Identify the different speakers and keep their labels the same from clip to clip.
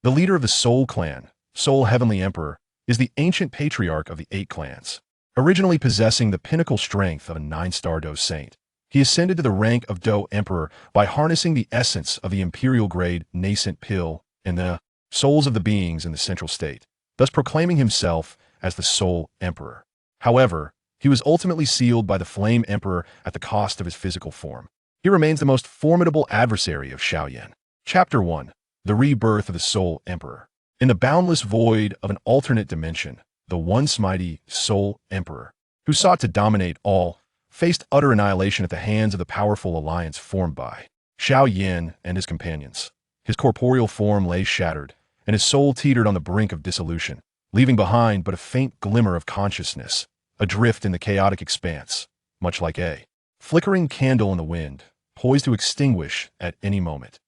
Speaker 1: The leader of the Soul Clan, Soul Heavenly Emperor, is the ancient patriarch of the 8 clans. Originally possessing the pinnacle strength of a 9-Star Dou Saint, he ascended to the rank of Dou Emperor by harnessing the essence of the imperial-grade nascent pill in the souls of the beings in the central state, thus proclaiming himself as the Soul Emperor. However, he was ultimately sealed by the Flame Emperor at the cost of his physical form. He remains the most formidable adversary of Xiao Yan. Chapter 1. The Rebirth of the Soul Emperor. In the boundless void of an alternate dimension, the once mighty Soul Emperor, who sought to dominate all, faced utter annihilation at the hands of the powerful alliance formed by Xiao Yan and his companions. His corporeal form lay shattered, and his soul teetered on the brink of dissolution, leaving behind but a faint glimmer of consciousness, adrift in the chaotic expanse, much like a flickering candle in the wind, poised to extinguish at any moment.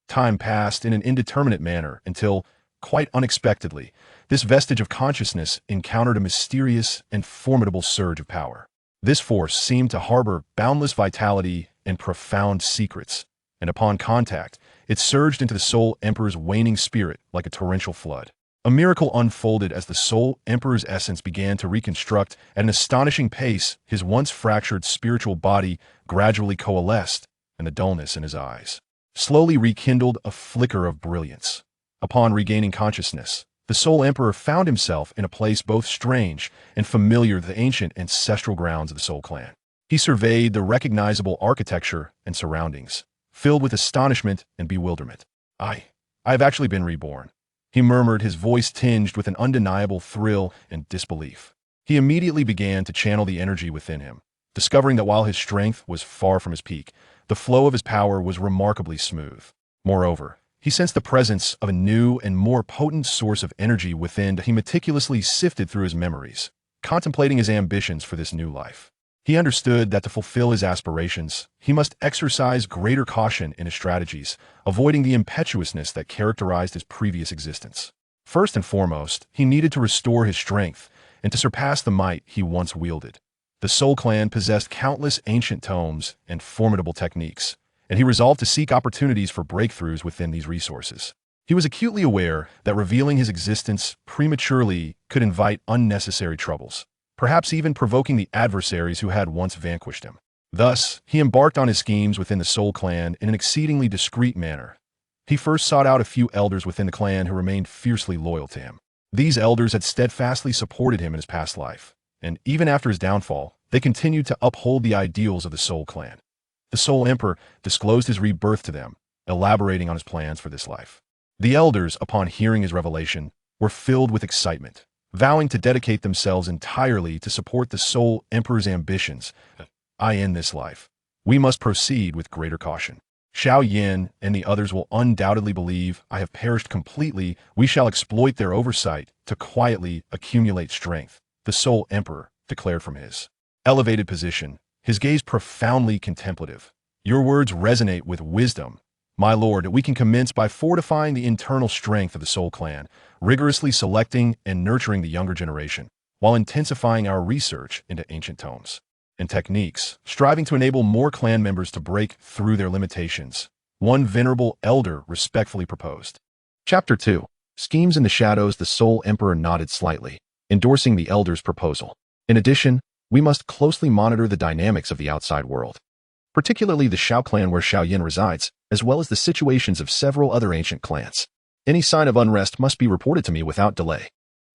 Speaker 1: Time passed in an indeterminate manner until, quite unexpectedly, this vestige of consciousness encountered a mysterious and formidable surge of power. This force seemed to harbor boundless vitality and profound secrets, and upon contact, it surged into the Soul Emperor's waning spirit like a torrential flood. A miracle unfolded as the Soul Emperor's essence began to reconstruct at an astonishing pace. His once fractured spiritual body gradually coalesced, and the dullness in his eyes slowly rekindled a flicker of brilliance. Upon regaining consciousness, the Soul Emperor found himself in a place both strange and familiar with the ancient ancestral grounds of the Soul Clan. He surveyed the recognizable architecture and surroundings, filled with astonishment and bewilderment. I have actually been reborn," he murmured, his voice tinged with an undeniable thrill and disbelief. He immediately began to channel the energy within him, discovering that while his strength was far from his peak, the flow of his power was remarkably smooth. Moreover, he sensed the presence of a new and more potent source of energy within. He meticulously sifted through his memories, contemplating his ambitions for this new life. He understood that to fulfill his aspirations, he must exercise greater caution in his strategies, avoiding the impetuousness that characterized his previous existence. First and foremost, he needed to restore his strength and to surpass the might he once wielded. The Soul Clan possessed countless ancient tomes and formidable techniques, and he resolved to seek opportunities for breakthroughs within these resources. He was acutely aware that revealing his existence prematurely could invite unnecessary troubles, perhaps even provoking the adversaries who had once vanquished him. Thus, he embarked on his schemes within the Soul Clan in an exceedingly discreet manner. He first sought out a few elders within the clan who remained fiercely loyal to him. These elders had steadfastly supported him in his past life, and even after his downfall, they continued to uphold the ideals of the Soul Clan. The Soul Emperor disclosed his rebirth to them, elaborating on his plans for this life. The elders, upon hearing his revelation, were filled with excitement, vowing to dedicate themselves entirely to support the Soul Emperor's ambitions. In this life, we must proceed with greater caution. Xiao Yan and the others will undoubtedly believe I have perished completely. We shall exploit their oversight to quietly accumulate strength, the Soul Emperor declared from his elevated position, his gaze profoundly contemplative. Your words resonate with wisdom, my lord. We can commence by fortifying the internal strength of the Soul Clan, rigorously selecting and nurturing the younger generation, while intensifying our research into ancient tomes and techniques, striving to enable more clan members to break through their limitations, one venerable elder respectfully proposed. Chapter 2. Schemes in the Shadows. The Soul Emperor nodded slightly, endorsing the elder's proposal. In addition, we must closely monitor the dynamics of the outside world, particularly the Xiao clan where Xiao Yan resides, as well as the situations of several other ancient clans. Any sign of unrest must be reported to me without delay.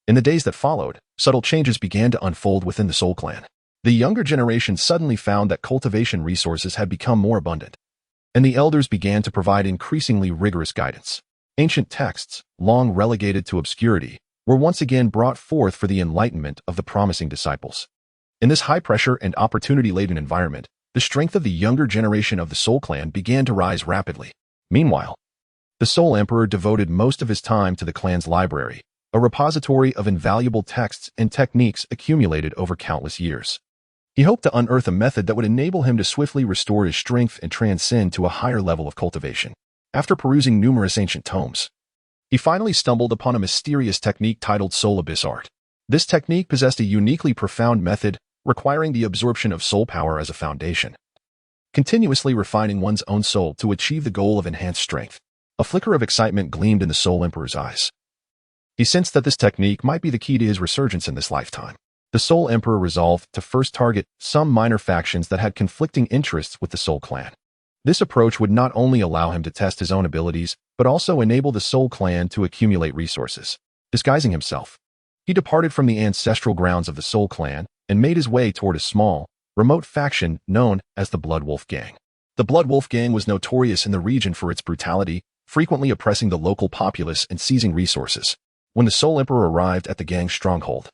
Speaker 1: In the days that followed, subtle changes began to unfold within the Soul Clan. The younger generation suddenly found that cultivation resources had become more abundant, and the elders began to provide increasingly rigorous guidance. Ancient texts, long relegated to obscurity, were once again brought forth for the enlightenment of the promising disciples. In this high-pressure and opportunity-laden environment, the strength of the younger generation of the Soul Clan began to rise rapidly. Meanwhile, the Soul Emperor devoted most of his time to the clan's library, a repository of invaluable texts and techniques accumulated over countless years. He hoped to unearth a method that would enable him to swiftly restore his strength and transcend to a higher level of cultivation. After perusing numerous ancient tomes, he finally stumbled upon a mysterious technique titled Soul Abyss Art. This technique possessed a uniquely profound method requiring the absorption of soul power as a foundation, continuously refining one's own soul to achieve the goal of enhanced strength. A flicker of excitement gleamed in the Soul Emperor's eyes. He sensed that this technique might be the key to his resurgence in this lifetime. The Soul Emperor resolved to first target some minor factions that had conflicting interests with the Soul Clan. This approach would not only allow him to test his own abilities, but also enable the Soul Clan to accumulate resources. Disguising himself, he departed from the ancestral grounds of the Soul Clan and made his way toward a small, remote faction known as the Blood Wolf Gang. The Blood Wolf Gang was notorious in the region for its brutality, frequently oppressing the local populace and seizing resources. When the Soul Emperor arrived at the gang's stronghold,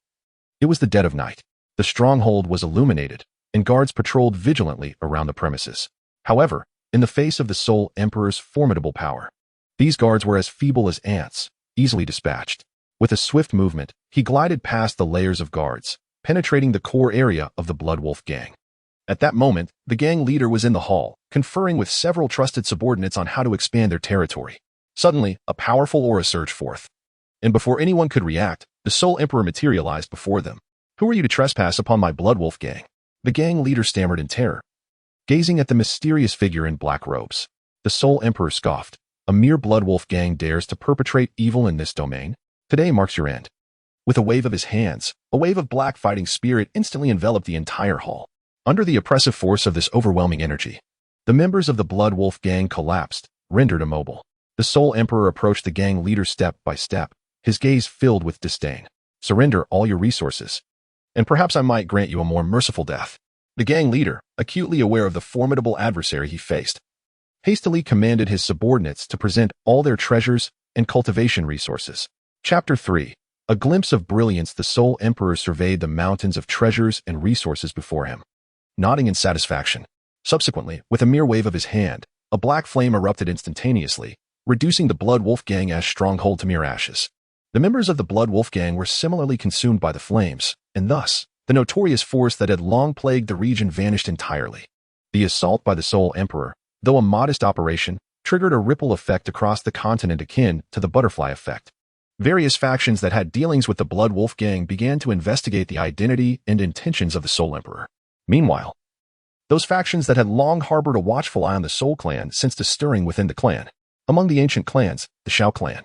Speaker 1: it was the dead of night. The stronghold was illuminated, and guards patrolled vigilantly around the premises. However, in the face of the Soul Emperor's formidable power, these guards were as feeble as ants, easily dispatched. With a swift movement, he glided past the layers of guards, penetrating the core area of the Blood Wolf Gang. At that moment, the gang leader was in the hall, conferring with several trusted subordinates on how to expand their territory. Suddenly, a powerful aura surged forth, and before anyone could react, the Soul Emperor materialized before them. "Who are you to trespass upon my Blood Wolf Gang?" The gang leader stammered in terror, gazing at the mysterious figure in black robes. The Soul Emperor scoffed. "A mere Blood Wolf Gang dares to perpetrate evil in this domain? Today marks your end." With a wave of his hands, a wave of black fighting spirit instantly enveloped the entire hall. Under the oppressive force of this overwhelming energy, the members of the Blood Wolf Gang collapsed, rendered immobile. The Soul Emperor approached the gang leader step by step, his gaze filled with disdain. "Surrender all your resources, and perhaps I might grant you a more merciful death." The gang leader, acutely aware of the formidable adversary he faced, hastily commanded his subordinates to present all their treasures and cultivation resources. Chapter 3. A glimpse of brilliance. The Soul Emperor surveyed the mountains of treasures and resources before him, nodding in satisfaction. Subsequently, with a mere wave of his hand, a black flame erupted instantaneously, reducing the Blood Wolf Gang as stronghold to mere ashes. The members of the Blood Wolf Gang were similarly consumed by the flames, and thus, the notorious force that had long plagued the region vanished entirely. The assault by the Soul Emperor, though a modest operation, triggered a ripple effect across the continent akin to the butterfly effect. Various factions that had dealings with the Blood Wolf Gang began to investigate the identity and intentions of the Soul Emperor. Meanwhile, those factions that had long harbored a watchful eye on the Soul Clan sensed a stirring within the clan. Among the ancient clans, the Xiao clan,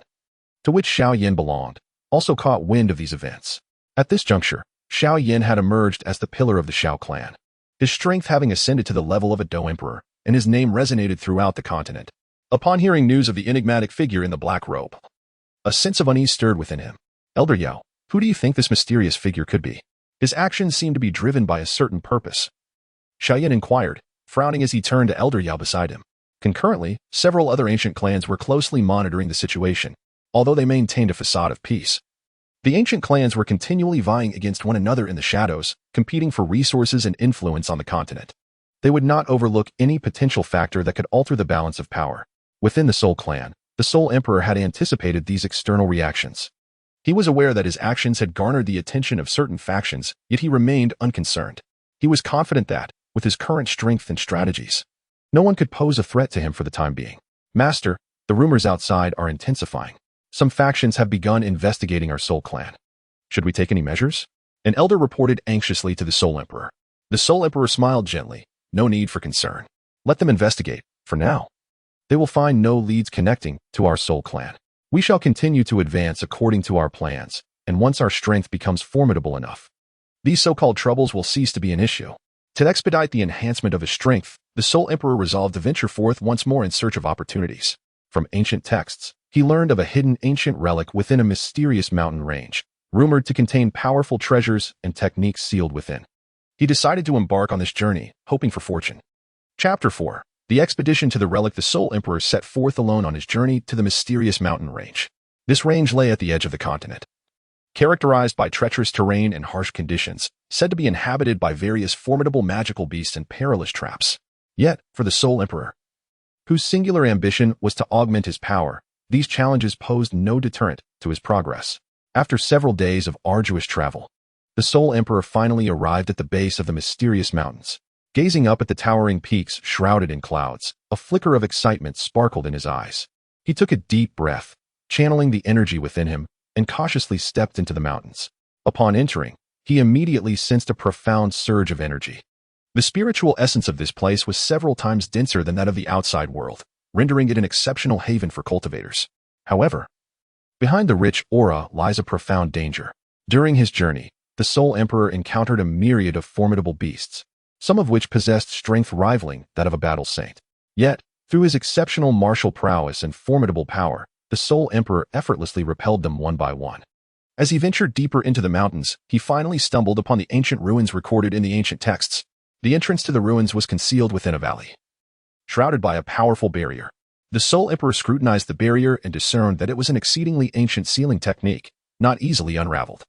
Speaker 1: to which Xiao Yan belonged, also caught wind of these events. At this juncture, Xiao Yan had emerged as the pillar of the Xiao clan, his strength having ascended to the level of a Dou Emperor, and his name resonated throughout the continent. Upon hearing news of the enigmatic figure in the black robe, a sense of unease stirred within him. "Elder Yao, who do you think this mysterious figure could be? His actions seem to be driven by a certain purpose." Xiao Yan inquired, frowning as he turned to Elder Yao beside him. Concurrently, several other ancient clans were closely monitoring the situation, although they maintained a facade of peace. The ancient clans were continually vying against one another in the shadows, competing for resources and influence on the continent. They would not overlook any potential factor that could alter the balance of power. Within the Soul Clan, the Soul Emperor had anticipated these external reactions. He was aware that his actions had garnered the attention of certain factions, yet he remained unconcerned. He was confident that, with his current strength and strategies, no one could pose a threat to him for the time being. "Master, the rumors outside are intensifying. Some factions have begun investigating our Soul Clan. Should we take any measures?" An elder reported anxiously to the Soul Emperor. The Soul Emperor smiled gently. "No need for concern. Let them investigate, for now. They will find no leads connecting to our Soul Clan. We shall continue to advance according to our plans, and once our strength becomes formidable enough, these so-called troubles will cease to be an issue." To expedite the enhancement of his strength, the Soul Emperor resolved to venture forth once more in search of opportunities. From ancient texts, he learned of a hidden ancient relic within a mysterious mountain range, rumored to contain powerful treasures and techniques sealed within. He decided to embark on this journey, hoping for fortune. Chapter 4. The expedition to the relic. The Soul Emperor set forth alone on his journey to the mysterious mountain range. This range lay at the edge of the continent, characterized by treacherous terrain and harsh conditions, said to be inhabited by various formidable magical beasts and perilous traps. Yet, for the Soul Emperor, whose singular ambition was to augment his power, these challenges posed no deterrent to his progress. After several days of arduous travel, the Soul Emperor finally arrived at the base of the mysterious mountains. Gazing up at the towering peaks shrouded in clouds, a flicker of excitement sparkled in his eyes. He took a deep breath, channeling the energy within him, and cautiously stepped into the mountains. Upon entering, he immediately sensed a profound surge of energy. The spiritual essence of this place was several times denser than that of the outside world, rendering it an exceptional haven for cultivators. However, behind the rich aura lies a profound danger. During his journey, the Soul Emperor encountered a myriad of formidable beasts, some of which possessed strength rivaling that of a battle saint. Yet, through his exceptional martial prowess and formidable power, the Soul Emperor effortlessly repelled them one by one. As he ventured deeper into the mountains, he finally stumbled upon the ancient ruins recorded in the ancient texts. The entrance to the ruins was concealed within a valley, shrouded by a powerful barrier. The Soul Emperor scrutinized the barrier and discerned that it was an exceedingly ancient sealing technique, not easily unraveled.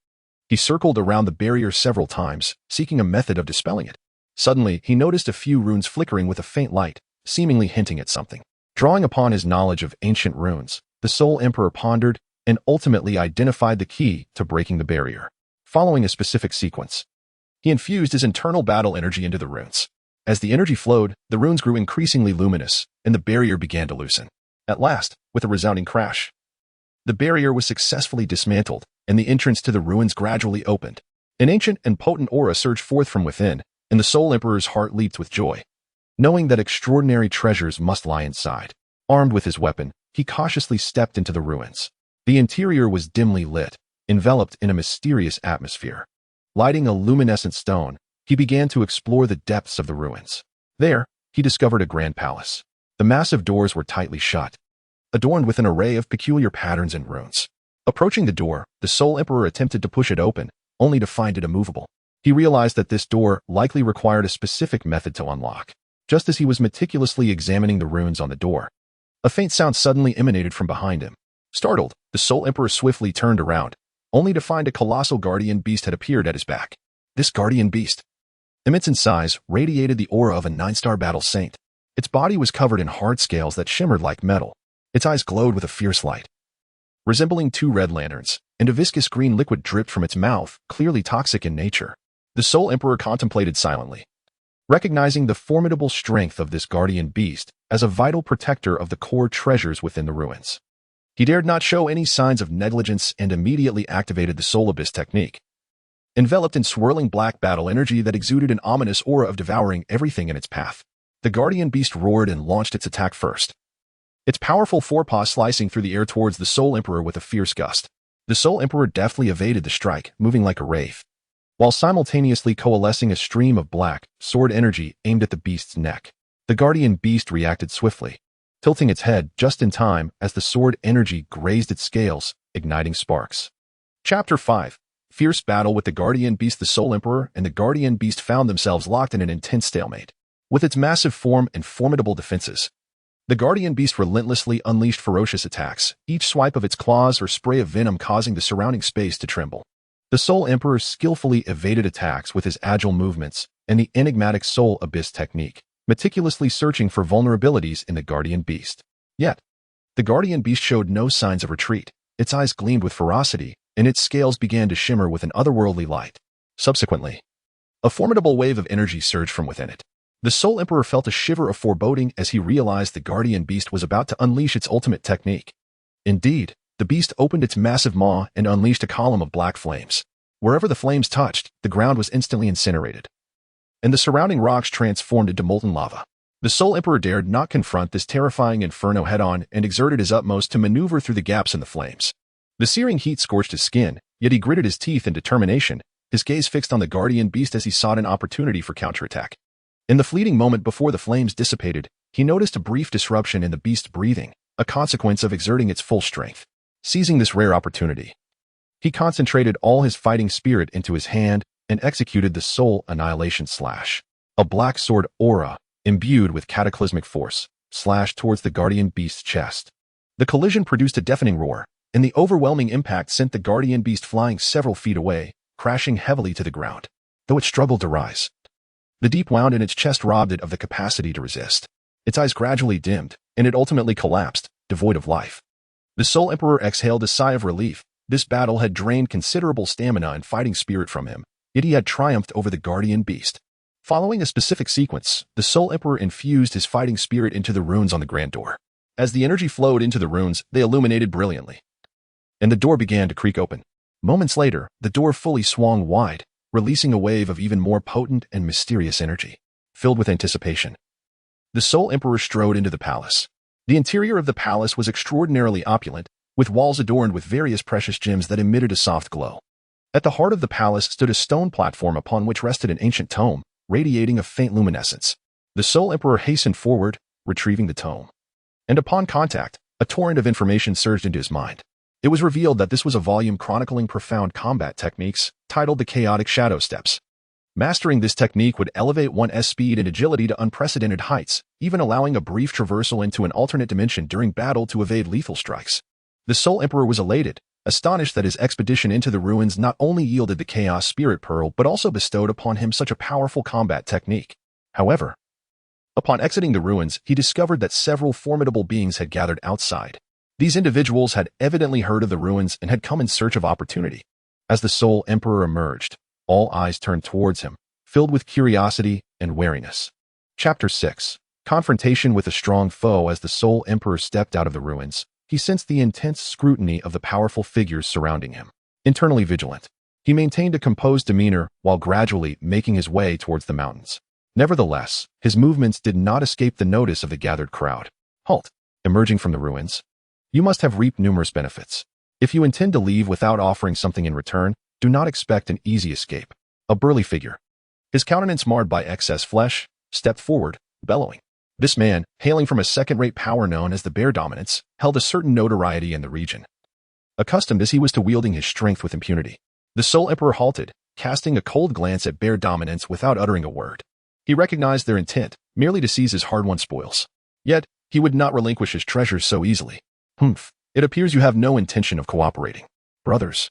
Speaker 1: He circled around the barrier several times, seeking a method of dispelling it. Suddenly, he noticed a few runes flickering with a faint light, seemingly hinting at something. Drawing upon his knowledge of ancient runes, the Soul Emperor pondered and ultimately identified the key to breaking the barrier. Following a specific sequence, he infused his internal battle energy into the runes. As the energy flowed, the runes grew increasingly luminous, and the barrier began to loosen. At last, with a resounding crash, the barrier was successfully dismantled, and the entrance to the ruins gradually opened. An ancient and potent aura surged forth from within, and the Soul Emperor's heart leaped with joy, knowing that extraordinary treasures must lie inside. Armed with his weapon, he cautiously stepped into the ruins. The interior was dimly lit, enveloped in a mysterious atmosphere. Lighting a luminescent stone, he began to explore the depths of the ruins. There, he discovered a grand palace. The massive doors were tightly shut, adorned with an array of peculiar patterns and runes. Approaching the door, the Soul Emperor attempted to push it open, only to find it immovable. He realized that this door likely required a specific method to unlock. Just as he was meticulously examining the runes on the door, a faint sound suddenly emanated from behind him. Startled, the Soul Emperor swiftly turned around, only to find a colossal guardian beast had appeared at his back. This guardian beast, immense in size, radiated the aura of a 9-star Dou Saint. Its body was covered in hard scales that shimmered like metal. Its eyes glowed with a fierce light, resembling two red lanterns, and a viscous green liquid dripped from its mouth, clearly toxic in nature. The Soul Emperor contemplated silently, recognizing the formidable strength of this guardian beast as a vital protector of the core treasures within the ruins. He dared not show any signs of negligence and immediately activated the Soul Abyss technique. Enveloped in swirling black battle energy that exuded an ominous aura of devouring everything in its path, the guardian beast roared and launched its attack first, its powerful forepaws slicing through the air towards the Soul Emperor with a fierce gust. The Soul Emperor deftly evaded the strike, moving like a wraith, while simultaneously coalescing a stream of black sword energy aimed at the beast's neck. The guardian beast reacted swiftly, tilting its head just in time as the sword energy grazed its scales, igniting sparks. Chapter 5. Fierce battle with the guardian beast. The Soul Emperor and the guardian beast found themselves locked in an intense stalemate. With its massive form and formidable defenses, the guardian beast relentlessly unleashed ferocious attacks, each swipe of its claws or spray of venom causing the surrounding space to tremble. The Soul Emperor skillfully evaded attacks with his agile movements and the enigmatic Soul Abyss technique, meticulously searching for vulnerabilities in the guardian beast. Yet, the guardian beast showed no signs of retreat. Its eyes gleamed with ferocity, and its scales began to shimmer with an otherworldly light. Subsequently, a formidable wave of energy surged from within it. The Soul Emperor felt a shiver of foreboding as he realized the guardian beast was about to unleash its ultimate technique. Indeed, the beast opened its massive maw and unleashed a column of black flames. Wherever the flames touched, the ground was instantly incinerated, and the surrounding rocks transformed into molten lava. The Soul Emperor dared not confront this terrifying inferno head-on and exerted his utmost to maneuver through the gaps in the flames. The searing heat scorched his skin, yet he gritted his teeth in determination, his gaze fixed on the guardian beast as he sought an opportunity for counterattack. In the fleeting moment before the flames dissipated, he noticed a brief disruption in the beast's breathing, a consequence of exerting its full strength. Seizing this rare opportunity, he concentrated all his fighting spirit into his hand and executed the Soul Annihilation Slash. A black sword aura, imbued with cataclysmic force, slashed towards the guardian beast's chest. The collision produced a deafening roar, and the overwhelming impact sent the guardian beast flying several feet away, crashing heavily to the ground. Though it struggled to rise, the deep wound in its chest robbed it of the capacity to resist. Its eyes gradually dimmed, and it ultimately collapsed, devoid of life. The Soul Emperor exhaled a sigh of relief. This battle had drained considerable stamina and fighting spirit from him, yet he had triumphed over the guardian beast. Following a specific sequence, the Soul Emperor infused his fighting spirit into the runes on the grand door. As the energy flowed into the runes, they illuminated brilliantly, and the door began to creak open. Moments later, the door fully swung wide, releasing a wave of even more potent and mysterious energy. Filled with anticipation, the Soul Emperor strode into the palace. The interior of the palace was extraordinarily opulent, with walls adorned with various precious gems that emitted a soft glow. At the heart of the palace stood a stone platform upon which rested an ancient tome, radiating a faint luminescence. The Soul Emperor hastened forward, retrieving the tome. And upon contact, a torrent of information surged into his mind. It was revealed that this was a volume chronicling profound combat techniques, titled the Chaotic Shadow Steps. Mastering this technique would elevate one's speed and agility to unprecedented heights, even allowing a brief traversal into an alternate dimension during battle to evade lethal strikes. The Soul Emperor was elated, astonished that his expedition into the ruins not only yielded the Chaos Spirit Pearl but also bestowed upon him such a powerful combat technique. However, upon exiting the ruins, he discovered that several formidable beings had gathered outside. These individuals had evidently heard of the ruins and had come in search of opportunity. As the Soul Emperor emerged, all eyes turned towards him, filled with curiosity and wariness. Chapter 6. Confrontation with a strong foe. As the Soul Emperor stepped out of the ruins, he sensed the intense scrutiny of the powerful figures surrounding him. Internally vigilant, he maintained a composed demeanor while gradually making his way towards the mountains. Nevertheless, his movements did not escape the notice of the gathered crowd. Halt! Emerging from the ruins, you must have reaped numerous benefits. If you intend to leave without offering something in return, do not expect an easy escape. A burly figure, his countenance marred by excess flesh, stepped forward, bellowing. This man, hailing from a second-rate power known as the Bear Dominance, held a certain notoriety in the region. Accustomed as he was to wielding his strength with impunity, the Soul Emperor halted, casting a cold glance at Bear Dominance without uttering a word. He recognized their intent, merely to seize his hard-won spoils. Yet, he would not relinquish his treasures so easily. Humph, it appears you have no intention of cooperating. Brothers,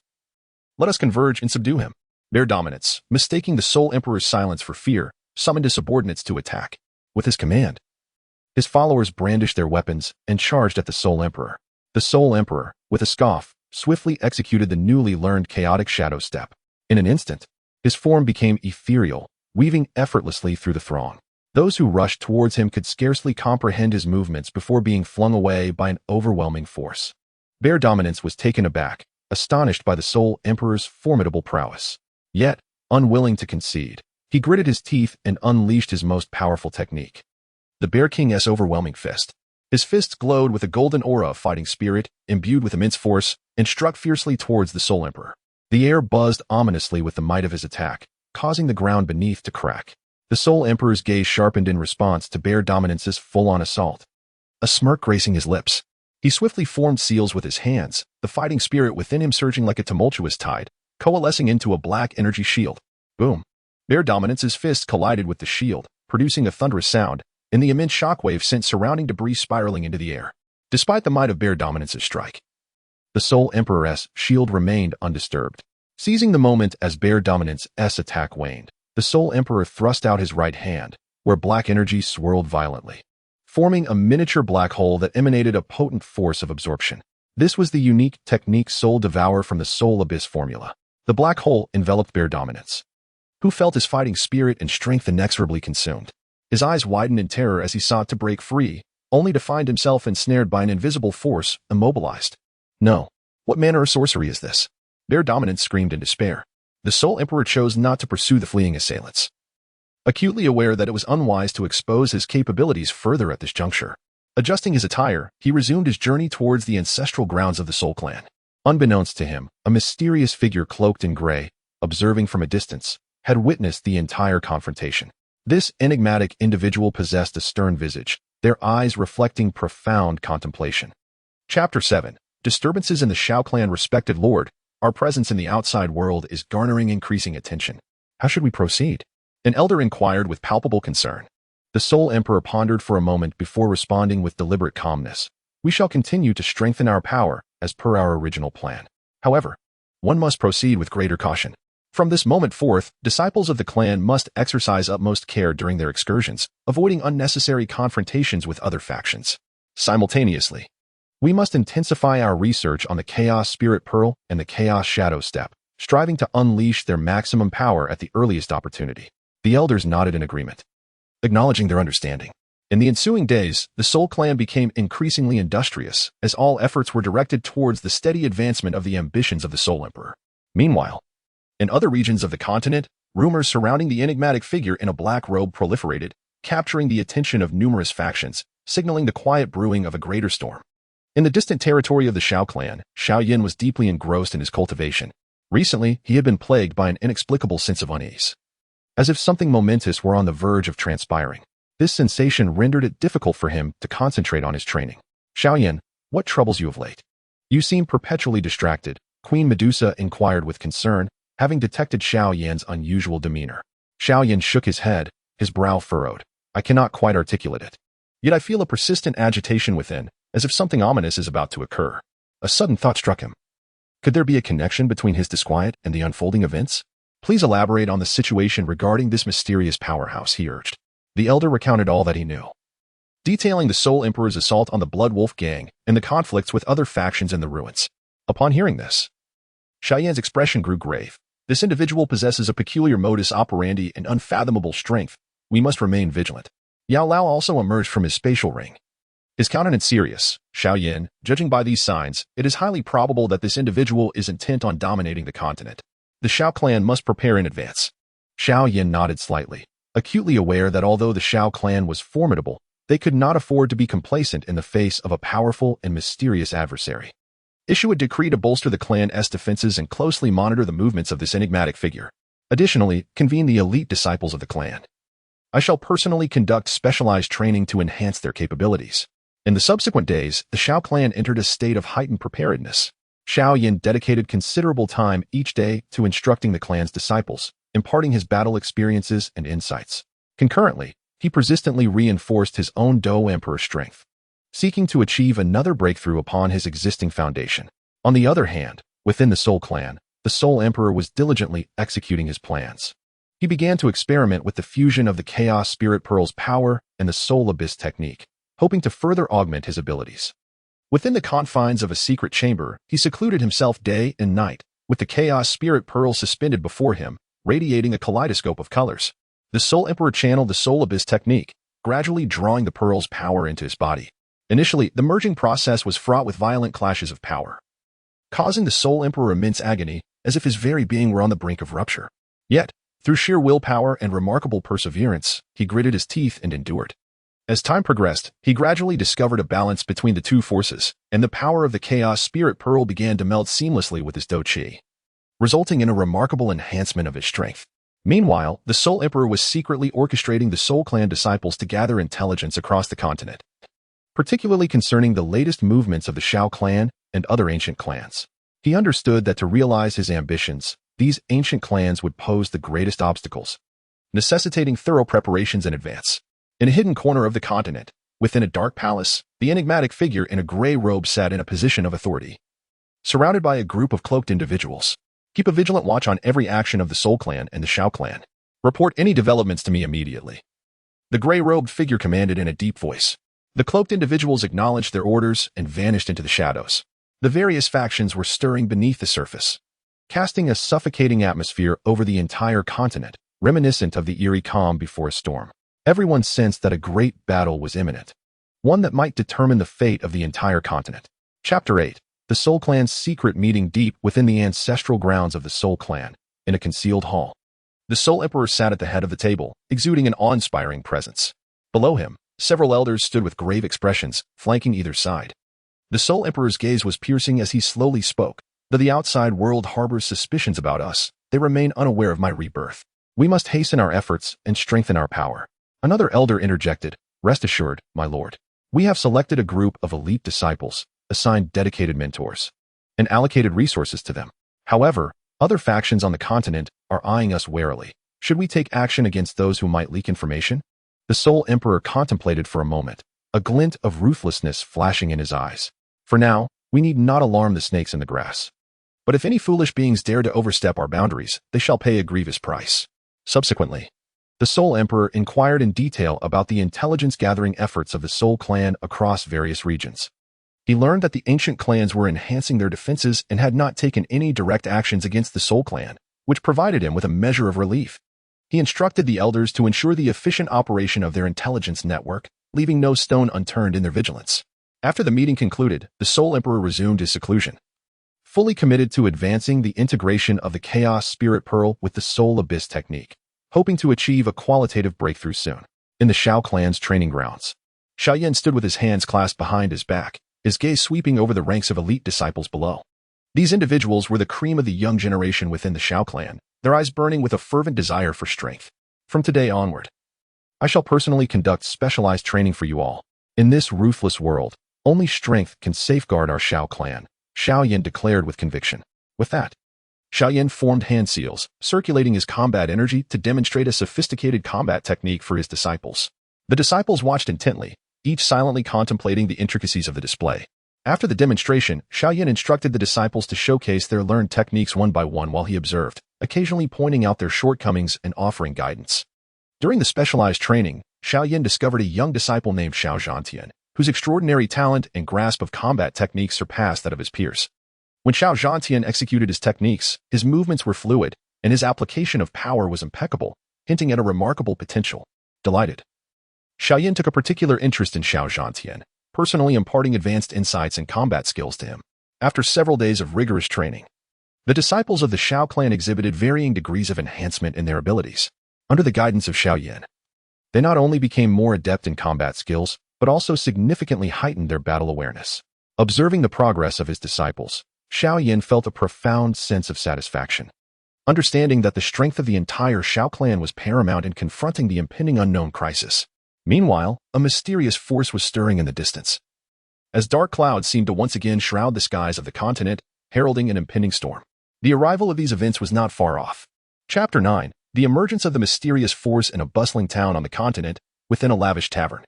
Speaker 1: let us converge and subdue him. Bear Dominance, mistaking the Soul Emperor's silence for fear, summoned his subordinates to attack. With his command, his followers brandished their weapons and charged at the Soul Emperor. The Soul Emperor, with a scoff, swiftly executed the newly learned Chaotic Shadow Step. In an instant, his form became ethereal, weaving effortlessly through the throng. Those who rushed towards him could scarcely comprehend his movements before being flung away by an overwhelming force. Bear Dominance was taken aback, astonished by the Soul Emperor's formidable prowess. Yet, unwilling to concede, he gritted his teeth and unleashed his most powerful technique. The Bear King's overwhelming fist. His fists glowed with a golden aura of fighting spirit, imbued with immense force, and struck fiercely towards the Soul Emperor. The air buzzed ominously with the might of his attack, causing the ground beneath to crack. The Soul Emperor's gaze sharpened in response to Bear Dominance's full-on assault. A smirk gracing his lips, he swiftly formed seals with his hands, the fighting spirit within him surging like a tumultuous tide, coalescing into a black energy shield. Boom! Bear Dominance's fists collided with the shield, producing a thunderous sound, and the immense shockwave sent surrounding debris spiraling into the air. Despite the might of Bear Dominance's strike, the Soul Emperor's shield remained undisturbed. Seizing the moment as Bear Dominance's attack waned, the Soul Emperor thrust out his right hand, where black energy swirled violently, forming a miniature black hole that emanated a potent force of absorption. This was the unique technique Soul Devour from the Soul Abyss formula. The black hole enveloped Bear Dominance, who felt his fighting spirit and strength inexorably consumed. His eyes widened in terror as he sought to break free, only to find himself ensnared by an invisible force, immobilized. No. What manner of sorcery is this? Bear Dominance screamed in despair. The Soul Emperor chose not to pursue the fleeing assailants, acutely aware that it was unwise to expose his capabilities further at this juncture. Adjusting his attire, he resumed his journey towards the ancestral grounds of the Soul Clan. Unbeknownst to him, a mysterious figure cloaked in gray, observing from a distance, had witnessed the entire confrontation. This enigmatic individual possessed a stern visage, their eyes reflecting profound contemplation. Chapter 7. Disturbances in the Xiao Clan. Respected Lord, our presence in the outside world is garnering increasing attention. How should we proceed? An elder inquired with palpable concern. The Soul Emperor pondered for a moment before responding with deliberate calmness. We shall continue to strengthen our power, as per our original plan. However, one must proceed with greater caution. From this moment forth, disciples of the clan must exercise utmost care during their excursions, avoiding unnecessary confrontations with other factions. Simultaneously, we must intensify our research on the Chaos Spirit Pearl and the Chaos Shadow Step, striving to unleash their maximum power at the earliest opportunity. The elders nodded in agreement, acknowledging their understanding. In the ensuing days, the Soul Clan became increasingly industrious, as all efforts were directed towards the steady advancement of the ambitions of the Soul Emperor. Meanwhile, in other regions of the continent, rumors surrounding the enigmatic figure in a black robe proliferated, capturing the attention of numerous factions, signaling the quiet brewing of a greater storm. In the distant territory of the Xiao clan, Xiao Yan was deeply engrossed in his cultivation. Recently, he had been plagued by an inexplicable sense of unease, as if something momentous were on the verge of transpiring. This sensation rendered it difficult for him to concentrate on his training. Xiao Yan, what troubles you of late? You seem perpetually distracted, Queen Medusa inquired with concern, having detected Xiao Yan's unusual demeanor. Xiao Yan shook his head, his brow furrowed. I cannot quite articulate it. Yet I feel a persistent agitation within, as if something ominous is about to occur. A sudden thought struck him. Could there be a connection between his disquiet and the unfolding events? Please elaborate on the situation regarding this mysterious powerhouse, he urged. The elder recounted all that he knew, detailing the Soul Emperor's assault on the Blood Wolf gang and the conflicts with other factions in the ruins. Upon hearing this, Xiao Yan's expression grew grave. This individual possesses a peculiar modus operandi and unfathomable strength. We must remain vigilant. Yao Lao also emerged from his spatial ring, his countenance serious. Xiao Yan, judging by these signs, it is highly probable that this individual is intent on dominating the continent. The Xiao clan must prepare in advance. Xiao Yan nodded slightly, acutely aware that although the Xiao clan was formidable, they could not afford to be complacent in the face of a powerful and mysterious adversary. Issue a decree to bolster the clan's defenses and closely monitor the movements of this enigmatic figure. Additionally, convene the elite disciples of the clan. I shall personally conduct specialized training to enhance their capabilities. In the subsequent days, the Xiao clan entered a state of heightened preparedness. Xiao Yan dedicated considerable time each day to instructing the clan's disciples, imparting his battle experiences and insights. Concurrently, he persistently reinforced his own Dou Emperor strength, seeking to achieve another breakthrough upon his existing foundation. On the other hand, within the Soul clan, the Soul Emperor was diligently executing his plans. He began to experiment with the fusion of the Chaos Spirit Pearl's power and the Soul Abyss technique, hoping to further augment his abilities. Within the confines of a secret chamber, he secluded himself day and night, with the Chaos Spirit Pearl suspended before him, radiating a kaleidoscope of colors. The Soul Emperor channeled the Soul Abyss technique, gradually drawing the pearl's power into his body. Initially, the merging process was fraught with violent clashes of power, causing the Soul Emperor immense agony, as if his very being were on the brink of rupture. Yet, through sheer willpower and remarkable perseverance, he gritted his teeth and endured. As time progressed, he gradually discovered a balance between the two forces, and the power of the Chaos Spirit Pearl began to meld seamlessly with his Dou Qi, resulting in a remarkable enhancement of his strength. Meanwhile, the Soul Emperor was secretly orchestrating the Soul Clan disciples to gather intelligence across the continent, particularly concerning the latest movements of the Xiao clan and other ancient clans. He understood that to realize his ambitions, these ancient clans would pose the greatest obstacles, necessitating thorough preparations in advance. In a hidden corner of the continent, within a dark palace, the enigmatic figure in a gray robe sat in a position of authority, surrounded by a group of cloaked individuals. Keep a vigilant watch on every action of the Soul clan and the Xiao clan. Report any developments to me immediately, the gray-robed figure commanded in a deep voice. The cloaked individuals acknowledged their orders and vanished into the shadows. The various factions were stirring beneath the surface, casting a suffocating atmosphere over the entire continent, reminiscent of the eerie calm before a storm. Everyone sensed that a great battle was imminent, one that might determine the fate of the entire continent. Chapter 8. The Soul Clan's secret meeting deep within the ancestral grounds of the Soul Clan, in a concealed hall. The Soul Emperor sat at the head of the table, exuding an awe-inspiring presence. Below him, several elders stood with grave expressions, flanking either side. The Soul Emperor's gaze was piercing as he slowly spoke. Though the outside world harbors suspicions about us, they remain unaware of my rebirth. We must hasten our efforts and strengthen our power. Another elder interjected, Rest assured, my lord. We have selected a group of elite disciples, assigned dedicated mentors, and allocated resources to them. However, other factions on the continent are eyeing us warily. Should we take action against those who might leak information? The Soul Emperor contemplated for a moment, a glint of ruthlessness flashing in his eyes. For now, we need not alarm the snakes in the grass. But if any foolish beings dare to overstep our boundaries, they shall pay a grievous price. Subsequently, the Soul Emperor inquired in detail about the intelligence-gathering efforts of the Soul Clan across various regions. He learned that the ancient clans were enhancing their defenses and had not taken any direct actions against the Soul Clan, which provided him with a measure of relief. He instructed the elders to ensure the efficient operation of their intelligence network, leaving no stone unturned in their vigilance. After the meeting concluded, the Soul Emperor resumed his seclusion, fully committed to advancing the integration of the Chaos Spirit Pearl with the Soul Abyss technique, hoping to achieve a qualitative breakthrough soon. In the Xiao clan's training grounds, Xiao Yan stood with his hands clasped behind his back, his gaze sweeping over the ranks of elite disciples below. These individuals were the cream of the young generation within the Xiao clan, their eyes burning with a fervent desire for strength. From today onward, I shall personally conduct specialized training for you all. In this ruthless world, only strength can safeguard our Xiao clan, Xiao Yan declared with conviction. With that, Xiao Yan formed hand seals, circulating his combat energy to demonstrate a sophisticated combat technique for his disciples. The disciples watched intently, each silently contemplating the intricacies of the display. After the demonstration, Xiao Yan instructed the disciples to showcase their learned techniques one by one while he observed, occasionally pointing out their shortcomings and offering guidance. During the specialized training, Xiao Yan discovered a young disciple named Xiao Yan, whose extraordinary talent and grasp of combat techniques surpassed that of his peers. When Xiao Yan executed his techniques, his movements were fluid, and his application of power was impeccable, hinting at a remarkable potential. Delighted, Xiao Yan took a particular interest in Xiao Yan, personally imparting advanced insights and combat skills to him. After several days of rigorous training, the disciples of the Xiao clan exhibited varying degrees of enhancement in their abilities. Under the guidance of Xiao Yan, they not only became more adept in combat skills, but also significantly heightened their battle awareness. Observing the progress of his disciples, Xiao Yan felt a profound sense of satisfaction. Understanding that the strength of the entire Xiao clan was paramount in confronting the impending unknown crisis. Meanwhile, a mysterious force was stirring in the distance, as dark clouds seemed to once again shroud the skies of the continent, heralding an impending storm. The arrival of these events was not far off. Chapter 9. The emergence of the mysterious force in a bustling town on the continent, within a lavish tavern.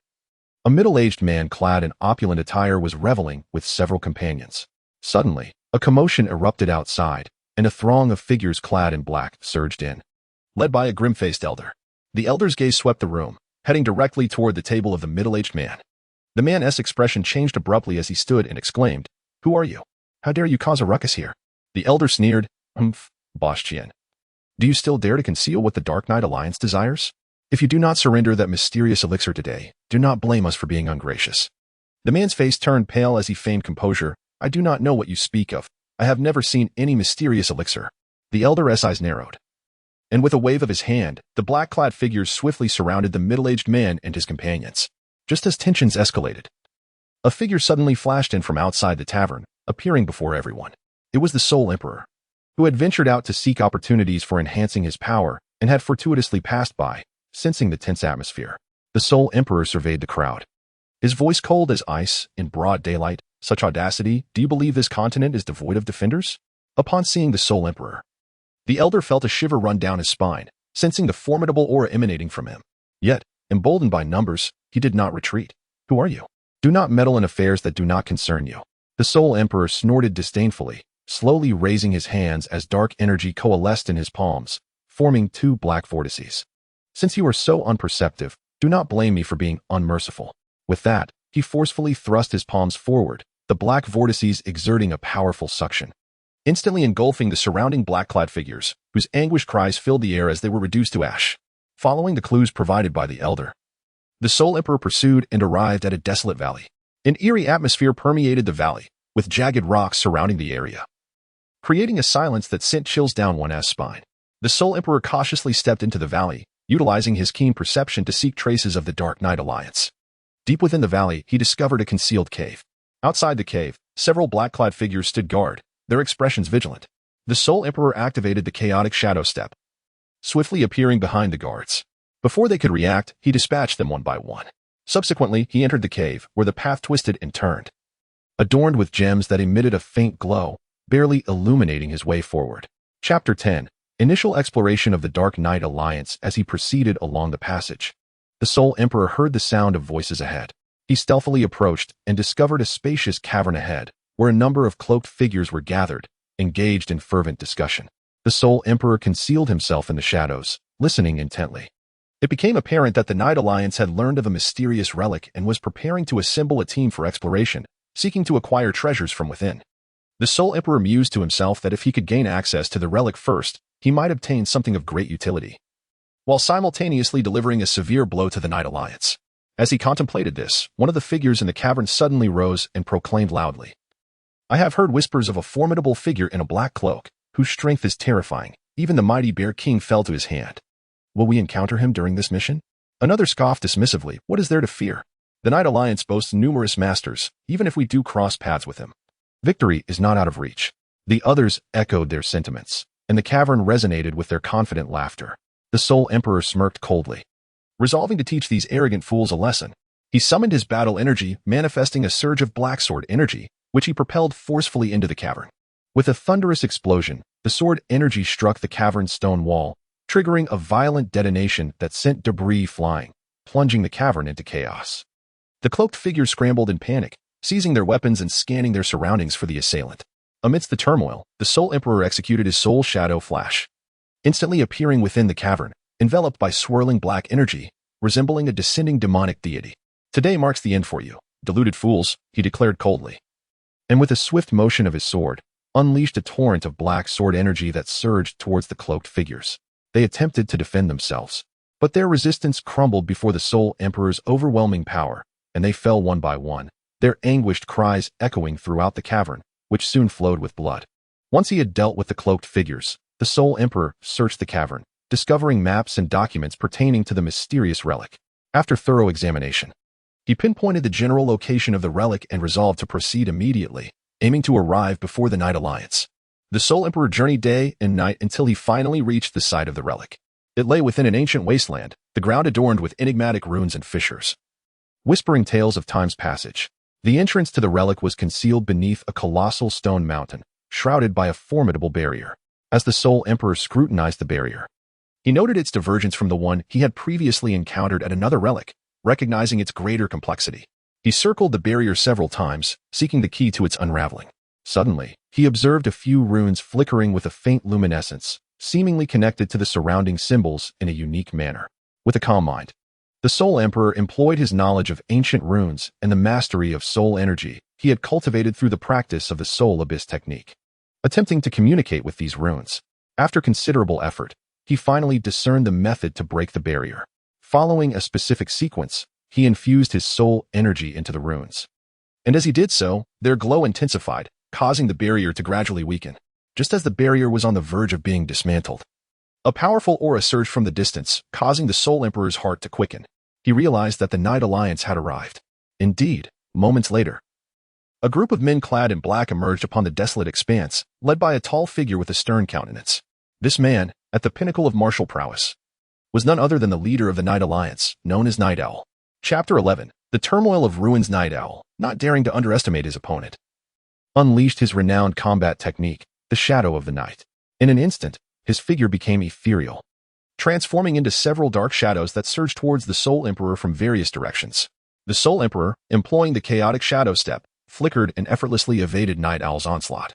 Speaker 1: A middle-aged man clad in opulent attire was reveling with several companions. Suddenly, a commotion erupted outside, and a throng of figures clad in black surged in. Led by a grim-faced elder, the elder's gaze swept the room, heading directly toward the table of the middle-aged man. The man's expression changed abruptly as he stood and exclaimed, "Who are you? How dare you cause a ruckus here?" The elder sneered, Boss Qian. Do you still dare to conceal what the Dark Knight Alliance desires? If you do not surrender that mysterious elixir today, do not blame us for being ungracious." The man's face turned pale as he feigned composure. "I do not know what you speak of. I have never seen any mysterious elixir." The elder's eyes narrowed, and with a wave of his hand, the black-clad figures swiftly surrounded the middle-aged man and his companions. Just as tensions escalated, a figure suddenly flashed in from outside the tavern, appearing before everyone. It was the Soul Emperor, who had ventured out to seek opportunities for enhancing his power and had fortuitously passed by, sensing the tense atmosphere. The Soul Emperor surveyed the crowd, his voice cold as ice in broad daylight. "Such audacity, do you believe this continent is devoid of defenders?" Upon seeing the Soul Emperor, the elder felt a shiver run down his spine, sensing the formidable aura emanating from him. Yet, emboldened by numbers, he did not retreat. "Who are you? Do not meddle in affairs that do not concern you." The Soul Emperor snorted disdainfully, slowly raising his hands as dark energy coalesced in his palms, forming two black vortices. "Since you are so unperceptive, do not blame me for being unmerciful." With that, he forcefully thrust his palms forward, the black vortices exerting a powerful suction, instantly engulfing the surrounding black-clad figures, whose anguished cries filled the air as they were reduced to ash. Following the clues provided by the elder, the Soul Emperor pursued and arrived at a desolate valley. An eerie atmosphere permeated the valley, with jagged rocks surrounding the area, creating a silence that sent chills down one's spine. The Soul Emperor cautiously stepped into the valley, utilizing his keen perception to seek traces of the Dark Knight Alliance. Deep within the valley, he discovered a concealed cave. Outside the cave, several black-clad figures stood guard, their expressions vigilant. The Soul Emperor activated the chaotic shadow step, swiftly appearing behind the guards. Before they could react, he dispatched them one by one. Subsequently, he entered the cave, where the path twisted and turned, adorned with gems that emitted a faint glow, barely illuminating his way forward. Chapter 10. Initial exploration of the Dark Knight Alliance. As he proceeded along the passage, the Soul Emperor heard the sound of voices ahead. He stealthily approached and discovered a spacious cavern ahead, where a number of cloaked figures were gathered, engaged in fervent discussion. The Soul Emperor concealed himself in the shadows, listening intently. It became apparent that the Knight Alliance had learned of a mysterious relic and was preparing to assemble a team for exploration, seeking to acquire treasures from within. The Soul Emperor mused to himself that if he could gain access to the relic first, he might obtain something of great utility, while simultaneously delivering a severe blow to the Knight Alliance. As he contemplated this, one of the figures in the cavern suddenly rose and proclaimed loudly, "I have heard whispers of a formidable figure in a black cloak, whose strength is terrifying. Even the mighty Bear King fell to his hand. Will we encounter him during this mission?" Another scoffed dismissively, "What is there to fear? The Night Alliance boasts numerous masters, even if we do cross paths with him. Victory is not out of reach. The others echoed their sentiments, and the cavern resonated with their confident laughter. The Soul Emperor smirked coldly. Resolving to teach these arrogant fools a lesson, he summoned his battle energy, manifesting a surge of black sword energy, which he propelled forcefully into the cavern. With a thunderous explosion, the sword energy struck the cavern's stone wall, triggering a violent detonation that sent debris flying, plunging the cavern into chaos. The cloaked figures scrambled in panic, seizing their weapons and scanning their surroundings for the assailant. Amidst the turmoil, the Soul Emperor executed his Soul Shadow Flash, instantly appearing within the cavern, enveloped by swirling black energy, resembling a descending demonic deity. Today marks the end for you, deluded fools, he declared coldly. And with a swift motion of his sword, unleashed a torrent of black sword energy that surged towards the cloaked figures. They attempted to defend themselves, but their resistance crumbled before the Soul Emperor's overwhelming power, and they fell one by one, their anguished cries echoing throughout the cavern, which soon flowed with blood. Once he had dealt with the cloaked figures, the Soul Emperor searched the cavern, discovering maps and documents pertaining to the mysterious relic. After thorough examination, he pinpointed the general location of the relic and resolved to proceed immediately, aiming to arrive before the Night Alliance. The Soul Emperor journeyed day and night until he finally reached the site of the relic. It lay within an ancient wasteland, the ground adorned with enigmatic runes and fissures, whispering tales of time's passage. The entrance to the relic was concealed beneath a colossal stone mountain, shrouded by a formidable barrier. As the Soul Emperor scrutinized the barrier, he noted its divergence from the one he had previously encountered at another relic, recognizing its greater complexity. He circled the barrier several times, seeking the key to its unraveling. Suddenly, he observed a few runes flickering with a faint luminescence, seemingly connected to the surrounding symbols in a unique manner. With a calm mind, the Soul Emperor employed his knowledge of ancient runes and the mastery of soul energy he had cultivated through the practice of the Soul Abyss technique. Attempting to communicate with these runes, after considerable effort, he finally discerned the method to break the barrier. Following a specific sequence, he infused his soul energy into the runes. And as he did so, their glow intensified, causing the barrier to gradually weaken. Just as the barrier was on the verge of being dismantled, a powerful aura surged from the distance, causing the Soul Emperor's heart to quicken. He realized that the Night Alliance had arrived. Indeed, moments later, a group of men clad in black emerged upon the desolate expanse, led by a tall figure with a stern countenance. This man, at the pinnacle of martial prowess, was none other than the leader of the Night Alliance, known as Night Owl. Chapter 11. The Turmoil of Ruins. Night Owl, not daring to underestimate his opponent, unleashed his renowned combat technique, the Shadow of the Night. In an instant, his figure became ethereal, transforming into several dark shadows that surged towards the Soul Emperor from various directions. The Soul Emperor, employing the chaotic shadow step, flickered and effortlessly evaded Night Owl's onslaught,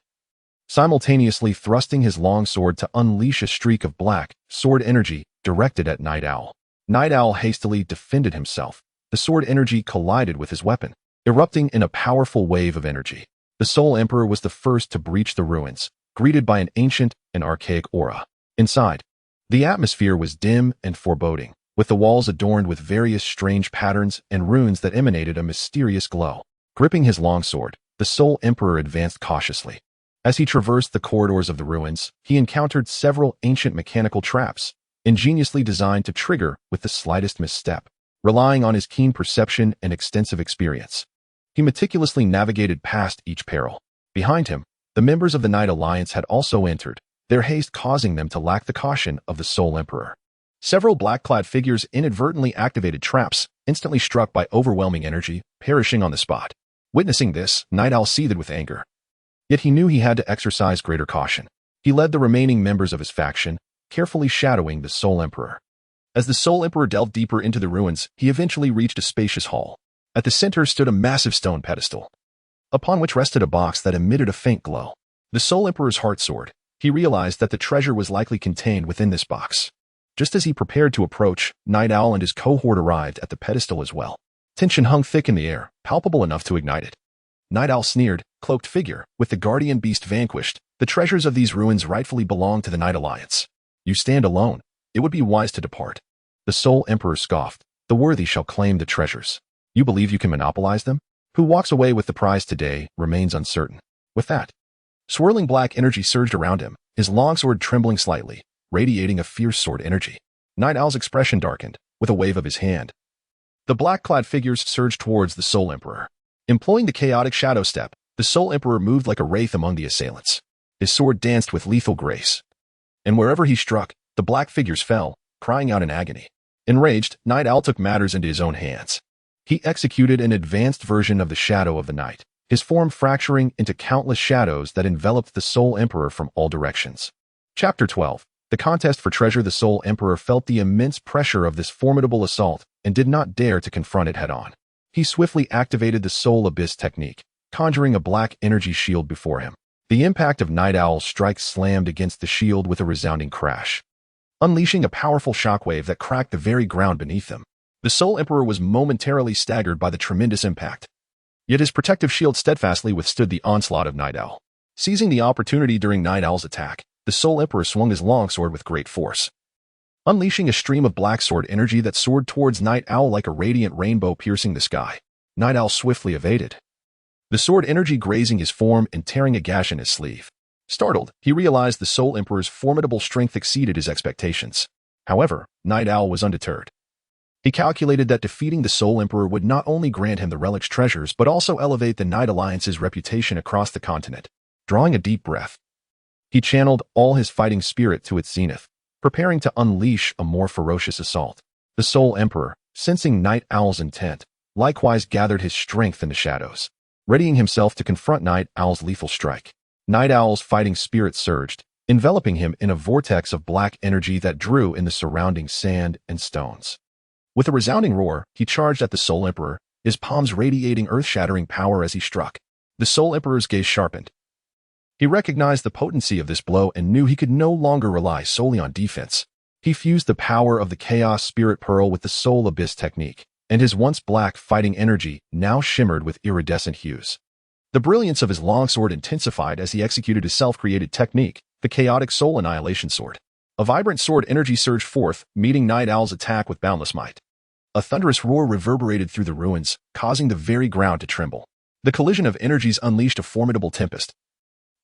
Speaker 1: simultaneously thrusting his long sword to unleash a streak of black sword energy directed at Night Owl. Night Owl hastily defended himself. The sword energy collided with his weapon, erupting in a powerful wave of energy. The Soul Emperor was the first to breach the ruins, greeted by an ancient and archaic aura. Inside, the atmosphere was dim and foreboding, with the walls adorned with various strange patterns and runes that emanated a mysterious glow. Gripping his longsword, the Soul Emperor advanced cautiously. As he traversed the corridors of the ruins, he encountered several ancient mechanical traps, ingeniously designed to trigger with the slightest misstep. Relying on his keen perception and extensive experience, he meticulously navigated past each peril. Behind him, the members of the Night Alliance had also entered, their haste causing them to lack the caution of the Soul Emperor. Several black-clad figures inadvertently activated traps, instantly struck by overwhelming energy, perishing on the spot. Witnessing this, Night Owl seethed with anger. Yet he knew he had to exercise greater caution. He led the remaining members of his faction, carefully shadowing the Soul Emperor. As the Soul Emperor delved deeper into the ruins, he eventually reached a spacious hall. At the center stood a massive stone pedestal, upon which rested a box that emitted a faint glow. The Soul Emperor's heart soared. He realized that the treasure was likely contained within this box. Just as he prepared to approach, Night Owl and his cohort arrived at the pedestal as well. Tension hung thick in the air, palpable enough to ignite it. Night Owl sneered, "Cloaked figure, with the guardian beast vanquished, the treasures of these ruins rightfully belong to the Night Alliance. You stand alone. It would be wise to depart." The Soul Emperor scoffed, "The worthy shall claim the treasures. You believe you can monopolize them? Who walks away with the prize today remains uncertain." With that, swirling black energy surged around him, his longsword trembling slightly, radiating a fierce sword energy. Night Owl's expression darkened. With a wave of his hand, The black-clad figures surged towards the Soul Emperor. Employing the chaotic shadow step, the Soul Emperor moved like a wraith among the assailants. His sword danced with lethal grace. And wherever he struck, the black figures fell, crying out in agony. Enraged, Night Owl took matters into his own hands. He executed an advanced version of the Shadow of the Night, his form fracturing into countless shadows that enveloped the Soul Emperor from all directions. Chapter 12. The contest for treasure. The Soul Emperor felt the immense pressure of this formidable assault and did not dare to confront it head-on. He swiftly activated the Soul Abyss technique, conjuring a black energy shield before him. The impact of Night Owl's strike slammed against the shield with a resounding crash, unleashing a powerful shockwave that cracked the very ground beneath them. The Soul Emperor was momentarily staggered by the tremendous impact. Yet his protective shield steadfastly withstood the onslaught of Night Owl. Seizing the opportunity during Night Owl's attack, the Soul Emperor swung his longsword with great force, unleashing a stream of black sword energy that soared towards Night Owl like a radiant rainbow piercing the sky. Night Owl swiftly evaded, the sword energy grazing his form and tearing a gash in his sleeve. Startled, he realized the Soul Emperor's formidable strength exceeded his expectations. However, Night Owl was undeterred. He calculated that defeating the Soul Emperor would not only grant him the relic's treasures but also elevate the Night Alliance's reputation across the continent. Drawing a deep breath, he channeled all his fighting spirit to its zenith, preparing to unleash a more ferocious assault. The Soul Emperor, sensing Night Owl's intent, likewise gathered his strength in the shadows, readying himself to confront Night Owl's lethal strike. Night Owl's fighting spirit surged, enveloping him in a vortex of black energy that drew in the surrounding sand and stones. With a resounding roar, he charged at the Soul Emperor, his palms radiating earth-shattering power as he struck. The Soul Emperor's gaze sharpened. He recognized the potency of this blow and knew he could no longer rely solely on defense. He fused the power of the Chaos Spirit Pearl with the Soul Abyss technique, and his once black fighting energy now shimmered with iridescent hues. The brilliance of his longsword intensified as he executed his self-created technique, the Chaotic Soul Annihilation Sword. A vibrant sword energy surged forth, meeting Night Owl's attack with boundless might. A thunderous roar reverberated through the ruins, causing the very ground to tremble. The collision of energies unleashed a formidable tempest,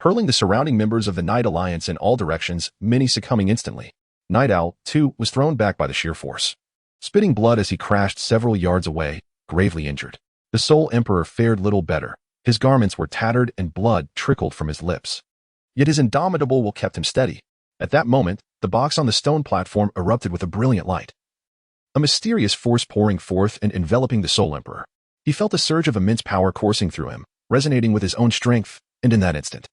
Speaker 1: hurling the surrounding members of the Night Alliance in all directions, many succumbing instantly. Night Owl, too, was thrown back by the sheer force, spitting blood as he crashed several yards away, gravely injured. The Soul Emperor fared little better. His garments were tattered and blood trickled from his lips. Yet his indomitable will kept him steady. At that moment, the box on the stone platform erupted with a brilliant light, a mysterious force pouring forth and enveloping the Soul Emperor. He felt a surge of immense power coursing through him, resonating with his own strength, and in that instant,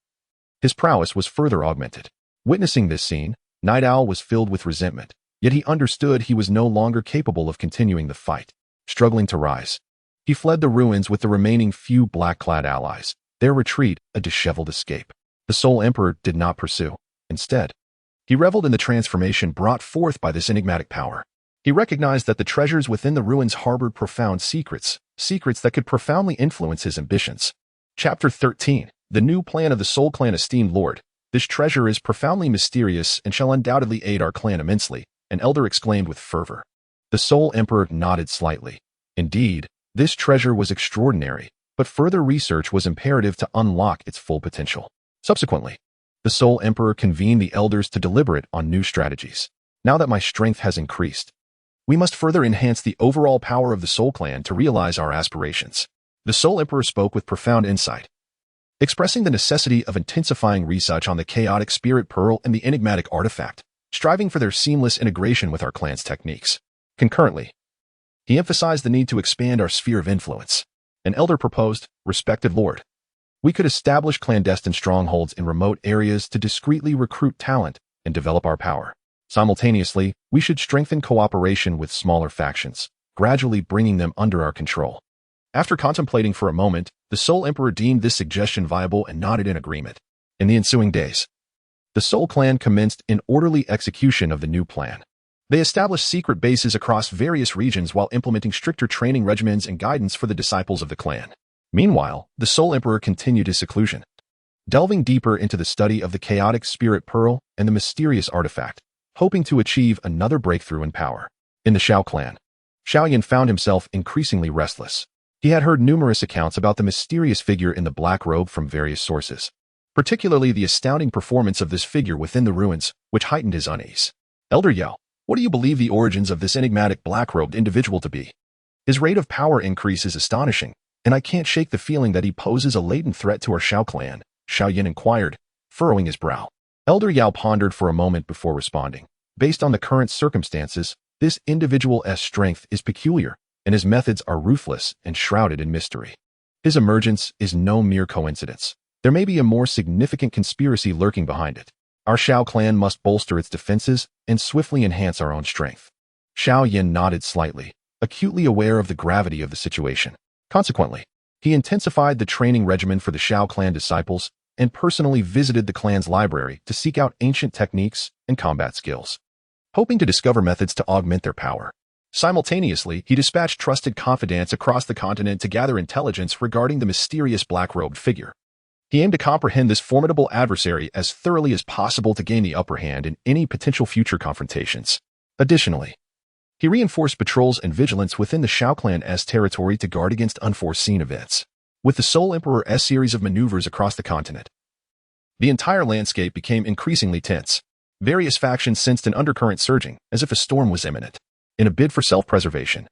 Speaker 1: his prowess was further augmented. Witnessing this scene, Night Owl was filled with resentment, yet he understood he was no longer capable of continuing the fight. Struggling to rise, he fled the ruins with the remaining few black-clad allies, their retreat a disheveled escape. The Soul Emperor did not pursue. Instead, he reveled in the transformation brought forth by this enigmatic power. He recognized that the treasures within the ruins harbored profound secrets that could profoundly influence his ambitions. Chapter 13. The new plan of the Soul Clan. Esteemed Lord, this treasure is profoundly mysterious and shall undoubtedly aid our clan immensely, an elder exclaimed with fervor. The Soul Emperor nodded slightly. Indeed, this treasure was extraordinary, but further research was imperative to unlock its full potential. Subsequently, the Soul Emperor convened the elders to deliberate on new strategies. Now that my strength has increased, we must further enhance the overall power of the Soul Clan to realize our aspirations. The Soul Emperor spoke with profound insight, expressing the necessity of intensifying research on the Chaotic Spirit Pearl and the enigmatic artifact, striving for their seamless integration with our clan's techniques. Concurrently, he emphasized the need to expand our sphere of influence. An elder proposed, "Respected Lord, we could establish clandestine strongholds in remote areas to discreetly recruit talent and develop our power. Simultaneously, we should strengthen cooperation with smaller factions, gradually bringing them under our control." After contemplating for a moment, the Soul Emperor deemed this suggestion viable and nodded in agreement. In the ensuing days, the Soul Clan commenced in orderly execution of the new plan. They established secret bases across various regions while implementing stricter training regimens and guidance for the disciples of the clan. Meanwhile, the Soul Emperor continued his seclusion, delving deeper into the study of the Chaotic Spirit Pearl and the mysterious artifact, hoping to achieve another breakthrough in power. In the Xiao clan, Xiao Yan found himself increasingly restless. He had heard numerous accounts about the mysterious figure in the black robe from various sources, particularly the astounding performance of this figure within the ruins, which heightened his unease. "Elder Yao, what do you believe the origins of this enigmatic black-robed individual to be?" His rate of power increase is astonishing, and I can't shake the feeling that he poses a latent threat to our Xiao clan, Xiao Yan inquired, furrowing his brow. Elder Yao pondered for a moment before responding. Based on the current circumstances, this individual's strength is peculiar, and his methods are ruthless and shrouded in mystery. His emergence is no mere coincidence. There may be a more significant conspiracy lurking behind it. Our Xiao clan must bolster its defenses and swiftly enhance our own strength. Xiao Yan nodded slightly, acutely aware of the gravity of the situation. Consequently, he intensified the training regimen for the Xiao clan disciples and personally visited the clan's library to seek out ancient techniques and combat skills, hoping to discover methods to augment their power. Simultaneously, he dispatched trusted confidants across the continent to gather intelligence regarding the mysterious black-robed figure. He aimed to comprehend this formidable adversary as thoroughly as possible to gain the upper hand in any potential future confrontations. Additionally, he reinforced patrols and vigilance within the Xiao clan's territory to guard against unforeseen events. With the Soul Emperor's series of maneuvers across the continent, the entire landscape became increasingly tense. Various factions sensed an undercurrent surging, as if a storm was imminent. In a bid for self-preservation,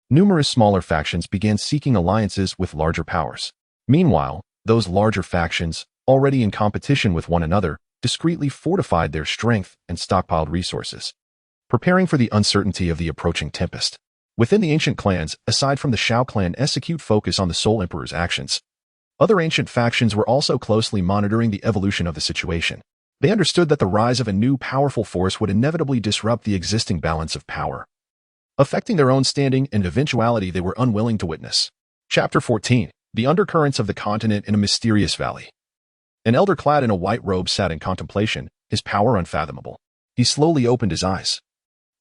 Speaker 1: numerous smaller factions began seeking alliances with larger powers. Meanwhile, those larger factions, already in competition with one another, discreetly fortified their strength and stockpiled resources, preparing for the uncertainty of the approaching tempest. Within the ancient clans, aside from the Xiao clan's acute focus on the Soul Emperor's actions, other ancient factions were also closely monitoring the evolution of the situation. They understood that the rise of a new powerful force would inevitably disrupt the existing balance of power, affecting their own standing and eventuality they were unwilling to witness. Chapter 14. The Undercurrents of the Continent in a Mysterious Valley. An elder clad in a white robe sat in contemplation, his power unfathomable. He slowly opened his eyes,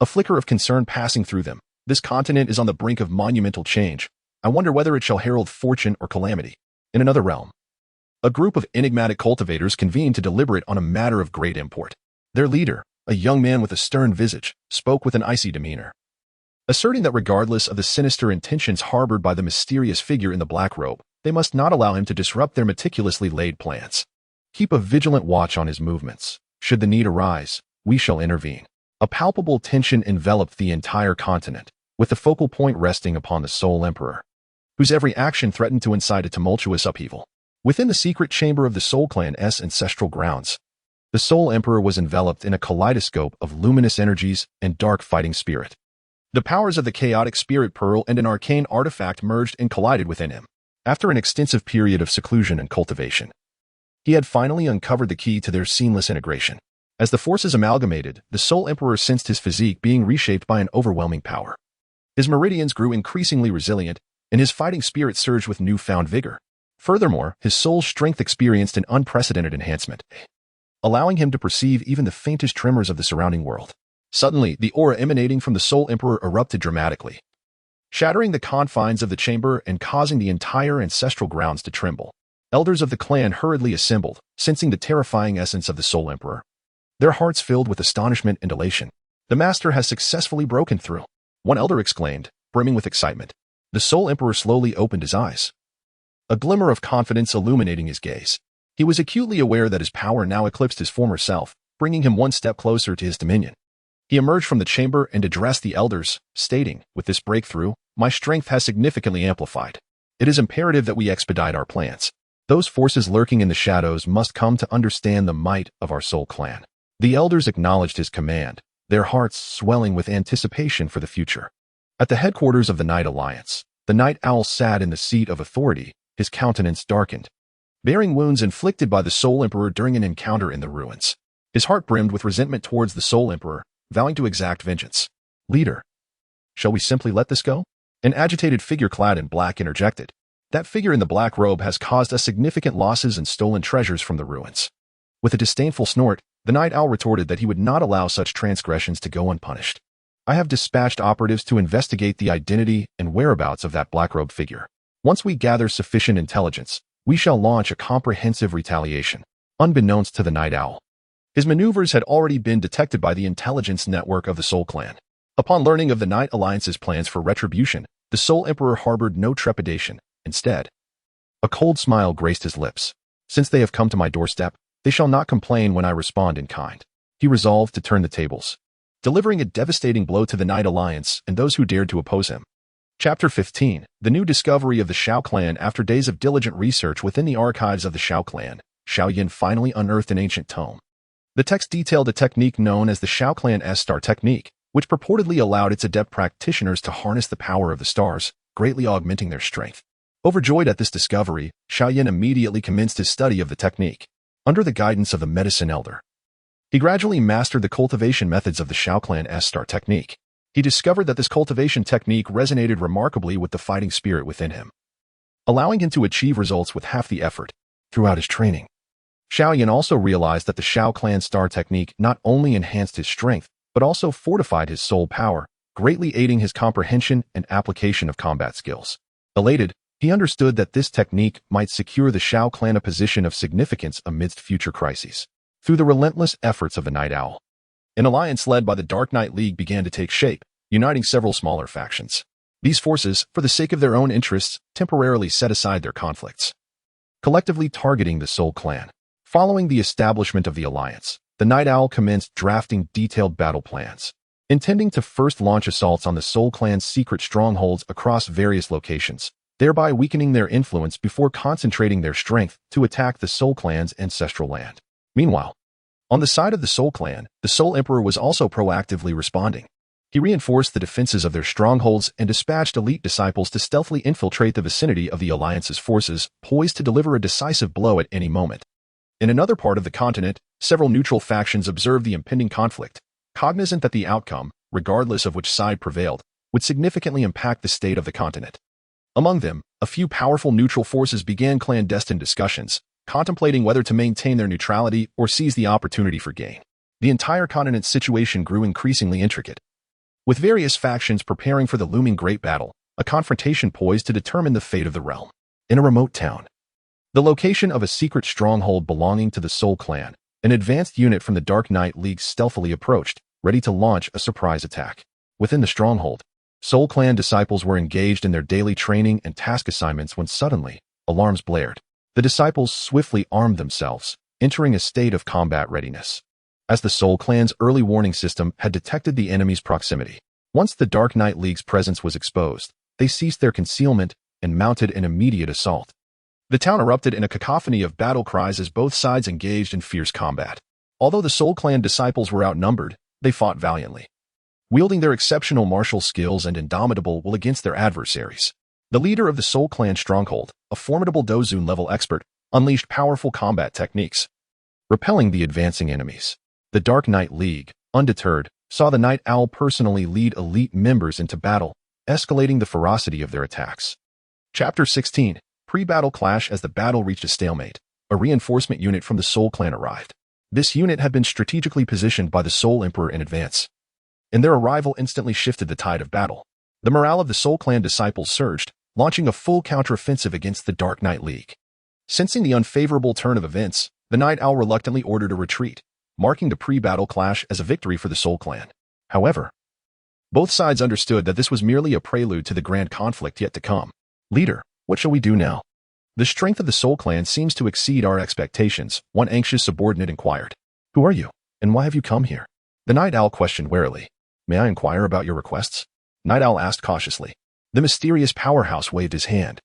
Speaker 1: a flicker of concern passing through them. This continent is on the brink of monumental change. I wonder whether it shall herald fortune or calamity. In another realm, a group of enigmatic cultivators convened to deliberate on a matter of great import. Their leader, a young man with a stern visage, spoke with an icy demeanor, asserting that regardless of the sinister intentions harbored by the mysterious figure in the black robe, they must not allow him to disrupt their meticulously laid plans. Keep a vigilant watch on his movements. Should the need arise, we shall intervene. A palpable tension enveloped the entire continent, with the focal point resting upon the Soul Emperor, whose every action threatened to incite a tumultuous upheaval. Within the secret chamber of the Soul Clan's ancestral grounds, the Soul Emperor was enveloped in a kaleidoscope of luminous energies and dark fighting spirit. The powers of the chaotic spirit pearl and an arcane artifact merged and collided within him. After an extensive period of seclusion and cultivation, he had finally uncovered the key to their seamless integration. As the forces amalgamated, the Soul Emperor sensed his physique being reshaped by an overwhelming power. His meridians grew increasingly resilient, and his fighting spirit surged with newfound vigor. Furthermore, his soul's strength experienced an unprecedented enhancement, allowing him to perceive even the faintest tremors of the surrounding world. Suddenly, the aura emanating from the Soul Emperor erupted dramatically, shattering the confines of the chamber and causing the entire ancestral grounds to tremble. Elders of the clan hurriedly assembled, sensing the terrifying essence of the Soul Emperor, their hearts filled with astonishment and elation. The master has successfully broken through, one elder exclaimed, brimming with excitement. The Soul Emperor slowly opened his eyes, a glimmer of confidence illuminating his gaze. He was acutely aware that his power now eclipsed his former self, bringing him one step closer to his dominion. He emerged from the chamber and addressed the elders, stating, with this breakthrough, my strength has significantly amplified. It is imperative that we expedite our plans. Those forces lurking in the shadows must come to understand the might of our Soul Clan. The elders acknowledged his command, their hearts swelling with anticipation for the future. At the headquarters of the Night Alliance, the Night Owl sat in the seat of authority, his countenance darkened, bearing wounds inflicted by the Soul Emperor during an encounter in the ruins. His heart brimmed with resentment towards the Soul Emperor, vowing to exact vengeance. Leader, shall we simply let this go? An agitated figure clad in black interjected. That figure in the black robe has caused us significant losses and stolen treasures from the ruins. With a disdainful snort, the Night Owl retorted that he would not allow such transgressions to go unpunished. I have dispatched operatives to investigate the identity and whereabouts of that black-robed figure. Once we gather sufficient intelligence, we shall launch a comprehensive retaliation, unbeknownst to the Night Owl. His maneuvers had already been detected by the intelligence network of the Soul Clan. Upon learning of the Night Alliance's plans for retribution, the Soul Emperor harbored no trepidation. Instead, a cold smile graced his lips. Since they have come to my doorstep, they shall not complain when I respond in kind. He resolved to turn the tables, delivering a devastating blow to the Night Alliance and those who dared to oppose him. Chapter 15. The new discovery of the Xiao clan. After days of diligent research within the archives of the Xiao clan, Xiao Yan finally unearthed an ancient tome. The text detailed a technique known as the Xiao clan's Star technique, which purportedly allowed its adept practitioners to harness the power of the stars, greatly augmenting their strength. Overjoyed at this discovery, Xiao Yan immediately commenced his study of the technique. Under the guidance of the medicine elder, he gradually mastered the cultivation methods of the Xiao clan's Star technique. He discovered that this cultivation technique resonated remarkably with the fighting spirit within him, allowing him to achieve results with half the effort. Throughout his training, Xiao Yan also realized that the Xiao clan's Star technique not only enhanced his strength, but also fortified his soul power, greatly aiding his comprehension and application of combat skills. Elated, he understood that this technique might secure the Xiao clan a position of significance amidst future crises. Through the relentless efforts of the Night Owl, an alliance led by the Dark Knight League began to take shape, uniting several smaller factions. These forces, for the sake of their own interests, temporarily set aside their conflicts, collectively targeting the Soul Clan. Following the establishment of the alliance, the Night Owl commenced drafting detailed battle plans, intending to first launch assaults on the Soul Clan's secret strongholds across various locations, thereby weakening their influence before concentrating their strength to attack the Soul Clan's ancestral land. Meanwhile, on the side of the Soul Clan, the Soul Emperor was also proactively responding. He reinforced the defenses of their strongholds and dispatched elite disciples to stealthily infiltrate the vicinity of the Alliance's forces, poised to deliver a decisive blow at any moment. In another part of the continent, several neutral factions observed the impending conflict, cognizant that the outcome, regardless of which side prevailed, would significantly impact the state of the continent. Among them, a few powerful neutral forces began clandestine discussions, contemplating whether to maintain their neutrality or seize the opportunity for gain. The entire continent's situation grew increasingly intricate, with various factions preparing for the looming great battle, a confrontation poised to determine the fate of the realm. In a remote town, the location of a secret stronghold belonging to the Soul Clan, an advanced unit from the Dark Knight League stealthily approached, ready to launch a surprise attack. Within the stronghold, Soul Clan disciples were engaged in their daily training and task assignments when suddenly, alarms blared. The disciples swiftly armed themselves, entering a state of combat readiness, as the Soul Clan's early warning system had detected the enemy's proximity. Once the Dark Knight League's presence was exposed, they ceased their concealment and mounted an immediate assault. The town erupted in a cacophony of battle cries as both sides engaged in fierce combat. Although the Soul Clan disciples were outnumbered, they fought valiantly, wielding their exceptional martial skills and indomitable will against their adversaries. The leader of the Soul Clan stronghold, a formidable Dou Saint level expert, unleashed powerful combat techniques, repelling the advancing enemies. The Dark Knight League, undeterred, saw the Night Owl personally lead elite members into battle, escalating the ferocity of their attacks. Chapter 16. Pre-battle clash. As the battle reached a stalemate, a reinforcement unit from the Soul Clan arrived. This unit had been strategically positioned by the Soul Emperor in advance, and their arrival instantly shifted the tide of battle. The morale of the Soul Clan disciples surged, launching a full counteroffensive against the Dark Knight League. Sensing the unfavorable turn of events, the Night Owl reluctantly ordered a retreat, marking the pre-battle clash as a victory for the Soul Clan. However, both sides understood that this was merely a prelude to the grand conflict yet to come. Leader, what shall we do now? The strength of the Soul Clan seems to exceed our expectations, one anxious subordinate inquired. Who are you, and why have you come here? The Night Owl questioned warily. May I inquire about your requests? Night Owl asked cautiously. The mysterious powerhouse waved his hand,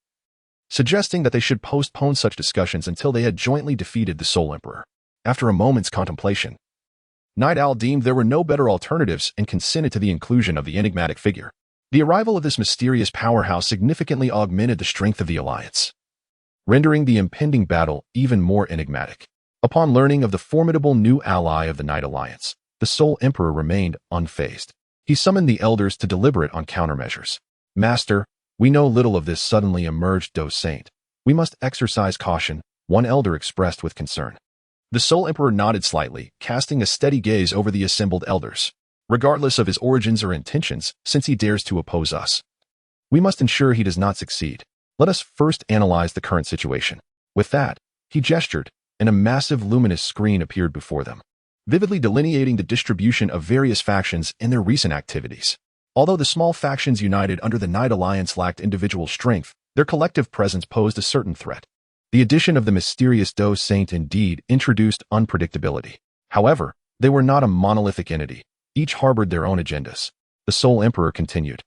Speaker 1: suggesting that they should postpone such discussions until they had jointly defeated the Soul Emperor. After a moment's contemplation, Night Owl deemed there were no better alternatives and consented to the inclusion of the enigmatic figure. The arrival of this mysterious powerhouse significantly augmented the strength of the alliance, rendering the impending battle even more enigmatic. Upon learning of the formidable new ally of the Night Alliance, the Soul Emperor remained unfazed. He summoned the elders to deliberate on countermeasures. Master, we know little of this suddenly emerged Dou Saint. We must exercise caution, one elder expressed with concern. The Soul Emperor nodded slightly, casting a steady gaze over the assembled elders. Regardless of his origins or intentions, since he dares to oppose us, we must ensure he does not succeed. Let us first analyze the current situation. With that, he gestured, and a massive luminous screen appeared before them, vividly delineating the distribution of various factions and their recent activities. Although the small factions united under the Night Alliance lacked individual strength, their collective presence posed a certain threat. The addition of the mysterious Dou Saint indeed introduced unpredictability. However, they were not a monolithic entity. Each harbored their own agendas. The Soul Emperor continued.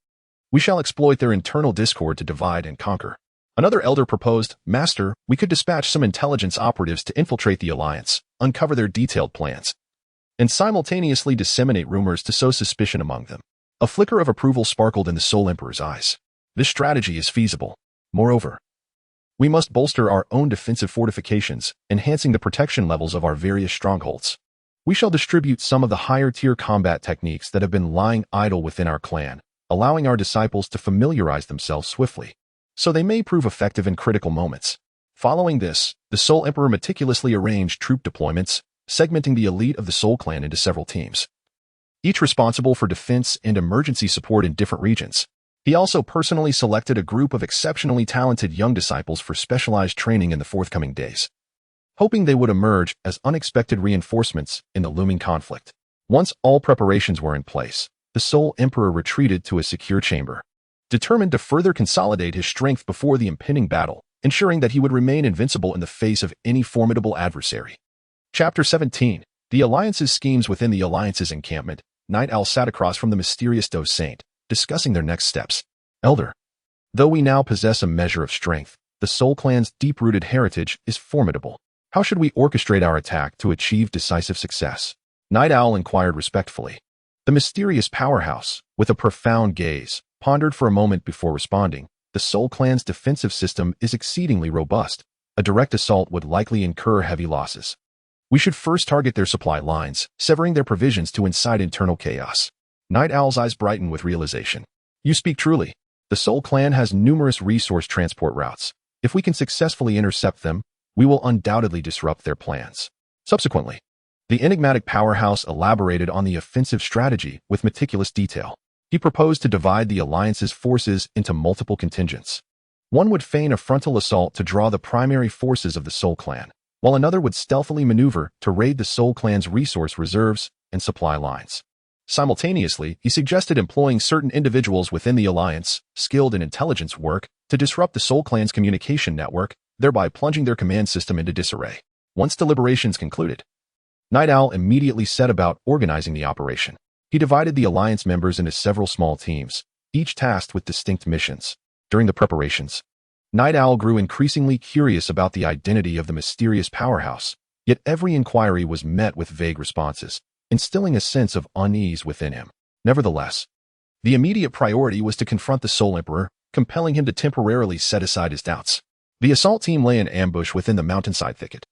Speaker 1: We shall exploit their internal discord to divide and conquer. Another elder proposed, Master, we could dispatch some intelligence operatives to infiltrate the alliance, uncover their detailed plans, and simultaneously disseminate rumors to sow suspicion among them. A flicker of approval sparkled in the Soul Emperor's eyes. This strategy is feasible. Moreover, we must bolster our own defensive fortifications, enhancing the protection levels of our various strongholds. We shall distribute some of the higher-tier combat techniques that have been lying idle within our clan, allowing our disciples to familiarize themselves swiftly, so they may prove effective in critical moments. Following this, the Soul Emperor meticulously arranged troop deployments, segmenting the elite of the Soul Clan into several teams, each responsible for defense and emergency support in different regions. He also personally selected a group of exceptionally talented young disciples for specialized training in the forthcoming days, hoping they would emerge as unexpected reinforcements in the looming conflict. Once all preparations were in place, the Soul Emperor retreated to a secure chamber, determined to further consolidate his strength before the impending battle, ensuring that he would remain invincible in the face of any formidable adversary. Chapter 17. The Alliance's schemes. Within the Alliance's encampment, Night Owl sat across from the mysterious Dou Saint, discussing their next steps. Elder, though we now possess a measure of strength, the Soul Clan's deep-rooted heritage is formidable. How should we orchestrate our attack to achieve decisive success? Night Owl inquired respectfully. The mysterious powerhouse, with a profound gaze, pondered for a moment before responding. The Soul Clan's defensive system is exceedingly robust. A direct assault would likely incur heavy losses. We should first target their supply lines, severing their provisions to incite internal chaos. Night Owl's eyes brightened with realization. You speak truly. The Soul Clan has numerous resource transport routes. If we can successfully intercept them, we will undoubtedly disrupt their plans. Subsequently, the enigmatic powerhouse elaborated on the offensive strategy with meticulous detail. He proposed to divide the Alliance's forces into multiple contingents. One would feign a frontal assault to draw the primary forces of the Soul Clan, while another would stealthily maneuver to raid the Soul Clan's resource reserves and supply lines. Simultaneously, he suggested employing certain individuals within the Alliance, skilled in intelligence work, to disrupt the Soul Clan's communication network, thereby plunging their command system into disarray. Once deliberations concluded, Night Owl immediately set about organizing the operation. He divided the Alliance members into several small teams, each tasked with distinct missions. During the preparations, Night Owl grew increasingly curious about the identity of the mysterious powerhouse, yet every inquiry was met with vague responses, instilling a sense of unease within him. Nevertheless, the immediate priority was to confront the Soul Emperor, compelling him to temporarily set aside his doubts. The assault team lay in ambush within the mountainside thicket,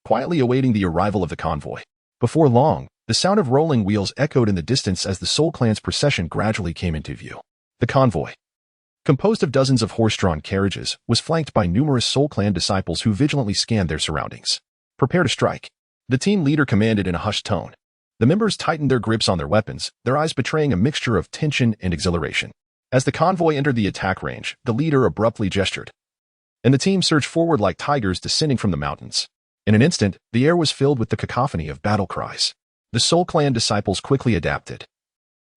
Speaker 1: quietly awaiting the arrival of the convoy. Before long, the sound of rolling wheels echoed in the distance as the Soul Clan's procession gradually came into view. The convoy, composed of dozens of horse-drawn carriages, was flanked by numerous Soul Clan disciples who vigilantly scanned their surroundings. Prepare to strike, the team leader commanded in a hushed tone. The members tightened their grips on their weapons, their eyes betraying a mixture of tension and exhilaration. As the convoy entered the attack range, the leader abruptly gestured, and the team surged forward like tigers descending from the mountains. In an instant, the air was filled with the cacophony of battle cries. The Soul Clan disciples quickly adapted,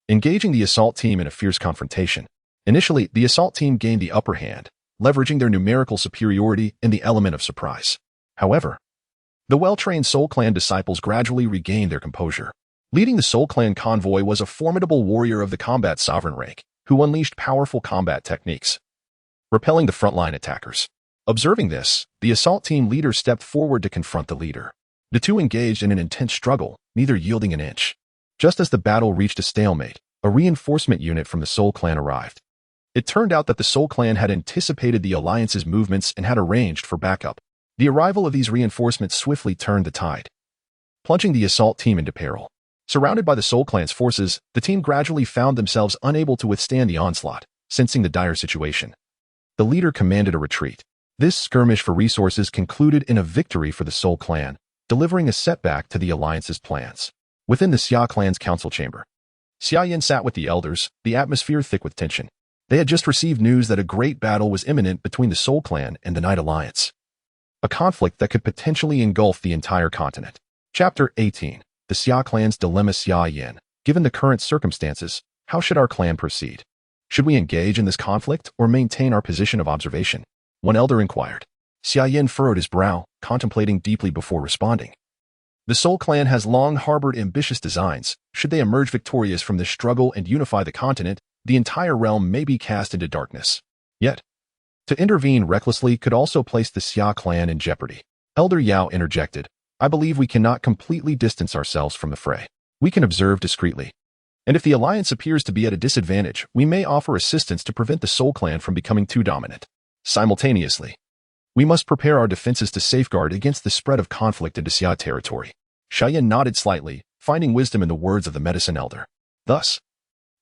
Speaker 1: engaging the assault team in a fierce confrontation. Initially, the assault team gained the upper hand, leveraging their numerical superiority and the element of surprise. However, the well-trained Soul Clan disciples gradually regained their composure. Leading the Soul Clan convoy was a formidable warrior of the combat sovereign rank, who unleashed powerful combat techniques, repelling the frontline attackers. Observing this, the assault team leader stepped forward to confront the leader. The two engaged in an intense struggle, neither yielding an inch. Just as the battle reached a stalemate, a reinforcement unit from the Soul Clan arrived. It turned out that the Soul Clan had anticipated the Alliance's movements and had arranged for backup. The arrival of these reinforcements swiftly turned the tide, plunging the assault team into peril. Surrounded by the Soul Clan's forces, the team gradually found themselves unable to withstand the onslaught. Sensing the dire situation, the leader commanded a retreat. This skirmish for resources concluded in a victory for the Soul Clan, delivering a setback to the Alliance's plans. Within the Xia clan's council chamber, Xiao Yan sat with the elders, the atmosphere thick with tension. They had just received news that a great battle was imminent between the Soul Clan and the Night Alliance, a conflict that could potentially engulf the entire continent. Chapter 18. The Xia clan's dilemma. Xiao Yan, given the current circumstances, how should our clan proceed? Should we engage in this conflict or maintain our position of observation? One elder inquired. Xiao Yan furrowed his brow, contemplating deeply before responding. The Soul Clan has long harbored ambitious designs. Should they emerge victorious from this struggle and unify the continent, the entire realm may be cast into darkness. Yet, to intervene recklessly could also place the Xia clan in jeopardy. Elder Yao interjected, I believe we cannot completely distance ourselves from the fray. We can observe discreetly. And if the alliance appears to be at a disadvantage, we may offer assistance to prevent the Soul Clan from becoming too dominant. Simultaneously, we must prepare our defenses to safeguard against the spread of conflict into Xia territory. Xiao Yan nodded slightly, finding wisdom in the words of the medicine elder. Thus,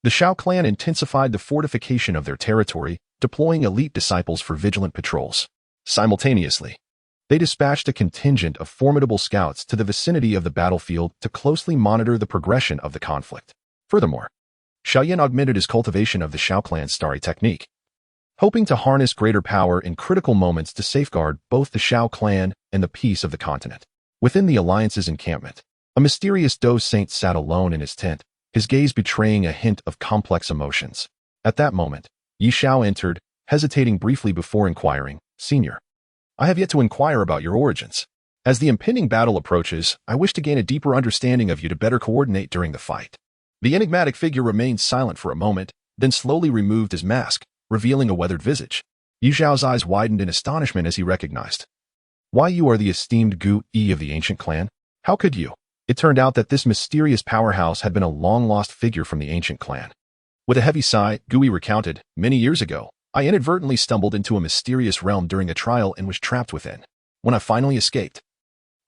Speaker 1: the Xiao clan intensified the fortification of their territory, deploying elite disciples for vigilant patrols. Simultaneously, they dispatched a contingent of formidable scouts to the vicinity of the battlefield to closely monitor the progression of the conflict. Furthermore, Xiao Yan augmented his cultivation of the Xiao clan's starry technique, hoping to harness greater power in critical moments to safeguard both the Xiao clan and the peace of the continent. Within the alliance's encampment, a mysterious Dou Saint sat alone in his tent, his gaze betraying a hint of complex emotions. At that moment, Yi Xiao entered, hesitating briefly before inquiring, Senior, I have yet to inquire about your origins. As the impending battle approaches, I wish to gain a deeper understanding of you to better coordinate during the fight. The enigmatic figure remained silent for a moment, then slowly removed his mask, revealing a weathered visage. Yi Xiao's eyes widened in astonishment as he recognized. Why, you are the esteemed Gu Yi of the ancient clan? How could you? It turned out that this mysterious powerhouse had been a long-lost figure from the ancient clan. With a heavy sigh, Gu Yi recounted, many years ago, I inadvertently stumbled into a mysterious realm during a trial and was trapped within. When I finally escaped,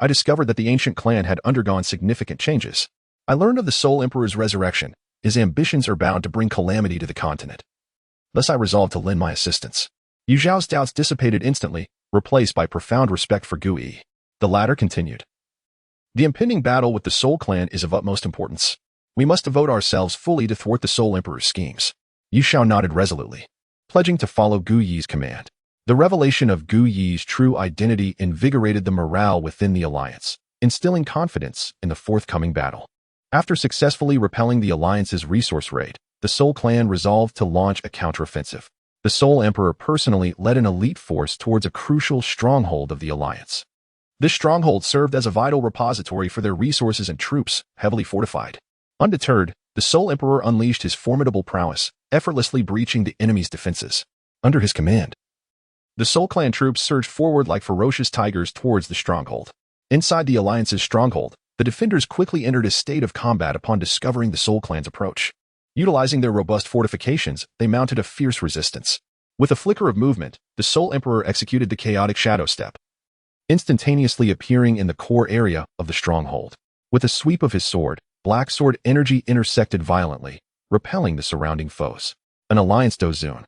Speaker 1: I discovered that the ancient clan had undergone significant changes. I learned of the Soul Emperor's resurrection. His ambitions are bound to bring calamity to the continent. Thus I resolved to lend my assistance. Yu Zhao's doubts dissipated instantly, replaced by profound respect for Gu Yi. The latter continued. The impending battle with the Soul Clan is of utmost importance. We must devote ourselves fully to thwart the Soul Emperor's schemes. Yu Xiao nodded resolutely, pledging to follow Gu Yi's command. The revelation of Gu Yi's true identity invigorated the morale within the alliance, instilling confidence in the forthcoming battle. After successfully repelling the alliance's resource raid, the Soul Clan resolved to launch a counteroffensive. The Soul Emperor personally led an elite force towards a crucial stronghold of the alliance. This stronghold served as a vital repository for their resources and troops, heavily fortified. Undeterred, the Soul Emperor unleashed his formidable prowess, effortlessly breaching the enemy's defenses. Under his command, the Soul Clan troops surged forward like ferocious tigers towards the stronghold. Inside the alliance's stronghold, the defenders quickly entered a state of combat upon discovering the Soul Clan's approach. Utilizing their robust fortifications, they mounted a fierce resistance. With a flicker of movement, the Soul Emperor executed the chaotic shadow step, instantaneously appearing in the core area of the stronghold. With a sweep of his sword, black sword energy intersected violently, repelling the surrounding foes. An alliance Dou Saint,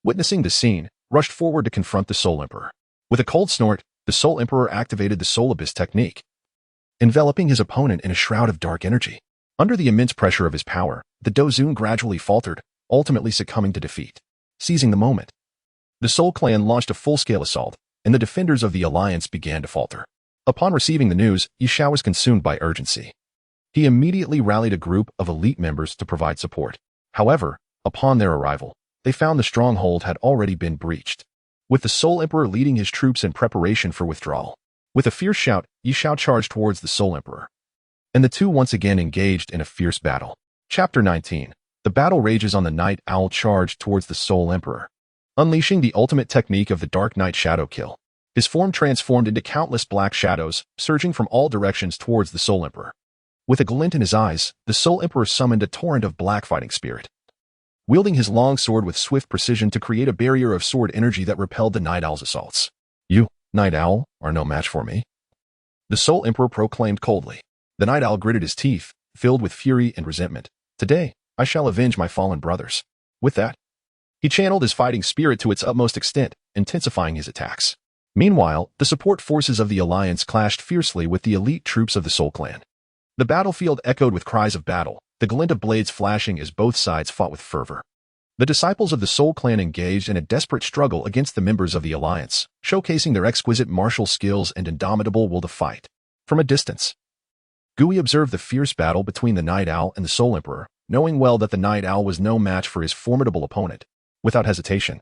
Speaker 1: witnessing the scene, rushed forward to confront the Soul Emperor. With a cold snort, the Soul Emperor activated the Soul Abyss technique, enveloping his opponent in a shroud of dark energy. Under the immense pressure of his power, the Dou Saint gradually faltered, ultimately succumbing to defeat. Seizing the moment, the Soul Clan launched a full-scale assault, and the defenders of the alliance began to falter. Upon receiving the news, Yi Xiao was consumed by urgency. He immediately rallied a group of elite members to provide support. However, upon their arrival, they found the stronghold had already been breached, with the Soul Emperor leading his troops in preparation for withdrawal. With a fierce shout, Yi Xiao charged towards the Soul Emperor, and the two once again engaged in a fierce battle. Chapter 19. The battle rages on. The Night Owl charged towards the Soul Emperor, unleashing the ultimate technique of the Dark Night Shadow Kill. His form transformed into countless black shadows, surging from all directions towards the Soul Emperor. With a glint in his eyes, the Soul Emperor summoned a torrent of black fighting spirit, wielding his long sword with swift precision to create a barrier of sword energy that repelled the Night Owl's assaults. You, Night Owl, are no match for me, the Soul Emperor proclaimed coldly. The Night Owl gritted his teeth, filled with fury and resentment. Today, I shall avenge my fallen brothers. With that, he channeled his fighting spirit to its utmost extent, intensifying his attacks. Meanwhile, the support forces of the Alliance clashed fiercely with the elite troops of the Soul Clan. The battlefield echoed with cries of battle, the glint of blades flashing as both sides fought with fervor. The disciples of the Soul Clan engaged in a desperate struggle against the members of the Alliance, showcasing their exquisite martial skills and indomitable will to fight. From a distance, Gu Yi observed the fierce battle between the Night Owl and the Soul Emperor, knowing well that the Night Owl was no match for his formidable opponent. Without hesitation,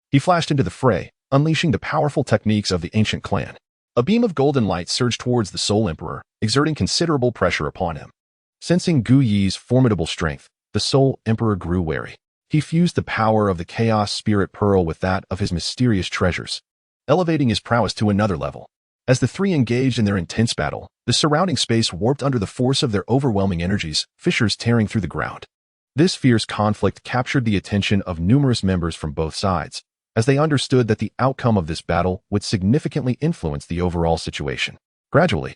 Speaker 1: he flashed into the fray, unleashing the powerful techniques of the ancient clan. A beam of golden light surged towards the Soul Emperor, exerting considerable pressure upon him. Sensing Gu Yi's formidable strength, the Soul Emperor grew wary. He fused the power of the Chaos Spirit Pearl with that of his mysterious treasures, elevating his prowess to another level. As the three engaged in their intense battle, the surrounding space warped under the force of their overwhelming energies, fissures tearing through the ground. This fierce conflict captured the attention of numerous members from both sides, as they understood that the outcome of this battle would significantly influence the overall situation. Gradually,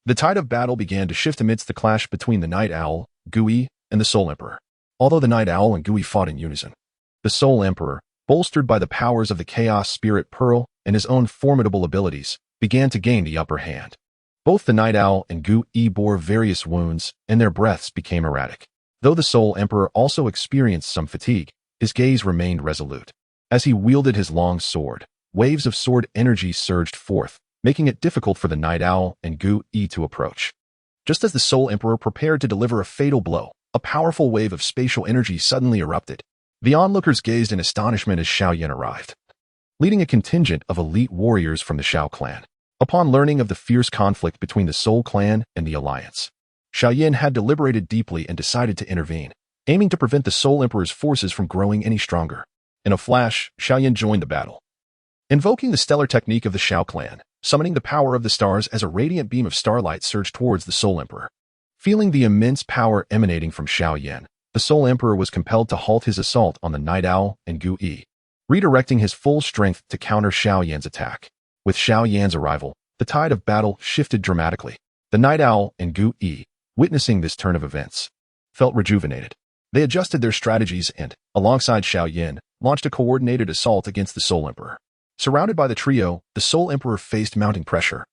Speaker 1: the tide of battle began to shift amidst the clash between the Night Owl, Gui, and the Soul Emperor. Although the Night Owl and Gui fought in unison, the Soul Emperor, bolstered by the powers of the Chaos Spirit Pearl and his own formidable abilities, began to gain the upper hand. Both the Night Owl and Gui bore various wounds, and their breaths became erratic. Though the Soul Emperor also experienced some fatigue, his gaze remained resolute. As he wielded his long sword, waves of sword energy surged forth, making it difficult for the Night Owl and Gui to approach. Just as the Soul Emperor prepared to deliver a fatal blow, a powerful wave of spatial energy suddenly erupted. The onlookers gazed in astonishment as Xiao Yan arrived, leading a contingent of elite warriors from the Xiao clan. Upon learning of the fierce conflict between the Soul clan and the Alliance, Xiao Yan had deliberated deeply and decided to intervene, aiming to prevent the Soul Emperor's forces from growing any stronger. In a flash, Xiao Yan joined the battle, invoking the stellar technique of the Xiao clan, summoning the power of the stars as a radiant beam of starlight surged towards the Soul Emperor. Feeling the immense power emanating from Xiao Yan, the Soul Emperor was compelled to halt his assault on the Night Owl and Gui, redirecting his full strength to counter Xiao Yan's attack. With Xiao Yan's arrival, the tide of battle shifted dramatically. The Night Owl and Gui, witnessing this turn of events, felt rejuvenated. They adjusted their strategies and, alongside Xiao Yan, launched a coordinated assault against the Soul Emperor. Surrounded by the trio, the Soul Emperor faced mounting pressure.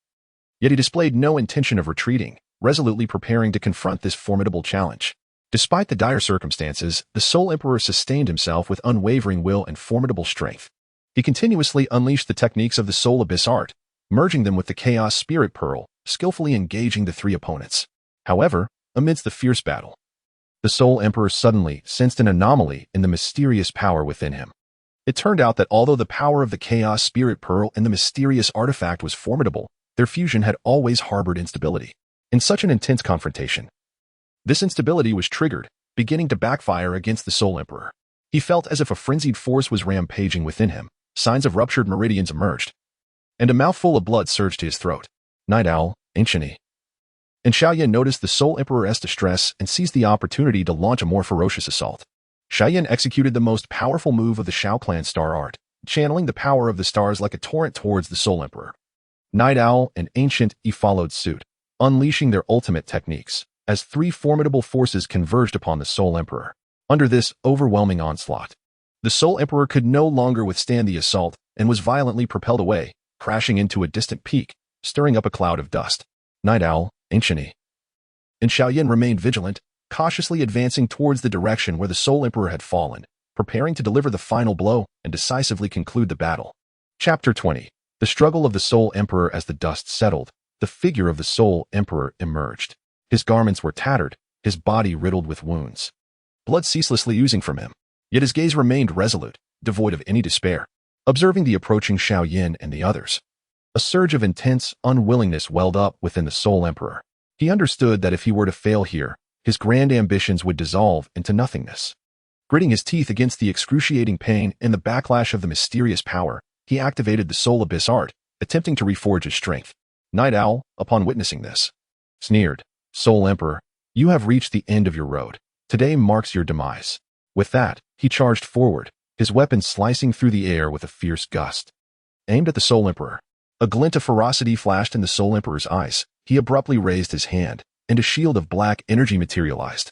Speaker 1: Yet he displayed no intention of retreating, resolutely preparing to confront this formidable challenge. Despite the dire circumstances, the Soul Emperor sustained himself with unwavering will and formidable strength. He continuously unleashed the techniques of the Soul Abyss art, merging them with the Chaos Spirit Pearl, skillfully engaging the three opponents. However, amidst the fierce battle, the Soul Emperor suddenly sensed an anomaly in the mysterious power within him. It turned out that although the power of the Chaos Spirit Pearl and the mysterious artifact was formidable, their fusion had always harbored instability. In such an intense confrontation, this instability was triggered, beginning to backfire against the Soul Emperor. He felt as if a frenzied force was rampaging within him. Signs of ruptured meridians emerged, and a mouthful of blood surged to his throat. Night Owl, Ancient and Xiao Yan noticed the Soul Emperor's distress and seized the opportunity to launch a more ferocious assault. Xiao Yan executed the most powerful move of the Xiao clan star art, channeling the power of the stars like a torrent towards the Soul Emperor. Night Owl and Ancient followed suit, unleashing their ultimate techniques, as three formidable forces converged upon the Soul Emperor. Under this overwhelming onslaught, the Soul Emperor could no longer withstand the assault and was violently propelled away, crashing into a distant peak, stirring up a cloud of dust. Night Owl, Ancient and Xiao Yan remained vigilant, cautiously advancing towards the direction where the Soul Emperor had fallen, preparing to deliver the final blow and decisively conclude the battle. Chapter 20. The struggle of the Soul Emperor. As the dust settled, the figure of the Soul Emperor emerged. His garments were tattered, his body riddled with wounds, blood ceaselessly oozing from him. Yet his gaze remained resolute, devoid of any despair. Observing the approaching Xiao Yan and the others, a surge of intense unwillingness welled up within the Soul Emperor. He understood that if he were to fail here, his grand ambitions would dissolve into nothingness. Gritting his teeth against the excruciating pain and the backlash of the mysterious power, he activated the Soul Abyss art, attempting to reforge his strength. Night Owl, upon witnessing this, sneered, "Soul Emperor, you have reached the end of your road. Today marks your demise." With that, he charged forward, his weapon slicing through the air with a fierce gust. Aimed at the Soul Emperor, a glint of ferocity flashed in the Soul Emperor's eyes. He abruptly raised his hand, and a shield of black energy materialized,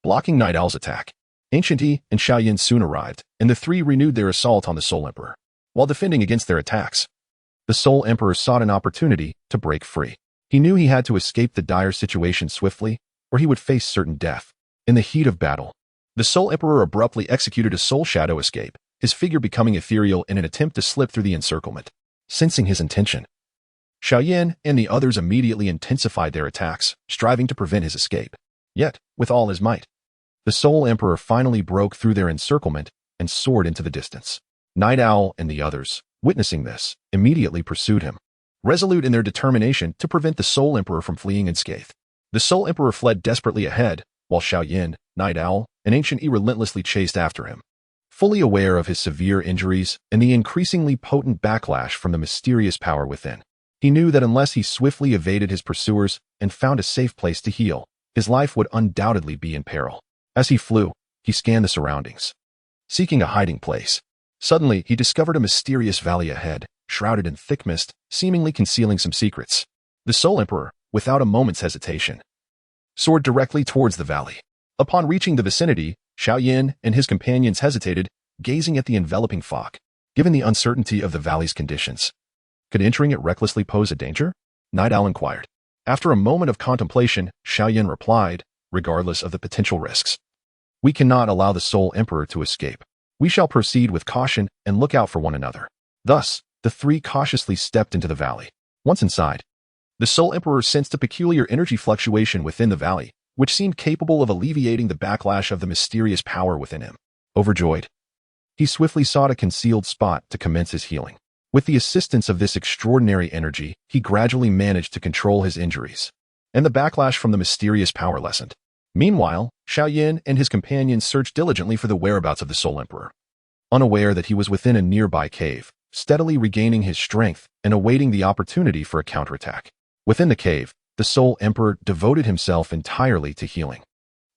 Speaker 1: blocking Night Owl's attack. Ancient and Xiao Yan soon arrived, and the three renewed their assault on the Soul Emperor. While defending against their attacks, the Soul Emperor sought an opportunity to break free. He knew he had to escape the dire situation swiftly, or he would face certain death. In the heat of battle, the Soul Emperor abruptly executed a soul shadow escape, his figure becoming ethereal in an attempt to slip through the encirclement. Sensing his intention, Xiao Yan and the others immediately intensified their attacks, striving to prevent his escape. Yet, with all his might, the Soul Emperor finally broke through their encirclement and soared into the distance. Night Owl and the others, witnessing this, immediately pursued him, resolute in their determination to prevent the Soul Emperor from fleeing unscathed. The Soul Emperor fled desperately ahead, while Xiao Yan, Night Owl, an ancient relentlessly chased after him. Fully aware of his severe injuries and the increasingly potent backlash from the mysterious power within, he knew that unless he swiftly evaded his pursuers and found a safe place to heal, his life would undoubtedly be in peril. As he flew, he scanned the surroundings, seeking a hiding place. Suddenly, he discovered a mysterious valley ahead, shrouded in thick mist, seemingly concealing some secrets. The Soul Emperor, without a moment's hesitation, soared directly towards the valley. Upon reaching the vicinity, Xiao Yan and his companions hesitated, gazing at the enveloping fog. Given the uncertainty of the valley's conditions, could entering it recklessly pose a danger? Night Owl inquired. After a moment of contemplation, Xiao Yan replied, regardless of the potential risks, we cannot allow the Soul Emperor to escape. We shall proceed with caution and look out for one another. Thus, the three cautiously stepped into the valley. Once inside, the Soul Emperor sensed a peculiar energy fluctuation within the valley, which seemed capable of alleviating the backlash of the mysterious power within him. Overjoyed, he swiftly sought a concealed spot to commence his healing. With the assistance of this extraordinary energy, he gradually managed to control his injuries, and the backlash from the mysterious power lessened. Meanwhile, Xiao Yan and his companions searched diligently for the whereabouts of the Soul Emperor, unaware that he was within a nearby cave, steadily regaining his strength and awaiting the opportunity for a counterattack. Within the cave, the Soul Emperor devoted himself entirely to healing.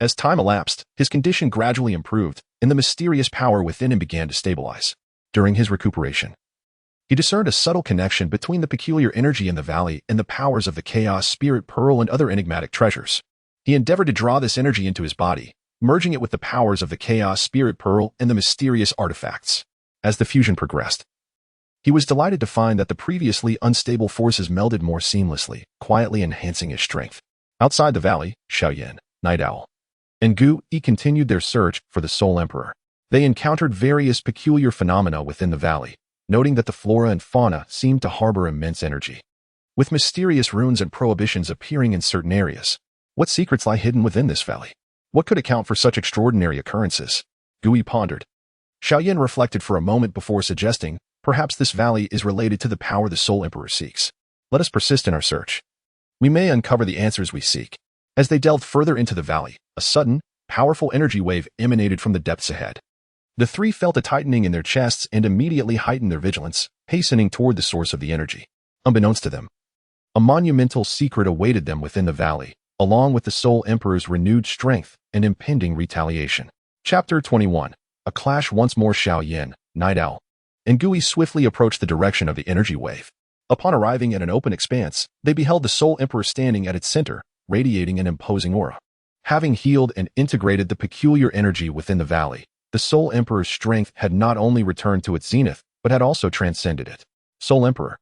Speaker 1: As time elapsed, his condition gradually improved, and the mysterious power within him began to stabilize. During his recuperation, he discerned a subtle connection between the peculiar energy in the valley and the powers of the Chaos Spirit Pearl and other enigmatic treasures. He endeavored to draw this energy into his body, merging it with the powers of the Chaos Spirit Pearl and the mysterious artifacts. As the fusion progressed, he was delighted to find that the previously unstable forces melded more seamlessly, quietly enhancing his strength. Outside the valley, Xiao Yan, Night Owl, and Dou continued their search for the Soul Emperor. They encountered various peculiar phenomena within the valley, noting that the flora and fauna seemed to harbor immense energy, with mysterious runes and prohibitions appearing in certain areas. What secrets lie hidden within this valley? What could account for such extraordinary occurrences? Dou pondered. Xiao Yan reflected for a moment before suggesting, perhaps this valley is related to the power the Soul Emperor seeks. Let us persist in our search. We may uncover the answers we seek. As they delved further into the valley, a sudden, powerful energy wave emanated from the depths ahead. The three felt a tightening in their chests and immediately heightened their vigilance, hastening toward the source of the energy. Unbeknownst to them, a monumental secret awaited them within the valley, along with the Soul Emperor's renewed strength and impending retaliation. Chapter 21. A clash. Once more, Xiao Yan, Night Owl, and Dou swiftly approached the direction of the energy wave. Upon arriving at an open expanse, they beheld the Soul Emperor standing at its center, radiating an imposing aura. Having healed and integrated the peculiar energy within the valley, the Soul Emperor's strength had not only returned to its zenith, but had also transcended it. Soul Emperor,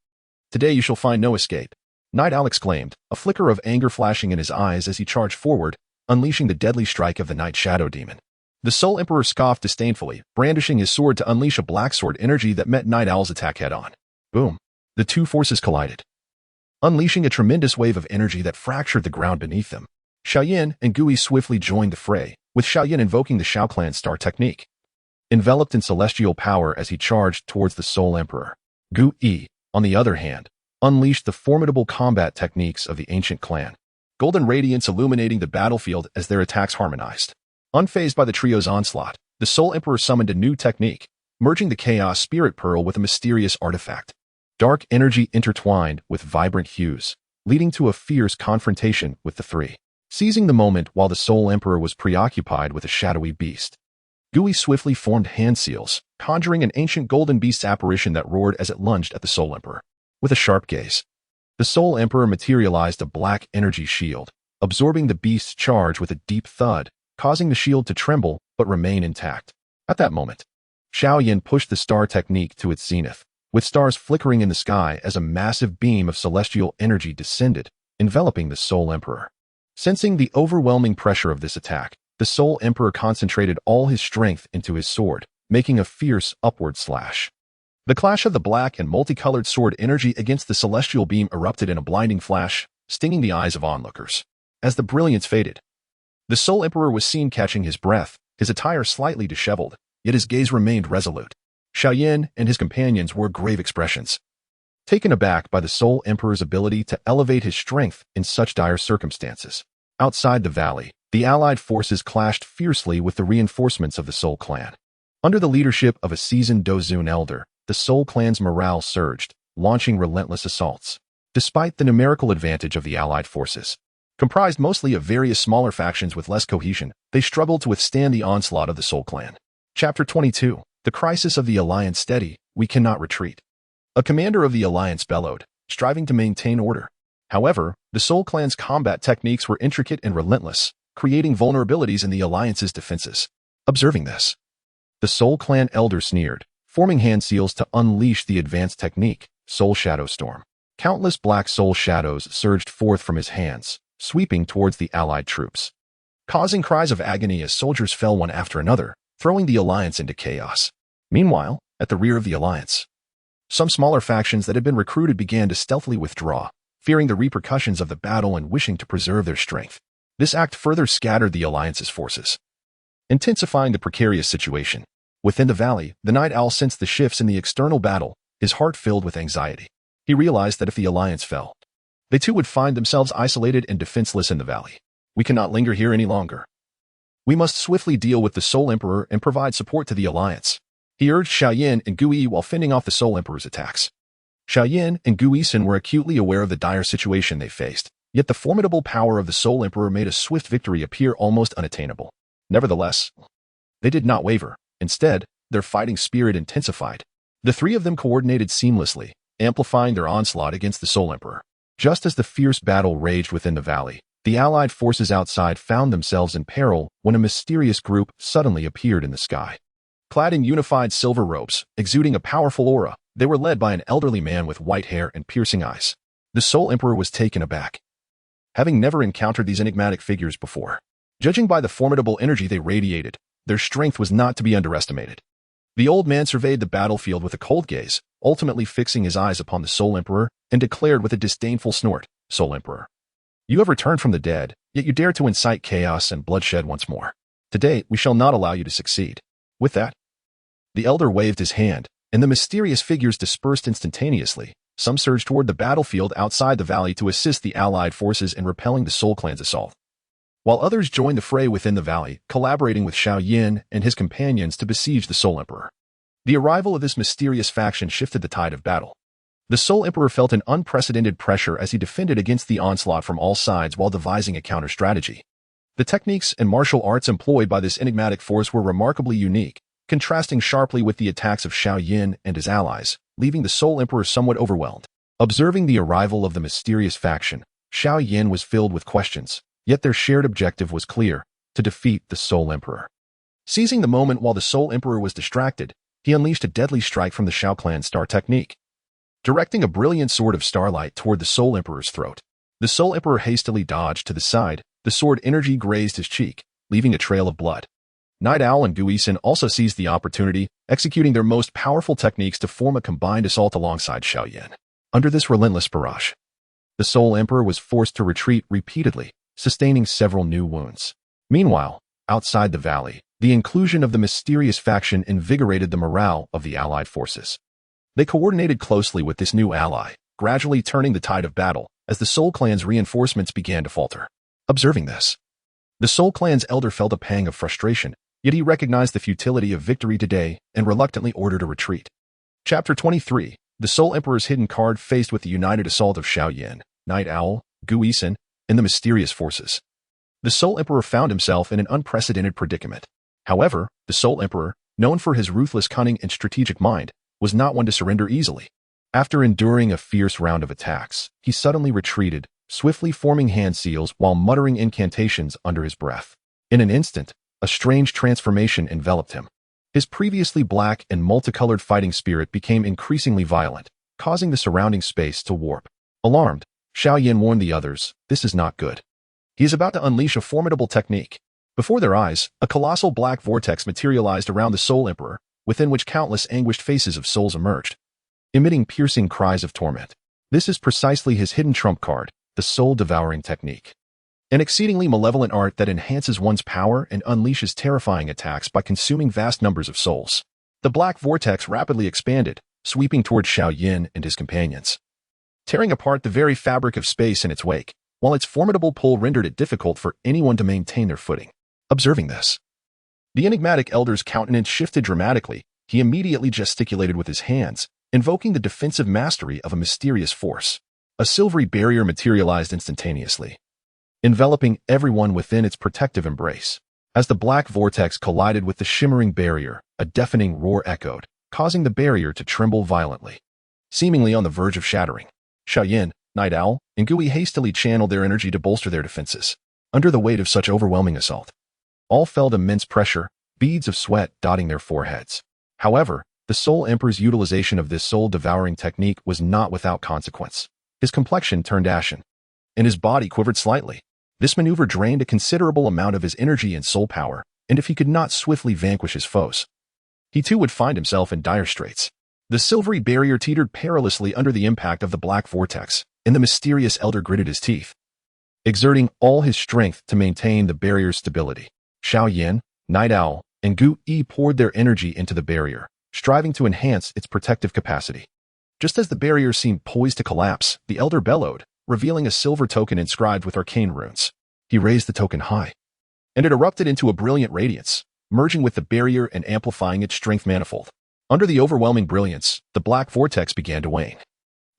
Speaker 1: today you shall find no escape, Night Owl exclaimed, a flicker of anger flashing in his eyes as he charged forward, unleashing the deadly strike of the Night Shadow Demon. The Soul Emperor scoffed disdainfully, brandishing his sword to unleash a black sword energy that met Night Owl's attack head-on. Boom! The two forces collided, unleashing a tremendous wave of energy that fractured the ground beneath them. Xiao Yan and Dou swiftly joined the fray, with Xiao Yan invoking the Xiao Clan Star technique, enveloped in celestial power as he charged towards the Soul Emperor. Dou, on the other hand, unleashed the formidable combat techniques of the ancient clan, golden radiance illuminating the battlefield as their attacks harmonized. Unfazed by the trio's onslaught, the Soul Emperor summoned a new technique, merging the Chaos Spirit Pearl with a mysterious artifact. Dark energy intertwined with vibrant hues, leading to a fierce confrontation with the three. Seizing the moment while the Soul Emperor was preoccupied with a shadowy beast, Dou swiftly formed hand seals, conjuring an ancient golden beast apparition that roared as it lunged at the Soul Emperor. With a sharp gaze, the Soul Emperor materialized a black energy shield, absorbing the beast's charge with a deep thud, causing the shield to tremble but remain intact. At that moment, Xiao Yan pushed the star technique to its zenith, with stars flickering in the sky as a massive beam of celestial energy descended, enveloping the Soul Emperor. Sensing the overwhelming pressure of this attack, the Soul Emperor concentrated all his strength into his sword, making a fierce upward slash. The clash of the black and multicolored sword energy against the celestial beam erupted in a blinding flash, stinging the eyes of onlookers. As the brilliance faded, the Soul Emperor was seen catching his breath, his attire slightly disheveled, yet his gaze remained resolute. Xiao Yan and his companions wore grave expressions, taken aback by the Soul Emperor's ability to elevate his strength in such dire circumstances. Outside the valley, The allied forces clashed fiercely with the reinforcements of the Soul Clan. Under the leadership of a seasoned Dou Saint elder, the Soul Clan's morale surged, launching relentless assaults. Despite the numerical advantage of the allied forces, comprised mostly of various smaller factions with less cohesion, they struggled to withstand the onslaught of the Soul Clan. Chapter 22. The Crisis of the Alliance. Steady, we cannot retreat. A commander of the Alliance bellowed, striving to maintain order. However, the Soul Clan's combat techniques were intricate and relentless, creating vulnerabilities in the Alliance's defenses. Observing this, the Soul Clan elder sneered, forming hand seals to unleash the advanced technique, Soul Shadow Storm. Countless black soul shadows surged forth from his hands, sweeping towards the allied troops, causing cries of agony as soldiers fell one after another, throwing the Alliance into chaos. Meanwhile, at the rear of the Alliance, some smaller factions that had been recruited began to stealthily withdraw, fearing the repercussions of the battle and wishing to preserve their strength. This act further scattered the Alliance's forces, intensifying the precarious situation. Within the valley, the Night Owl sensed the shifts in the external battle, his heart filled with anxiety. He realized that if the Alliance fell, they too would find themselves isolated and defenseless in the valley. We cannot linger here any longer. We must swiftly deal with the Soul Emperor and provide support to the Alliance. He urged Xiao Yan and Gui while fending off the Soul Emperor's attacks. Xiao Yan and Gui were acutely aware of the dire situation they faced, yet the formidable power of the Soul Emperor made a swift victory appear almost unattainable. Nevertheless, they did not waver. Instead, their fighting spirit intensified. The three of them coordinated seamlessly, amplifying their onslaught against the Soul Emperor. Just as the fierce battle raged within the valley, the allied forces outside found themselves in peril when a mysterious group suddenly appeared in the sky. Clad in unified silver robes, exuding a powerful aura, they were led by an elderly man with white hair and piercing eyes. The Soul Emperor was taken aback, having never encountered these enigmatic figures before. Judging by the formidable energy they radiated, their strength was not to be underestimated. The old man surveyed the battlefield with a cold gaze, ultimately fixing his eyes upon the Soul Emperor, and declared with a disdainful snort, "Soul Emperor, you have returned from the dead, yet you dare to incite chaos and bloodshed once more. Today, we shall not allow you to succeed." With that, the elder waved his hand, and the mysterious figures dispersed instantaneously. Some surged toward the battlefield outside the valley to assist the allied forces in repelling the Soul Clan's assault, while others joined the fray within the valley, collaborating with Xiao Yan and his companions to besiege the Soul Emperor. The arrival of this mysterious faction shifted the tide of battle. The Soul Emperor felt an unprecedented pressure as he defended against the onslaught from all sides while devising a counter-strategy. The techniques and martial arts employed by this enigmatic force were remarkably unique, contrasting sharply with the attacks of Xiao Yan and his allies, leaving the Soul Emperor somewhat overwhelmed. Observing the arrival of the mysterious faction, Xiao Yan was filled with questions, yet their shared objective was clear: to defeat the Soul Emperor. Seizing the moment while the Soul Emperor was distracted, he unleashed a deadly strike from the Xiao Clan star technique, directing a brilliant sword of starlight toward the Soul Emperor's throat. The Soul Emperor hastily dodged to the side, the sword energy grazed his cheek, leaving a trail of blood. Night Owl and Gui also seized the opportunity, executing their most powerful techniques to form a combined assault alongside Xiao Yan. Under this relentless barrage, the Soul Emperor was forced to retreat repeatedly, sustaining several new wounds. Meanwhile, outside the valley, the inclusion of the mysterious faction invigorated the morale of the allied forces. They coordinated closely with this new ally, gradually turning the tide of battle as the Soul Clan's reinforcements began to falter. Observing this, the Soul Clan's elder felt a pang of frustration, yet he recognized the futility of victory today and reluctantly ordered a retreat. Chapter 23. The Soul Emperor's hidden card. Faced with the united assault of Xiao Yan, Night Owl, Gui and the mysterious forces, the Soul Emperor found himself in an unprecedented predicament. However, the Soul Emperor, known for his ruthless cunning and strategic mind, was not one to surrender easily. After enduring a fierce round of attacks, he suddenly retreated, swiftly forming hand seals while muttering incantations under his breath. In an instant, a strange transformation enveloped him. His previously black and multicolored fighting spirit became increasingly violent, causing the surrounding space to warp. Alarmed, Xiao Yan warned the others, "This is not good. He is about to unleash a formidable technique." Before their eyes, a colossal black vortex materialized around the Soul Emperor, within which countless anguished faces of souls emerged, emitting piercing cries of torment. This is precisely his hidden trump card, the soul-devouring technique, an exceedingly malevolent art that enhances one's power and unleashes terrifying attacks by consuming vast numbers of souls. The black vortex rapidly expanded, sweeping toward Xiao Yan and his companions, tearing apart the very fabric of space in its wake. while its formidable pull rendered it difficult for anyone to maintain their footing. Observing this, the enigmatic elder's countenance shifted dramatically. He immediately gesticulated with his hands, invoking the defensive mastery of a mysterious force. A silvery barrier materialized instantaneously, enveloping everyone within its protective embrace. As the black vortex collided with the shimmering barrier, a deafening roar echoed, causing the barrier to tremble violently. Seemingly on the verge of shattering, Xiao Yan, Night Owl, and Gui hastily channeled their energy to bolster their defenses. Under the weight of such overwhelming assault, all felt immense pressure, beads of sweat dotting their foreheads. However, the Soul Emperor's utilization of this soul-devouring technique was not without consequence. His complexion turned ashen, and his body quivered slightly. This maneuver drained a considerable amount of his energy and soul power, and if he could not swiftly vanquish his foes, he too would find himself in dire straits. The silvery barrier teetered perilously under the impact of the black vortex, and the mysterious elder gritted his teeth, exerting all his strength to maintain the barrier's stability. Xiao Yan, Night Owl, and Gui poured their energy into the barrier, striving to enhance its protective capacity. Just as the barrier seemed poised to collapse, the elder bellowed, revealing a silver token inscribed with arcane runes. He raised the token high, and it erupted into a brilliant radiance, merging with the barrier and amplifying its strength manifold. Under the overwhelming brilliance, the black vortex began to wane,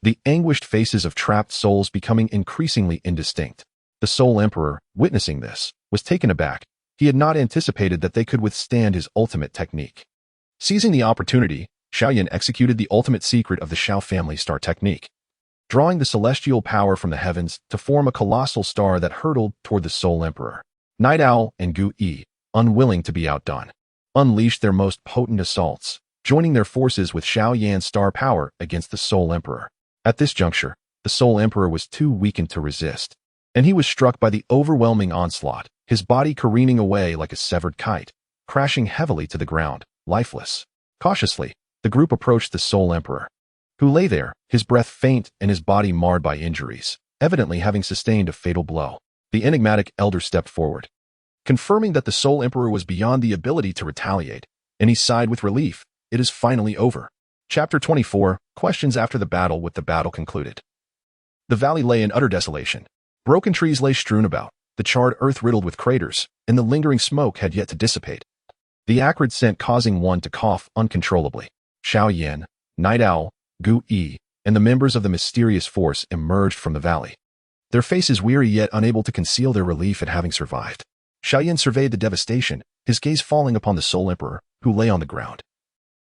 Speaker 1: the anguished faces of trapped souls becoming increasingly indistinct. The Soul Emperor, witnessing this, was taken aback. He had not anticipated that they could withstand his ultimate technique. Seizing the opportunity, Xiao Yan executed the ultimate secret of the Xiao family star technique, drawing the celestial power from the heavens to form a colossal star that hurtled toward the Soul Emperor. Night Owl and Gui, unwilling to be outdone, unleashed their most potent assaults, joining their forces with Xiao Yan's star power against the Soul Emperor. At this juncture, the Soul Emperor was too weakened to resist, and he was struck by the overwhelming onslaught, his body careening away like a severed kite, crashing heavily to the ground, lifeless. Cautiously, the group approached the Soul Emperor, who lay there, his breath faint and his body marred by injuries, evidently having sustained a fatal blow. The enigmatic elder stepped forward, confirming that the Soul Emperor was beyond the ability to retaliate, and he sighed with relief. It is finally over. Chapter 24, Questions after the battle. With the battle concluded, the valley lay in utter desolation. Broken trees lay strewn about, the charred earth riddled with craters, and the lingering smoke had yet to dissipate, the acrid scent causing one to cough uncontrollably. Xiao Yan, Night Owl, Gui, and the members of the mysterious force emerged from the valley, their faces weary yet unable to conceal their relief at having survived. Xiao Yan surveyed the devastation, his gaze falling upon the Soul Emperor, who lay on the ground,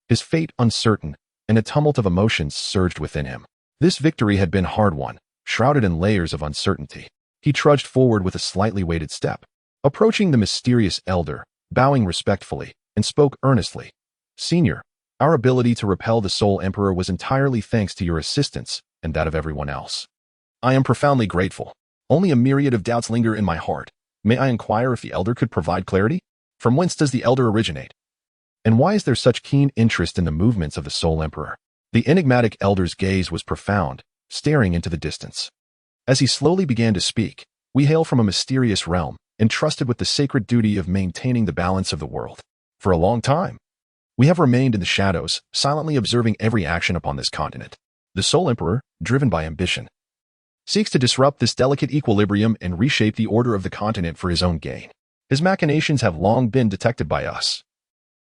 Speaker 1: his fate uncertain, and a tumult of emotions surged within him. This victory had been hard-won, shrouded in layers of uncertainty. He trudged forward with a slightly weighted step, approaching the mysterious elder, bowing respectfully, and spoke earnestly. "Senior, our ability to repel the Soul Emperor was entirely thanks to your assistance and that of everyone else. I am profoundly grateful. Only a myriad of doubts linger in my heart. May I inquire if the elder could provide clarity? From whence does the elder originate? And why is there such keen interest in the movements of the Soul Emperor?" The enigmatic elder's gaze was profound, staring into the distance. As he slowly began to speak, "We hail from a mysterious realm, entrusted with the sacred duty of maintaining the balance of the world. For a long time, we have remained in the shadows, silently observing every action upon this continent. The Soul Emperor, driven by ambition, seeks to disrupt this delicate equilibrium and reshape the order of the continent for his own gain. His machinations have long been detected by us.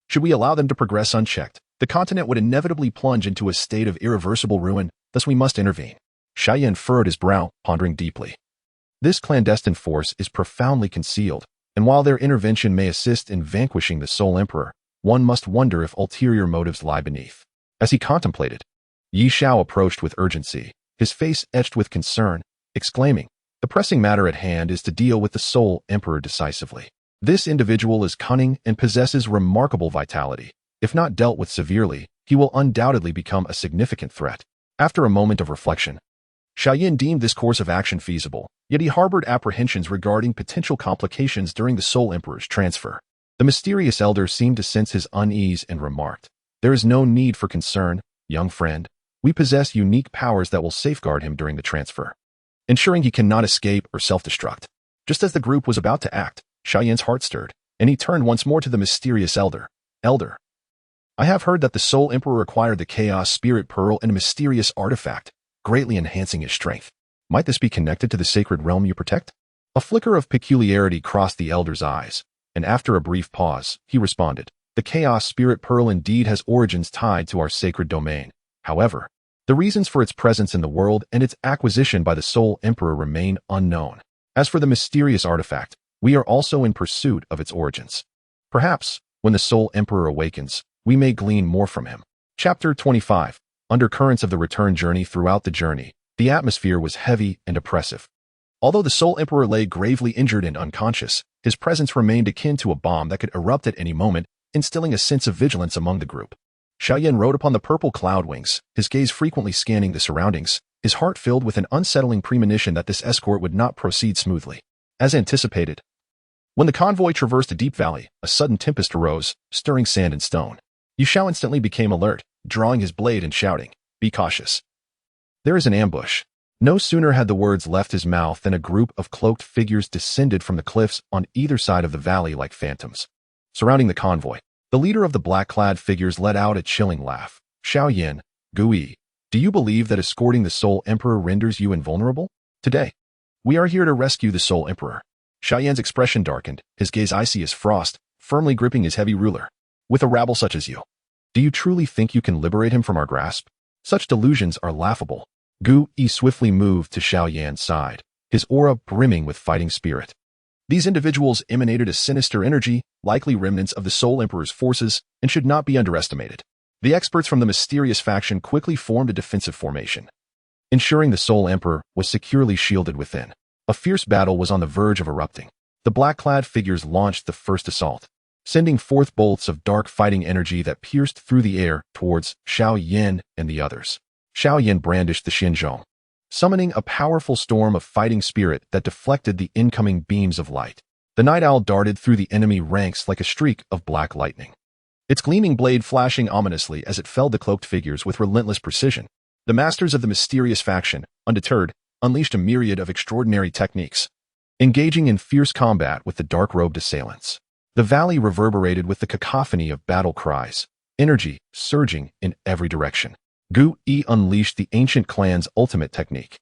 Speaker 1: Should we allow them to progress unchecked, the continent would inevitably plunge into a state of irreversible ruin, thus we must intervene." Xiao Yan furrowed his brow, pondering deeply. This clandestine force is profoundly concealed, and while their intervention may assist in vanquishing the Soul Emperor, one must wonder if ulterior motives lie beneath. As he contemplated, Yi Xiao approached with urgency, his face etched with concern, exclaiming, "The pressing matter at hand is to deal with the Soul Emperor decisively. This individual is cunning and possesses remarkable vitality. If not dealt with severely, he will undoubtedly become a significant threat." After a moment of reflection, Xiao Yan deemed this course of action feasible, yet he harbored apprehensions regarding potential complications during the Soul Emperor's transfer. The mysterious elder seemed to sense his unease and remarked, "There is no need for concern, young friend. We possess unique powers that will safeguard him during the transfer, ensuring he cannot escape or self-destruct." Just as the group was about to act, Xiao Yan's heart stirred, and he turned once more to the mysterious elder. "Elder, I have heard that the Soul Emperor acquired the Chaos Spirit Pearl and a mysterious artifact, greatly enhancing his strength. Might this be connected to the sacred realm you protect? A flicker of peculiarity crossed the elder's eyes, and after a brief pause, he responded, the Chaos Spirit Pearl indeed has origins tied to our sacred domain. However, the reasons for its presence in the world and its acquisition by the Soul Emperor remain unknown. As for the mysterious artifact, we are also in pursuit of its origins. Perhaps, when the Soul Emperor awakens, we may glean more from him. Chapter 25. Undercurrents of the return journey. Throughout the journey, the atmosphere was heavy and oppressive. Although the Soul Emperor lay gravely injured and unconscious, his presence remained akin to a bomb that could erupt at any moment, instilling a sense of vigilance among the group. Xiao Yan rode upon the purple cloud wings, his gaze frequently scanning the surroundings, his heart filled with an unsettling premonition that this escort would not proceed smoothly. As anticipated, when the convoy traversed a deep valley, a sudden tempest arose, stirring sand and stone. Xiao instantly became alert, drawing his blade and shouting, "Be cautious. There is an ambush." No sooner had the words left his mouth than a group of cloaked figures descended from the cliffs on either side of the valley like phantoms. Surrounding the convoy, the leader of the black-clad figures let out a chilling laugh. "Xiao Yan, Gui, do you believe that escorting the Soul Emperor renders you invulnerable? Today, we are here to rescue the Soul Emperor." Xiao Yan's expression darkened, his gaze icy as frost, firmly gripping his heavy ruler. "With a rabble such as you, do you truly think you can liberate him from our grasp? Such delusions are laughable." Gui swiftly moved to Xiao Yan's side, his aura brimming with fighting spirit. These individuals emanated a sinister energy, likely remnants of the Soul Emperor's forces, and should not be underestimated. The experts from the mysterious faction quickly formed a defensive formation, ensuring the Soul Emperor was securely shielded within. A fierce battle was on the verge of erupting. The black-clad figures launched the first assault, sending forth bolts of dark fighting energy that pierced through the air towards Xiao Yan and the others. Xiao Yan brandished the Xinzhong, summoning a powerful storm of fighting spirit that deflected the incoming beams of light. The night owl darted through the enemy ranks like a streak of black lightning, its gleaming blade flashing ominously as it felled the cloaked figures with relentless precision. The masters of the mysterious faction, undeterred, unleashed a myriad of extraordinary techniques, engaging in fierce combat with the dark-robed assailants. The valley reverberated with the cacophony of battle cries, energy surging in every direction. Gui unleashed the ancient clan's ultimate technique,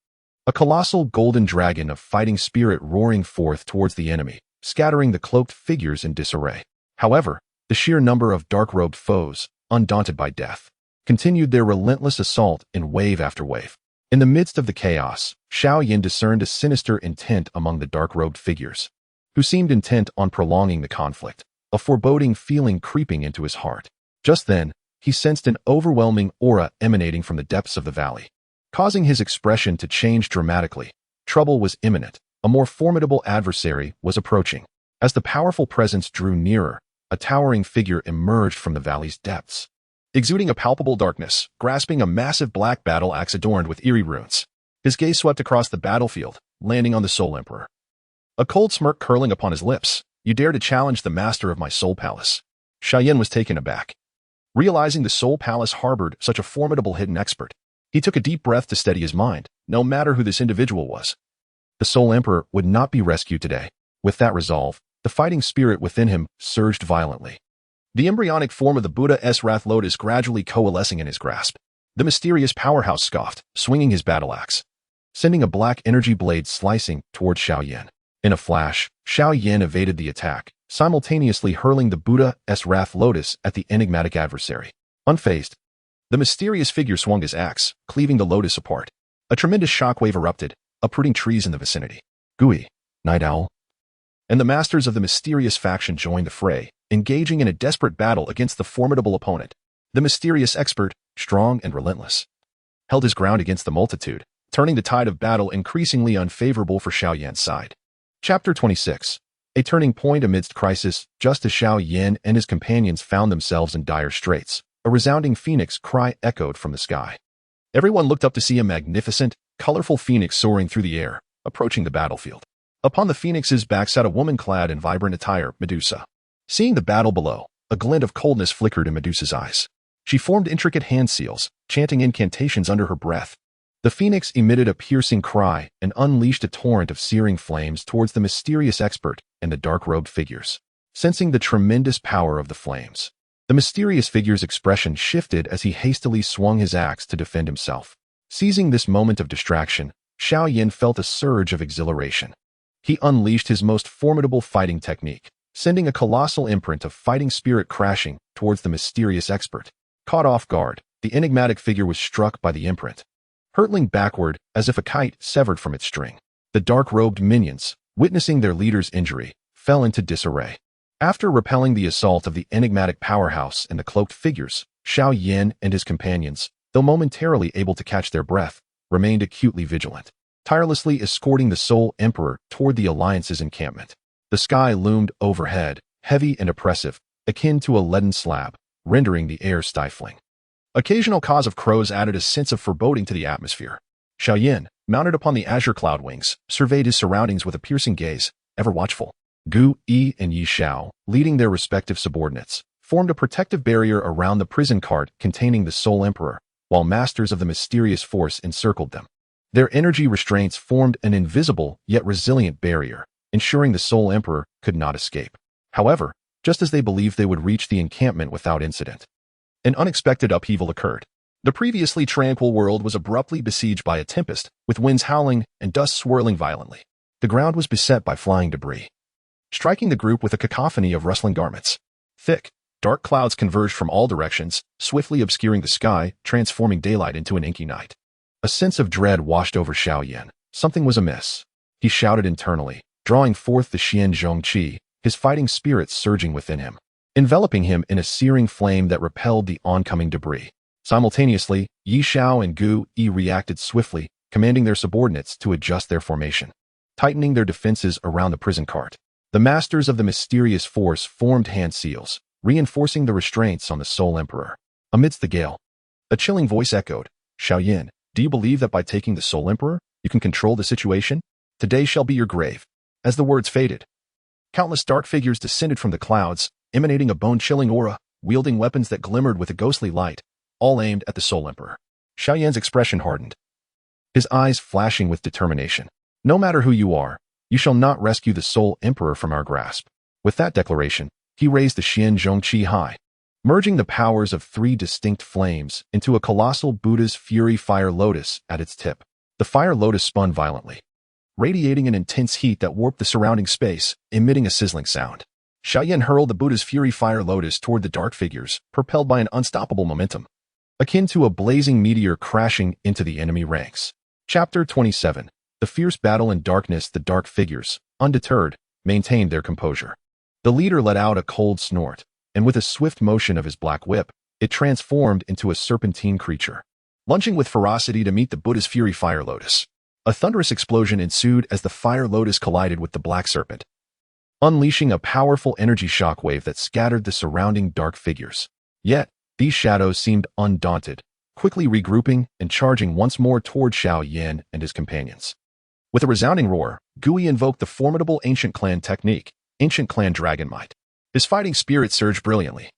Speaker 1: a colossal golden dragon of fighting spirit roaring forth towards the enemy, scattering the cloaked figures in disarray. However, the sheer number of dark-robed foes, undaunted by death, continued their relentless assault in wave after wave. In the midst of the chaos, Xiao Yan discerned a sinister intent among the dark-robed figures, who seemed intent on prolonging the conflict, a foreboding feeling creeping into his heart. Just then, he sensed an overwhelming aura emanating from the depths of the valley, causing his expression to change dramatically. Trouble was imminent. A more formidable adversary was approaching. As the powerful presence drew nearer, a towering figure emerged from the valley's depths, exuding a palpable darkness, grasping a massive black battle axe adorned with eerie runes. His gaze swept across the battlefield, landing on the Soul Emperor, a cold smirk curling upon his lips. "You dare to challenge the master of my Soul Palace?" Xiao Yan was taken aback, realizing the Soul Palace harbored such a formidable hidden expert. He took a deep breath to steady his mind. No matter who this individual was, the Soul Emperor would not be rescued today. With that resolve, the fighting spirit within him surged violently, the embryonic form of the Buddha's wrath lotus gradually coalescing in his grasp. The mysterious powerhouse scoffed, swinging his battle axe, sending a black energy blade slicing towards Xiao Yan. In a flash, Xiao Yan evaded the attack, simultaneously hurling the Buddha's wrath lotus at the enigmatic adversary. Unfazed, the mysterious figure swung his axe, cleaving the lotus apart. A tremendous shockwave erupted, uprooting trees in the vicinity. Gui, Night Owl, and the masters of the mysterious faction joined the fray, engaging in a desperate battle against the formidable opponent. The mysterious expert, strong and relentless, held his ground against the multitude, turning the tide of battle increasingly unfavorable for Xiao Yan's side. Chapter 26. A turning point amidst crisis. Just as Xiao Yan and his companions found themselves in dire straits, a resounding phoenix cry echoed from the sky. Everyone looked up to see a magnificent, colorful phoenix soaring through the air, approaching the battlefield. Upon the phoenix's back sat a woman clad in vibrant attire, Medusa. Seeing the battle below, a glint of coldness flickered in Medusa's eyes. She formed intricate hand seals, chanting incantations under her breath. The phoenix emitted a piercing cry and unleashed a torrent of searing flames towards the mysterious expert and the dark-robed figures. Sensing the tremendous power of the flames, the mysterious figure's expression shifted as he hastily swung his axe to defend himself. Seizing this moment of distraction, Xiao Yan felt a surge of exhilaration. He unleashed his most formidable fighting technique, sending a colossal imprint of fighting spirit crashing towards the mysterious expert. Caught off guard, the enigmatic figure was struck by the imprint, hurtling backward as if a kite severed from its string. The dark-robed minions, witnessing their leader's injury, fell into disarray. After repelling the assault of the enigmatic powerhouse and the cloaked figures, Xiao Yan and his companions, though momentarily able to catch their breath, remained acutely vigilant, tirelessly escorting the Soul Emperor toward the Alliance's encampment. The sky loomed overhead, heavy and oppressive, akin to a leaden slab, rendering the air stifling. Occasional caws of crows added a sense of foreboding to the atmosphere. Xiao Yan, mounted upon the azure cloud wings, surveyed his surroundings with a piercing gaze, ever watchful. Gu, Yi, and Yi Xiao, leading their respective subordinates, formed a protective barrier around the prison cart containing the Soul Emperor, while masters of the mysterious force encircled them. Their energy restraints formed an invisible yet resilient barrier, ensuring the Soul Emperor could not escape. However, just as they believed they would reach the encampment without incident, an unexpected upheaval occurred. The previously tranquil world was abruptly besieged by a tempest, with winds howling and dust swirling violently. The ground was beset by flying debris, striking the group with a cacophony of rustling garments. Thick, dark clouds converged from all directions, swiftly obscuring the sky, transforming daylight into an inky night. A sense of dread washed over Xiao Yan. Something was amiss. He shouted internally, drawing forth the Xian Zhong Qi, his fighting spirits surging within him, enveloping him in a searing flame that repelled the oncoming debris. Simultaneously, Yi Xiao and Gu Yi reacted swiftly, commanding their subordinates to adjust their formation, tightening their defenses around the prison cart. The masters of the mysterious force formed hand seals, reinforcing the restraints on the Soul Emperor. Amidst the gale, a chilling voice echoed, "Xiao Yan, do you believe that by taking the Soul Emperor, you can control the situation? Today shall be your grave." As the words faded, countless dark figures descended from the clouds, emanating a bone-chilling aura, wielding weapons that glimmered with a ghostly light, all aimed at the Soul Emperor. Xiao Yan's expression hardened, his eyes flashing with determination. "No matter who you are, you shall not rescue the Soul Emperor from our grasp." With that declaration, he raised the Xian Zhong Qi high, merging the powers of three distinct flames into a colossal Buddha's Fury Fire Lotus at its tip. The Fire Lotus spun violently, radiating an intense heat that warped the surrounding space, emitting a sizzling sound. Xiao Yan hurled the Buddha's Fury Fire Lotus toward the dark figures, propelled by an unstoppable momentum, akin to a blazing meteor crashing into the enemy ranks. Chapter 27. The fierce battle in darkness. The dark figures, undeterred, maintained their composure. The leader let out a cold snort, and with a swift motion of his black whip, it transformed into a serpentine creature, lunging with ferocity to meet the Buddha's Fury Fire Lotus. A thunderous explosion ensued as the Fire Lotus collided with the black serpent, unleashing a powerful energy shockwave that scattered the surrounding dark figures. Yet, these shadows seemed undaunted, quickly regrouping and charging once more toward Xiao Yan and his companions. With a resounding roar, Gui invoked the formidable Ancient Clan technique, Ancient Clan Dragon Might. His fighting spirit surged brilliantly,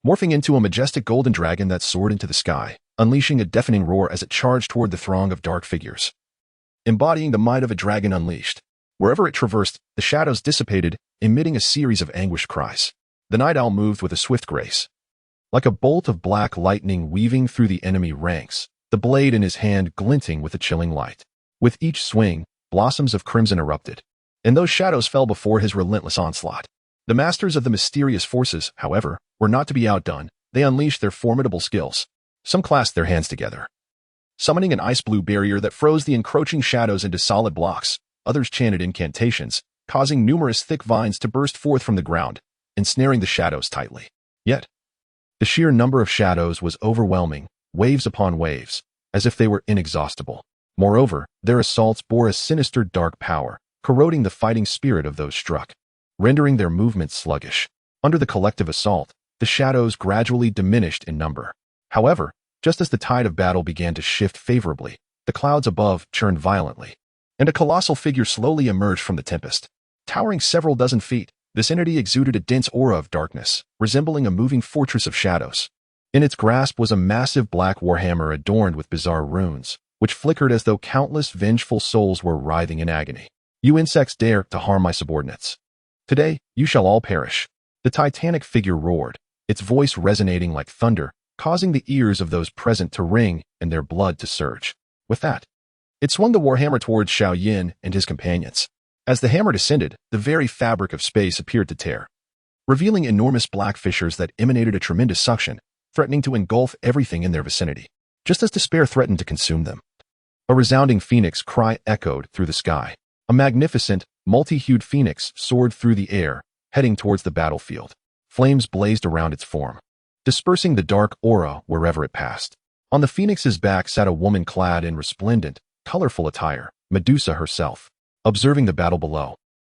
Speaker 1: morphing into a majestic golden dragon that soared into the sky, unleashing a deafening roar as it charged toward the throng of dark figures. Embodying the might of a dragon unleashed, wherever it traversed, the shadows dissipated, emitting a series of anguished cries. The Night Owl moved with a swift grace, like a bolt of black lightning weaving through the enemy ranks, the blade in his hand glinting with a chilling light. With each swing, blossoms of crimson erupted, and those shadows fell before his relentless onslaught. The masters of the mysterious forces, however, were not to be outdone. They unleashed their formidable skills. Some clasped their hands together, summoning an ice-blue barrier that froze the encroaching shadows into solid blocks. Others chanted incantations, causing numerous thick vines to burst forth from the ground, ensnaring the shadows tightly. Yet, the sheer number of shadows was overwhelming, waves upon waves, as if they were inexhaustible. Moreover, their assaults bore a sinister dark power, corroding the fighting spirit of those struck, rendering their movements sluggish. Under the collective assault, the shadows gradually diminished in number. However, just as the tide of battle began to shift favorably, the clouds above churned violently, and a colossal figure slowly emerged from the tempest. Towering several dozen feet, this entity exuded a dense aura of darkness, resembling a moving fortress of shadows. In its grasp was a massive black warhammer adorned with bizarre runes, which flickered as though countless vengeful souls were writhing in agony. "You insects dare to harm my subordinates. Today, you shall all perish." The titanic figure roared, its voice resonating like thunder, causing the ears of those present to ring and their blood to surge. With that, It swung the warhammer towards Xiao Yan and his companions. As the hammer descended, the very fabric of space appeared to tear, revealing enormous black fissures that emanated a tremendous suction, threatening to engulf everything in their vicinity, just as despair threatened to consume them. A resounding phoenix cry echoed through the sky. A magnificent, multi-hued phoenix soared through the air, heading towards the battlefield. Flames blazed around its form, dispersing the dark aura wherever it passed. On the phoenix's back sat a woman clad in resplendent, colorful attire, Medusa herself, observing the battle below.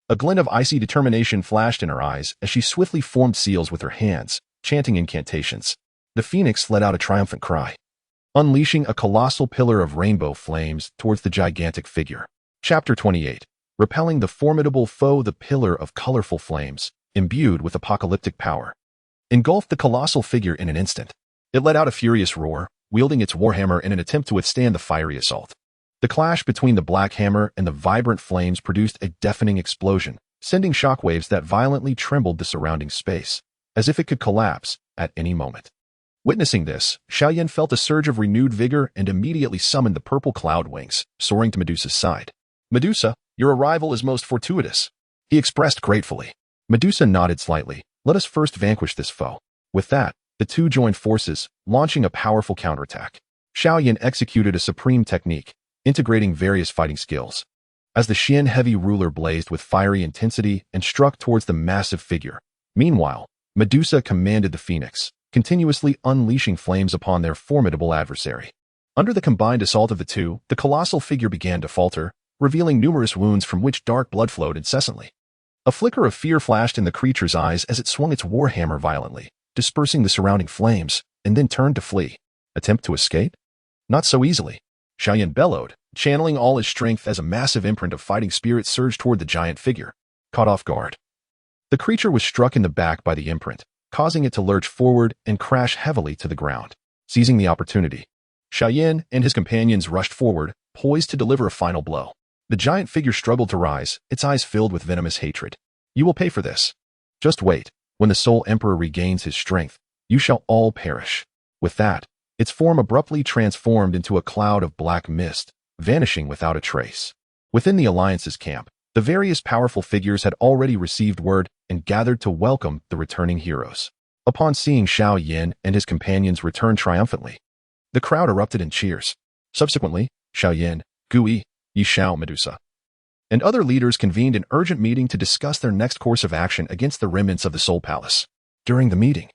Speaker 1: A glint of icy determination flashed in her eyes as she swiftly formed seals with her hands, chanting incantations. The phoenix let out a triumphant cry, unleashing a colossal pillar of rainbow flames towards the gigantic figure. Chapter 28. Repelling the formidable foe, the pillar of colorful flames, imbued with apocalyptic power, engulfed the colossal figure in an instant. It let out a furious roar, wielding its warhammer in an attempt to withstand the fiery assault. The clash between the black hammer and the vibrant flames produced a deafening explosion, sending shockwaves that violently trembled the surrounding space, as if it could collapse at any moment. Witnessing this, Xiao Yan felt a surge of renewed vigor and immediately summoned the purple cloud wings, soaring to Medusa's side. "Medusa, your arrival is most fortuitous," he expressed gratefully. Medusa nodded slightly. "Let us first vanquish this foe." With that, the two joined forces, launching a powerful counterattack. Xiao Yan executed a supreme technique, integrating various fighting skills. As the Xian heavy ruler blazed with fiery intensity and struck towards the massive figure. Meanwhile, Medusa commanded the phoenix, continuously unleashing flames upon their formidable adversary. Under the combined assault of the two, the colossal figure began to falter, revealing numerous wounds from which dark blood flowed incessantly. A flicker of fear flashed in the creature's eyes as it swung its warhammer violently, dispersing the surrounding flames, and then turned to flee. Attempt to escape? Not so easily. Xiao Yan bellowed, channeling all his strength as a massive imprint of fighting spirit surged toward the giant figure. Caught off guard, the creature was struck in the back by the imprint, causing it to lurch forward and crash heavily to the ground. Seizing the opportunity, Xiao Yan and his companions rushed forward, poised to deliver a final blow. The giant figure struggled to rise, its eyes filled with venomous hatred. "You will pay for this. Just wait. When the Soul Emperor regains his strength, you shall all perish." With that, its form abruptly transformed into a cloud of black mist, vanishing without a trace. Within the Alliance's camp, the various powerful figures had already received word and gathered to welcome the returning heroes. Upon seeing Xiao Yan and his companions return triumphantly, the crowd erupted in cheers. Subsequently, Xiao Yan, Gui, Yishao, Medusa, and other leaders convened an urgent meeting to discuss their next course of action against the remnants of the Soul Palace. During the meeting,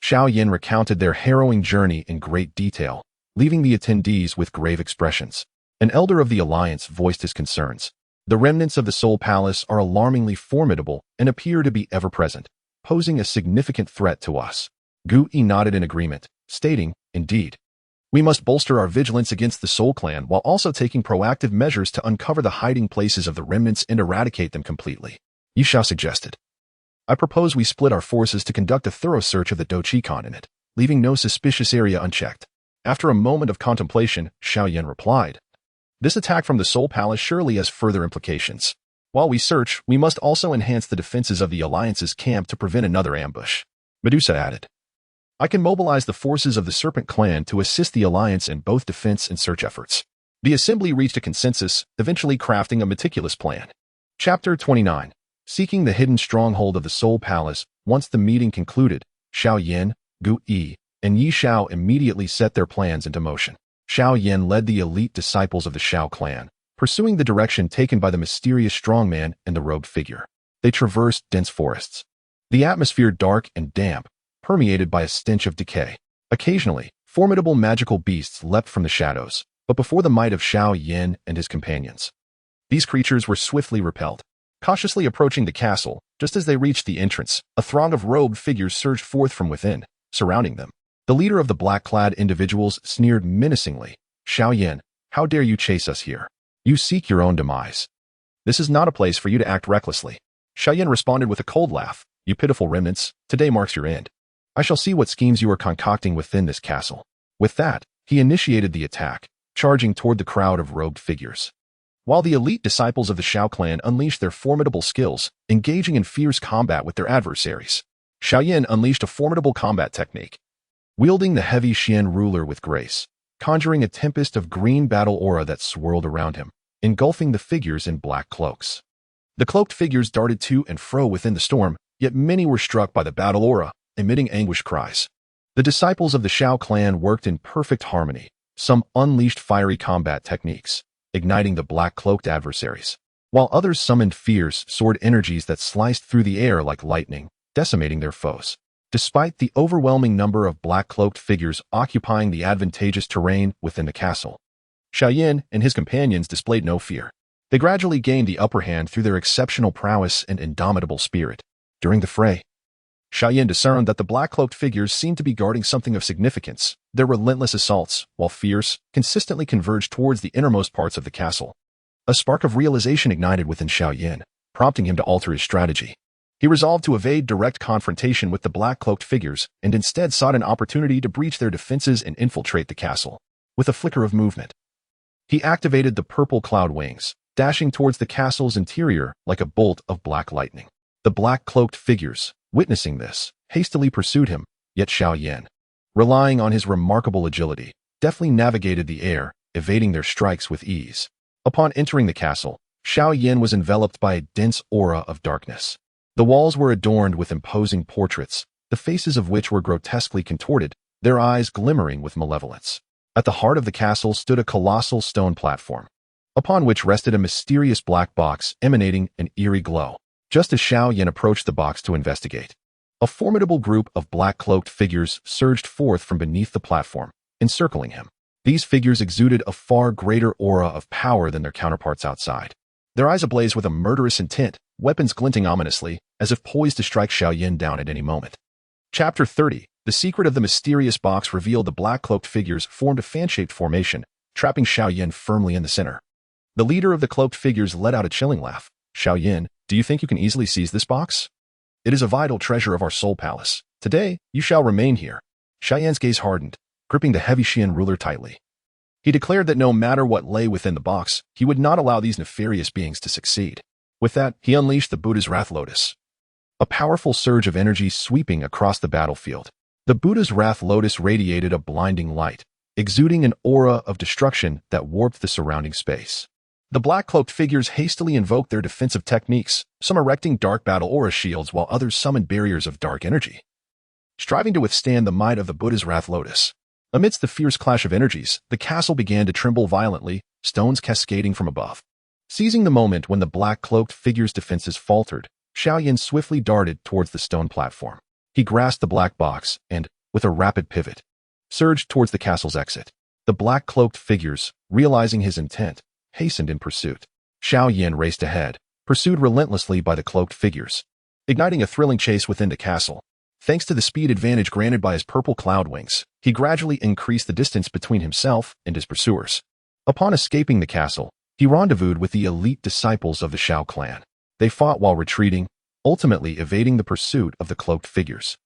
Speaker 1: Xiao Yan recounted their harrowing journey in great detail, leaving the attendees with grave expressions. An elder of the Alliance voiced his concerns. "The remnants of the Soul Palace are alarmingly formidable and appear to be ever-present, posing a significant threat to us." Gui nodded in agreement, stating, "Indeed, we must bolster our vigilance against the Soul Clan while also taking proactive measures to uncover the hiding places of the remnants and eradicate them completely." Yishao suggested, "I propose we split our forces to conduct a thorough search of the Dochi continent, leaving no suspicious area unchecked." After a moment of contemplation, Xiao Yan replied, "This attack from the Soul Palace surely has further implications. While we search, we must also enhance the defenses of the Alliance's camp to prevent another ambush." Medusa added, "I can mobilize the forces of the Serpent Clan to assist the Alliance in both defense and search efforts." The assembly reached a consensus, eventually crafting a meticulous plan. Chapter 29. Seeking the hidden stronghold of the Soul Palace. Once the meeting concluded, Xiao Yan, Gui, and Yishao immediately set their plans into motion. Xiao Yan led the elite disciples of the Xiao clan, pursuing the direction taken by the mysterious strongman and the robed figure. They traversed dense forests, the atmosphere dark and damp, permeated by a stench of decay. Occasionally, formidable magical beasts leapt from the shadows, but before the might of Xiao Yan and his companions, these creatures were swiftly repelled. Cautiously approaching the castle, just as they reached the entrance, a throng of robed figures surged forth from within, surrounding them. The leader of the black-clad individuals sneered menacingly. "Xiao Yan, how dare you chase us here? You seek your own demise. This is not a place for you to act recklessly." Xiao Yan responded with a cold laugh. "You pitiful remnants, today marks your end. I shall see what schemes you are concocting within this castle." With that, he initiated the attack, charging toward the crowd of robed figures. While the elite disciples of the Xiao clan unleashed their formidable skills, engaging in fierce combat with their adversaries, Xiao Yan unleashed a formidable combat technique. Wielding the heavy Xian ruler with grace, conjuring a tempest of green battle aura that swirled around him, engulfing the figures in black cloaks. The cloaked figures darted to and fro within the storm, yet many were struck by the battle aura, emitting anguished cries. The disciples of the Xiao clan worked in perfect harmony. Some unleashed fiery combat techniques, igniting the black-cloaked adversaries, while others summoned fierce, sword energies that sliced through the air like lightning, decimating their foes. Despite the overwhelming number of black-cloaked figures occupying the advantageous terrain within the castle, Xiao Yan and his companions displayed no fear. They gradually gained the upper hand through their exceptional prowess and indomitable spirit. During the fray, Xiao Yan discerned that the black-cloaked figures seemed to be guarding something of significance. Their relentless assaults, while fierce, consistently converged towards the innermost parts of the castle. A spark of realization ignited within Xiao Yan, prompting him to alter his strategy. He resolved to evade direct confrontation with the black-cloaked figures and instead sought an opportunity to breach their defenses and infiltrate the castle. With a flicker of movement, he activated the purple cloud wings, dashing towards the castle's interior like a bolt of black lightning. The black-cloaked figures, witnessing this, hastily pursued him, yet Xiao Yan, relying on his remarkable agility, deftly navigated the air, evading their strikes with ease. Upon entering the castle, Xiao Yan was enveloped by a dense aura of darkness. The walls were adorned with imposing portraits, the faces of which were grotesquely contorted, their eyes glimmering with malevolence. At the heart of the castle stood a colossal stone platform, upon which rested a mysterious black box emanating an eerie glow. Just as Xiao Yan approached the box to investigate, a formidable group of black-cloaked figures surged forth from beneath the platform, encircling him. These figures exuded a far greater aura of power than their counterparts outside. Their eyes ablaze with a murderous intent, weapons glinting ominously, as if poised to strike Xiao Yan down at any moment. Chapter 30. The secret of the mysterious box revealed. The black-cloaked figures formed a fan-shaped formation, trapping Xiao Yan firmly in the center. The leader of the cloaked figures let out a chilling laugh. Xiao Yan, do you think you can easily seize this box? It is a vital treasure of our soul palace. Today, you shall remain here. Xiao Yan's gaze hardened, gripping the heavy Xian ruler tightly. He declared that no matter what lay within the box, he would not allow these nefarious beings to succeed. With that, he unleashed the Buddha's Wrath Lotus, a powerful surge of energy sweeping across the battlefield. The Buddha's Wrath Lotus radiated a blinding light, exuding an aura of destruction that warped the surrounding space. The black-cloaked figures hastily invoked their defensive techniques, some erecting dark battle aura shields while others summoned barriers of dark energy, striving to withstand the might of the Buddha's Wrath Lotus. Amidst the fierce clash of energies, the castle began to tremble violently, stones cascading from above. Seizing the moment when the black-cloaked figures' defenses faltered, Xiao Yan swiftly darted towards the stone platform. He grasped the black box and, with a rapid pivot, surged towards the castle's exit. The black-cloaked figures, realizing his intent, hastened in pursuit. Xiao Yan raced ahead, pursued relentlessly by the cloaked figures, igniting a thrilling chase within the castle. Thanks to the speed advantage granted by his purple cloud wings, he gradually increased the distance between himself and his pursuers. Upon escaping the castle, he rendezvoused with the elite disciples of the Xiao clan. They fought while retreating, ultimately evading the pursuit of the cloaked figures.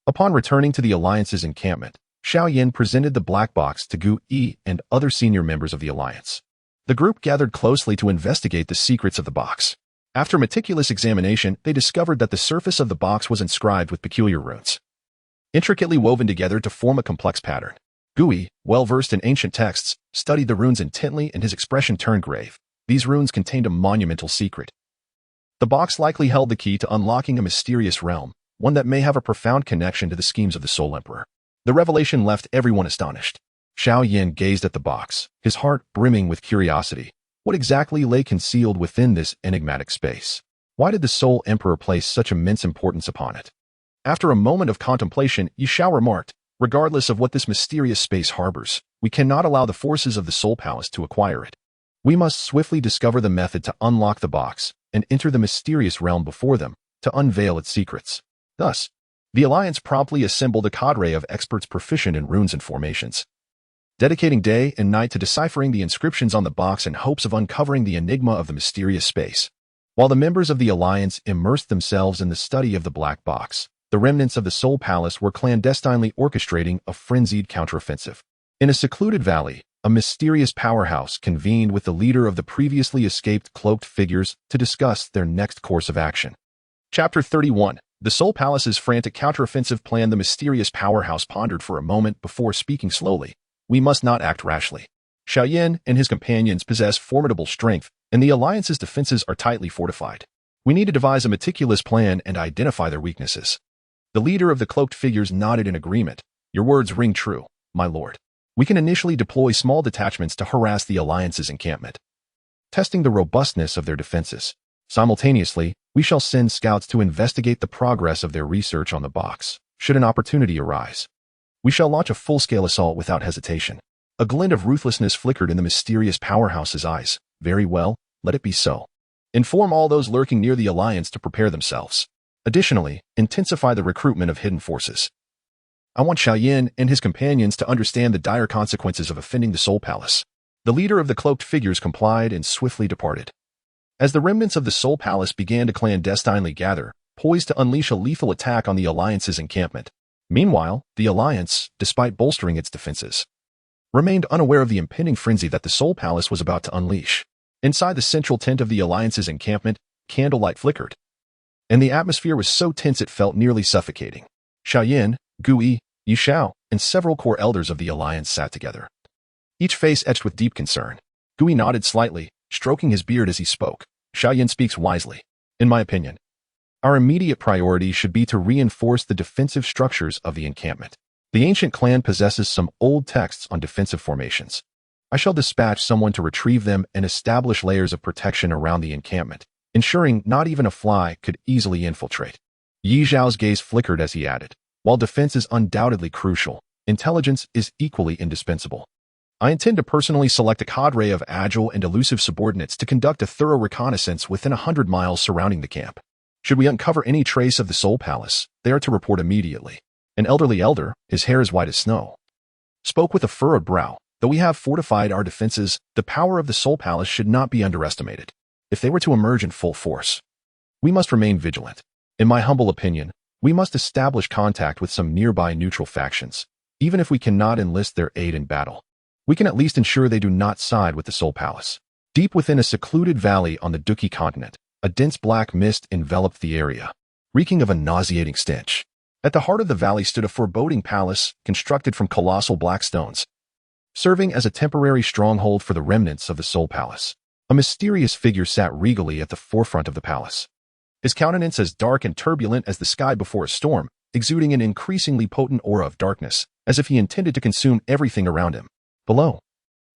Speaker 1: Upon returning to the Alliance's encampment, Xiao Yan presented the black box to Gu Yi and other senior members of the Alliance. The group gathered closely to investigate the secrets of the box. After meticulous examination, they discovered that the surface of the box was inscribed with peculiar runes, intricately woven together to form a complex pattern. Gui, well-versed in ancient texts, studied the runes intently and his expression turned grave. These runes contained a monumental secret. The box likely held the key to unlocking a mysterious realm, one that may have a profound connection to the schemes of the Soul Emperor. The revelation left everyone astonished. Xiao Yan gazed at the box, his heart brimming with curiosity. What exactly lay concealed within this enigmatic space? Why did the Soul Emperor place such immense importance upon it? After a moment of contemplation, Yi Shao remarked, regardless of what this mysterious space harbors, we cannot allow the forces of the Soul Palace to acquire it. We must swiftly discover the method to unlock the box and enter the mysterious realm before them to unveil its secrets. Thus, the Alliance promptly assembled a cadre of experts proficient in runes and formations, dedicating day and night to deciphering the inscriptions on the box in hopes of uncovering the enigma of the mysterious space. While the members of the Alliance immersed themselves in the study of the black box, the remnants of the Soul Palace were clandestinely orchestrating a frenzied counteroffensive. In a secluded valley, a mysterious powerhouse convened with the leader of the previously escaped cloaked figures to discuss their next course of action. Chapter 31. The Soul Palace's frantic counteroffensive plan. The mysterious powerhouse pondered for a moment before speaking slowly. we must not act rashly. Xiao Yan and his companions possess formidable strength, and the alliance's defenses are tightly fortified. We need to devise a meticulous plan and identify their weaknesses. The leader of the cloaked figures nodded in agreement. Your words ring true, my lord. We can initially deploy small detachments to harass the alliance's encampment, testing the robustness of their defenses. Simultaneously, we shall send scouts to investigate the progress of their research on the box, should an opportunity arise. We shall launch a full-scale assault without hesitation. A glint of ruthlessness flickered in the mysterious powerhouse's eyes. Very well, let it be so. Inform all those lurking near the alliance to prepare themselves. Additionally, intensify the recruitment of hidden forces. I want Xiao Yan and his companions to understand the dire consequences of offending the Soul Palace. The leader of the cloaked figures complied and swiftly departed. As the remnants of the Soul Palace began to clandestinely gather, poised to unleash a lethal attack on the Alliance's encampment. Meanwhile, the Alliance, despite bolstering its defenses, remained unaware of the impending frenzy that the Soul Palace was about to unleash. Inside the central tent of the Alliance's encampment, candlelight flickered, and the atmosphere was so tense it felt nearly suffocating. Xiao Yan, Gui, Yishao, and several core elders of the Alliance sat together, each face etched with deep concern. Gui nodded slightly, stroking his beard as he spoke. Xiao Yan speaks wisely. In my opinion, our immediate priority should be to reinforce the defensive structures of the encampment. The ancient clan possesses some old texts on defensive formations. I shall dispatch someone to retrieve them and establish layers of protection around the encampment, ensuring not even a fly could easily infiltrate. Yi Zhao's gaze flickered as he added, while defense is undoubtedly crucial, intelligence is equally indispensable. I intend to personally select a cadre of agile and elusive subordinates to conduct a thorough reconnaissance within 100 miles surrounding the camp. Should we uncover any trace of the Soul Palace, they are to report immediately. An elderly elder, his hair as white as snow, spoke with a furrowed brow. Though we have fortified our defenses, the power of the Soul Palace should not be underestimated. If they were to emerge in full force, we must remain vigilant. In my humble opinion, we must establish contact with some nearby neutral factions. Even if we cannot enlist their aid in battle, we can at least ensure they do not side with the Soul Palace. Deep within a secluded valley on the Duki continent, a dense black mist enveloped the area, reeking of a nauseating stench. At the heart of the valley stood a foreboding palace constructed from colossal black stones, serving as a temporary stronghold for the remnants of the Soul Palace. A mysterious figure sat regally at the forefront of the palace, his countenance as dark and turbulent as the sky before a storm, exuding an increasingly potent aura of darkness, as if he intended to consume everything around him. Below,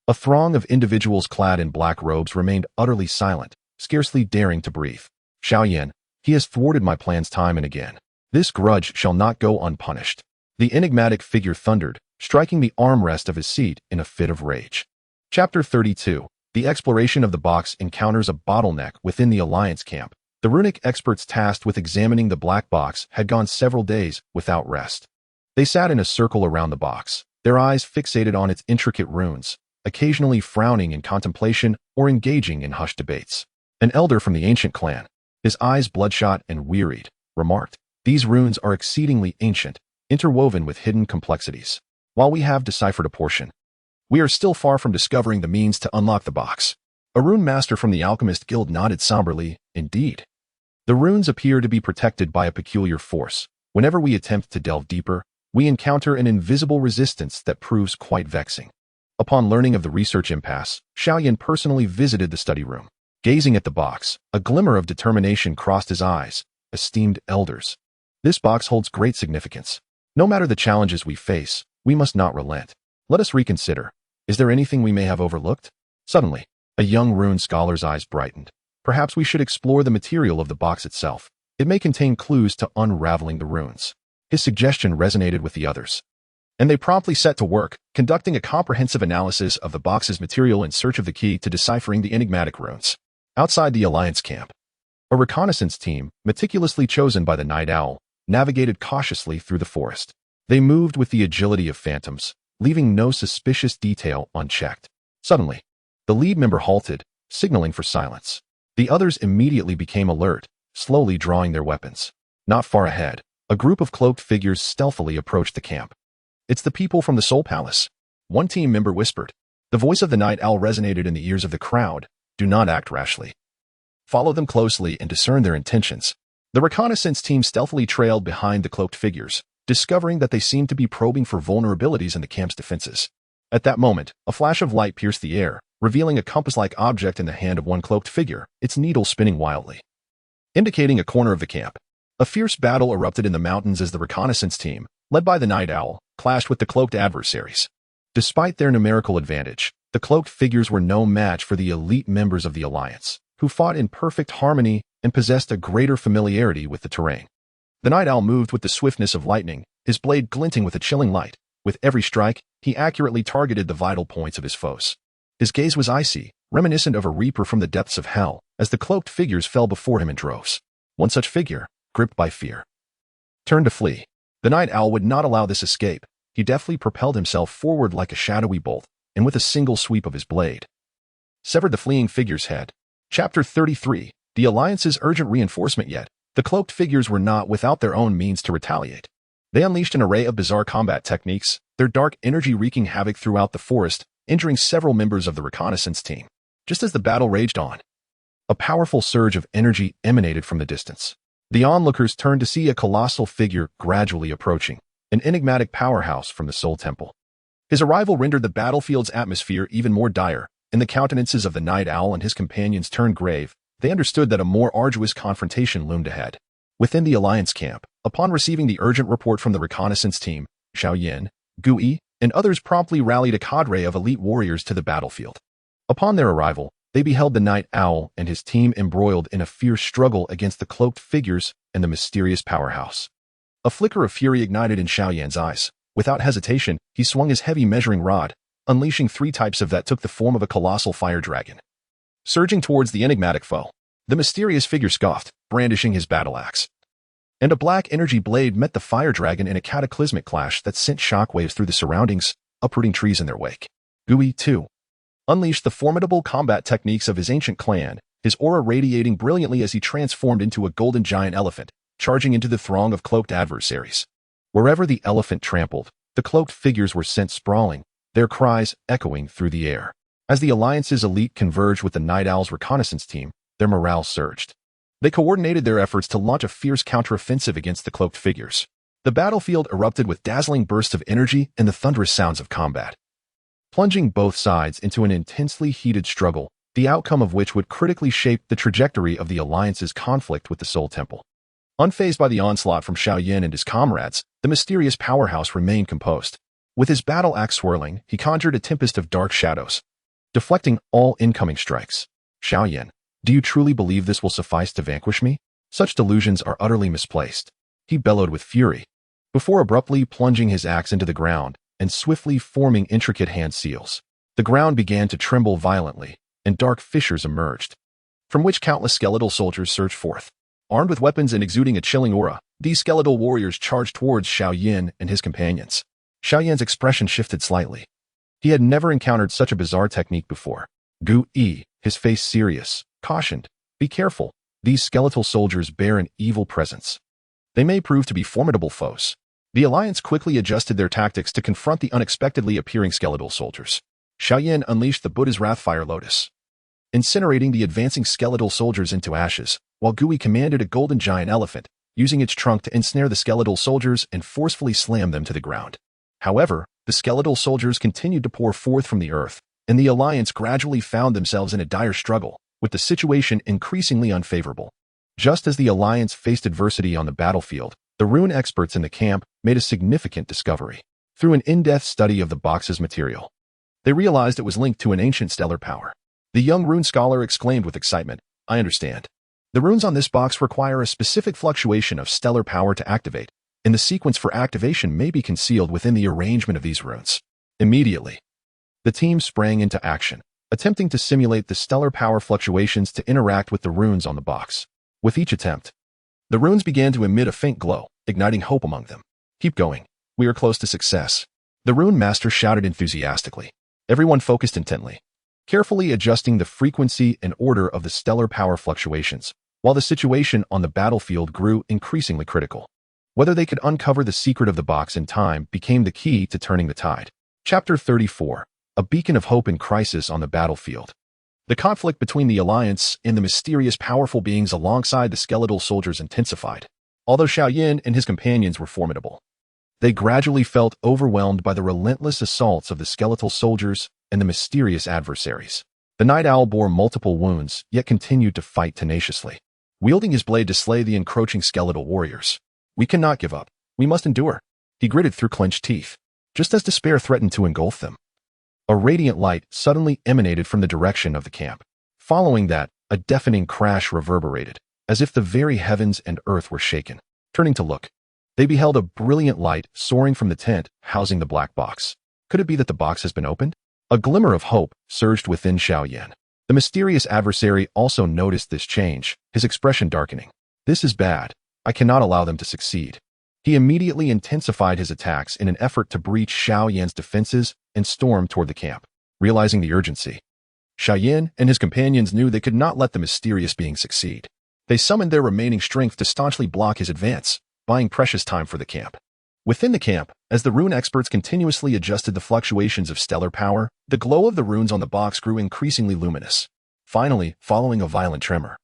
Speaker 1: a throng of individuals clad in black robes remained utterly silent, scarcely daring to breathe. Xiao Yan, he has thwarted my plans time and again. This grudge shall not go unpunished. The enigmatic figure thundered, striking the armrest of his seat in a fit of rage. Chapter 32. The exploration of the box encounters a bottleneck within the Alliance camp. The runic experts tasked with examining the black box had gone several days without rest. They sat in a circle around the box, their eyes fixated on its intricate runes, occasionally frowning in contemplation or engaging in hushed debates. An elder from the ancient clan, his eyes bloodshot and wearied, remarked, "These runes are exceedingly ancient, interwoven with hidden complexities. While we have deciphered a portion, we are still far from discovering the means to unlock the box." A rune master from the Alchemist Guild nodded somberly. Indeed, the runes appear to be protected by a peculiar force. Whenever we attempt to delve deeper, we encounter an invisible resistance that proves quite vexing. Upon learning of the research impasse, Xiao Yan personally visited the study room. Gazing at the box, a glimmer of determination crossed his eyes. Esteemed elders, this box holds great significance. No matter the challenges we face, we must not relent. Let us reconsider. Is there anything we may have overlooked? Suddenly, a young rune scholar's eyes brightened. Perhaps we should explore the material of the box itself. It may contain clues to unraveling the runes. His suggestion resonated with the others, and they promptly set to work, conducting a comprehensive analysis of the box's material in search of the key to deciphering the enigmatic runes. Outside the Alliance camp, a reconnaissance team, meticulously chosen by the Night Owl, navigated cautiously through the forest. They moved with the agility of phantoms, leaving no suspicious detail unchecked. Suddenly, the lead member halted, signaling for silence. The others immediately became alert, slowly drawing their weapons. Not far ahead, a group of cloaked figures stealthily approached the camp. "It's the people from the Soul Palace," one team member whispered. The voice of the Night Owl resonated in the ears of the crowd. "Do not act rashly. Follow them closely and discern their intentions." The reconnaissance team stealthily trailed behind the cloaked figures, discovering that they seemed to be probing for vulnerabilities in the camp's defenses. At that moment, a flash of light pierced the air, revealing a compass-like object in the hand of one cloaked figure, its needle spinning wildly, indicating a corner of the camp. A fierce battle erupted in the mountains as the reconnaissance team, led by the Night Owl, clashed with the cloaked adversaries. Despite their numerical advantage, the cloaked figures were no match for the elite members of the Alliance, who fought in perfect harmony and possessed a greater familiarity with the terrain. The Night Owl moved with the swiftness of lightning, his blade glinting with a chilling light. With every strike, he accurately targeted the vital points of his foes. His gaze was icy, reminiscent of a reaper from the depths of hell, as the cloaked figures fell before him in droves. One such figure, gripped by fear, turned to flee. The Night Owl would not allow this escape. He deftly propelled himself forward like a shadowy bolt, and with a single sweep of his blade, severed the fleeing figure's head. Chapter 33. The Alliance's urgent reinforcement. Yet the cloaked figures were not without their own means to retaliate. They unleashed an array of bizarre combat techniques, their dark energy wreaking havoc throughout the forest, injuring several members of the reconnaissance team. Just as the battle raged on, a powerful surge of energy emanated from the distance. The onlookers turned to see a colossal figure gradually approaching, an enigmatic powerhouse from the Soul Temple. His arrival rendered the battlefield's atmosphere even more dire, and the countenances of the Night Owl and his companions turned grave. They understood that a more arduous confrontation loomed ahead. Within the Alliance camp, upon receiving the urgent report from the reconnaissance team, Xiao Yan, Gui, and others promptly rallied a cadre of elite warriors to the battlefield. Upon their arrival, they beheld the Night Owl and his team embroiled in a fierce struggle against the cloaked figures and the mysterious powerhouse. A flicker of fury ignited in Xiao Yan's eyes. Without hesitation, he swung his heavy measuring rod, unleashing 3 types of that took the form of a colossal fire dragon. Surging towards the enigmatic foe, the mysterious figure scoffed, brandishing his battle axe. And a black energy blade met the fire dragon in a cataclysmic clash that sent shockwaves through the surroundings, uprooting trees in their wake. Gui, too, unleashed the formidable combat techniques of his ancient clan, his aura radiating brilliantly as he transformed into a golden giant elephant, charging into the throng of cloaked adversaries. Wherever the elephant trampled, the cloaked figures were sent sprawling, their cries echoing through the air. As the Alliance's elite converged with the Night Owl's reconnaissance team, their morale surged. They coordinated their efforts to launch a fierce counteroffensive against the cloaked figures. The battlefield erupted with dazzling bursts of energy and the thunderous sounds of combat, plunging both sides into an intensely heated struggle, the outcome of which would critically shape the trajectory of the Alliance's conflict with the Soul Temple. Unfazed by the onslaught from Xiao Yan and his comrades, the mysterious powerhouse remained composed. With his battle axe swirling, he conjured a tempest of dark shadows, deflecting all incoming strikes. Xiao Yan, do you truly believe this will suffice to vanquish me? Such delusions are utterly misplaced. He bellowed with fury, before abruptly plunging his axe into the ground and swiftly forming intricate hand seals. The ground began to tremble violently, and dark fissures emerged, from which countless skeletal soldiers surged forth. Armed with weapons and exuding a chilling aura, these skeletal warriors charged towards Xiao Yan and his companions. Xiao Yan's expression shifted slightly. He had never encountered such a bizarre technique before. Gui, his face serious, cautioned, "Be careful. These skeletal soldiers bear an evil presence. They may prove to be formidable foes." The Alliance quickly adjusted their tactics to confront the unexpectedly appearing skeletal soldiers. Xiao Yan unleashed the Buddha's Wrath Fire Lotus, incinerating the advancing skeletal soldiers into ashes, while Gui commanded a golden giant elephant, using its trunk to ensnare the skeletal soldiers and forcefully slam them to the ground. However, the skeletal soldiers continued to pour forth from the earth, and the Alliance gradually found themselves in a dire struggle, with the situation increasingly unfavorable. Just as the Alliance faced adversity on the battlefield, the rune experts in the camp made a significant discovery. Through an in-depth study of the box's material, they realized it was linked to an ancient stellar power. The young rune scholar exclaimed with excitement, "I understand. The runes on this box require a specific fluctuation of stellar power to activate, and the sequence for activation may be concealed within the arrangement of these runes." Immediately, the team sprang into action, attempting to simulate the stellar power fluctuations to interact with the runes on the box. With each attempt, the runes began to emit a faint glow, igniting hope among them. "Keep going. We are close to success," the rune master shouted enthusiastically. Everyone focused intently, carefully adjusting the frequency and order of the stellar power fluctuations, while the situation on the battlefield grew increasingly critical. Whether they could uncover the secret of the box in time became the key to turning the tide. Chapter 34. A beacon of hope in crisis on the battlefield. The conflict between the Alliance and the mysterious powerful beings alongside the skeletal soldiers intensified. Although Xiao Yan and his companions were formidable, They gradually felt overwhelmed by the relentless assaults of the skeletal soldiers and the mysterious adversaries. The night owl bore multiple wounds, yet continued to fight tenaciously, wielding his blade to slay the encroaching skeletal warriors. "We cannot give up. We must endure," he gritted through clenched teeth, just as despair threatened to engulf them. A radiant light suddenly emanated from the direction of the camp. Following that, a deafening crash reverberated, as if the very heavens and earth were shaken. Turning to look, they beheld a brilliant light soaring from the tent housing the black box. Could it be that the box has been opened? A glimmer of hope surged within Xiao Yan. The mysterious adversary also noticed this change, his expression darkening. "This is bad. I cannot allow them to succeed." He immediately intensified his attacks in an effort to breach Xiao Yan's defenses and storm toward the camp. Realizing the urgency, Xiao Yan and his companions knew they could not let the mysterious being succeed. They summoned their remaining strength to staunchly block his advance, buying precious time for the camp. Within the camp, as the rune experts continuously adjusted the fluctuations of stellar power, the glow of the runes on the box grew increasingly luminous. Finally, following a violent tremor,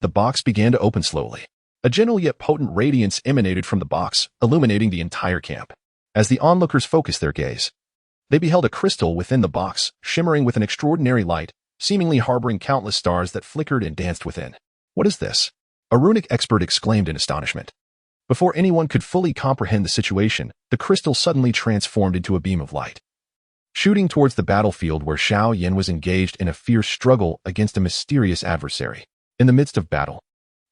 Speaker 1: the box began to open slowly. A gentle yet potent radiance emanated from the box, illuminating the entire camp. As the onlookers focused their gaze, they beheld a crystal within the box, shimmering with an extraordinary light, seemingly harboring countless stars that flickered and danced within. "What is this?" a runic expert exclaimed in astonishment. Before anyone could fully comprehend the situation, the crystal suddenly transformed into a beam of light, shooting towards the battlefield where Xiao Yan was engaged in a fierce struggle against a mysterious adversary. In the midst of battle,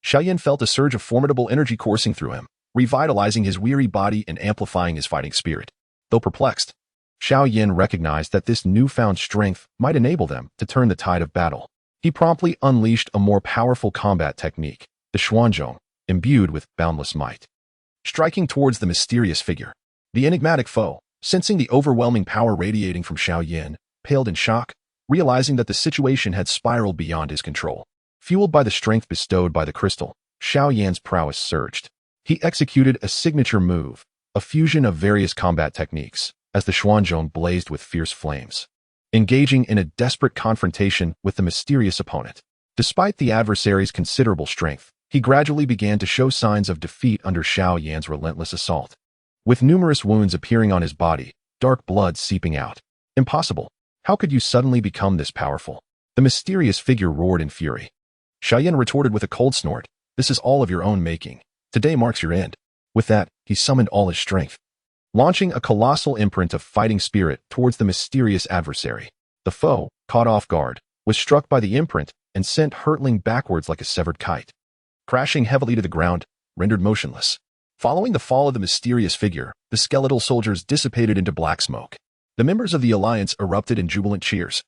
Speaker 1: Xiao Yan felt a surge of formidable energy coursing through him, revitalizing his weary body and amplifying his fighting spirit. Though perplexed, Xiao Yan recognized that this newfound strength might enable them to turn the tide of battle. He promptly unleashed a more powerful combat technique, the Xuanzhong, imbued with boundless might. Striking towards the mysterious figure, the enigmatic foe, sensing the overwhelming power radiating from Xiao Yan, paled in shock, realizing that the situation had spiraled beyond his control. Fueled by the strength bestowed by the crystal, Xiao Yan's prowess surged. He executed a signature move, a fusion of various combat techniques, as the Xuanzhong blazed with fierce flames, engaging in a desperate confrontation with the mysterious opponent. Despite the adversary's considerable strength, he gradually began to show signs of defeat under Xiao Yan's relentless assault. With numerous wounds appearing on his body, dark blood seeping out. "Impossible. How could you suddenly become this powerful?" the mysterious figure roared in fury. Xiao Yan retorted with a cold snort. "This is all of your own making. Today marks your end." With that, he summoned all his strength, launching a colossal imprint of fighting spirit towards the mysterious adversary. The foe, caught off guard, was struck by the imprint and sent hurtling backwards like a severed kite, crashing heavily to the ground, rendered motionless. Following the fall of the mysterious figure, the skeletal soldiers dissipated into black smoke. The members of the alliance erupted in jubilant cheers,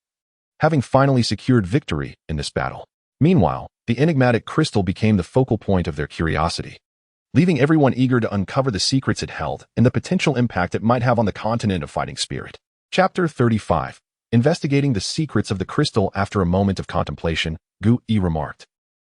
Speaker 1: having finally secured victory in this battle. Meanwhile, the enigmatic crystal became the focal point of their curiosity, leaving everyone eager to uncover the secrets it held and the potential impact it might have on the continent of fighting spirit. Chapter 35. Investigating the secrets of the crystal. After a moment of contemplation, Gu Yi remarked,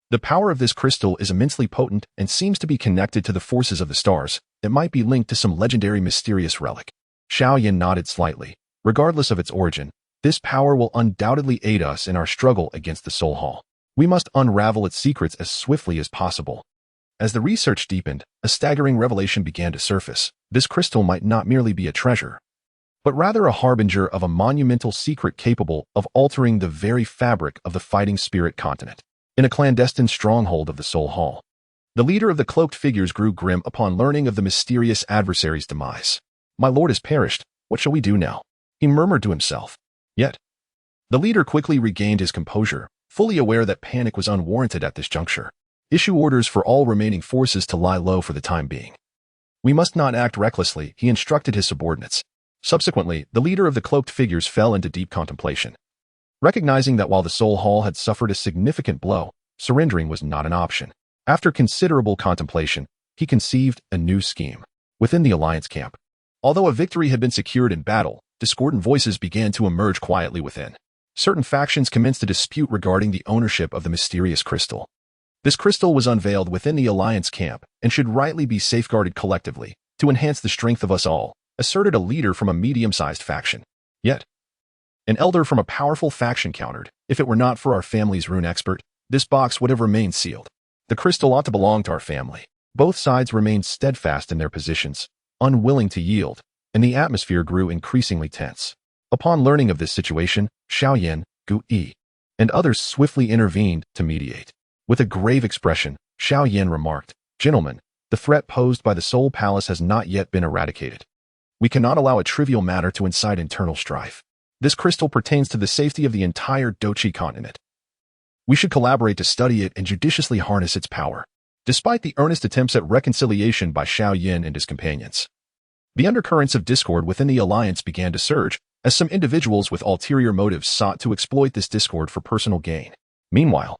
Speaker 1: "The power of this crystal is immensely potent and seems to be connected to the forces of the stars. It might be linked to some legendary mysterious relic." Xiao Yan nodded slightly. "Regardless of its origin, this power will undoubtedly aid us in our struggle against the Soul Hall. We must unravel its secrets as swiftly as possible." As the research deepened, a staggering revelation began to surface. This crystal might not merely be a treasure, but rather a harbinger of a monumental secret capable of altering the very fabric of the fighting spirit continent. In a clandestine stronghold of the Soul Hall, the leader of the cloaked figures grew grim upon learning of the mysterious adversary's demise. "My lord has perished. What shall we do now?" he murmured to himself. Yet, the leader quickly regained his composure, fully aware that panic was unwarranted at this juncture. "Issue orders for all remaining forces to lie low for the time being. We must not act recklessly," he instructed his subordinates. Subsequently, the leader of the cloaked figures fell into deep contemplation, recognizing that while the Soul Hall had suffered a significant blow, surrendering was not an option. After considerable contemplation, he conceived a new scheme. Within the Alliance camp, although a victory had been secured in battle, discordant voices began to emerge quietly within. Certain factions commenced a dispute regarding the ownership of the mysterious crystal. This crystal was unveiled within the Alliance camp and should rightly be safeguarded collectively to enhance the strength of us all, asserted a leader from a medium-sized faction. Yet, an elder from a powerful faction countered, "If it were not for our family's rune expert, this box would have remained sealed. The crystal ought to belong to our family." Both sides remained steadfast in their positions, unwilling to yield, and the atmosphere grew increasingly tense. Upon learning of this situation, Xiao Yan, Gui, and others swiftly intervened to mediate. With a grave expression, Xiao Yan remarked, "Gentlemen, the threat posed by the Soul Palace has not yet been eradicated. We cannot allow a trivial matter to incite internal strife. This crystal pertains to the safety of the entire Dochi continent. We should collaborate to study it and judiciously harness its power." Despite the earnest attempts at reconciliation by Xiao Yan and his companions, the undercurrents of discord within the alliance began to surge, as some individuals with ulterior motives sought to exploit this discord for personal gain. Meanwhile,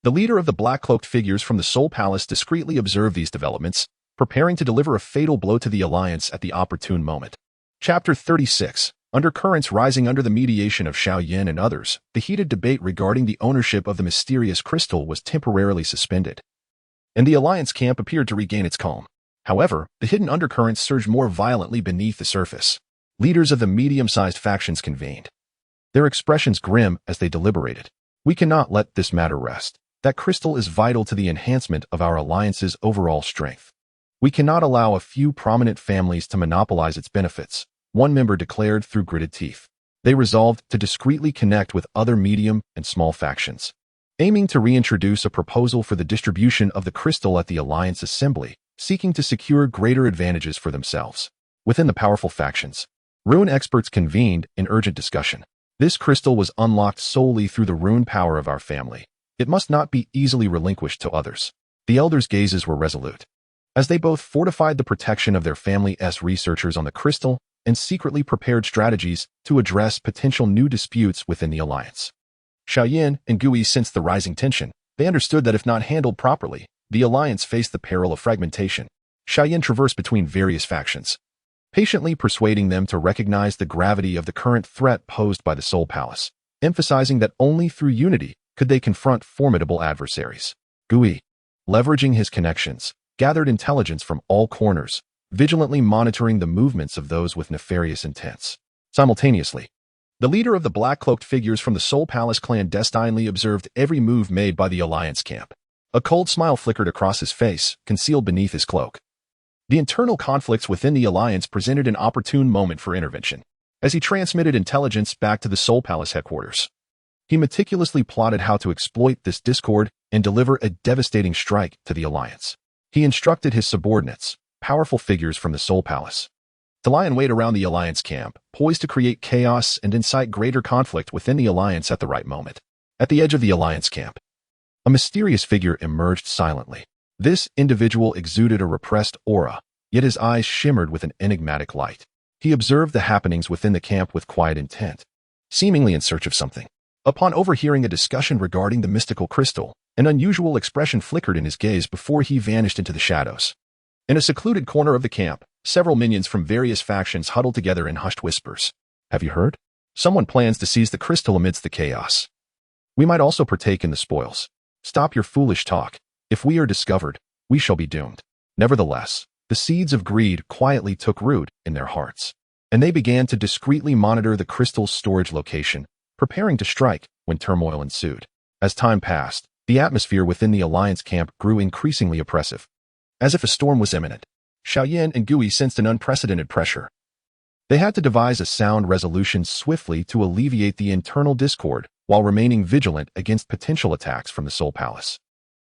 Speaker 1: the leader of the black-cloaked figures from the Soul Palace discreetly observed these developments, preparing to deliver a fatal blow to the alliance at the opportune moment. Chapter 36. Undercurrents rising under the mediation of Xiao Yan and others, the heated debate regarding the ownership of the mysterious crystal was temporarily suspended, and the alliance camp appeared to regain its calm. However, the hidden undercurrents surged more violently beneath the surface. Leaders of the medium-sized factions convened, their expressions grim as they deliberated. "We cannot let this matter rest. That crystal is vital to the enhancement of our alliance's overall strength. We cannot allow a few prominent families to monopolize its benefits," one member declared through gritted teeth. They resolved to discreetly connect with other medium and small factions, aiming to reintroduce a proposal for the distribution of the crystal at the Alliance Assembly, seeking to secure greater advantages for themselves. Within the powerful factions, rune experts convened in urgent discussion. This crystal was unlocked solely through the rune power of our family. It must not be easily relinquished to others. The elders' gazes were resolute, as they both fortified the protection of their family's researchers on the crystal and secretly prepared strategies to address potential new disputes within the alliance. Xiao Yan and Gui sensed the rising tension. They understood that if not handled properly, the alliance faced the peril of fragmentation. Xiao Yan traversed between various factions, patiently persuading them to recognize the gravity of the current threat posed by the Soul Palace, emphasizing that only through unity could they confront formidable adversaries. Gui, leveraging his connections, gathered intelligence from all corners, vigilantly monitoring the movements of those with nefarious intents. Simultaneously, the leader of the black-cloaked figures from the Soul Palace clandestinely observed every move made by the alliance camp. A cold smile flickered across his face, concealed beneath his cloak. The internal conflicts within the alliance presented an opportune moment for intervention. As he transmitted intelligence back to the Soul Palace headquarters, he meticulously plotted how to exploit this discord and deliver a devastating strike to the alliance. He instructed his subordinates, powerful figures from the Soul Palace, to lie in wait around the alliance camp, poised to create chaos and incite greater conflict within the alliance at the right moment. At the edge of the alliance camp, a mysterious figure emerged silently. This individual exuded a repressed aura, yet his eyes shimmered with an enigmatic light. He observed the happenings within the camp with quiet intent, seemingly in search of something. Upon overhearing a discussion regarding the mystical crystal, an unusual expression flickered in his gaze before he vanished into the shadows. In a secluded corner of the camp, several minions from various factions huddled together in hushed whispers. "Have you heard? Someone plans to seize the crystal amidst the chaos. We might also partake in the spoils. Stop your foolish talk. If we are discovered, we shall be doomed." Nevertheless, the seeds of greed quietly took root in their hearts, and they began to discreetly monitor the crystal's storage location, preparing to strike when turmoil ensued. As time passed, the atmosphere within the alliance camp grew increasingly oppressive, as if a storm was imminent. Xiao Yan and Gui sensed an unprecedented pressure. They had to devise a sound resolution swiftly to alleviate the internal discord while remaining vigilant against potential attacks from the Soul Palace.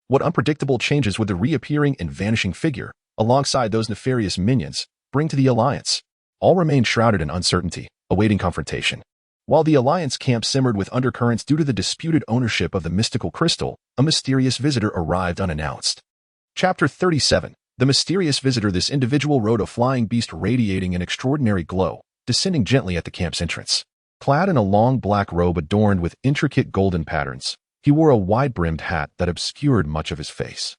Speaker 1: What unpredictable changes would the reappearing and vanishing figure, alongside those nefarious minions, bring to the alliance? All remained shrouded in uncertainty, awaiting confrontation. While the alliance camp simmered with undercurrents due to the disputed ownership of the mystical crystal, a mysterious visitor arrived unannounced. Chapter 37. The mysterious visitor. This individual rode a flying beast radiating an extraordinary glow, descending gently at the camp's entrance. Clad in a long black robe adorned with intricate golden patterns, he wore a wide-brimmed hat that obscured much of his face.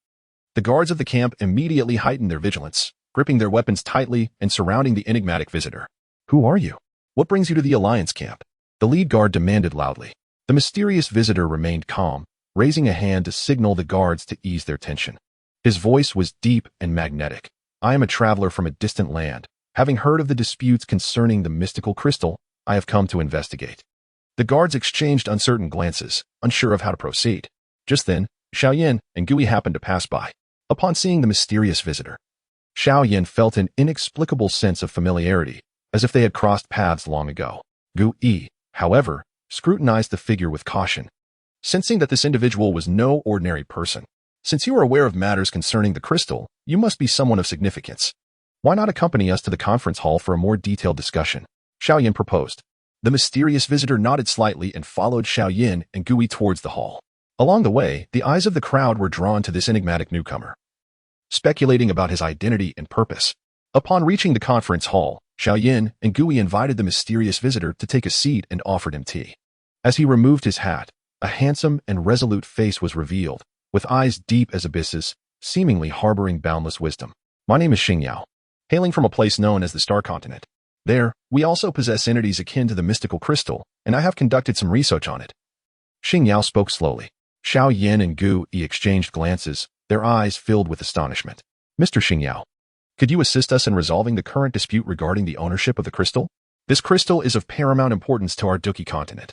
Speaker 1: The guards of the camp immediately heightened their vigilance, gripping their weapons tightly and surrounding the enigmatic visitor. "Who are you? What brings you to the alliance camp?" the lead guard demanded loudly. The mysterious visitor remained calm, raising a hand to signal the guards to ease their tension. His voice was deep and magnetic. "I am a traveler from a distant land. Having heard of the disputes concerning the mystical crystal, I have come to investigate." The guards exchanged uncertain glances, unsure of how to proceed. Just then, Xiao Yan and Gui happened to pass by. Upon seeing the mysterious visitor, Xiao Yan felt an inexplicable sense of familiarity, as if they had crossed paths long ago. Gu Yi, however, scrutinized the figure with caution, sensing that this individual was no ordinary person. Since you are aware of matters concerning the crystal, you must be someone of significance. Why not accompany us to the conference hall for a more detailed discussion? Xiao Yan proposed. The mysterious visitor nodded slightly and followed Xiao Yan and Gu Yi towards the hall. Along the way, the eyes of the crowd were drawn to this enigmatic newcomer, speculating about his identity and purpose. Upon reaching the conference hall, Xiao Yan and Gu Yi invited the mysterious visitor to take a seat and offered him tea. As he removed his hat, a handsome and resolute face was revealed, with eyes deep as abysses, seemingly harboring boundless wisdom. My name is Xingyao, hailing from a place known as the Star Continent. There, we also possess entities akin to the mystical crystal, and I have conducted some research on it. Xingyao spoke slowly. Xiao Yan and Gu Yi exchanged glances, their eyes filled with astonishment. Mr. Xingyao, could you assist us in resolving the current dispute regarding the ownership of the crystal? This crystal is of paramount importance to our Dou continent.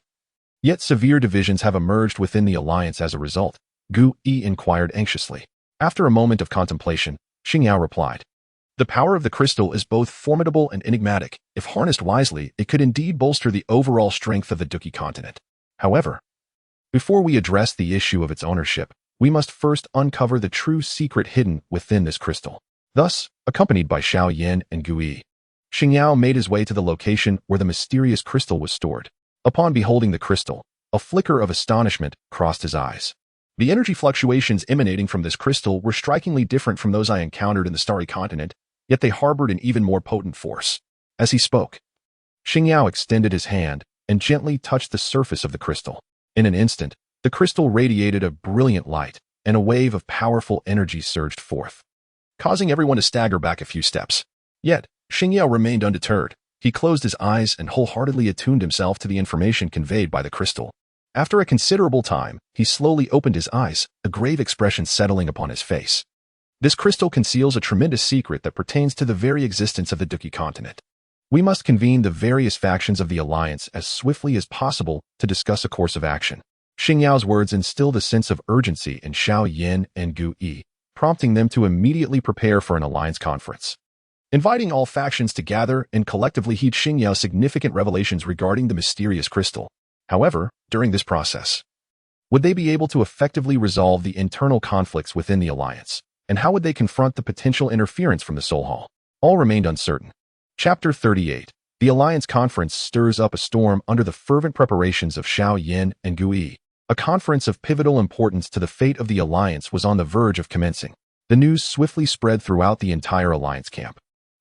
Speaker 1: Yet severe divisions have emerged within the alliance as a result, Gu Yi inquired anxiously. After a moment of contemplation, Xingyao replied. The power of the crystal is both formidable and enigmatic. If harnessed wisely, it could indeed bolster the overall strength of the Dou continent. However, before we address the issue of its ownership, we must first uncover the true secret hidden within this crystal. Thus, accompanied by Xiao Yan and Gu Yi, Xingyao made his way to the location where the mysterious crystal was stored. Upon beholding the crystal, a flicker of astonishment crossed his eyes. The energy fluctuations emanating from this crystal were strikingly different from those I encountered in the Starry Continent, yet they harbored an even more potent force. As he spoke, Xingyao extended his hand and gently touched the surface of the crystal. In an instant, the crystal radiated a brilliant light, and a wave of powerful energy surged forth, causing everyone to stagger back a few steps. Yet, Xingyao remained undeterred. He closed his eyes and wholeheartedly attuned himself to the information conveyed by the crystal. After a considerable time, he slowly opened his eyes, a grave expression settling upon his face. This crystal conceals a tremendous secret that pertains to the very existence of the Dou continent. We must convene the various factions of the alliance as swiftly as possible to discuss a course of action. Xingyao's words instilled a sense of urgency in Xiao Yan and Gu Yi, prompting them to immediately prepare for an alliance conference. Inviting all factions to gather and collectively heed Xingyao's significant revelations regarding the mysterious crystal. However, during this process, would they be able to effectively resolve the internal conflicts within the alliance? And how would they confront the potential interference from the Soul Hall? All remained uncertain. Chapter 38. The Alliance Conference stirs up a storm under the fervent preparations of Xiao Yan and Gu Yi. A conference of pivotal importance to the fate of the Alliance was on the verge of commencing. The news swiftly spread throughout the entire Alliance camp.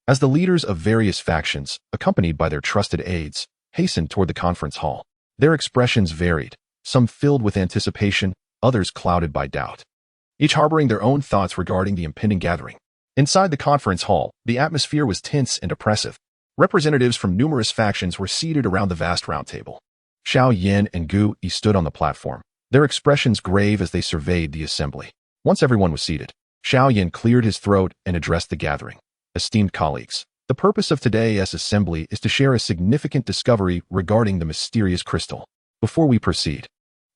Speaker 1: As the leaders of various factions, accompanied by their trusted aides, hastened toward the conference hall, their expressions varied, some filled with anticipation, others clouded by doubt, each harboring their own thoughts regarding the impending gathering. Inside the conference hall, the atmosphere was tense and oppressive. Representatives from numerous factions were seated around the vast round table. Xiao Yan and Gu Yi stood on the platform, their expressions grave as they surveyed the assembly. Once everyone was seated, Xiao Yan cleared his throat and addressed the gathering. Esteemed colleagues, the purpose of today's assembly is to share a significant discovery regarding the mysterious crystal. Before we proceed,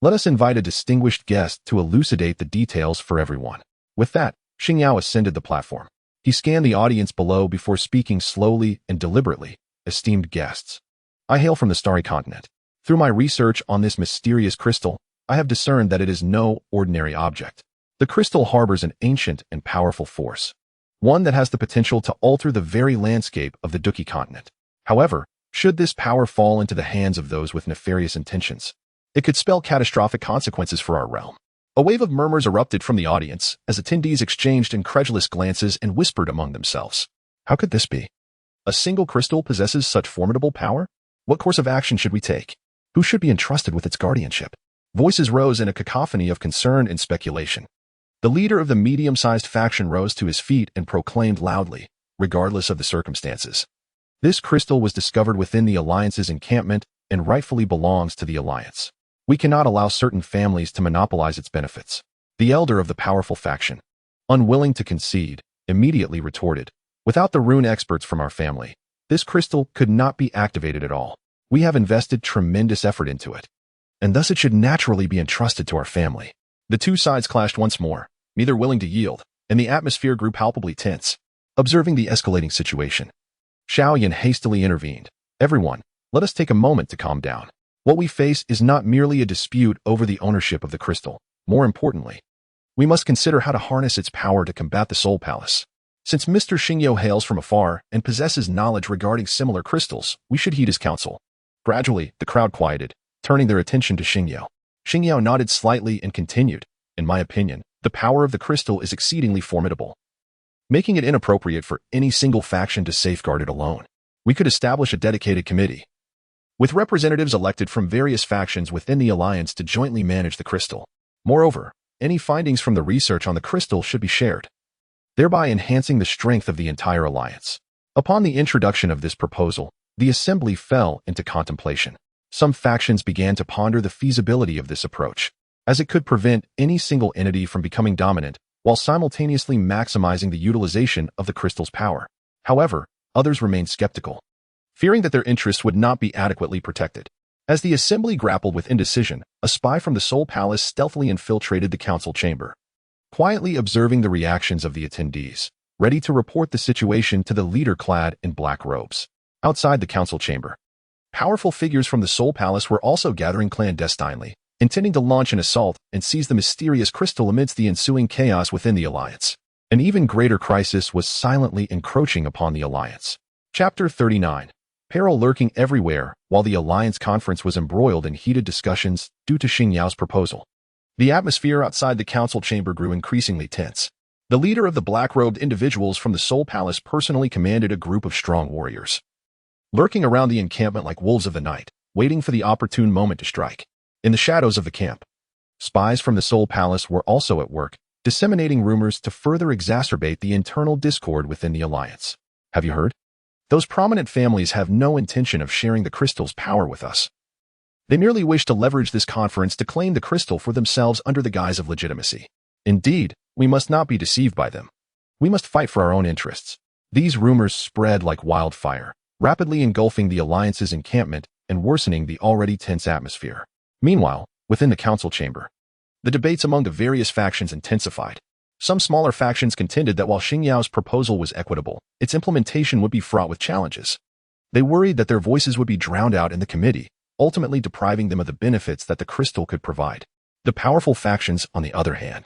Speaker 1: let us invite a distinguished guest to elucidate the details for everyone. With that, Xingyao ascended the platform. He scanned the audience below before speaking slowly and deliberately. Esteemed guests, I hail from the Starry Continent. Through my research on this mysterious crystal, I have discerned that it is no ordinary object. The crystal harbors an ancient and powerful force, one that has the potential to alter the very landscape of the Dou continent. However, should this power fall into the hands of those with nefarious intentions, it could spell catastrophic consequences for our realm. A wave of murmurs erupted from the audience as attendees exchanged incredulous glances and whispered among themselves. How could this be? A single crystal possesses such formidable power? What course of action should we take? Who should be entrusted with its guardianship? Voices rose in a cacophony of concern and speculation. The leader of the medium-sized faction rose to his feet and proclaimed loudly, regardless of the circumstances. This crystal was discovered within the Alliance's encampment and rightfully belongs to the Alliance. We cannot allow certain families to monopolize its benefits. The elder of the powerful faction, unwilling to concede, immediately retorted, without the rune experts from our family, this crystal could not be activated at all. We have invested tremendous effort into it, and thus it should naturally be entrusted to our family. The two sides clashed once more, neither willing to yield, and the atmosphere grew palpably tense. Observing the escalating situation, Xiao Yan hastily intervened. Everyone, let us take a moment to calm down. What we face is not merely a dispute over the ownership of the crystal. More importantly, we must consider how to harness its power to combat the Soul Palace. Since Mr. Xingyao hails from afar and possesses knowledge regarding similar crystals, we should heed his counsel. Gradually, the crowd quieted, turning their attention to Xingyao. Xingyao nodded slightly and continued. In my opinion, the power of the crystal is exceedingly formidable, making it inappropriate for any single faction to safeguard it alone. We could establish a dedicated committee, with representatives elected from various factions within the alliance to jointly manage the crystal. Moreover, any findings from the research on the crystal should be shared, thereby enhancing the strength of the entire alliance. Upon the introduction of this proposal, the assembly fell into contemplation. Some factions began to ponder the feasibility of this approach, as it could prevent any single entity from becoming dominant while simultaneously maximizing the utilization of the crystal's power. However, others remained skeptical, fearing that their interests would not be adequately protected. As the assembly grappled with indecision, a spy from the Soul Palace stealthily infiltrated the council chamber, quietly observing the reactions of the attendees, ready to report the situation to the leader clad in black robes. Outside the council chamber, powerful figures from the Soul Palace were also gathering clandestinely, intending to launch an assault and seize the mysterious crystal amidst the ensuing chaos within the alliance. An even greater crisis was silently encroaching upon the alliance. Chapter 39. Peril lurking everywhere. While the alliance conference was embroiled in heated discussions due to Xingyao's proposal, the atmosphere outside the council chamber grew increasingly tense. The leader of the black-robed individuals from the Soul Palace personally commanded a group of strong warriors, lurking around the encampment like wolves of the night, waiting for the opportune moment to strike. In the shadows of the camp, spies from the Soul Palace were also at work, disseminating rumors to further exacerbate the internal discord within the alliance. Have you heard? Those prominent families have no intention of sharing the crystal's power with us. They merely wish to leverage this conference to claim the crystal for themselves under the guise of legitimacy. Indeed, we must not be deceived by them. We must fight for our own interests. These rumors spread like wildfire, rapidly engulfing the alliance's encampment and worsening the already tense atmosphere. Meanwhile, within the council chamber, the debates among the various factions intensified. Some smaller factions contended that while Xingyao's proposal was equitable, its implementation would be fraught with challenges. They worried that their voices would be drowned out in the committee, ultimately depriving them of the benefits that the crystal could provide. The powerful factions, on the other hand,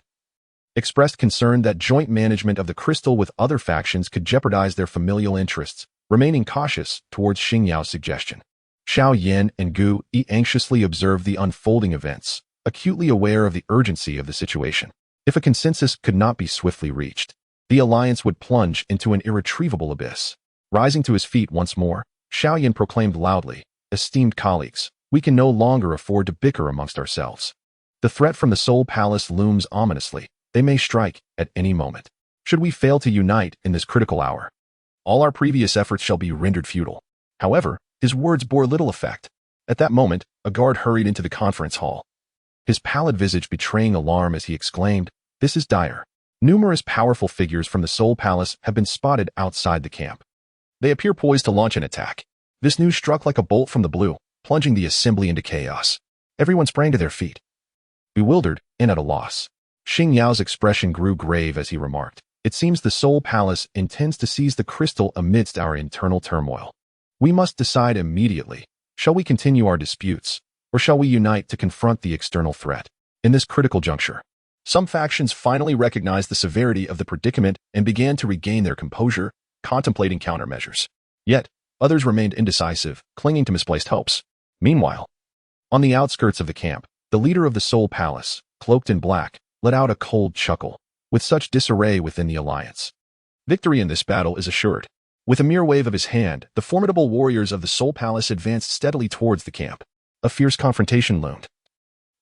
Speaker 1: expressed concern that joint management of the crystal with other factions could jeopardize their familial interests, remaining cautious towards Xingyao's suggestion. Xiao Yan and Gu Yi anxiously observed the unfolding events, acutely aware of the urgency of the situation. If a consensus could not be swiftly reached, the alliance would plunge into an irretrievable abyss. Rising to his feet once more, Xiao Yan proclaimed loudly, "Esteemed colleagues, we can no longer afford to bicker amongst ourselves. The threat from the Soul Palace looms ominously. They may strike at any moment. Should we fail to unite in this critical hour, all our previous efforts shall be rendered futile." However, his words bore little effect. At that moment, a guard hurried into the conference hall, his pallid visage betraying alarm as he exclaimed, "This is dire." Numerous powerful figures from the Soul Palace have been spotted outside the camp. They appear poised to launch an attack. This news struck like a bolt from the blue, plunging the assembly into chaos. Everyone sprang to their feet, bewildered and at a loss. Xingyao's expression grew grave as he remarked, "It seems the Soul Palace intends to seize the crystal amidst our internal turmoil. We must decide immediately. Shall we continue our disputes, or shall we unite to confront the external threat?" In this critical juncture, some factions finally recognized the severity of the predicament and began to regain their composure, contemplating countermeasures. Yet, others remained indecisive, clinging to misplaced hopes. Meanwhile, on the outskirts of the camp, the leader of the Soul Palace, cloaked in black, let out a cold chuckle. With such disarray within the alliance, victory in this battle is assured. With a mere wave of his hand, the formidable warriors of the Soul Palace advanced steadily towards the camp. A fierce confrontation loomed,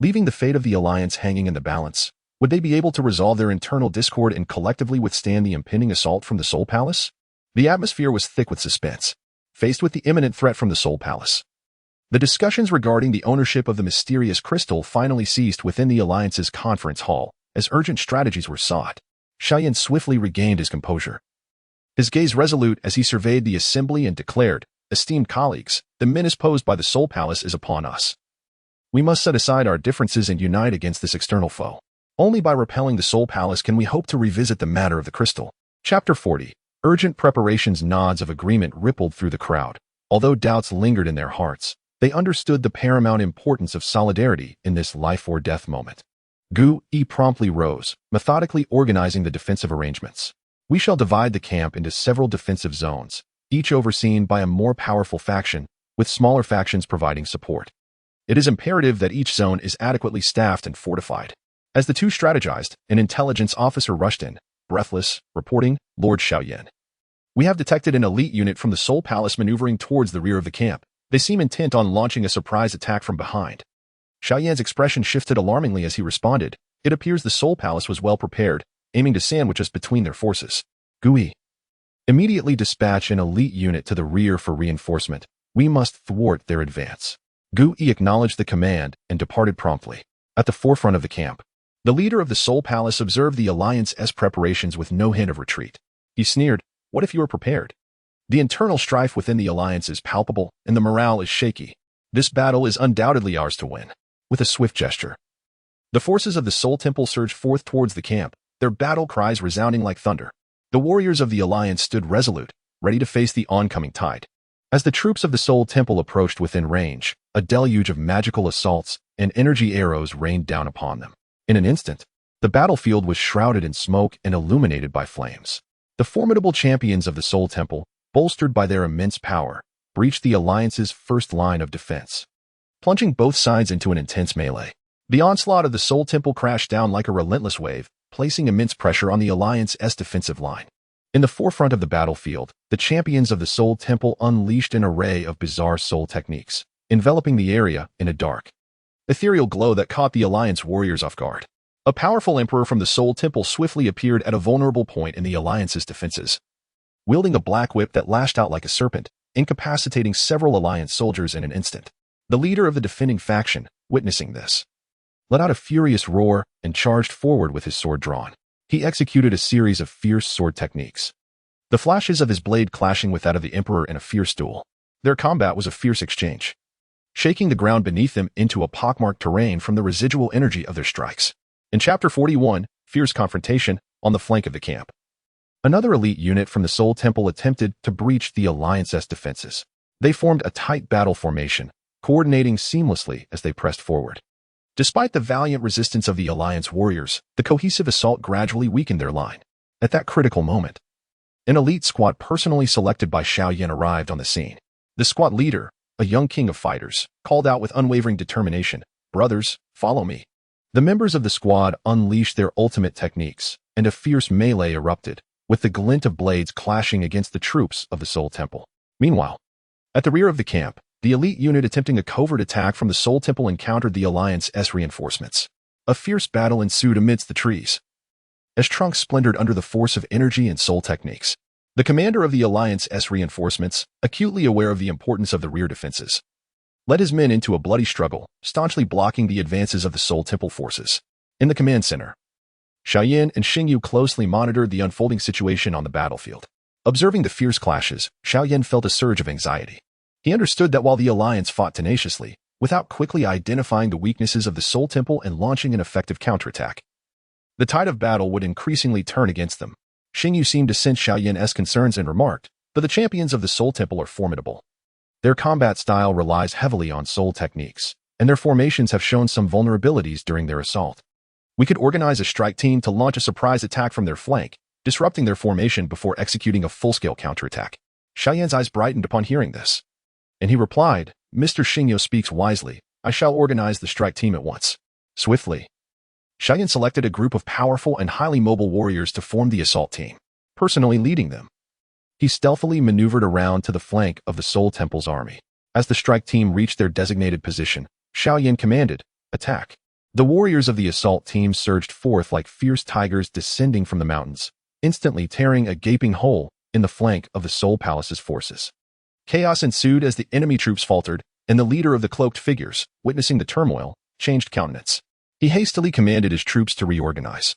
Speaker 1: leaving the fate of the alliance hanging in the balance. Would they be able to resolve their internal discord and collectively withstand the impending assault from the Soul Palace? The atmosphere was thick with suspense, faced with the imminent threat from the Soul Palace. The discussions regarding the ownership of the mysterious crystal finally ceased within the alliance's conference hall, as urgent strategies were sought. Xiao Yan swiftly regained his composure, his gaze resolute as he surveyed the assembly and declared, "Esteemed colleagues, the menace posed by the Soul Palace is upon us. We must set aside our differences and unite against this external foe. Only by repelling the Soul Palace can we hope to revisit the matter of the crystal." Chapter 40. Urgent preparations nods of agreement rippled through the crowd. Although doubts lingered in their hearts, they understood the paramount importance of solidarity in this life-or-death moment. Dou promptly rose, methodically organizing the defensive arrangements. We shall divide the camp into several defensive zones, each overseen by a more powerful faction, with smaller factions providing support. It is imperative that each zone is adequately staffed and fortified. As the two strategized, an intelligence officer rushed in, breathless, reporting, Lord Xiao Yan. We have detected an elite unit from the Soul Palace maneuvering towards the rear of the camp. They seem intent on launching a surprise attack from behind. Xiao Yan's expression shifted alarmingly as he responded. It appears the Soul Palace was well prepared, aiming to sandwich us between their forces. Dou, immediately dispatch an elite unit to the rear for reinforcement. We must thwart their advance. Dou acknowledged the command and departed promptly. At the forefront of the camp, the leader of the Soul Palace observed the Alliance's preparations with no hint of retreat. He sneered, "What if you are prepared? The internal strife within the Alliance is palpable, and the morale is shaky. This battle is undoubtedly ours to win." With a swift gesture, the forces of the Soul Temple surged forth towards the camp, their battle cries resounding like thunder. The warriors of the Alliance stood resolute, ready to face the oncoming tide. As the troops of the Soul Temple approached within range, a deluge of magical assaults and energy arrows rained down upon them. In an instant, the battlefield was shrouded in smoke and illuminated by flames. The formidable champions of the Soul Temple, bolstered by their immense power, breached the Alliance's first line of defense, plunging both sides into an intense melee. The onslaught of the Soul Temple crashed down like a relentless wave, placing immense pressure on the Alliance's defensive line. In the forefront of the battlefield, the champions of the Soul Temple unleashed an array of bizarre soul techniques, enveloping the area in a dark, ethereal glow that caught the Alliance warriors off guard. A powerful emperor from the Soul Temple swiftly appeared at a vulnerable point in the Alliance's defenses, wielding a black whip that lashed out like a serpent, incapacitating several Alliance soldiers in an instant. The leader of the defending faction, witnessing this, let out a furious roar and charged forward with his sword drawn. He executed a series of fierce sword techniques, the flashes of his blade clashing with that of the Emperor in a fierce duel. Their combat was a fierce exchange, shaking the ground beneath them into a pockmarked terrain from the residual energy of their strikes. In Chapter 41, Fierce Confrontation, on the flank of the camp, another elite unit from the Soul Temple attempted to breach the Alliance's defenses. They formed a tight battle formation, coordinating seamlessly as they pressed forward. Despite the valiant resistance of the Alliance warriors, the cohesive assault gradually weakened their line. At that critical moment, an elite squad personally selected by Xiao Yan arrived on the scene. The squad leader, a young king of fighters, called out with unwavering determination, "Brothers, follow me." The members of the squad unleashed their ultimate techniques, and a fierce melee erupted, with the glint of blades clashing against the troops of the Soul Temple. Meanwhile, at the rear of the camp, the elite unit attempting a covert attack from the Soul Temple encountered the Alliance's reinforcements. A fierce battle ensued amidst the trees, as trunks splintered under the force of energy and soul techniques. The commander of the Alliance's reinforcements, acutely aware of the importance of the rear defenses, led his men into a bloody struggle, staunchly blocking the advances of the Soul Temple forces. In the command center, Xiao Yan and Xingyu closely monitored the unfolding situation on the battlefield. Observing the fierce clashes, Xiao Yan felt a surge of anxiety. He understood that while the Alliance fought tenaciously, without quickly identifying the weaknesses of the Soul Temple and launching an effective counterattack, the tide of battle would increasingly turn against them. Xingyu seemed to sense Xiao Yan's concerns and remarked, "But the champions of the Soul Temple are formidable. Their combat style relies heavily on soul techniques, and their formations have shown some vulnerabilities during their assault. We could organize a strike team to launch a surprise attack from their flank, disrupting their formation before executing a full-scale counterattack." Xiao Yan's eyes brightened upon hearing this, and he replied, "Mr. Xingyu speaks wisely. I shall organize the strike team at once." Swiftly, Xiao Yan selected a group of powerful and highly mobile warriors to form the assault team, personally leading them. He stealthily maneuvered around to the flank of the Soul Temple's army. As the strike team reached their designated position, Xiao Yan commanded, "Attack." The warriors of the assault team surged forth like fierce tigers descending from the mountains, instantly tearing a gaping hole in the flank of the Soul Palace's forces. Chaos ensued as the enemy troops faltered, and the leader of the cloaked figures, witnessing the turmoil, changed countenance. He hastily commanded his troops to reorganize,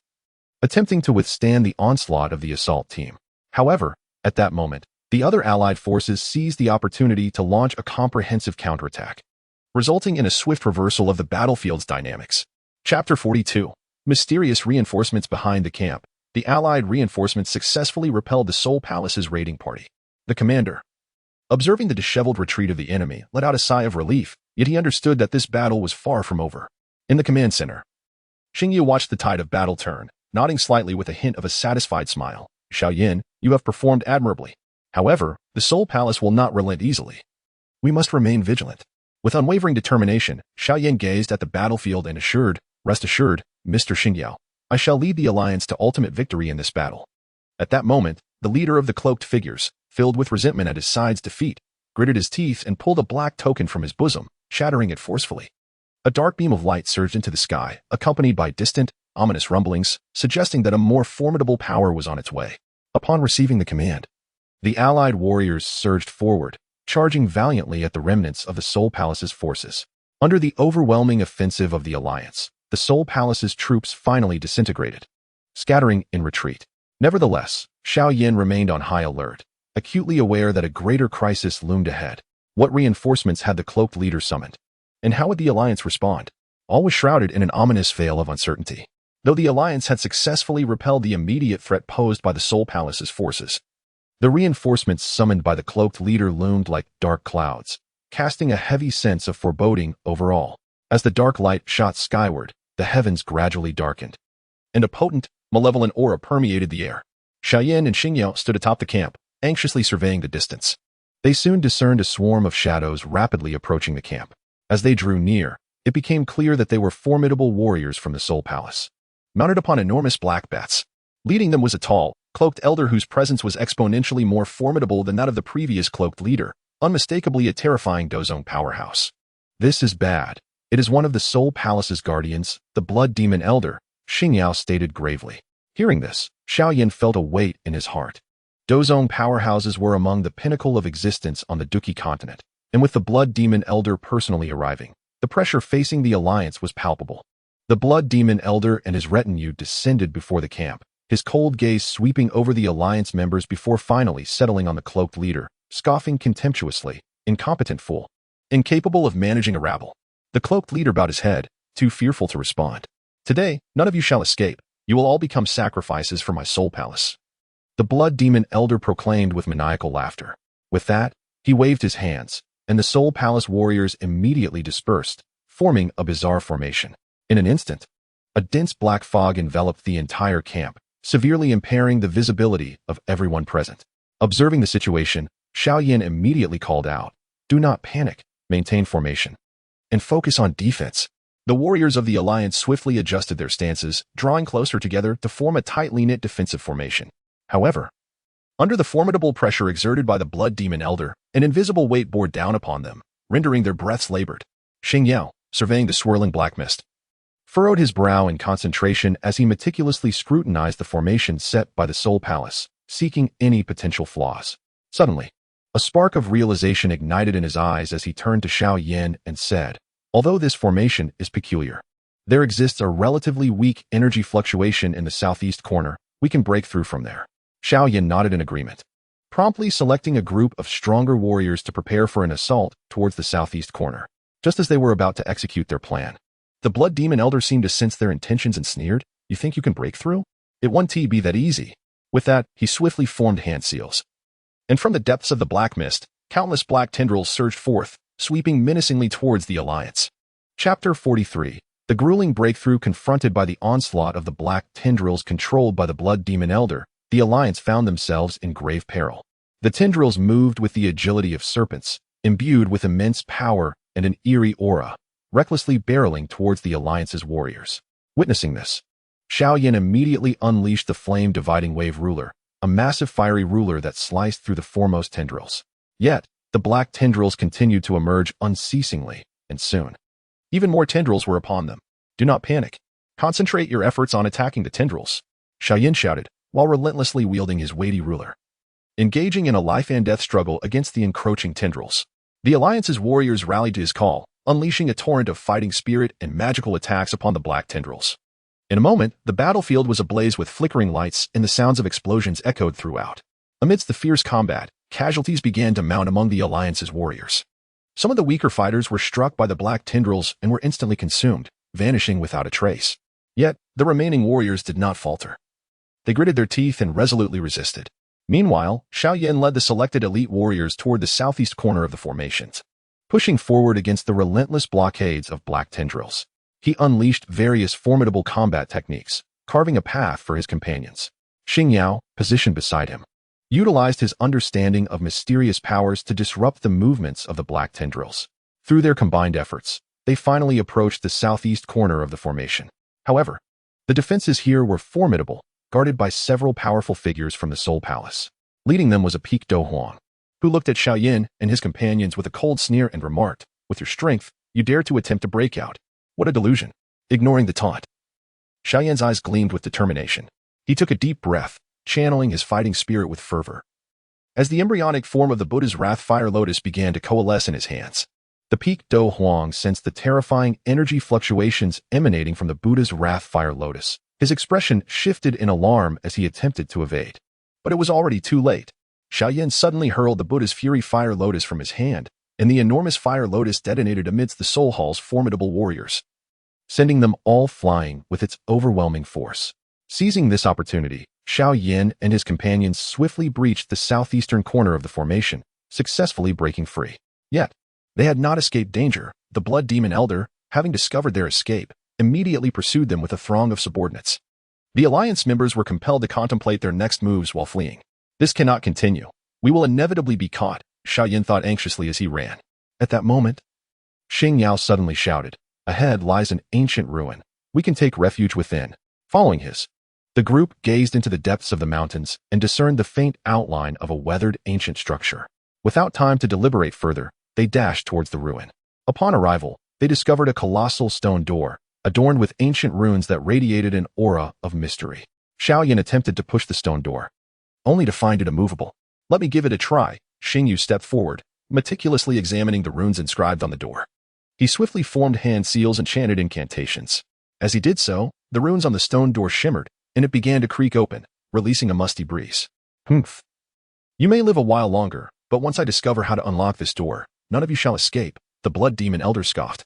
Speaker 1: attempting to withstand the onslaught of the assault team. However, at that moment, the other allied forces seized the opportunity to launch a comprehensive counterattack, resulting in a swift reversal of the battlefield's dynamics. Chapter 42. Mysterious reinforcements behind the camp. the Allied reinforcements successfully repelled the Seoul Palace's raiding party. The commander, observing the disheveled retreat of the enemy, let out a sigh of relief, yet he understood that this battle was far from over. In the command center, Xingyu watched the tide of battle turn, nodding slightly with a hint of a satisfied smile. Xiao Yan, you have performed admirably. However, the Seoul Palace will not relent easily. We must remain vigilant. With unwavering determination, Xiao Yan gazed at the battlefield and assured, rest assured, Mr. Xingyao, I shall lead the alliance to ultimate victory in this battle. At that moment, the leader of the cloaked figures, filled with resentment at his side's defeat, gritted his teeth and pulled a black token from his bosom, shattering it forcefully. A dark beam of light surged into the sky, accompanied by distant, ominous rumblings, suggesting that a more formidable power was on its way. Upon receiving the command, the allied warriors surged forward, charging valiantly at the remnants of the Seoul Palace's forces. Under the overwhelming offensive of the alliance, the Seoul Palace's troops finally disintegrated, scattering in retreat. Nevertheless, Xiao Yan remained on high alert, acutely aware that a greater crisis loomed ahead. What reinforcements had the cloaked leader summoned? And how would the alliance respond? All was shrouded in an ominous veil of uncertainty. Though the alliance had successfully repelled the immediate threat posed by the Seoul Palace's forces, the reinforcements summoned by the cloaked leader loomed like dark clouds, casting a heavy sense of foreboding over all. As the dark light shot skyward, the heavens gradually darkened, and a potent, malevolent aura permeated the air. Xiao Yan and Xingyao stood atop the camp, anxiously surveying the distance. They soon discerned a swarm of shadows rapidly approaching the camp. As they drew near, it became clear that they were formidable warriors from the Seoul Palace, mounted upon enormous black bats. Leading them was a tall, cloaked elder whose presence was exponentially more formidable than that of the previous cloaked leader, unmistakably a terrifying Dou Saint powerhouse. This is bad. It is one of the Seoul Palace's guardians, the Blood Demon Elder, Xingyao stated gravely. Hearing this, Xiao Yan felt a weight in his heart. Dou Saint powerhouses were among the pinnacle of existence on the Duqi continent, and with the Blood Demon Elder personally arriving, the pressure facing the alliance was palpable. The Blood Demon Elder and his retinue descended before the camp, his cold gaze sweeping over the alliance members before finally settling on the cloaked leader, scoffing contemptuously, incompetent fool, incapable of managing a rabble. The cloaked leader bowed his head, too fearful to respond. Today, none of you shall escape. You will all become sacrifices for my Seoul Palace. The Blood Demon Elder proclaimed with maniacal laughter. With that, he waved his hands, and the Seoul Palace warriors immediately dispersed, forming a bizarre formation. In an instant, a dense black fog enveloped the entire camp, severely impairing the visibility of everyone present. Observing the situation, Xiao Yan immediately called out, "Do not panic, maintain formation, and focus on defense." The warriors of the alliance swiftly adjusted their stances, drawing closer together to form a tightly knit defensive formation. However, under the formidable pressure exerted by the Blood Demon Elder, an invisible weight bore down upon them, rendering their breaths labored. Xingyao, surveying the swirling black mist, furrowed his brow in concentration as he meticulously scrutinized the formation set by the Seoul Palace, seeking any potential flaws. Suddenly, a spark of realization ignited in his eyes as he turned to Xiao Yan and said, "Although this formation is peculiar, there exists a relatively weak energy fluctuation in the southeast corner. We can break through from there." Xiao Yan nodded in agreement, promptly selecting a group of stronger warriors to prepare for an assault towards the southeast corner. Just as they were about to execute their plan, the Blood Demon Elder seemed to sense their intentions and sneered, "You think you can break through? It won't be that easy." With that, he swiftly formed hand seals. And from the depths of the black mist, countless black tendrils surged forth, sweeping menacingly towards the alliance. Chapter 43. The grueling breakthrough. Confronted by the onslaught of the black tendrils controlled by the Blood Demon Elder, the alliance found themselves in grave peril. The tendrils moved with the agility of serpents, imbued with immense power and an eerie aura, recklessly barreling towards the alliance's warriors. Witnessing this, Xiao Yan immediately unleashed the flame-dividing wave ruler, a massive fiery ruler that sliced through the foremost tendrils. Yet, the black tendrils continued to emerge unceasingly, and soon, even more tendrils were upon them. "Do not panic. Concentrate your efforts on attacking the tendrils," Xiao Yan shouted, while relentlessly wielding his weighty ruler. Engaging in a life-and-death struggle against the encroaching tendrils, the alliance's warriors rallied to his call, unleashing a torrent of fighting spirit and magical attacks upon the black tendrils. In a moment, the battlefield was ablaze with flickering lights and the sounds of explosions echoed throughout. Amidst the fierce combat, casualties began to mount among the alliance's warriors. Some of the weaker fighters were struck by the black tendrils and were instantly consumed, vanishing without a trace. Yet, the remaining warriors did not falter. They gritted their teeth and resolutely resisted. Meanwhile, Xiao Yan led the selected elite warriors toward the southeast corner of the formations, pushing forward against the relentless blockades of black tendrils. He unleashed various formidable combat techniques, carving a path for his companions. Xingyao, positioned beside him, utilized his understanding of mysterious powers to disrupt the movements of the black tendrils. Through their combined efforts, they finally approached the southeast corner of the formation. However, the defenses here were formidable, guarded by several powerful figures from the Soul Palace. Leading them was a Peak Dou Huang, who looked at Xiao Yan and his companions with a cold sneer and remarked, "With your strength, you dare to attempt to break out. What a delusion." Ignoring the taunt, Xiao Yan's eyes gleamed with determination. He took a deep breath, channeling his fighting spirit with fervor. As the embryonic form of the Buddha's Wrath Fire Lotus began to coalesce in his hands, the Peak Dou Huang sensed the terrifying energy fluctuations emanating from the Buddha's Wrath Fire Lotus. His expression shifted in alarm as he attempted to evade. But it was already too late. Xiao Yan suddenly hurled the Buddha's Fury Fire Lotus from his hand, and the enormous Fire Lotus detonated amidst the Soul Hall's formidable warriors, sending them all flying with its overwhelming force. Seizing this opportunity, Xiao Yan and his companions swiftly breached the southeastern corner of the formation, successfully breaking free. Yet, they had not escaped danger. The Blood Demon Elder, having discovered their escape, immediately pursued them with a throng of subordinates. The Alliance members were compelled to contemplate their next moves while fleeing. This cannot continue. We will inevitably be caught, Xiao Yan thought anxiously as he ran. At that moment, Xingyao suddenly shouted, "Ahead lies an ancient ruin. We can take refuge within." Following the group gazed into the depths of the mountains and discerned the faint outline of a weathered ancient structure. Without time to deliberate further, they dashed towards the ruin. Upon arrival, they discovered a colossal stone door, adorned with ancient runes that radiated an aura of mystery. Xiao Yan attempted to push the stone door, only to find it immovable. "Let me give it a try." Xingyu stepped forward, meticulously examining the runes inscribed on the door. He swiftly formed hand seals and chanted incantations. As he did so, the runes on the stone door shimmered, and it began to creak open, releasing a musty breeze. "Humph. You may live a while longer, but once I discover how to unlock this door, none of you shall escape," the Blood Demon Elder scoffed,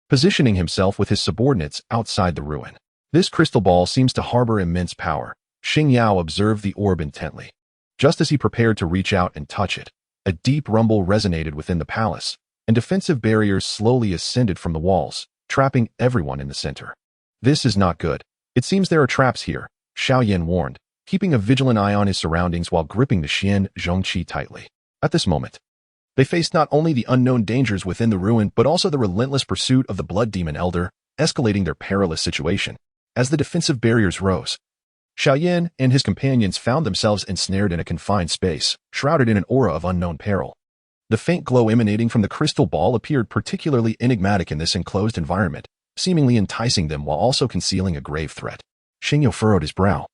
Speaker 1: positioning himself with his subordinates outside the ruin. "This crystal ball seems to harbor immense power." Xingyao observed the orb intently. Just as he prepared to reach out and touch it, a deep rumble resonated within the palace, and defensive barriers slowly ascended from the walls, trapping everyone in the center. "This is not good. It seems there are traps here," Xiao Yan warned, keeping a vigilant eye on his surroundings while gripping the Xian Zhongqi tightly. At this moment, they faced not only the unknown dangers within the ruin but also the relentless pursuit of the Blood Demon Elder, escalating their perilous situation. As the defensive barriers rose, Xiao Yan and his companions found themselves ensnared in a confined space, shrouded in an aura of unknown peril. The faint glow emanating from the crystal ball appeared particularly enigmatic in this enclosed environment, seemingly enticing them while also concealing a grave threat. Xingyu furrowed his brow,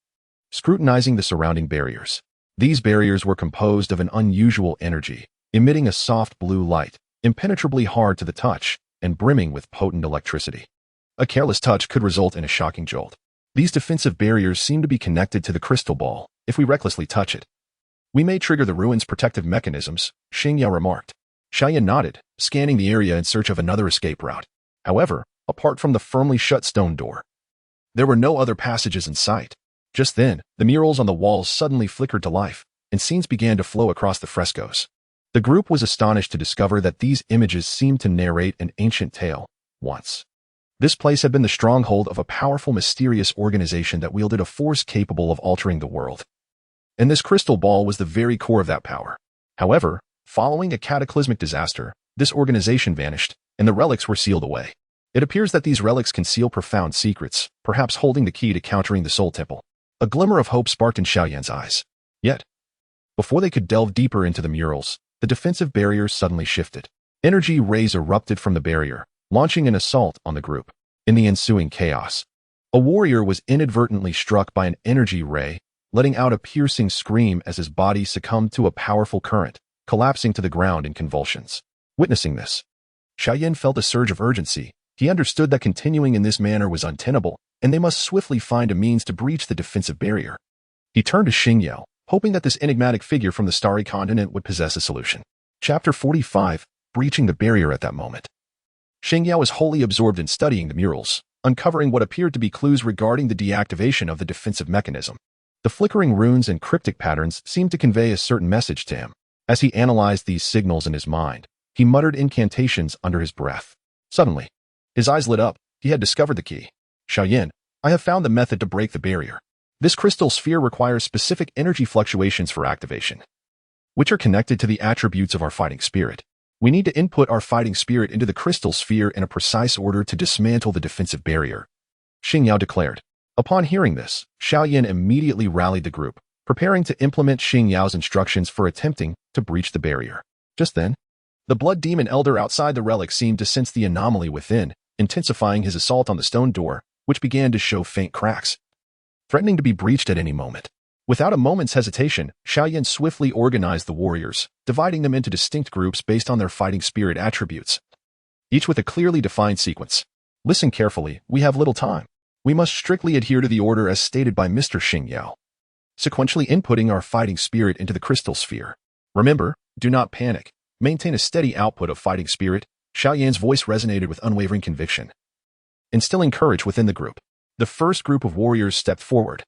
Speaker 1: scrutinizing the surrounding barriers. These barriers were composed of an unusual energy, emitting a soft blue light, impenetrably hard to the touch, and brimming with potent electricity. A careless touch could result in a shocking jolt. These defensive barriers seem to be connected to the crystal ball. If we recklessly touch it, we may trigger the ruin's protective mechanisms, Xingyao remarked. Xiao Yan nodded, scanning the area in search of another escape route. However, apart from the firmly shut stone door, there were no other passages in sight. Just then, the murals on the walls suddenly flickered to life, and scenes began to flow across the frescoes. The group was astonished to discover that these images seemed to narrate an ancient tale. Once, this place had been the stronghold of a powerful, mysterious organization that wielded a force capable of altering the world. And this crystal ball was the very core of that power. However, following a cataclysmic disaster, this organization vanished, and the relics were sealed away. It appears that these relics conceal profound secrets, perhaps holding the key to countering the Soul Temple. A glimmer of hope sparked in Xiao Yan's eyes. Yet, before they could delve deeper into the murals, the defensive barriers suddenly shifted. Energy rays erupted from the barrier, launching an assault on the group. In the ensuing chaos, a warrior was inadvertently struck by an energy ray, letting out a piercing scream as his body succumbed to a powerful current, collapsing to the ground in convulsions. Witnessing this, Xiao Yan felt a surge of urgency. He understood that continuing in this manner was untenable, and they must swiftly find a means to breach the defensive barrier. He turned to Xingyao, hoping that this enigmatic figure from the Starry Continent would possess a solution. Chapter 45, Breaching the Barrier. At that moment, Xingyao was wholly absorbed in studying the murals, uncovering what appeared to be clues regarding the deactivation of the defensive mechanism. The flickering runes and cryptic patterns seemed to convey a certain message to him. As he analyzed these signals in his mind, he muttered incantations under his breath. Suddenly, his eyes lit up. He had discovered the key. Xiao Yan, I have found the method to break the barrier. This crystal sphere requires specific energy fluctuations for activation, which are connected to the attributes of our fighting spirit. We need to input our fighting spirit into the crystal sphere in a precise order to dismantle the defensive barrier, Xing Yao declared. Upon hearing this, Xiao Yan immediately rallied the group, preparing to implement Xing Yao's instructions for attempting to breach the barrier. Just then, the blood demon elder outside the relic seemed to sense the anomaly within, intensifying his assault on the stone door, which began to show faint cracks, threatening to be breached at any moment. Without a moment's hesitation, Xiao Yan swiftly organized the warriors, dividing them into distinct groups based on their fighting spirit attributes, each with a clearly defined sequence. Listen carefully, we have little time. We must strictly adhere to the order as stated by Mr. Xing Yao, sequentially inputting our fighting spirit into the crystal sphere. Remember, do not panic. Maintain a steady output of fighting spirit. Xiao Yan's voice resonated with unwavering conviction, instilling courage within the group. The first group of warriors stepped forward,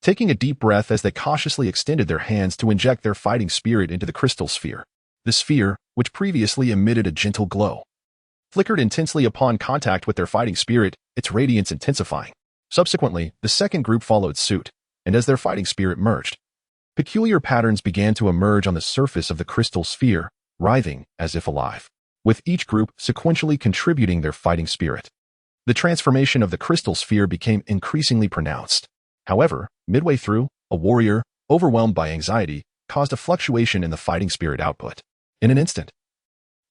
Speaker 1: taking a deep breath as they cautiously extended their hands to inject their fighting spirit into the crystal sphere. The sphere, which previously emitted a gentle glow, flickered intensely upon contact with their fighting spirit, its radiance intensifying. Subsequently, the second group followed suit, and as their fighting spirit merged, peculiar patterns began to emerge on the surface of the crystal sphere, writhing as if alive, with each group sequentially contributing their fighting spirit. The transformation of the crystal sphere became increasingly pronounced. However, midway through, a warrior, overwhelmed by anxiety, caused a fluctuation in the fighting spirit output. In an instant,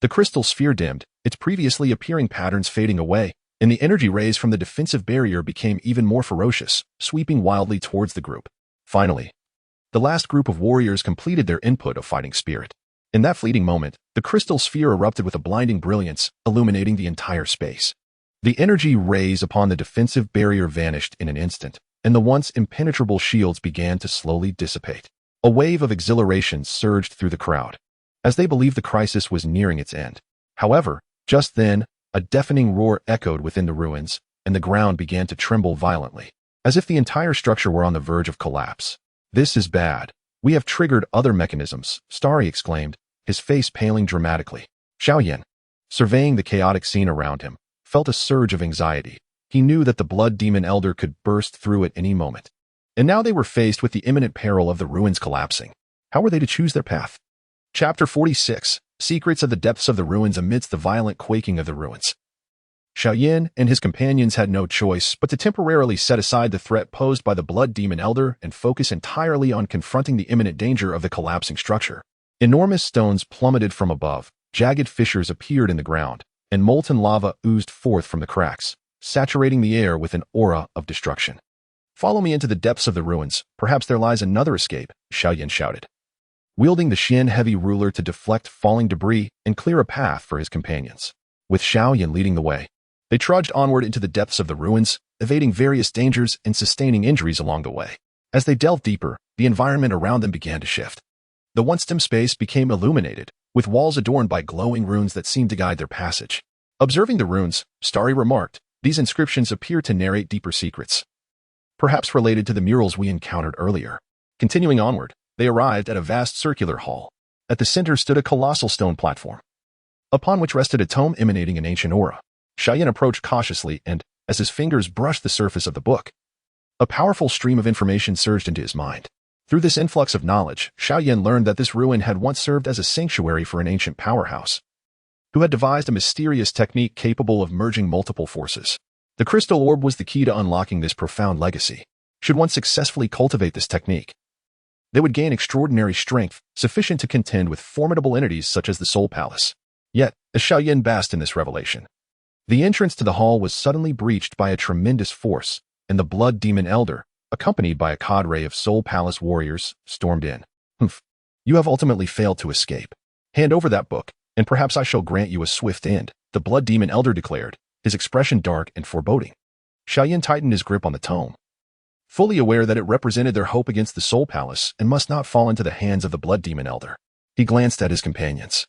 Speaker 1: the crystal sphere dimmed, its previously appearing patterns fading away, and the energy rays from the defensive barrier became even more ferocious, sweeping wildly towards the group. Finally, the last group of warriors completed their input of fighting spirit. In that fleeting moment, the crystal sphere erupted with a blinding brilliance, illuminating the entire space. The energy rays upon the defensive barrier vanished in an instant, and the once impenetrable shields began to slowly dissipate. A wave of exhilaration surged through the crowd, as they believed the crisis was nearing its end. However, just then, a deafening roar echoed within the ruins, and the ground began to tremble violently, as if the entire structure were on the verge of collapse. This is bad. We have triggered other mechanisms, Starry exclaimed, his face paling dramatically. Xiao Yan, surveying the chaotic scene around him, felt a surge of anxiety. He knew that the blood demon elder could burst through at any moment. And now they were faced with the imminent peril of the ruins collapsing. How were they to choose their path? Chapter 46, Secrets of the Depths of the Ruins amidst the violent quaking of the ruins. Xiao Yan and his companions had no choice but to temporarily set aside the threat posed by the blood demon elder and focus entirely on confronting the imminent danger of the collapsing structure. Enormous stones plummeted from above, jagged fissures appeared in the ground, and molten lava oozed forth from the cracks, saturating the air with an aura of destruction. Follow me into the depths of the ruins. Perhaps there lies another escape, Xiao Yan shouted, wielding the Xian heavy ruler to deflect falling debris and clear a path for his companions. With Xiao Yan leading the way, they trudged onward into the depths of the ruins, evading various dangers and sustaining injuries along the way. As they delved deeper, the environment around them began to shift. The once dim space became illuminated, with walls adorned by glowing runes that seemed to guide their passage. Observing the runes, Starry remarked, these inscriptions appear to narrate deeper secrets, perhaps related to the murals we encountered earlier. Continuing onward, they arrived at a vast circular hall. At the center stood a colossal stone platform, upon which rested a tome emanating an ancient aura. Xiao Yan approached cautiously and, as his fingers brushed the surface of the book, a powerful stream of information surged into his mind. Through this influx of knowledge, Xiao Yan learned that this ruin had once served as a sanctuary for an ancient powerhouse, who had devised a mysterious technique capable of merging multiple forces. The crystal orb was the key to unlocking this profound legacy. Should one successfully cultivate this technique, they would gain extraordinary strength, sufficient to contend with formidable entities such as the Soul Palace. Yet, as Xiao Yan basked in this revelation, the entrance to the hall was suddenly breached by a tremendous force, and the blood demon elder, accompanied by a cadre of Soul Palace warriors, stormed in. Humph. You have ultimately failed to escape. Hand over that book, and perhaps I shall grant you a swift end, the blood demon elder declared, his expression dark and foreboding. Xiao Yan tightened his grip on the tome, fully aware that it represented their hope against the Soul Palace and must not fall into the hands of the blood demon elder. He glanced at his companions,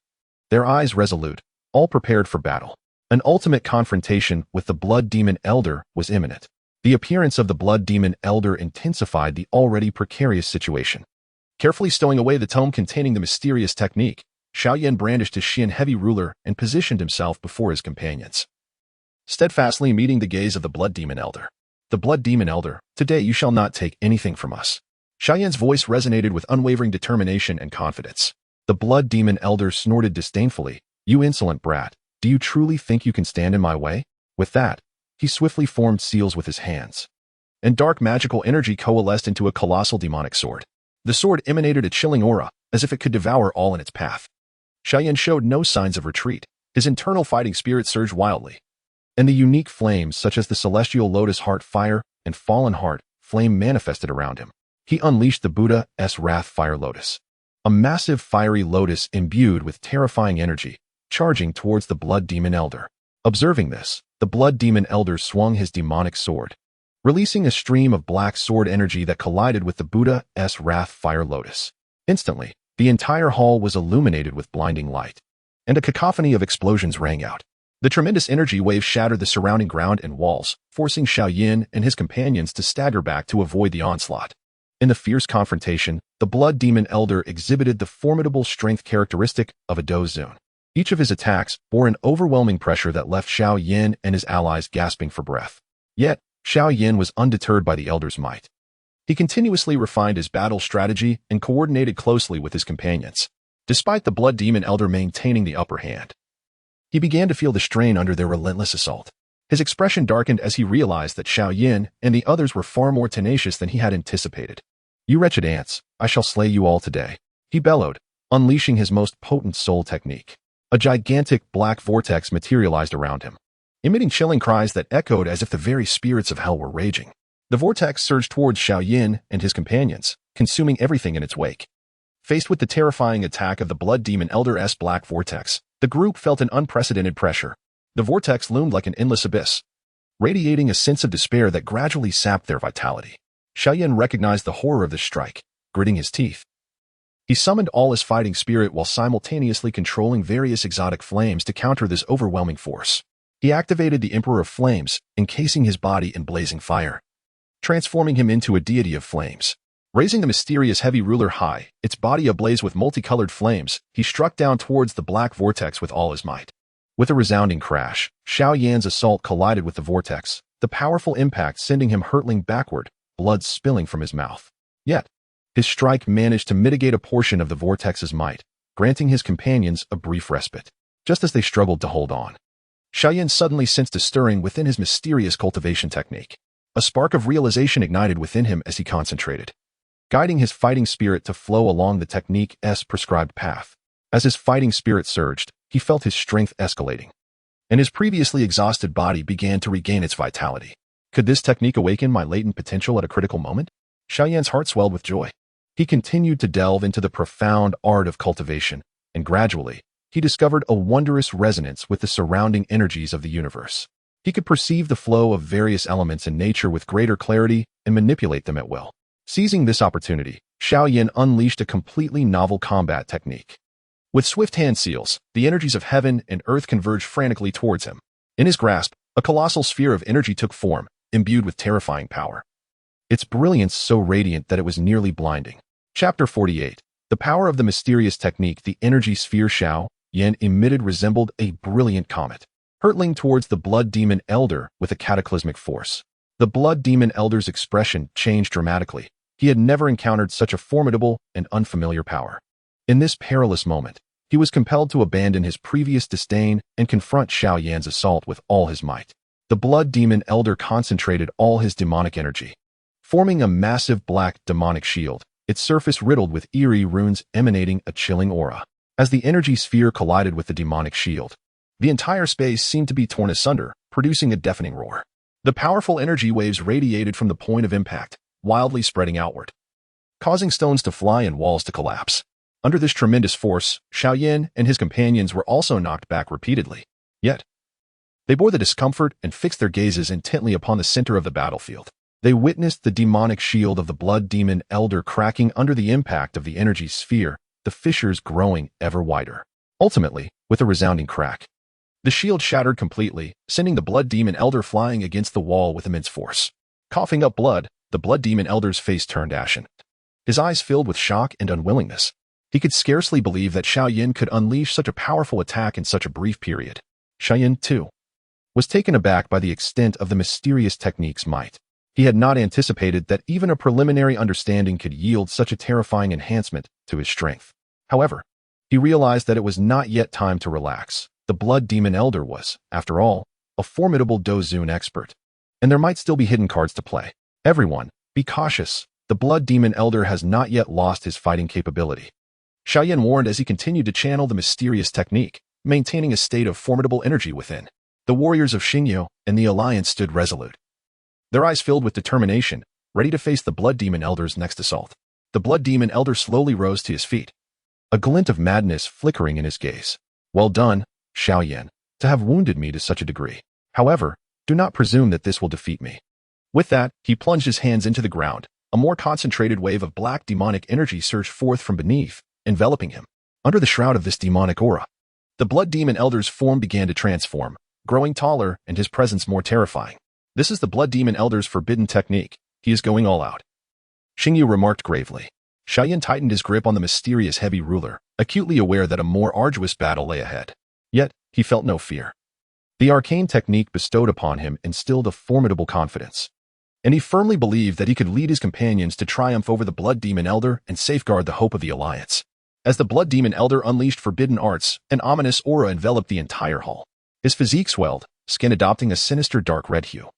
Speaker 1: their eyes resolute, all prepared for battle. An ultimate confrontation with the blood demon elder was imminent. The appearance of the Blood Demon Elder intensified the already precarious situation. Carefully stowing away the tome containing the mysterious technique, Xiao Yan brandished his Xian heavy ruler and positioned himself before his companions, steadfastly meeting the gaze of the Blood Demon Elder. The Blood Demon Elder, today you shall not take anything from us. Xiao Yan's voice resonated with unwavering determination and confidence. The Blood Demon Elder snorted disdainfully. You insolent brat, do you truly think you can stand in my way? With that, he swiftly formed seals with his hands, and dark magical energy coalesced into a colossal demonic sword. The sword emanated a chilling aura, as if it could devour all in its path. Xiao Yan showed no signs of retreat. His internal fighting spirit surged wildly, and the unique flames such as the celestial lotus heart fire and fallen heart flame manifested around him. He unleashed the Buddha's wrath fire lotus, a massive fiery lotus imbued with terrifying energy, charging towards the Blood Demon Elder. Observing this, the Blood Demon Elder swung his demonic sword, releasing a stream of black sword energy that collided with the Buddha's wrath fire lotus. Instantly, the entire hall was illuminated with blinding light, and a cacophony of explosions rang out. The tremendous energy wave shattered the surrounding ground and walls, forcing Xiao Yan and his companions to stagger back to avoid the onslaught. In the fierce confrontation, the Blood Demon Elder exhibited the formidable strength characteristic of a Dou Saint. Each of his attacks bore an overwhelming pressure that left Xiao Yan and his allies gasping for breath. Yet, Xiao Yan was undeterred by the Elder's might. He continuously refined his battle strategy and coordinated closely with his companions. Despite the Blood Demon Elder maintaining the upper hand, he began to feel the strain under their relentless assault. His expression darkened as he realized that Xiao Yan and the others were far more tenacious than he had anticipated. You wretched ants, I shall slay you all today, he bellowed, unleashing his most potent soul technique. A gigantic black vortex materialized around him, emitting chilling cries that echoed as if the very spirits of hell were raging. The vortex surged towards Xiao Yan and his companions, consuming everything in its wake. Faced with the terrifying attack of the Blood Demon Elder's black vortex, the group felt an unprecedented pressure. The vortex loomed like an endless abyss, radiating a sense of despair that gradually sapped their vitality. Xiao Yan recognized the horror of this strike, gritting his teeth. He summoned all his fighting spirit while simultaneously controlling various exotic flames to counter this overwhelming force. He activated the Emperor of Flames, encasing his body in blazing fire, transforming him into a deity of flames. Raising the mysterious heavy ruler high, its body ablaze with multicolored flames, he struck down towards the black vortex with all his might. With a resounding crash, Xiao Yan's assault collided with the vortex, the powerful impact sending him hurtling backward, blood spilling from his mouth. Yet, his strike managed to mitigate a portion of the vortex's might, granting his companions a brief respite. Just as they struggled to hold on, Xiao Yan suddenly sensed a stirring within his mysterious cultivation technique. A spark of realization ignited within him as he concentrated, guiding his fighting spirit to flow along the technique's prescribed path. As his fighting spirit surged, he felt his strength escalating, and his previously exhausted body began to regain its vitality. Could this technique awaken my latent potential at a critical moment? Xiao Yan's heart swelled with joy. He continued to delve into the profound art of cultivation, and gradually, he discovered a wondrous resonance with the surrounding energies of the universe. He could perceive the flow of various elements in nature with greater clarity and manipulate them at will. Seizing this opportunity, Xiao Yan unleashed a completely novel combat technique. With swift hand seals, the energies of heaven and earth converged frantically towards him. In his grasp, a colossal sphere of energy took form, imbued with terrifying power, its brilliance so radiant that it was nearly blinding. Chapter 48. The power of the mysterious technique. The energy sphere Xiao Yan emitted resembled a brilliant comet, hurtling towards the Blood Demon Elder with a cataclysmic force. The Blood Demon Elder's expression changed dramatically. He had never encountered such a formidable and unfamiliar power. In this perilous moment, he was compelled to abandon his previous disdain and confront Xiao Yan's assault with all his might. The Blood Demon Elder concentrated all his demonic energy, forming a massive black demonic shield, its surface riddled with eerie runes emanating a chilling aura. As the energy sphere collided with the demonic shield, the entire space seemed to be torn asunder, producing a deafening roar. The powerful energy waves radiated from the point of impact, wildly spreading outward, causing stones to fly and walls to collapse. Under this tremendous force, Xiao Yan and his companions were also knocked back repeatedly. Yet, they bore the discomfort and fixed their gazes intently upon the center of the battlefield. They witnessed the demonic shield of the Blood Demon Elder cracking under the impact of the energy sphere, the fissures growing ever wider. Ultimately, with a resounding crack, the shield shattered completely, sending the Blood Demon Elder flying against the wall with immense force. Coughing up blood, the Blood Demon Elder's face turned ashen. His eyes filled with shock and unwillingness. He could scarcely believe that Xiao Yan could unleash such a powerful attack in such a brief period. Xiao Yan, too, was taken aback by the extent of the mysterious technique's might. He had not anticipated that even a preliminary understanding could yield such a terrifying enhancement to his strength. However, he realized that it was not yet time to relax. The Blood Demon Elder was, after all, a formidable Dou Saint expert, and there might still be hidden cards to play. Everyone, be cautious. The Blood Demon Elder has not yet lost his fighting capability. Xiao Yan warned as he continued to channel the mysterious technique, maintaining a state of formidable energy within. The warriors of Xingyu and the Alliance stood resolute, their eyes filled with determination, ready to face the Blood Demon Elder's next assault. The Blood Demon Elder slowly rose to his feet, a glint of madness flickering in his gaze. Well done, Xiao Yan, to have wounded me to such a degree. However, do not presume that this will defeat me. With that, he plunged his hands into the ground. A more concentrated wave of black demonic energy surged forth from beneath, enveloping him. Under the shroud of this demonic aura, the Blood Demon Elder's form began to transform, growing taller and his presence more terrifying. This is the Blood Demon Elder's forbidden technique. He is going all out, Xingyu remarked gravely. Xiao Yan tightened his grip on the mysterious heavy ruler, acutely aware that a more arduous battle lay ahead. Yet, he felt no fear. The arcane technique bestowed upon him instilled a formidable confidence, and he firmly believed that he could lead his companions to triumph over the Blood Demon Elder and safeguard the hope of the Alliance. As the Blood Demon Elder unleashed forbidden arts, an ominous aura enveloped the entire hall. His physique swelled, skin adopting a sinister dark red hue,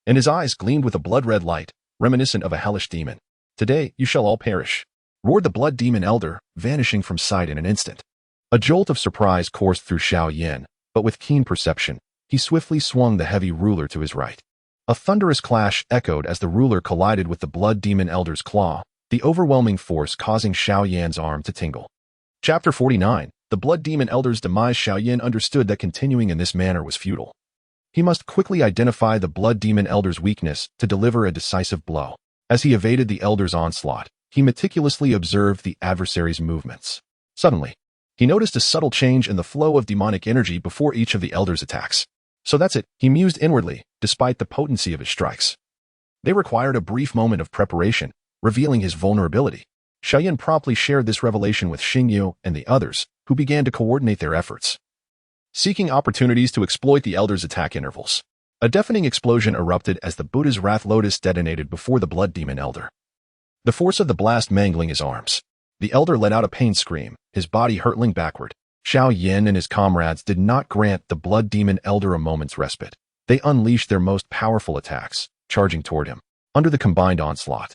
Speaker 1: and his eyes gleamed with a blood-red light, reminiscent of a hellish demon. Today, you shall all perish, roared the Blood Demon Elder, vanishing from sight in an instant. A jolt of surprise coursed through Xiao Yan, but with keen perception, he swiftly swung the heavy ruler to his right. A thunderous clash echoed as the ruler collided with the Blood Demon Elder's claw, the overwhelming force causing Xiao Yan's arm to tingle. Chapter 49. The Blood Demon Elder's demise. Xiao Yan understood that continuing in this manner was futile. He must quickly identify the Blood Demon Elder's weakness to deliver a decisive blow. As he evaded the Elder's onslaught, he meticulously observed the adversary's movements. Suddenly, he noticed a subtle change in the flow of demonic energy before each of the Elder's attacks. So that's it, he mused inwardly, despite the potency of his strikes. They required a brief moment of preparation, revealing his vulnerability. Xiao Yan promptly shared this revelation with Xingyu and the others, who began to coordinate their efforts, seeking opportunities to exploit the Elder's attack intervals. A deafening explosion erupted as the Buddha's Wrath Lotus detonated before the Blood Demon Elder, the force of the blast mangling his arms. The Elder let out a pain scream, his body hurtling backward. Xiao Yan and his comrades did not grant the Blood Demon Elder a moment's respite. They unleashed their most powerful attacks, charging toward him. Under the combined onslaught,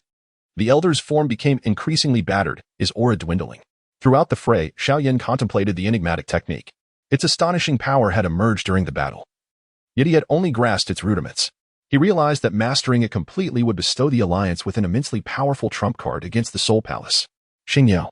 Speaker 1: the Elder's form became increasingly battered, his aura dwindling. Throughout the fray, Xiao Yan contemplated the enigmatic technique. Its astonishing power had emerged during the battle, yet he had only grasped its rudiments. He realized that mastering it completely would bestow the Alliance with an immensely powerful trump card against the Soul Palace. Xingyu,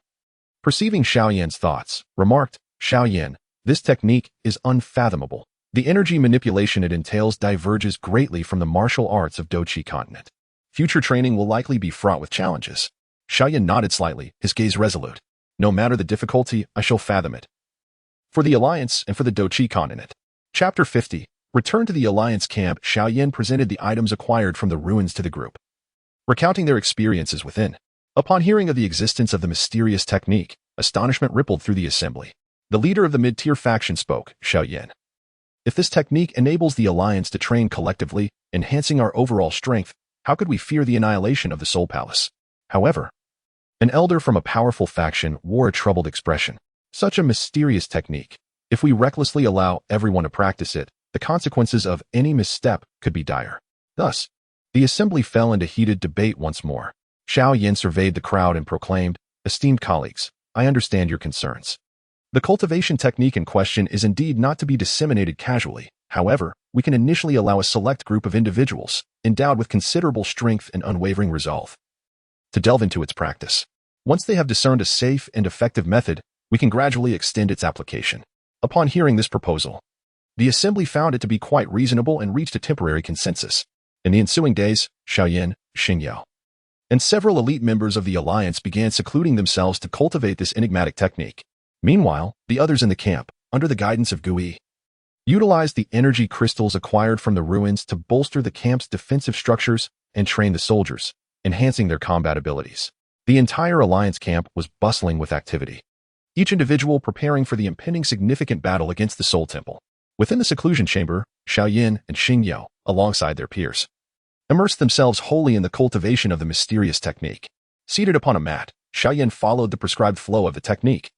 Speaker 1: perceiving Xiao Yan's thoughts, remarked, Xiao Yan, this technique is unfathomable. The energy manipulation it entails diverges greatly from the martial arts of Douqi continent. Future training will likely be fraught with challenges. Xiao Yan nodded slightly, his gaze resolute. No matter the difficulty, I shall fathom it. For the Alliance and for the Douqi continent. Chapter 50. Return to the Alliance camp. Xiao Yan presented the items acquired from the ruins to the group, recounting their experiences within. Upon hearing of the existence of the mysterious technique, astonishment rippled through the assembly. The leader of the mid-tier faction spoke, Xiao Yan. If this technique enables the Alliance to train collectively, enhancing our overall strength, how could we fear the annihilation of the Soul Palace? However, an elder from a powerful faction wore a troubled expression. Such a mysterious technique. If we recklessly allow everyone to practice it, the consequences of any misstep could be dire. Thus, the assembly fell into heated debate once more. Xiao Yan surveyed the crowd and proclaimed, Esteemed colleagues, I understand your concerns. The cultivation technique in question is indeed not to be disseminated casually. However, we can initially allow a select group of individuals, endowed with considerable strength and unwavering resolve, to delve into its practice. Once they have discerned a safe and effective method, we can gradually extend its application. Upon hearing this proposal, the assembly found it to be quite reasonable and reached a temporary consensus. In the ensuing days, Xiao Yan, Xingyu, and several elite members of the Alliance began secluding themselves to cultivate this enigmatic technique. Meanwhile, the others in the camp, under the guidance of Gui, utilized the energy crystals acquired from the ruins to bolster the camp's defensive structures and train the soldiers, enhancing their combat abilities. The entire alliance camp was bustling with activity, each individual preparing for the impending significant battle against the Soul Temple. Within the seclusion chamber, Xiao Yan and Xing Yao, alongside their peers, immersed themselves wholly in the cultivation of the mysterious technique. Seated upon a mat, Xiao Yan followed the prescribed flow of the technique,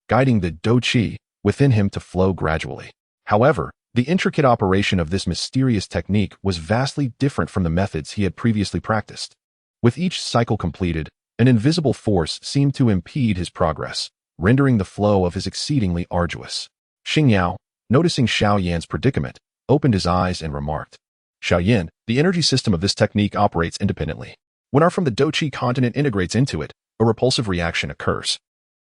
Speaker 1: guiding the Dou Qi within him to flow gradually. However, the intricate operation of this mysterious technique was vastly different from the methods he had previously practiced. With each cycle completed, an invisible force seemed to impede his progress, rendering the flow of his exceedingly arduous. Xing Yao, noticing Xiao Yan's predicament, opened his eyes and remarked, "Xiao Yan, the energy system of this technique operates independently. When our from the Dou Qi continent integrates into it, a repulsive reaction occurs.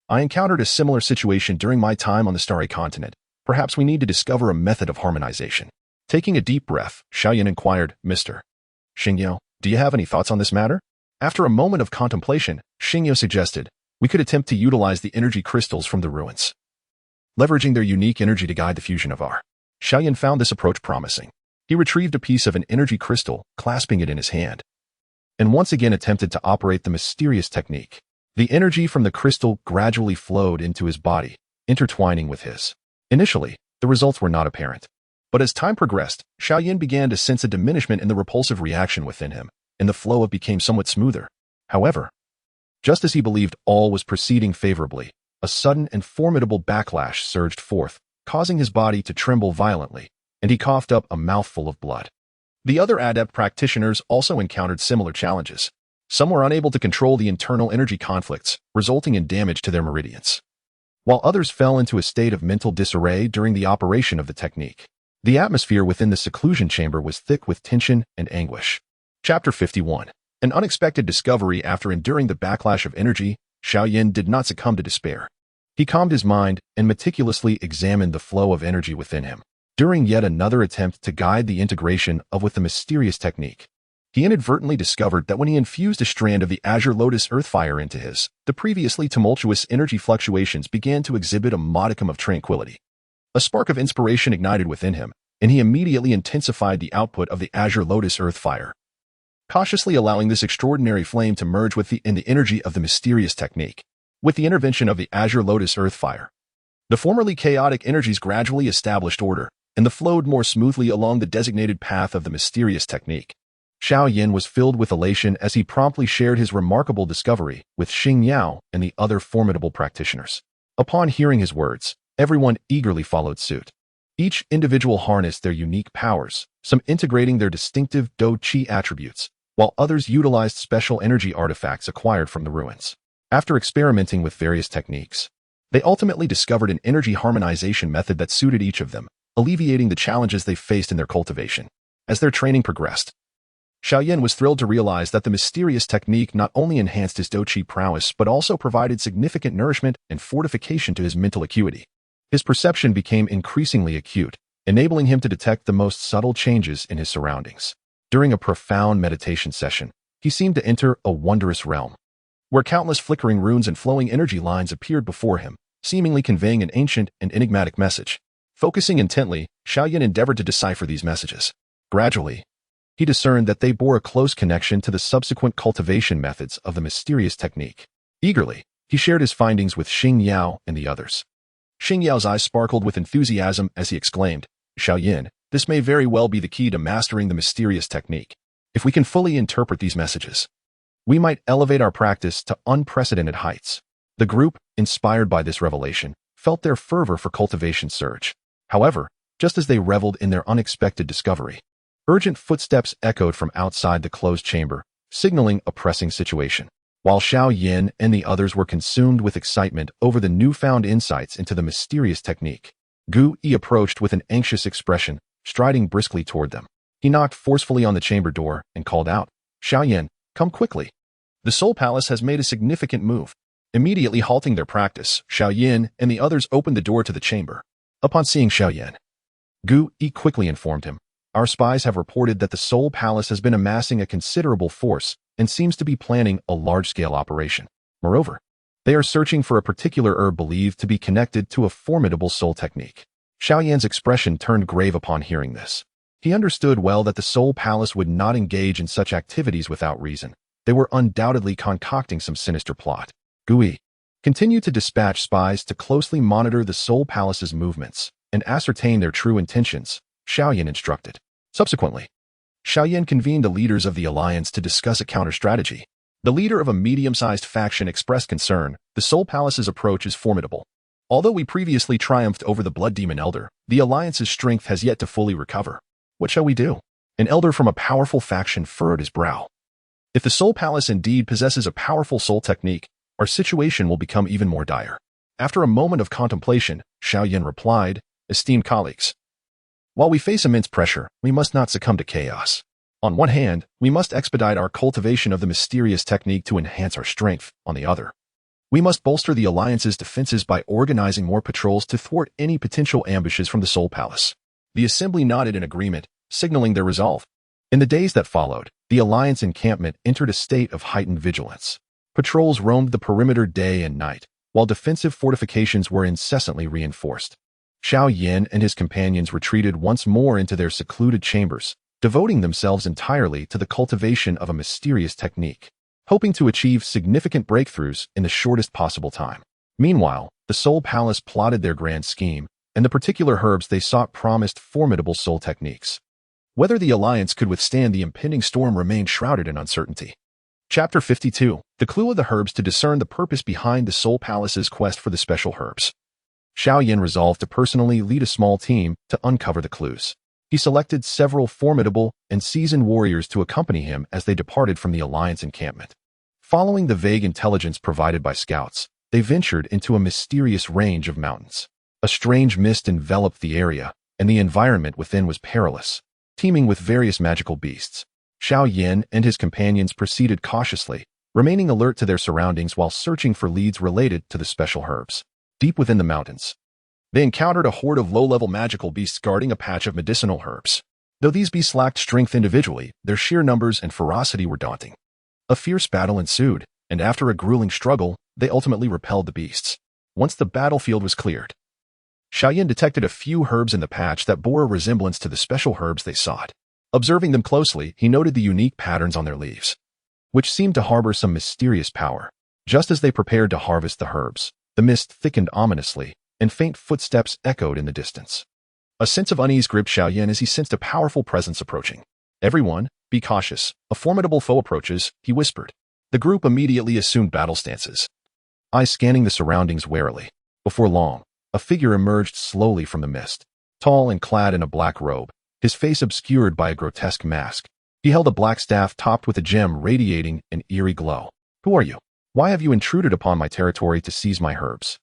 Speaker 1: I encountered a similar situation during my time on the Starry Continent. Perhaps we need to discover a method of harmonization." Taking a deep breath, Xiao Yan inquired, "Mr. Xing Yao, do you have any thoughts on this matter?" After a moment of contemplation, Xing Yao suggested, "We could attempt to utilize the energy crystals from the ruins, leveraging their unique energy to guide the fusion of our." Xiao Yan found this approach promising. He retrieved a piece of an energy crystal, clasping it in his hand, and once again attempted to operate the mysterious technique. The energy from the crystal gradually flowed into his body, intertwining with his. Initially, the results were not apparent. But as time progressed, Xiao Yan began to sense a diminishment in the repulsive reaction within him, and the flow became somewhat smoother. However, just as he believed all was proceeding favorably, a sudden and formidable backlash surged forth, causing his body to tremble violently, and he coughed up a mouthful of blood. The other adept practitioners also encountered similar challenges. Some were unable to control the internal energy conflicts, resulting in damage to their meridians, while others fell into a state of mental disarray during the operation of the technique. The atmosphere within the seclusion chamber was thick with tension and anguish. Chapter 51. An unexpected discovery. After enduring the backlash of energy, Xiao Yan did not succumb to despair. He calmed his mind and meticulously examined the flow of energy within him. During yet another attempt to guide the integration with the mysterious technique, he inadvertently discovered that when he infused a strand of the azure lotus earthfire into the previously tumultuous energy fluctuations began to exhibit a modicum of tranquility. A spark of inspiration ignited within him, and he immediately intensified the output of the azure lotus earthfire, cautiously allowing this extraordinary flame to merge with the energy of the mysterious technique. With the intervention of the azure lotus earthfire, the formerly chaotic energies gradually established order, and the flowed more smoothly along the designated path of the mysterious technique. Xiao Yan was filled with elation as he promptly shared his remarkable discovery with Xing Yao and the other formidable practitioners. Upon hearing his words, everyone eagerly followed suit. Each individual harnessed their unique powers, some integrating their distinctive Dou Qi attributes, while others utilized special energy artifacts acquired from the ruins. After experimenting with various techniques, they ultimately discovered an energy harmonization method that suited each of them, alleviating the challenges they faced in their cultivation. As their training progressed, Xiao Yan was thrilled to realize that the mysterious technique not only enhanced his Dou Qi prowess but also provided significant nourishment and fortification to his mental acuity. His perception became increasingly acute, enabling him to detect the most subtle changes in his surroundings. During a profound meditation session, he seemed to enter a wondrous realm, where countless flickering runes and flowing energy lines appeared before him, seemingly conveying an ancient and enigmatic message. Focusing intently, Xiao Yan endeavored to decipher these messages. Gradually, he discerned that they bore a close connection to the subsequent cultivation methods of the mysterious technique. Eagerly, he shared his findings with Xing Yao and the others. Xing Yao's eyes sparkled with enthusiasm as he exclaimed, "Xiao Yan, this may very well be the key to mastering the mysterious technique. If we can fully interpret these messages, we might elevate our practice to unprecedented heights." The group, inspired by this revelation, felt their fervor for cultivation surge. However, just as they reveled in their unexpected discovery, urgent footsteps echoed from outside the closed chamber, signaling a pressing situation. While Xiao Yan and the others were consumed with excitement over the newfound insights into the mysterious technique, Gu Yi approached with an anxious expression, striding briskly toward them. He knocked forcefully on the chamber door and called out, "Xiao Yan, come quickly. The Soul Palace has made a significant move." Immediately halting their practice, Xiao Yan and the others opened the door to the chamber. Upon seeing Xiao Yan, Gu Yi quickly informed him, "Our spies have reported that the Soul Palace has been amassing a considerable force and seems to be planning a large-scale operation. Moreover, they are searching for a particular herb believed to be connected to a formidable soul technique." Xiao Yan's expression turned grave upon hearing this. He understood well that the Soul Palace would not engage in such activities without reason. They were undoubtedly concocting some sinister plot. Gui continued to dispatch spies to closely monitor the Soul Palace's movements and ascertain their true intentions, Xiao Yan instructed. Subsequently, Xiao Yan convened the leaders of the alliance to discuss a counter-strategy. The leader of a medium-sized faction expressed concern. The Soul Palace's approach is formidable. Although we previously triumphed over the Blood Demon Elder, the alliance's strength has yet to fully recover. What shall we do? An elder from a powerful faction furrowed his brow. If the Soul Palace indeed possesses a powerful soul technique, our situation will become even more dire. After a moment of contemplation, Xiao Yan replied, Esteemed colleagues, while we face immense pressure, we must not succumb to chaos. On one hand, we must expedite our cultivation of the mysterious technique to enhance our strength. On the other, we must bolster the alliance's defenses by organizing more patrols to thwart any potential ambushes from the Soul Palace. The assembly nodded in agreement, signaling their resolve. In the days that followed, the alliance encampment entered a state of heightened vigilance. Patrols roamed the perimeter day and night, while defensive fortifications were incessantly reinforced. Xiao Yan and his companions retreated once more into their secluded chambers, devoting themselves entirely to the cultivation of a mysterious technique, hoping to achieve significant breakthroughs in the shortest possible time. Meanwhile, the Soul Palace plotted their grand scheme, and the particular herbs they sought promised formidable soul techniques. Whether the alliance could withstand the impending storm remained shrouded in uncertainty. Chapter 52. The clue of the herbs to discern the purpose behind the Soul Palace's quest for the special herbs. Xiao Yan resolved to personally lead a small team to uncover the clues. He selected several formidable and seasoned warriors to accompany him as they departed from the alliance encampment. Following the vague intelligence provided by scouts, they ventured into a mysterious range of mountains. A strange mist enveloped the area, and the environment within was perilous, teeming with various magical beasts. Xiao Yan and his companions proceeded cautiously, remaining alert to their surroundings while searching for leads related to the special herbs. Deep within the mountains, they encountered a horde of low-level magical beasts guarding a patch of medicinal herbs. Though these beasts lacked strength individually, their sheer numbers and ferocity were daunting. A fierce battle ensued, and after a grueling struggle, they ultimately repelled the beasts. Once the battlefield was cleared, Xiao Yan detected a few herbs in the patch that bore a resemblance to the special herbs they sought. Observing them closely, he noted the unique patterns on their leaves, which seemed to harbor some mysterious power. Just as they prepared to harvest the herbs, the mist thickened ominously, and faint footsteps echoed in the distance. A sense of unease gripped Xiao Yan as he sensed a powerful presence approaching. Everyone, be cautious. A formidable foe approaches, he whispered. The group immediately assumed battle stances, eyes scanning the surroundings warily. Before long, a figure emerged slowly from the mist, tall and clad in a black robe, his face obscured by a grotesque mask. He held a black staff topped with a gem radiating an eerie glow. Who are you? Why have you intruded upon my territory to seize my herbs?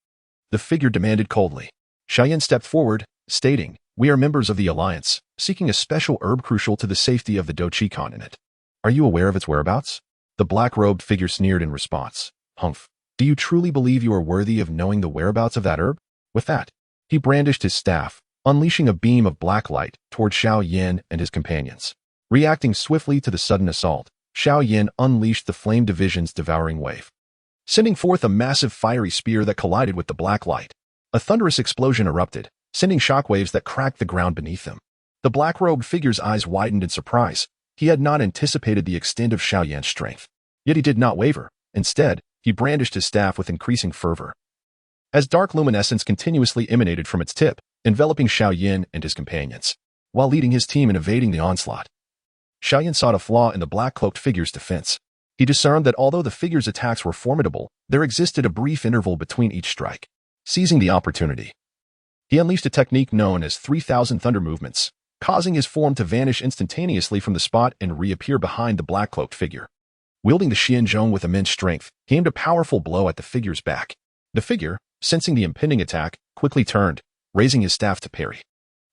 Speaker 1: The figure demanded coldly. Xiao Yan stepped forward, stating, We are members of the Alliance, seeking a special herb crucial to the safety of the Douqi continent. Are you aware of its whereabouts? The black-robed figure sneered in response. Humph. Do you truly believe you are worthy of knowing the whereabouts of that herb? With that, he brandished his staff, unleashing a beam of black light toward Xiao Yan and his companions. Reacting swiftly to the sudden assault, Xiao Yan unleashed the Flame Division's devouring wave, sending forth a massive fiery spear that collided with the black light. A thunderous explosion erupted, sending shockwaves that cracked the ground beneath them. The black-robed figure's eyes widened in surprise. He had not anticipated the extent of Xiao Yan's strength. Yet he did not waver. Instead, he brandished his staff with increasing fervor, as dark luminescence continuously emanated from its tip, enveloping Xiao Yan and his companions, while leading his team in evading the onslaught. Xiao Yan sought a flaw in the black-cloaked figure's defense. He discerned that although the figure's attacks were formidable, there existed a brief interval between each strike. Seizing the opportunity, he unleashed a technique known as 3,000 thunder movements, causing his form to vanish instantaneously from the spot and reappear behind the black-cloaked figure. Wielding the Xianzhong with immense strength, he aimed a powerful blow at the figure's back. The figure, sensing the impending attack, quickly turned, raising his staff to parry.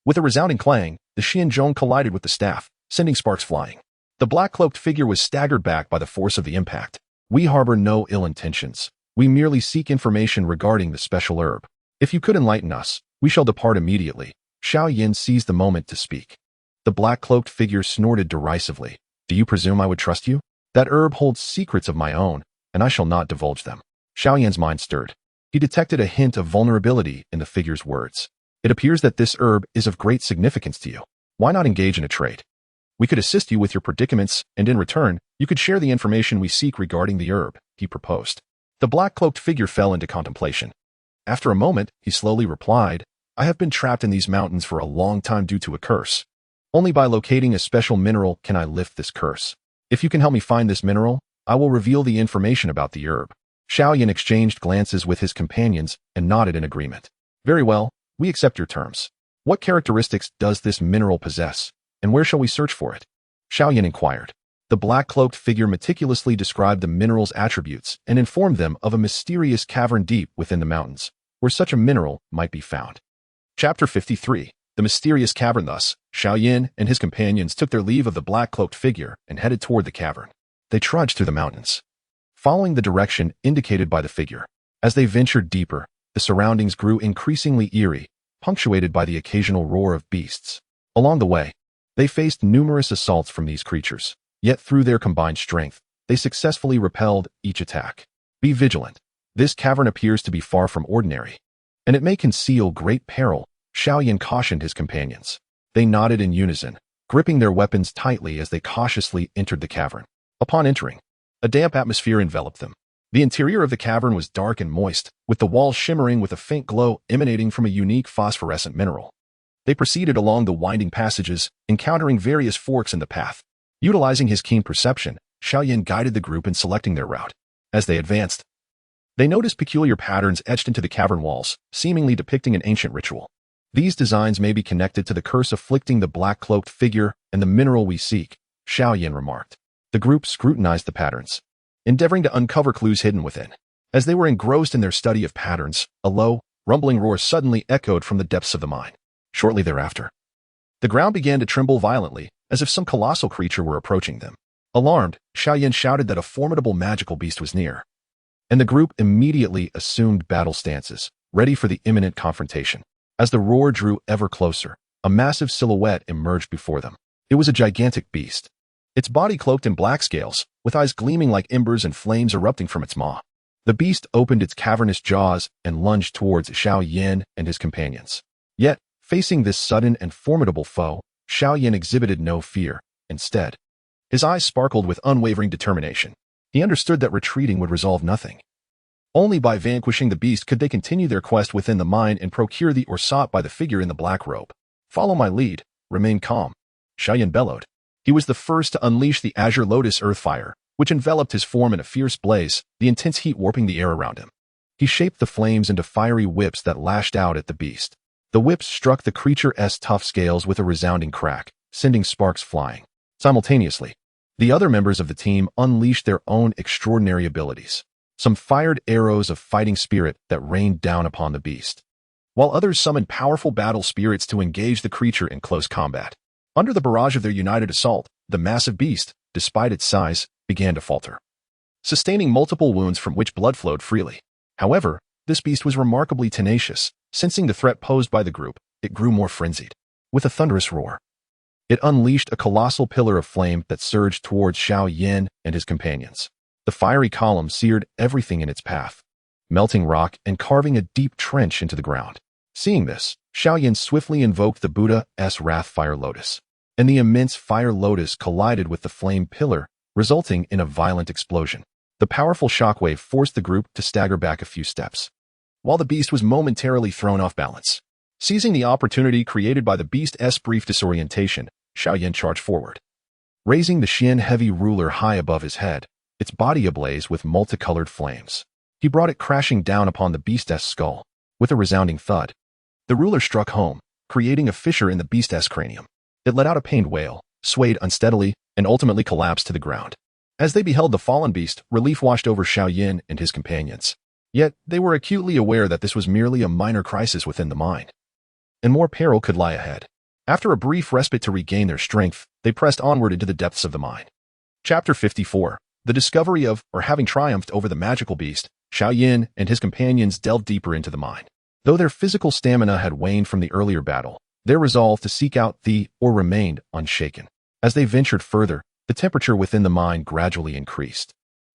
Speaker 1: With a resounding clang, the Xianzhong collided with the staff, sending sparks flying. The black-cloaked figure was staggered back by the force of the impact. We harbor no ill intentions. We merely seek information regarding the special herb. If you could enlighten us, we shall depart immediately. Xiao Yan seized the moment to speak. The black-cloaked figure snorted derisively. Do you presume I would trust you? That herb holds secrets of my own, and I shall not divulge them. Xiao Yan's mind stirred. He detected a hint of vulnerability in the figure's words. It appears that this herb is of great significance to you. Why not engage in a trade? We could assist you with your predicaments, and in return, you could share the information we seek regarding the herb, he proposed. The black-cloaked figure fell into contemplation. After a moment, he slowly replied, I have been trapped in these mountains for a long time due to a curse. Only by locating a special mineral can I lift this curse. If you can help me find this mineral, I will reveal the information about the herb. Xiao Yan exchanged glances with his companions and nodded in agreement. Very well, we accept your terms. What characteristics does this mineral possess, and where shall we search for it? Xiao Yan inquired. The black-cloaked figure meticulously described the mineral's attributes and informed them of a mysterious cavern deep within the mountains, where such a mineral might be found. Chapter 53. The Mysterious Cavern. Thus, Xiao Yan and his companions took their leave of the black-cloaked figure and headed toward the cavern. They trudged through the mountains, following the direction indicated by the figure. As they ventured deeper, the surroundings grew increasingly eerie, punctuated by the occasional roar of beasts. Along the way, they faced numerous assaults from these creatures, yet through their combined strength, they successfully repelled each attack. Be vigilant. This cavern appears to be far from ordinary, and it may conceal great peril, Xiao Yan cautioned his companions. They nodded in unison, gripping their weapons tightly as they cautiously entered the cavern. Upon entering, a damp atmosphere enveloped them. The interior of the cavern was dark and moist, with the walls shimmering with a faint glow emanating from a unique phosphorescent mineral. They proceeded along the winding passages, encountering various forks in the path. Utilizing his keen perception, Xiao Yan guided the group in selecting their route. As they advanced, they noticed peculiar patterns etched into the cavern walls, seemingly depicting an ancient ritual. These designs may be connected to the curse afflicting the black-cloaked figure and the mineral we seek, Xiao Yan remarked. The group scrutinized the patterns, endeavoring to uncover clues hidden within. As they were engrossed in their study of patterns, a low, rumbling roar suddenly echoed from the depths of the mine. Shortly thereafter, the ground began to tremble violently, as if some colossal creature were approaching them. Alarmed, Xiao Yan shouted that a formidable magical beast was near, and the group immediately assumed battle stances, ready for the imminent confrontation. As the roar drew ever closer, a massive silhouette emerged before them. It was a gigantic beast, its body cloaked in black scales, with eyes gleaming like embers and flames erupting from its maw. The beast opened its cavernous jaws and lunged towards Xiao Yan and his companions. Yet, facing this sudden and formidable foe, Xiao Yan exhibited no fear. Instead, his eyes sparkled with unwavering determination. He understood that retreating would resolve nothing. Only by vanquishing the beast could they continue their quest within the mine and procure the ore sought by the figure in the black robe. Follow my lead. Remain calm, Xiao Yan bellowed. He was the first to unleash the azure lotus earth fire, which enveloped his form in a fierce blaze, the intense heat warping the air around him. He shaped the flames into fiery whips that lashed out at the beast. The whips struck the creature's tough scales with a resounding crack, sending sparks flying. Simultaneously, the other members of the team unleashed their own extraordinary abilities. Some fired arrows of fighting spirit that rained down upon the beast, while others summoned powerful battle spirits to engage the creature in close combat. Under the barrage of their united assault, the massive beast, despite its size, began to falter, sustaining multiple wounds from which blood flowed freely. However, this beast was remarkably tenacious. Sensing the threat posed by the group, it grew more frenzied. With a thunderous roar, it unleashed a colossal pillar of flame that surged towards Xiao Yan and his companions. The fiery column seared everything in its path, melting rock and carving a deep trench into the ground. Seeing this, Xiao Yan swiftly invoked the Buddha's Wrath Fire Lotus, and the immense fire lotus collided with the flame pillar, resulting in a violent explosion. The powerful shockwave forced the group to stagger back a few steps, while the beast was momentarily thrown off balance. Seizing the opportunity created by the beast's brief disorientation, Xiao Yan charged forward, raising the Xian heavy ruler high above his head, its body ablaze with multicolored flames. He brought it crashing down upon the beast's skull. With a resounding thud, the ruler struck home, creating a fissure in the beast's cranium. It let out a pained wail, swayed unsteadily, and ultimately collapsed to the ground. As they beheld the fallen beast, relief washed over Xiao Yan and his companions. Yet, they were acutely aware that this was merely a minor crisis within the mine, and more peril could lie ahead. After a brief respite to regain their strength, they pressed onward into the depths of the mine. Chapter 54. The discovery of, or having triumphed over the magical beast, Xiao Yan and his companions delved deeper into the mine. Though their physical stamina had waned from the earlier battle, their resolve to seek out the ore remained unshaken. As they ventured further, the temperature within the mine gradually increased,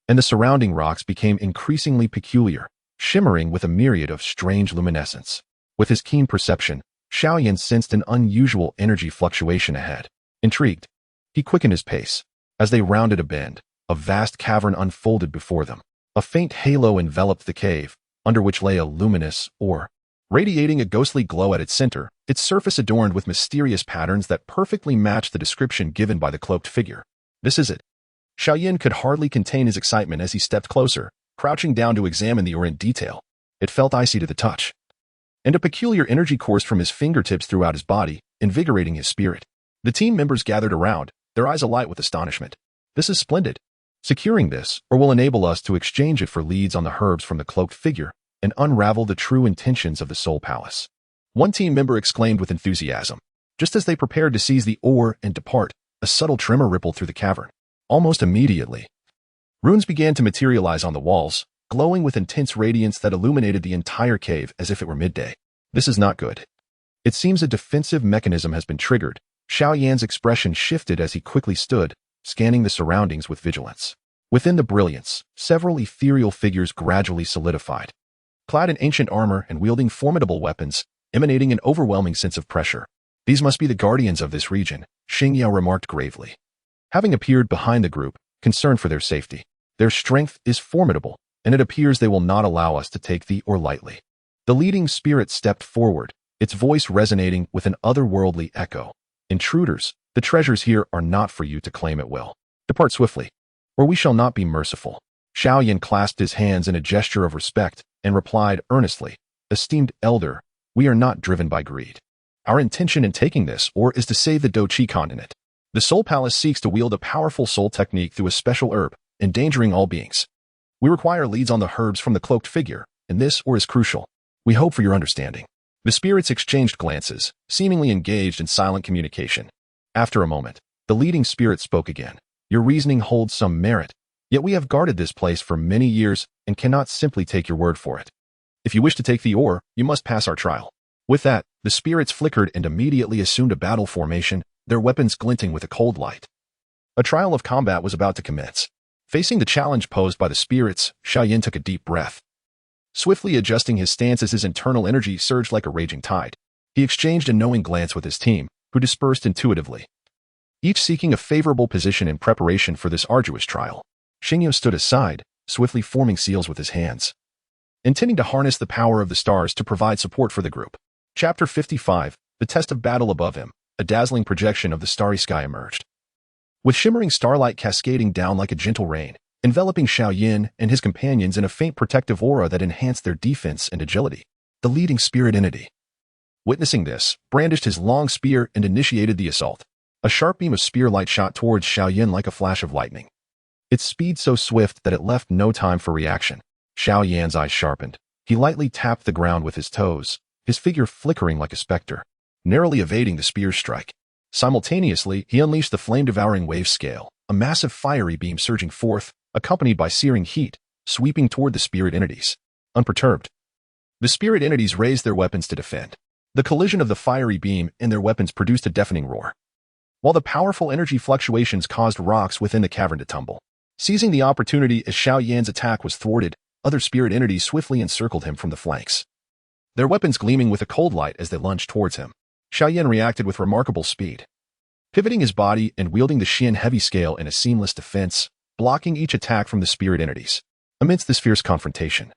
Speaker 1: and the surrounding rocks became increasingly peculiar, shimmering with a myriad of strange luminescence. With his keen perception, Xiao Yan sensed an unusual energy fluctuation ahead. Intrigued, he quickened his pace. As they rounded a bend, a vast cavern unfolded before them. A faint halo enveloped the cave, under which lay a luminous ore. Radiating a ghostly glow at its center, its surface adorned with mysterious patterns that perfectly matched the description given by the cloaked figure. This is it. Xiao Yan could hardly contain his excitement as he stepped closer, crouching down to examine the ore in detail. It felt icy to the touch, and a peculiar energy coursed from his fingertips throughout his body, invigorating his spirit. The team members gathered around, their eyes alight with astonishment. This is splendid. Securing this, or will enable us to exchange it for leads on the herbs from the cloaked figure and unravel the true intentions of the Soul Palace. One team member exclaimed with enthusiasm. Just as they prepared to seize the ore and depart, a subtle tremor rippled through the cavern. Almost immediately, runes began to materialize on the walls, glowing with intense radiance that illuminated the entire cave as if it were midday. This is not good. It seems a defensive mechanism has been triggered. Xiao Yan's expression shifted as he quickly stood, scanning the surroundings with vigilance. Within the brilliance, several ethereal figures gradually solidified, clad in ancient armor and wielding formidable weapons, emanating an overwhelming sense of pressure. These must be the guardians of this region, Xingyao remarked gravely. Having appeared behind the group, concerned for their safety, their strength is formidable, and it appears they will not allow us to take the ore lightly. The leading spirit stepped forward, its voice resonating with an otherworldly echo. Intruders, the treasures here are not for you to claim at will. Depart swiftly, or we shall not be merciful. Xiao Yan clasped his hands in a gesture of respect and replied earnestly, Esteemed elder, we are not driven by greed. Our intention in taking this ore is to save the Douqi continent. The Soul Palace seeks to wield a powerful soul technique through a special herb, endangering all beings. We require leads on the herbs from the cloaked figure, and this ore is crucial. We hope for your understanding. The spirits exchanged glances, seemingly engaged in silent communication. After a moment, the leading spirit spoke again. Your reasoning holds some merit, yet we have guarded this place for many years and cannot simply take your word for it. If you wish to take the ore, you must pass our trial. With that, the spirits flickered and immediately assumed a battle formation, their weapons glinting with a cold light. A trial of combat was about to commence. Facing the challenge posed by the spirits, Xiao Yan took a deep breath. Swiftly adjusting his stance as his internal energy surged like a raging tide, he exchanged a knowing glance with his team, who dispersed intuitively, each seeking a favorable position in preparation for this arduous trial. Xingyao stood aside, swiftly forming seals with his hands, intending to harness the power of the stars to provide support for the group. Chapter 55, The Test of Battle. Above him, a dazzling projection of the starry sky emerged, with shimmering starlight cascading down like a gentle rain, enveloping Xiao Yan and his companions in a faint protective aura that enhanced their defense and agility. The leading spirit entity, witnessing this, brandished his long spear and initiated the assault. A sharp beam of spear light shot towards Xiao Yan like a flash of lightning, its speed so swift that it left no time for reaction. Xiao Yan's eyes sharpened. He lightly tapped the ground with his toes, his figure flickering like a specter, narrowly evading the spear's strike. Simultaneously, he unleashed the flame-devouring wave scale, a massive fiery beam surging forth, accompanied by searing heat, sweeping toward the spirit entities. Unperturbed, the spirit entities raised their weapons to defend. The collision of the fiery beam and their weapons produced a deafening roar, while the powerful energy fluctuations caused rocks within the cavern to tumble. Seizing the opportunity as Xiao Yan's attack was thwarted, other spirit entities swiftly encircled him from the flanks, their weapons gleaming with a cold light as they lunged towards him. Xiao Yan reacted with remarkable speed, pivoting his body and wielding the Xian heavy scale in a seamless defense, blocking each attack from the spirit entities. Amidst this fierce confrontation,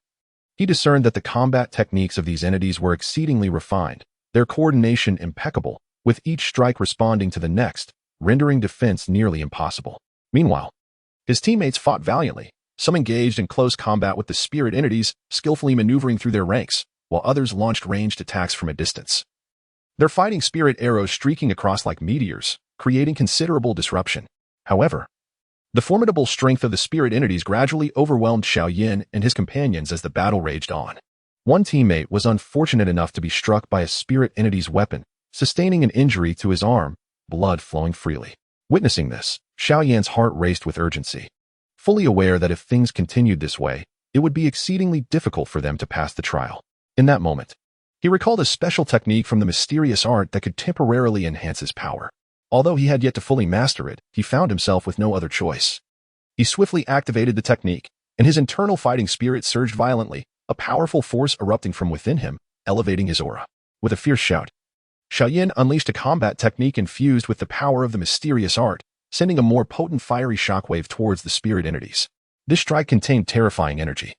Speaker 1: he discerned that the combat techniques of these entities were exceedingly refined, their coordination impeccable, with each strike responding to the next, rendering defense nearly impossible. Meanwhile, his teammates fought valiantly, some engaged in close combat with the spirit entities, skillfully maneuvering through their ranks, while others launched ranged attacks from a distance, their fighting spirit arrows streaking across like meteors, creating considerable disruption. However, the formidable strength of the spirit entities gradually overwhelmed Xiao Yan and his companions as the battle raged on. One teammate was unfortunate enough to be struck by a spirit entity's weapon, sustaining an injury to his arm, blood flowing freely. Witnessing this, Xiao Yan's heart raced with urgency, fully aware that if things continued this way, it would be exceedingly difficult for them to pass the trial. In that moment, he recalled a special technique from the mysterious art that could temporarily enhance his power. Although he had yet to fully master it, he found himself with no other choice. He swiftly activated the technique, and his internal fighting spirit surged violently, a powerful force erupting from within him, elevating his aura. With a fierce shout, Xiao Yan unleashed a combat technique infused with the power of the mysterious art, sending a more potent fiery shockwave towards the spirit entities. This strike contained terrifying energy.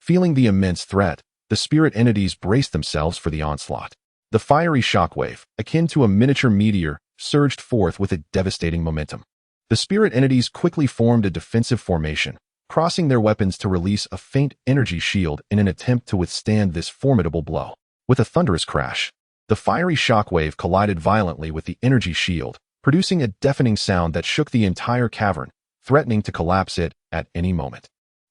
Speaker 1: Feeling the immense threat, the spirit entities braced themselves for the onslaught. The fiery shockwave, akin to a miniature meteor, surged forth with a devastating momentum. The spirit entities quickly formed a defensive formation, crossing their weapons to release a faint energy shield in an attempt to withstand this formidable blow. With a thunderous crash, the fiery shockwave collided violently with the energy shield, producing a deafening sound that shook the entire cavern, threatening to collapse it at any moment.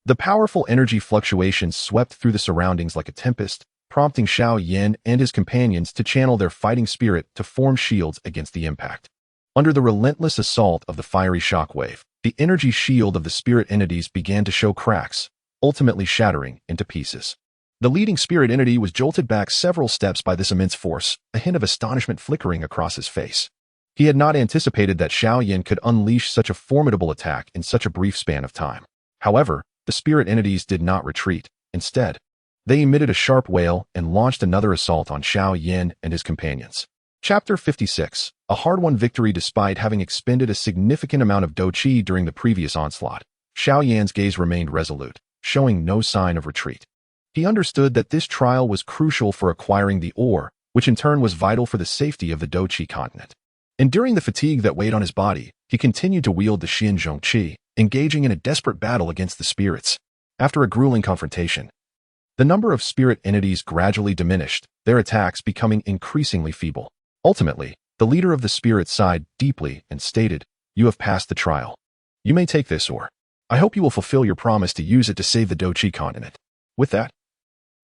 Speaker 1: The powerful energy fluctuations swept through the surroundings like a tempest, prompting Xiao Yan and his companions to channel their fighting spirit to form shields against the impact. Under the relentless assault of the fiery shockwave, the energy shield of the spirit entities began to show cracks, ultimately shattering into pieces. The leading spirit entity was jolted back several steps by this immense force, a hint of astonishment flickering across his face. He had not anticipated that Xiao Yan could unleash such a formidable attack in such a brief span of time. However, the spirit entities did not retreat. Instead, they emitted a sharp wail and launched another assault on Xiao Yan and his companions. Chapter 56. A hard-won victory despite having expended a significant amount of Dou Qi during the previous onslaught. Xiao Yan's gaze remained resolute, showing no sign of retreat. He understood that this trial was crucial for acquiring the ore, which in turn was vital for the safety of the Dou Qi continent. Enduring the fatigue that weighed on his body, he continued to wield the Xianzhong Qi, engaging in a desperate battle against the spirits. After a grueling confrontation, the number of spirit entities gradually diminished, their attacks becoming increasingly feeble. Ultimately, the leader of the spirits sighed deeply and stated, "You have passed the trial. You may take this ore. I hope you will fulfill your promise to use it to save the Dou Qi continent." With that,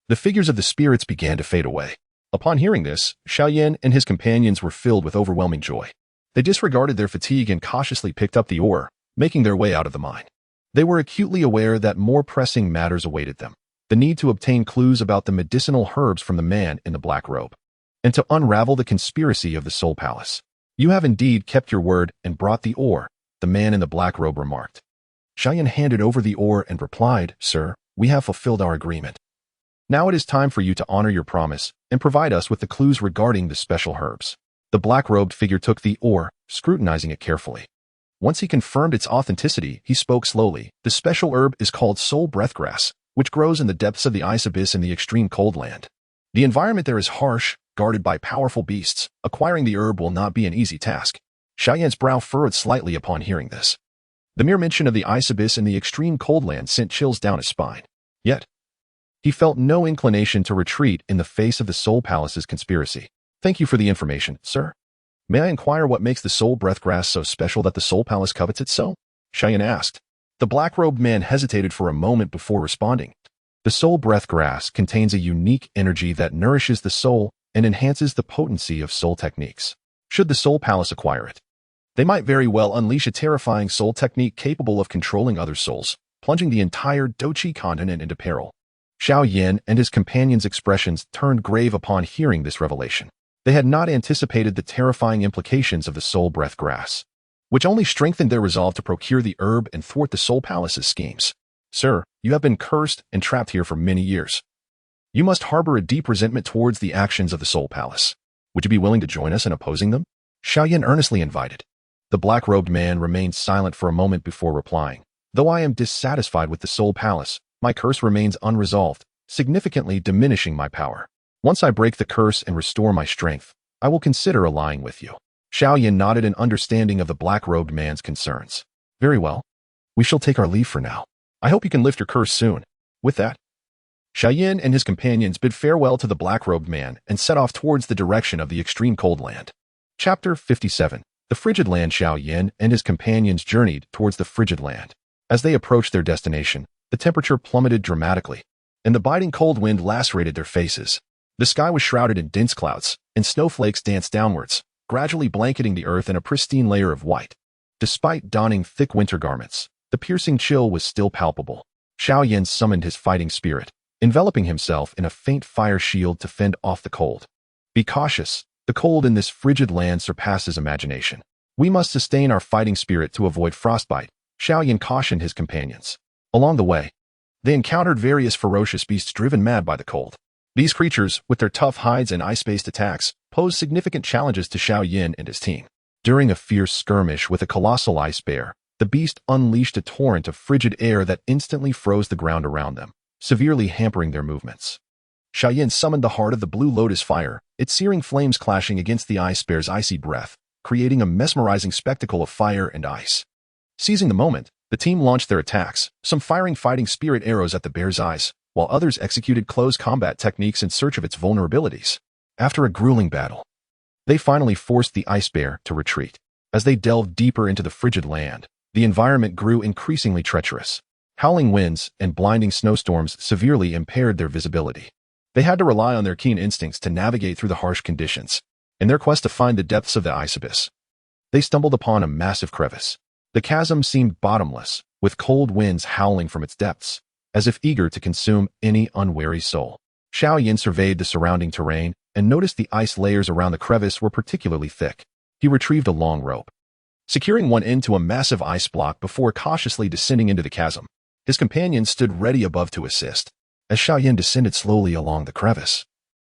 Speaker 1: the figures of the spirits began to fade away. Upon hearing this, Xiao Yan and his companions were filled with overwhelming joy. They disregarded their fatigue and cautiously picked up the ore, making their way out of the mine. They were acutely aware that more pressing matters awaited them: the need to obtain clues about the medicinal herbs from the man in the black robe, and to unravel the conspiracy of the Soul Palace. "You have indeed kept your word and brought the ore," the man in the black robe remarked. Xiao Yan handed over the ore and replied, "Sir, we have fulfilled our agreement. Now it is time for you to honor your promise and provide us with the clues regarding the special herbs." The black-robed figure took the ore, scrutinizing it carefully. Once he confirmed its authenticity, he spoke slowly. "The special herb is called soul breathgrass, which grows in the depths of the ice abyss in the extreme cold land. The environment there is harsh, guarded by powerful beasts. Acquiring the herb will not be an easy task." Xiao Yan's brow furrowed slightly upon hearing this. The mere mention of the ice abyss in the extreme cold land sent chills down his spine. Yet, he felt no inclination to retreat in the face of the Soul Palace's conspiracy. "Thank you for the information, sir. May I inquire what makes the soul breathgrass so special that the Soul Palace covets it so?" Xiao Yan asked. The black-robed man hesitated for a moment before responding. "The soul breathgrass contains a unique energy that nourishes the soul and enhances the potency of soul techniques. Should the Soul Palace acquire it, they might very well unleash a terrifying soul technique capable of controlling other souls, plunging the entire Dou Qi continent into peril." Xiao Yan and his companions' expressions turned grave upon hearing this revelation. They had not anticipated the terrifying implications of the soul breathgrass, which only strengthened their resolve to procure the herb and thwart the Soul Palace's schemes. "Sir, you have been cursed and trapped here for many years. You must harbor a deep resentment towards the actions of the Soul Palace. Would you be willing to join us in opposing them?" Xiao Yan earnestly invited. The black-robed man remained silent for a moment before replying. "Though I am dissatisfied with the Soul Palace, my curse remains unresolved, significantly diminishing my power. Once I break the curse and restore my strength, I will consider allying with you." Xiao Yan nodded in understanding of the black-robed man's concerns. "Very well. We shall take our leave for now. I hope you can lift your curse soon." With that, Xiao Yan and his companions bid farewell to the black-robed man and set off towards the direction of the extreme cold land. Chapter 57. The Frigid Land. Xiao Yan and his companions journeyed towards the frigid land. As they approached their destination, the temperature plummeted dramatically, and the biting cold wind lacerated their faces. The sky was shrouded in dense clouds, and snowflakes danced downwards, gradually blanketing the earth in a pristine layer of white. Despite donning thick winter garments, the piercing chill was still palpable. Xiao Yan summoned his fighting spirit, enveloping himself in a faint fire shield to fend off the cold. "Be cautious. The cold in this frigid land surpasses imagination. We must sustain our fighting spirit to avoid frostbite," Xiao Yan cautioned his companions. Along the way, they encountered various ferocious beasts driven mad by the cold. These creatures, with their tough hides and ice-based attacks, pose significant challenges to Xiao Yan and his team. During a fierce skirmish with a colossal ice bear, the beast unleashed a torrent of frigid air that instantly froze the ground around them, severely hampering their movements. Xiao Yan summoned the heart of the blue lotus fire, its searing flames clashing against the ice bear's icy breath, creating a mesmerizing spectacle of fire and ice. Seizing the moment, the team launched their attacks, some firing fighting spirit arrows at the bear's eyes, while others executed close combat techniques in search of its vulnerabilities. After a grueling battle, they finally forced the ice bear to retreat. As they delved deeper into the frigid land, the environment grew increasingly treacherous. Howling winds and blinding snowstorms severely impaired their visibility. They had to rely on their keen instincts to navigate through the harsh conditions. In their quest to find the depths of the ice abyss, they stumbled upon a massive crevice. The chasm seemed bottomless, with cold winds howling from its depths, as if eager to consume any unwary soul. Xiao Yan surveyed the surrounding terrain and noticed the ice layers around the crevice were particularly thick. He retrieved a long rope, securing one end to a massive ice block before cautiously descending into the chasm. His companions stood ready above to assist. As Xiao Yan descended slowly along the crevice,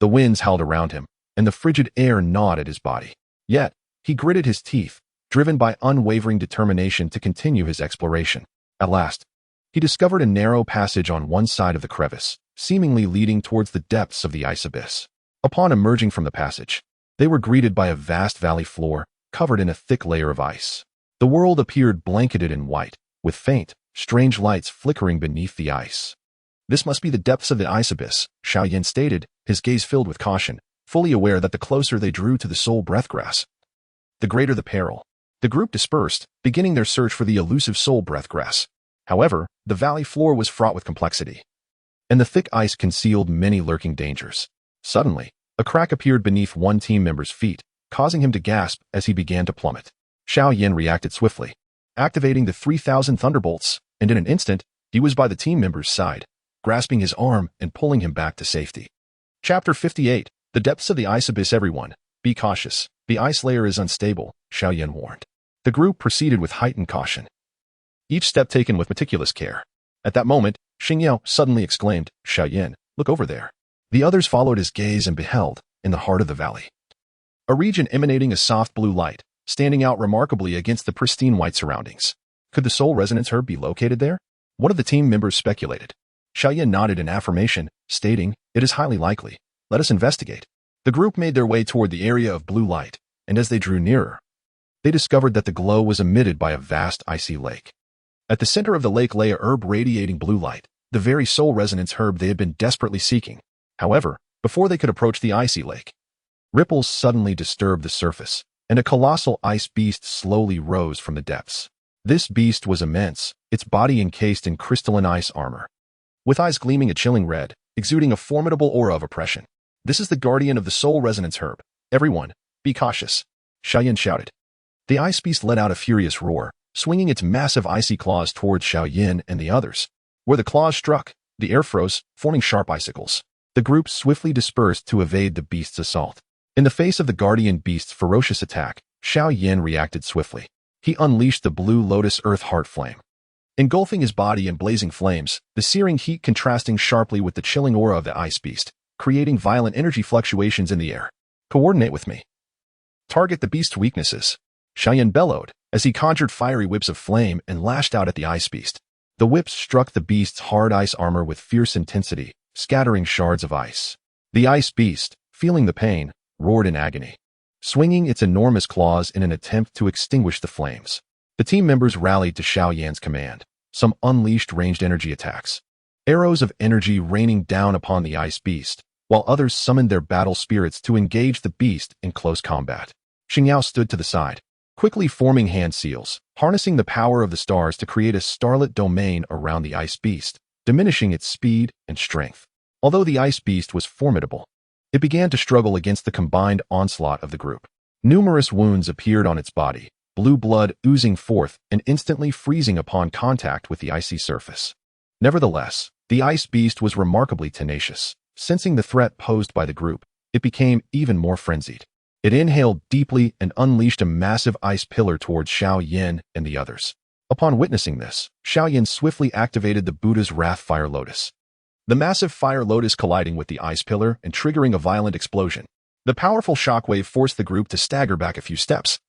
Speaker 1: the winds howled around him, and the frigid air gnawed at his body. Yet, he gritted his teeth, driven by unwavering determination to continue his exploration. At last, he discovered a narrow passage on one side of the crevice, seemingly leading towards the depths of the ice abyss. Upon emerging from the passage, they were greeted by a vast valley floor covered in a thick layer of ice. The world appeared blanketed in white, with faint, strange lights flickering beneath the ice. This must be the depths of the ice abyss, Xiao Yan stated, his gaze filled with caution, fully aware that the closer they drew to the soul breathgrass, the greater the peril. The group dispersed, beginning their search for the elusive soul breathgrass. However, the valley floor was fraught with complexity, and the thick ice concealed many lurking dangers. Suddenly, a crack appeared beneath one team member's feet, causing him to gasp as he began to plummet. Xiao Yan reacted swiftly, activating the 3,000 thunderbolts, and in an instant, he was by the team member's side, grasping his arm and pulling him back to safety. Chapter 58. The Depths of the Ice Abyss. Everyone, be cautious. The ice layer is unstable, Xiao Yan warned. The group proceeded with heightened caution, each step taken with meticulous care. At that moment, Xingyao suddenly exclaimed, "Xiao Yan, look over there." The others followed his gaze and beheld, in the heart of the valley, a region emanating a soft blue light, standing out remarkably against the pristine white surroundings. Could the soul resonance herb be located there? One of the team members speculated. Xiao Yan nodded in affirmation, stating, "It is highly likely. Let us investigate." The group made their way toward the area of blue light, and as they drew nearer, they discovered that the glow was emitted by a vast icy lake. At the center of the lake lay a herb radiating blue light, the very soul resonance herb they had been desperately seeking. However, before they could approach the icy lake, ripples suddenly disturbed the surface, and a colossal ice beast slowly rose from the depths. This beast was immense, its body encased in crystalline ice armor, with eyes gleaming a chilling red, exuding a formidable aura of oppression. "This is the guardian of the soul resonance herb. Everyone, be cautious," Xiao Yan shouted. The ice beast let out a furious roar, swinging its massive icy claws towards Xiao Yan and the others. Where the claws struck, the air froze, forming sharp icicles. The group swiftly dispersed to evade the beast's assault. In the face of the guardian beast's ferocious attack, Xiao Yan reacted swiftly. He unleashed the blue lotus earth heart flame, engulfing his body in blazing flames, the searing heat contrasting sharply with the chilling aura of the ice beast, creating violent energy fluctuations in the air. "Coordinate with me. Target the beast's weaknesses," Xiao Yan bellowed, as he conjured fiery whips of flame and lashed out at the ice beast. The whips struck the beast's hard ice armor with fierce intensity, scattering shards of ice. The ice beast, feeling the pain, roared in agony, swinging its enormous claws in an attempt to extinguish the flames. The team members rallied to Xiao Yan's command. Some unleashed ranged energy attacks, arrows of energy raining down upon the ice beast, while others summoned their battle spirits to engage the beast in close combat. Xingyao stood to the side, quickly forming hand seals, harnessing the power of the stars to create a starlit domain around the ice beast, diminishing its speed and strength. Although the ice beast was formidable, it began to struggle against the combined onslaught of the group. Numerous wounds appeared on its body, blue blood oozing forth and instantly freezing upon contact with the icy surface. Nevertheless, the ice beast was remarkably tenacious. Sensing the threat posed by the group, it became even more frenzied. It inhaled deeply and unleashed a massive ice pillar towards Xiao Yan and the others. Upon witnessing this, Xiao Yan swiftly activated the Buddha's Wrath Fire Lotus. the massive fire lotus colliding with the ice pillar and triggering a violent explosion. The powerful shockwave forced the group to stagger back a few steps,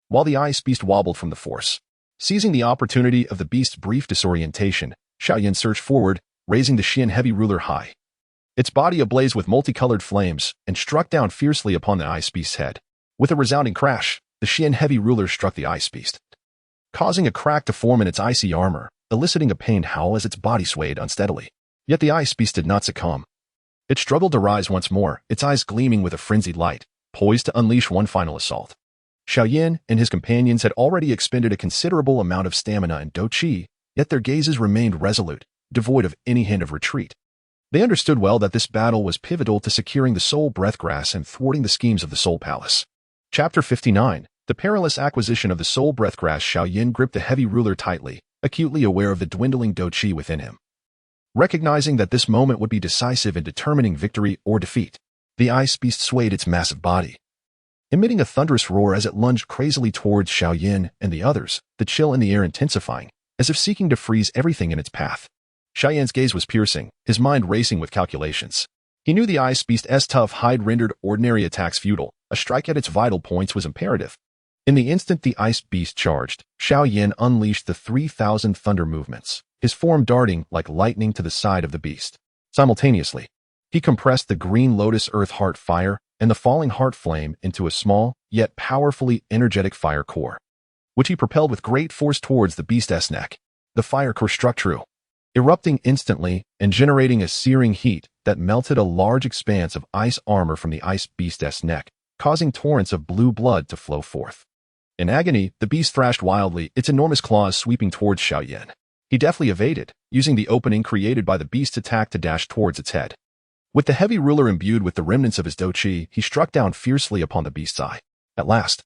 Speaker 1: while the ice beast wobbled from the force. Seizing the opportunity of the beast's brief disorientation, Xiao Yan surged forward, raising the Xian heavy ruler high, its body ablaze with multicolored flames, and struck down fiercely upon the ice beast's head. With a resounding crash, the Xian heavy ruler struck the ice beast, causing a crack to form in its icy armor, eliciting a pained howl as its body swayed unsteadily. Yet the ice beast did not succumb. It struggled to rise once more, its eyes gleaming with a frenzied light, poised to unleash one final assault. Xiao Yan and his companions had already expended a considerable amount of stamina and Dou Qi, yet their gazes remained resolute, devoid of any hint of retreat. They understood well that this battle was pivotal to securing the Soul Breathgrass and thwarting the schemes of the Soul Palace. Chapter 59. The perilous acquisition of the Soul Breathgrass. Xiao Yan gripped the heavy ruler tightly, acutely aware of the dwindling Dou Qi within him. Recognizing that this moment would be decisive in determining victory or defeat, the ice beast swayed its massive body, emitting a thunderous roar as it lunged crazily towards Xiao Yan and the others, the chill in the air intensifying, as if seeking to freeze everything in its path. Xiao Yan's gaze was piercing, his mind racing with calculations. He knew the ice beast's tough hide rendered ordinary attacks futile. A strike at its vital points was imperative. In the instant the ice beast charged, Xiao Yan unleashed the 3,000 thunder movements, his form darting like lightning to the side of the beast. Simultaneously, he compressed the green lotus earth heart fire and the falling heart flame into a small, yet powerfully energetic fire core, which he propelled with great force towards the beast's neck. The fire core struck true, erupting instantly and generating a searing heat that melted a large expanse of ice armor from the ice beast's neck, causing torrents of blue blood to flow forth. In agony, the beast thrashed wildly, its enormous claws sweeping towards Xiao Yan. He deftly evaded, using the opening created by the beast's attack to dash towards its head. With the heavy ruler imbued with the remnants of his Dou Qi, he struck down fiercely upon the beast's eye. At last,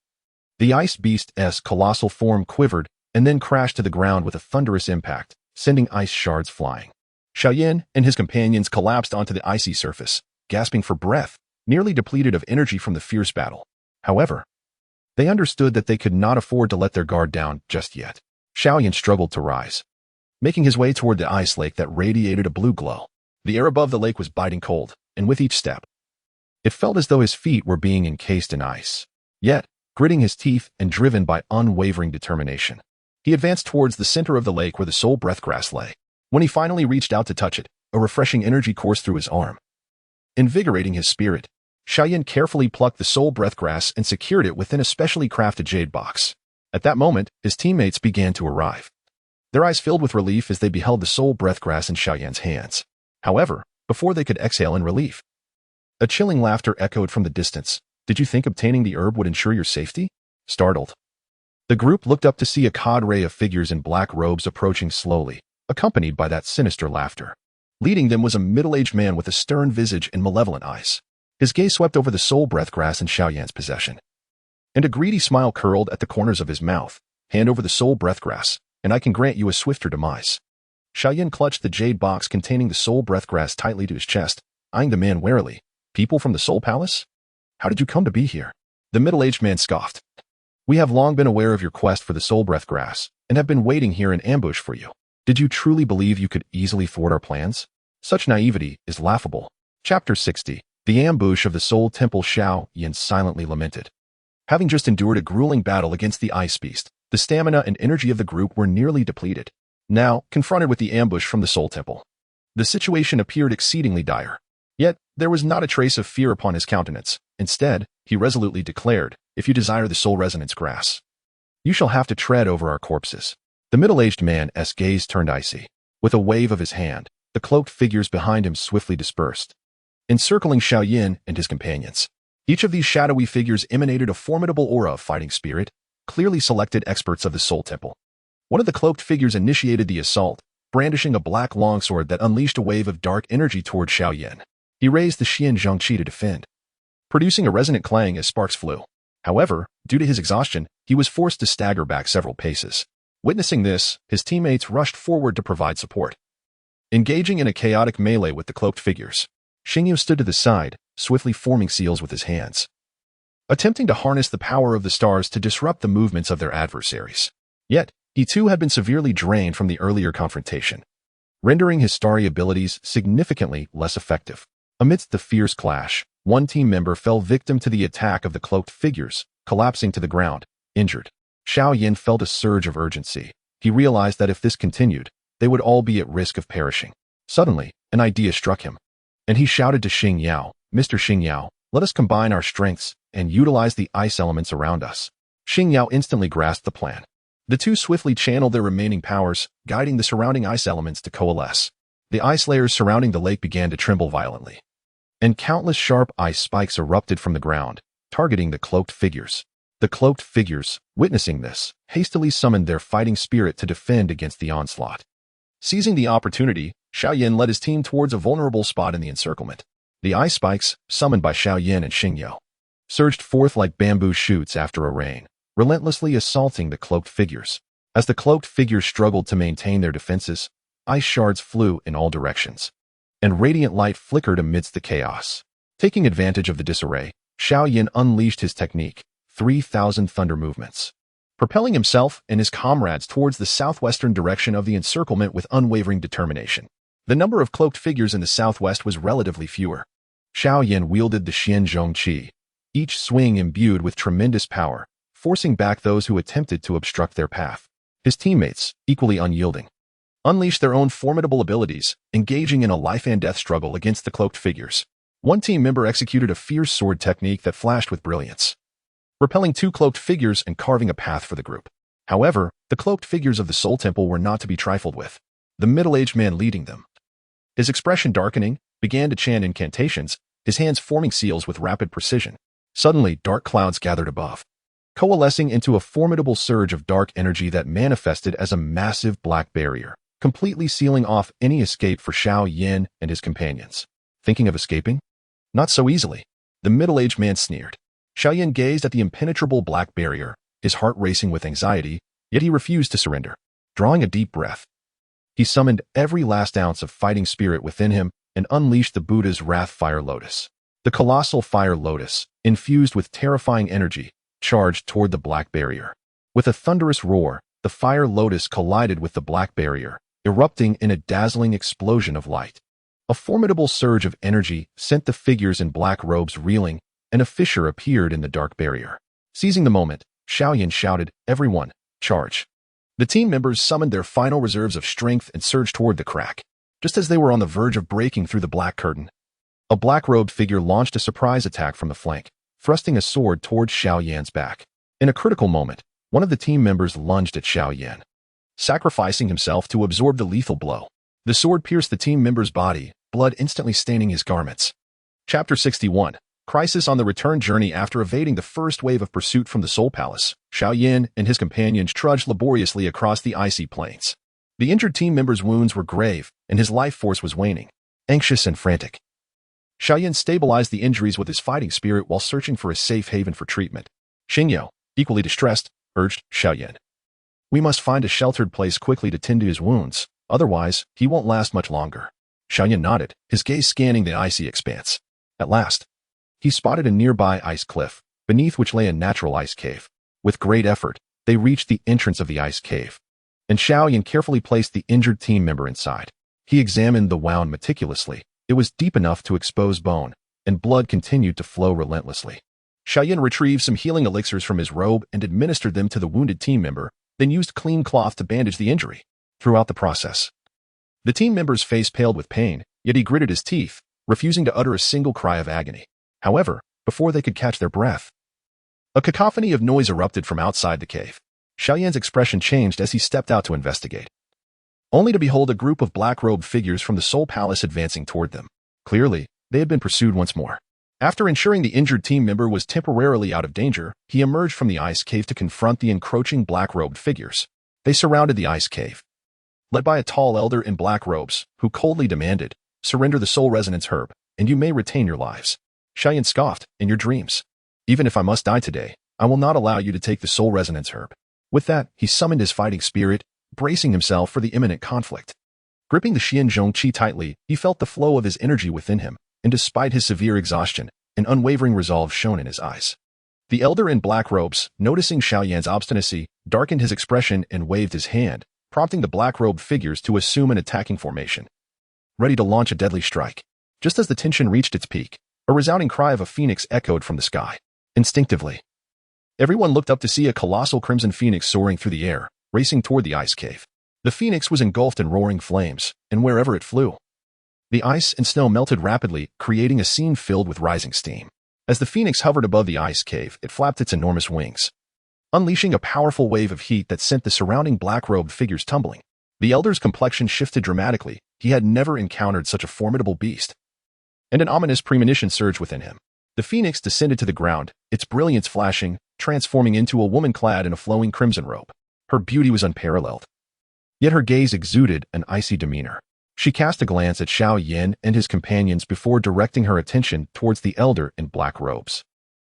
Speaker 1: the ice beast's colossal form quivered and then crashed to the ground with a thunderous impact, sending ice shards flying. Xiao Yan and his companions collapsed onto the icy surface, gasping for breath, nearly depleted of energy from the fierce battle. However, they understood that they could not afford to let their guard down just yet. Xiao Yan struggled to rise, making his way toward the ice lake that radiated a blue glow. The air above the lake was biting cold, and with each step, it felt as though his feet were being encased in ice. Yet, gritting his teeth and driven by unwavering determination, he advanced towards the center of the lake where the Soul Breathgrass lay. When he finally reached out to touch it, a refreshing energy coursed through his arm, invigorating his spirit. Xiao Yan carefully plucked the Soul Breathgrass and secured it within a specially crafted jade box. At that moment, his teammates began to arrive, their eyes filled with relief as they beheld the Soul Breathgrass in Xiao Yan's hands. However, before they could exhale in relief, a chilling laughter echoed from the distance. Did you think obtaining the herb would ensure your safety? Startled, the group looked up to see a cadre of figures in black robes approaching slowly, accompanied by that sinister laughter. Leading them was a middle-aged man with a stern visage and malevolent eyes. His gaze swept over the Soul Breathgrass in Xiao Yan's possession, and a greedy smile curled at the corners of his mouth. Hand over the Soul Breathgrass, and I can grant you a swifter demise. Xiao Yan clutched the jade box containing the Soul Breathgrass tightly to his chest, eyeing the man warily. People from the Soul Palace? How did you come to be here? The middle-aged man scoffed. We have long been aware of your quest for the Soul Breathgrass, and have been waiting here in ambush for you. Did you truly believe you could easily thwart our plans? Such naivety is laughable. Chapter 60. The ambush of the Soul Temple. Xiao Yan silently lamented. Having just endured a grueling battle against the ice beast, the stamina and energy of the group were nearly depleted. Now, confronted with the ambush from the Soul Temple, the situation appeared exceedingly dire. Yet, there was not a trace of fear upon his countenance. Instead, he resolutely declared, if you desire the Soul Resonance Grass, you shall have to tread over our corpses. The middle-aged man's gaze turned icy. With a wave of his hand, the cloaked figures behind him swiftly dispersed, encircling Xiao Yan and his companions. Each of these shadowy figures emanated a formidable aura of fighting spirit, clearly selected experts of the Soul Temple. One of the cloaked figures initiated the assault, brandishing a black longsword that unleashed a wave of dark energy toward Xiao Yan. He raised the Xian Zhangqi to defend, producing a resonant clang as sparks flew. However, due to his exhaustion, he was forced to stagger back several paces. Witnessing this, his teammates rushed forward to provide support. Engaging in a chaotic melee with the cloaked figures, Xingyu stood to the side, swiftly forming seals with his hands, attempting to harness the power of the stars to disrupt the movements of their adversaries. Yet, he too had been severely drained from the earlier confrontation. rendering his starry abilities significantly less effective. Amidst the fierce clash, one team member fell victim to the attack of the cloaked figures, collapsing to the ground, injured. Xiao Yan felt a surge of urgency. He realized that if this continued, they would all be at risk of perishing. Suddenly, an idea struck him, and he shouted to Xing Yao, "Mr. Xing Yao, let us combine our strengths and utilize the ice elements around us." Xing Yao instantly grasped the plan. The two swiftly channeled their remaining powers, guiding the surrounding ice elements to coalesce. The ice layers surrounding the lake began to tremble violently, and countless sharp ice spikes erupted from the ground, targeting the cloaked figures. The cloaked figures, witnessing this, hastily summoned their fighting spirit to defend against the onslaught. Seizing the opportunity, Xiao Yan led his team towards a vulnerable spot in the encirclement. The ice spikes, summoned by Xiao Yan and Xing Yao, surged forth like bamboo shoots after a rain, relentlessly assaulting the cloaked figures. As the cloaked figures struggled to maintain their defenses, ice shards flew in all directions, and radiant light flickered amidst the chaos. Taking advantage of the disarray, Xiao Yan unleashed his technique, 3,000 thunder movements, propelling himself and his comrades towards the southwestern direction of the encirclement with unwavering determination. The number of cloaked figures in the southwest was relatively fewer. Xiao Yan wielded the Xianzhong Qi, each swing imbued with tremendous power, forcing back those who attempted to obstruct their path. His teammates, equally unyielding, unleashed their own formidable abilities, engaging in a life-and-death struggle against the cloaked figures. One team member executed a fierce sword technique that flashed with brilliance, repelling two cloaked figures and carving a path for the group. However, the cloaked figures of the Soul Temple were not to be trifled with. The middle-aged man leading them, his expression darkening, began to chant incantations, his hands forming seals with rapid precision. Suddenly, dark clouds gathered above, coalescing into a formidable surge of dark energy that manifested as a massive black barrier, completely sealing off any escape for Xiao Yan and his companions. Thinking of escaping? Not so easily. The middle-aged man sneered. Xiao Yan gazed at the impenetrable black barrier, his heart racing with anxiety, yet he refused to surrender. Drawing a deep breath, he summoned every last ounce of fighting spirit within him and unleashed the Buddha's Wrath Fire Lotus. The colossal fire lotus, infused with terrifying energy, charged toward the black barrier. With a thunderous roar, the fire lotus collided with the black barrier, erupting in a dazzling explosion of light. A formidable surge of energy sent the figures in black robes reeling, and a fissure appeared in the dark barrier. Seizing the moment, Xiao Yan shouted, "Everyone, charge!" The team members summoned their final reserves of strength and surged toward the crack. Just as they were on the verge of breaking through the black curtain, a black-robed figure launched a surprise attack from the flank, thrusting a sword towards Xiao Yan's back. In a critical moment, one of the team members lunged at Xiao Yan, sacrificing himself to absorb the lethal blow. The sword pierced the team member's body, blood instantly staining his garments. Chapter 61. Crisis on the return journey. After evading the first wave of pursuit from the Soul Palace, Xiao Yan and his companions trudged laboriously across the icy plains. The injured team member's wounds were grave, and his life force was waning. Anxious and frantic, Xiao Yan stabilized the injuries with his fighting spirit while searching for a safe haven for treatment. Xing Yao, equally distressed, urged Xiao Yan, "We must find a sheltered place quickly to tend to his wounds, otherwise he won't last much longer." Xiao Yan nodded, his gaze scanning the icy expanse. At last, he spotted a nearby ice cliff, beneath which lay a natural ice cave. With great effort, they reached the entrance of the ice cave, and Xiao Yan carefully placed the injured team member inside. He examined the wound meticulously. It was deep enough to expose bone, and blood continued to flow relentlessly. Xiao Yan retrieved some healing elixirs from his robe and administered them to the wounded team member, then used clean cloth to bandage the injury. Throughout the process, the team member's face paled with pain, yet he gritted his teeth, refusing to utter a single cry of agony. However, before they could catch their breath, a cacophony of noise erupted from outside the cave. Xiao Yan's expression changed as he stepped out to investigate, only to behold a group of black-robed figures from the Soul Palace advancing toward them. Clearly, they had been pursued once more. After ensuring the injured team member was temporarily out of danger, he emerged from the ice cave to confront the encroaching black-robed figures. They surrounded the ice cave, led by a tall elder in black robes, who coldly demanded, "Surrender the Soul Resonance Herb, and you may retain your lives." Xiao Yan scoffed, "In your dreams. Even if I must die today, I will not allow you to take the Soul Resonance Herb." With that, he summoned his fighting spirit, bracing himself for the imminent conflict. Gripping the Xianzhong Qi tightly, he felt the flow of his energy within him, and despite his severe exhaustion, an unwavering resolve shone in his eyes. The elder in black robes, noticing Xiao Yan's obstinacy, darkened his expression and waved his hand, prompting the black-robed figures to assume an attacking formation, ready to launch a deadly strike. Just as the tension reached its peak, a resounding cry of a phoenix echoed from the sky. Instinctively, everyone looked up to see a colossal crimson phoenix soaring through the air, racing toward the ice cave. The phoenix was engulfed in roaring flames, and wherever it flew, the ice and snow melted rapidly, creating a scene filled with rising steam. As the phoenix hovered above the ice cave, it flapped its enormous wings, unleashing a powerful wave of heat that sent the surrounding black-robed figures tumbling. The elder's complexion shifted dramatically. He had never encountered such a formidable beast, and an ominous premonition surged within him. The phoenix descended to the ground, its brilliance flashing, transforming into a woman clad in a flowing crimson robe. Her beauty was unparalleled, yet her gaze exuded an icy demeanor. She cast a glance at Xiao Yan and his companions before directing her attention towards the elder in black robes.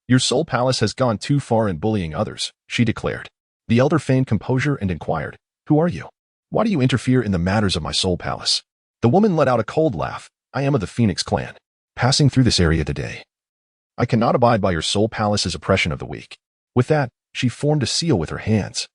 Speaker 1: "Your soul palace has gone too far in bullying others," she declared. The elder feigned composure and inquired, "Who are you? Why do you interfere in the matters of my soul palace?" The woman let out a cold laugh. "I am of the Phoenix clan, passing through this area today. I cannot abide by your soul palace's oppression of the weak." With that, she formed a seal with her hands,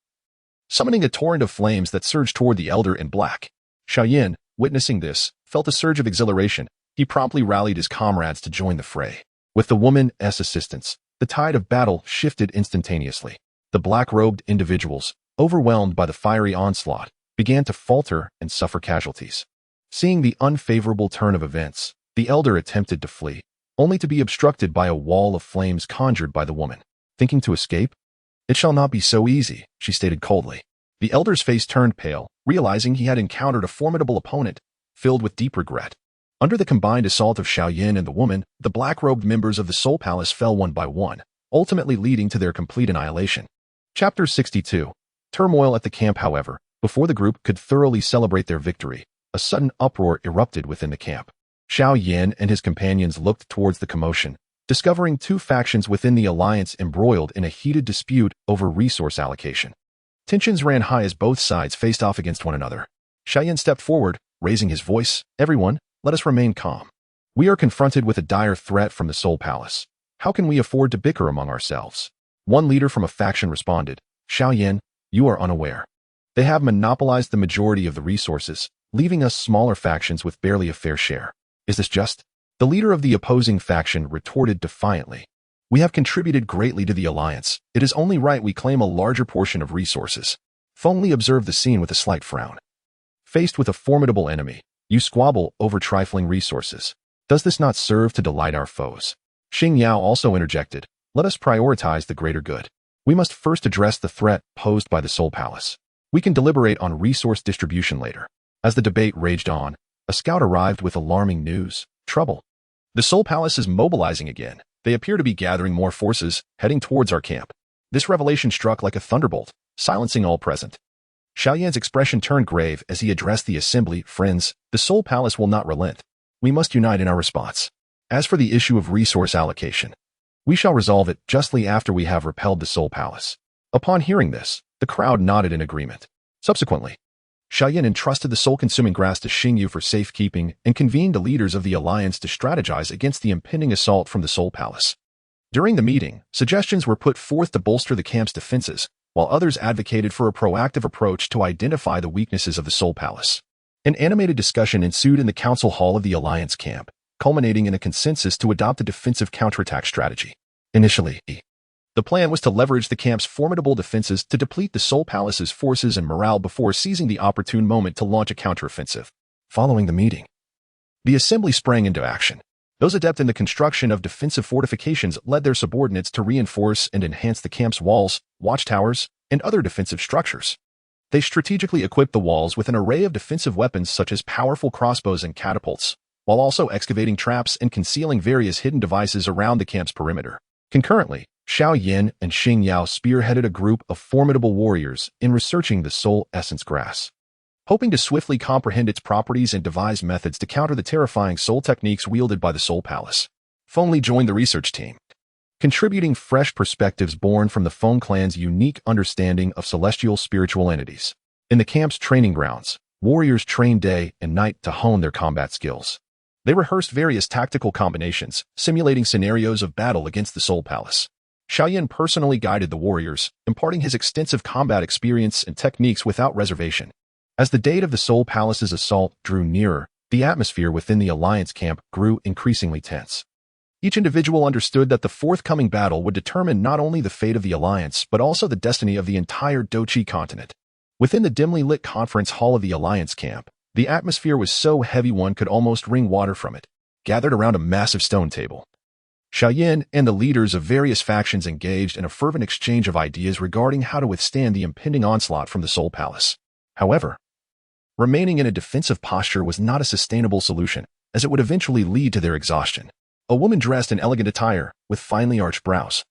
Speaker 1: summoning a torrent of flames that surged toward the elder in black. Xiao Yan, witnessing this, felt a surge of exhilaration. He promptly rallied his comrades to join the fray. With the woman's assistance, the tide of battle shifted instantaneously. The black-robed individuals, overwhelmed by the fiery onslaught, began to falter and suffer casualties. Seeing the unfavorable turn of events, the elder attempted to flee, only to be obstructed by a wall of flames conjured by the woman. Thinking to escape? "It shall not be so easy," she stated coldly. The elder's face turned pale, realizing he had encountered a formidable opponent, filled with deep regret. Under the combined assault of Xiao Yan and the woman, the black-robed members of the Soul Palace fell one by one, ultimately leading to their complete annihilation. Chapter 62. Turmoil at the camp. However, before the group could thoroughly celebrate their victory, a sudden uproar erupted within the camp. Xiao Yan and his companions looked towards the commotion, discovering two factions within the alliance embroiled in a heated dispute over resource allocation. Tensions ran high as both sides faced off against one another. Xiao Yan stepped forward, raising his voice. "Everyone, let us remain calm. We are confronted with a dire threat from the Soul Palace. How can we afford to bicker among ourselves?" One leader from a faction responded, "Xiao Yan, you are unaware. They have monopolized the majority of the resources, leaving us smaller factions with barely a fair share. Is this just?" The leader of the opposing faction retorted defiantly. "We have contributed greatly to the alliance. It is only right we claim a larger portion of resources." Feng Li observed the scene with a slight frown. "Faced with a formidable enemy, you squabble over trifling resources. Does this not serve to delight our foes?" Xing Yao also interjected, "Let us prioritize the greater good. We must first address the threat posed by the Soul Palace. We can deliberate on resource distribution later." As the debate raged on, a scout arrived with alarming news. Trouble. "The Soul Palace is mobilizing again. They appear to be gathering more forces, heading towards our camp." This revelation struck like a thunderbolt, silencing all present. Xiao Yan's expression turned grave as he addressed the assembly. "Friends, the Soul Palace will not relent. We must unite in our response. As for the issue of resource allocation, we shall resolve it justly after we have repelled the Soul Palace." Upon hearing this, the crowd nodded in agreement. Subsequently, Xiao Yan entrusted the soul-consuming grass to Xing Yu for safekeeping and convened the leaders of the alliance to strategize against the impending assault from the Soul Palace. During the meeting, suggestions were put forth to bolster the camp's defenses, while others advocated for a proactive approach to identify the weaknesses of the Soul Palace. An animated discussion ensued in the council hall of the alliance camp, culminating in a consensus to adopt a defensive counterattack strategy. Initially, the plan was to leverage the camp's formidable defenses to deplete the Soul Palace's forces and morale before seizing the opportune moment to launch a counteroffensive. Following the meeting, the assembly sprang into action. Those adept in the construction of defensive fortifications led their subordinates to reinforce and enhance the camp's walls, watchtowers, and other defensive structures. They strategically equipped the walls with an array of defensive weapons such as powerful crossbows and catapults, while also excavating traps and concealing various hidden devices around the camp's perimeter. Concurrently, Xiao Yan and Xing Yao spearheaded a group of formidable warriors in researching the soul essence grass, hoping to swiftly comprehend its properties and devise methods to counter the terrifying soul techniques wielded by the Soul Palace. Feng Li joined the research team, contributing fresh perspectives born from the Feng clan's unique understanding of celestial spiritual entities. In the camp's training grounds, warriors trained day and night to hone their combat skills. They rehearsed various tactical combinations, simulating scenarios of battle against the Soul Palace. Xiao Yan personally guided the warriors, imparting his extensive combat experience and techniques without reservation. As the date of the Soul Palace's assault drew nearer, the atmosphere within the Alliance camp grew increasingly tense. Each individual understood that the forthcoming battle would determine not only the fate of the Alliance, but also the destiny of the entire Dochi continent. Within the dimly lit conference hall of the Alliance camp, the atmosphere was so heavy one could almost wring water from it, gathered around a massive stone table. Xiao Yan and the leaders of various factions engaged in a fervent exchange of ideas regarding how to withstand the impending onslaught from the Soul Palace. However, remaining in a defensive posture was not a sustainable solution, as it would eventually lead to their exhaustion. A woman dressed in elegant attire, with finely arched brows,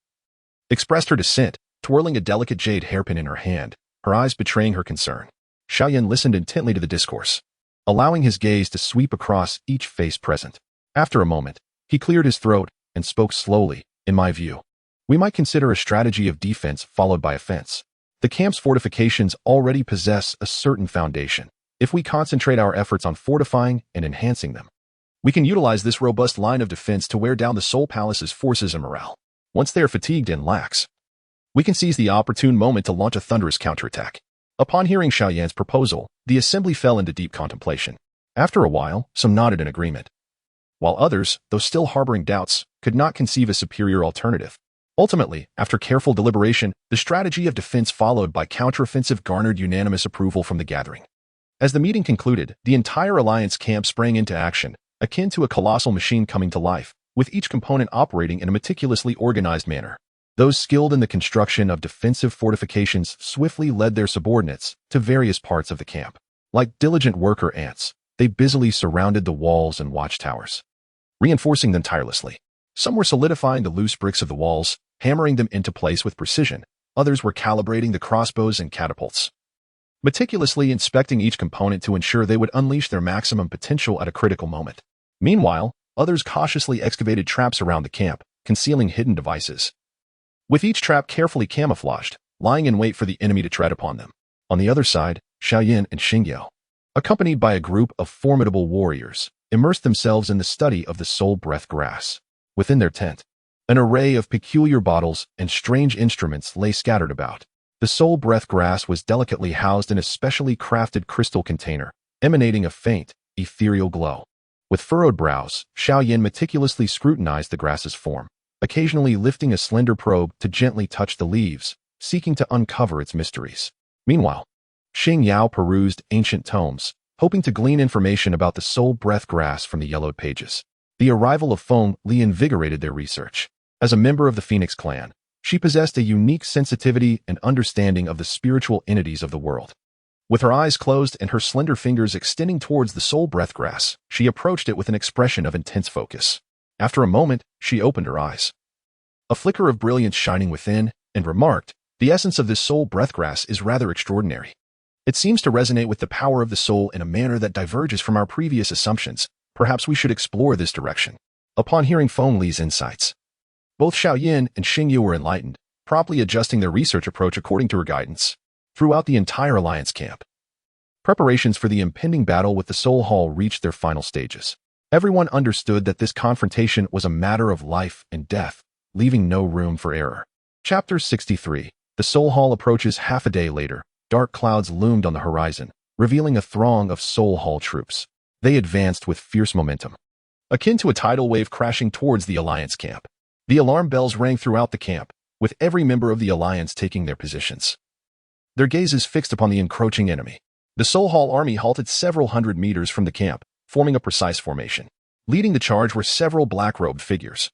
Speaker 1: expressed her dissent, twirling a delicate jade hairpin in her hand, her eyes betraying her concern. Xiao Yan listened intently to the discourse, allowing his gaze to sweep across each face present. After a moment, he cleared his throat and spoke slowly. In my view, we might consider a strategy of defense followed by offense. The camp's fortifications already possess a certain foundation. If we concentrate our efforts on fortifying and enhancing them, we can utilize this robust line of defense to wear down the Soul Palace's forces and morale. Once they are fatigued and lax, we can seize the opportune moment to launch a thunderous counterattack. Upon hearing Xiao Yan's proposal, the assembly fell into deep contemplation. After a while, some nodded in agreement, while others, though still harboring doubts, could not conceive a superior alternative. Ultimately, after careful deliberation, the strategy of defense followed by counteroffensive garnered unanimous approval from the gathering. As the meeting concluded, the entire Alliance camp sprang into action, akin to a colossal machine coming to life, with each component operating in a meticulously organized manner. Those skilled in the construction of defensive fortifications swiftly led their subordinates to various parts of the camp. Like diligent worker ants, they busily surrounded the walls and watchtowers, reinforcing them tirelessly. Some were solidifying the loose bricks of the walls, hammering them into place with precision. Others were calibrating the crossbows and catapults, meticulously inspecting each component to ensure they would unleash their maximum potential at a critical moment. Meanwhile, others cautiously excavated traps around the camp, concealing hidden devices, with each trap carefully camouflaged, lying in wait for the enemy to tread upon them. On the other side, Xiao Yan and Xingyao, accompanied by a group of formidable warriors, immersed themselves in the study of the soul breath grass. Within their tent, an array of peculiar bottles and strange instruments lay scattered about. The soul breath grass was delicately housed in a specially crafted crystal container, emanating a faint, ethereal glow. With furrowed brows, Xiao Yan meticulously scrutinized the grass's form, occasionally lifting a slender probe to gently touch the leaves, seeking to uncover its mysteries. Meanwhile, Xingyao perused ancient tomes, hoping to glean information about the soul breath grass from the yellowed pages. The arrival of Feng Li invigorated their research. As a member of the Phoenix clan, she possessed a unique sensitivity and understanding of the spiritual entities of the world. With her eyes closed and her slender fingers extending towards the soul breath grass, she approached it with an expression of intense focus. After a moment, she opened her eyes, a flicker of brilliance shining within, and remarked, "The essence of this soul breath grass is rather extraordinary. It seems to resonate with the power of the soul in a manner that diverges from our previous assumptions. Perhaps we should explore this direction." Upon hearing Feng Li's insights, both Xiao Yan and Xingyu were enlightened, promptly adjusting their research approach according to her guidance. Throughout the entire Alliance camp, preparations for the impending battle with the Soul Hall reached their final stages. Everyone understood that this confrontation was a matter of life and death, leaving no room for error. Chapter 63. The Soul Hall approaches. Half a day later, dark clouds loomed on the horizon, revealing a throng of Soul Hall troops. They advanced with fierce momentum, akin to a tidal wave crashing towards the Alliance camp. The alarm bells rang throughout the camp, with every member of the Alliance taking their positions, their gazes fixed upon the encroaching enemy. The Soul Hall army halted several hundred meters from the camp, forming a precise formation. Leading the charge were several black-robed figures,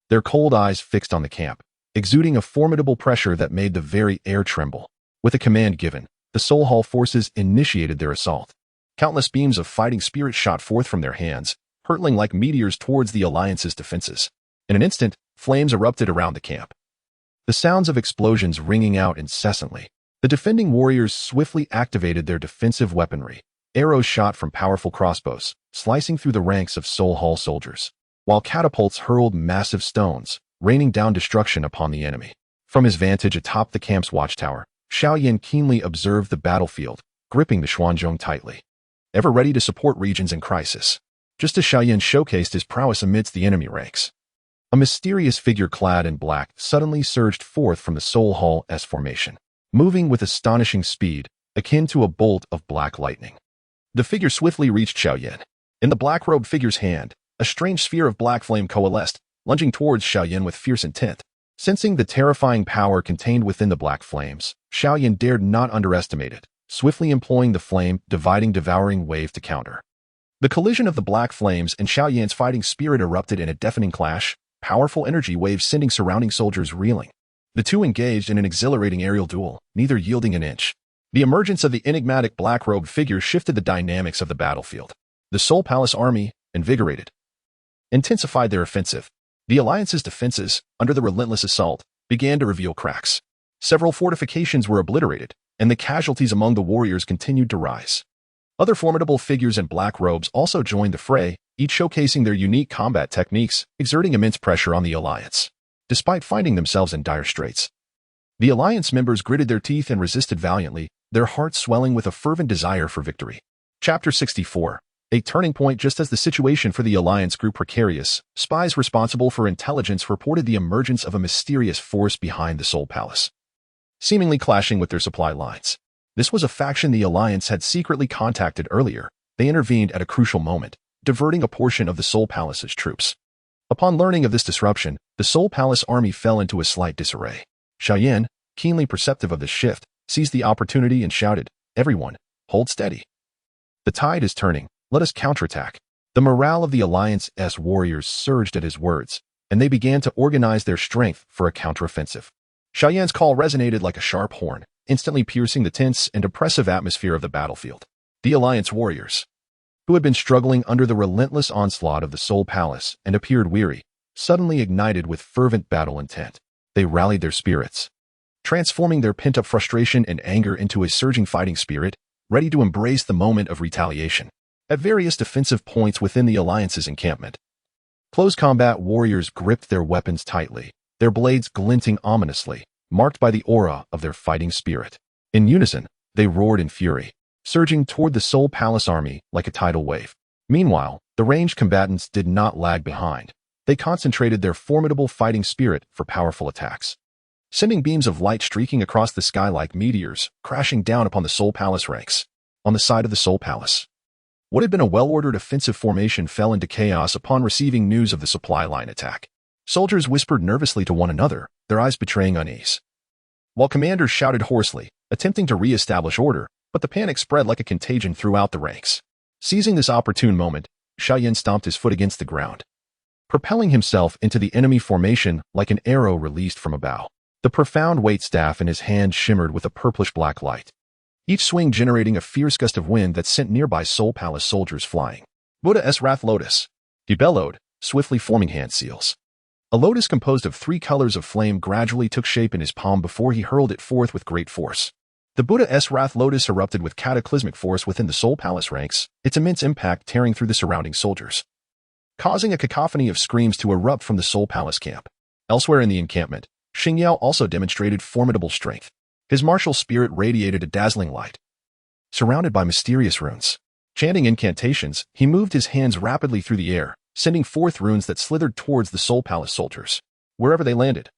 Speaker 1: their cold eyes fixed on the camp, exuding a formidable pressure that made the very air tremble. With a command given, the Soul Hall forces initiated their assault. Countless beams of fighting spirit shot forth from their hands, hurtling like meteors towards the Alliance's defenses. In an instant, flames erupted around the camp, the sounds of explosions ringing out incessantly. The defending warriors swiftly activated their defensive weaponry. Arrows shot from powerful crossbows, slicing through the ranks of Soul Hall soldiers, while catapults hurled massive stones, raining down destruction upon the enemy. From his vantage atop the camp's watchtower, Xiao Yan keenly observed the battlefield, gripping the Xuanzhong tightly, ever ready to support regions in crisis. Just as Xiao Yan showcased his prowess amidst the enemy ranks, a mysterious figure clad in black suddenly surged forth from the Soul Hall's formation. Moving with astonishing speed, akin to a bolt of black lightning. The figure swiftly reached Xiao Yan. In the black-robed figure's hand, a strange sphere of black flame coalesced, lunging towards Xiao Yan with fierce intent. Sensing the terrifying power contained within the black flames, Xiao Yan dared not underestimate it, swiftly employing the devouring wave to counter. The collision of the black flames and Xiao Yan's fighting spirit erupted in a deafening clash, powerful energy waves sending surrounding soldiers reeling. The two engaged in an exhilarating aerial duel, neither yielding an inch. The emergence of the enigmatic black-robed figure shifted the dynamics of the battlefield. The Soul Palace army, invigorated, intensified their offensive. The Alliance's defenses, under the relentless assault, began to reveal cracks. Several fortifications were obliterated, and the casualties among the warriors continued to rise. Other formidable figures in black robes also joined the fray, each showcasing their unique combat techniques, exerting immense pressure on the Alliance. Despite finding themselves in dire straits, the Alliance members gritted their teeth and resisted valiantly, their hearts swelling with a fervent desire for victory. Chapter 64. A turning point. Just as the situation for the Alliance grew precarious, spies responsible for intelligence reported the emergence of a mysterious force behind the Soul Palace, seemingly clashing with their supply lines. This was a faction the Alliance had secretly contacted earlier. They intervened at a crucial moment, diverting a portion of the Soul Palace's troops. Upon learning of this disruption, the Soul Palace army fell into a slight disarray. Xiao Yan, keenly perceptive of this shift, seized the opportunity and shouted, "Everyone, hold steady. The tide is turning. Let us counterattack." The morale of the Alliance's warriors surged at his words, and they began to organize their strength for a counteroffensive. Xiao Yan's call resonated like a sharp horn, instantly piercing the tense and oppressive atmosphere of the battlefield. The Alliance warriors, who had been struggling under the relentless onslaught of the Soul Palace and appeared weary, suddenly ignited with fervent battle intent. They rallied their spirits, transforming their pent-up frustration and anger into a surging fighting spirit, ready to embrace the moment of retaliation. At various defensive points within the Alliance's encampment, close combat warriors gripped their weapons tightly, their blades glinting ominously, marked by the aura of their fighting spirit. In unison, they roared in fury, surging toward the Soul Palace army like a tidal wave. Meanwhile, the ranged combatants did not lag behind. They concentrated their formidable fighting spirit for powerful attacks, sending beams of light streaking across the sky like meteors, crashing down upon the Soul Palace ranks. On the side of the Soul Palace, what had been a well-ordered offensive formation fell into chaos upon receiving news of the supply line attack. Soldiers whispered nervously to one another, their eyes betraying unease, while commanders shouted hoarsely, attempting to re-establish order, but the panic spread like a contagion throughout the ranks. Seizing this opportune moment, Xiao Yan stomped his foot against the ground, propelling himself into the enemy formation like an arrow released from a bow. The profound weight staff in his hand shimmered with a purplish-black light, each swing generating a fierce gust of wind that sent nearby Soul Palace soldiers flying. Buddha's Wrath Lotus, he bellowed, swiftly forming hand seals. A lotus composed of 3 colors of flame gradually took shape in his palm before he hurled it forth with great force. The Buddha's Wrath Lotus erupted with cataclysmic force within the Soul Palace ranks, its immense impact tearing through the surrounding soldiers, causing a cacophony of screams to erupt from the Soul Palace camp. Elsewhere in the encampment, Xingyao also demonstrated formidable strength. His martial spirit radiated a dazzling light. Surrounded by mysterious runes, chanting incantations, he moved his hands rapidly through the air, sending forth runes that slithered towards the Soul Palace soldiers. Wherever they landed,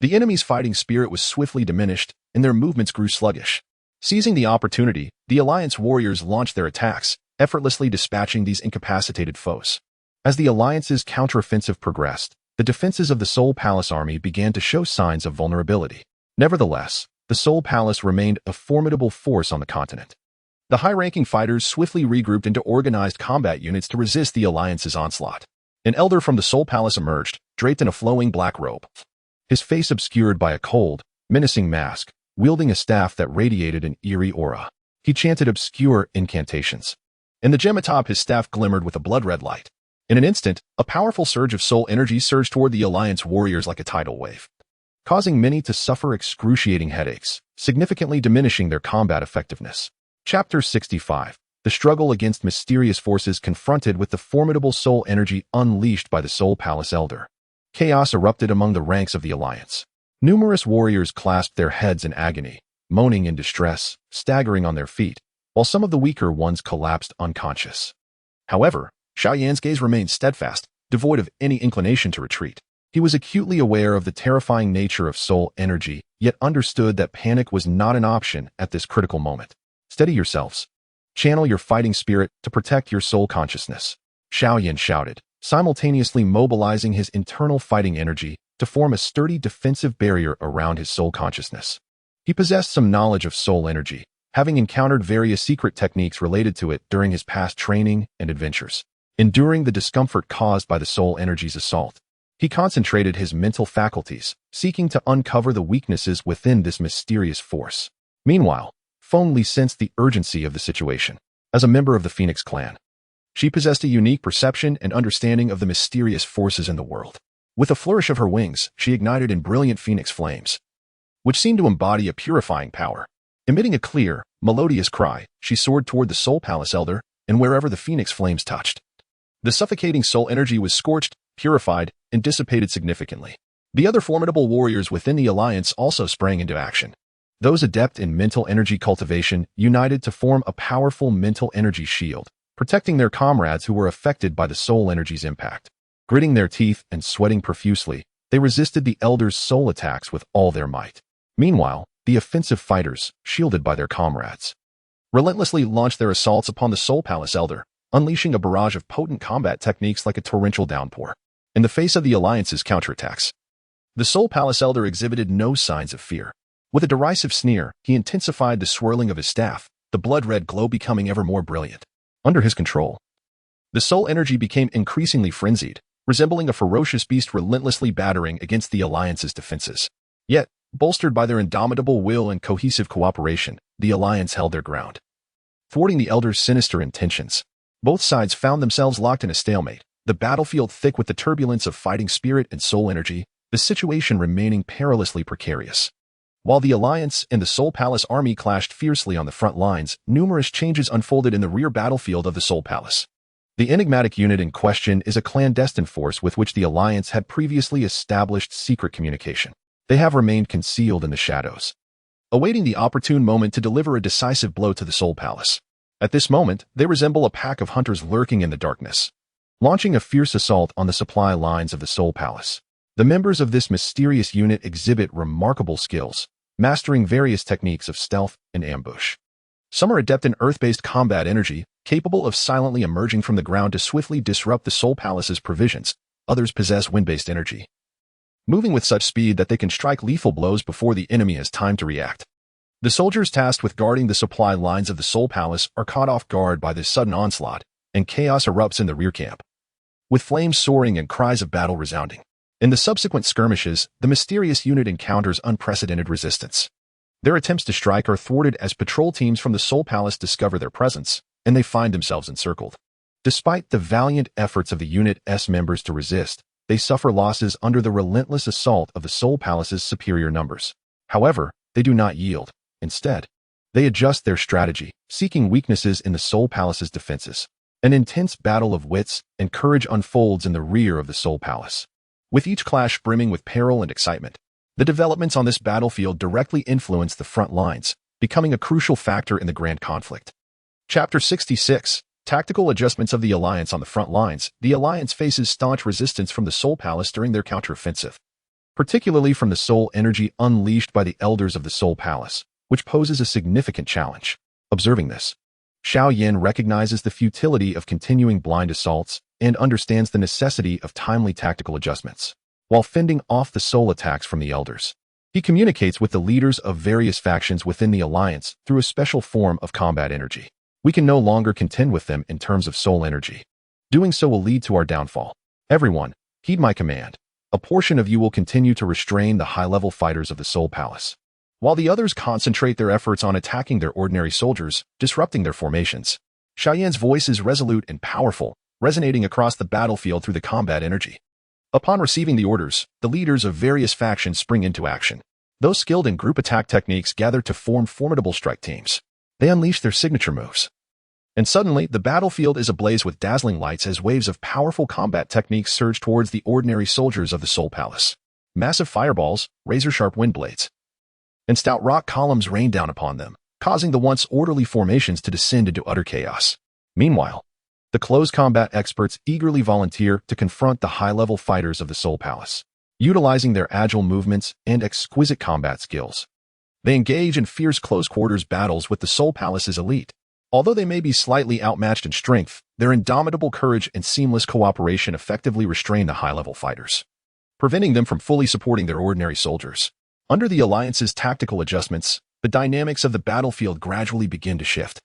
Speaker 1: the enemy's fighting spirit was swiftly diminished, and their movements grew sluggish. Seizing the opportunity, the Alliance warriors launched their attacks, effortlessly dispatching these incapacitated foes. As the Alliance's counteroffensive progressed, the defenses of the Soul Palace army began to show signs of vulnerability. Nevertheless, the Soul Palace remained a formidable force on the continent. The high-ranking fighters swiftly regrouped into organized combat units to resist the Alliance's onslaught. An elder from the Soul Palace emerged, draped in a flowing black robe, his face obscured by a cold, menacing mask, wielding a staff that radiated an eerie aura. He chanted obscure incantations, and the gem atop his staff glimmered with a blood-red light. In an instant, a powerful surge of soul energy surged toward the Alliance warriors like a tidal wave, causing many to suffer excruciating headaches, significantly diminishing their combat effectiveness. Chapter 65. The struggle against mysterious forces confronted with the formidable soul energy unleashed by the Soul Palace Elder. Chaos erupted among the ranks of the Alliance. Numerous warriors clasped their heads in agony, moaning in distress, staggering on their feet, while some of the weaker ones collapsed unconscious. However, Xiao Yan's gaze remained steadfast, devoid of any inclination to retreat. He was acutely aware of the terrifying nature of soul energy, yet understood that panic was not an option at this critical moment. Steady yourselves. Channel your fighting spirit to protect your soul consciousness. Xiao Yan shouted, simultaneously mobilizing his internal fighting energy to form a sturdy defensive barrier around his soul consciousness. He possessed some knowledge of soul energy, having encountered various secret techniques related to it during his past training and adventures. Enduring the discomfort caused by the soul energy's assault, he concentrated his mental faculties, seeking to uncover the weaknesses within this mysterious force. Meanwhile, Feng Li sensed the urgency of the situation. As a member of the Phoenix clan, she possessed a unique perception and understanding of the mysterious forces in the world. With a flourish of her wings, she ignited in brilliant phoenix flames, which seemed to embody a purifying power. Emitting a clear, melodious cry, she soared toward the Soul Palace Elder and wherever the phoenix flames touched. The suffocating soul energy was scorched, purified, and dissipated significantly. The other formidable warriors within the alliance also sprang into action. Those adept in mental energy cultivation united to form a powerful mental energy shield, protecting their comrades who were affected by the soul energy's impact. Gritting their teeth and sweating profusely, they resisted the Elder's soul attacks with all their might. Meanwhile, the offensive fighters, shielded by their comrades, relentlessly launched their assaults upon the Soul Palace Elder, unleashing a barrage of potent combat techniques like a torrential downpour. In the face of the Alliance's counterattacks, the Soul Palace Elder exhibited no signs of fear. With a derisive sneer, he intensified the swirling of his staff, the blood-red glow becoming ever more brilliant. Under his control, the soul energy became increasingly frenzied, resembling a ferocious beast relentlessly battering against the Alliance's defenses. Yet, bolstered by their indomitable will and cohesive cooperation, the Alliance held their ground. Thwarting the Elder's sinister intentions, both sides found themselves locked in a stalemate, the battlefield thick with the turbulence of fighting spirit and soul energy, the situation remaining perilously precarious. While the Alliance and the Soul Palace army clashed fiercely on the front lines, numerous changes unfolded in the rear battlefield of the Soul Palace. The enigmatic unit in question is a clandestine force with which the Alliance had previously established secret communication. They have remained concealed in the shadows, awaiting the opportune moment to deliver a decisive blow to the Soul Palace. At this moment, they resemble a pack of hunters lurking in the darkness, launching a fierce assault on the supply lines of the Soul Palace. The members of this mysterious unit exhibit remarkable skills, mastering various techniques of stealth and ambush. Some are adept in earth-based combat energy, capable of silently emerging from the ground to swiftly disrupt the Soul Palace's provisions. Others possess wind-based energy, moving with such speed that they can strike lethal blows before the enemy has time to react. The soldiers tasked with guarding the supply lines of the Soul Palace are caught off guard by this sudden onslaught, and chaos erupts in the rear camp, with flames soaring and cries of battle resounding. In the subsequent skirmishes, the mysterious unit encounters unprecedented resistance. Their attempts to strike are thwarted as patrol teams from the Soul Palace discover their presence, and they find themselves encircled. Despite the valiant efforts of the unit's members to resist, they suffer losses under the relentless assault of the Soul Palace's superior numbers. However, they do not yield. Instead, they adjust their strategy, seeking weaknesses in the Soul Palace's defenses. An intense battle of wits and courage unfolds in the rear of the Soul Palace, with each clash brimming with peril and excitement. The developments on this battlefield directly influence the front lines, becoming a crucial factor in the grand conflict. Chapter 66. Tactical adjustments of the Alliance on the front lines. The Alliance faces staunch resistance from the Soul Palace during their counteroffensive, particularly from the soul energy unleashed by the Elders of the Soul Palace, which poses a significant challenge. Observing this, Xiao Yan recognizes the futility of continuing blind assaults and understands the necessity of timely tactical adjustments. While fending off the soul attacks from the Elders, he communicates with the leaders of various factions within the Alliance through a special form of combat energy. We can no longer contend with them in terms of soul energy. Doing so will lead to our downfall. Everyone, heed my command. A portion of you will continue to restrain the high-level fighters of the Soul Palace, while the others concentrate their efforts on attacking their ordinary soldiers, disrupting their formations. Xiao Yan's voice is resolute and powerful, resonating across the battlefield through the combat energy. Upon receiving the orders, the leaders of various factions spring into action. Those skilled in group attack techniques gather to form formidable strike teams. They unleash their signature moves. And suddenly, the battlefield is ablaze with dazzling lights as waves of powerful combat techniques surge towards the ordinary soldiers of the Soul Palace. Massive fireballs, razor-sharp wind blades, and stout rock columns rain down upon them, causing the once orderly formations to descend into utter chaos. Meanwhile, the close combat experts eagerly volunteer to confront the high-level fighters of the Soul Palace. Utilizing their agile movements and exquisite combat skills, They engage in fierce close-quarters battles with the Soul Palace's elite. Although they may be slightly outmatched in strength, their indomitable courage and seamless cooperation effectively restrain the high-level fighters, preventing them from fully supporting their ordinary soldiers. Under the Alliance's tactical adjustments, the dynamics of the battlefield gradually begin to shift.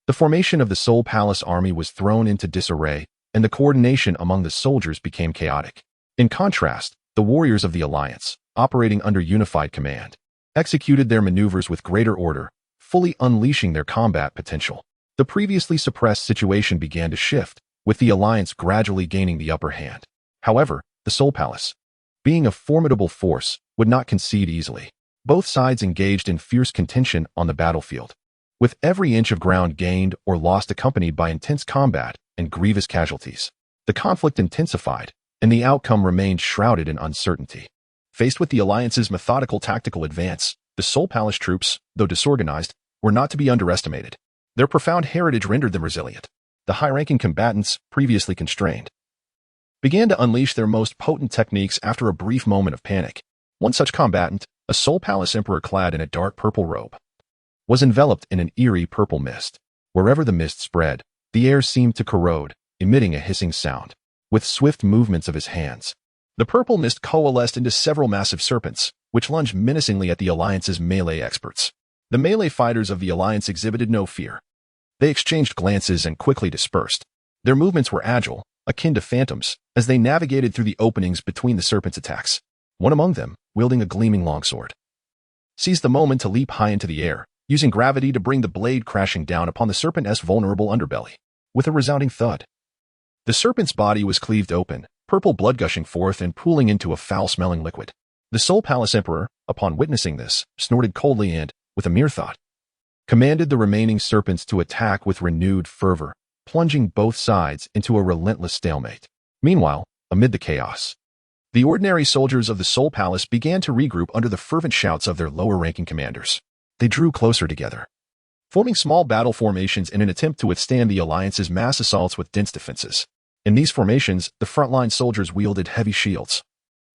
Speaker 1: The formation of the Soul Palace army was thrown into disarray, and the coordination among the soldiers became chaotic. In contrast, the warriors of the Alliance, operating under unified command, executed their maneuvers with greater order, fully unleashing their combat potential. The previously suppressed situation began to shift, with the Alliance gradually gaining the upper hand. However, the Soul Palace, being a formidable force, would not concede easily. Both sides engaged in fierce contention on the battlefield, with every inch of ground gained or lost accompanied by intense combat and grievous casualties. The conflict intensified, and the outcome remained shrouded in uncertainty. Faced with the Alliance's methodical tactical advance, the Soul Palace troops, though disorganized, were not to be underestimated. Their profound heritage rendered them resilient. The high-ranking combatants, previously constrained, began to unleash their most potent techniques after a brief moment of panic. One such combatant, a Soul Palace Emperor clad in a dark purple robe, was enveloped in an eerie purple mist. Wherever the mist spread, the air seemed to corrode, emitting a hissing sound. With swift movements of his hands, the purple mist coalesced into several massive serpents, which lunged menacingly at the Alliance's melee experts. The melee fighters of the Alliance exhibited no fear. They exchanged glances and quickly dispersed. Their movements were agile, akin to phantoms, as they navigated through the openings between the serpents' attacks. One among them, wielding a gleaming longsword, seized the moment to leap high into the air, using gravity to bring the blade crashing down upon the serpent's vulnerable underbelly. With a resounding thud, the serpent's body was cleaved open, purple blood gushing forth and pooling into a foul-smelling liquid. The Soul Palace Emperor, upon witnessing this, snorted coldly and, with a mere thought, commanded the remaining serpents to attack with renewed fervor, plunging both sides into a relentless stalemate. Meanwhile, amid the chaos, the ordinary soldiers of the Soul Palace began to regroup under the fervent shouts of their lower-ranking commanders. They drew closer together, forming small battle formations in an attempt to withstand the Alliance's mass assaults with dense defenses. In these formations, the frontline soldiers wielded heavy shields,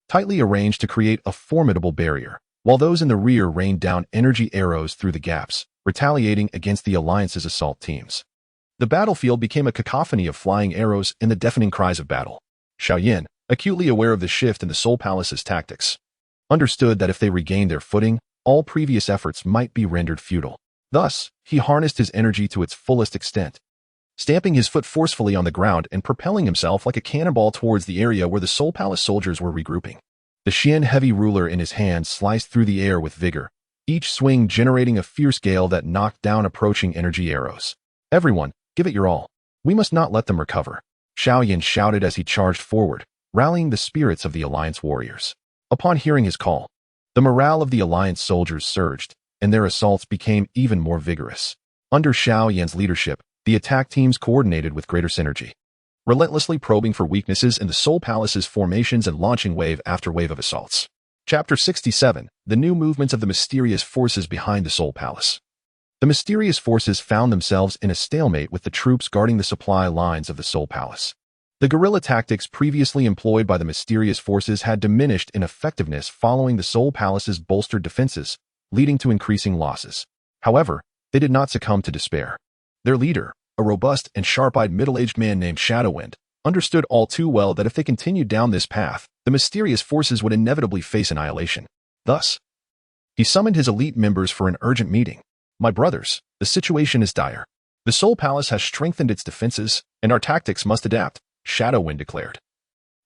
Speaker 1: tightly arranged to create a formidable barrier, while those in the rear rained down energy arrows through the gaps, retaliating against the Alliance's assault teams. The battlefield became a cacophony of flying arrows and the deafening cries of battle. Xiao Yan, acutely aware of the shift in the Soul Palace's tactics, understood that if they regained their footing, all previous efforts might be rendered futile. Thus, he harnessed his energy to its fullest extent, stamping his foot forcefully on the ground and propelling himself like a cannonball towards the area where the Soul Palace soldiers were regrouping. The Xian heavy ruler in his hand sliced through the air with vigor, each swing generating a fierce gale that knocked down approaching energy arrows. "Everyone, give it your all. We must not let them recover," Xiao Yan shouted as he charged forward, rallying the spirits of the Alliance warriors. Upon hearing his call, the morale of the Alliance soldiers surged, and their assaults became even more vigorous. Under Xiao Yan's leadership, the attack teams coordinated with greater synergy, relentlessly probing for weaknesses in the Soul Palace's formations and launching wave after wave of assaults. Chapter 67, The New Movements of the Mysterious Forces Behind the Soul Palace. The mysterious forces found themselves in a stalemate with the troops guarding the supply lines of the Soul Palace. The guerrilla tactics previously employed by the mysterious forces had diminished in effectiveness following the Soul Palace's bolstered defenses, leading to increasing losses. However, they did not succumb to despair. Their leader, a robust and sharp-eyed middle-aged man named Shadowwind, understood all too well that if they continued down this path, the mysterious forces would inevitably face annihilation. Thus, he summoned his elite members for an urgent meeting. "My brothers, the situation is dire. The Soul Palace has strengthened its defenses, and our tactics must adapt," Shadowwind declared,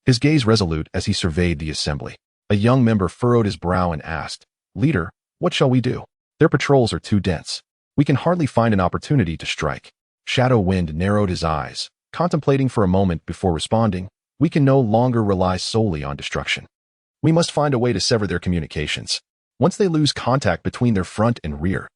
Speaker 1: his gaze resolute as he surveyed the assembly. A young member furrowed his brow and asked, "Leader, what shall we do? Their patrols are too dense. We can hardly find an opportunity to strike." Shadowwind narrowed his eyes, contemplating for a moment before responding, "We can no longer rely solely on destruction. We must find a way to sever their communications. Once they lose contact between their front and rear,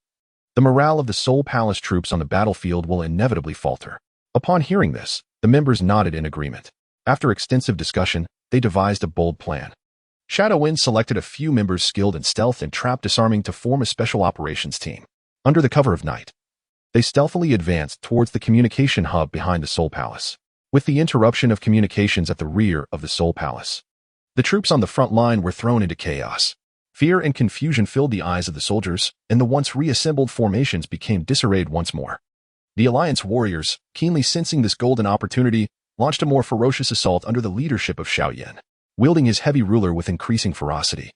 Speaker 1: the morale of the Soul Palace troops on the battlefield will inevitably falter." Upon hearing this, the members nodded in agreement. After extensive discussion, they devised a bold plan. Shadowwind selected a few members skilled in stealth and trap disarming to form a special operations team. Under the cover of night, they stealthily advanced towards the communication hub behind the Soul Palace. With the interruption of communications at the rear of the Soul Palace, the troops on the front line were thrown into chaos. Fear and confusion filled the eyes of the soldiers, and the once reassembled formations became disarrayed once more. The Alliance warriors, keenly sensing this golden opportunity, launched a more ferocious assault under the leadership of Xiao Yan, wielding his heavy ruler with increasing ferocity.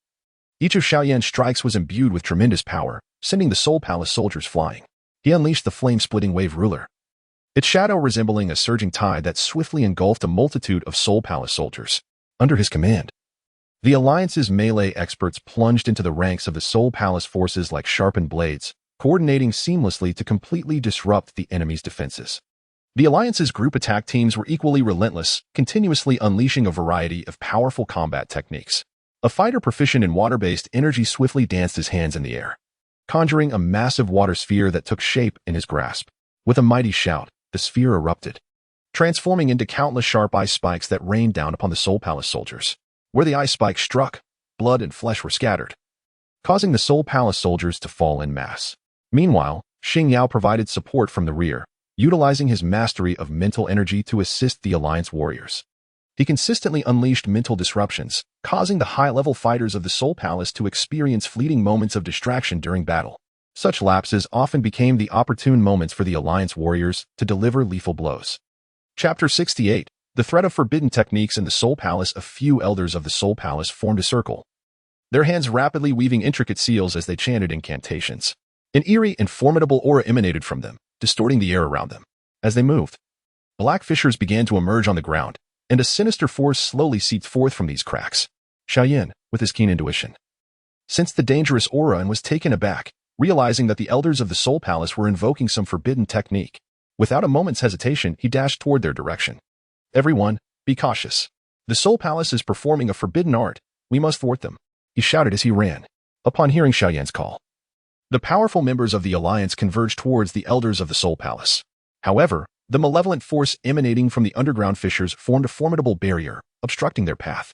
Speaker 1: Each of Xiao Yan's strikes was imbued with tremendous power, sending the Soul Palace soldiers flying. He unleashed the flame-splitting wave ruler, its shadow resembling a surging tide that swiftly engulfed a multitude of Soul Palace soldiers. Under his command, the Alliance's melee experts plunged into the ranks of the Soul Palace forces like sharpened blades, coordinating seamlessly to completely disrupt the enemy's defenses. The Alliance's group attack teams were equally relentless, continuously unleashing a variety of powerful combat techniques. A fighter proficient in water-based energy swiftly danced his hands in the air, conjuring a massive water sphere that took shape in his grasp. With a mighty shout, the sphere erupted, transforming into countless sharp ice spikes that rained down upon the Soul Palace soldiers. Where the ice spikes struck, blood and flesh were scattered, causing the Soul Palace soldiers to fall en masse. Meanwhile, Xing Yao provided support from the rear, utilizing his mastery of mental energy to assist the Alliance warriors. He consistently unleashed mental disruptions, causing the high-level fighters of the Soul Palace to experience fleeting moments of distraction during battle. Such lapses often became the opportune moments for the Alliance warriors to deliver lethal blows. Chapter 68. The threat of forbidden techniques in the Soul Palace. A few elders of the Soul Palace formed a circle, their hands rapidly weaving intricate seals as they chanted incantations. An eerie and formidable aura emanated from them, distorting the air around them. As they moved, black fissures began to emerge on the ground, and a sinister force slowly seeped forth from these cracks. Xiao Yan, with his keen intuition, sensed the dangerous aura and was taken aback, realizing that the elders of the Soul Palace were invoking some forbidden technique. Without a moment's hesitation, he dashed toward their direction. "Everyone, be cautious. The Soul Palace is performing a forbidden art. We must thwart them," he shouted as he ran. Upon hearing Xiao Yan's call, the powerful members of the Alliance converged towards the elders of the Soul Palace. However, the malevolent force emanating from the underground fissures formed a formidable barrier, obstructing their path.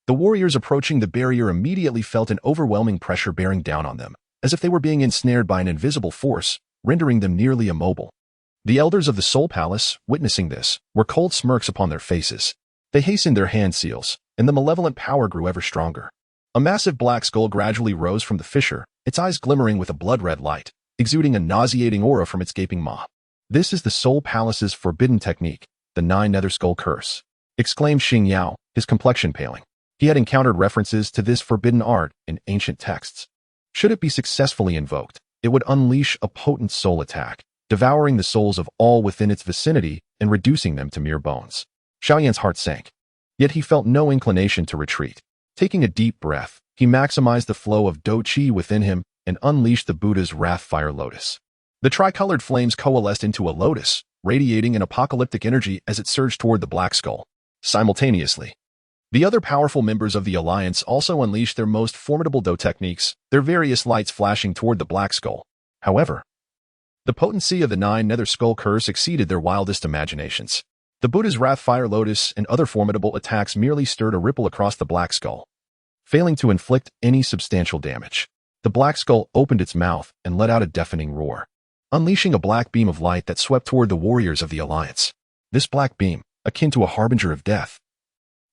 Speaker 1: The warriors approaching the barrier immediately felt an overwhelming pressure bearing down on them, as if they were being ensnared by an invisible force, rendering them nearly immobile. The elders of the Soul Palace, witnessing this, were cold smirks upon their faces. They hastened their hand seals, and the malevolent power grew ever stronger. A massive black skull gradually rose from the fissure, its eyes glimmering with a blood-red light, exuding a nauseating aura from its gaping maw. "This is the Soul Palace's forbidden technique, the Nine-Nether Skull Curse," exclaimed Xing Yao, his complexion paling. He had encountered references to this forbidden art in ancient texts. Should it be successfully invoked, it would unleash a potent soul attack, devouring the souls of all within its vicinity and reducing them to mere bones. Xiao Yan's heart sank, yet he felt no inclination to retreat. Taking a deep breath, he maximized the flow of Dou Qi within him and unleashed the Buddha's Wrath Fire Lotus. The tricolored flames coalesced into a lotus, radiating an apocalyptic energy as it surged toward the black skull. Simultaneously, the other powerful members of the Alliance also unleashed their most formidable Dou techniques, their various lights flashing toward the black skull. However, the potency of the Nine-Nether Skull Curse exceeded their wildest imaginations. The Buddha's Wrath Fire Lotus and other formidable attacks merely stirred a ripple across the black skull, failing to inflict any substantial damage. The black skull opened its mouth and let out a deafening roar, unleashing a black beam of light that swept toward the warriors of the Alliance. This black beam, akin to a harbinger of death,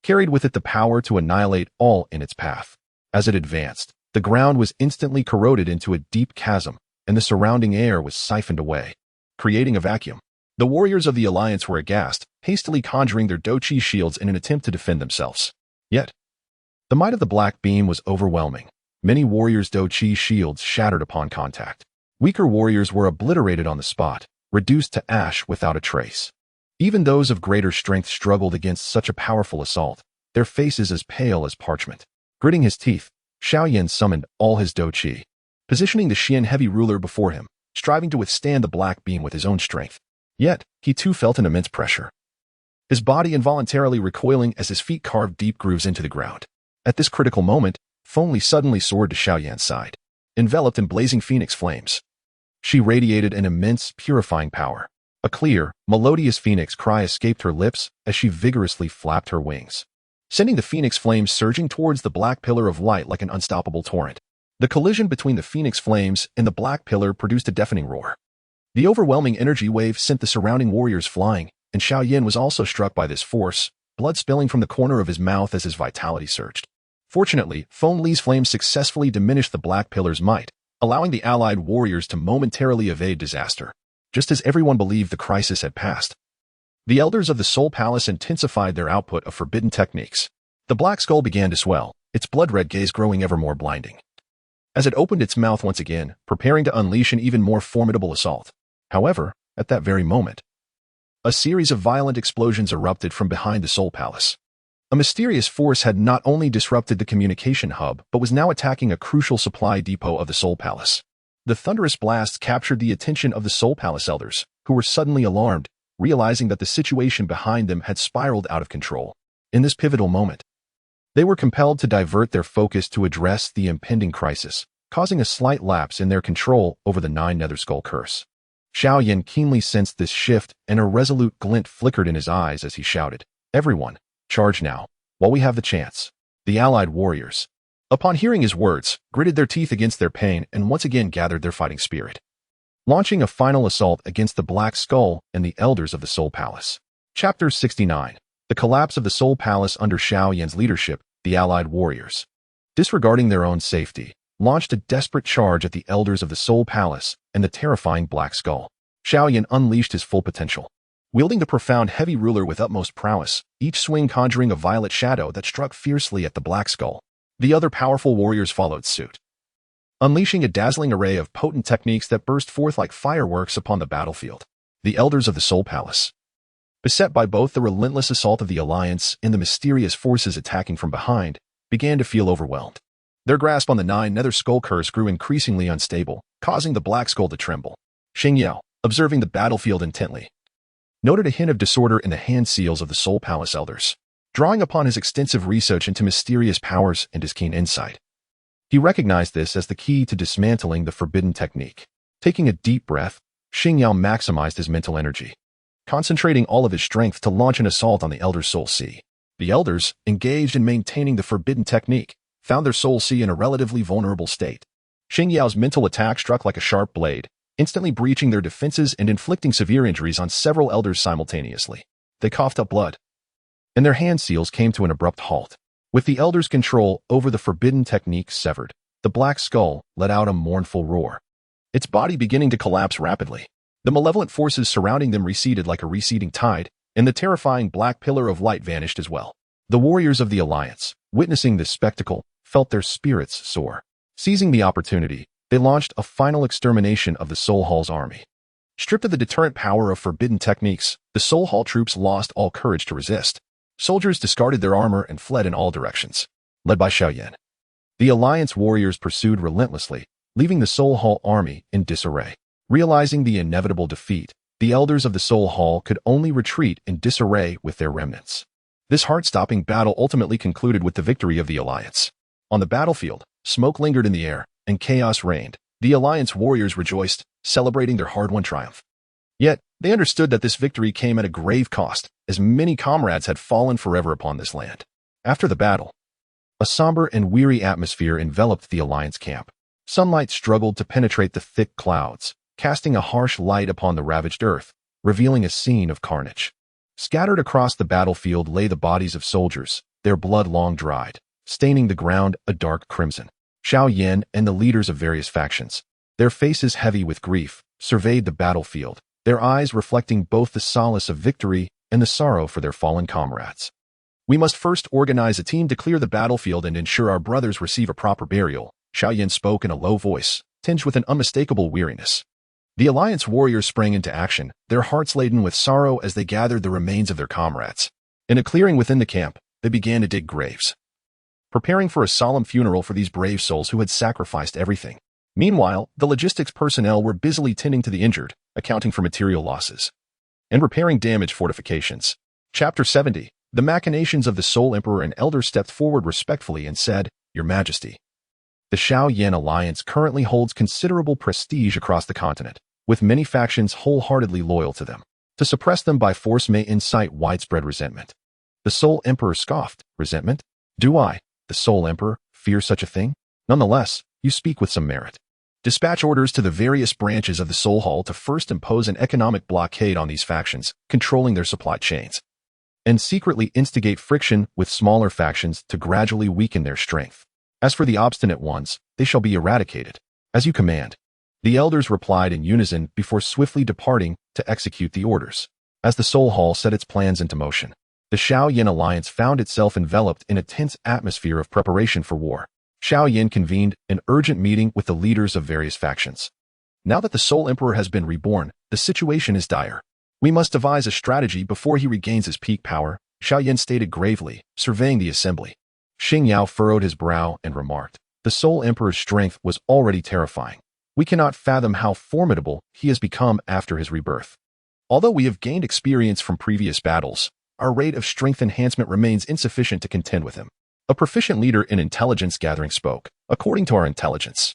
Speaker 1: carried with it the power to annihilate all in its path. As it advanced, the ground was instantly corroded into a deep chasm, and the surrounding air was siphoned away, creating a vacuum. The warriors of the Alliance were aghast, hastily conjuring their Dou Qi shields in an attempt to defend themselves. Yet, the might of the black beam was overwhelming. Many warriors' Dou Qi shields shattered upon contact. Weaker warriors were obliterated on the spot, reduced to ash without a trace. Even those of greater strength struggled against such a powerful assault, their faces as pale as parchment. Gritting his teeth, Xiao Yan summoned all his Dou Qi, positioning the Xian heavy ruler before him, striving to withstand the black beam with his own strength. Yet, he too felt an immense pressure, his body involuntarily recoiling as his feet carved deep grooves into the ground. At this critical moment, Feng Li suddenly soared to Xiao Yan's side, enveloped in blazing phoenix flames. She radiated an immense, purifying power. A clear, melodious phoenix cry escaped her lips as she vigorously flapped her wings, sending the phoenix flames surging towards the black pillar of light like an unstoppable torrent. The collision between the phoenix flames and the black pillar produced a deafening roar. The overwhelming energy wave sent the surrounding warriors flying, and Xiao Yan was also struck by this force, blood spilling from the corner of his mouth as his vitality surged. Fortunately, Feng Li's flames successfully diminished the Black Pillar's might, allowing the allied warriors to momentarily evade disaster. Just as everyone believed the crisis had passed, the elders of the Soul Palace intensified their output of forbidden techniques. The Black Skull began to swell, its blood-red gaze growing ever more blinding, as it opened its mouth once again, preparing to unleash an even more formidable assault. However, at that very moment, a series of violent explosions erupted from behind the Soul Palace. A mysterious force had not only disrupted the communication hub, but was now attacking a crucial supply depot of the Soul Palace. The thunderous blasts captured the attention of the Soul Palace elders, who were suddenly alarmed, realizing that the situation behind them had spiraled out of control. In this pivotal moment, they were compelled to divert their focus to address the impending crisis, causing a slight lapse in their control over the Nine Nether Skull curse. Xiao Yan keenly sensed this shift, and a resolute glint flickered in his eyes as he shouted, "Everyone, charge now, while we have the chance." The allied warriors, upon hearing his words, gritted their teeth against their pain and once again gathered their fighting spirit, launching a final assault against the Black Skull and the elders of the Soul Palace. Chapter 69. The collapse of the Soul Palace under Xiao Yan's leadership. The allied warriors, disregarding their own safety, launched a desperate charge at the elders of the Soul Palace and the terrifying Black Skull. Xiao Yan unleashed his full potential, wielding the profound heavy ruler with utmost prowess, each swing conjuring a violet shadow that struck fiercely at the Black Skull. The other powerful warriors followed suit, unleashing a dazzling array of potent techniques that burst forth like fireworks upon the battlefield. The elders of the Soul Palace, beset by both the relentless assault of the Alliance and the mysterious forces attacking from behind, began to feel overwhelmed. Their grasp on the Nine Nether Skull curse grew increasingly unstable, causing the Black Skull to tremble. Xingyao, observing the battlefield intently, noted a hint of disorder in the hand seals of the Soul Palace elders. Drawing upon his extensive research into mysterious powers and his keen insight, he recognized this as the key to dismantling the forbidden technique. Taking a deep breath, Xingyao maximized his mental energy, concentrating all of his strength to launch an assault on the Elder's Soul Sea. The Elders, engaged in maintaining the forbidden technique, found their Soul Sea in a relatively vulnerable state. Xingyao's mental attack struck like a sharp blade, instantly breaching their defenses and inflicting severe injuries on several Elders simultaneously. They coughed up blood, and their hand seals came to an abrupt halt. With the Elders' control over the forbidden technique severed, the Black Skull let out a mournful roar, its body beginning to collapse rapidly. The malevolent forces surrounding them receded like a receding tide, and the terrifying Black Pillar of Light vanished as well. The warriors of the Alliance, witnessing this spectacle, felt their spirits soar. Seizing the opportunity, they launched a final extermination of the Soul Hall's army. Stripped of the deterrent power of forbidden techniques, the Soul Hall troops lost all courage to resist. Soldiers discarded their armor and fled in all directions. Led by Xiao Yan, the Alliance warriors pursued relentlessly, leaving the Soul Hall army in disarray. Realizing the inevitable defeat, the elders of the Soul Hall could only retreat in disarray with their remnants. This heart-stopping battle ultimately concluded with the victory of the Alliance. On the battlefield, smoke lingered in the air, and chaos reigned. The Alliance warriors rejoiced, celebrating their hard-won triumph. Yet, they understood that this victory came at a grave cost, as many comrades had fallen forever upon this land. After the battle, a somber and weary atmosphere enveloped the Alliance camp. Sunlight struggled to penetrate the thick clouds, casting a harsh light upon the ravaged earth, revealing a scene of carnage. Scattered across the battlefield lay the bodies of soldiers, their blood long dried, staining the ground a dark crimson. Xiao Yan and the leaders of various factions, their faces heavy with grief, surveyed the battlefield, their eyes reflecting both the solace of victory and the sorrow for their fallen comrades. "We must first organize a team to clear the battlefield and ensure our brothers receive a proper burial," Xiao Yan spoke in a low voice, tinged with an unmistakable weariness. The Alliance warriors sprang into action, their hearts laden with sorrow as they gathered the remains of their comrades. In a clearing within the camp, they began to dig graves, preparing for a solemn funeral for these brave souls who had sacrificed everything. Meanwhile, the logistics personnel were busily tending to the injured, accounting for material losses, and repairing damaged fortifications. Chapter 70. The machinations of the Soul Emperor and Elder stepped forward respectfully and said, "Your Majesty, the Xiao Yan alliance currently holds considerable prestige across the continent, with many factions wholeheartedly loyal to them. To suppress them by force may incite widespread resentment." The Soul Emperor scoffed. "Resentment? Do I, the Soul Emperor, fear such a thing? Nonetheless, you speak with some merit. Dispatch orders to the various branches of the Soul Hall to first impose an economic blockade on these factions, controlling their supply chains. and secretly instigate friction with smaller factions to gradually weaken their strength. As for the obstinate ones, they shall be eradicated. As you command. The elders replied in unison before swiftly departing to execute the orders. As the Soul Hall set its plans into motion, the Xiao Yan alliance found itself enveloped in a tense atmosphere of preparation for war. Xiao Yan convened an urgent meeting with the leaders of various factions. Now that the Soul Emperor has been reborn, the situation is dire. We must devise a strategy before he regains his peak power, Xiao Yan stated gravely, surveying the assembly. Xing Yao furrowed his brow and remarked, the Soul Emperor's strength was already terrifying. We cannot fathom how formidable he has become after his rebirth. Although we have gained experience from previous battles, our rate of strength enhancement remains insufficient to contend with him. A proficient leader in intelligence gathering spoke. According to our intelligence,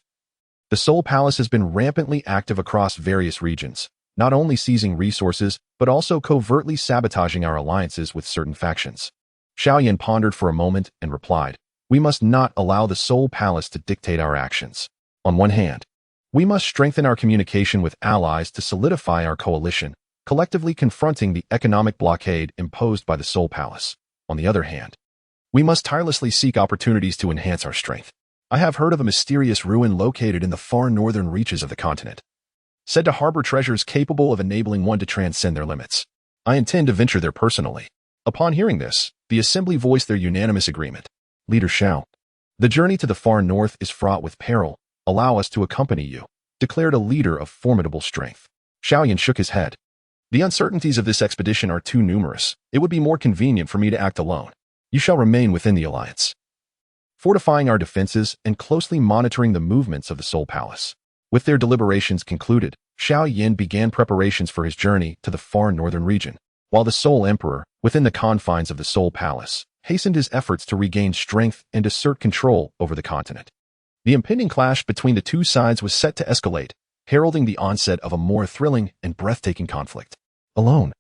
Speaker 1: the Soul Palace has been rampantly active across various regions, not only seizing resources, but also covertly sabotaging our alliances with certain factions. Xiao Yan pondered for a moment and replied, we must not allow the Soul Palace to dictate our actions. On one hand, we must strengthen our communication with allies to solidify our coalition, collectively confronting the economic blockade imposed by the Soul Palace. On the other hand, we must tirelessly seek opportunities to enhance our strength. I have heard of a mysterious ruin located in the far northern reaches of the continent, said to harbor treasures capable of enabling one to transcend their limits. I intend to venture there personally. Upon hearing this, the assembly voiced their unanimous agreement. Leader Xiao, the journey to the far north is fraught with peril. Allow us to accompany you, declared a leader of formidable strength. Xiao Yan shook his head. The uncertainties of this expedition are too numerous. It would be more convenient for me to act alone. You shall remain within the alliance, fortifying our defenses and closely monitoring the movements of the Soul Palace. With their deliberations concluded, Xiao Yan began preparations for his journey to the far northern region, while the Soul Emperor, within the confines of the Soul Palace, hastened his efforts to regain strength and assert control over the continent. The impending clash between the two sides was set to escalate, heralding the onset of a more thrilling and breathtaking conflict. Alone,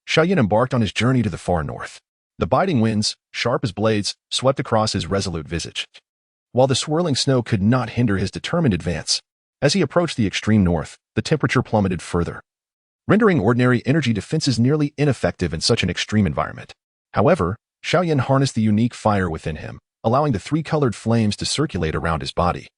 Speaker 1: Xiao Yan embarked on his journey to the far north. The biting winds, sharp as blades, swept across his resolute visage, while the swirling snow could not hinder his determined advance. As he approached the extreme north, the temperature plummeted further, rendering ordinary energy defenses nearly ineffective in such an extreme environment. However, Xiao Yan harnessed the unique fire within him, allowing the three-colored flames to circulate around his body,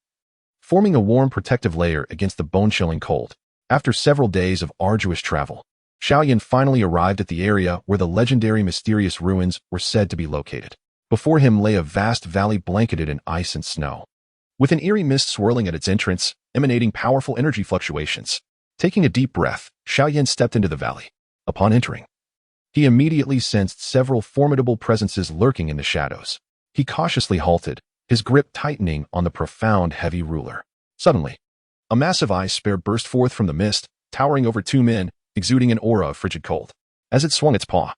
Speaker 1: forming a warm protective layer against the bone-chilling cold. After several days of arduous travel, Xiao Yan finally arrived at the area where the legendary mysterious ruins were said to be located. Before him lay a vast valley blanketed in ice and snow, with an eerie mist swirling at its entrance, emanating powerful energy fluctuations. Taking a deep breath, Xiao Yan stepped into the valley. Upon entering, he immediately sensed several formidable presences lurking in the shadows. He cautiously halted, his grip tightening on the profound, heavy ruler. Suddenly, a massive ice spear burst forth from the mist, towering over two men, exuding an aura of frigid cold. As it swung its paw,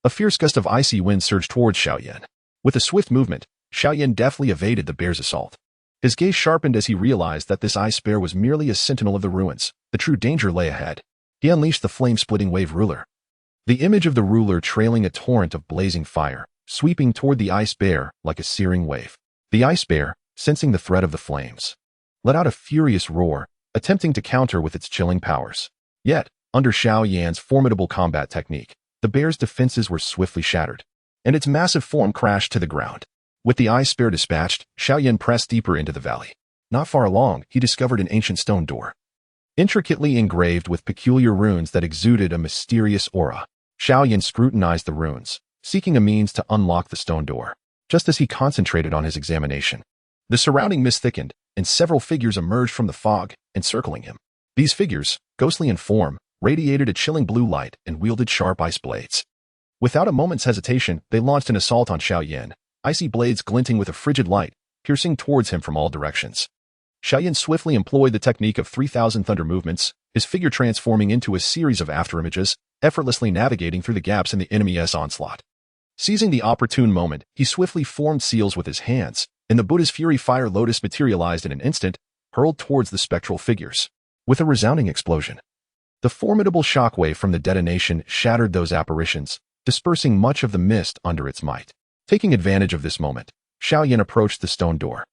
Speaker 1: a fierce gust of icy wind surged towards Xiao Yan. With a swift movement, Xiao Yan deftly evaded the bear's assault. His gaze sharpened as he realized that this ice bear was merely a sentinel of the ruins. The true danger lay ahead. He unleashed the flame-splitting wave ruler. The image of the ruler trailing a torrent of blazing fire, sweeping toward the ice bear like a searing wave. The ice bear, sensing the threat of the flames, let out a furious roar, attempting to counter with its chilling powers. Yet, under Xiao Yan's formidable combat technique, the bear's defenses were swiftly shattered, and its massive form crashed to the ground. With the ice bear dispatched, Xiao Yan pressed deeper into the valley. Not far along, he discovered an ancient stone door, intricately engraved with peculiar runes that exuded a mysterious aura. Xiao Yan scrutinized the runes, seeking a means to unlock the stone door. Just as he concentrated on his examination, the surrounding mist thickened, and several figures emerged from the fog, encircling him. These figures, ghostly in form, radiated a chilling blue light and wielded sharp ice blades. Without a moment's hesitation, they launched an assault on Xiao Yan, icy blades glinting with a frigid light, piercing towards him from all directions. Xiao Yan swiftly employed the technique of 3,000 thunder movements, his figure transforming into a series of afterimages, effortlessly navigating through the gaps in the enemy's onslaught. Seizing the opportune moment, he swiftly formed seals with his hands, and the Buddha's Fury Fire Lotus materialized in an instant, hurled towards the spectral figures. With a resounding explosion, the formidable shockwave from the detonation shattered those apparitions, dispersing much of the mist under its might. Taking advantage of this moment, Xiao Yan approached the stone door.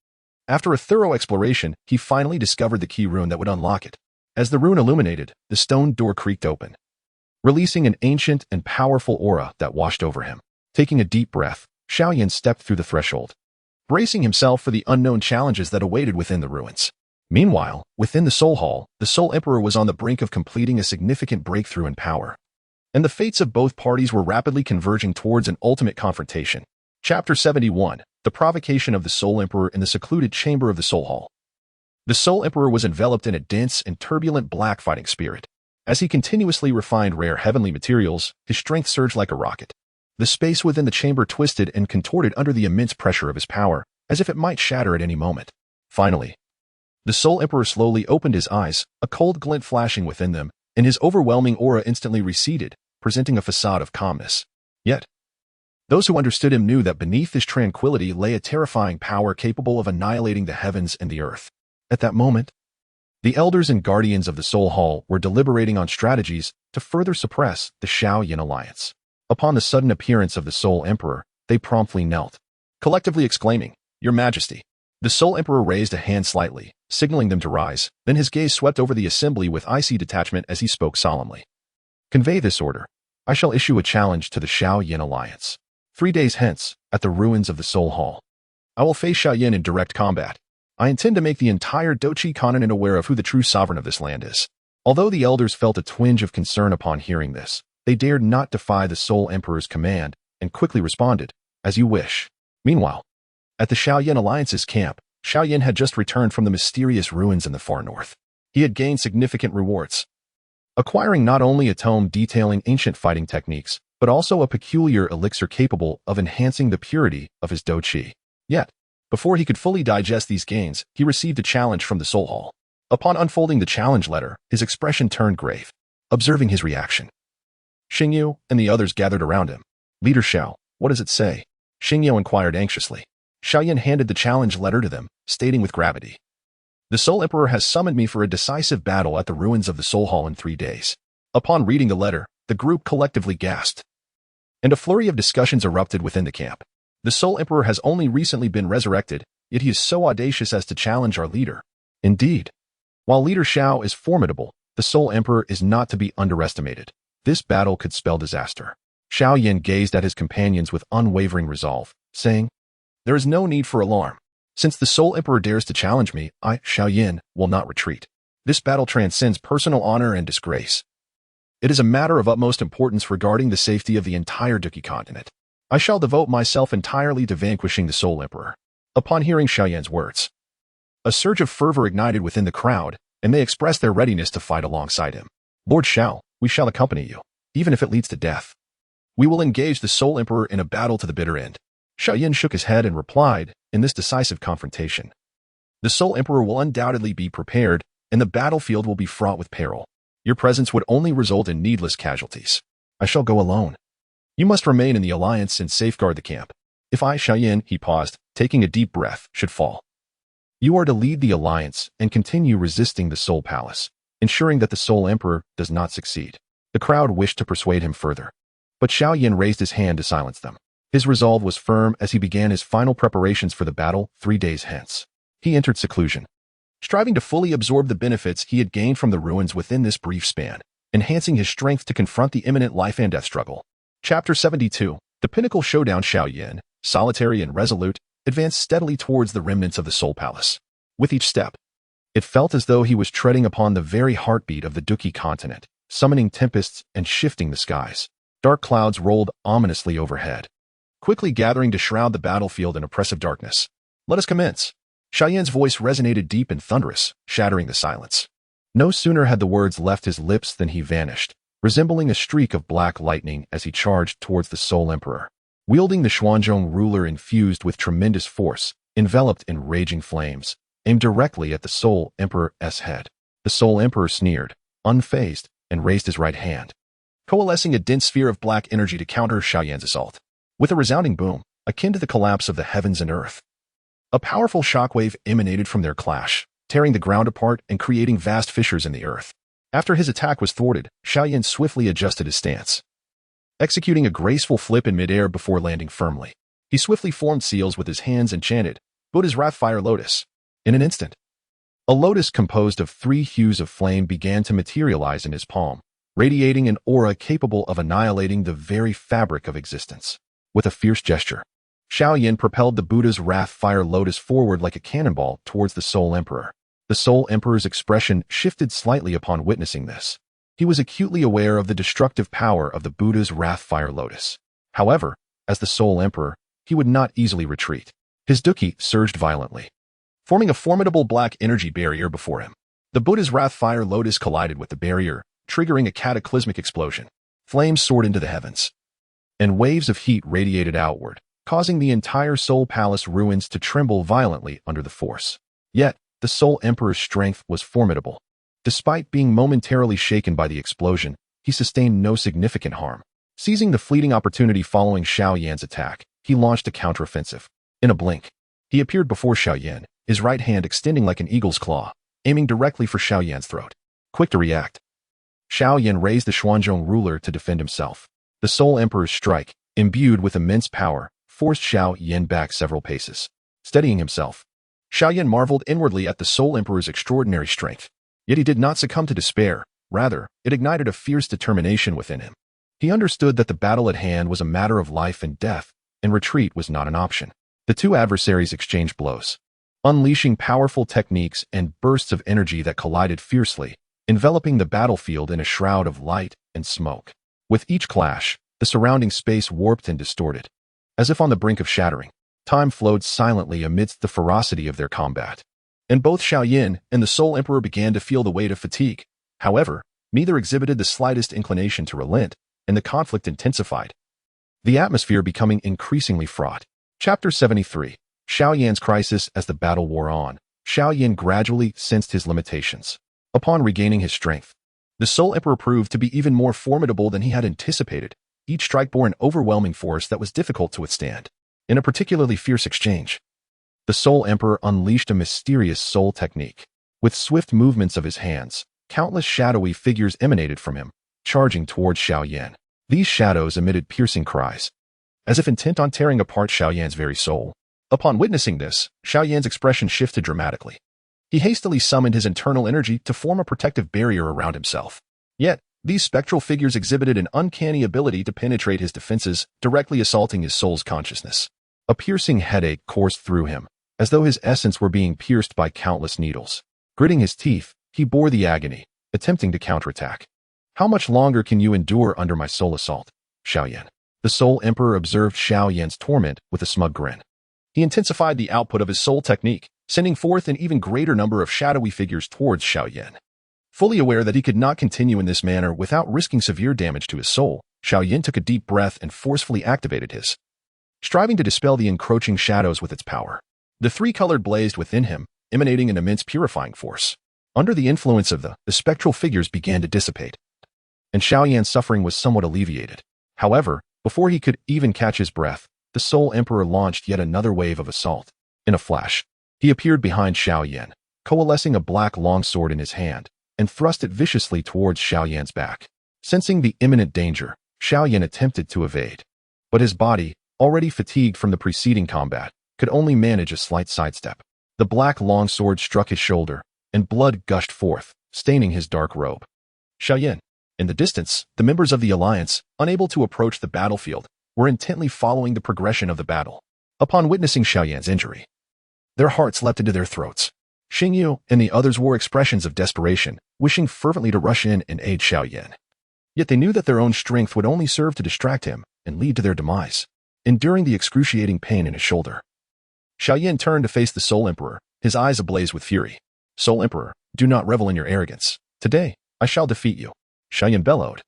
Speaker 1: After a thorough exploration, he finally discovered the key rune that would unlock it. As the rune illuminated, the stone door creaked open, releasing an ancient and powerful aura that washed over him. Taking a deep breath, Xiao Yan stepped through the threshold, bracing himself for the unknown challenges that awaited within the ruins. Meanwhile, within the Soul Hall, the Soul Emperor was on the brink of completing a significant breakthrough in power, and the fates of both parties were rapidly converging towards an ultimate confrontation. Chapter 71: The Provocation of the Soul Emperor in the Secluded Chamber of the Soul Hall. The Soul Emperor was enveloped in a dense and turbulent black fighting spirit. As he continuously refined rare heavenly materials, his strength surged like a rocket. The space within the chamber twisted and contorted under the immense pressure of his power, as if it might shatter at any moment. Finally, the Soul Emperor slowly opened his eyes, a cold glint flashing within them, and his overwhelming aura instantly receded, presenting a facade of calmness. Yet, those who understood him knew that beneath this tranquility lay a terrifying power capable of annihilating the heavens and the earth. At that moment, the elders and guardians of the Soul Hall were deliberating on strategies to further suppress the Xiao Yan alliance. Upon the sudden appearance of the Soul Emperor, they promptly knelt, collectively exclaiming, "Your Majesty." The Soul Emperor raised a hand slightly, signaling them to rise, then his gaze swept over the assembly with icy detachment as he spoke solemnly. "Convey this order. I shall issue a challenge to the Xiao Yan alliance. 3 days hence, at the ruins of the Soul Hall, I will face Xiao Yan in direct combat. I intend to make the entire Doqi continent aware of who the true sovereign of this land is." Although the elders felt a twinge of concern upon hearing this, they dared not defy the Soul Emperor's command and quickly responded, "As you wish." Meanwhile, at the Xiao Yan alliance's camp, Xiao Yan had just returned from the mysterious ruins in the far north. He had gained significant rewards, acquiring not only a tome detailing ancient fighting techniques, but also a peculiar elixir capable of enhancing the purity of his Dou Qi. Yet, before he could fully digest these gains, he received a challenge from the Soul Hall. Upon unfolding the challenge letter, his expression turned grave. Observing his reaction, Xingyu and the others gathered around him. "Leader Xiao, what does it say?" Xingyu inquired anxiously. Xiao Yan handed the challenge letter to them, stating with gravity, "The Soul Emperor has summoned me for a decisive battle at the ruins of the Soul Hall in 3 days." Upon reading the letter, the group collectively gasped, and a flurry of discussions erupted within the camp. The Soul Emperor has only recently been resurrected, yet he is so audacious as to challenge our leader. Indeed, while Leader Xiao is formidable, the Soul Emperor is not to be underestimated. This battle could spell disaster. Xiao Yan gazed at his companions with unwavering resolve, saying, "There is no need for alarm. Since the Soul Emperor dares to challenge me, I, Xiao Yan, will not retreat. This battle transcends personal honor and disgrace. It is a matter of utmost importance regarding the safety of the entire Doqi continent. I shall devote myself entirely to vanquishing the Soul Emperor." Upon hearing Xiao Yan's words, a surge of fervor ignited within the crowd, and they expressed their readiness to fight alongside him. "Lord Xiao, we shall accompany you, even if it leads to death. We will engage the Soul Emperor in a battle to the bitter end." Xiao Yan shook his head and replied, "In this decisive confrontation, the Soul Emperor will undoubtedly be prepared, and the battlefield will be fraught with peril. Your presence would only result in needless casualties. I shall go alone. You must remain in the alliance and safeguard the camp. If I, Xiao Yan," he paused, taking a deep breath, "should fall, you are to lead the alliance and continue resisting the Soul Palace, ensuring that the Soul Emperor does not succeed." The crowd wished to persuade him further, but Xiao Yan raised his hand to silence them. His resolve was firm as he began his final preparations for the battle 3 days hence. He entered seclusion, striving to fully absorb the benefits he had gained from the ruins within this brief span, enhancing his strength to confront the imminent life and death struggle. Chapter 72: The Pinnacle Showdown. Xiao Yan, solitary and resolute, advanced steadily towards the remnants of the Soul Palace. With each step, it felt as though he was treading upon the very heartbeat of the Doqi continent, summoning tempests and shifting the skies. Dark clouds rolled ominously overhead, quickly gathering to shroud the battlefield in oppressive darkness. "Let us commence." Xiao Yan's voice resonated deep and thunderous, shattering the silence. No sooner had the words left his lips than he vanished, resembling a streak of black lightning as he charged towards the Soul Emperor. Wielding the Xuanzhong ruler infused with tremendous force, enveloped in raging flames, aimed directly at the Soul Emperor's head. The Soul Emperor sneered, unfazed, and raised his right hand, coalescing a dense sphere of black energy to counter Xiao Yan's assault. With a resounding boom, akin to the collapse of the heavens and earth, a powerful shockwave emanated from their clash, tearing the ground apart and creating vast fissures in the earth. After his attack was thwarted, Xiao Yan swiftly adjusted his stance, executing a graceful flip in midair before landing firmly. He swiftly formed seals with his hands and chanted, "Buddha's Wrathfire Lotus." In an instant, a lotus composed of 3 hues of flame began to materialize in his palm, radiating an aura capable of annihilating the very fabric of existence. With a fierce gesture, Xiao Yan propelled the Buddha's wrath fire lotus forward like a cannonball towards the Soul Emperor. The Soul Emperor's expression shifted slightly upon witnessing this. He was acutely aware of the destructive power of the Buddha's wrath fire lotus. However, as the Soul Emperor, he would not easily retreat. His Duki surged violently, forming a formidable black energy barrier before him. The Buddha's wrath fire lotus collided with the barrier, triggering a cataclysmic explosion. Flames soared into the heavens, and waves of heat radiated outward, causing the entire Soul Palace ruins to tremble violently under the force. Yet, the Soul Emperor's strength was formidable. Despite being momentarily shaken by the explosion, he sustained no significant harm. Seizing the fleeting opportunity following Xiao Yan's attack, he launched a counteroffensive. In a blink, he appeared before Xiao Yan, his right hand extending like an eagle's claw, aiming directly for Xiao Yan's throat. Quick to react, Xiao Yan raised the Xuanzhong ruler to defend himself. The Soul Emperor's strike, imbued with immense power, forced Xiao Yan back several paces. Steadying himself, Xiao Yan marveled inwardly at the Soul Emperor's extraordinary strength. Yet he did not succumb to despair. Rather, it ignited a fierce determination within him. He understood that the battle at hand was a matter of life and death, and retreat was not an option. The two adversaries exchanged blows, unleashing powerful techniques and bursts of energy that collided fiercely, enveloping the battlefield in a shroud of light and smoke. With each clash, the surrounding space warped and distorted. As if on the brink of shattering, time flowed silently amidst the ferocity of their combat. And both Xiao Yan and the Soul Emperor began to feel the weight of fatigue. However, neither exhibited the slightest inclination to relent, and the conflict intensified, the atmosphere becoming increasingly fraught. Chapter 73. Xiao Yan's crisis. As the battle wore on, Xiao Yan gradually sensed his limitations. Upon regaining his strength, the Soul Emperor proved to be even more formidable than he had anticipated. Each strike bore an overwhelming force that was difficult to withstand. In a particularly fierce exchange, the Soul Emperor unleashed a mysterious soul technique. With swift movements of his hands, countless shadowy figures emanated from him, charging towards Xiao Yan. These shadows emitted piercing cries, as if intent on tearing apart Xiao Yan's very soul. Upon witnessing this, Xiao Yan's expression shifted dramatically. He hastily summoned his internal energy to form a protective barrier around himself. Yet, these spectral figures exhibited an uncanny ability to penetrate his defenses, directly assaulting his soul's consciousness. A piercing headache coursed through him, as though his essence were being pierced by countless needles. Gritting his teeth, he bore the agony, attempting to counterattack. How much longer can you endure under my soul assault, Xiao Yan? The Soul Emperor observed Xiao Yan's torment with a smug grin. He intensified the output of his soul technique, sending forth an even greater number of shadowy figures towards Xiao Yan. Fully aware that he could not continue in this manner without risking severe damage to his soul, Xiao Yan took a deep breath and forcefully activated his, striving to dispel the encroaching shadows with its power. The three-colored blazed within him, emanating an immense purifying force. Under the influence of the spectral figures began to dissipate, and Xiao Yan's suffering was somewhat alleviated. However, before he could even catch his breath, the Soul Emperor launched yet another wave of assault. In a flash, he appeared behind Xiao Yan, coalescing a black longsword in his hand, and thrust it viciously towards Xiao Yan's back. Sensing the imminent danger, Xiao Yan attempted to evade, but his body, already fatigued from the preceding combat, could only manage a slight sidestep. The black longsword struck his shoulder, and blood gushed forth, staining his dark robe. Xiao Yan. In the distance, the members of the Alliance, unable to approach the battlefield, were intently following the progression of the battle. Upon witnessing Xiao Yan's injury, their hearts leapt into their throats. Xingyu and the others wore expressions of desperation, wishing fervently to rush in and aid Xiao Yan. Yet they knew that their own strength would only serve to distract him and lead to their demise. Enduring the excruciating pain in his shoulder, Xiao Yan turned to face the Soul Emperor, his eyes ablaze with fury. Soul Emperor, do not revel in your arrogance. Today, I shall defeat you, Xiao Yan bellowed,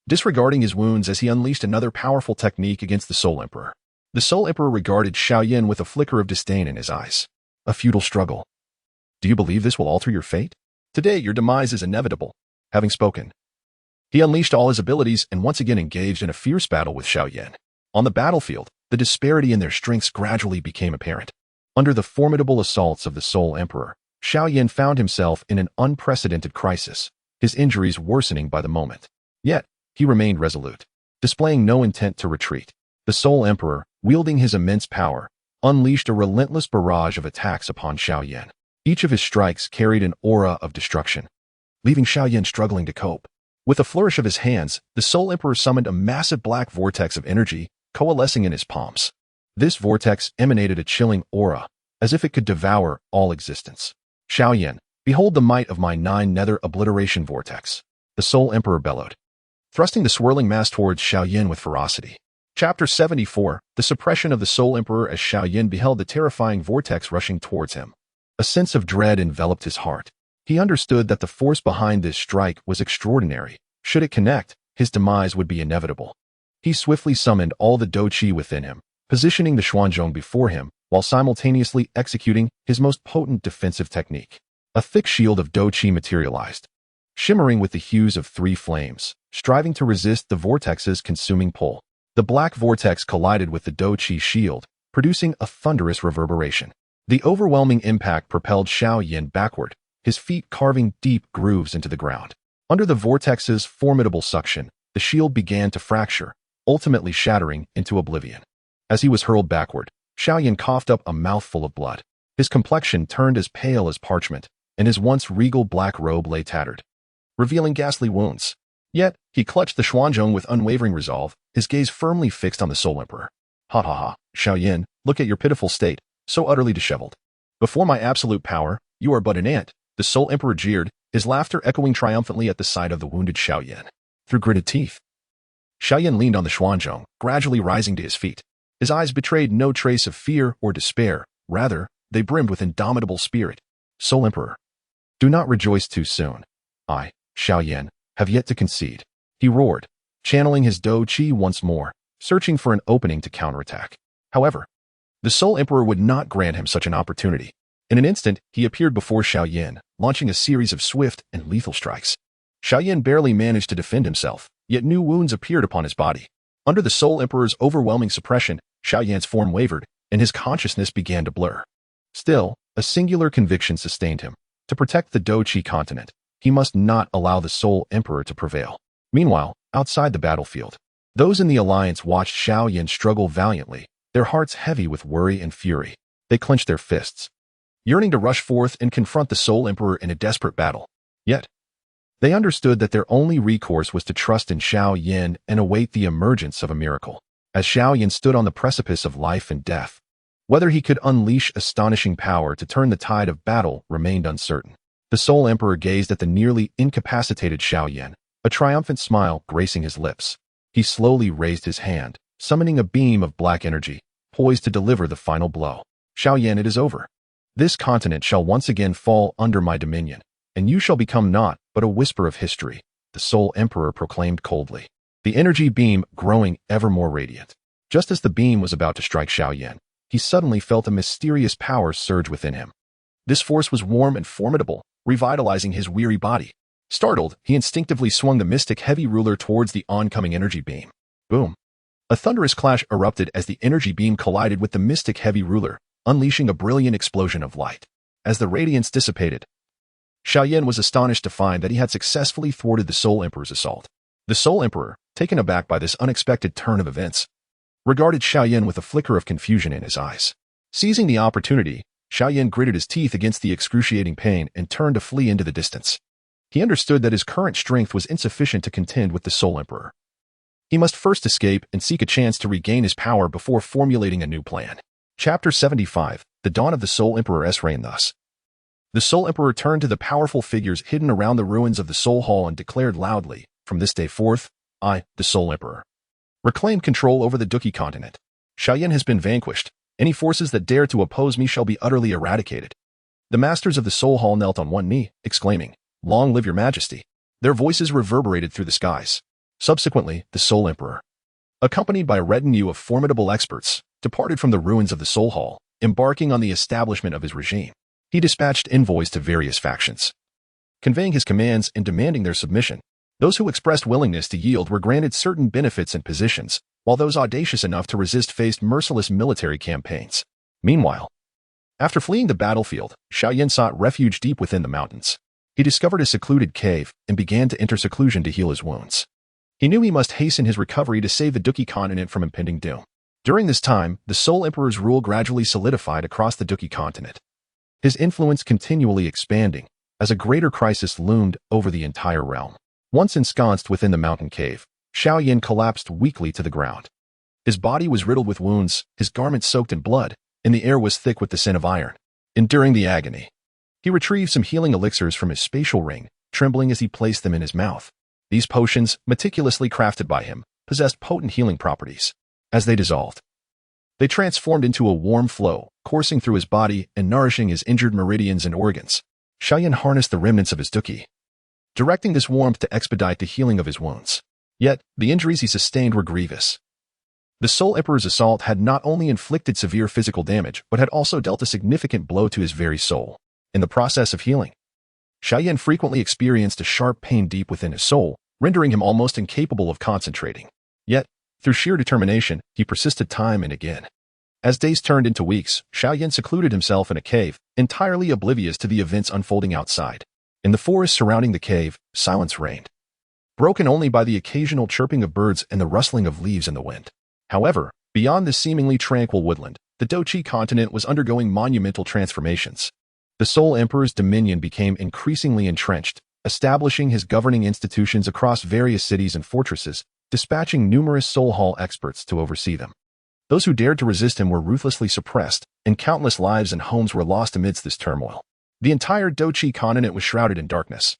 Speaker 1: disregarding his wounds as he unleashed another powerful technique against the Soul Emperor. The Soul Emperor regarded Xiao Yan with a flicker of disdain in his eyes. A futile struggle. Do you believe this will alter your fate? Today, your demise is inevitable. Having spoken, he unleashed all his abilities and once again engaged in a fierce battle with Xiao Yan. On the battlefield, the disparity in their strengths gradually became apparent. Under the formidable assaults of the Soul Emperor, Xiao Yan found himself in an unprecedented crisis, his injuries worsening by the moment. Yet, he remained resolute, displaying no intent to retreat. The Soul Emperor, wielding his immense power, unleashed a relentless barrage of attacks upon Xiao Yan. Each of his strikes carried an aura of destruction, leaving Xiao Yan struggling to cope. With a flourish of his hands, the Soul Emperor summoned a massive black vortex of energy, coalescing in his palms. This vortex emanated a chilling aura, as if it could devour all existence. Xiao Yan, behold the might of my 9-nether obliteration vortex, the Soul Emperor bellowed, thrusting the swirling mass towards Xiao Yan with ferocity. Chapter 74, The Suppression of the Soul Emperor. As Xiao Yan beheld the terrifying vortex rushing towards him, a sense of dread enveloped his heart. He understood that the force behind this strike was extraordinary. Should it connect, his demise would be inevitable. He swiftly summoned all the Dou Qi within him, positioning the Xuanzhong before him, while simultaneously executing his most potent defensive technique. A thick shield of Dou Qi materialized, shimmering with the hues of 3 flames, striving to resist the vortex's consuming pull. The black vortex collided with the Dou Qi shield, producing a thunderous reverberation. The overwhelming impact propelled Xiao Yan backward, his feet carving deep grooves into the ground. Under the vortex's formidable suction, the shield began to fracture, ultimately shattering into oblivion. As he was hurled backward, Xiao Yan coughed up a mouthful of blood. His complexion turned as pale as parchment, and his once regal black robe lay tattered, revealing ghastly wounds. Yet, he clutched the Xuanzhong with unwavering resolve, his gaze firmly fixed on the Soul Emperor. Ha ha ha, Xiao Yan, look at your pitiful state, so utterly disheveled. Before my absolute power, you are but an ant, the Soul Emperor jeered, his laughter echoing triumphantly at the sight of the wounded Xiao Yan. Through gritted teeth, Xiao Yan leaned on the Xuanzhong, gradually rising to his feet. His eyes betrayed no trace of fear or despair, rather, they brimmed with indomitable spirit. Soul Emperor, do not rejoice too soon. I, Xiao Yan, have yet to concede, he roared, channeling his Dou Qi once more, searching for an opening to counterattack. However, the Soul Emperor would not grant him such an opportunity. In an instant, he appeared before Xiao Yan, launching a series of swift and lethal strikes. Xiao Yan barely managed to defend himself, yet new wounds appeared upon his body. Under the Soul Emperor's overwhelming suppression, Xiao Yan's form wavered, and his consciousness began to blur. Still, a singular conviction sustained him. To protect the Dou Qi continent, he must not allow the Soul Emperor to prevail. Meanwhile, outside the battlefield, those in the alliance watched Xiao Yan struggle valiantly, their hearts heavy with worry and fury. They clenched their fists, yearning to rush forth and confront the Soul Emperor in a desperate battle. Yet, they understood that their only recourse was to trust in Xiao Yan and await the emergence of a miracle. As Xiao Yan stood on the precipice of life and death, whether he could unleash astonishing power to turn the tide of battle remained uncertain. The Soul Emperor gazed at the nearly incapacitated Xiao Yan, a triumphant smile gracing his lips. He slowly raised his hand, summoning a beam of black energy, poised to deliver the final blow. Xiao Yan, it is over. This continent shall once again fall under my dominion, and you shall become naught but a whisper of history, the Soul Emperor proclaimed coldly, the energy beam growing ever more radiant. Just as the beam was about to strike Xiao Yan, he suddenly felt a mysterious power surge within him. This force was warm and formidable, revitalizing his weary body. Startled, he instinctively swung the mystic heavy ruler towards the oncoming energy beam. Boom! A thunderous clash erupted as the energy beam collided with the mystic heavy ruler, unleashing a brilliant explosion of light. As the radiance dissipated, Xiao Yan was astonished to find that he had successfully thwarted the Soul Emperor's assault. The Soul Emperor, taken aback by this unexpected turn of events, regarded Xiao Yan with a flicker of confusion in his eyes. Seizing the opportunity, Xiao Yan gritted his teeth against the excruciating pain and turned to flee into the distance. He understood that his current strength was insufficient to contend with the Soul Emperor. He must first escape and seek a chance to regain his power before formulating a new plan. Chapter 75, The Dawn of the Soul Emperor's Reign. Thus, the Soul Emperor turned to the powerful figures hidden around the ruins of the Soul Hall and declared loudly, from this day forth, I, the Soul Emperor, reclaim control over the Duki continent. Xiao Yan has been vanquished. Any forces that dare to oppose me shall be utterly eradicated. The masters of the Soul Hall knelt on one knee, exclaiming, Long live your majesty. Their voices reverberated through the skies. Subsequently, the Soul Emperor, accompanied by a retinue of formidable experts, departed from the ruins of the Soul Hall, embarking on the establishment of his regime. He dispatched envoys to various factions, conveying his commands and demanding their submission. Those who expressed willingness to yield were granted certain benefits and positions, while those audacious enough to resist faced merciless military campaigns. Meanwhile, after fleeing the battlefield, Xiao Yan sought refuge deep within the mountains. He discovered a secluded cave and began to enter seclusion to heal his wounds. He knew he must hasten his recovery to save the Duki continent from impending doom. During this time, the Soul Emperor's rule gradually solidified across the Duki continent, his influence continually expanding as a greater crisis loomed over the entire realm. Once ensconced within the mountain cave, Xiao Yan collapsed weakly to the ground. His body was riddled with wounds, his garments soaked in blood, and the air was thick with the scent of iron. Enduring the agony, he retrieved some healing elixirs from his spatial ring, trembling as he placed them in his mouth. These potions, meticulously crafted by him, possessed potent healing properties. As they dissolved, they transformed into a warm flow, coursing through his body and nourishing his injured meridians and organs. Xiao Yan harnessed the remnants of his dou qi, directing this warmth to expedite the healing of his wounds. Yet, the injuries he sustained were grievous. The Soul Emperor's assault had not only inflicted severe physical damage, but had also dealt a significant blow to his very soul. In the process of healing, Xiao Yan frequently experienced a sharp pain deep within his soul, rendering him almost incapable of concentrating. Yet, through sheer determination, he persisted time and again. As days turned into weeks, Xiao Yan secluded himself in a cave, entirely oblivious to the events unfolding outside. In the forest surrounding the cave, silence reigned, broken only by the occasional chirping of birds and the rustling of leaves in the wind. However, beyond this seemingly tranquil woodland, the Dou Qi continent was undergoing monumental transformations. The Soul Emperor's dominion became increasingly entrenched, establishing his governing institutions across various cities and fortresses, dispatching numerous Soul Hall experts to oversee them. Those who dared to resist him were ruthlessly suppressed, and countless lives and homes were lost amidst this turmoil. The entire Dou Qi continent was shrouded in darkness,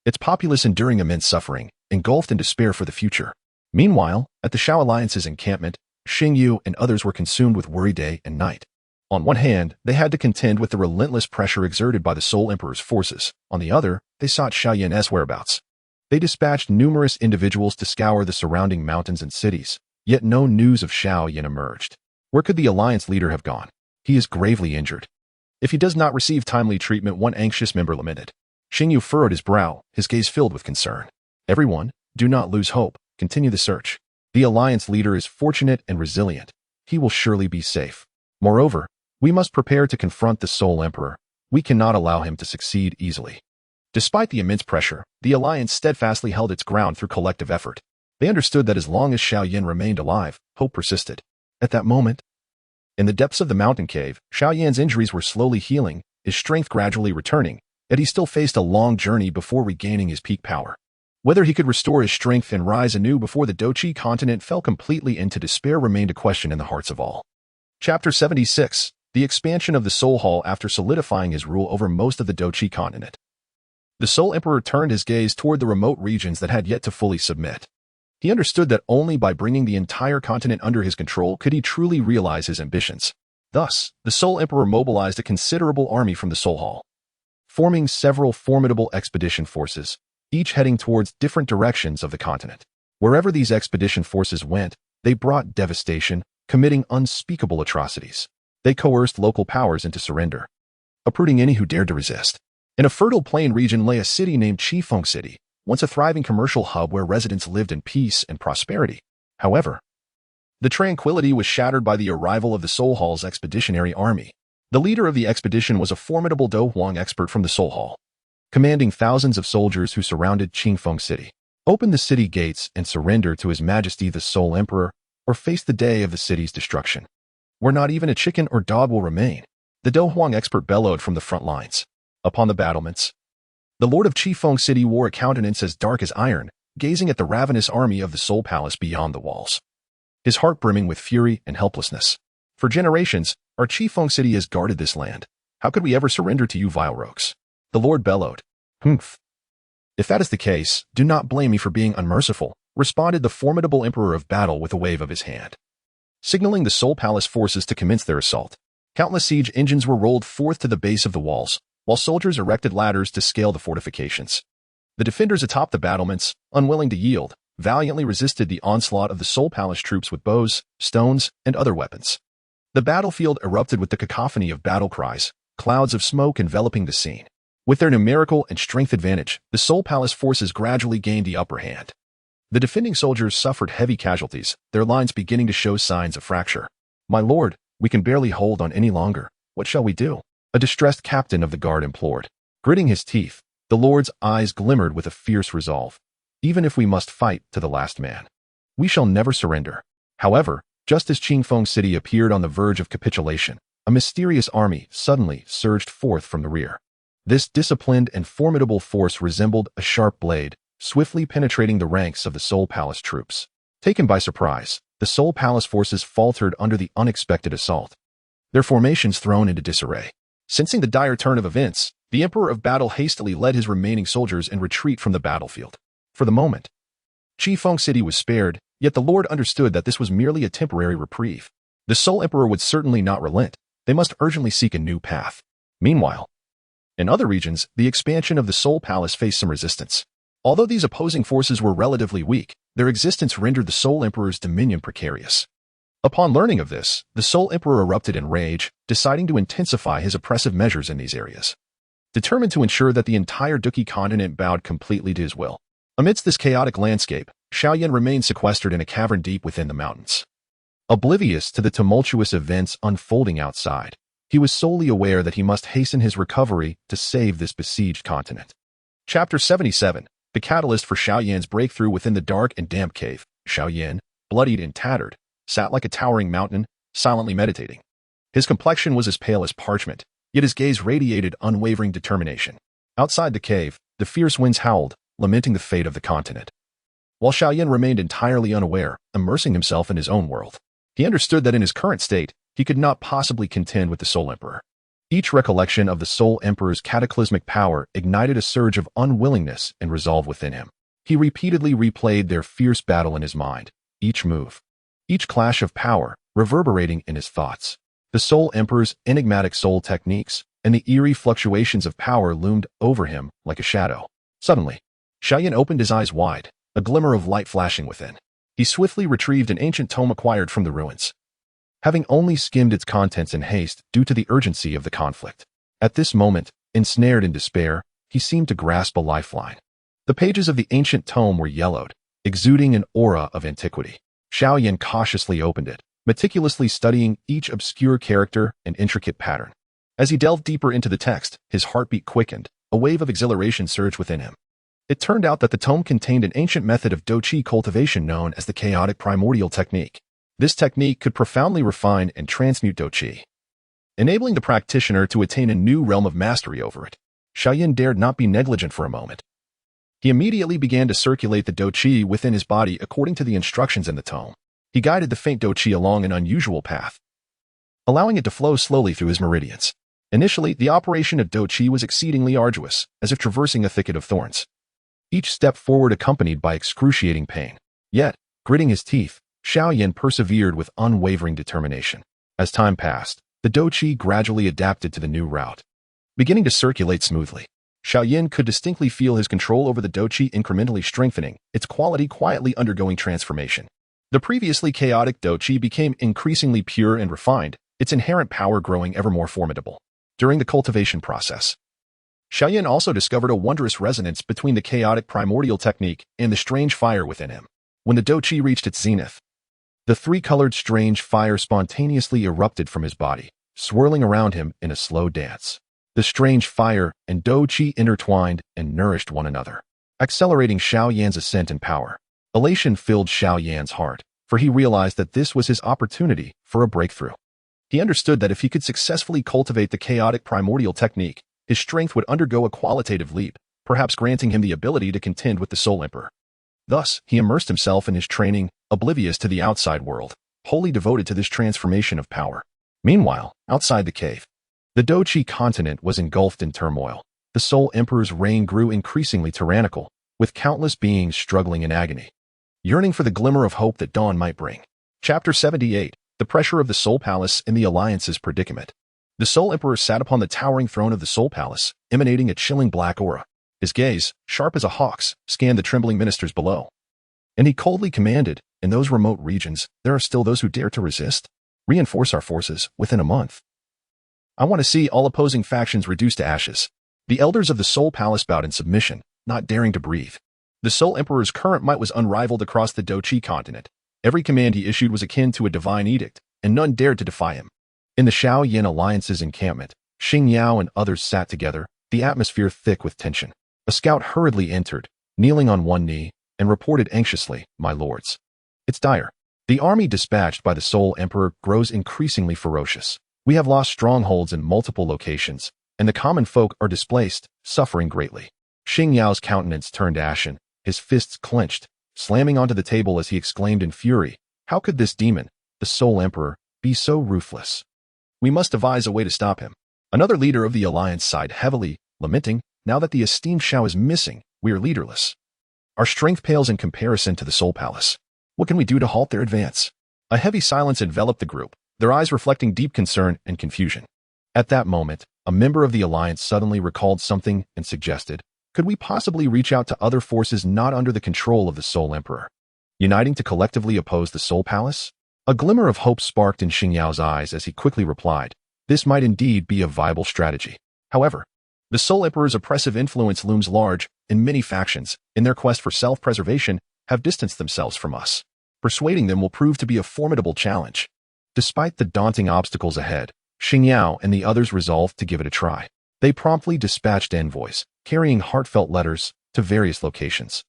Speaker 1: its populace enduring immense suffering, engulfed in despair for the future. Meanwhile, at the Xiao Alliance's encampment, Xing Yu and others were consumed with worry day and night. On one hand, they had to contend with the relentless pressure exerted by the Soul Emperor's forces. On the other, they sought Xiao Yan's whereabouts. They dispatched numerous individuals to scour the surrounding mountains and cities, yet no news of Xiao Yan emerged. Where could the Alliance leader have gone? He is gravely injured. If he does not receive timely treatment, one anxious member lamented. Xing Yu furrowed his brow, his gaze filled with concern. Everyone, do not lose hope. Continue the search. The Alliance leader is fortunate and resilient. He will surely be safe. Moreover, we must prepare to confront the Soul Emperor. We cannot allow him to succeed easily. Despite the immense pressure, the Alliance steadfastly held its ground through collective effort. They understood that as long as Xiao Yan remained alive, hope persisted. At that moment, in the depths of the mountain cave, Xiao Yan's injuries were slowly healing, his strength gradually returning, yet he still faced a long journey before regaining his peak power. Whether he could restore his strength and rise anew before the Dou Qi continent fell completely into despair remained a question in the hearts of all. Chapter 76. The expansion of the Soul Hall after solidifying his rule over most of the Dou Qi continent. The Soul Emperor turned his gaze toward the remote regions that had yet to fully submit. He understood that only by bringing the entire continent under his control could he truly realize his ambitions. Thus, the Soul Emperor mobilized a considerable army from the Soul Hall, forming several formidable expedition forces, each heading towards different directions of the continent. Wherever these expedition forces went, they brought devastation, committing unspeakable atrocities. They coerced local powers into surrender, uprooting any who dared to resist. In a fertile plain region lay a city named Qifeng City, once a thriving commercial hub where residents lived in peace and prosperity. However, the tranquility was shattered by the arrival of the Soul Hall's expeditionary army. The leader of the expedition was a formidable Dou Huang expert from the Soul Hall, commanding thousands of soldiers who surrounded Qifeng City. Open the city gates and surrender to His Majesty the Soul Emperor, or face the day of the city's destruction, where not even a chicken or dog will remain. The Dou Huang expert bellowed from the front lines. Upon the battlements, the Lord of Qifeng City wore a countenance as dark as iron, gazing at the ravenous army of the Soul Palace beyond the walls, his heart brimming with fury and helplessness. For generations, our Qifeng City has guarded this land. How could we ever surrender to you, vile rogues? The Lord bellowed. Humph. If that is the case, do not blame me for being unmerciful, responded the formidable Emperor of Battle with a wave of his hand, signaling the Soul Palace forces to commence their assault. Countless siege engines were rolled forth to the base of the walls, while soldiers erected ladders to scale the fortifications. The defenders atop the battlements, unwilling to yield, valiantly resisted the onslaught of the Soul Palace troops with bows, stones, and other weapons. The battlefield erupted with the cacophony of battle cries, clouds of smoke enveloping the scene. With their numerical and strength advantage, the Soul Palace forces gradually gained the upper hand. The defending soldiers suffered heavy casualties, their lines beginning to show signs of fracture. My lord, we can barely hold on any longer. What shall we do? A distressed captain of the guard implored. Gritting his teeth, the lord's eyes glimmered with a fierce resolve. Even if we must fight to the last man, we shall never surrender. However, just as Qifeng City appeared on the verge of capitulation, a mysterious army suddenly surged forth from the rear. This disciplined and formidable force resembled a sharp blade, swiftly penetrating the ranks of the Soul Palace troops. Taken by surprise, the Soul Palace forces faltered under the unexpected assault, their formations thrown into disarray. Sensing the dire turn of events, the Emperor of Battle hastily led his remaining soldiers in retreat from the battlefield. For the moment, Qifeng City was spared, yet the Lord understood that this was merely a temporary reprieve. The Soul Emperor would certainly not relent. They must urgently seek a new path. Meanwhile, in other regions, the expansion of the Soul Palace faced some resistance. Although these opposing forces were relatively weak, their existence rendered the Soul Emperor's dominion precarious. Upon learning of this, the Soul Emperor erupted in rage, deciding to intensify his oppressive measures in these areas. Determined to ensure that the entire Duqi continent bowed completely to his will. Amidst this chaotic landscape, Xiao Yan remained sequestered in a cavern deep within the mountains. Oblivious to the tumultuous events unfolding outside, he was solely aware that he must hasten his recovery to save this besieged continent. Chapter 77. The catalyst for Xiao Yan's breakthrough within the dark and damp cave. Xiao Yan, bloodied and tattered, sat like a towering mountain, silently meditating. His complexion was as pale as parchment, yet his gaze radiated unwavering determination. Outside the cave, the fierce winds howled, lamenting the fate of the continent. While Xiao Yan remained entirely unaware, immersing himself in his own world, he understood that in his current state, he could not possibly contend with the Soul Emperor. Each recollection of the Soul Emperor's cataclysmic power ignited a surge of unwillingness and resolve within him. He repeatedly replayed their fierce battle in his mind, each move, each clash of power, reverberating in his thoughts. The Soul Emperor's enigmatic soul techniques and the eerie fluctuations of power loomed over him like a shadow. Suddenly, Xiao Yan opened his eyes wide, a glimmer of light flashing within. He swiftly retrieved an ancient tome acquired from the ruins, having only skimmed its contents in haste due to the urgency of the conflict. At this moment, ensnared in despair, he seemed to grasp a lifeline. The pages of the ancient tome were yellowed, exuding an aura of antiquity. Xiao Yan cautiously opened it, meticulously studying each obscure character and intricate pattern. As he delved deeper into the text, his heartbeat quickened, a wave of exhilaration surged within him. It turned out that the tome contained an ancient method of Dou cultivation known as the chaotic primordial technique. This technique could profoundly refine and transmute Dou, enabling the practitioner to attain a new realm of mastery over it. Xiao Yan dared not be negligent for a moment. He immediately began to circulate the Dou within his body according to the instructions in the tome. He guided the faint Dou along an unusual path, allowing it to flow slowly through his meridians. Initially, the operation of Dou was exceedingly arduous, as if traversing a thicket of thorns. Each step forward accompanied by excruciating pain. Yet, gritting his teeth, Xiao Yan persevered with unwavering determination. As time passed, the Dou gradually adapted to the new route. Beginning to circulate smoothly, Xiao Yan could distinctly feel his control over the Dou incrementally strengthening, its quality quietly undergoing transformation. The previously chaotic Dou became increasingly pure and refined, its inherent power growing ever more formidable. During the cultivation process, Xiao Yan also discovered a wondrous resonance between the chaotic primordial technique and the strange fire within him. When the Dou reached its zenith, the three-colored strange fire spontaneously erupted from his body, swirling around him in a slow dance. The strange fire and Dou intertwined and nourished one another, accelerating Xiao Yan's ascent in power. Elation filled Xiao Yan's heart, for he realized that this was his opportunity for a breakthrough. He understood that if he could successfully cultivate the chaotic primordial technique, his strength would undergo a qualitative leap, perhaps granting him the ability to contend with the Soul Emperor. Thus, he immersed himself in his training, oblivious to the outside world, wholly devoted to this transformation of power. Meanwhile, outside the cave, the Dou continent was engulfed in turmoil. The Soul Emperor's reign grew increasingly tyrannical, with countless beings struggling in agony, yearning for the glimmer of hope that dawn might bring. Chapter 78. The pressure of the Soul Palace and the Alliance's predicament. The Soul Emperor sat upon the towering throne of the Soul Palace, emanating a chilling black aura. His gaze, sharp as a hawk's, scanned the trembling ministers below. And he coldly commanded, in those remote regions, there are still those who dare to resist. Reinforce our forces within a month. I want to see all opposing factions reduced to ashes. The elders of the Soul Palace bowed in submission, not daring to breathe. The Soul Emperor's current might was unrivaled across the Dou continent. Every command he issued was akin to a divine edict, and none dared to defy him. In the Xiao Yan Alliance's encampment, Xing Yao and others sat together, the atmosphere thick with tension. A scout hurriedly entered, kneeling on one knee, and reported anxiously, "My lords, it's dire. The army dispatched by the Soul Emperor grows increasingly ferocious. We have lost strongholds in multiple locations, and the common folk are displaced, suffering greatly." Xing Yao's countenance turned ashen, his fists clenched, slamming onto the table as he exclaimed in fury, "How could this demon, the Soul Emperor, be so ruthless? We must devise a way to stop him." Another leader of the alliance sighed heavily, lamenting, "Now that the esteemed Xiao is missing, we are leaderless. Our strength pales in comparison to the Soul Palace. What can we do to halt their advance?" A heavy silence enveloped the group, their eyes reflecting deep concern and confusion. At that moment, a member of the alliance suddenly recalled something and suggested, "Could we possibly reach out to other forces not under the control of the Soul Emperor, uniting to collectively oppose the Soul Palace?" A glimmer of hope sparked in Xingyao's eyes as he quickly replied, "This might indeed be a viable strategy. However, the Soul Emperor's oppressive influence looms large, and many factions, in their quest for self-preservation, have distanced themselves from us. Persuading them will prove to be a formidable challenge." Despite the daunting obstacles ahead, Xingyao and the others resolved to give it a try. They promptly dispatched envoys, carrying heartfelt letters, to various locations,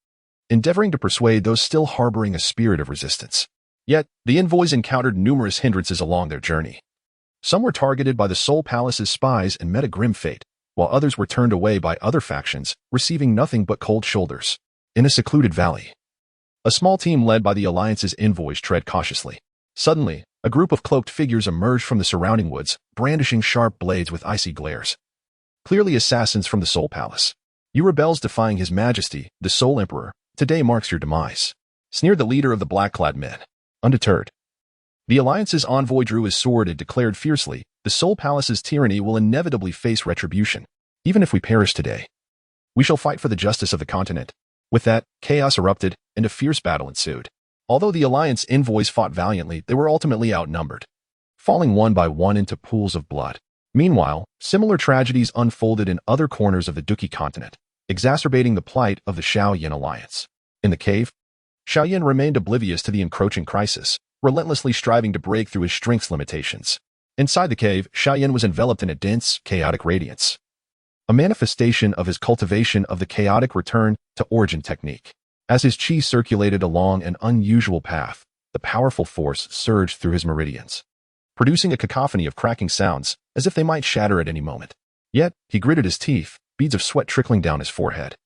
Speaker 1: endeavoring to persuade those still harboring a spirit of resistance. Yet, the envoys encountered numerous hindrances along their journey. Some were targeted by the Soul Palace's spies and met a grim fate, while others were turned away by other factions, receiving nothing but cold shoulders. In a secluded valley, a small team led by the Alliance's envoys tread cautiously. Suddenly, a group of cloaked figures emerged from the surrounding woods, brandishing sharp blades with icy glares. Clearly assassins from the Soul Palace. "You rebels defying His Majesty, the Soul Emperor, today marks your demise," sneered the leader of the black-clad men. Undeterred, the Alliance's envoy drew his sword and declared fiercely, "The Soul Palace's tyranny will inevitably face retribution. Even if we perish today, we shall fight for the justice of the continent." With that, chaos erupted, and a fierce battle ensued. Although the Alliance envoys fought valiantly, they were ultimately outnumbered, falling one by one into pools of blood. Meanwhile, similar tragedies unfolded in other corners of the Duki continent, exacerbating the plight of the Xiao Yan alliance. In the cave, Xiao Yan remained oblivious to the encroaching crisis, relentlessly striving to break through his strength's limitations. Inside the cave, Xiao Yan was enveloped in a dense, chaotic radiance, a manifestation of his cultivation of the chaotic return to origin technique. As his chi circulated along an unusual path, the powerful force surged through his meridians, producing a cacophony of cracking sounds, as if they might shatter at any moment. Yet, he gritted his teeth, beads of sweat trickling down his forehead.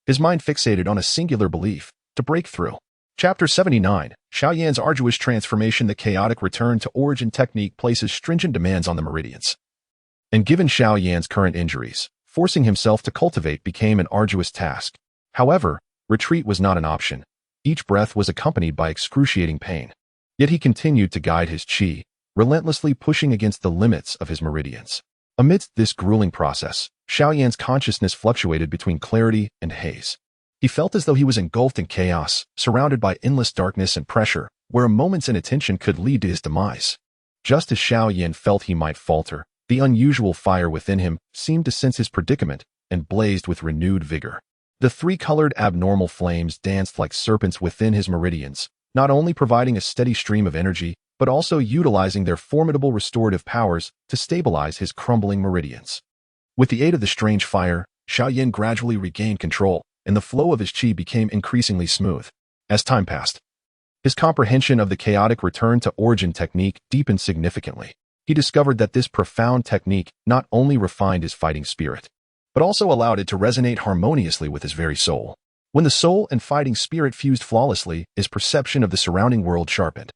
Speaker 1: His mind fixated on a singular belief: to break through. Chapter 79, Xiao Yan's arduous transformation. The chaotic return to origin technique places stringent demands on the meridians. And given Xiao Yan's current injuries, forcing himself to cultivate became an arduous task. However, retreat was not an option. Each breath was accompanied by excruciating pain. Yet he continued to guide his chi, relentlessly pushing against the limits of his meridians. Amidst this grueling process, Xiao Yan's consciousness fluctuated between clarity and haze. He felt as though he was engulfed in chaos, surrounded by endless darkness and pressure, where a moment's inattention could lead to his demise. Just as Xiao Yan felt he might falter, the unusual fire within him seemed to sense his predicament and blazed with renewed vigor. The three-colored abnormal flames danced like serpents within his meridians, not only providing a steady stream of energy, but also utilizing their formidable restorative powers to stabilize his crumbling meridians. With the aid of the strange fire, Xiao Yan gradually regained control, and the flow of his chi became increasingly smooth. As time passed, his comprehension of the chaotic return to origin technique deepened significantly. He discovered that this profound technique not only refined his fighting spirit, but also allowed it to resonate harmoniously with his very soul. When the soul and fighting spirit fused flawlessly, his perception of the surrounding world sharpened,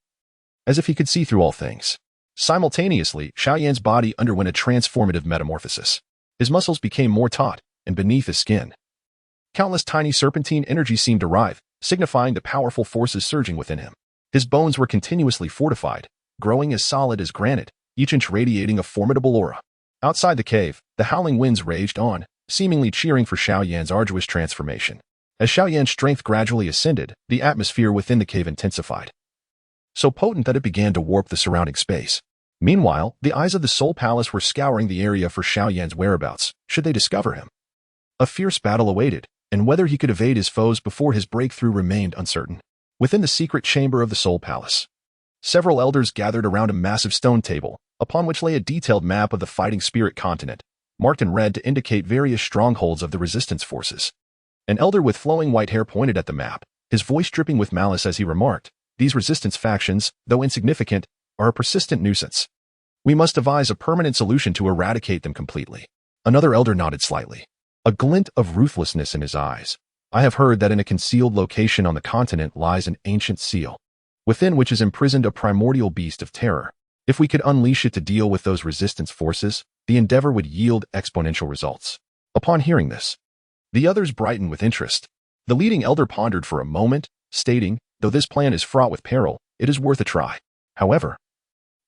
Speaker 1: as if he could see through all things. Simultaneously, Xiao Yan's body underwent a transformative metamorphosis. His muscles became more taut, and beneath his skin, countless tiny serpentine energies seemed to writhe, signifying the powerful forces surging within him. His bones were continuously fortified, growing as solid as granite, each inch radiating a formidable aura. Outside the cave, the howling winds raged on, seemingly cheering for Xiao Yan's arduous transformation. As Xiao Yan's strength gradually ascended, the atmosphere within the cave intensified, so potent that it began to warp the surrounding space. Meanwhile, the eyes of the Soul Palace were scouring the area for Xiao Yan's whereabouts, should they discover him. A fierce battle awaited, and whether he could evade his foes before his breakthrough remained uncertain. Within the secret chamber of the Soul Palace, several elders gathered around a massive stone table, upon which lay a detailed map of the fighting spirit continent, marked in red to indicate various strongholds of the resistance forces. An elder with flowing white hair pointed at the map, his voice dripping with malice as he remarked, "These resistance factions, though insignificant, are a persistent nuisance. We must devise a permanent solution to eradicate them completely." Another elder nodded slightly, a glint of ruthlessness in his eyes. I have heard that in a concealed location on the continent lies an ancient seal, within which is imprisoned a primordial beast of terror. If we could unleash it to deal with those resistance forces, the endeavor would yield exponential results. Upon hearing this, the others brightened with interest. The leading elder pondered for a moment, stating, though this plan is fraught with peril, it is worth a try. However,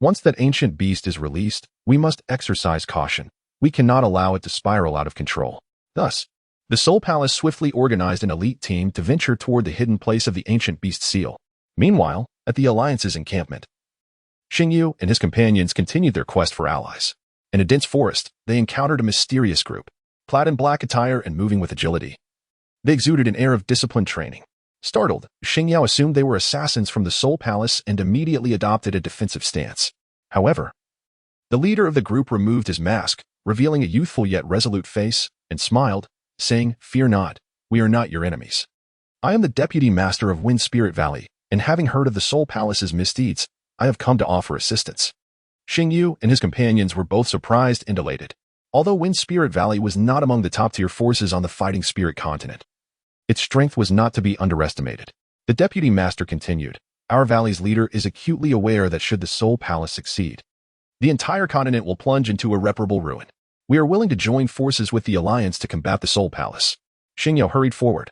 Speaker 1: once that ancient beast is released, we must exercise caution. We cannot allow it to spiral out of control. Thus, the Soul Palace swiftly organized an elite team to venture toward the hidden place of the ancient beast seal. Meanwhile, at the Alliance's encampment, Xingyu and his companions continued their quest for allies. In a dense forest, they encountered a mysterious group, clad in black attire and moving with agility. They exuded an air of disciplined training. Startled, Xingyu assumed they were assassins from the Soul Palace and immediately adopted a defensive stance. However, the leader of the group removed his mask, revealing a youthful yet resolute face, and smiled, saying, "Fear not, we are not your enemies. I am the Deputy Master of Wind Spirit Valley, and having heard of the Soul Palace's misdeeds, I have come to offer assistance." Xingyu and his companions were both surprised and elated. Although Wind Spirit Valley was not among the top-tier forces on the Fighting Spirit continent, its strength was not to be underestimated. The Deputy Master continued, "Our valley's leader is acutely aware that should the Soul Palace succeed, the entire continent will plunge into irreparable ruin. We are willing to join forces with the Alliance to combat the Soul Palace." Xingyu hurried forward,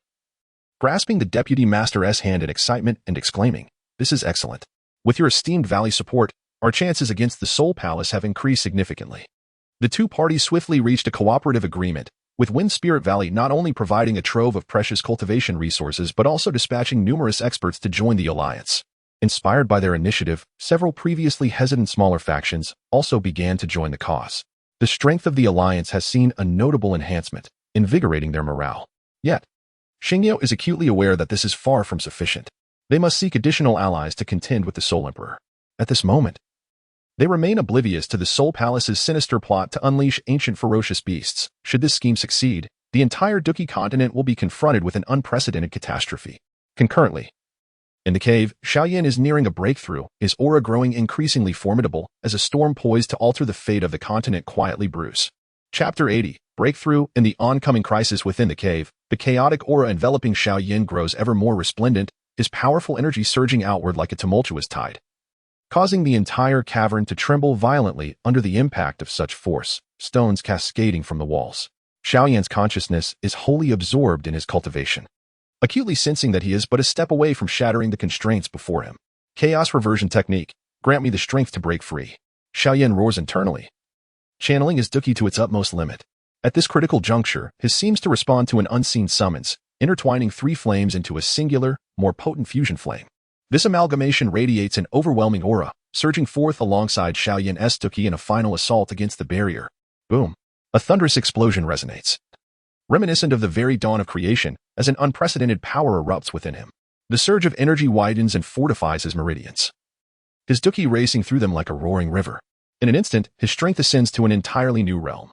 Speaker 1: grasping the Deputy Master's hand in excitement and exclaiming, "This is excellent. With your esteemed valley support, our chances against the Soul Palace have increased significantly." The two parties swiftly reached a cooperative agreement, with Wind Spirit Valley not only providing a trove of precious cultivation resources but also dispatching numerous experts to join the Alliance. Inspired by their initiative, several previously hesitant smaller factions also began to join the cause. The strength of the Alliance has seen a notable enhancement, invigorating their morale. Yet, Xingyu is acutely aware that this is far from sufficient. They must seek additional allies to contend with the Soul Emperor. At this moment, they remain oblivious to the Soul Palace's sinister plot to unleash ancient ferocious beasts. Should this scheme succeed, the entire Duki continent will be confronted with an unprecedented catastrophe. Concurrently, in the cave, Xiao Yan is nearing a breakthrough, his aura growing increasingly formidable as a storm poised to alter the fate of the continent quietly brews. Chapter 80, Breakthrough. In the oncoming crisis within the cave, the chaotic aura enveloping Xiao Yan grows ever more resplendent, his powerful energy surging outward like a tumultuous tide, causing the entire cavern to tremble violently under the impact of such force, stones cascading from the walls. Xiao Yan's consciousness is wholly absorbed in his cultivation, acutely sensing that he is but a step away from shattering the constraints before him. Chaos reversion technique, grant me the strength to break free. Xiao Yan roars internally, channeling his Duki to its utmost limit. At this critical juncture, his seems to respond to an unseen summons, intertwining three flames into a singular, more potent fusion flame. This amalgamation radiates an overwhelming aura, surging forth alongside Xiao Yan's Duki in a final assault against the barrier. Boom! A thunderous explosion resonates, reminiscent of the very dawn of creation, as an unprecedented power erupts within him. The surge of energy widens and fortifies his meridians, his Duki racing through them like a roaring river. In an instant, his strength ascends to an entirely new realm,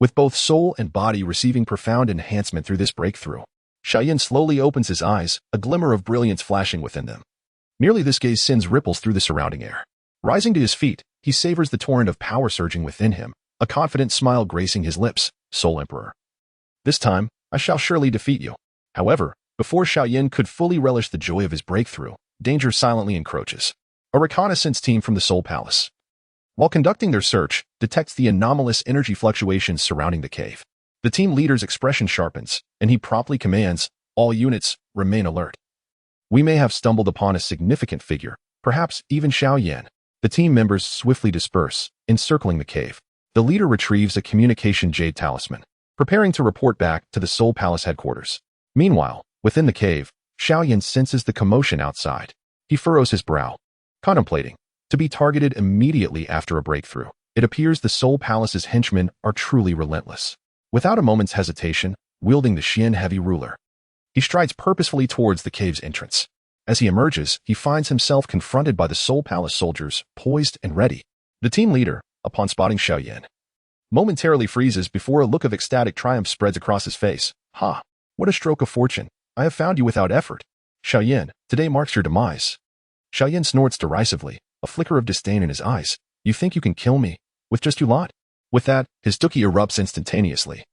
Speaker 1: with both soul and body receiving profound enhancement through this breakthrough. Xiao Yan slowly opens his eyes, a glimmer of brilliance flashing within them. Merely this gaze sends ripples through the surrounding air. Rising to his feet, he savors the torrent of power surging within him, a confident smile gracing his lips. "Soul Emperor, this time, I shall surely defeat you." However, before Xiao Yan could fully relish the joy of his breakthrough, danger silently encroaches. A reconnaissance team from the Soul Palace, while conducting their search, detects the anomalous energy fluctuations surrounding the cave. The team leader's expression sharpens, and he promptly commands, "All units, remain alert. We may have stumbled upon a significant figure, perhaps even Xiao Yan." The team members swiftly disperse, encircling the cave. The leader retrieves a communication jade talisman, preparing to report back to the Soul Palace headquarters. Meanwhile, within the cave, Xiao Yan senses the commotion outside. He furrows his brow, contemplating, to be targeted immediately after a breakthrough. It appears the Soul Palace's henchmen are truly relentless. Without a moment's hesitation, wielding the Xian heavy ruler, he strides purposefully towards the cave's entrance. As he emerges, he finds himself confronted by the Soul Palace soldiers, poised and ready. The team leader, upon spotting Xiao Yan, momentarily freezes before a look of ecstatic triumph spreads across his face. "Ha! What a stroke of fortune! I have found you without effort. Xiao Yan, today marks your demise." Xiao Yan snorts derisively, a flicker of disdain in his eyes. "You think you can kill me, with just you lot?" With that, his Duki erupts instantaneously,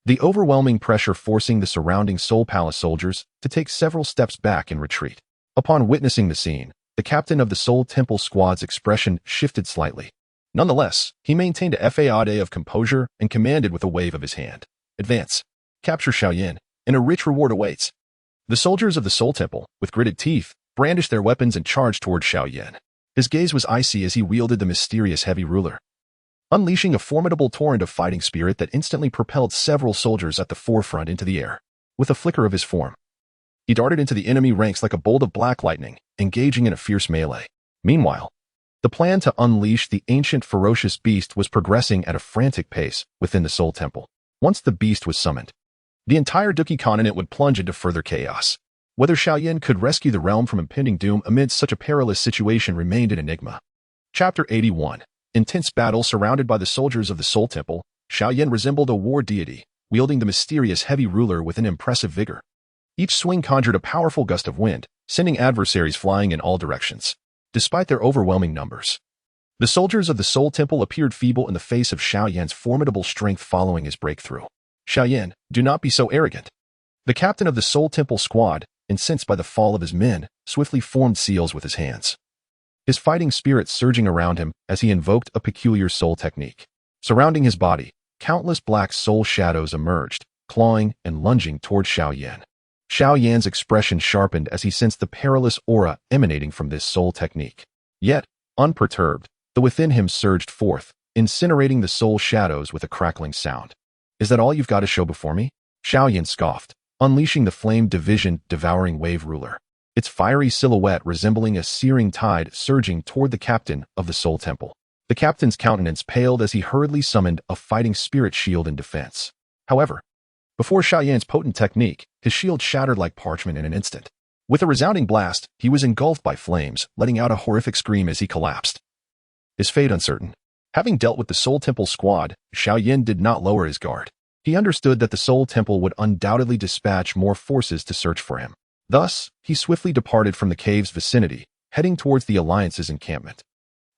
Speaker 1: the overwhelming pressure forcing the surrounding Soul Palace soldiers to take several steps back in retreat. Upon witnessing the scene, the captain of the Soul Temple squad's expression shifted slightly. Nonetheless, he maintained a facade of composure and commanded with a wave of his hand. Advance. Capture Xiao Yan, and a rich reward awaits. The soldiers of the Soul Temple, with gritted teeth, brandished their weapons and charged toward Xiao Yan. His gaze was icy as he wielded the mysterious heavy ruler, unleashing a formidable torrent of fighting spirit that instantly propelled several soldiers at the forefront into the air. With a flicker of his form, he darted into the enemy ranks like a bolt of black lightning, engaging in a fierce melee. Meanwhile, the plan to unleash the ancient ferocious beast was progressing at a frantic pace within the Soul Temple. Once the beast was summoned, the entire Duki continent would plunge into further chaos. Whether Xiao Yan could rescue the realm from impending doom amidst such a perilous situation remained an enigma. Chapter 81. Intense battle surrounded by the soldiers of the Soul Temple, Xiao Yan resembled a war deity, wielding the mysterious heavy ruler with an impressive vigor. Each swing conjured a powerful gust of wind, sending adversaries flying in all directions. Despite their overwhelming numbers, the soldiers of the Soul Temple appeared feeble in the face of Xiao Yan's formidable strength following his breakthrough. Xiao Yan, do not be so arrogant. The captain of the Soul Temple squad, incensed by the fall of his men, swiftly formed seals with his hands, his fighting spirit surging around him as he invoked a peculiar soul technique. Surrounding his body, countless black soul shadows emerged, clawing and lunging toward Xiao Yan. Xiao Yan's expression sharpened as he sensed the perilous aura emanating from this soul technique. Yet, unperturbed, the within him surged forth, incinerating the soul shadows with a crackling sound. Is that all you've got to show before me? Xiao Yan scoffed, unleashing the flame division devouring wave ruler, its fiery silhouette resembling a searing tide surging toward the captain of the Soul Temple. The captain's countenance paled as he hurriedly summoned a fighting spirit shield in defense. However, before Xiao Yan's potent technique, his shield shattered like parchment in an instant. With a resounding blast, he was engulfed by flames, letting out a horrific scream as he collapsed. His fate uncertain. Having dealt with the Soul Temple squad, Xiao Yan did not lower his guard. He understood that the Soul Temple would undoubtedly dispatch more forces to search for him. Thus, he swiftly departed from the cave's vicinity, heading towards the Alliance's encampment.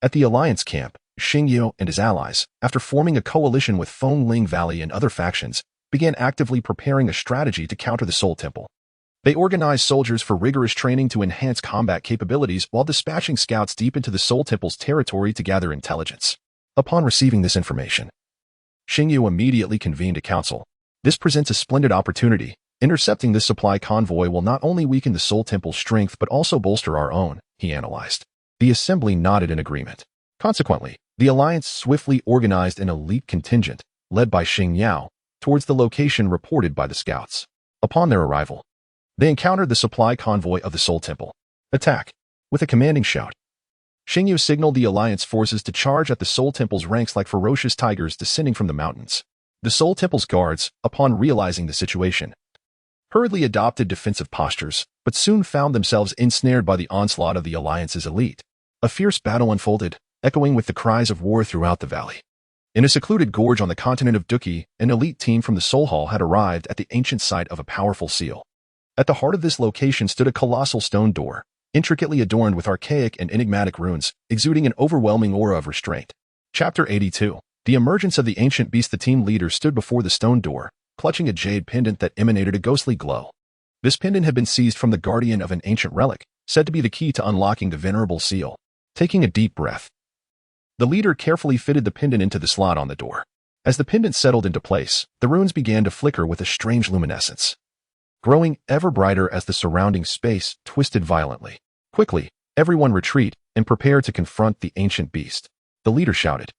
Speaker 1: At the Alliance camp, Xingyu and his allies, after forming a coalition with Fengling Valley and other factions, began actively preparing a strategy to counter the Soul Temple. They organized soldiers for rigorous training to enhance combat capabilities while dispatching scouts deep into the Soul Temple's territory to gather intelligence. Upon receiving this information, Xingyu immediately convened a council. This presents a splendid opportunity. Intercepting this supply convoy will not only weaken the Soul Temple's strength but also bolster our own, he analyzed. The assembly nodded in agreement. Consequently, the Alliance swiftly organized an elite contingent, led by Xingyu, towards the location reported by the scouts. Upon their arrival, they encountered the supply convoy of the Soul Temple. Attack! With a commanding shout, Xingyu signaled the Alliance forces to charge at the Soul Temple's ranks like ferocious tigers descending from the mountains. The Soul Temple's guards, upon realizing the situation, hurriedly adopted defensive postures, but soon found themselves ensnared by the onslaught of the Alliance's elite. A fierce battle unfolded, echoing with the cries of war throughout the valley. In a secluded gorge on the continent of Duki, an elite team from the Soul Hall had arrived at the ancient site of a powerful seal. At the heart of this location stood a colossal stone door, intricately adorned with archaic and enigmatic runes, exuding an overwhelming aura of restraint. Chapter 82. The emergence of the ancient beast. The team leader stood before the stone door, clutching a jade pendant that emanated a ghostly glow. This pendant had been seized from the guardian of an ancient relic, said to be the key to unlocking the venerable seal. Taking a deep breath, the leader carefully fitted the pendant into the slot on the door. As the pendant settled into place, the runes began to flicker with a strange luminescence, growing ever brighter as the surrounding space twisted violently. Quickly, everyone retreat and prepare to confront the ancient beast, the leader shouted.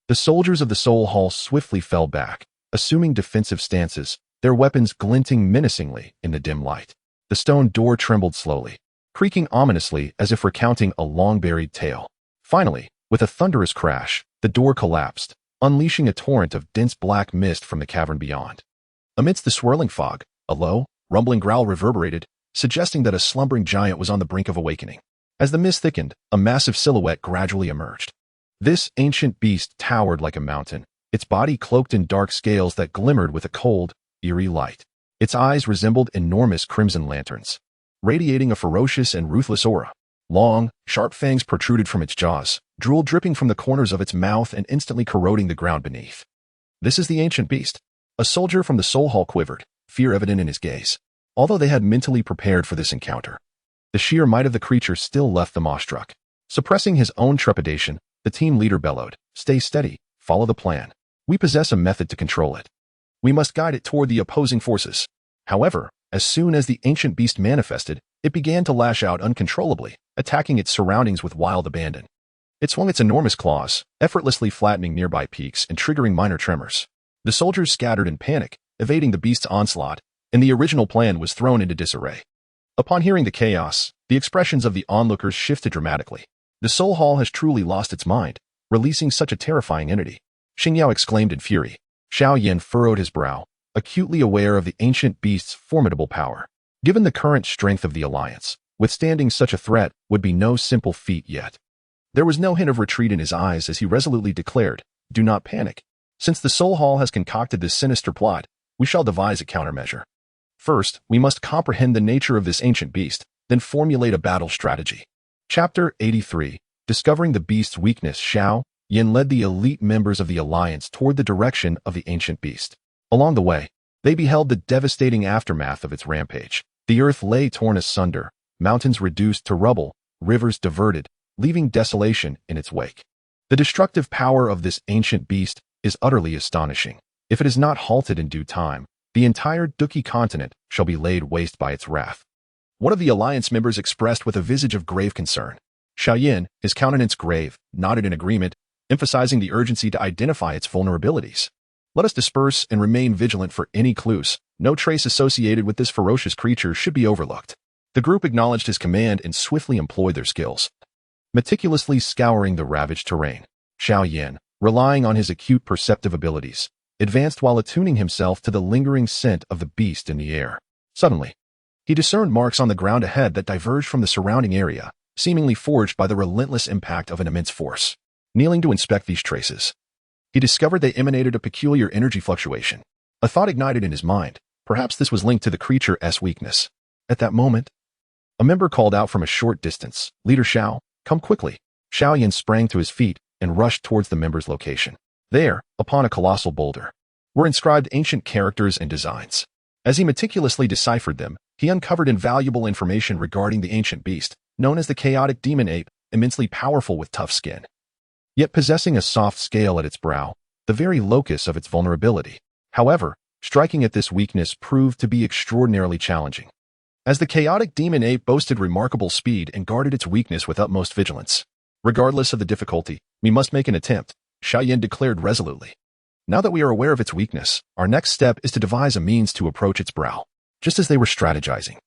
Speaker 1: The soldiers of the Soul Hall swiftly fell back, assuming defensive stances, their weapons glinting menacingly in the dim light. The stone door trembled slowly, creaking ominously as if recounting a long-buried tale. Finally, with a thunderous crash, the door collapsed, unleashing a torrent of dense black mist from the cavern beyond. Amidst the swirling fog, a low, rumbling growl reverberated, suggesting that a slumbering giant was on the brink of awakening. As the mist thickened, a massive silhouette gradually emerged. This ancient beast towered like a mountain, its body cloaked in dark scales that glimmered with a cold, eerie light. Its eyes resembled enormous crimson lanterns, radiating a ferocious and ruthless aura. Long, sharp fangs protruded from its jaws, drool dripping from the corners of its mouth and instantly corroding the ground beneath. This is the ancient beast, A soldier from the Soul Hall quivered, fear evident in his gaze. Although they had mentally prepared for this encounter, the sheer might of the creature still left them awestruck. Suppressing his own trepidation, the team leader bellowed, "Stay steady, follow the plan. We possess a method to control it. We must guide it toward the opposing forces." However, as soon as the ancient beast manifested, it began to lash out uncontrollably, attacking its surroundings with wild abandon. It swung its enormous claws, effortlessly flattening nearby peaks and triggering minor tremors. The soldiers scattered in panic, evading the beast's onslaught, and the original plan was thrown into disarray. Upon hearing the chaos, the expressions of the onlookers shifted dramatically. The Soul Hall has truly lost its mind, releasing such a terrifying entity. Xingyao exclaimed in fury. Xiao Yan furrowed his brow, acutely aware of the ancient beast's formidable power. Given the current strength of the alliance, withstanding such a threat would be no simple feat yet. There was no hint of retreat in his eyes as he resolutely declared, "Do not panic. Since the Soul Hall has concocted this sinister plot, we shall devise a countermeasure. First, we must comprehend the nature of this ancient beast, then formulate a battle strategy." Chapter 83. Discovering the beast's weakness. Xiao Yan led the elite members of the alliance toward the direction of the ancient beast. Along the way, they beheld the devastating aftermath of its rampage. The earth lay torn asunder, mountains reduced to rubble, rivers diverted, leaving desolation in its wake. The destructive power of this ancient beast is utterly astonishing. If it is not halted in due time, the entire Duki continent shall be laid waste by its wrath. One of the alliance members expressed with a visage of grave concern. Xiao Yan, his countenance grave, nodded in agreement, emphasizing the urgency to identify its vulnerabilities. "Let us disperse and remain vigilant for any clues. No trace associated with this ferocious creature should be overlooked." The group acknowledged his command and swiftly employed their skills, meticulously scouring the ravaged terrain. Xiao Yan, relying on his acute perceptive abilities, advanced while attuning himself to the lingering scent of the beast in the air. Suddenly, he discerned marks on the ground ahead that diverged from the surrounding area, seemingly forged by the relentless impact of an immense force. Kneeling to inspect these traces, he discovered they emanated a peculiar energy fluctuation. A thought ignited in his mind. Perhaps this was linked to the creature's weakness. At that moment, a member called out from a short distance, "Leader Xiao, come quickly." Xiao Yan sprang to his feet and rushed towards the member's location. There, upon a colossal boulder, were inscribed ancient characters and designs. As he meticulously deciphered them, he uncovered invaluable information regarding the ancient beast, known as the chaotic demon ape, immensely powerful with tough skin, yet possessing a soft scale at its brow, the very locus of its vulnerability. However, striking at this weakness proved to be extraordinarily challenging, as the chaotic demon ape boasted remarkable speed and guarded its weakness with utmost vigilance. "Regardless of the difficulty, we must make an attempt," Xiao Yan declared resolutely. "Now that we are aware of its weakness, our next step is to devise a means to approach its brow." Just as they were strategizing,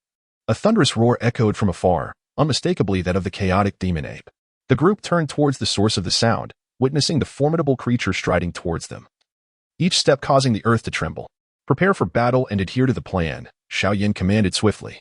Speaker 1: a thunderous roar echoed from afar, unmistakably that of the chaotic demon ape. The group turned towards the source of the sound, witnessing the formidable creature striding towards them, each step causing the earth to tremble. "Prepare for battle and adhere to the plan," Xiao Yan commanded swiftly,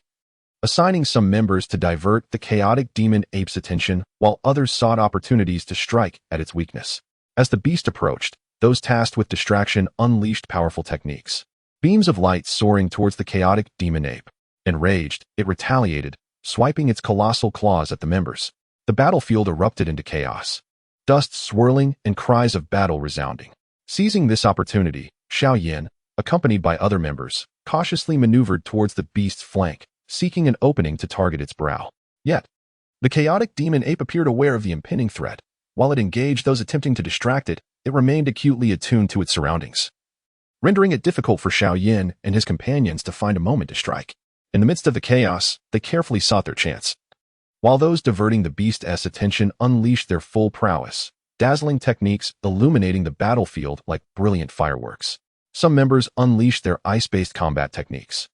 Speaker 1: assigning some members to divert the chaotic demon ape's attention while others sought opportunities to strike at its weakness. As the beast approached, those tasked with distraction unleashed powerful techniques. Beams of light soaring towards the chaotic demon ape. Enraged, it retaliated, swiping its colossal claws at the members. The battlefield erupted into chaos, dust swirling and cries of battle resounding. Seizing this opportunity, Xiao Yan, accompanied by other members, cautiously maneuvered towards the beast's flank, seeking an opening to target its brow. Yet, the chaotic demon ape appeared aware of the impending threat. While it engaged those attempting to distract it, it remained acutely attuned to its surroundings, rendering it difficult for Xiao Yan and his companions to find a moment to strike. In the midst of the chaos, they carefully sought their chance, while those diverting the beast's attention unleashed their full prowess, dazzling techniques illuminating the battlefield like brilliant fireworks. Some members unleashed their ice-based combat techniques,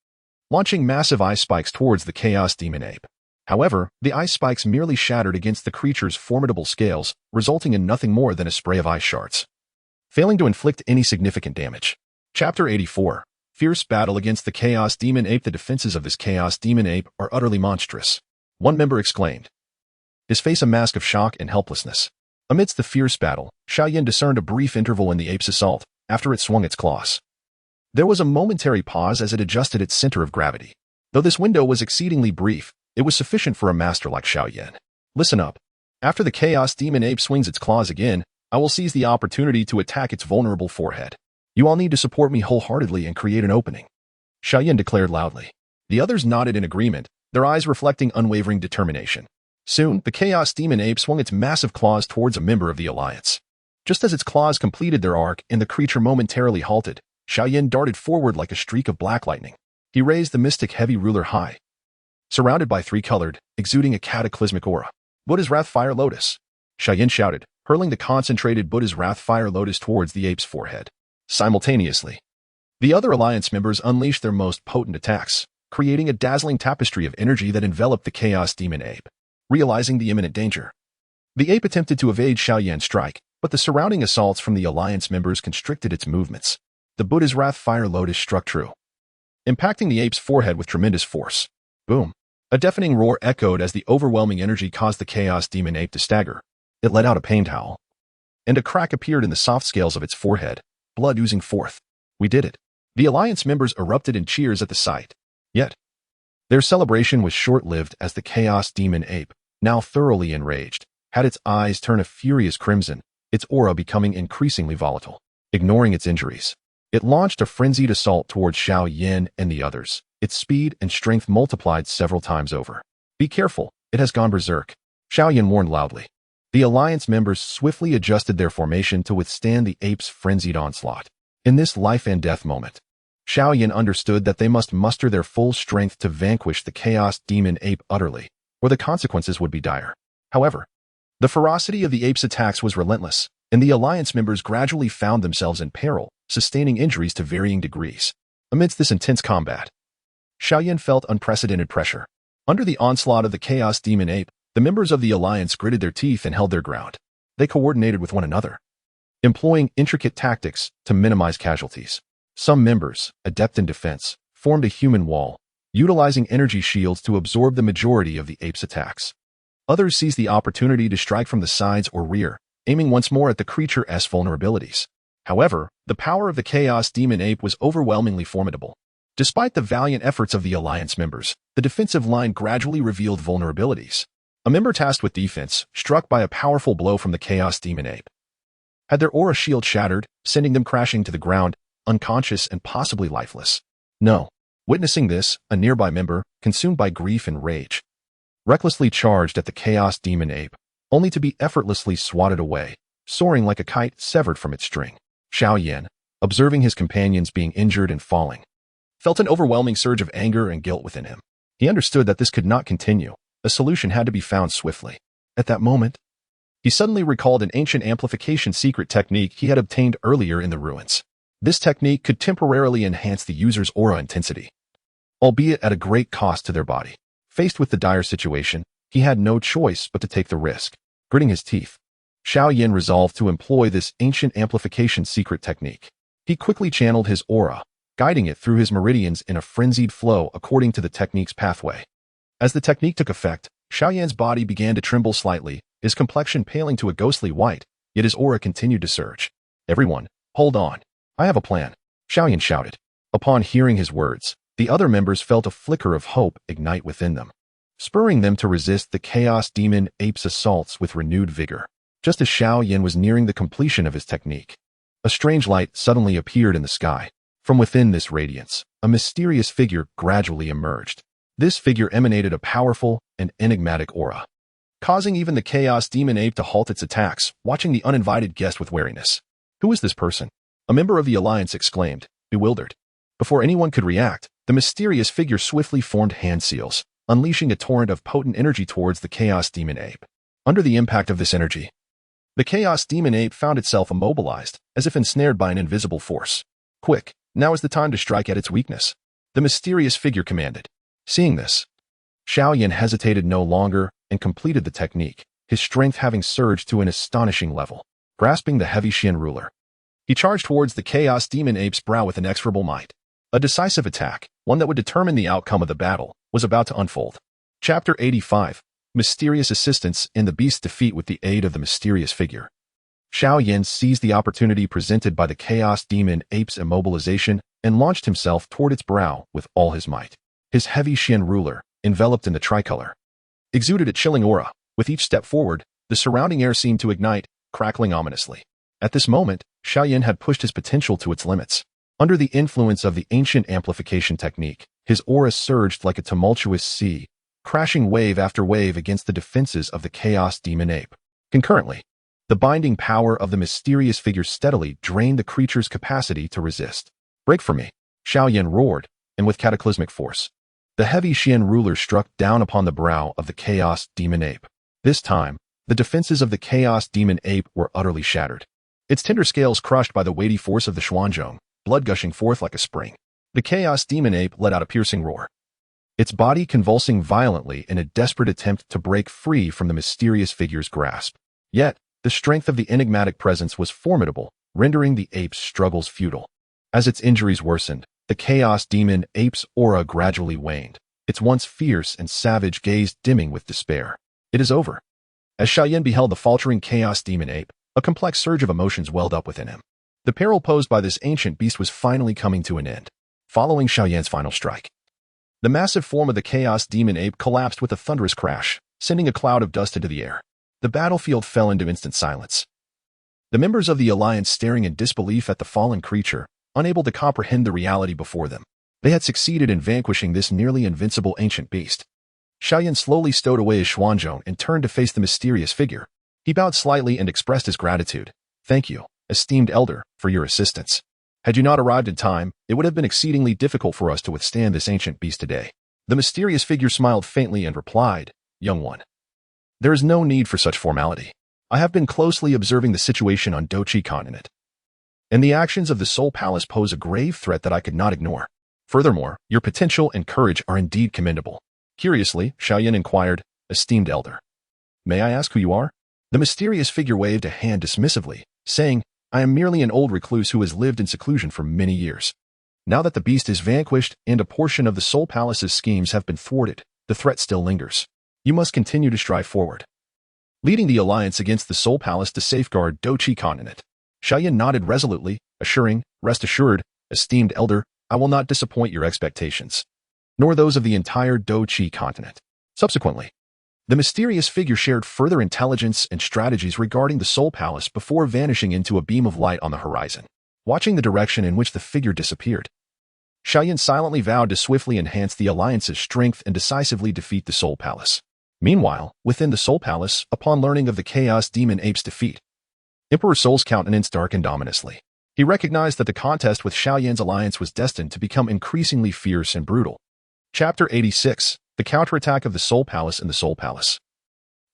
Speaker 1: launching massive ice spikes towards the chaos demon ape. However, the ice spikes merely shattered against the creature's formidable scales, resulting in nothing more than a spray of ice shards, failing to inflict any significant damage. Chapter 84. Fierce battle against the chaos demon ape. The defenses of this chaos demon ape are utterly monstrous, one member exclaimed, his face a mask of shock and helplessness. Amidst the fierce battle, Xiao Yan discerned a brief interval in the ape's assault after it swung its claws. There was a momentary pause as it adjusted its center of gravity. Though this window was exceedingly brief, it was sufficient for a master like Xiao Yan. "Listen up. After the chaos demon ape swings its claws again, I will seize the opportunity to attack its vulnerable forehead. You all need to support me wholeheartedly and create an opening, Xiao Yan declared loudly. The others nodded in agreement, their eyes reflecting unwavering determination. Soon, the Chaos Demon Ape swung its massive claws towards a member of the Alliance. Just as its claws completed their arc and the creature momentarily halted, Xiao Yan darted forward like a streak of black lightning. He raised the mystic heavy ruler high, surrounded by three-colored, exuding a cataclysmic aura. Buddha's Wrath Fire Lotus, Xiao Yan shouted, hurling the concentrated Buddha's Wrath Fire Lotus towards the ape's forehead. Simultaneously, the other Alliance members unleashed their most potent attacks, creating a dazzling tapestry of energy that enveloped the Chaos Demon Ape. Realizing the imminent danger, the ape attempted to evade Xiao Yan's strike, but the surrounding assaults from the Alliance members constricted its movements. The Buddha's Wrath Fire Lotus struck true, impacting the ape's forehead with tremendous force. Boom! A deafening roar echoed as the overwhelming energy caused the Chaos Demon Ape to stagger. It let out a pained howl, and a crack appeared in the soft scales of its forehead, blood oozing forth. We did it! The Alliance members erupted in cheers at the sight. Yet, their celebration was short-lived as the Chaos Demon Ape, now thoroughly enraged, had its eyes turn a furious crimson, its aura becoming increasingly volatile. Ignoring its injuries, it launched a frenzied assault towards Xiao Yan and the others. Its speed and strength multiplied several times over. Be careful, it has gone berserk, Xiao Yan warned loudly. The Alliance members swiftly adjusted their formation to withstand the ape's frenzied onslaught. In this life and death moment, Xiao Yan understood that they must muster their full strength to vanquish the Chaos Demon Ape utterly, or the consequences would be dire. However, the ferocity of the ape's attacks was relentless, and the Alliance members gradually found themselves in peril, sustaining injuries to varying degrees. Amidst this intense combat, Xiao Yan felt unprecedented pressure. Under the onslaught of the Chaos Demon Ape, the members of the Alliance gritted their teeth and held their ground. They coordinated with one another, employing intricate tactics to minimize casualties. Some members, adept in defense, formed a human wall, utilizing energy shields to absorb the majority of the ape's attacks. Others seized the opportunity to strike from the sides or rear, aiming once more at the creature's vulnerabilities. However, the power of the Chaos Demon Ape was overwhelmingly formidable. Despite the valiant efforts of the Alliance members, the defensive line gradually revealed vulnerabilities. A member tasked with defense, struck by a powerful blow from the Chaos Demon Ape, had their aura shield shattered, sending them crashing to the ground, unconscious and possibly lifeless. No. Witnessing this, a nearby member, consumed by grief and rage, recklessly charged at the Chaos Demon Ape, only to be effortlessly swatted away, soaring like a kite severed from its string. Xiao Yan, observing his companions being injured and falling, felt an overwhelming surge of anger and guilt within him. He understood that this could not continue. A solution had to be found swiftly. At that moment, he suddenly recalled an ancient amplification secret technique he had obtained earlier in the ruins. This technique could temporarily enhance the user's aura intensity, albeit at a great cost to their body. Faced with the dire situation, he had no choice but to take the risk. Gritting his teeth, Xiao Yan resolved to employ this ancient amplification secret technique. He quickly channeled his aura, guiding it through his meridians in a frenzied flow according to the technique's pathway. As the technique took effect, Xiao Yan's body began to tremble slightly, his complexion paling to a ghostly white, yet his aura continued to surge. Everyone, hold on. I have a plan, Xiao Yan shouted. Upon hearing his words, the other members felt a flicker of hope ignite within them, spurring them to resist the Chaos Demon Ape's assaults with renewed vigor. Just as Xiao Yan was nearing the completion of his technique, a strange light suddenly appeared in the sky. From within this radiance, a mysterious figure gradually emerged. This figure emanated a powerful and enigmatic aura, causing even the Chaos Demon Ape to halt its attacks, watching the uninvited guest with wariness. Who is this person? A member of the Alliance exclaimed, bewildered. Before anyone could react, the mysterious figure swiftly formed hand seals, unleashing a torrent of potent energy towards the Chaos Demon Ape. Under the impact of this energy, the Chaos Demon Ape found itself immobilized, as if ensnared by an invisible force. Quick, now is the time to strike at its weakness, the mysterious figure commanded. Seeing this, Xiao Yan hesitated no longer and completed the technique, his strength having surged to an astonishing level. Grasping the heavy Xian ruler, he charged towards the Chaos Demon Ape's brow with inexorable might. A decisive attack, one that would determine the outcome of the battle, was about to unfold. Chapter 85. Mysterious Assistance in the Beast's Defeat with the aid of the mysterious figure. Xiao Yan seized the opportunity presented by the Chaos Demon Ape's immobilization and launched himself toward its brow with all his might. His heavy Xian ruler, enveloped in the tricolor, exuded a chilling aura. With each step forward, the surrounding air seemed to ignite, crackling ominously. At this moment, Xiao Yan had pushed his potential to its limits. Under the influence of the ancient amplification technique, his aura surged like a tumultuous sea, crashing wave after wave against the defenses of the Chaos Demon Ape. Concurrently, the binding power of the mysterious figure steadily drained the creature's capacity to resist. "Break for me," Xiao Yan roared, and with cataclysmic force, the heavy Xian ruler struck down upon the brow of the Chaos Demon Ape. This time, the defenses of the Chaos Demon Ape were utterly shattered. Its tender scales crushed by the weighty force of the Xuanzhong, blood gushing forth like a spring. The Chaos Demon Ape let out a piercing roar, its body convulsing violently in a desperate attempt to break free from the mysterious figure's grasp. Yet, the strength of the enigmatic presence was formidable, rendering the ape's struggles futile. As its injuries worsened, the Chaos Demon Ape's aura gradually waned, its once fierce and savage gaze dimming with despair. "It is over." As Xiao Yan beheld the faltering Chaos Demon Ape, a complex surge of emotions welled up within him. The peril posed by this ancient beast was finally coming to an end. Following Xiao Yan's final strike, the massive form of the Chaos Demon Ape collapsed with a thunderous crash, sending a cloud of dust into the air. The battlefield fell into instant silence. The members of the Alliance staring in disbelief at the fallen creature, unable to comprehend the reality before them. They had succeeded in vanquishing this nearly invincible ancient beast. Xiao Yan slowly stowed away his Xuanzhong and turned to face the mysterious figure. He bowed slightly and expressed his gratitude. "Thank you, esteemed elder, for your assistance. Had you not arrived in time, it would have been exceedingly difficult for us to withstand this ancient beast today." The mysterious figure smiled faintly and replied, "Young one, there is no need for such formality. I have been closely observing the situation on Dochi continent, and the actions of the Soul Palace pose a grave threat that I could not ignore. Furthermore, your potential and courage are indeed commendable." Curiously, Xiao Yan inquired, "Esteemed elder, may I ask who you are?" The mysterious figure waved a hand dismissively, saying, "I am merely an old recluse who has lived in seclusion for many years. Now that the beast is vanquished and a portion of the Soul Palace's schemes have been thwarted, the threat still lingers. You must continue to strive forward, leading the alliance against the Soul Palace to safeguard Dochi continent." Xiao Yan nodded resolutely, assuring, "Rest assured, esteemed elder, I will not disappoint your expectations, nor those of the entire Dochi continent." Subsequently, the mysterious figure shared further intelligence and strategies regarding the Soul Palace before vanishing into a beam of light on the horizon. Watching the direction in which the figure disappeared, Xiao Yan silently vowed to swiftly enhance the alliance's strength and decisively defeat the Soul Palace. Meanwhile, within the Soul Palace, upon learning of the Chaos Demon Ape's defeat, Emperor Soul's countenance darkened ominously. He recognized that the contest with Xiao Yan's alliance was destined to become increasingly fierce and brutal. Chapter 86, The Counterattack of the Soul Palace and the Soul Palace.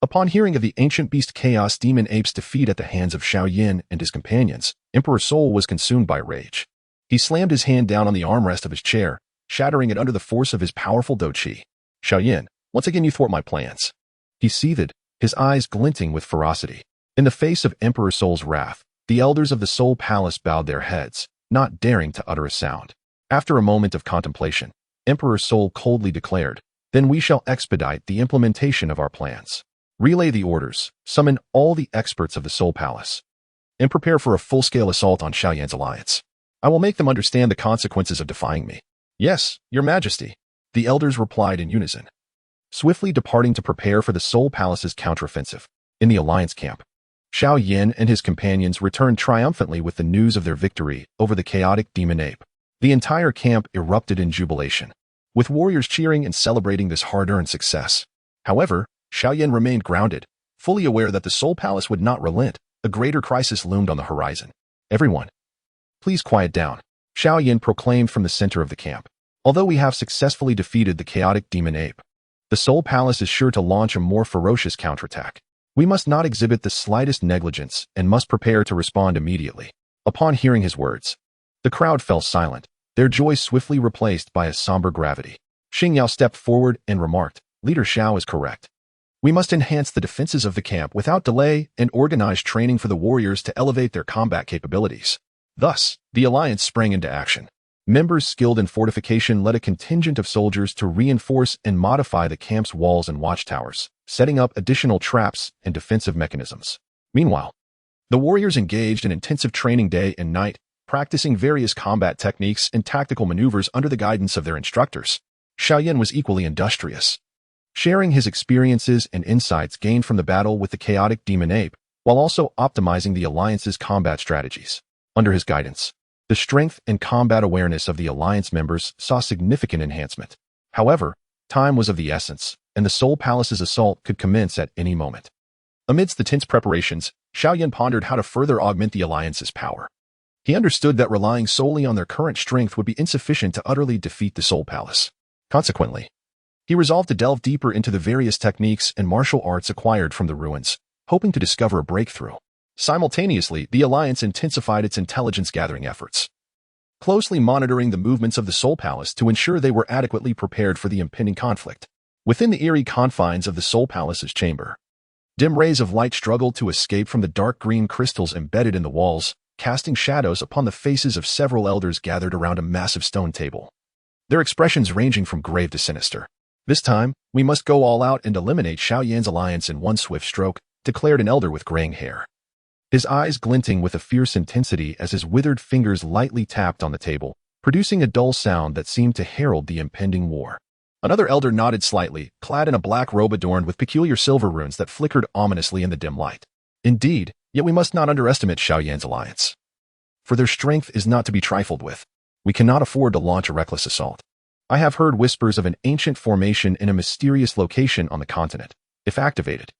Speaker 1: Upon hearing of the ancient beast Chaos Demon Ape's defeat at the hands of Xiao Yan and his companions, Emperor Soul was consumed by rage. He slammed his hand down on the armrest of his chair, shattering it under the force of his powerful Do Qi. "Xiao Yan, once again you thwart my plans." He seethed, his eyes glinting with ferocity. In the face of Emperor Soul's wrath, the elders of the Soul Palace bowed their heads, not daring to utter a sound. After a moment of contemplation, Emperor Soul coldly declared, "Then we shall expedite the implementation of our plans. Relay the orders, summon all the experts of the Soul Palace, and prepare for a full-scale assault on Xiao Yan's alliance. I will make them understand the consequences of defying me." "Yes, your majesty," the elders replied in unison, swiftly departing to prepare for the Soul Palace's counteroffensive. In the alliance camp, Xiao Yan and his companions returned triumphantly with the news of their victory over the chaotic demon ape. The entire camp erupted in jubilation, with warriors cheering and celebrating this hard-earned success. However, Xiao Yan remained grounded, fully aware that the Soul Palace would not relent. A greater crisis loomed on the horizon. "Everyone, please quiet down," Xiao Yan proclaimed from the center of the camp. "Although we have successfully defeated the chaotic demon ape, the Soul Palace is sure to launch a more ferocious counterattack. We must not exhibit the slightest negligence and must prepare to respond immediately." Upon hearing his words, the crowd fell silent, their joy swiftly replaced by a somber gravity. Xingyao stepped forward and remarked, "Leader Xiao is correct. We must enhance the defenses of the camp without delay and organize training for the warriors to elevate their combat capabilities." Thus, the alliance sprang into action. Members skilled in fortification led a contingent of soldiers to reinforce and modify the camp's walls and watchtowers, setting up additional traps and defensive mechanisms. Meanwhile, the warriors engaged in intensive training day and night, practicing various combat techniques and tactical maneuvers under the guidance of their instructors. Xiao Yan was equally industrious, sharing his experiences and insights gained from the battle with the chaotic demon ape, while also optimizing the alliance's combat strategies. Under his guidance, the strength and combat awareness of the Alliance members saw significant enhancement. However, time was of the essence, and the Soul Palace's assault could commence at any moment. Amidst the tense preparations, Xiao Yan pondered how to further augment the Alliance's power. He understood that relying solely on their current strength would be insufficient to utterly defeat the Soul Palace. Consequently, he resolved to delve deeper into the various techniques and martial arts acquired from the ruins, hoping to discover a breakthrough. Simultaneously, the Alliance intensified its intelligence-gathering efforts, closely monitoring the movements of the Soul Palace to ensure they were adequately prepared for the impending conflict. Within the eerie confines of the Soul Palace's chamber, dim rays of light struggled to escape from the dark green crystals embedded in the walls, casting shadows upon the faces of several elders gathered around a massive stone table, their expressions ranging from grave to sinister. "This time, we must go all out and eliminate Xiao Yan's alliance in one swift stroke," declared an elder with graying hair, his eyes glinting with a fierce intensity as his withered fingers lightly tapped on the table, producing a dull sound that seemed to herald the impending war. Another elder nodded slightly, clad in a black robe adorned with peculiar silver runes that flickered ominously in the dim light. "Indeed, yet we must not underestimate Xiao Yan's alliance, for their strength is not to be trifled with. We cannot afford to launch a reckless assault. I have heard whispers of an ancient formation in a mysterious location on the continent. If activated,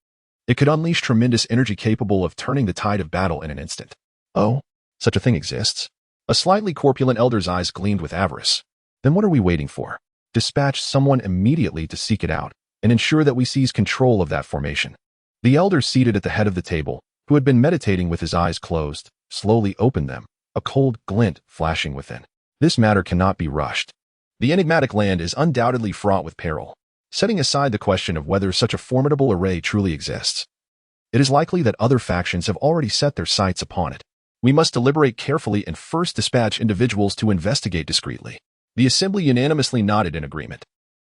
Speaker 1: it could unleash tremendous energy capable of turning the tide of battle in an instant." "Oh, such a thing exists?" A slightly corpulent elder's eyes gleamed with avarice. "Then what are we waiting for? Dispatch someone immediately to seek it out and ensure that we seize control of that formation." The elder seated at the head of the table, who had been meditating with his eyes closed, slowly opened them, a cold glint flashing within. "This matter cannot be rushed. The enigmatic land is undoubtedly fraught with peril. Setting aside the question of whether such a formidable array truly exists, it is likely that other factions have already set their sights upon it. We must deliberate carefully and first dispatch individuals to investigate discreetly." The assembly unanimously nodded in agreement.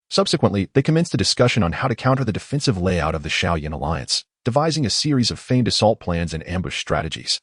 Speaker 1: Subsequently, they commenced a discussion on how to counter the defensive layout of the Xiao Yan alliance, devising a series of feigned assault plans and ambush strategies.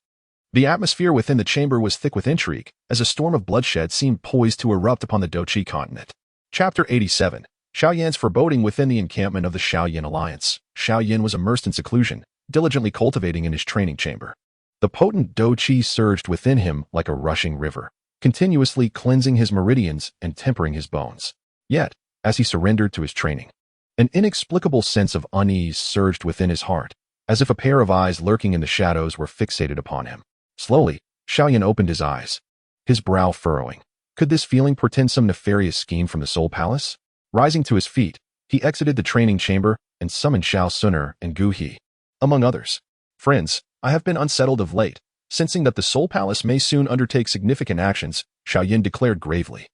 Speaker 1: The atmosphere within the chamber was thick with intrigue, as a storm of bloodshed seemed poised to erupt upon the Douqi continent. Chapter 87. Xiao Yan's foreboding within the encampment of the Xiao Yan alliance. Xiao Yan was immersed in seclusion, diligently cultivating in his training chamber. The potent Dou Qi surged within him like a rushing river, continuously cleansing his meridians and tempering his bones. Yet, as he surrendered to his training, an inexplicable sense of unease surged within his heart, as if a pair of eyes lurking in the shadows were fixated upon him. Slowly, Xiao Yan opened his eyes, his brow furrowing. Could this feeling portend some nefarious scheme from the Soul Palace? Rising to his feet, he exited the training chamber and summoned Xiao Suner and Gu He, among others. "Friends, I have been unsettled of late, sensing that the Soul Palace may soon undertake significant actions," Xiao Yan declared gravely.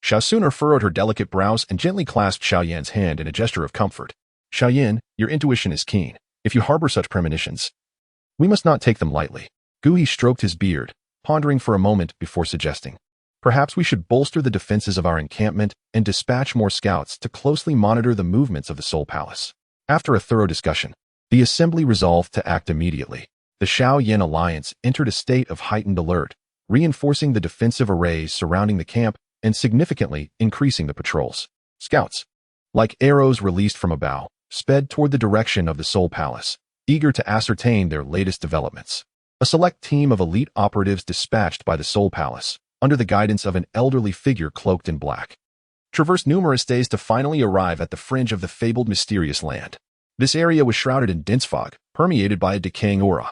Speaker 1: Xiao Suner furrowed her delicate brows and gently clasped Xiao Yan's hand in a gesture of comfort. "Xiao Yan, your intuition is keen. If you harbor such premonitions, we must not take them lightly." Gu He stroked his beard, pondering for a moment before suggesting, "Perhaps we should bolster the defenses of our encampment and dispatch more scouts to closely monitor the movements of the Soul Palace." After a thorough discussion, the assembly resolved to act immediately. The Xiao Yan alliance entered a state of heightened alert, reinforcing the defensive arrays surrounding the camp and significantly increasing the patrols. Scouts, like arrows released from a bow, sped toward the direction of the Soul Palace, eager to ascertain their latest developments. A select team of elite operatives dispatched by the Soul Palace, under the guidance of an elderly figure cloaked in black, traversed numerous days to finally arrive at the fringe of the fabled mysterious land. This area was shrouded in dense fog, permeated by a decaying aura,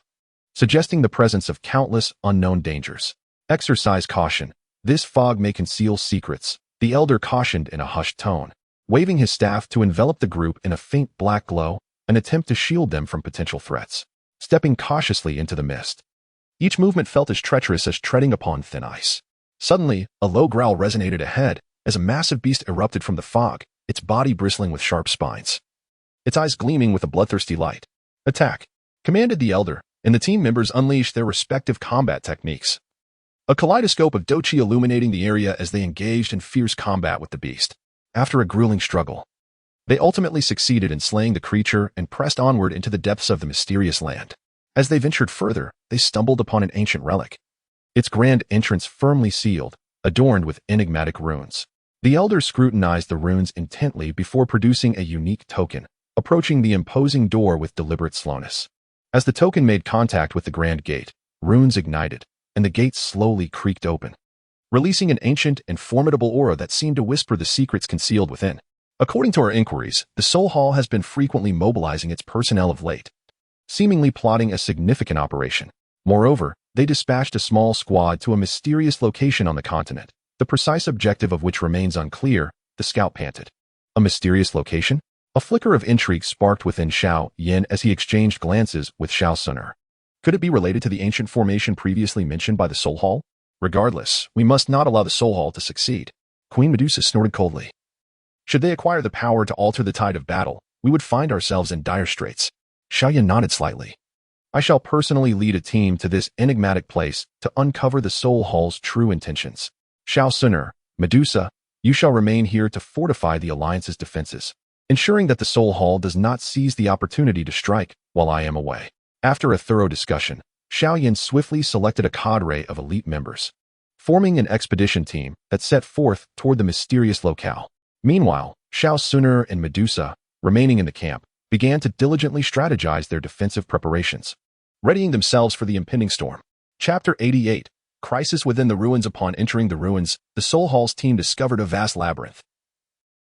Speaker 1: suggesting the presence of countless unknown dangers. "Exercise caution. This fog may conceal secrets," the elder cautioned in a hushed tone, waving his staff to envelop the group in a faint black glow, an attempt to shield them from potential threats. Stepping cautiously into the mist, each movement felt as treacherous as treading upon thin ice. Suddenly, a low growl resonated ahead as a massive beast erupted from the fog, its body bristling with sharp spines, its eyes gleaming with a bloodthirsty light. "Attack!" commanded the elder, and the team members unleashed their respective combat techniques. A kaleidoscope of Douqi illuminating the area as they engaged in fierce combat with the beast. After a grueling struggle, they ultimately succeeded in slaying the creature and pressed onward into the depths of the mysterious land. As they ventured further, they stumbled upon an ancient relic, its grand entrance firmly sealed, adorned with enigmatic runes. The elders scrutinized the runes intently before producing a unique token, approaching the imposing door with deliberate slowness. As the token made contact with the grand gate, runes ignited, and the gates slowly creaked open, releasing an ancient and formidable aura that seemed to whisper the secrets concealed within. According to our inquiries, the Soul Hall has been frequently mobilizing its personnel of late, seemingly plotting a significant operation. Moreover, they dispatched a small squad to a mysterious location on the continent, the precise objective of which remains unclear, the scout panted. A mysterious location? A flicker of intrigue sparked within Xiao Yan as he exchanged glances with Xiao Sun. Could it be related to the ancient formation previously mentioned by the Soul Hall? Regardless, we must not allow the Soul Hall to succeed. Queen Medusa snorted coldly. Should they acquire the power to alter the tide of battle, we would find ourselves in dire straits. Xiao Yan nodded slightly. I shall personally lead a team to this enigmatic place to uncover the Soul Hall's true intentions. Xiao Sun, Medusa, you shall remain here to fortify the Alliance's defenses, ensuring that the Soul Hall does not seize the opportunity to strike while I am away. After a thorough discussion, Xiao Yan swiftly selected a cadre of elite members, forming an expedition team that set forth toward the mysterious locale. Meanwhile, Xiao Sun and Medusa, remaining in the camp, began to diligently strategize their defensive preparations, readying themselves for the impending storm. Chapter 88, Crisis Within the Ruins. Upon entering the ruins, the Soul Hall's team discovered a vast labyrinth,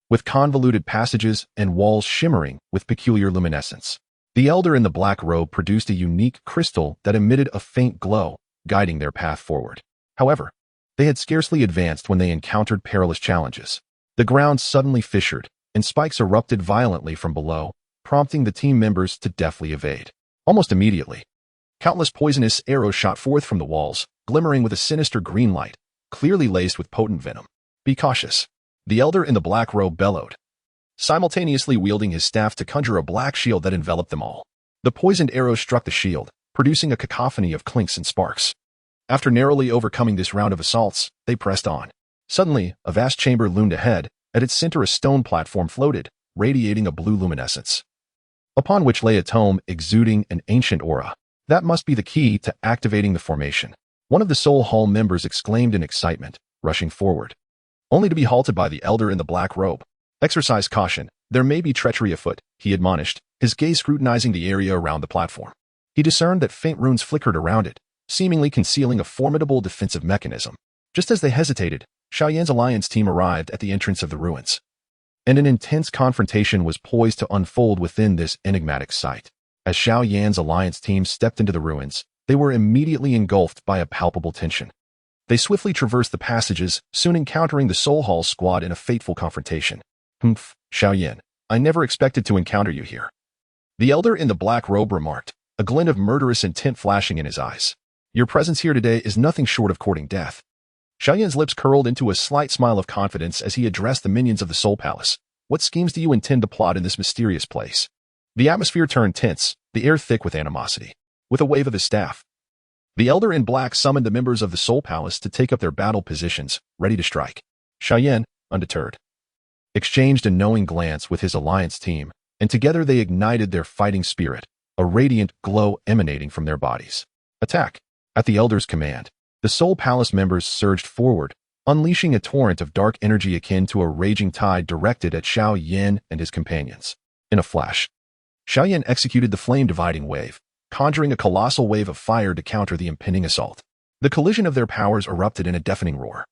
Speaker 1: with convoluted passages and walls shimmering with peculiar luminescence. The elder in the black robe produced a unique crystal that emitted a faint glow, guiding their path forward. However, they had scarcely advanced when they encountered perilous challenges. The ground suddenly fissured, and spikes erupted violently from below, prompting the team members to deftly evade. Almost immediately, countless poisonous arrows shot forth from the walls, glimmering with a sinister green light, clearly laced with potent venom. Be cautious, the elder in the black robe bellowed, simultaneously wielding his staff to conjure a black shield that enveloped them all. The poisoned arrows struck the shield, producing a cacophony of clinks and sparks. After narrowly overcoming this round of assaults, they pressed on. Suddenly, a vast chamber loomed ahead. At its center, a stone platform floated, radiating a blue luminescence, upon which lay a tome exuding an ancient aura. That must be the key to activating the formation. One of the Soul Hall members exclaimed in excitement, rushing forward, only to be halted by the elder in the black robe. Exercise caution, there may be treachery afoot, he admonished, his gaze scrutinizing the area around the platform. He discerned that faint runes flickered around it, seemingly concealing a formidable defensive mechanism. Just as they hesitated, Xiao Yan's alliance team arrived at the entrance of the ruins, and an intense confrontation was poised to unfold within this enigmatic site. As Xiao Yan's alliance team stepped into the ruins, they were immediately engulfed by a palpable tension. They swiftly traversed the passages, soon encountering the Soul Hall squad in a fateful confrontation. Humph, Xiao Yan, I never expected to encounter you here, the elder in the black robe remarked, a glint of murderous intent flashing in his eyes. Your presence here today is nothing short of courting death. Xiao Yan's lips curled into a slight smile of confidence as he addressed the minions of the Soul Palace. What schemes do you intend to plot in this mysterious place? The atmosphere turned tense, the air thick with animosity. With a wave of his staff, the elder in black summoned the members of the Soul Palace to take up their battle positions, ready to strike. Xiao Yan, undeterred, exchanged a knowing glance with his alliance team, and together they ignited their fighting spirit, a radiant glow emanating from their bodies. Attack! At the elder's command, the Soul Palace members surged forward, unleashing a torrent of dark energy akin to a raging tide directed at Xiao Yan and his companions. In a flash, Xiao Yan executed the flame-dividing wave, conjuring a colossal wave of fire to counter the impending assault. The collision of their powers erupted in a deafening roar,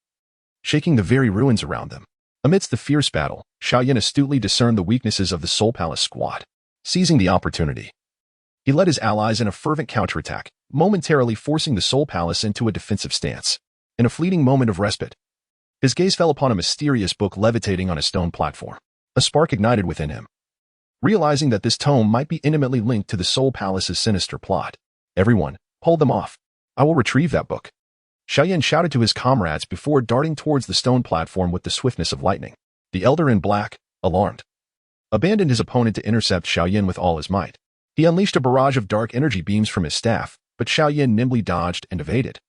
Speaker 1: shaking the very ruins around them. Amidst the fierce battle, Xiao Yan astutely discerned the weaknesses of the Soul Palace squad. Seizing the opportunity, he led his allies in a fervent counterattack, momentarily forcing the Soul Palace into a defensive stance. In a fleeting moment of respite, his gaze fell upon a mysterious book levitating on a stone platform. A spark ignited within him, realizing that this tome might be intimately linked to the Soul Palace's sinister plot. Everyone, hold them off. I will retrieve that book. Xiao Yan shouted to his comrades before darting towards the stone platform with the swiftness of lightning. The elder in black, alarmed, abandoned his opponent to intercept Xiao Yan with all his might. He unleashed a barrage of dark energy beams from his staff, but Xiao Yan nimbly dodged and evaded,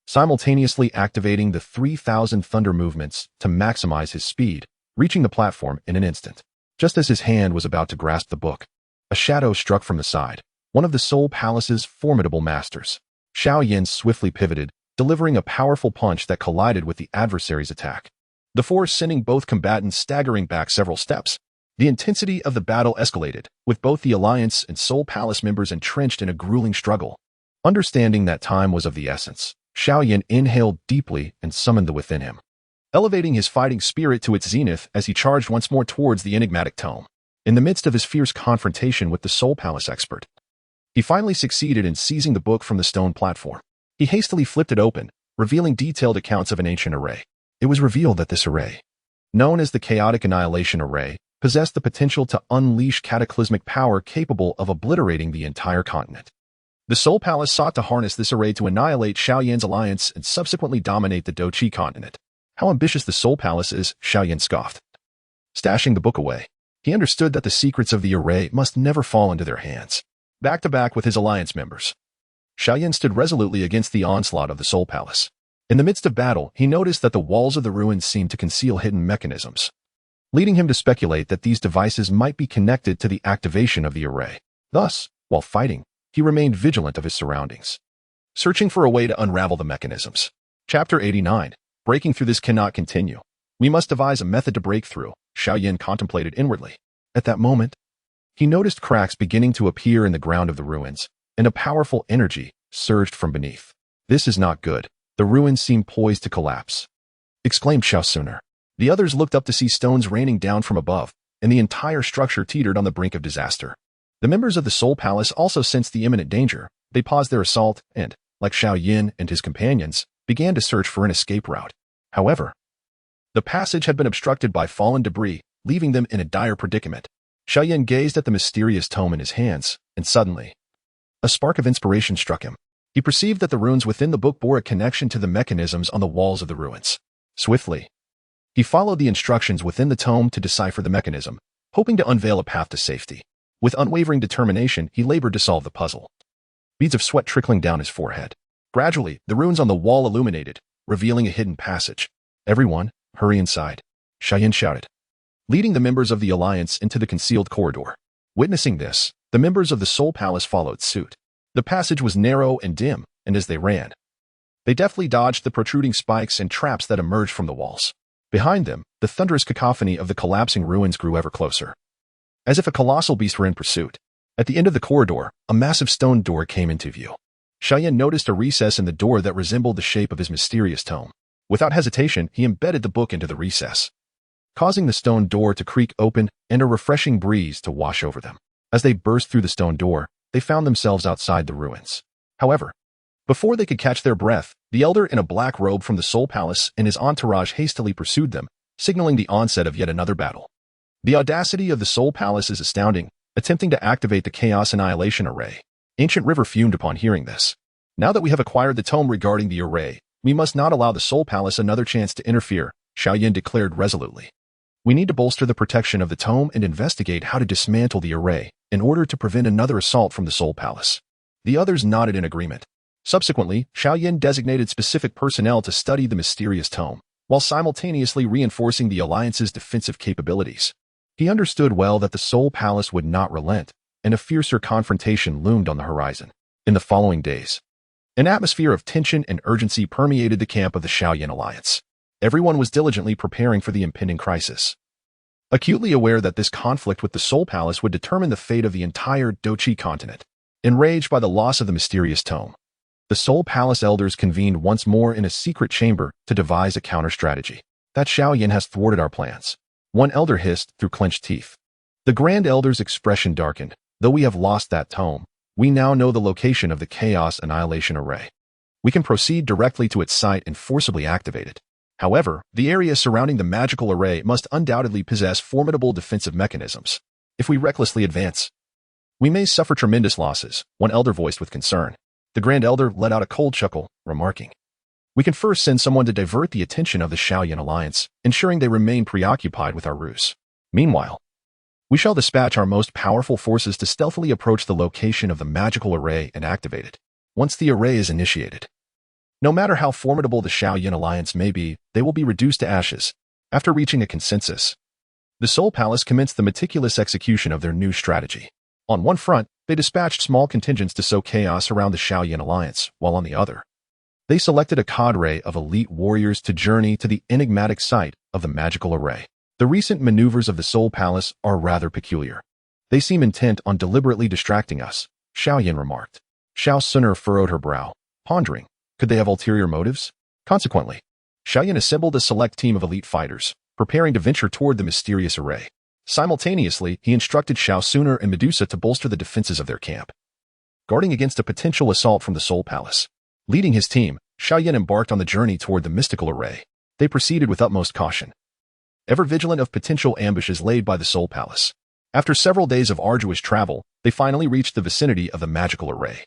Speaker 1: simultaneously activating the 3,000 thunder movements to maximize his speed, reaching the platform in an instant. Just as his hand was about to grasp the book, a shadow struck from the side, one of the Soul Palace's formidable masters. Xiao Yan swiftly pivoted, delivering a powerful punch that collided with the adversary's attack, the force sending both combatants staggering back several steps. The intensity of the battle escalated, with both the Alliance and Soul Palace members entrenched in a grueling struggle. Understanding that time was of the essence, Xiao Yan inhaled deeply and summoned the within him, elevating his fighting spirit to its zenith as he charged once more towards the enigmatic tome. In the midst of his fierce confrontation with the Soul Palace expert, he finally succeeded in seizing the book from the stone platform. He hastily flipped it open, revealing detailed accounts of an ancient array. It was revealed that this array, known as the Chaotic Annihilation Array, possessed the potential to unleash cataclysmic power capable of obliterating the entire continent. The Soul Palace sought to harness this array to annihilate Xiao Yan's alliance and subsequently dominate the Dou continent. How ambitious the Soul Palace is, Xiao Yan scoffed. Stashing the book away, he understood that the secrets of the array must never fall into their hands. Back to back with his alliance members, Xiao Yan stood resolutely against the onslaught of the Soul Palace. In the midst of battle, he noticed that the walls of the ruins seemed to conceal hidden mechanisms, leading him to speculate that these devices might be connected to the activation of the array. Thus, while fighting, he remained vigilant of his surroundings, searching for a way to unravel the mechanisms. Chapter 89. Breaking through this cannot continue. We must devise a method to break through, Xiao Yan contemplated inwardly. At that moment, he noticed cracks beginning to appear in the ground of the ruins, and a powerful energy surged from beneath. This is not good. The ruins seem poised to collapse, exclaimed Xiao Suner. The others looked up to see stones raining down from above, and the entire structure teetered on the brink of disaster. The members of the Soul Palace also sensed the imminent danger. They paused their assault and, like Xiao Yan and his companions, began to search for an escape route. However, the passage had been obstructed by fallen debris, leaving them in a dire predicament. Xiao Yan gazed at the mysterious tome in his hands, and suddenly, a spark of inspiration struck him. He perceived that the runes within the book bore a connection to the mechanisms on the walls of the ruins. Swiftly, he followed the instructions within the tome to decipher the mechanism, hoping to unveil a path to safety. With unwavering determination, he labored to solve the puzzle, beads of sweat trickling down his forehead. Gradually, the runes on the wall illuminated, revealing a hidden passage. Everyone, hurry inside, Xiao Yan shouted, leading the members of the Alliance into the concealed corridor. Witnessing this, the members of the Soul Palace followed suit. The passage was narrow and dim, and as they ran, they deftly dodged the protruding spikes and traps that emerged from the walls. Behind them, the thunderous cacophony of the collapsing ruins grew ever closer, as if a colossal beast were in pursuit. At the end of the corridor, a massive stone door came into view. Xiao Yan noticed a recess in the door that resembled the shape of his mysterious tome. Without hesitation, he embedded the book into the recess, causing the stone door to creak open and a refreshing breeze to wash over them. As they burst through the stone door, they found themselves outside the ruins. However, before they could catch their breath, the elder in a black robe from the Soul Palace and his entourage hastily pursued them, signaling the onset of yet another battle. The audacity of the Soul Palace is astounding, attempting to activate the Chaos Annihilation Array. Ancient River fumed upon hearing this. Now that we have acquired the tome regarding the array, we must not allow the Soul Palace another chance to interfere, Xiao Yan declared resolutely. We need to bolster the protection of the tome and investigate how to dismantle the array in order to prevent another assault from the Soul Palace. The others nodded in agreement. Subsequently, Xiao Yan designated specific personnel to study the mysterious tome, while simultaneously reinforcing the Alliance's defensive capabilities. He understood well that the Soul Palace would not relent, and a fiercer confrontation loomed on the horizon. In the following days, an atmosphere of tension and urgency permeated the camp of the Xiao Yan Alliance. Everyone was diligently preparing for the impending crisis, acutely aware that this conflict with the Soul Palace would determine the fate of the entire Dou continent. Enraged by the loss of the mysterious tome, the Soul Palace elders convened once more in a secret chamber to devise a counter-strategy. That Xiao Yan has thwarted our plans, one elder hissed through clenched teeth. The Grand Elder's expression darkened. Though we have lost that tome, we now know the location of the Chaos Annihilation Array. We can proceed directly to its site and forcibly activate it. However, the area surrounding the magical array must undoubtedly possess formidable defensive mechanisms. If we recklessly advance, we may suffer tremendous losses, one elder voiced with concern. The Grand Elder let out a cold chuckle, remarking, we can first send someone to divert the attention of the Xiao Yan Alliance, ensuring they remain preoccupied with our ruse. Meanwhile, we shall dispatch our most powerful forces to stealthily approach the location of the magical array and activate it. Once the array is initiated, no matter how formidable the Xiao Yan Alliance may be, they will be reduced to ashes. After reaching a consensus, the Soul Palace commenced the meticulous execution of their new strategy. On one front, they dispatched small contingents to sow chaos around the Xiao Yan Alliance, while on the other, they selected a cadre of elite warriors to journey to the enigmatic site of the magical array. The recent maneuvers of the Soul Palace are rather peculiar. They seem intent on deliberately distracting us, Xiao Yan remarked. Xiao Suner furrowed her brow, pondering. Could they have ulterior motives? Consequently, Xiao Yan assembled a select team of elite fighters, preparing to venture toward the mysterious array. Simultaneously, he instructed Xiao Suner and Medusa to bolster the defenses of their camp, guarding against a potential assault from the Soul Palace. Leading his team, Xiao Yan embarked on the journey toward the mystical array. They proceeded with utmost caution, ever vigilant of potential ambushes laid by the Soul Palace. After several days of arduous travel, they finally reached the vicinity of the magical array.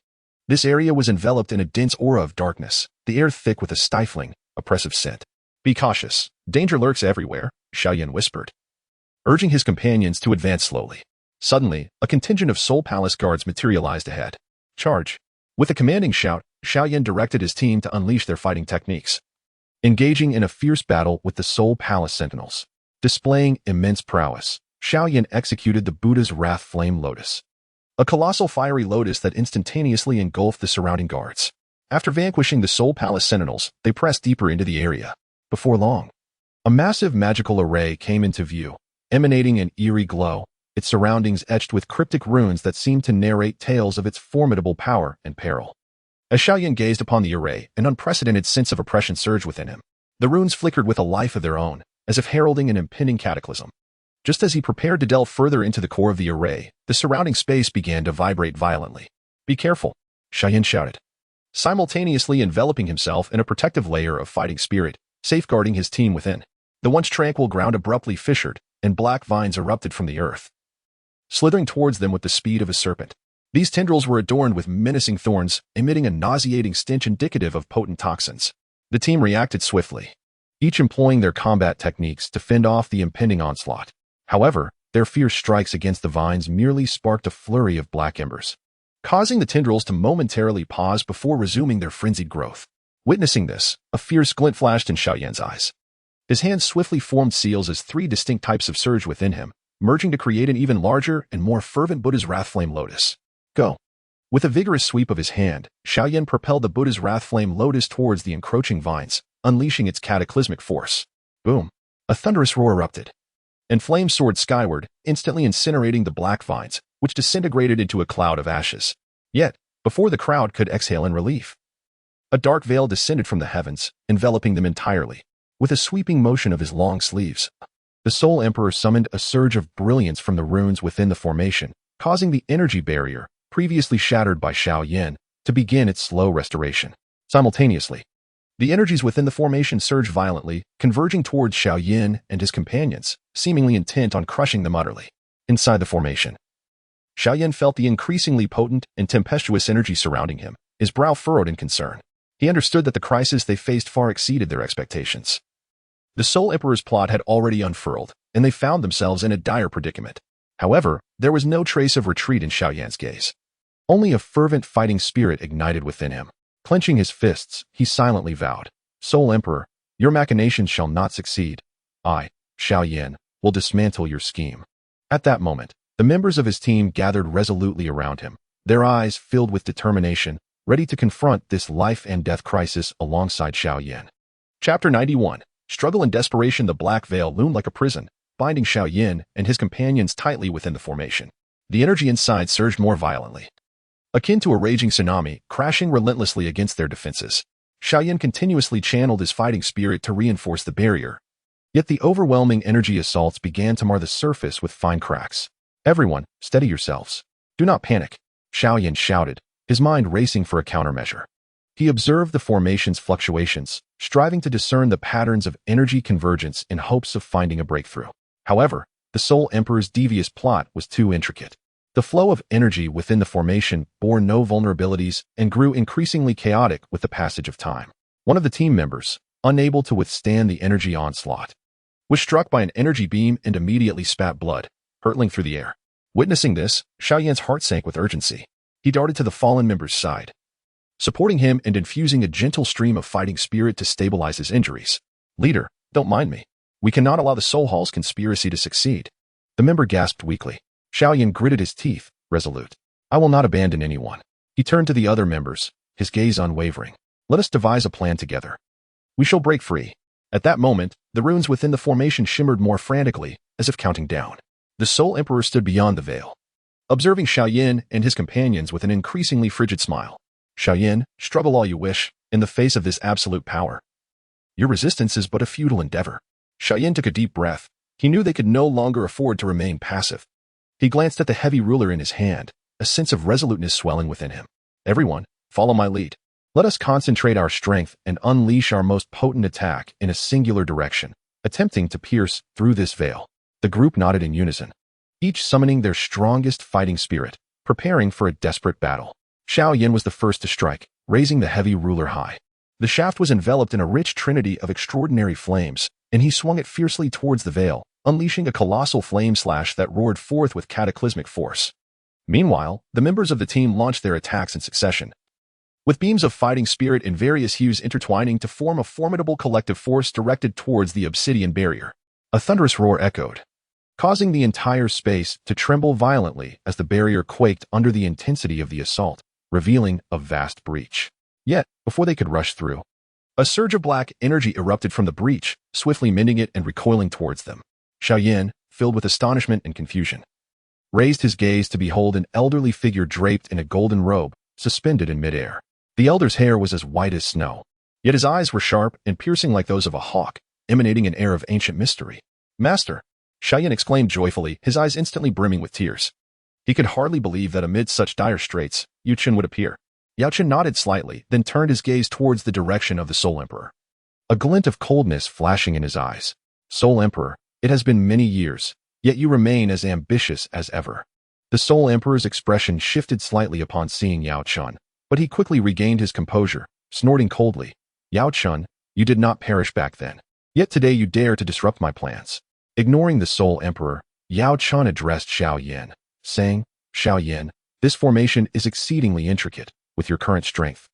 Speaker 1: This area was enveloped in a dense aura of darkness, the air thick with a stifling, oppressive scent. "Be cautious. Danger lurks everywhere," Xiao Yan whispered, urging his companions to advance slowly. Suddenly, a contingent of Soul Palace guards materialized ahead. "Charge!" With a commanding shout, Xiao Yan directed his team to unleash their fighting techniques, engaging in a fierce battle with the Soul Palace sentinels. Displaying immense prowess, Xiao Yan executed the Buddha's Wrath Flame Lotus, a colossal fiery lotus that instantaneously engulfed the surrounding guards. After vanquishing the Soul Palace sentinels, they pressed deeper into the area. Before long, a massive magical array came into view, emanating an eerie glow, its surroundings etched with cryptic runes that seemed to narrate tales of its formidable power and peril. As Xiao Yan gazed upon the array, an unprecedented sense of oppression surged within him. The runes flickered with a life of their own, as if heralding an impending cataclysm. Just as he prepared to delve further into the core of the array, the surrounding space began to vibrate violently. "Be careful," Xiao Yan shouted, simultaneously enveloping himself in a protective layer of fighting spirit, safeguarding his team within. The once tranquil ground abruptly fissured, and black vines erupted from the earth, slithering towards them with the speed of a serpent. These tendrils were adorned with menacing thorns, emitting a nauseating stench indicative of potent toxins. The team reacted swiftly, each employing their combat techniques to fend off the impending onslaught. However, their fierce strikes against the vines merely sparked a flurry of black embers, causing the tendrils to momentarily pause before resuming their frenzied growth. Witnessing this, a fierce glint flashed in Xiao Yan's eyes. His hands swiftly formed seals as three distinct types of surge within him, merging to create an even larger and more fervent Buddha's Wrath Flame Lotus. "Go!" With a vigorous sweep of his hand, Xiao Yan propelled the Buddha's Wrath Flame Lotus towards the encroaching vines, unleashing its cataclysmic force. Boom! A thunderous roar erupted, and flames soared skyward, instantly incinerating the black vines, which disintegrated into a cloud of ashes. Yet, before the crowd could exhale in relief, a dark veil descended from the heavens, enveloping them entirely. With a sweeping motion of his long sleeves, the Soul Emperor summoned a surge of brilliance from the runes within the formation, causing the energy barrier, previously shattered by Xiao Yan, to begin its slow restoration. Simultaneously, the energies within the formation surged violently, converging towards Xiao Yan and his companions, seemingly intent on crushing them utterly. Inside the formation, Xiao Yan felt the increasingly potent and tempestuous energy surrounding him, his brow furrowed in concern. He understood that the crisis they faced far exceeded their expectations. The Soul Emperor's plot had already unfurled, and they found themselves in a dire predicament. However, there was no trace of retreat in Xiao Yan's gaze. Only a fervent fighting spirit ignited within him. Clenching his fists, he silently vowed, "Soul Emperor, your machinations shall not succeed. I, Xiao Yan, will dismantle your scheme." At that moment, the members of his team gathered resolutely around him, their eyes filled with determination, ready to confront this life and death crisis alongside Xiao Yan. Chapter 91. Struggle and desperation. The black veil loomed like a prison, binding Xiao Yan and his companions tightly within the formation. The energy inside surged more violently, akin to a raging tsunami, crashing relentlessly against their defenses. Xiao Yan continuously channeled his fighting spirit to reinforce the barrier. Yet the overwhelming energy assaults began to mar the surface with fine cracks. "Everyone, steady yourselves. Do not panic," Xiao Yan shouted, his mind racing for a countermeasure. He observed the formation's fluctuations, striving to discern the patterns of energy convergence in hopes of finding a breakthrough. However, the Soul Emperor's devious plot was too intricate. The flow of energy within the formation bore no vulnerabilities and grew increasingly chaotic with the passage of time. One of the team members, unable to withstand the energy onslaught, was struck by an energy beam and immediately spat blood, hurtling through the air. Witnessing this, Xiao Yan's heart sank with urgency. He darted to the fallen member's side, supporting him and infusing a gentle stream of fighting spirit to stabilize his injuries. "Leader, don't mind me. We cannot allow the Soul Hall's conspiracy to succeed." The member gasped weakly. Xiao Yan gritted his teeth, resolute. "I will not abandon anyone." He turned to the other members, his gaze unwavering. "Let us devise a plan together. We shall break free." At that moment, the runes within the formation shimmered more frantically, as if counting down. The Soul Emperor stood beyond the veil, observing Xiao Yan and his companions with an increasingly frigid smile. "Xiao Yan, struggle all you wish. in the face of this absolute power. Your resistance is but a futile endeavor. Xiao Yan took a deep breath. He knew they could no longer afford to remain passive. He glanced at the heavy ruler in his hand, a sense of resoluteness swelling within him. Everyone, follow my lead. Let us concentrate our strength and unleash our most potent attack in a singular direction, attempting to pierce through this veil. The group nodded in unison, each summoning their strongest fighting spirit, preparing for a desperate battle. Xiao Yan was the first to strike, raising the heavy ruler high. The shaft was enveloped in a rich trinity of extraordinary flames, and he swung it fiercely towards the veil, unleashing a colossal flame slash that roared forth with cataclysmic force. Meanwhile, the members of the team launched their attacks in succession, with beams of fighting spirit in various hues intertwining to form a formidable collective force directed towards the obsidian barrier. A thunderous roar echoed, causing the entire space to tremble violently as the barrier quaked under the intensity of the assault, revealing a vast breach. Yet, before they could rush through, a surge of black energy erupted from the breach, swiftly mending it and recoiling towards them. Xiao Yan, filled with astonishment and confusion, raised his gaze to behold an elderly figure draped in a golden robe, suspended in midair. The elder's hair was as white as snow, yet his eyes were sharp and piercing like those of a hawk, emanating an air of ancient mystery. "Master!" Xiao Yan exclaimed joyfully, his eyes instantly brimming with tears. He could hardly believe that amid such dire straits, Yu Chen would appear. Yao Chen nodded slightly, then turned his gaze towards the direction of the Soul Emperor, a glint of coldness flashing in his eyes. "Soul Emperor, it has been many years, yet you remain as ambitious as ever." The Soul Emperor's expression shifted slightly upon seeing Yao Chen, but he quickly regained his composure, snorting coldly. "Yao Chen, you did not perish back then. Yet today you dare to disrupt my plans." Ignoring the Soul Emperor, Yao Chen addressed Xiao Yan, saying, "Xiao Yan, this formation is exceedingly intricate. With your current strength,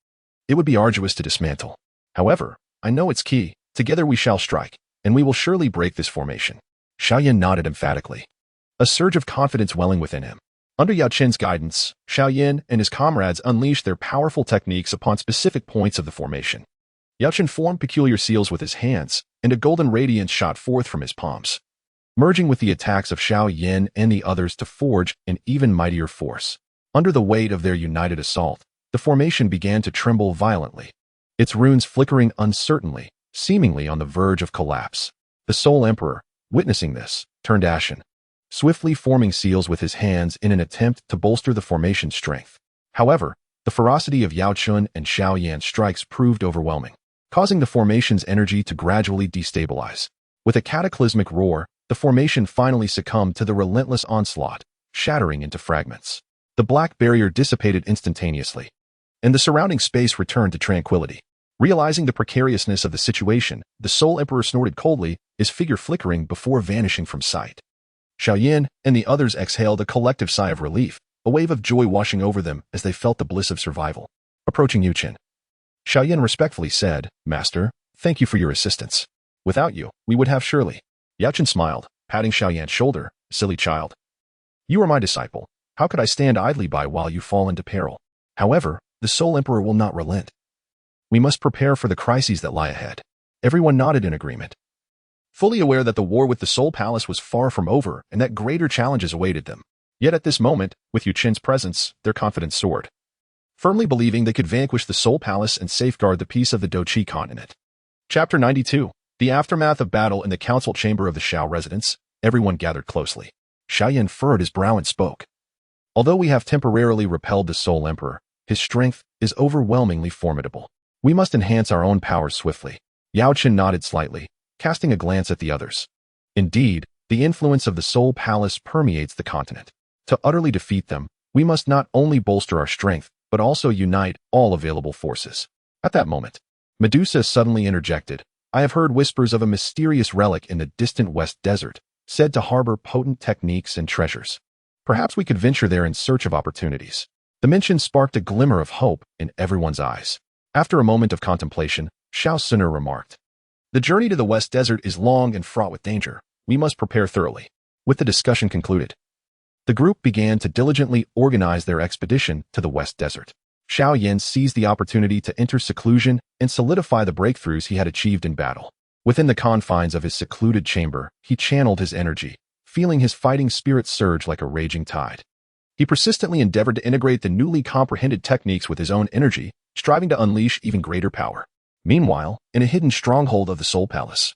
Speaker 1: it would be arduous to dismantle. However, I know its key. Together we shall strike, and we will surely break this formation." Xiao Yan nodded emphatically, a surge of confidence welling within him. Under Yao Chen's guidance, Xiao Yan and his comrades unleashed their powerful techniques upon specific points of the formation. Yao Chen formed peculiar seals with his hands, and a golden radiance shot forth from his palms, merging with the attacks of Xiao Yan and the others to forge an even mightier force. Under the weight of their united assault, the formation began to tremble violently, its runes flickering uncertainly, seemingly on the verge of collapse. The Soul Emperor, witnessing this, turned ashen, swiftly forming seals with his hands in an attempt to bolster the formation's strength. However, the ferocity of Yao Chen and Xiao Yan's strikes proved overwhelming, causing the formation's energy to gradually destabilize. With a cataclysmic roar, the formation finally succumbed to the relentless onslaught, shattering into fragments. The black barrier dissipated instantaneously, and the surrounding space returned to tranquility. Realizing the precariousness of the situation, the Soul Emperor snorted coldly, his figure flickering before vanishing from sight. Xiao Yan and the others exhaled a collective sigh of relief, a wave of joy washing over them as they felt the bliss of survival. Approaching Yu Chen, Xiao Yan respectfully said, "Master, thank you for your assistance. Without you, we would have surely." Yao Chen smiled, patting Xiao Yan's shoulder. "Silly child. You are my disciple. How could I stand idly by while you fall into peril? However, the Soul Emperor will not relent. We must prepare for the crises that lie ahead." Everyone nodded in agreement, fully aware that the war with the Soul Palace was far from over and that greater challenges awaited them. Yet at this moment, with Yu Chen's presence, their confidence soared, firmly believing they could vanquish the Soul Palace and safeguard the peace of the Douqi continent. Chapter 92. The aftermath of battle in the council chamber of the Xiao residence. Everyone gathered closely. Xiao Yan furrowed his brow and spoke. "Although we have temporarily repelled the Soul Emperor, his strength is overwhelmingly formidable. We must enhance our own powers swiftly." Yao Chen nodded slightly, casting a glance at the others. Indeed, the influence of the Soul Palace permeates the continent. To utterly defeat them, we must not only bolster our strength, but also unite all available forces. At that moment, Medusa suddenly interjected. "I have heard whispers of a mysterious relic in the distant West Desert, said to harbor potent techniques and treasures. Perhaps we could venture there in search of opportunities." The mention sparked a glimmer of hope in everyone's eyes. After a moment of contemplation, Xiao Sinner remarked, "The journey to the West Desert is long and fraught with danger. We must prepare thoroughly." With the discussion concluded, the group began to diligently organize their expedition to the West Desert. Xiao Yan seized the opportunity to enter seclusion and solidify the breakthroughs he had achieved in battle. Within the confines of his secluded chamber, he channeled his energy, feeling his fighting spirit surge like a raging tide. He persistently endeavored to integrate the newly comprehended techniques with his own energy, striving to unleash even greater power. Meanwhile, in a hidden stronghold of the Soul Palace,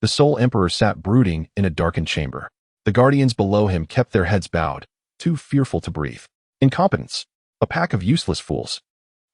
Speaker 1: the Soul Emperor sat brooding in a darkened chamber. The guardians below him kept their heads bowed, too fearful to breathe. Incompetence. A pack of useless fools.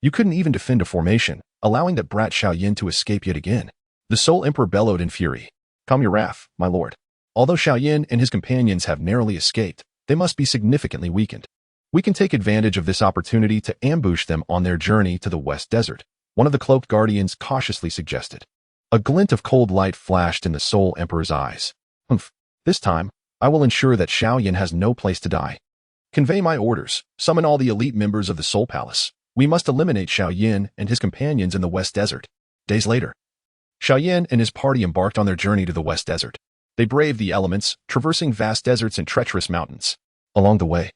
Speaker 1: You couldn't even defend a formation, allowing that brat Xiao Yan to escape yet again. The Soul Emperor bellowed in fury. Calm your wrath, my lord. Although Xiao Yan and his companions have narrowly escaped, they must be significantly weakened. We can take advantage of this opportunity to ambush them on their journey to the West Desert, one of the cloaked guardians cautiously suggested. A glint of cold light flashed in the Soul Emperor's eyes. Humph. This time, I will ensure that Xiao Yan has no place to die. Convey my orders. Summon all the elite members of the Soul Palace. We must eliminate Xiao Yan and his companions in the West Desert. Days later, Xiao Yan and his party embarked on their journey to the West Desert. They braved the elements, traversing vast deserts and treacherous mountains. Along the way,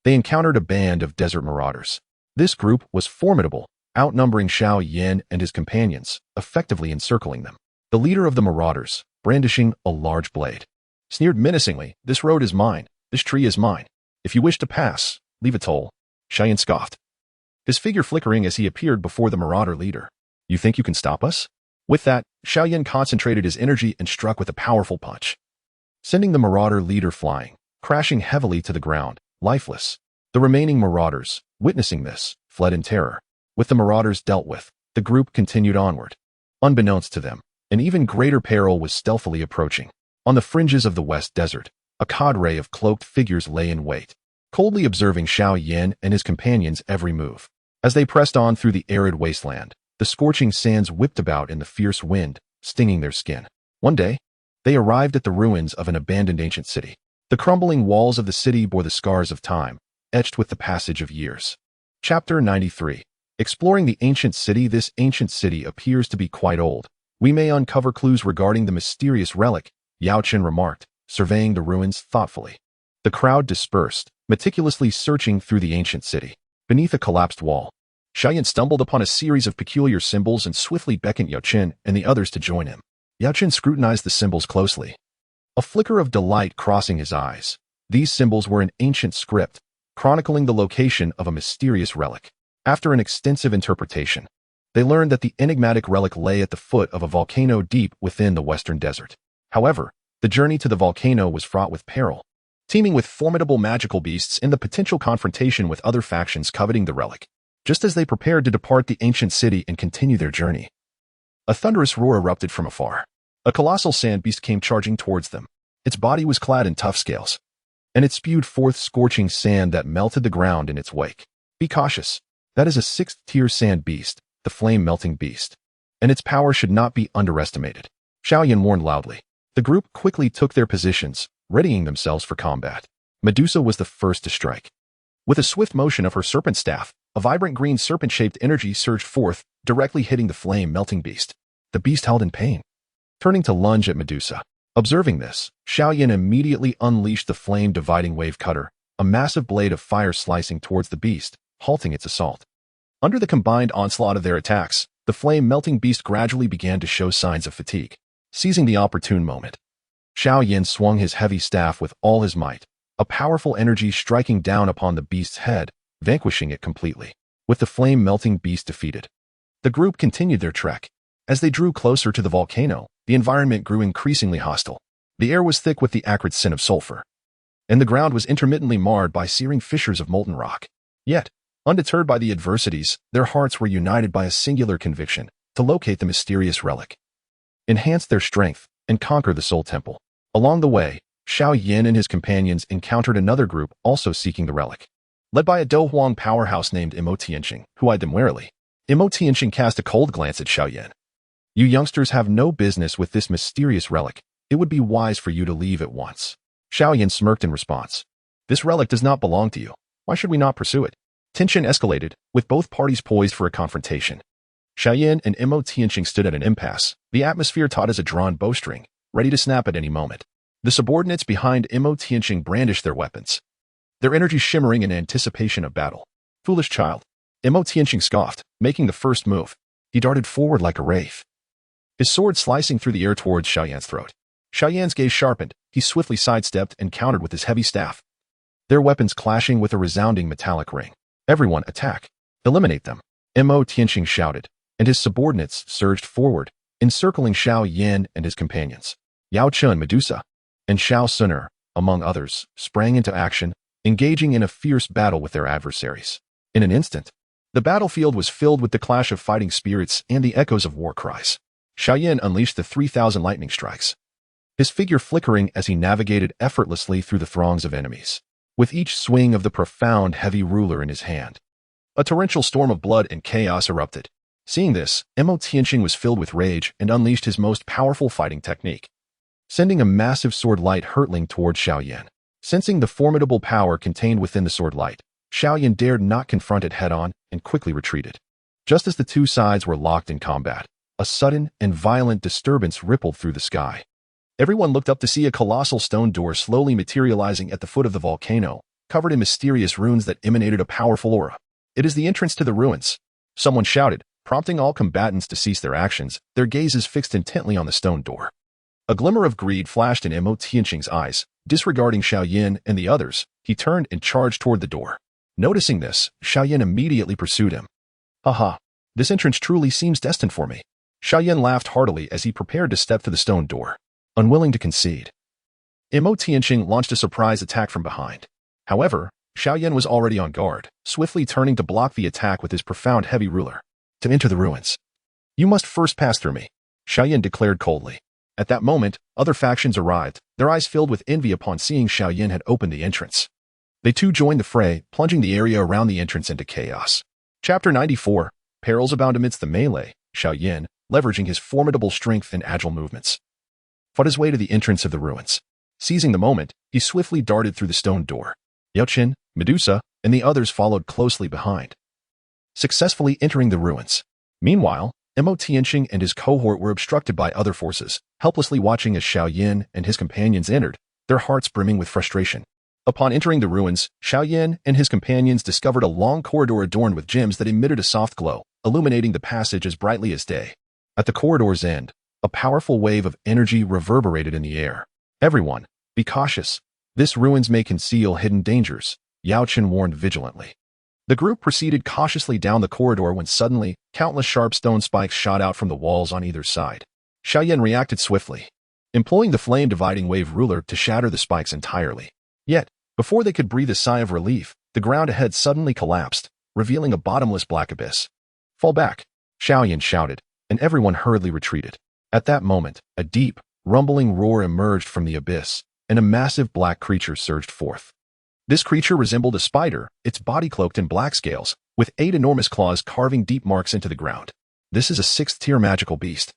Speaker 1: they encountered a band of desert marauders. This group was formidable, outnumbering Xiao Yan and his companions, effectively encircling them. The leader of the marauders, brandishing a large blade, sneered menacingly, "This road is mine. This tree is mine. If you wish to pass, leave a toll." Xiao Yan scoffed, his figure flickering as he appeared before the marauder leader. "You think you can stop us?" With that, Xiao Yan concentrated his energy and struck with a powerful punch, sending the marauder leader flying, crashing heavily to the ground, lifeless. The remaining marauders, witnessing this, fled in terror. With the marauders dealt with, the group continued onward. Unbeknownst to them, an even greater peril was stealthily approaching. On the fringes of the West Desert, a cadre of cloaked figures lay in wait, coldly observing Xiao Yan and his companions' every move. As they pressed on through the arid wasteland, the scorching sands whipped about in the fierce wind, stinging their skin. One day, they arrived at the ruins of an abandoned ancient city. The crumbling walls of the city bore the scars of time, etched with the passage of years. Chapter 93. Exploring the ancient city. This ancient city appears to be quite old. We may uncover clues regarding the mysterious relic, Yao Chen remarked, surveying the ruins thoughtfully. The crowd dispersed, meticulously searching through the ancient city. Beneath a collapsed wall, Xiao Yan stumbled upon a series of peculiar symbols and swiftly beckoned Yao Chen and the others to join him. Yao Chen scrutinized the symbols closely, a flicker of delight crossing his eyes. These symbols were in ancient script, chronicling the location of a mysterious relic. After an extensive interpretation, they learned that the enigmatic relic lay at the foot of a volcano deep within the western desert. However, the journey to the volcano was fraught with peril, teeming with formidable magical beasts and the potential confrontation with other factions coveting the relic. Just as they prepared to depart the ancient city and continue their journey, a thunderous roar erupted from afar. A colossal sand beast came charging towards them. Its body was clad in tough scales, and it spewed forth scorching sand that melted the ground in its wake. Be cautious. That is a 6th-tier sand beast, the flame-melting beast, and its power should not be underestimated. Xiao Yan warned loudly. The group quickly took their positions, readying themselves for combat. Medusa was the first to strike. With a swift motion of her serpent staff, a vibrant green serpent-shaped energy surged forth, directly hitting the flame-melting beast. The beast howled in pain, turning to lunge at Medusa. Observing this, Xiao Yan immediately unleashed the flame-dividing wave cutter, a massive blade of fire slicing towards the beast, halting its assault. Under the combined onslaught of their attacks, the flame-melting beast gradually began to show signs of fatigue. Seizing the opportune moment, Xiao Yan swung his heavy staff with all his might, a powerful energy striking down upon the beast's head, vanquishing it completely. With the flame-melting beast defeated, the group continued their trek. As they drew closer to the volcano, the environment grew increasingly hostile. The air was thick with the acrid scent of sulfur, and the ground was intermittently marred by searing fissures of molten rock. Yet, undeterred by the adversities, their hearts were united by a singular conviction: to locate the mysterious relic, enhance their strength, and conquer the Soul Temple. Along the way, Xiao Yan and his companions encountered another group also seeking the relic, led by a Dou Huang powerhouse named Imo Tianqing, who eyed them warily. Imo Tianqing cast a cold glance at Xiao Yan. "You youngsters have no business with this mysterious relic. It would be wise for you to leave at once." Xiao Yan smirked in response. "This relic does not belong to you. Why should we not pursue it?" Tension escalated, with both parties poised for a confrontation. Xiao Yan and Imo Tianqing stood at an impasse, the atmosphere taut as a drawn bowstring, ready to snap at any moment. The subordinates behind Imo Tianqing brandished their weapons, their energy shimmering in anticipation of battle. "Foolish child." Imo Tianqing scoffed, making the first move. He darted forward like a wraith, his sword slicing through the air towards Xiao Yan's throat. Xiao Yan's gaze sharpened. He swiftly sidestepped and countered with his heavy staff. their weapons clashing with a resounding metallic ring. "Everyone attack! Eliminate them!" Mo Tianqing shouted, and his subordinates surged forward, encircling Xiao Yan and his companions. Yao Chun, Medusa, and Xiao Suner, among others, sprang into action, engaging in a fierce battle with their adversaries. In an instant, the battlefield was filled with the clash of fighting spirits and the echoes of war cries. Xiao Yan unleashed the 3,000 lightning strikes, his figure flickering as he navigated effortlessly through the throngs of enemies, with each swing of the profound heavy ruler in his hand. A torrential storm of blood and chaos erupted. Seeing this, Mo Tianqing was filled with rage and unleashed his most powerful fighting technique, sending a massive sword light hurtling toward Xiao Yan. Sensing the formidable power contained within the sword light, Xiao Yan dared not confront it head-on and quickly retreated. Just as the two sides were locked in combat, a sudden and violent disturbance rippled through the sky. Everyone looked up to see a colossal stone door slowly materializing at the foot of the volcano, covered in mysterious runes that emanated a powerful aura. "It is the entrance to the ruins," someone shouted, prompting all combatants to cease their actions, their gazes fixed intently on the stone door. A glimmer of greed flashed in Mo Tianqing's eyes. Disregarding Xiao Yan and the others, he turned and charged toward the door. Noticing this, Xiao Yan immediately pursued him. "Haha, this entrance truly seems destined for me." Xiao Yan laughed heartily as he prepared to step to the stone door, unwilling to concede. Mo Tianqing launched a surprise attack from behind. However, Xiao Yan was already on guard, swiftly turning to block the attack with his profound heavy ruler. "To enter the ruins, you must first pass through me," Xiao Yan declared coldly. At that moment, other factions arrived, their eyes filled with envy upon seeing Xiao Yan had opened the entrance. They too joined the fray, plunging the area around the entrance into chaos. Chapter 94. Perils abound amidst the melee. Xiao Yan, leveraging his formidable strength and agile movements, fought his way to the entrance of the ruins. Seizing the moment, he swiftly darted through the stone door. Yao Qin, Medusa, and the others followed closely behind, successfully entering the ruins. Meanwhile, Mo Tianqing and his cohort were obstructed by other forces, helplessly watching as Xiao Yan and his companions entered, their hearts brimming with frustration. Upon entering the ruins, Xiao Yan and his companions discovered a long corridor adorned with gems that emitted a soft glow, illuminating the passage as brightly as day. At the corridor's end, a powerful wave of energy reverberated in the air. "Everyone, be cautious. This ruins may conceal hidden dangers," Yao Qin warned vigilantly. The group proceeded cautiously down the corridor when suddenly, countless sharp stone spikes shot out from the walls on either side. Xiao Yan reacted swiftly, employing the flame-dividing wave ruler to shatter the spikes entirely. Yet, before they could breathe a sigh of relief, the ground ahead suddenly collapsed, revealing a bottomless black abyss. "Fall back," Xiao Yan shouted, and everyone hurriedly retreated. At that moment, a deep, rumbling roar emerged from the abyss, and a massive black creature surged forth. This creature resembled a spider, its body cloaked in black scales, with 8 enormous claws carving deep marks into the ground. "This is a 6th-tier magical beast,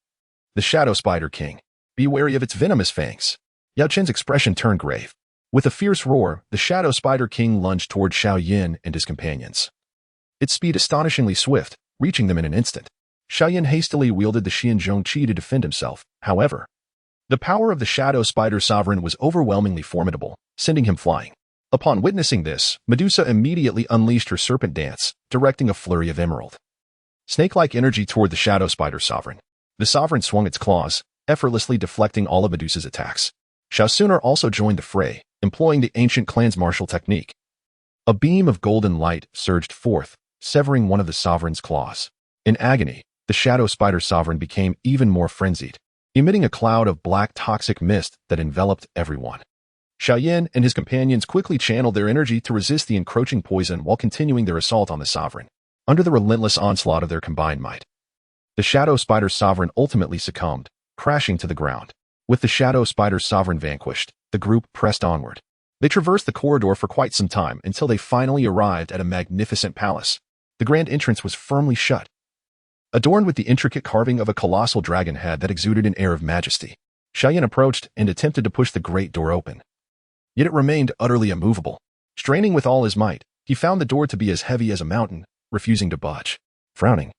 Speaker 1: the Shadow Spider King. Be wary of its venomous fangs." Yao Qin's expression turned grave. With a fierce roar, the Shadow Spider King lunged toward Xiao Yan and his companions, its speed astonishingly swift, reaching them in an instant. Xiao Yan hastily wielded the Xianzhong Qi to defend himself. However, the power of the Shadow Spider Sovereign was overwhelmingly formidable, sending him flying. Upon witnessing this, Medusa immediately unleashed her serpent dance, directing a flurry of emerald, snake-like energy toward the Shadow Spider Sovereign. The Sovereign swung its claws, effortlessly deflecting all of Medusa's attacks. Xiao Suner also joined the fray, employing the ancient clan's martial technique. A beam of golden light surged forth, severing one of the Sovereign's claws. In agony, the Shadow Spider Sovereign became even more frenzied, emitting a cloud of black toxic mist that enveloped everyone. Xiao Yan and his companions quickly channeled their energy to resist the encroaching poison while continuing their assault on the Sovereign. Under the relentless onslaught of their combined might, the Shadow Spider Sovereign ultimately succumbed, crashing to the ground. With the Shadow Spider Sovereign vanquished, the group pressed onward. They traversed the corridor for quite some time until they finally arrived at a magnificent palace. The grand entrance was firmly shut, adorned with the intricate carving of a colossal dragon head that exuded an air of majesty. Xiao Yan approached and attempted to push the great door open. Yet it remained utterly immovable. Straining with all his might, he found the door to be as heavy as a mountain, refusing to budge. Frowning,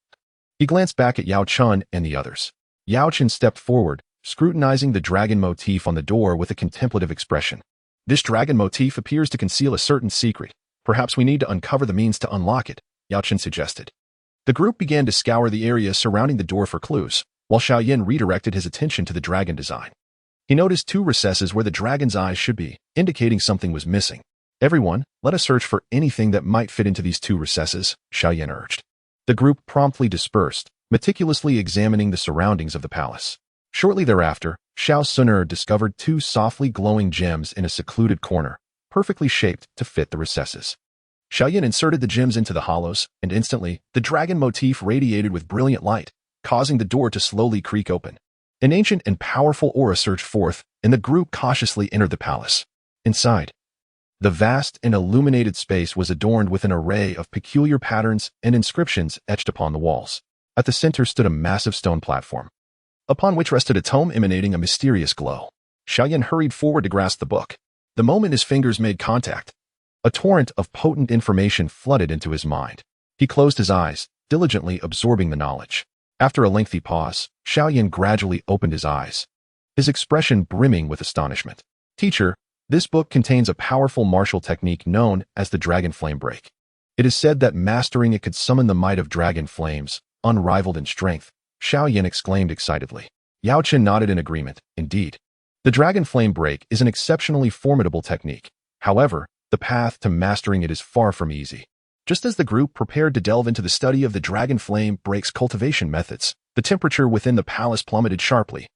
Speaker 1: he glanced back at Yao Chun and the others. Yao Chun stepped forward, scrutinizing the dragon motif on the door with a contemplative expression. "This dragon motif appears to conceal a certain secret. Perhaps we need to uncover the means to unlock it," Yao Chun suggested. The group began to scour the area surrounding the door for clues, while Xiao Yan redirected his attention to the dragon design. He noticed 2 recesses where the dragon's eyes should be, indicating something was missing. Everyone, let us search for anything that might fit into these two recesses, Xiao Yan urged. The group promptly dispersed, meticulously examining the surroundings of the palace. Shortly thereafter, Xiao Yan discovered two softly glowing gems in a secluded corner, perfectly shaped to fit the recesses. Xiao Yan inserted the gems into the hollows, and instantly, the dragon motif radiated with brilliant light, causing the door to slowly creak open. An ancient and powerful aura surged forth, and the group cautiously entered the palace. Inside, the vast and illuminated space was adorned with an array of peculiar patterns and inscriptions etched upon the walls. At the center stood a massive stone platform, upon which rested a tome emanating a mysterious glow. Xiao Yan hurried forward to grasp the book. The moment his fingers made contact, a torrent of potent information flooded into his mind. He closed his eyes, diligently absorbing the knowledge. After a lengthy pause, Xiao Yan gradually opened his eyes, his expression brimming with astonishment. Teacher, this book contains a powerful martial technique known as the Dragon Flame Break. It is said that mastering it could summon the might of dragon flames, unrivaled in strength, Xiao Yan exclaimed excitedly. Yao Chen nodded in agreement. Indeed, the Dragon Flame Break is an exceptionally formidable technique. However, the path to mastering it is far from easy. Just as the group prepared to delve into the study of the Dragon Flame Break's cultivation methods, the temperature within the palace plummeted sharply,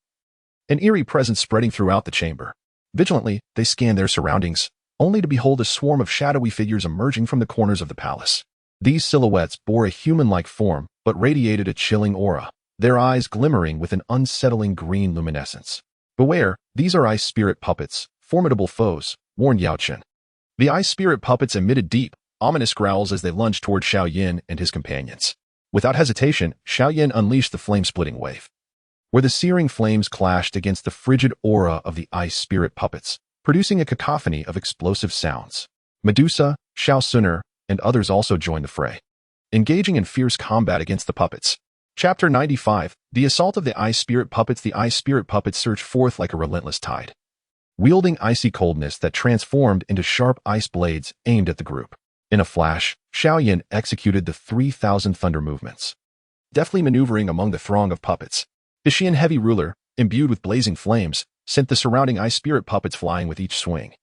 Speaker 1: an eerie presence spreading throughout the chamber. Vigilantly, they scanned their surroundings, only to behold a swarm of shadowy figures emerging from the corners of the palace. These silhouettes bore a human-like form, but radiated a chilling aura, their eyes glimmering with an unsettling green luminescence. Beware, these are ice spirit puppets, formidable foes, warned Yao Chen. The ice spirit puppets emitted deep, ominous growls as they lunged toward Xiao Yan and his companions. Without hesitation, Xiao Yan unleashed the flame-splitting wave, where the searing flames clashed against the frigid aura of the ice spirit puppets, producing a cacophony of explosive sounds. Medusa, Xiao Yan, and others also joined the fray, engaging in fierce combat against the puppets. Chapter 95, The Assault of the Ice Spirit Puppets. The ice spirit puppets surged forth like a relentless tide, wielding icy coldness that transformed into sharp ice blades aimed at the group. In a flash, Xiao Yan executed the 3,000 thunder movements, deftly maneuvering among the throng of puppets. The Xian heavy ruler, imbued with blazing flames, sent the surrounding ice spirit puppets flying with each swing,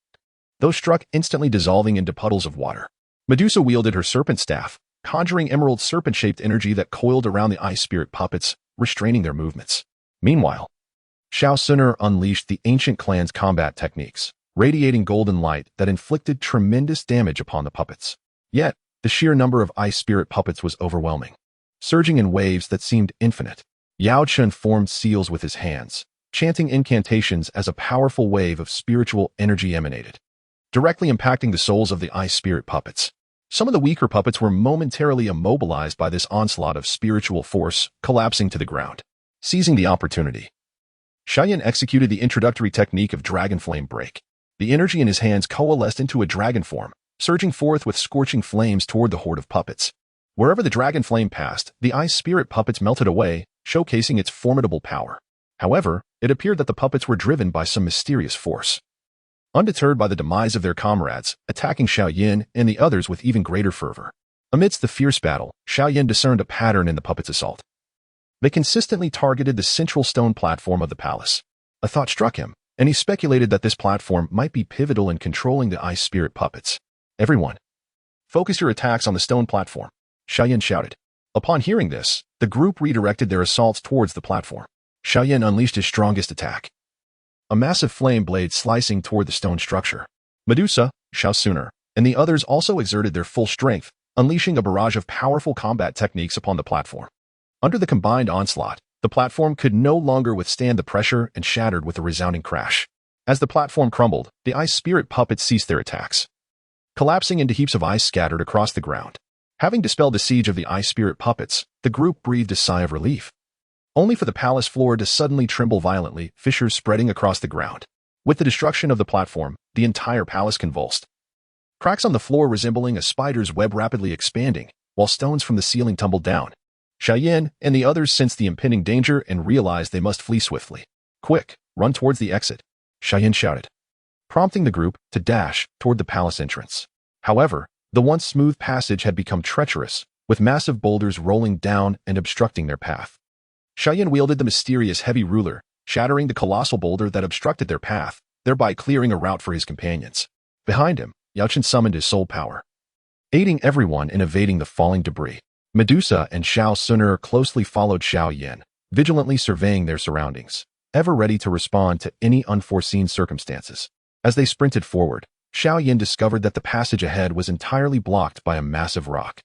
Speaker 1: those struck instantly dissolving into puddles of water. Medusa wielded her serpent staff, conjuring emerald serpent-shaped energy that coiled around the ice spirit puppets, restraining their movements. Meanwhile, Xiao Yan unleashed the ancient clan's combat techniques, radiating golden light that inflicted tremendous damage upon the puppets. Yet, the sheer number of ice spirit puppets was overwhelming, surging in waves that seemed infinite. Yao Chen formed seals with his hands, chanting incantations as a powerful wave of spiritual energy emanated, directly impacting the souls of the ice spirit puppets. Some of the weaker puppets were momentarily immobilized by this onslaught of spiritual force, collapsing to the ground. Seizing the opportunity, Xiao Yan executed the introductory technique of Dragon Flame Break. The energy in his hands coalesced into a dragon form, surging forth with scorching flames toward the horde of puppets. Wherever the dragon flame passed, the ice spirit puppets melted away, showcasing its formidable power. However, it appeared that the puppets were driven by some mysterious force. Undeterred by the demise of their comrades, attacking Xiao Yan and the others with even greater fervor. Amidst the fierce battle, Xiao Yan discerned a pattern in the puppets' assault. They consistently targeted the central stone platform of the palace. A thought struck him, and he speculated that this platform might be pivotal in controlling the ice spirit puppets. Everyone, focus your attacks on the stone platform, Xiao Yan shouted. Upon hearing this, the group redirected their assaults towards the platform. Xiao Yan unleashed his strongest attack, a massive flame blade slicing toward the stone structure. Medusa, Xiao Yan, and the others also exerted their full strength, unleashing a barrage of powerful combat techniques upon the platform. Under the combined onslaught, the platform could no longer withstand the pressure and shattered with a resounding crash. As the platform crumbled, the ice spirit puppets ceased their attacks, collapsing into heaps of ice scattered across the ground. Having dispelled the siege of the ice spirit puppets, the group breathed a sigh of relief, only for the palace floor to suddenly tremble violently, fissures spreading across the ground. With the destruction of the platform, the entire palace convulsed, cracks on the floor resembling a spider's web rapidly expanding, while stones from the ceiling tumbled down. Xiao Yan and the others sensed the impending danger and realized they must flee swiftly. Quick, run towards the exit, Xiao Yan shouted, prompting the group to dash toward the palace entrance. However, the once smooth passage had become treacherous, with massive boulders rolling down and obstructing their path. Xiao Yan wielded the mysterious heavy ruler, shattering the colossal boulder that obstructed their path, thereby clearing a route for his companions. Behind him, Xiao Yan summoned his soul power, aiding everyone in evading the falling debris. Medusa and Xiao Yan closely followed Xiao Yan, vigilantly surveying their surroundings, ever ready to respond to any unforeseen circumstances. As they sprinted forward, Xiao Yan discovered that the passage ahead was entirely blocked by a massive rock.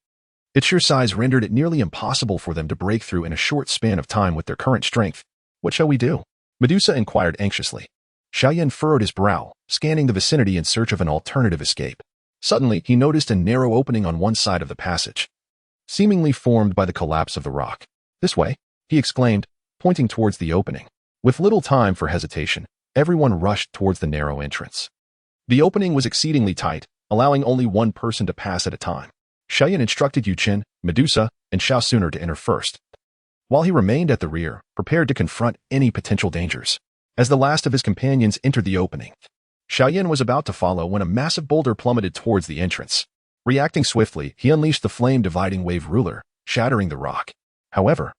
Speaker 1: Its sheer size rendered it nearly impossible for them to break through in a short span of time with their current strength. What shall we do? Medusa inquired anxiously. Xiao Yan furrowed his brow, scanning the vicinity in search of an alternative escape. Suddenly, he noticed a narrow opening on one side of the passage, seemingly formed by the collapse of the rock. This way, he exclaimed, pointing towards the opening. With little time for hesitation, everyone rushed towards the narrow entrance. The opening was exceedingly tight, allowing only one person to pass at a time. Xiao Yan instructed Yu Qin, Medusa, and Xiao Yan to enter first, while he remained at the rear, prepared to confront any potential dangers. As the last of his companions entered the opening, Xiao Yan was about to follow when a massive boulder plummeted towards the entrance. Reacting swiftly, he unleashed the flame-dividing wave ruler, shattering the rock. However,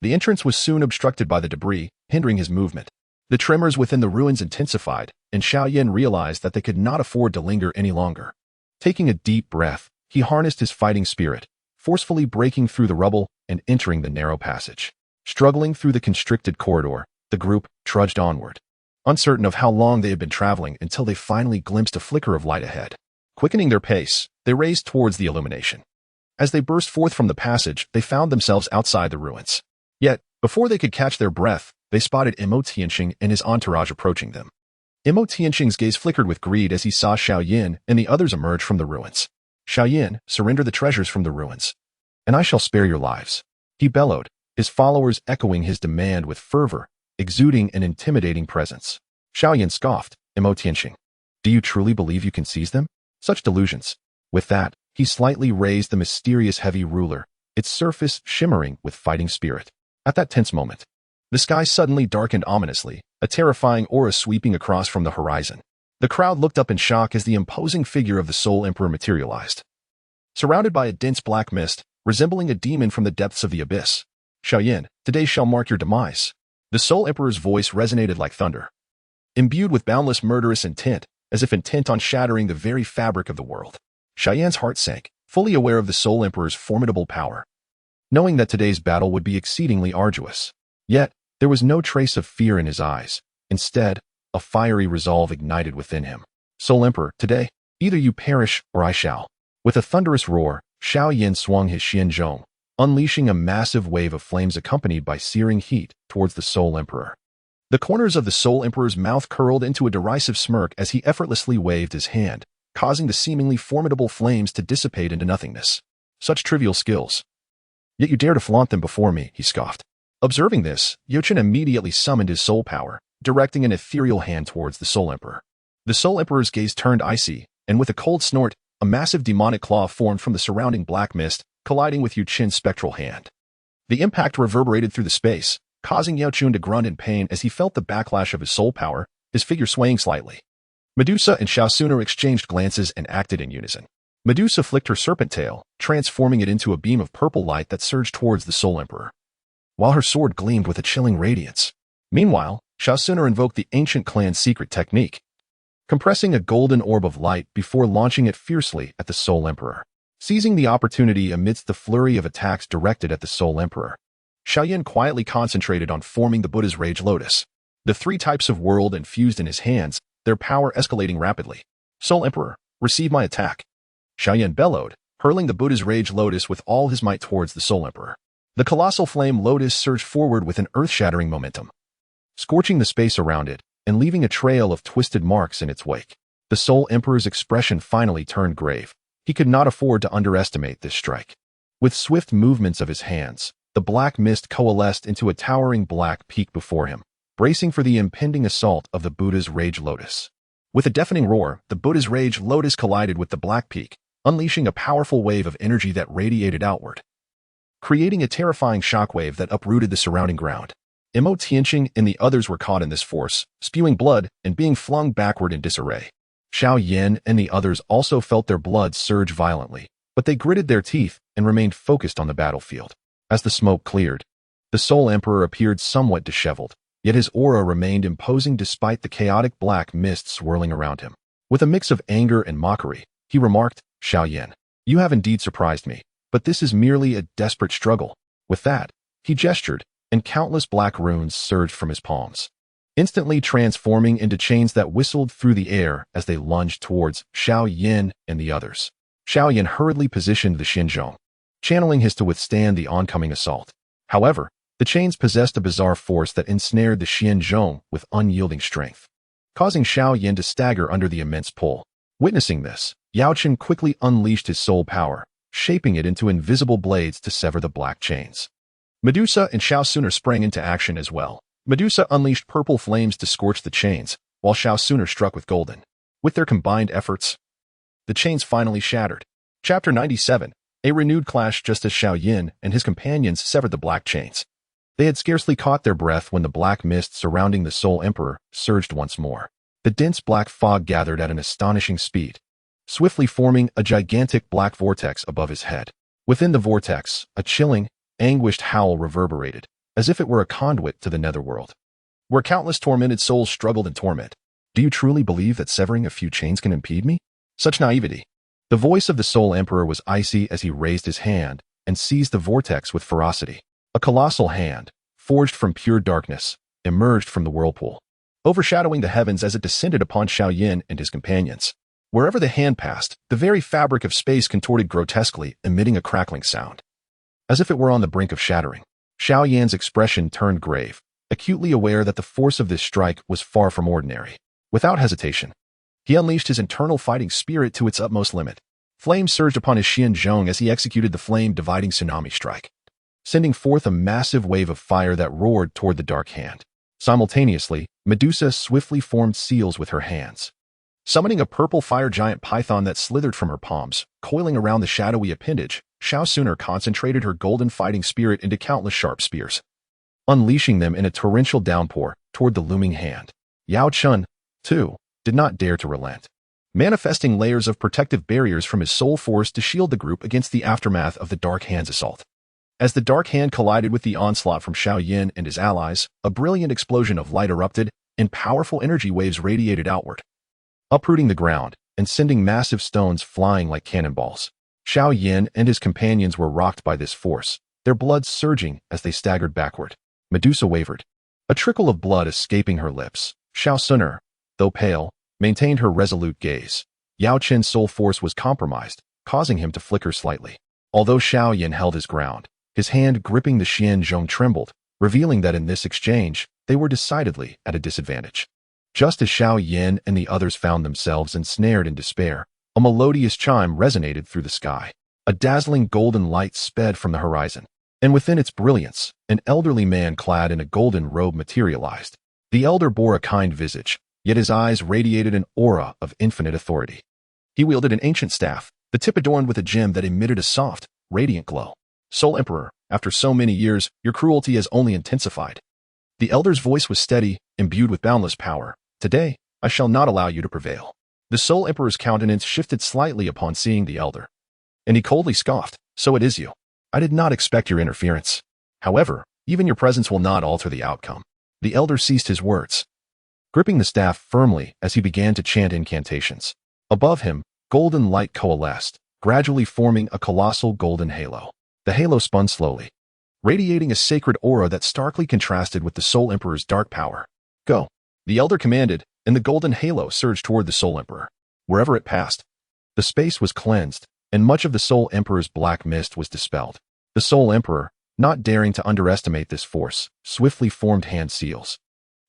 Speaker 1: the entrance was soon obstructed by the debris, hindering his movement. The tremors within the ruins intensified, and Xiao Yan realized that they could not afford to linger any longer. Taking a deep breath, he harnessed his fighting spirit, forcefully breaking through the rubble and entering the narrow passage. Struggling through the constricted corridor, the group trudged onward, uncertain of how long they had been traveling until they finally glimpsed a flicker of light ahead. Quickening their pace, they raced towards the illumination. As they burst forth from the passage, they found themselves outside the ruins. Yet, before they could catch their breath, they spotted Imo Tianxing and his entourage approaching them. Imo Tianxing's gaze flickered with greed as he saw Xiao Yan and the others emerge from the ruins. Xiao Yan, surrender the treasures from the ruins, and I shall spare your lives, he bellowed, his followers echoing his demand with fervor, exuding an intimidating presence. Xiao Yan scoffed, Imo Tianxing, do you truly believe you can seize them? Such delusions. With that, he slightly raised the mysterious heavy ruler, its surface shimmering with fighting spirit. At that tense moment, the sky suddenly darkened ominously, a terrifying aura sweeping across from the horizon. The crowd looked up in shock as the imposing figure of the Soul Emperor materialized. Surrounded by a dense black mist, resembling a demon from the depths of the abyss. Xiao Yan, today shall mark your demise. The Soul Emperor's voice resonated like thunder, imbued with boundless murderous intent, as if intent on shattering the very fabric of the world. Xiao Yan's heart sank, fully aware of the Soul Emperor's formidable power, knowing that today's battle would be exceedingly arduous. Yet, there was no trace of fear in his eyes. Instead, a fiery resolve ignited within him. Soul Emperor, today, either you perish or I shall. With a thunderous roar, Xiao Yan swung his Xianzhong, unleashing a massive wave of flames accompanied by searing heat towards the Soul Emperor. The corners of the Soul Emperor's mouth curled into a derisive smirk as he effortlessly waved his hand, causing the seemingly formidable flames to dissipate into nothingness. Such trivial skills. Yet you dare to flaunt them before me, he scoffed. Observing this, Yu Qin immediately summoned his soul power, directing an ethereal hand towards the Soul Emperor. The Soul Emperor's gaze turned icy, and with a cold snort, a massive demonic claw formed from the surrounding black mist, colliding with Yu Qin's spectral hand. The impact reverberated through the space, causing Yu Qin to grunt in pain as he felt the backlash of his soul power, his figure swaying slightly. Medusa and Xiao Yan exchanged glances and acted in unison. Medusa flicked her serpent tail, transforming it into a beam of purple light that surged towards the Soul Emperor, while her sword gleamed with a chilling radiance. Meanwhile, Xiao Yan invoked the ancient clan's secret technique, compressing a golden orb of light before launching it fiercely at the Soul Emperor. Seizing the opportunity amidst the flurry of attacks directed at the Soul Emperor, Xiao Yan quietly concentrated on forming the Buddha's Rage Lotus. The three types of world infused in his hands, their power escalating rapidly. Soul Emperor, receive my attack. Xiao Yan bellowed, hurling the Buddha's Rage Lotus with all his might towards the Soul Emperor. The colossal flame lotus surged forward with an earth-shattering momentum, scorching the space around it and leaving a trail of twisted marks in its wake. The Soul Emperor's expression finally turned grave. He could not afford to underestimate this strike. With swift movements of his hands, the black mist coalesced into a towering black peak before him, bracing for the impending assault of the Buddha's Rage Lotus. With a deafening roar, the Buddha's Rage Lotus collided with the black peak, unleashing a powerful wave of energy that radiated outward, creating a terrifying shockwave that uprooted the surrounding ground. Imo Tianxing and the others were caught in this force, spewing blood and being flung backward in disarray. Xiao Yan and the others also felt their blood surge violently, but they gritted their teeth and remained focused on the battlefield. As the smoke cleared, the Soul Emperor appeared somewhat disheveled, yet his aura remained imposing despite the chaotic black mist swirling around him. With a mix of anger and mockery, he remarked, "Xiao Yan, you have indeed surprised me, but this is merely a desperate struggle." With that, he gestured, and countless black runes surged from his palms, instantly transforming into chains that whistled through the air as they lunged towards Xiao Yan and the others. Xiao Yan hurriedly positioned the Xinzhong, channeling his to withstand the oncoming assault. However, the chains possessed a bizarre force that ensnared the Xinzhong with unyielding strength, causing Xiao Yan to stagger under the immense pull. Witnessing this, Yao Chen quickly unleashed his soul power, shaping it into invisible blades to sever the black chains. Medusa and Xiao Suner sprang into action as well. Medusa unleashed purple flames to scorch the chains, while Xiao Suner struck with golden. With their combined efforts, the chains finally shattered. Chapter 97. A renewed clash. Just as Xiao Yan and his companions severed the black chains, they had scarcely caught their breath when the black mist surrounding the Soul Emperor surged once more. The dense black fog gathered at an astonishing speed, swiftly forming a gigantic black vortex above his head. Within the vortex, a chilling, anguished howl reverberated, as if it were a conduit to the netherworld, where countless tormented souls struggled in torment. "Do you truly believe that severing a few chains can impede me?" Such naivety. The voice of the Soul Emperor was icy as he raised his hand and seized the vortex with ferocity. A colossal hand, forged from pure darkness, emerged from the whirlpool, overshadowing the heavens as it descended upon Xiao Yan and his companions. Wherever the hand passed, the very fabric of space contorted grotesquely, emitting a crackling sound, as if it were on the brink of shattering. Xiao Yan's expression turned grave, acutely aware that the force of this strike was far from ordinary. Without hesitation, he unleashed his internal fighting spirit to its utmost limit. Flames surged upon his Xinzhong as he executed the flame-dividing tsunami strike, sending forth a massive wave of fire that roared toward the dark hand. Simultaneously, Medusa swiftly formed seals with her hands, summoning a purple fire giant python that slithered from her palms. Coiling around the shadowy appendage, Xiao Suner concentrated her golden fighting spirit into countless sharp spears, unleashing them in a torrential downpour toward the looming hand. Yao Chen, too, did not dare to relent, manifesting layers of protective barriers from his soul force to shield the group against the aftermath of the Dark Hand's assault. As the Dark Hand collided with the onslaught from Xiao Yan and his allies, a brilliant explosion of light erupted, and powerful energy waves radiated outward, uprooting the ground and sending massive stones flying like cannonballs. Xiao Yan and his companions were rocked by this force, their blood surging as they staggered backward. Medusa wavered, a trickle of blood escaping her lips. Xiao Suner, though pale, maintained her resolute gaze. Yao Chen's soul force was compromised, causing him to flicker slightly. Although Xiao Yan held his ground, his hand gripping the Xinzhong trembled, revealing that in this exchange, they were decidedly at a disadvantage. Just as Xiao Yan and the others found themselves ensnared in despair, a melodious chime resonated through the sky. A dazzling golden light sped from the horizon, and within its brilliance, an elderly man clad in a golden robe materialized. The elder bore a kind visage, yet his eyes radiated an aura of infinite authority. He wielded an ancient staff, the tip adorned with a gem that emitted a soft, radiant glow. "Soul Emperor, after so many years, your cruelty has only intensified." The elder's voice was steady, imbued with boundless power. "Today, I shall not allow you to prevail." The Soul Emperor's countenance shifted slightly upon seeing the elder, and he coldly scoffed, "So it is you. I did not expect your interference. However, even your presence will not alter the outcome." The elder ceased his words, gripping the staff firmly as he began to chant incantations. Above him, golden light coalesced, gradually forming a colossal golden halo. The halo spun slowly, radiating a sacred aura that starkly contrasted with the Soul Emperor's dark power. "Go," the elder commanded, and the golden halo surged toward the Soul Emperor. Wherever it passed, the space was cleansed, and much of the Soul Emperor's black mist was dispelled. The Soul Emperor, not daring to underestimate this force, swiftly formed hand seals,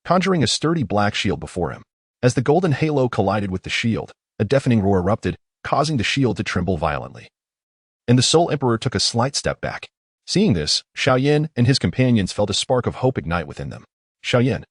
Speaker 1: conjuring a sturdy black shield before him. As the golden halo collided with the shield, a deafening roar erupted, causing the shield to tremble violently, and the Soul Emperor took a slight step back. Seeing this, Xiao Yan and his companions felt a spark of hope ignite within them. Xiao Yan,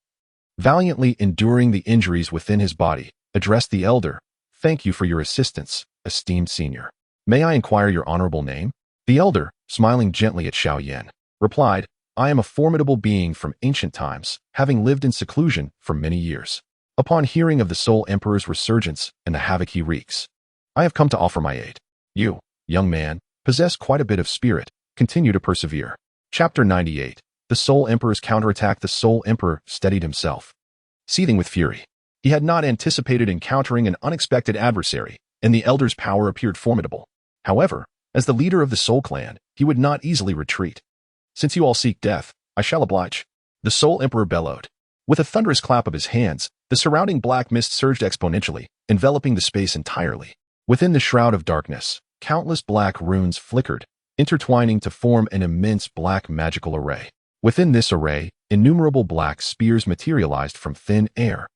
Speaker 1: valiantly enduring the injuries within his body, addressed the elder. "Thank you for your assistance, esteemed senior. May I inquire your honorable name?" The elder, smiling gently at Xiao Yan, replied, "I am a formidable being from ancient times, having lived in seclusion for many years. Upon hearing of the Soul Emperor's resurgence and the havoc he wreaks, I have come to offer my aid. You, young man, possess quite a bit of spirit. Continue to persevere." Chapter 98. The Soul Emperor's counterattack. The Soul Emperor steadied himself, seething with fury. He had not anticipated encountering an unexpected adversary, and the Elder's power appeared formidable. However, as the leader of the Soul Clan, he would not easily retreat. "Since you all seek death, I shall oblige," the Soul Emperor bellowed. With a thunderous clap of his hands, the surrounding black mist surged exponentially, enveloping the space entirely. Within the shroud of darkness, countless black runes flickered, intertwining to form an immense black magical array. Within this array, innumerable black spears materialized from thin air,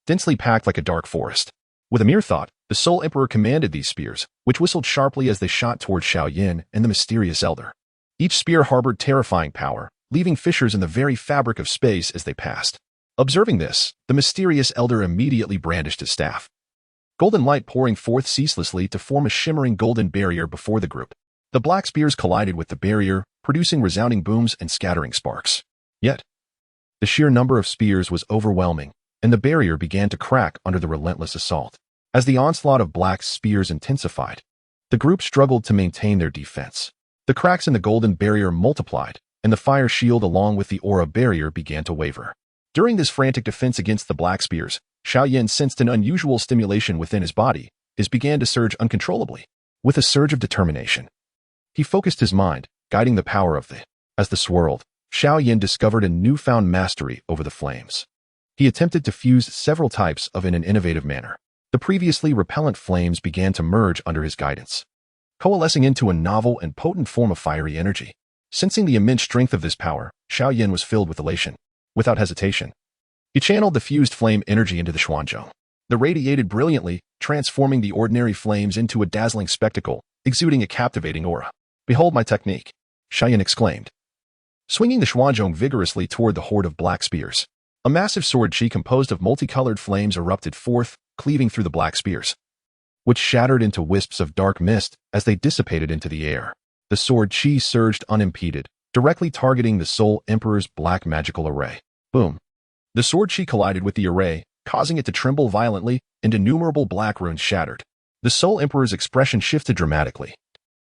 Speaker 1: densely packed like a dark forest. With a mere thought, the Soul Emperor commanded these spears, which whistled sharply as they shot toward Xiao Yan and the mysterious Elder. Each spear harbored terrifying power, leaving fissures in the very fabric of space as they passed. Observing this, the mysterious Elder immediately brandished his staff, golden light pouring forth ceaselessly to form a shimmering golden barrier before the group. The black spears collided with the barrier, producing resounding booms and scattering sparks. Yet, the sheer number of spears was overwhelming, and the barrier began to crack under the relentless assault. As the onslaught of black spears intensified, the group struggled to maintain their defense. The cracks in the golden barrier multiplied, and the fire shield along with the aura barrier began to waver. During this frantic defense against the black spears, Xiao Yan sensed an unusual stimulation within his body. His began to surge uncontrollably. With a surge of determination, he focused his mind, guiding the power of the. As the swirled, Xiao Yan discovered a newfound mastery over the flames. He attempted to fuse several types of in an innovative manner. The previously repellent flames began to merge under his guidance, coalescing into a novel and potent form of fiery energy. Sensing the immense strength of this power, Xiao Yan was filled with elation. Without hesitation, he channeled the fused flame energy into the Xuanzhong. The radiated brilliantly, transforming the ordinary flames into a dazzling spectacle, exuding a captivating aura. "Behold my technique," Xiao Yan exclaimed, swinging the Xuanzhong vigorously toward the horde of black spears. A massive sword chi composed of multicolored flames erupted forth, cleaving through the black spears, which shattered into wisps of dark mist as they dissipated into the air. The sword chi surged unimpeded, directly targeting the Soul Emperor's black magical array. Boom! The sword chi collided with the array, causing it to tremble violently, and innumerable black runes shattered. The Soul Emperor's expression shifted dramatically.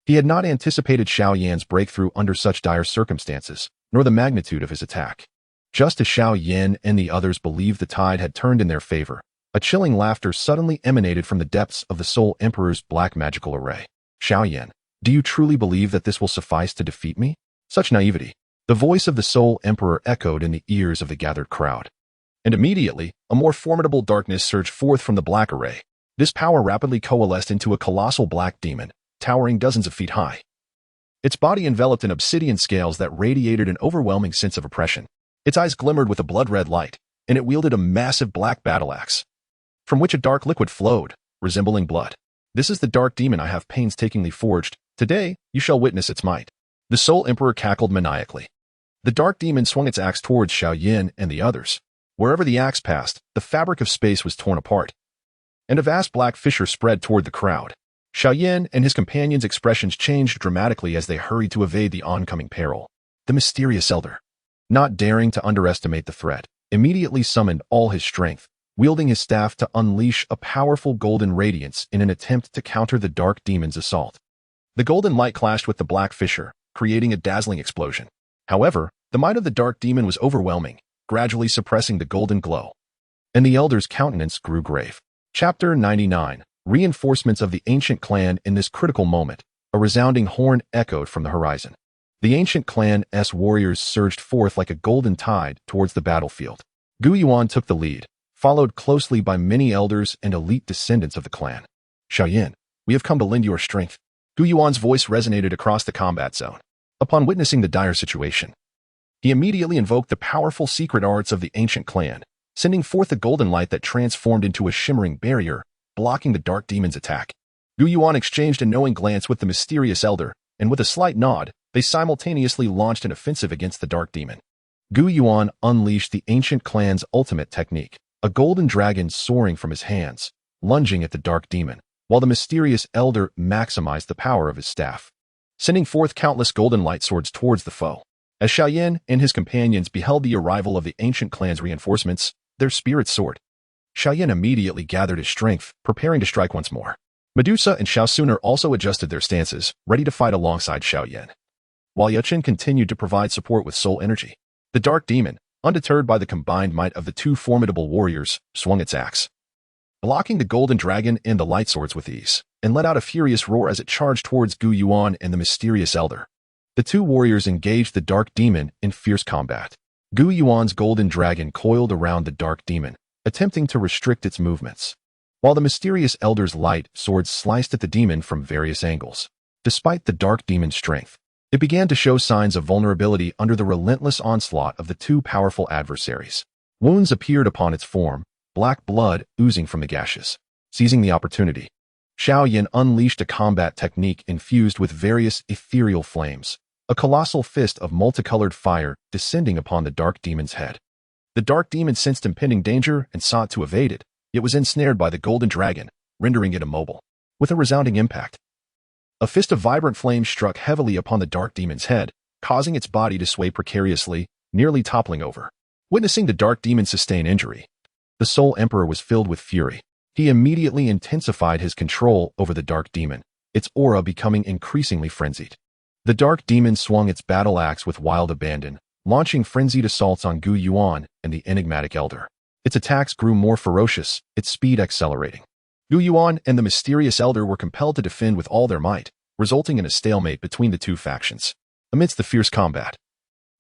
Speaker 1: He had not anticipated Xiao Yan's breakthrough under such dire circumstances, nor the magnitude of his attack. Just as Xiao Yan and the others believed the tide had turned in their favor, a chilling laughter suddenly emanated from the depths of the Soul Emperor's black magical array. "Xiao Yan, do you truly believe that this will suffice to defeat me?" Such naivety. The voice of the Soul Emperor echoed in the ears of the gathered crowd. And immediately, a more formidable darkness surged forth from the black array. This power rapidly coalesced into a colossal black demon, towering dozens of feet high. Its body enveloped in obsidian scales that radiated an overwhelming sense of oppression. Its eyes glimmered with a blood-red light, and it wielded a massive black battle axe, from which a dark liquid flowed, resembling blood. "This is the dark demon I have painstakingly forged. Today, you shall witness its might." The Soul Emperor cackled maniacally. The dark demon swung its axe towards Xiao Yan and the others. Wherever the axe passed, the fabric of space was torn apart, and a vast black fissure spread toward the crowd. Xiao Yan and his companions' expressions changed dramatically as they hurried to evade the oncoming peril. The mysterious Elder, not daring to underestimate the threat, immediately summoned all his strength, wielding his staff to unleash a powerful golden radiance in an attempt to counter the dark demon's assault. The golden light clashed with the black fissure, creating a dazzling explosion. However, the might of the dark demon was overwhelming, gradually suppressing the golden glow. And the Elder's countenance grew grave. Chapter 99. Reinforcements of the ancient clan. In this critical moment, a resounding horn echoed from the horizon. The ancient clan's warriors surged forth like a golden tide towards the battlefield. Gu Yuan took the lead, followed closely by many elders and elite descendants of the clan. "Xiao Yan, we have come to lend you our strength." Gu Yuan's voice resonated across the combat zone. Upon witnessing the dire situation, he immediately invoked the powerful secret arts of the ancient clan, sending forth a golden light that transformed into a shimmering barrier, blocking the dark demon's attack. Gu Yuan exchanged a knowing glance with the mysterious Elder, and with a slight nod, they simultaneously launched an offensive against the dark demon. Gu Yuan unleashed the ancient clan's ultimate technique, a golden dragon soaring from his hands, lunging at the dark demon, while the mysterious Elder maximized the power of his staff, sending forth countless golden light swords towards the foe. As Xiao Yan and his companions beheld the arrival of the ancient clan's reinforcements, their spirits soared. Xiao Yan immediately gathered his strength, preparing to strike once more. Medusa and Xiao Suner also adjusted their stances, ready to fight alongside Xiao Yan, while Yuchen continued to provide support with soul energy. The dark demon, undeterred by the combined might of the two formidable warriors, swung its axe, blocking the golden dragon and the light swords with ease, and let out a furious roar as it charged towards Gu Yuan and the mysterious elder. The two warriors engaged the dark demon in fierce combat. Gu Yuan's golden dragon coiled around the dark demon, attempting to restrict its movements, while the mysterious elder's light swords sliced at the demon from various angles. Despite the dark demon's strength, it began to show signs of vulnerability under the relentless onslaught of the two powerful adversaries. Wounds appeared upon its form, black blood oozing from the gashes. Seizing the opportunity, Xiao Yan unleashed a combat technique infused with various ethereal flames, a colossal fist of multicolored fire descending upon the dark demon's head. The dark demon sensed impending danger and sought to evade it, yet was ensnared by the golden dragon, rendering it immobile. With a resounding impact, a fist of vibrant flame struck heavily upon the dark demon's head, causing its body to sway precariously, nearly toppling over. Witnessing the dark demon sustain injury, the Soul Emperor was filled with fury. He immediately intensified his control over the dark demon, its aura becoming increasingly frenzied. The dark demon swung its battle axe with wild abandon, launching frenzied assaults on Gu Yuan and the enigmatic elder. Its attacks grew more ferocious, its speed accelerating. Gu Yuan and the mysterious elder were compelled to defend with all their might, resulting in a stalemate between the two factions. Amidst the fierce combat,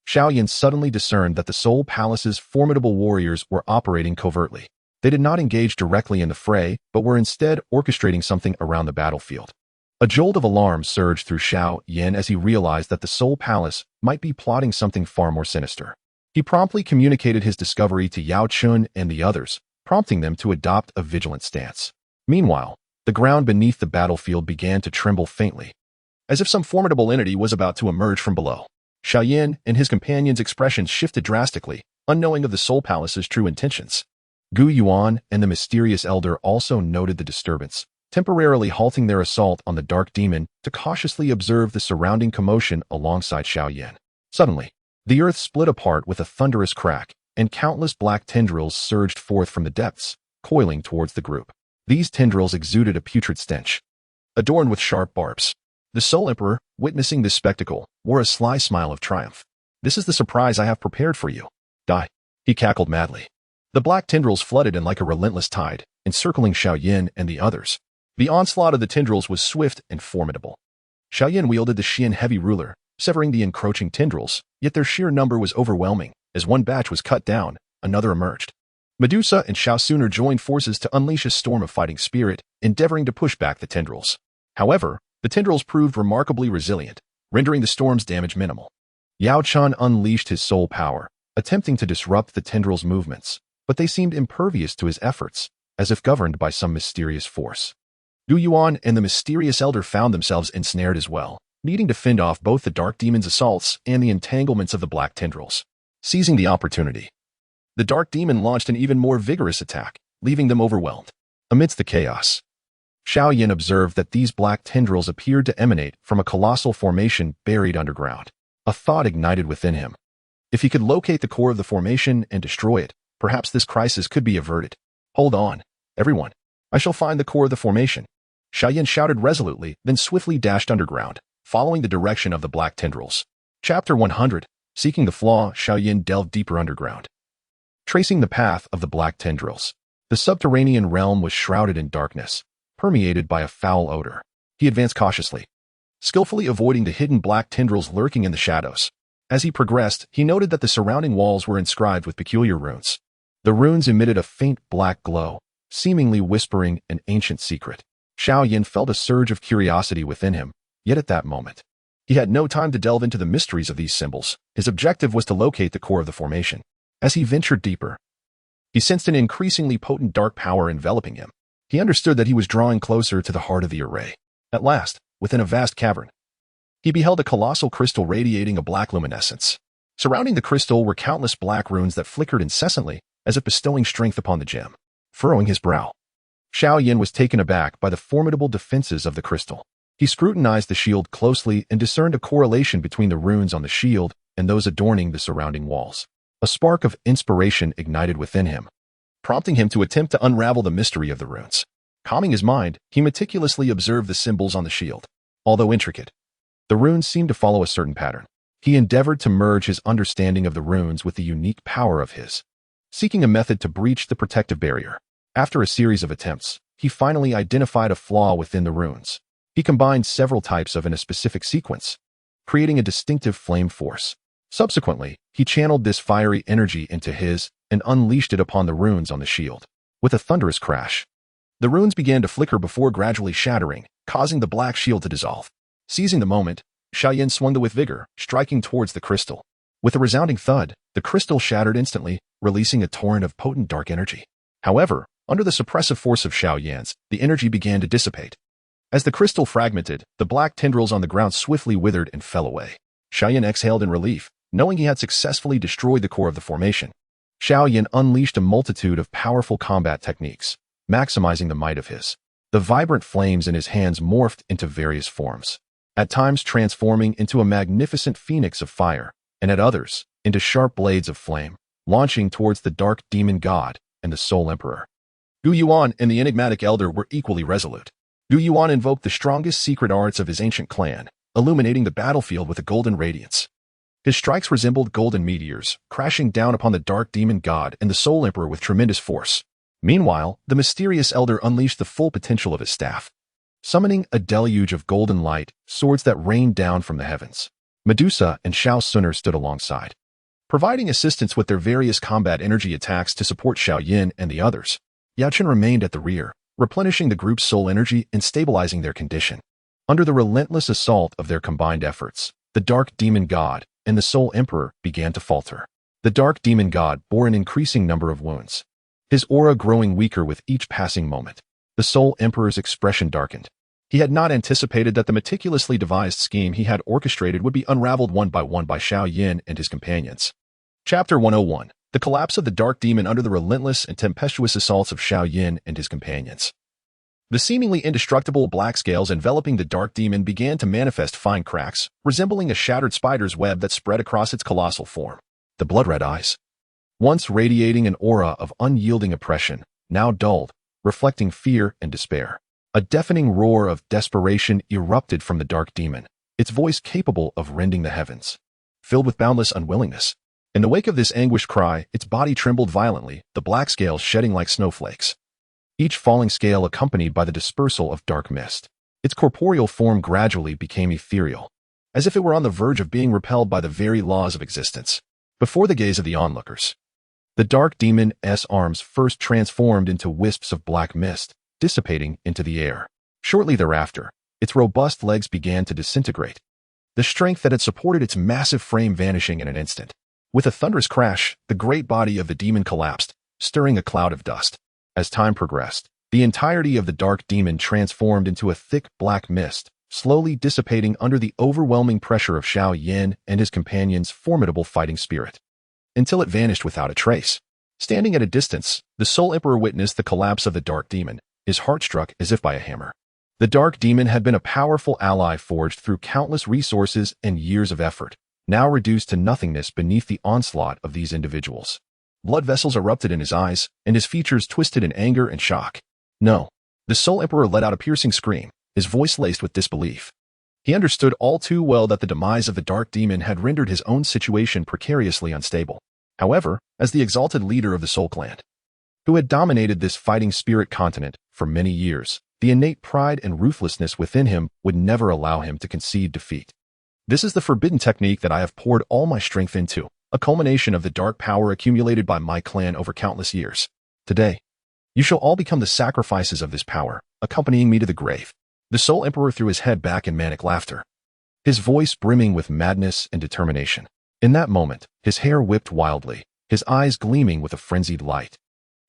Speaker 1: Xiao Yan suddenly discerned that the Soul Palace's formidable warriors were operating covertly. They did not engage directly in the fray, but were instead orchestrating something around the battlefield. A jolt of alarm surged through Xiao Yan as he realized that the Soul Palace might be plotting something far more sinister. He promptly communicated his discovery to Yao Chun and the others, prompting them to adopt a vigilant stance. Meanwhile, the ground beneath the battlefield began to tremble faintly, as if some formidable entity was about to emerge from below. Xiao Yan and his companions' expressions shifted drastically, unknowing of the Soul Palace's true intentions. Gu Yuan and the mysterious elder also noted the disturbance, temporarily halting their assault on the dark demon to cautiously observe the surrounding commotion alongside Xiao Yan. Suddenly, the earth split apart with a thunderous crack, and countless black tendrils surged forth from the depths, coiling towards the group. These tendrils exuded a putrid stench, adorned with sharp barbs. The Soul Emperor, witnessing this spectacle, wore a sly smile of triumph. "This is the surprise I have prepared for you. Die," he cackled madly. The black tendrils flooded in like a relentless tide, encircling Xiao Yan and the others. The onslaught of the tendrils was swift and formidable. Xiao Yan wielded the Xian heavy ruler, severing the encroaching tendrils, yet their sheer number was overwhelming. As one batch was cut down, another emerged. Medusa and Xiao Suner joined forces to unleash a storm of fighting spirit, endeavoring to push back the tendrils. However, the tendrils proved remarkably resilient, rendering the storm's damage minimal. Yao Chan unleashed his soul power, attempting to disrupt the tendrils' movements, but they seemed impervious to his efforts, as if governed by some mysterious force. Gu Yuan and the mysterious elder found themselves ensnared as well, needing to fend off both the dark demon's assaults and the entanglements of the black tendrils. Seizing the opportunity, the dark demon launched an even more vigorous attack, leaving them overwhelmed. Amidst the chaos, Xiao Yan observed that these black tendrils appeared to emanate from a colossal formation buried underground. A thought ignited within him. If he could locate the core of the formation and destroy it, perhaps this crisis could be averted. "Hold on, everyone. I shall find the core of the formation." Xiao Yan shouted resolutely, then swiftly dashed underground, following the direction of the black tendrils. Chapter 100. Seeking the flaw, Xiao Yan delved deeper underground. Tracing the path of the black tendrils, the subterranean realm was shrouded in darkness, permeated by a foul odor. He advanced cautiously, skillfully avoiding the hidden black tendrils lurking in the shadows. As he progressed, he noted that the surrounding walls were inscribed with peculiar runes. The runes emitted a faint black glow, seemingly whispering an ancient secret. Xiao Yan felt a surge of curiosity within him, yet at that moment, he had no time to delve into the mysteries of these symbols. His objective was to locate the core of the formation. As he ventured deeper, he sensed an increasingly potent dark power enveloping him. He understood that he was drawing closer to the heart of the array. At last, within a vast cavern, he beheld a colossal crystal radiating a black luminescence. Surrounding the crystal were countless black runes that flickered incessantly, as if bestowing strength upon the gem. Furrowing his brow, Xiao Yan was taken aback by the formidable defenses of the crystal. He scrutinized the shield closely and discerned a correlation between the runes on the shield and those adorning the surrounding walls. A spark of inspiration ignited within him, prompting him to attempt to unravel the mystery of the runes. Calming his mind, he meticulously observed the symbols on the shield. Although intricate, the runes seemed to follow a certain pattern. He endeavored to merge his understanding of the runes with the unique power of his, seeking a method to breach the protective barrier. After a series of attempts, he finally identified a flaw within the runes. He combined several types in a specific sequence, creating a distinctive flame force. Subsequently, he channeled this fiery energy into his and unleashed it upon the runes on the shield. With a thunderous crash, the runes began to flicker before gradually shattering, causing the black shield to dissolve. Seizing the moment, Xiao Yan swung with vigor, striking towards the crystal. With a resounding thud, the crystal shattered instantly, releasing a torrent of potent dark energy. However, under the suppressive force of Xiao Yan's, the energy began to dissipate. As the crystal fragmented, the black tendrils on the ground swiftly withered and fell away. Xiao Yan exhaled in relief, knowing he had successfully destroyed the core of the formation. Xiao Yan unleashed a multitude of powerful combat techniques, maximizing the might of his. The vibrant flames in his hands morphed into various forms, at times transforming into a magnificent phoenix of fire, and at others, into sharp blades of flame, launching towards the dark demon god and the Soul Emperor. Dou Yuan and the enigmatic elder were equally resolute. Dou Yuan invoked the strongest secret arts of his ancient clan, illuminating the battlefield with a golden radiance. His strikes resembled golden meteors, crashing down upon the dark demon god and the Soul Emperor with tremendous force. Meanwhile, the mysterious elder unleashed the full potential of his staff, summoning a deluge of golden light, swords that rained down from the heavens. Medusa and Xiao Sun stood alongside, providing assistance with their various combat energy attacks to support Xiao Yan and the others. Yao Chen remained at the rear, replenishing the group's soul energy and stabilizing their condition. Under the relentless assault of their combined efforts, the dark demon god and the Soul Emperor began to falter. The dark demon god bore an increasing number of wounds, his aura growing weaker with each passing moment. The Soul Emperor's expression darkened. He had not anticipated that the meticulously devised scheme he had orchestrated would be unraveled one by Xiao Yan and his companions. Chapter 101. The collapse of the dark demon under the relentless and tempestuous assaults of Xiao Yan and his companions. The seemingly indestructible black scales enveloping the dark demon began to manifest fine cracks, resembling a shattered spider's web that spread across its colossal form. The blood-red eyes, once radiating an aura of unyielding oppression, now dulled, reflecting fear and despair. A deafening roar of desperation erupted from the dark demon, its voice capable of rending the heavens, filled with boundless unwillingness. In the wake of this anguished cry, its body trembled violently, the black scales shedding like snowflakes, each falling scale accompanied by the dispersal of dark mist. Its corporeal form gradually became ethereal, as if it were on the verge of being repelled by the very laws of existence. Before the gaze of the onlookers, the dark demon's arms first transformed into wisps of black mist, dissipating into the air. Shortly thereafter, its robust legs began to disintegrate, the strength that had supported its massive frame vanishing in an instant. With a thunderous crash, the great body of the demon collapsed, stirring a cloud of dust. As time progressed, the entirety of the dark demon transformed into a thick black mist, slowly dissipating under the overwhelming pressure of Xiao Yan and his companions' formidable fighting spirit, until it vanished without a trace. Standing at a distance, the Soul Emperor witnessed the collapse of the dark demon, his heart struck as if by a hammer. The dark demon had been a powerful ally forged through countless resources and years of effort, now reduced to nothingness beneath the onslaught of these individuals. Blood vessels erupted in his eyes, and his features twisted in anger and shock. No. The Soul Emperor let out a piercing scream, his voice laced with disbelief. He understood all too well that the demise of the dark demon had rendered his own situation precariously unstable. However, as the exalted leader of the Soul Clan, who had dominated this fighting spirit continent for many years, the innate pride and ruthlessness within him would never allow him to concede defeat. This is the forbidden technique that I have poured all my strength into, a culmination of the dark power accumulated by my clan over countless years. Today, you shall all become the sacrifices of this power, accompanying me to the grave. The Soul Emperor threw his head back in manic laughter, his voice brimming with madness and determination. In that moment, his hair whipped wildly, his eyes gleaming with a frenzied light,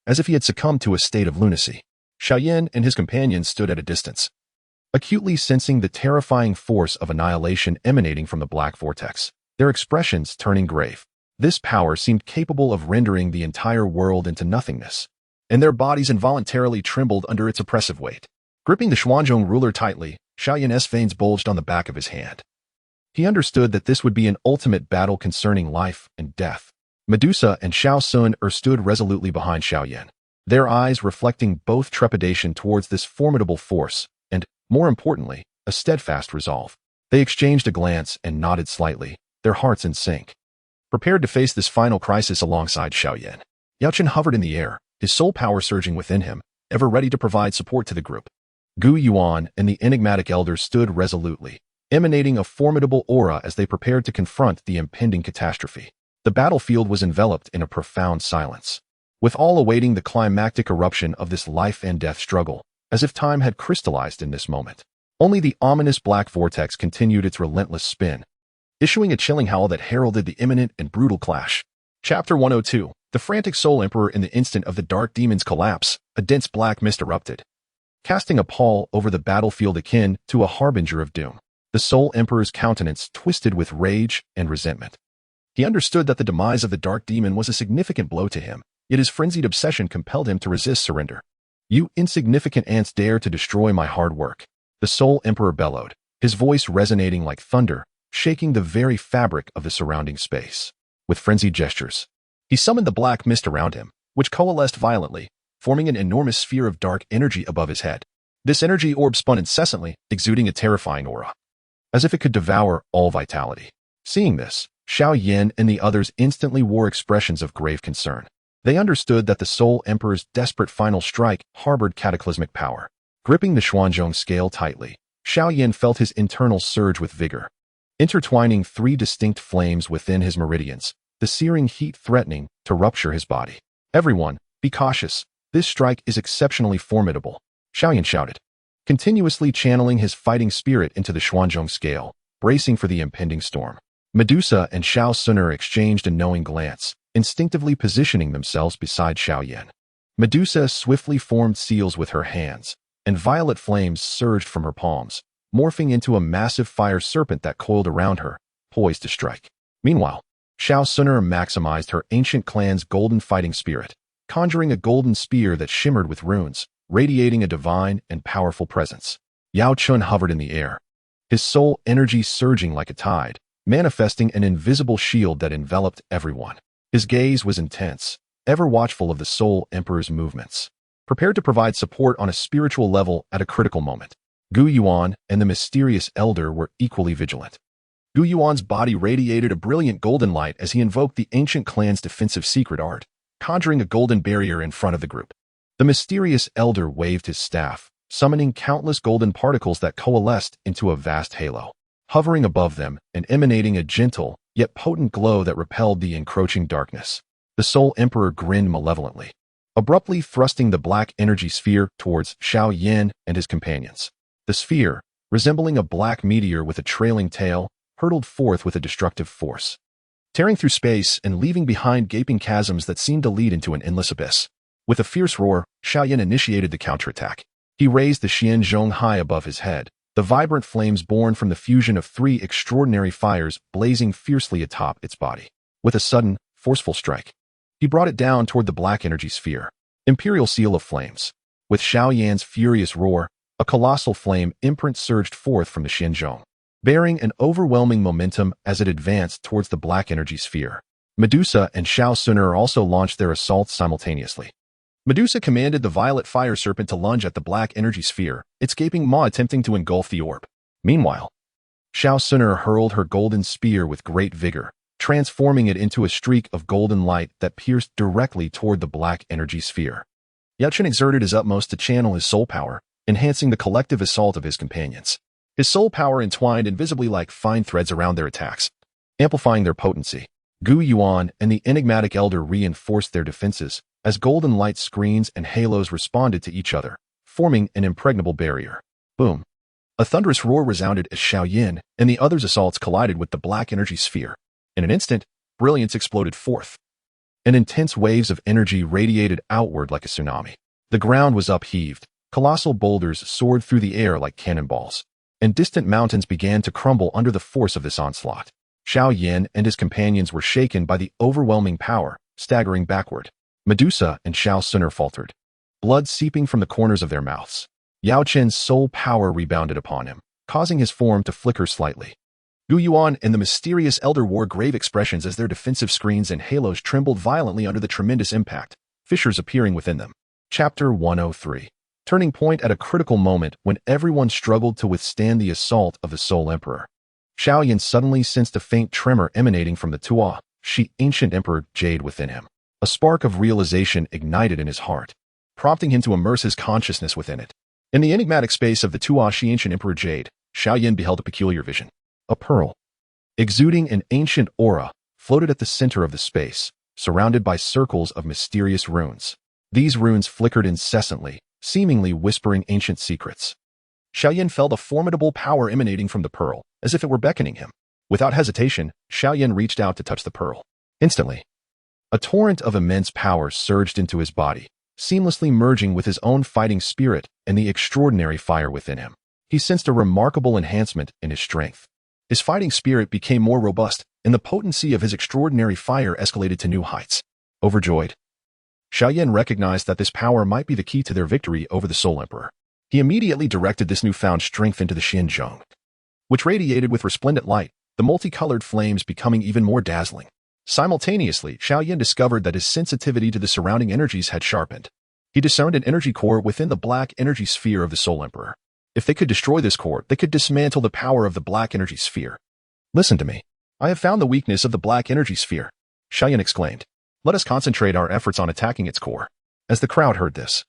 Speaker 1: as if he had succumbed to a state of lunacy. Xiao Yan and his companions stood at a distance, acutely sensing the terrifying force of annihilation emanating from the black vortex, their expressions turning grave. This power seemed capable of rendering the entire world into nothingness, and their bodies involuntarily trembled under its oppressive weight. Gripping the Xuanzhong ruler tightly, Xiao Yan's veins bulged on the back of his hand. He understood that this would be an ultimate battle concerning life and death. Medusa and Xiao Sun stood resolutely behind Xiao Yan, their eyes reflecting both trepidation towards this formidable force and, more importantly, a steadfast resolve. They exchanged a glance and nodded slightly, their hearts in sync. Prepared to face this final crisis alongside Xiao Yan, Yao Chen hovered in the air, his soul power surging within him, ever ready to provide support to the group. Gu Yuan and the enigmatic elder stood resolutely, emanating a formidable aura as they prepared to confront the impending catastrophe. The battlefield was enveloped in a profound silence, with all awaiting the climactic eruption of this life-and-death struggle, as if time had crystallized in this moment. Only the ominous black vortex continued its relentless spin, issuing a chilling howl that heralded the imminent and brutal clash. Chapter 102. The frantic Soul Emperor. In the instant of the dark demon's collapse, a dense black mist erupted, casting a pall over the battlefield akin to a harbinger of doom. The Soul Emperor's countenance twisted with rage and resentment. He understood that the demise of the dark demon was a significant blow to him, yet his frenzied obsession compelled him to resist surrender. "You insignificant ants dare to destroy my hard work," the Soul Emperor bellowed, his voice resonating like thunder, shaking the very fabric of the surrounding space. With frenzied gestures, he summoned the black mist around him, which coalesced violently, forming an enormous sphere of dark energy above his head. This energy orb spun incessantly, exuding a terrifying aura, as if it could devour all vitality. Seeing this, Xiao Yan and the others instantly wore expressions of grave concern. They understood that the Soul Emperor's desperate final strike harbored cataclysmic power. Gripping the Xuanzhong scale tightly, Xiao Yan felt his internals surge with vigor, intertwining three distinct flames within his meridians, the searing heat threatening to rupture his body. "Everyone, be cautious. This strike is exceptionally formidable," Xiao Yan shouted, continuously channeling his fighting spirit into the Xuanzhong scale, bracing for the impending storm. Medusa and Xiao Suner exchanged a knowing glance, instinctively positioning themselves beside Xiao Yan. Medusa swiftly formed seals with her hands, and violet flames surged from her palms, morphing into a massive fire serpent that coiled around her, poised to strike. Meanwhile, Xiao Suner maximized her ancient clan's golden fighting spirit, conjuring a golden spear that shimmered with runes, radiating a divine and powerful presence. Yao Chun hovered in the air, his soul energy surging like a tide, manifesting an invisible shield that enveloped everyone. His gaze was intense, ever watchful of the Soul Emperor's movements, prepared to provide support on a spiritual level at a critical moment. Gu Yuan and the mysterious elder were equally vigilant. Gu Yuan's body radiated a brilliant golden light as he invoked the ancient clan's defensive secret art, conjuring a golden barrier in front of the group. The mysterious elder waved his staff, summoning countless golden particles that coalesced into a vast halo, hovering above them and emanating a gentle, yet potent glow that repelled the encroaching darkness. The Soul Emperor grinned malevolently, abruptly thrusting the black energy sphere towards Xiao Yan and his companions. The sphere, resembling a black meteor with a trailing tail, hurtled forth with a destructive force, tearing through space and leaving behind gaping chasms that seemed to lead into an endless abyss. With a fierce roar, Xiao Yan initiated the counterattack. He raised the Xianzhong high above his head, the vibrant flames born from the fusion of three extraordinary fires blazing fiercely atop its body. With a sudden, forceful strike, he brought it down toward the black energy sphere. Imperial seal of flames. With Xiao Yan's furious roar, a colossal flame imprint surged forth from the Xianzhong, bearing an overwhelming momentum as it advanced towards the black energy sphere. Medusa and Xiao Suner also launched their assaults simultaneously. Medusa commanded the violet fire serpent to lunge at the black energy sphere, its gaping maw attempting to engulf the orb. Meanwhile, Xiao Suner hurled her golden spear with great vigor, transforming it into a streak of golden light that pierced directly toward the black energy sphere. Yao Chen exerted his utmost to channel his soul power, enhancing the collective assault of his companions. His soul power entwined invisibly like fine threads around their attacks, amplifying their potency. Gu Yuan and the enigmatic elder reinforced their defenses, as golden light screens and halos responded to each other, forming an impregnable barrier. Boom! A thunderous roar resounded as Xiao Yan and the others' assaults collided with the black energy sphere. In an instant, brilliance exploded forth, and intense waves of energy radiated outward like a tsunami. The ground was upheaved, colossal boulders soared through the air like cannonballs, and distant mountains began to crumble under the force of this onslaught. Xiao Yan and his companions were shaken by the overwhelming power, staggering backward. Medusa and Xiao Suner faltered, blood seeping from the corners of their mouths. Yao Chen's soul power rebounded upon him, causing his form to flicker slightly. Gu Yuan and the mysterious elder wore grave expressions as their defensive screens and halos trembled violently under the tremendous impact, fissures appearing within them. Chapter 103. Turning point at a critical moment when everyone struggled to withstand the assault of the Soul Emperor. Xiao Yan suddenly sensed a faint tremor emanating from the Tua, ancient emperor jade within him. A spark of realization ignited in his heart, prompting him to immerse his consciousness within it. In the enigmatic space of the Tua, ancient emperor jade, Xiao Yan beheld a peculiar vision. A pearl, exuding an ancient aura, floated at the center of the space, surrounded by circles of mysterious runes. These runes flickered incessantly, seemingly whispering ancient secrets. Xiao Yan felt a formidable power emanating from the pearl, as if it were beckoning him. Without hesitation, Xiao Yan reached out to touch the pearl. Instantly, a torrent of immense power surged into his body, seamlessly merging with his own fighting spirit and the extraordinary fire within him. He sensed a remarkable enhancement in his strength. His fighting spirit became more robust, and the potency of his extraordinary fire escalated to new heights. Overjoyed, Xiao Yan recognized that this power might be the key to their victory over the Soul Emperor. He immediately directed this newfound strength into the Xinjiang, which radiated with resplendent light, the multicolored flames becoming even more dazzling. Simultaneously, Xiao Yan discovered that his sensitivity to the surrounding energies had sharpened. He discerned an energy core within the black energy sphere of the Soul Emperor. If they could destroy this core, they could dismantle the power of the black energy sphere. Listen to me. I have found the weakness of the black energy sphere, Xiao Yan exclaimed. Let us concentrate our efforts on attacking its core. As the crowd heard this,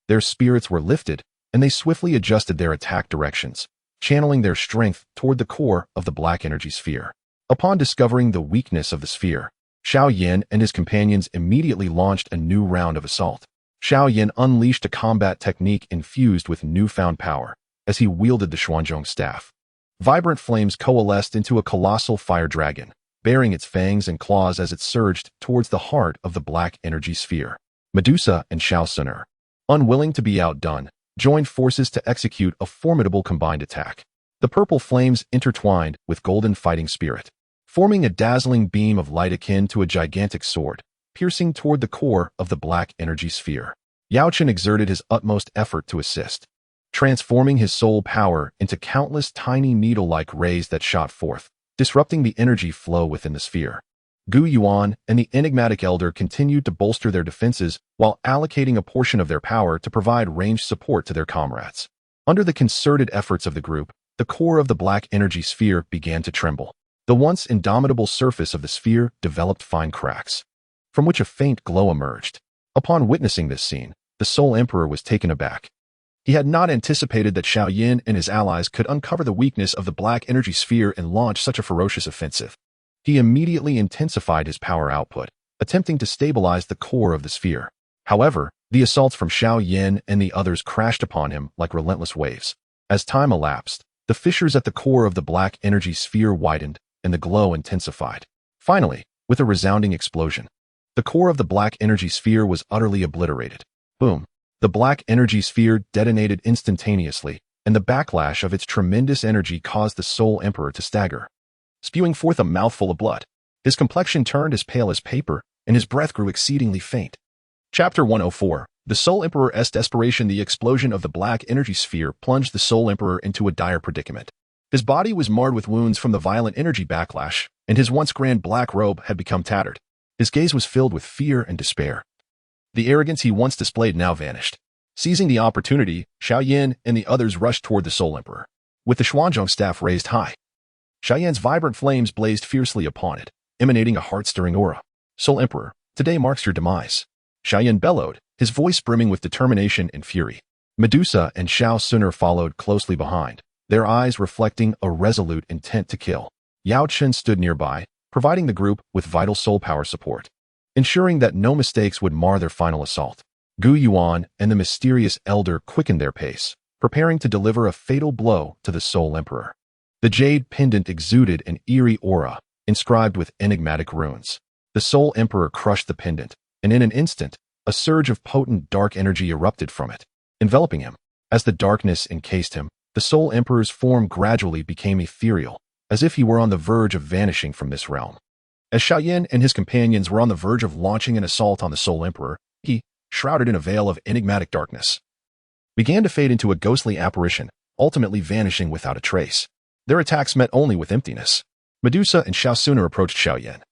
Speaker 1: their spirits were lifted, and they swiftly adjusted their attack directions, channeling their strength toward the core of the black energy sphere. Upon discovering the weakness of the sphere, Xiao Yan and his companions immediately launched a new round of assault. Xiao Yan unleashed a combat technique infused with newfound power as he wielded the Xuanzhong staff. Vibrant flames coalesced into a colossal fire dragon, bearing its fangs and claws as it surged towards the heart of the black energy sphere. Medusa and Xiao Suner, unwilling to be outdone, joined forces to execute a formidable combined attack. The purple flames intertwined with golden fighting spirit, forming a dazzling beam of light akin to a gigantic sword, piercing toward the core of the black energy sphere. Yao Chen exerted his utmost effort to assist, transforming his soul power into countless tiny needle-like rays that shot forth, disrupting the energy flow within the sphere. Gu Yuan and the enigmatic elder continued to bolster their defenses while allocating a portion of their power to provide ranged support to their comrades. Under the concerted efforts of the group, the core of the black energy sphere began to tremble. The once indomitable surface of the sphere developed fine cracks, from which a faint glow emerged. Upon witnessing this scene, the Soul Emperor was taken aback. He had not anticipated that Xiao Yan and his allies could uncover the weakness of the black energy sphere and launch such a ferocious offensive. He immediately intensified his power output, attempting to stabilize the core of the sphere. However, the assaults from Xiao Yan and the others crashed upon him like relentless waves. As time elapsed, the fissures at the core of the black energy sphere widened, and the glow intensified. Finally, with a resounding explosion, the core of the black energy sphere was utterly obliterated. Boom! The black energy sphere detonated instantaneously, and the backlash of its tremendous energy caused the Soul Emperor to stagger, spewing forth a mouthful of blood. His complexion turned as pale as paper, and his breath grew exceedingly faint. Chapter 104. The Soul Emperor's desperation. The explosion of the black energy sphere plunged the Soul Emperor into a dire predicament. His body was marred with wounds from the violent energy backlash, and his once grand black robe had become tattered. His gaze was filled with fear and despair. The arrogance he once displayed now vanished. Seizing the opportunity, Xiao Yan and the others rushed toward the Soul Emperor, with the Xuanzhong staff raised high. Xiao Yan's vibrant flames blazed fiercely upon it, emanating a heart-stirring aura. Soul Emperor, today marks your demise, Xiao Yan bellowed, his voice brimming with determination and fury. Medusa and Xiao Suner followed closely behind, their eyes reflecting a resolute intent to kill. Yao Chen stood nearby, providing the group with vital soul power support, ensuring that no mistakes would mar their final assault. Gu Yuan and the mysterious elder quickened their pace, preparing to deliver a fatal blow to the Soul Emperor. The jade pendant exuded an eerie aura, inscribed with enigmatic runes. The Soul Emperor crushed the pendant, and in an instant, a surge of potent dark energy erupted from it, enveloping him. As the darkness encased him, the Soul Emperor's form gradually became ethereal, as if he were on the verge of vanishing from this realm. As Xiao Yan and his companions were on the verge of launching an assault on the Soul Emperor, he, shrouded in a veil of enigmatic darkness, began to fade into a ghostly apparition, ultimately vanishing without a trace. Their attacks met only with emptiness. Medusa and Xiao Suner approached Xiao Yan,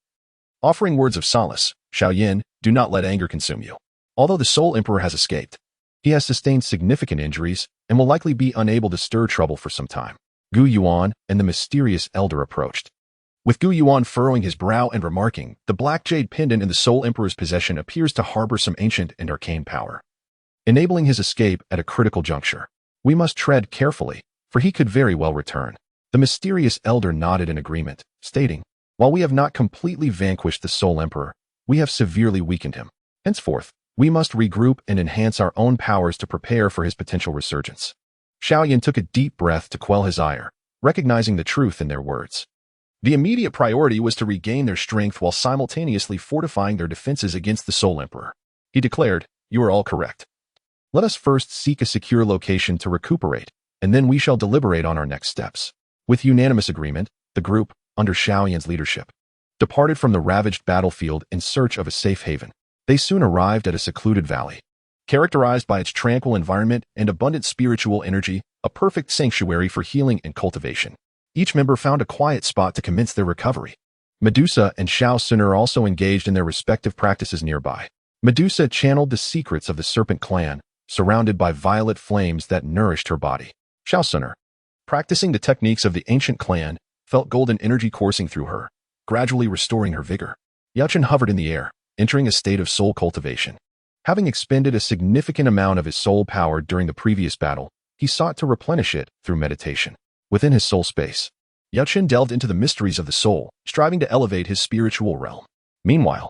Speaker 1: offering words of solace. Xiao Yan, do not let anger consume you. Although the Soul Emperor has escaped, he has sustained significant injuries and will likely be unable to stir trouble for some time. Gu Yuan and the mysterious elder approached. With Gu Yuan furrowing his brow and remarking, the black jade pendant in the Soul Emperor's possession appears to harbor some ancient and arcane power, enabling his escape at a critical juncture. We must tread carefully, for he could very well return. The mysterious elder nodded in agreement, stating, while we have not completely vanquished the Soul Emperor, we have severely weakened him. Henceforth, we must regroup and enhance our own powers to prepare for his potential resurgence. Xiao Yan took a deep breath to quell his ire, recognizing the truth in their words. The immediate priority was to regain their strength while simultaneously fortifying their defenses against the Soul Emperor. He declared, "You are all correct. Let us first seek a secure location to recuperate, and then we shall deliberate on our next steps." With unanimous agreement, the group, under Xiao Yan's leadership, departed from the ravaged battlefield in search of a safe haven. They soon arrived at a secluded valley, characterized by its tranquil environment and abundant spiritual energy, a perfect sanctuary for healing and cultivation. Each member found a quiet spot to commence their recovery. Medusa and Xiao Sun are also engaged in their respective practices nearby. Medusa channeled the secrets of the serpent clan, surrounded by violet flames that nourished her body. Xiao Sun, practicing the techniques of the ancient clan, felt golden energy coursing through her, gradually restoring her vigor. Yao Chen hovered in the air, entering a state of soul cultivation. Having expended a significant amount of his soul power during the previous battle, he sought to replenish it through meditation. Within his soul space, Yao Chen delved into the mysteries of the soul, striving to elevate his spiritual realm. Meanwhile,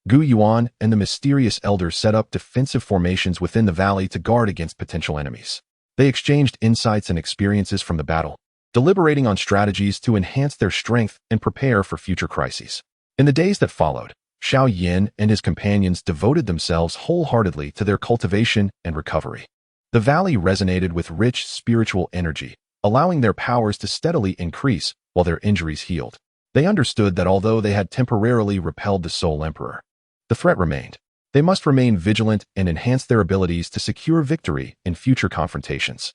Speaker 1: Gu Yuan and the mysterious elder set up defensive formations within the valley to guard against potential enemies. They exchanged insights and experiences from the battle, deliberating on strategies to enhance their strength and prepare for future crises. In the days that followed, Xiao Yan and his companions devoted themselves wholeheartedly to their cultivation and recovery. The valley resonated with rich spiritual energy, allowing their powers to steadily increase while their injuries healed. They understood that although they had temporarily repelled the Soul Emperor, the threat remained. They must remain vigilant and enhance their abilities to secure victory in future confrontations.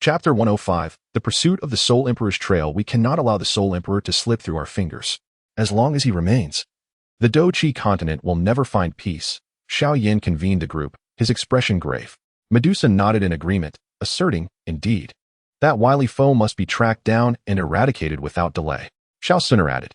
Speaker 1: Chapter 105, The Pursuit of the Soul Emperor's Trail. We cannot allow the Soul Emperor to slip through our fingers. As long as he remains, the Dou continent will never find peace. Xiao Yan convened the group, his expression grave. Medusa nodded in agreement, asserting, indeed, that wily foe must be tracked down and eradicated without delay. Xiao Sun added,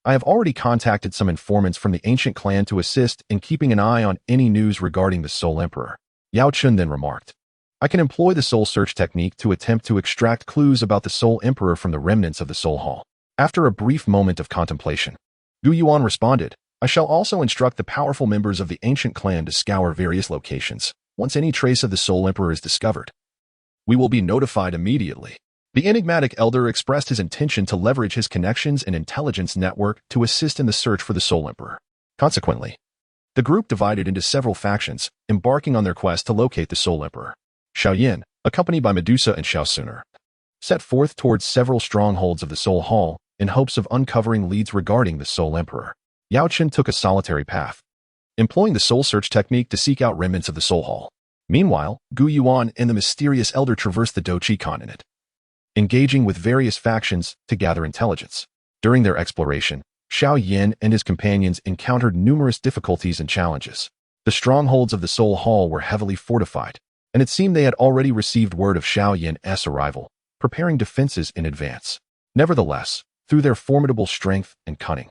Speaker 1: I have already contacted some informants from the ancient clan to assist in keeping an eye on any news regarding the Soul Emperor. Yao Chen then remarked, I can employ the soul search technique to attempt to extract clues about the Soul Emperor from the remnants of the Soul Hall. After a brief moment of contemplation, Gu Yuan responded, I shall also instruct the powerful members of the ancient clan to scour various locations. Once any trace of the Soul Emperor is discovered, we will be notified immediately. The enigmatic elder expressed his intention to leverage his connections and intelligence network to assist in the search for the Soul Emperor. Consequently, the group divided into several factions, embarking on their quest to locate the Soul Emperor. Xiao Yan, accompanied by Medusa and Xiao Sun, set forth towards several strongholds of the Soul Hall in hopes of uncovering leads regarding the Soul Emperor. Yao Chen took a solitary path, employing the soul search technique to seek out remnants of the Soul Hall. Meanwhile, Gu Yuan and the mysterious elder traversed the Dou continent, engaging with various factions to gather intelligence. During their exploration, Xiao Yan and his companions encountered numerous difficulties and challenges. The strongholds of the Soul Hall were heavily fortified, and it seemed they had already received word of Xiao Yan's arrival, preparing defenses in advance. Nevertheless, through their formidable strength and cunning,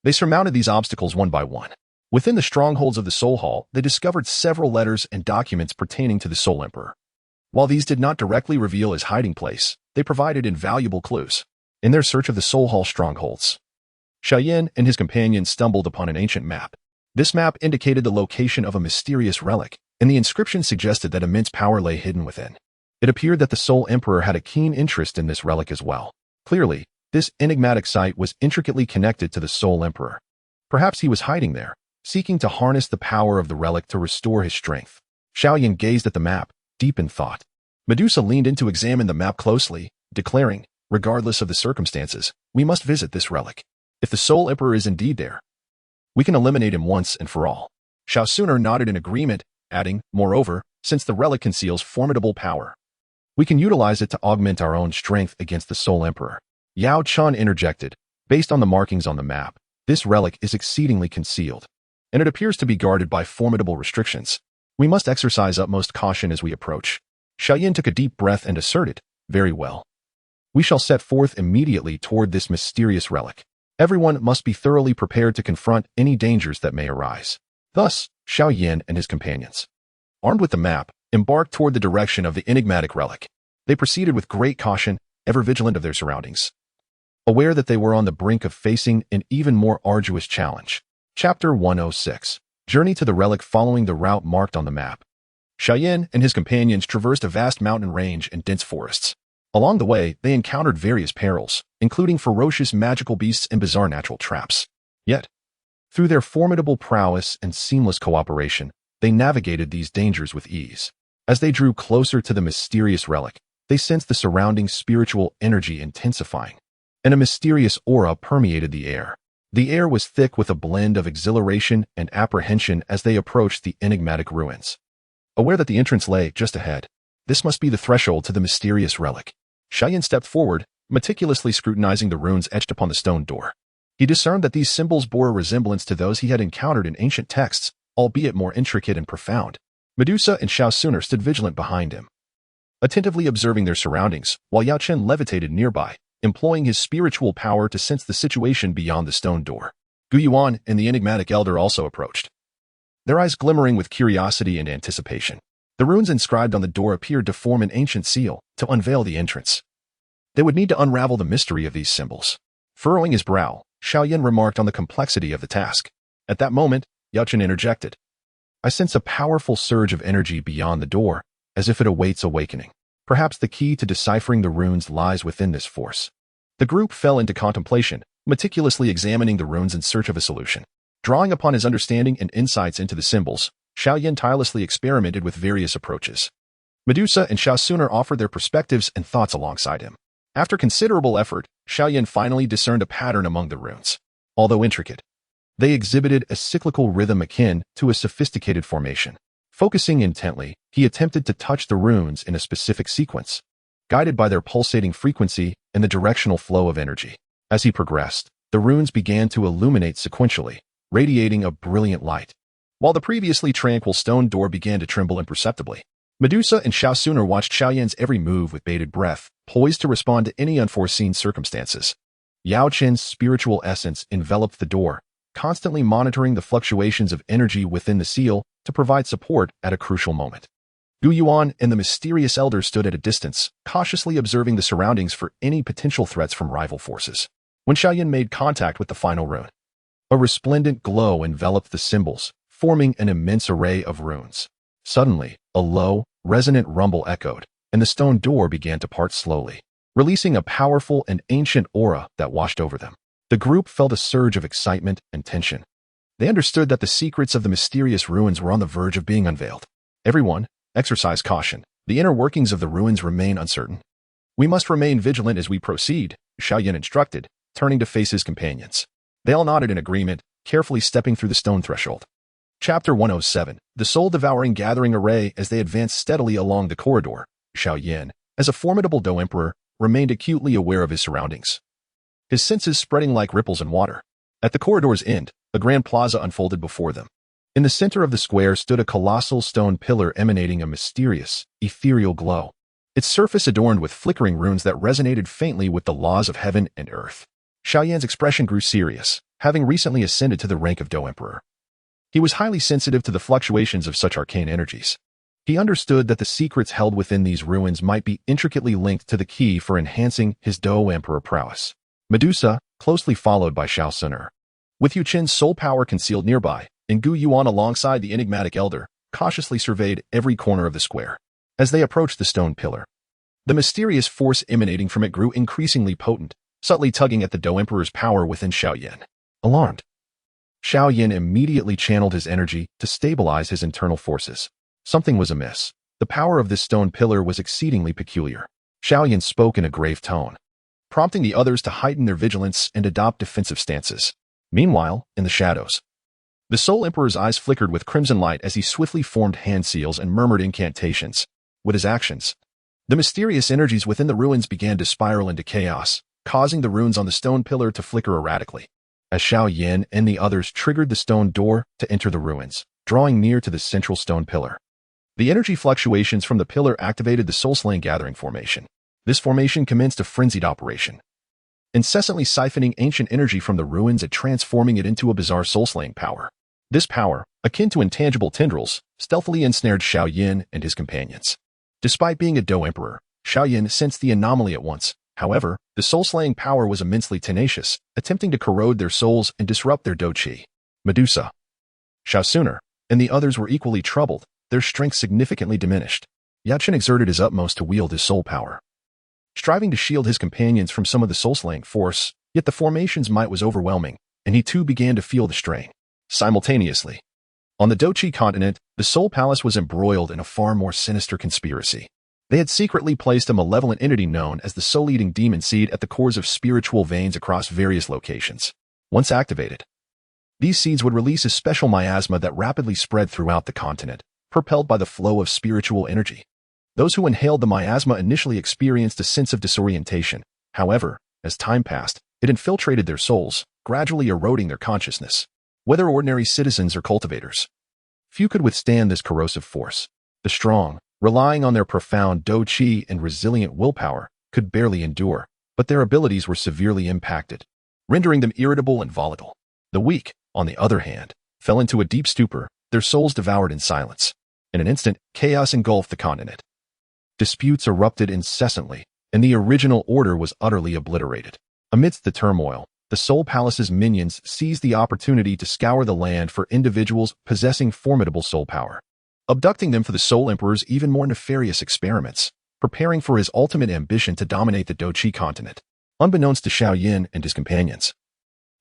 Speaker 1: they surmounted these obstacles one by one. Within the strongholds of the Soul Hall, they discovered several letters and documents pertaining to the Soul Emperor. While these did not directly reveal his hiding place, they provided invaluable clues. In their search of the Soul Hall strongholds, Xiao Yan and his companions stumbled upon an ancient map. This map indicated the location of a mysterious relic, and the inscription suggested that immense power lay hidden within. It appeared that the Soul Emperor had a keen interest in this relic as well. Clearly, this enigmatic site was intricately connected to the Soul Emperor. Perhaps he was hiding there, seeking to harness the power of the relic to restore his strength. Xiao Yan gazed at the map, deep in thought. Medusa leaned in to examine the map closely, declaring, regardless of the circumstances, we must visit this relic. If the Soul Emperor is indeed there, we can eliminate him once and for all. Xiao Sun nodded in agreement, adding, moreover, since the relic conceals formidable power, we can utilize it to augment our own strength against the Soul Emperor. Yao Chen interjected, based on the markings on the map, this relic is exceedingly concealed, and it appears to be guarded by formidable restrictions. We must exercise utmost caution as we approach. Xiao Yan took a deep breath and asserted, very well. We shall set forth immediately toward this mysterious relic. Everyone must be thoroughly prepared to confront any dangers that may arise." Thus, Xiao Yan and his companions, armed with the map, embarked toward the direction of the enigmatic relic. They proceeded with great caution, ever vigilant of their surroundings, aware that they were on the brink of facing an even more arduous challenge. Chapter 106. Journey to the relic. Following the route marked on the map, Xiao Yan and his companions traversed a vast mountain range and dense forests. Along the way, they encountered various perils, including ferocious magical beasts and bizarre natural traps. Yet, through their formidable prowess and seamless cooperation, they navigated these dangers with ease. As they drew closer to the mysterious relic, they sensed the surrounding spiritual energy intensifying, and a mysterious aura permeated the air. The air was thick with a blend of exhilaration and apprehension as they approached the enigmatic ruins. Aware that the entrance lay just ahead, this must be the threshold to the mysterious relic. Xiao Yan stepped forward, meticulously scrutinizing the runes etched upon the stone door. He discerned that these symbols bore a resemblance to those he had encountered in ancient texts, albeit more intricate and profound. Medusa and Xiao Suner stood vigilant behind him, attentively observing their surroundings, while Yao Chen levitated nearby, employing his spiritual power to sense the situation beyond the stone door. Gu Yuan and the enigmatic elder also approached, their eyes glimmering with curiosity and anticipation. The runes inscribed on the door appeared to form an ancient seal to unveil the entrance. They would need to unravel the mystery of these symbols. Furrowing his brow, Xiao Yan remarked on the complexity of the task. At that moment, Yao Chen interjected, "I sense a powerful surge of energy beyond the door, as if it awaits awakening. Perhaps the key to deciphering the runes lies within this force." The group fell into contemplation, meticulously examining the runes in search of a solution. Drawing upon his understanding and insights into the symbols, Xiao Yan tirelessly experimented with various approaches. Medusa and Xiao Suner offered their perspectives and thoughts alongside him. After considerable effort, Xiao Yan finally discerned a pattern among the runes. Although intricate, they exhibited a cyclical rhythm akin to a sophisticated formation. Focusing intently, he attempted to touch the runes in a specific sequence, guided by their pulsating frequency and the directional flow of energy. As he progressed, the runes began to illuminate sequentially, radiating a brilliant light, while the previously tranquil stone door began to tremble imperceptibly. Medusa and Xiao Suner watched Xiao Yan's every move with bated breath, poised to respond to any unforeseen circumstances. Yao Chen's spiritual essence enveloped the door, constantly monitoring the fluctuations of energy within the seal to provide support at a crucial moment. Gu Yuan and the mysterious elder stood at a distance, cautiously observing the surroundings for any potential threats from rival forces. When Xiao Yan made contact with the final rune, a resplendent glow enveloped the symbols, forming an immense array of runes. Suddenly, a low, resonant rumble echoed, and the stone door began to part slowly, releasing a powerful and ancient aura that washed over them. The group felt a surge of excitement and tension. They understood that the secrets of the mysterious ruins were on the verge of being unveiled. Everyone, exercise caution. The inner workings of the ruins remain uncertain. "We must remain vigilant as we proceed," Xiao Yan instructed, turning to face his companions. They all nodded in agreement, carefully stepping through the stone threshold. Chapter 107. The soul-devouring gathering array. As they advanced steadily along the corridor, Xiao Yan, as a formidable Dou Emperor, remained acutely aware of his surroundings, his senses spreading like ripples in water. At the corridor's end, a grand plaza unfolded before them. In the center of the square stood a colossal stone pillar emanating a mysterious, ethereal glow, its surface adorned with flickering runes that resonated faintly with the laws of heaven and earth. Xiao Yan's expression grew serious, having recently ascended to the rank of Dou Emperor. He was highly sensitive to the fluctuations of such arcane energies. He understood that the secrets held within these ruins might be intricately linked to the key for enhancing his Dou Emperor prowess. Medusa, closely followed by Xiao Suner, with Yu Qin's soul power concealed nearby, and Gu Yuan alongside the enigmatic elder, cautiously surveyed every corner of the square. As they approached the stone pillar, the mysterious force emanating from it grew increasingly potent, subtly tugging at the Dou Emperor's power within Xiao Yan. Alarmed, Xiao Yan immediately channeled his energy to stabilize his internal forces. Something was amiss. The power of this stone pillar was exceedingly peculiar. Xiao Yan spoke in a grave tone, prompting the others to heighten their vigilance and adopt defensive stances. Meanwhile, in the shadows, the Soul Emperor's eyes flickered with crimson light as he swiftly formed hand seals and murmured incantations. With his actions, the mysterious energies within the ruins began to spiral into chaos, causing the runes on the stone pillar to flicker erratically. As Xiao Yan and the others triggered the stone door to enter the ruins, drawing near to the central stone pillar, the energy fluctuations from the pillar activated the soul-slaying gathering formation. This formation commenced a frenzied operation, incessantly siphoning ancient energy from the ruins and transforming it into a bizarre soul-slaying power. This power, akin to intangible tendrils, stealthily ensnared Xiao Yan and his companions. Despite being a Dou Emperor, Xiao Yan sensed the anomaly at once. However, the soul-slaying power was immensely tenacious, attempting to corrode their souls and disrupt their Dou Qi. Medusa, Xiao Yan, and the others were equally troubled, their strength significantly diminished. Yachin exerted his utmost to wield his soul power, striving to shield his companions from some of the soul-slaying force, yet the formation's might was overwhelming, and he too began to feel the strain. Simultaneously, on the Dou Qi continent, the Soul Palace was embroiled in a far more sinister conspiracy. They had secretly placed a malevolent entity known as the soul-eating demon seed at the cores of spiritual veins across various locations. Once activated, these seeds would release a special miasma that rapidly spread throughout the continent, propelled by the flow of spiritual energy. Those who inhaled the miasma initially experienced a sense of disorientation. However, as time passed, it infiltrated their souls, gradually eroding their consciousness. Whether ordinary citizens or cultivators, few could withstand this corrosive force. The strong, relying on their profound Dou Qi and resilient willpower, could barely endure, but their abilities were severely impacted, rendering them irritable and volatile. The weak, on the other hand, fell into a deep stupor, their souls devoured in silence. In an instant, chaos engulfed the continent. Disputes erupted incessantly, and the original order was utterly obliterated. Amidst the turmoil, the Soul Palace's minions seized the opportunity to scour the land for individuals possessing formidable soul power, abducting them for the Soul Emperor's even more nefarious experiments, preparing for his ultimate ambition to dominate the Dou Qi continent. Unbeknownst to Xiao Yan and his companions,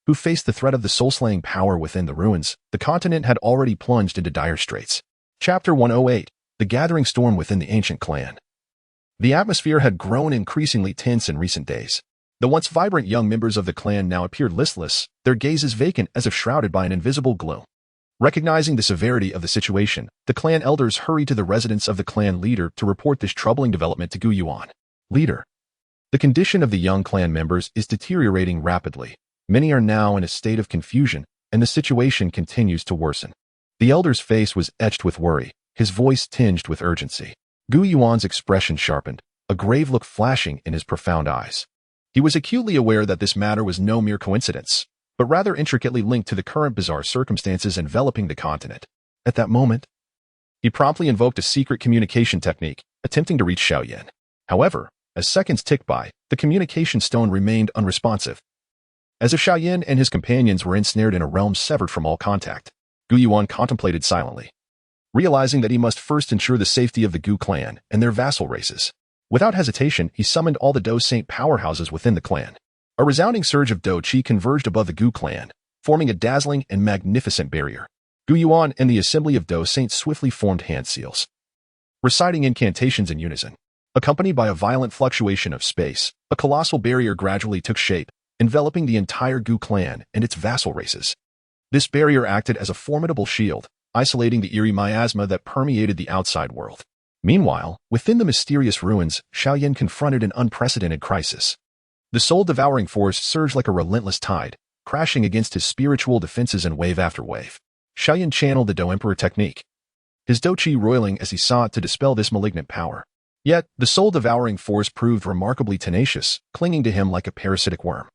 Speaker 1: who faced the threat of the soul-slaying power within the ruins, the continent had already plunged into dire straits. Chapter 108, The Gathering Storm Within the Ancient Clan. The atmosphere had grown increasingly tense in recent days. The once vibrant young members of the clan now appeared listless, their gazes vacant as if shrouded by an invisible gloom. Recognizing the severity of the situation, the clan elders hurried to the residence of the clan leader to report this troubling development to Gu Yuan. Leader, the condition of the young clan members is deteriorating rapidly. Many are now in a state of confusion, and the situation continues to worsen. The elder's face was etched with worry, his voice tinged with urgency. Gu Yuan's expression sharpened, a grave look flashing in his profound eyes. He was acutely aware that this matter was no mere coincidence, but rather intricately linked to the current bizarre circumstances enveloping the continent. At that moment, he promptly invoked a secret communication technique, attempting to reach Xiao Yan. However, as seconds ticked by, the communication stone remained unresponsive, as if Xiao Yan and his companions were ensnared in a realm severed from all contact. Gu Yuan contemplated silently, realizing that he must first ensure the safety of the Gu clan and their vassal races. Without hesitation, he summoned all the Dou Saint powerhouses within the clan. A resounding surge of Dou Qi converged above the Gu clan, forming a dazzling and magnificent barrier. Gu Yuan and the assembly of Dou Saint swiftly formed hand seals, reciting incantations in unison. Accompanied by a violent fluctuation of space, a colossal barrier gradually took shape, enveloping the entire Gu clan and its vassal races. This barrier acted as a formidable shield, isolating the eerie miasma that permeated the outside world. Meanwhile, within the mysterious ruins, Xiao Yan confronted an unprecedented crisis. The soul-devouring force surged like a relentless tide, crashing against his spiritual defenses in wave after wave. Xiao Yan channeled the Dou Emperor technique, his Dou Qi roiling as he sought to dispel this malignant power. Yet, the soul-devouring force proved remarkably tenacious, clinging to him like a parasitic worm.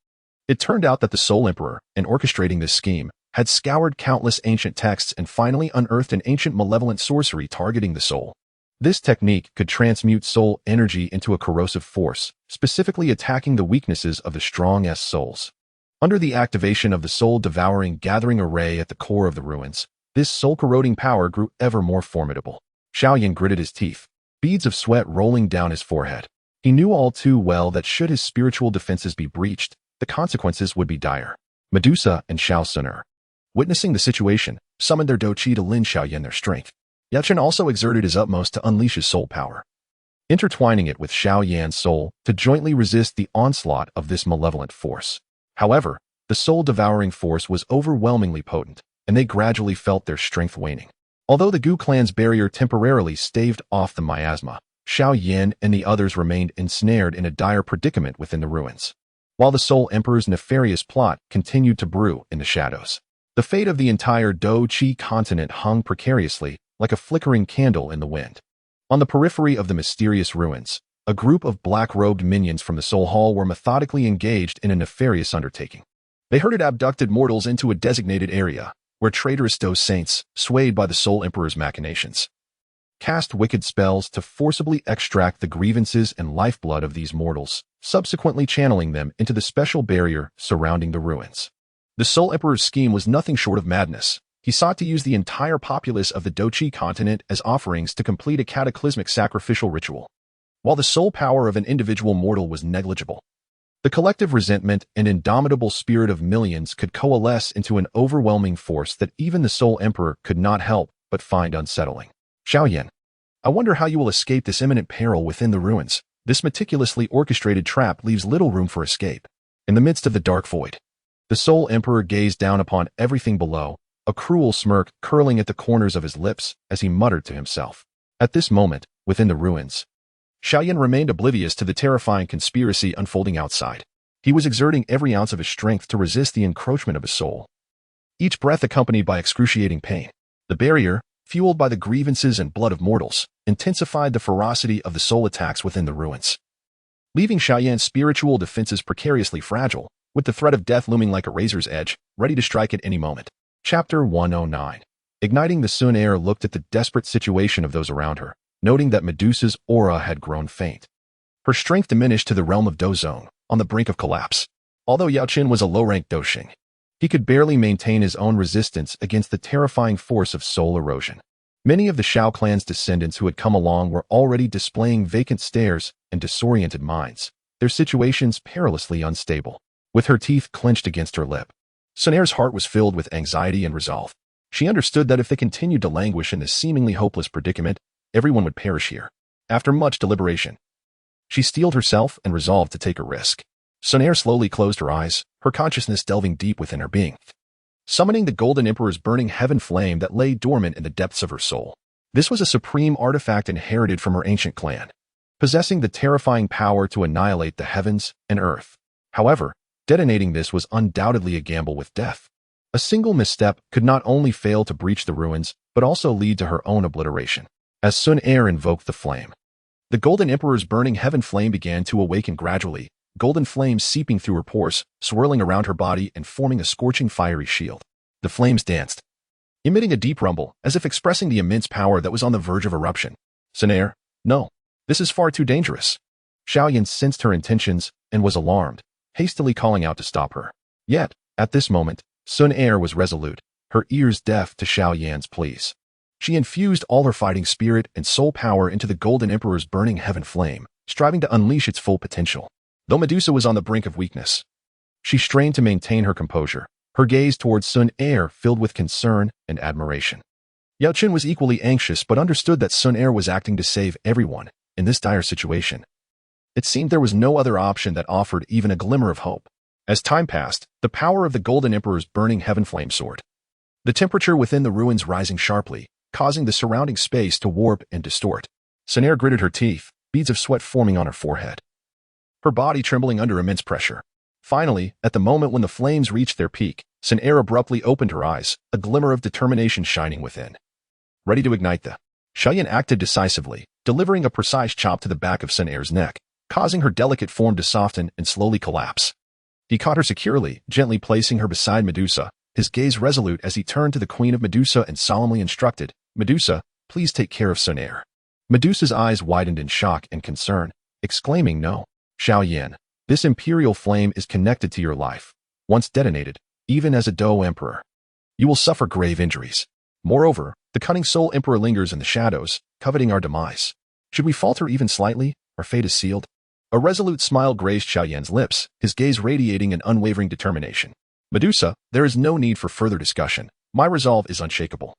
Speaker 1: It turned out that the Soul Emperor, in orchestrating this scheme, had scoured countless ancient texts and finally unearthed an ancient malevolent sorcery targeting the soul. This technique could transmute soul energy into a corrosive force, specifically attacking the weaknesses of the strongest souls. Under the activation of the soul-devouring gathering array at the core of the ruins, this soul-corroding power grew ever more formidable. Xiao Yan gritted his teeth, beads of sweat rolling down his forehead. He knew all too well that should his spiritual defenses be breached, the consequences would be dire. Medusa and Xiao Yan, witnessing the situation, summoned their Dou Qi to lend Xiao Yan their strength. Yachin also exerted his utmost to unleash his soul power, intertwining it with Xiao Yan's soul to jointly resist the onslaught of this malevolent force. However, the soul-devouring force was overwhelmingly potent, and they gradually felt their strength waning. Although the Gu clan's barrier temporarily staved off the miasma, Xiao Yan and the others remained ensnared in a dire predicament within the ruins, while the Soul Emperor's nefarious plot continued to brew in the shadows. The fate of the entire Dou Qi continent hung precariously, like a flickering candle in the wind. On the periphery of the mysterious ruins, A group of black-robed minions from the Soul Hall were methodically engaged in a nefarious undertaking. They herded abducted mortals into a designated area, where traitorous Dou Saints, swayed by the Soul Emperor's machinations, cast wicked spells to forcibly extract the grievances and lifeblood of these mortals, subsequently channeling them into the special barrier surrounding the ruins. The Soul Emperor's scheme was nothing short of madness. He sought to use the entire populace of the Douchi continent as offerings to complete a cataclysmic sacrificial ritual. While the soul power of an individual mortal was negligible, the collective resentment and indomitable spirit of millions could coalesce into an overwhelming force that even the Soul Emperor could not help but find unsettling. Xiao Yan, I wonder how you will escape this imminent peril within the ruins. This meticulously orchestrated trap leaves little room for escape. In the midst of the dark void, the Soul Emperor gazed down upon everything below, a cruel smirk curling at the corners of his lips as he muttered to himself. At this moment, within the ruins, Xiao Yan remained oblivious to the terrifying conspiracy unfolding outside. He was exerting every ounce of his strength to resist the encroachment of his soul, each breath accompanied by excruciating pain. The barrier, fueled by the grievances and blood of mortals, intensified the ferocity of the soul attacks within the ruins, leaving Xiao Yan's spiritual defenses precariously fragile, with the threat of death looming like a razor's edge, ready to strike at any moment. Chapter 109. Igniting the Sun Air looked at the desperate situation of those around her, noting that Medusa's aura had grown faint. Her strength diminished to the realm of Dou Zone, on the brink of collapse. Although Yao Qin was a low-ranked Douxing, he could barely maintain his own resistance against the terrifying force of soul erosion. Many of the Xiao clan's descendants who had come along were already displaying vacant stares and disoriented minds, their situations perilously unstable. With her teeth clenched against her lip, Sun Air's heart was filled with anxiety and resolve. She understood that if they continued to languish in this seemingly hopeless predicament, everyone would perish here. After much deliberation, she steeled herself and resolved to take a risk. Sun Air slowly closed her eyes, her consciousness delving deep within her being, summoning the Golden Emperor's burning heaven flame that lay dormant in the depths of her soul. This was a supreme artifact inherited from her ancient clan, possessing the terrifying power to annihilate the heavens and earth. However, detonating this was undoubtedly a gamble with death. A single misstep could not only fail to breach the ruins, but also lead to her own obliteration. As Sun Air invoked the flame, the Golden Emperor's burning heaven flame began to awaken gradually, golden flames seeping through her pores, swirling around her body and forming a scorching fiery shield. The flames danced, emitting a deep rumble, as if expressing the immense power that was on the verge of eruption. Sun Air, no, this is far too dangerous. Xiao Yan sensed her intentions and was alarmed, hastily calling out to stop her. Yet, at this moment, Sun Air was resolute, her ears deaf to Xiao Yan's pleas. She infused all her fighting spirit and soul power into the Golden Emperor's burning heaven flame, striving to unleash its full potential. Though Medusa was on the brink of weakness, she strained to maintain her composure, her gaze towards Sun Air filled with concern and admiration. Yao Qin was equally anxious but understood that Sun Air was acting to save everyone in this dire situation. It seemed there was no other option that offered even a glimmer of hope. As time passed, the power of the Golden Emperor's burning heaven flame soared, the temperature within the ruins rising sharply, causing the surrounding space to warp and distort. Sun Air gritted her teeth, beads of sweat forming on her forehead, her body trembling under immense pressure. Finally, at the moment when the flames reached their peak, Sun Air abruptly opened her eyes, a glimmer of determination shining within. Ready to ignite the Xiao Yan acted decisively, delivering a precise chop to the back of Sun Air's neck, causing her delicate form to soften and slowly collapse. He caught her securely, gently placing her beside Medusa, his gaze resolute as he turned to the Queen of Medusa and solemnly instructed, Medusa, please take care of Sun Air. Medusa's eyes widened in shock and concern, exclaiming, no, Xiao Yan, this imperial flame is connected to your life. Once detonated, even as a Dou Emperor, you will suffer grave injuries. Moreover, the cunning Soul Emperor lingers in the shadows, coveting our demise. Should we falter even slightly, our fate is sealed. A resolute smile graced Xiao Yan's lips, his gaze radiating an unwavering determination. Medusa, there is no need for further discussion. My resolve is unshakable.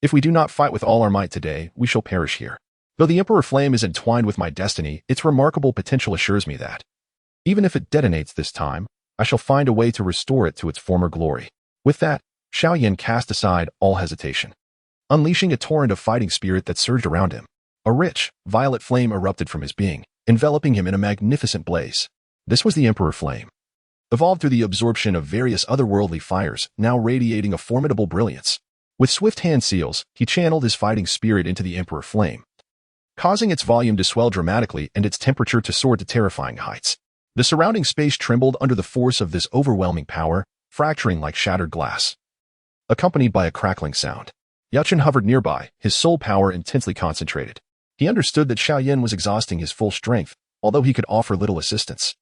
Speaker 1: If we do not fight with all our might today, we shall perish here. Though the Emperor flame is entwined with my destiny, its remarkable potential assures me that, even if it detonates this time, I shall find a way to restore it to its former glory. With that, Xiao Yan cast aside all hesitation, unleashing a torrent of fighting spirit that surged around him. A rich, violet flame erupted from his being, enveloping him in a magnificent blaze. This was the Emperor flame, evolved through the absorption of various otherworldly fires, now radiating a formidable brilliance. With swift hand seals, he channeled his fighting spirit into the Emperor flame, causing its volume to swell dramatically and its temperature to soar to terrifying heights. The surrounding space trembled under the force of this overwhelming power, fracturing like shattered glass. Accompanied by a crackling sound, Xiao Yan hovered nearby, his soul power intensely concentrated. He understood that Xiao Yan was exhausting his full strength, although he could offer little assistance.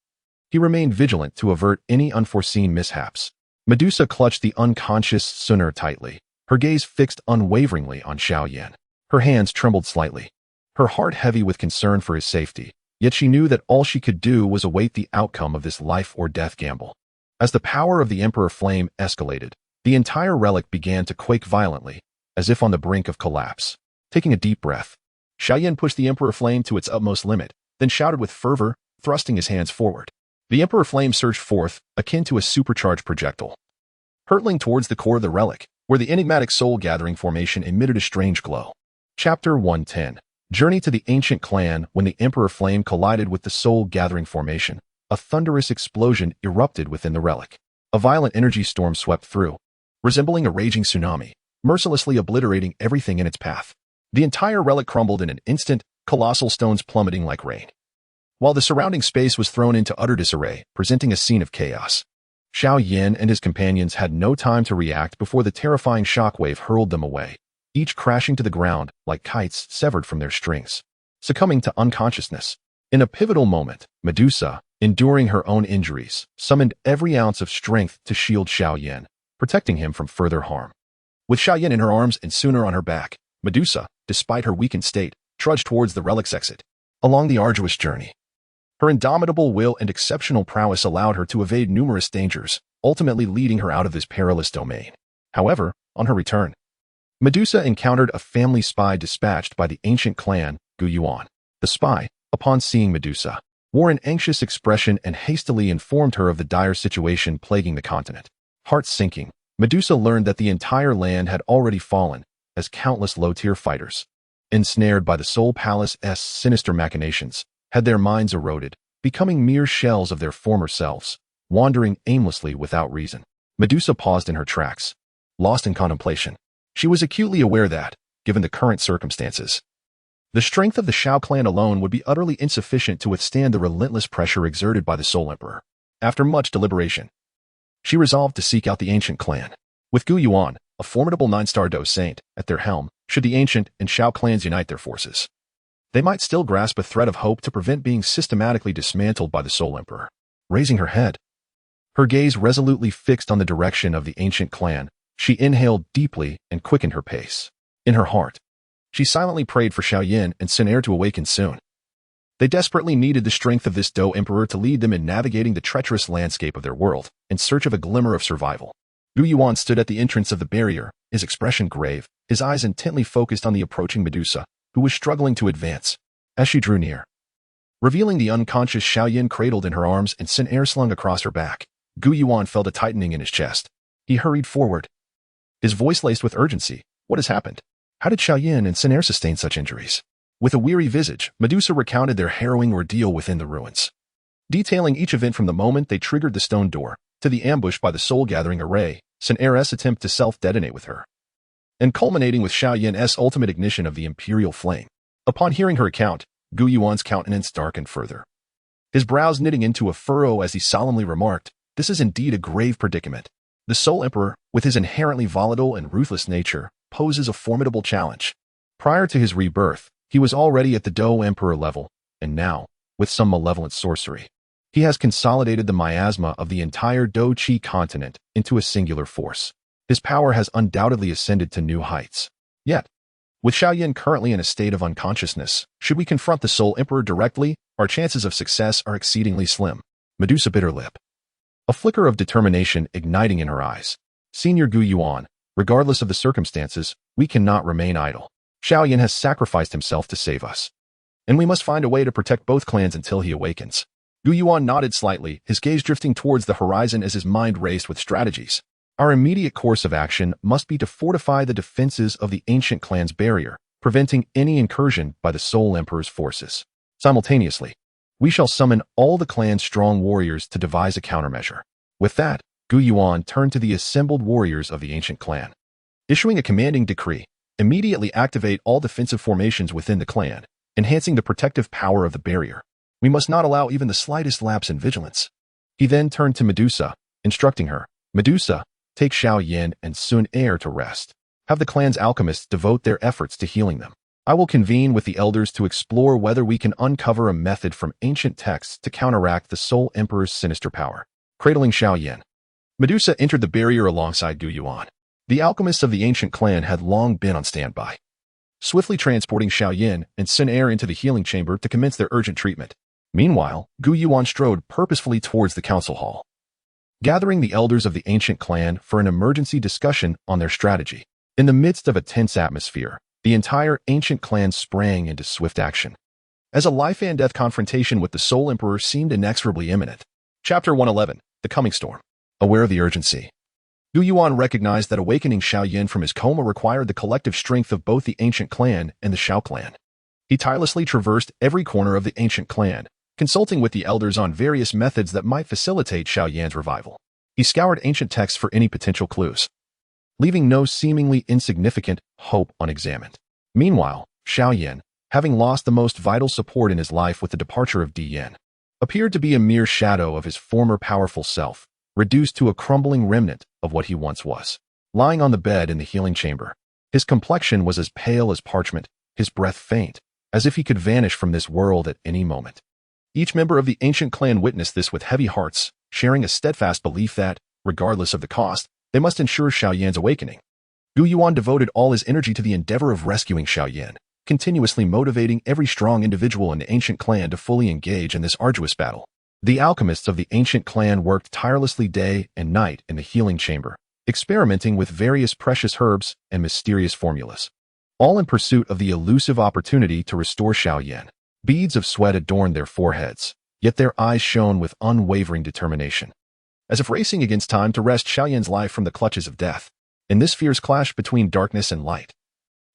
Speaker 1: He remained vigilant to avert any unforeseen mishaps. Medusa clutched the unconscious Sun'er tightly, her gaze fixed unwaveringly on Xiao Yan. Her hands trembled slightly, her heart heavy with concern for his safety, yet she knew that all she could do was await the outcome of this life-or-death gamble. As the power of the Emperor flame escalated, the entire relic began to quake violently, as if on the brink of collapse. Taking a deep breath, Xiao Yan pushed the Emperor flame to its utmost limit, then shouted with fervor, thrusting his hands forward. The Emperor flame surged forth, akin to a supercharged projectile, hurtling towards the core of the relic, where the enigmatic soul-gathering formation emitted a strange glow. Chapter 110. Journey to the Ancient Clan. When the Emperor flame collided with the soul-gathering formation, a thunderous explosion erupted within the relic. A violent energy storm swept through, resembling a raging tsunami, mercilessly obliterating everything in its path. The entire relic crumbled in an instant, colossal stones plummeting like rain, while the surrounding space was thrown into utter disarray, presenting a scene of chaos. Xiao Yan and his companions had no time to react before the terrifying shockwave hurled them away, each crashing to the ground like kites severed from their strings, succumbing to unconsciousness. In a pivotal moment, Medusa, enduring her own injuries, summoned every ounce of strength to shield Xiao Yan, protecting him from further harm. With Xiao Yan in her arms and Sun'er on her back, Medusa, despite her weakened state, trudged towards the relic's exit. Along the arduous journey, her indomitable will and exceptional prowess allowed her to evade numerous dangers, ultimately leading her out of this perilous domain. However, on her return, Medusa encountered a family spy dispatched by the ancient clan, Dou Yuan. The spy, upon seeing Medusa, wore an anxious expression and hastily informed her of the dire situation plaguing the continent. Heart sinking, Medusa learned that the entire land had already fallen, as countless low-tier fighters, ensnared by the Soul Palace's sinister machinations, had their minds eroded, becoming mere shells of their former selves, wandering aimlessly without reason. Medusa paused in her tracks, lost in contemplation. She was acutely aware that, given the current circumstances, the strength of the Xiao clan alone would be utterly insufficient to withstand the relentless pressure exerted by the Soul Emperor. After much deliberation, she resolved to seek out the ancient clan. With Dou Yuan, a formidable Nine-Star Dou Saint, at their helm, should the ancient and Xiao clans unite their forces, they might still grasp a thread of hope to prevent being systematically dismantled by the Soul Emperor. Raising her head, her gaze resolutely fixed on the direction of the ancient clan, she inhaled deeply and quickened her pace. In her heart, she silently prayed for Xiao Yan and Sun'er to awaken soon. They desperately needed the strength of this Dou Emperor to lead them in navigating the treacherous landscape of their world, in search of a glimmer of survival. Dou Yuan stood at the entrance of the barrier, his expression grave, his eyes intently focused on the approaching Medusa, who was struggling to advance. As she drew near, revealing the unconscious Xiao Yan cradled in her arms and Sun'er slung across her back, Dou Yuan felt a tightening in his chest. He hurried forward, his voice laced with urgency. What has happened? How did Xiao Yan and Sun'er sustain such injuries? With a weary visage, Medusa recounted their harrowing ordeal within the ruins, detailing each event from the moment they triggered the stone door, to the ambush by the soul-gathering array, Sun'er's attempt to self-detonate with her, and culminating with Xiao Yan's ultimate ignition of the imperial flame. Upon hearing her account, Dou Yuan's countenance darkened further, his brows knitting into a furrow as he solemnly remarked, "This is indeed a grave predicament. The Soul Emperor, with his inherently volatile and ruthless nature, poses a formidable challenge. Prior to his rebirth, he was already at the Dou Emperor level, and now, with some malevolent sorcery, he has consolidated the miasma of the entire Dou Qi continent into a singular force. His power has undoubtedly ascended to new heights. Yet, with Xiao Yan currently in a state of unconsciousness, should we confront the Soul Emperor directly, our chances of success are exceedingly slim." Medusa bit her lip, a flicker of determination igniting in her eyes. "Senior Dou Yuan, regardless of the circumstances, we cannot remain idle. Xiao Yan has sacrificed himself to save us, and we must find a way to protect both clans until he awakens." Dou Yuan nodded slightly, his gaze drifting towards the horizon as his mind raced with strategies. "Our immediate course of action must be to fortify the defenses of the ancient clan's barrier, preventing any incursion by the Soul Emperor's forces. Simultaneously, we shall summon all the clan's strong warriors to devise a countermeasure." With that, Dou Yuan turned to the assembled warriors of the ancient clan, issuing a commanding decree: "Immediately activate all defensive formations within the clan, enhancing the protective power of the barrier. We must not allow even the slightest lapse in vigilance. He then turned to Medusa, instructing her, Medusa, take Xiao Yan and Sun Er to rest. Have the clan's alchemists devote their efforts to healing them. I will convene with the elders to explore whether we can uncover a method from ancient texts to counteract the Soul Emperor's sinister power. Cradling Xiao Yan, Medusa entered the barrier alongside Dou Yuan. The alchemists of the ancient clan had long been on standby, swiftly transporting Xiao Yan and Sun Er into the healing chamber to commence their urgent treatment. Meanwhile, Dou Yuan strode purposefully towards the council hall, gathering the elders of the ancient clan for an emergency discussion on their strategy. In the midst of a tense atmosphere, the entire ancient clan sprang into swift action, as a life-and-death confrontation with the Soul Emperor seemed inexorably imminent. Chapter 111, The Coming Storm. Aware of the urgency, Dou Yuan recognized that awakening Xiao Yan from his coma required the collective strength of both the ancient clan and the Xiao clan. He tirelessly traversed every corner of the ancient clan, consulting with the elders on various methods that might facilitate Xiao Yan's revival. He scoured ancient texts for any potential clues, leaving no seemingly insignificant hope unexamined. Meanwhile, Xiao Yan, having lost the most vital support in his life with the departure of Di Yan, appeared to be a mere shadow of his former powerful self, reduced to a crumbling remnant of what he once was. Lying on the bed in the healing chamber, his complexion was as pale as parchment, his breath faint, as if he could vanish from this world at any moment. Each member of the ancient clan witnessed this with heavy hearts, sharing a steadfast belief that, regardless of the cost, they must ensure Xiao Yan's awakening. Dou Yuan devoted all his energy to the endeavor of rescuing Xiao Yan, continuously motivating every strong individual in the ancient clan to fully engage in this arduous battle. The alchemists of the ancient clan worked tirelessly day and night in the healing chamber, experimenting with various precious herbs and mysterious formulas, all in pursuit of the elusive opportunity to restore Xiao Yan. Beads of sweat adorned their foreheads, yet their eyes shone with unwavering determination, as if racing against time to wrest Xiao Yan's life from the clutches of death. In this fierce clash between darkness and light,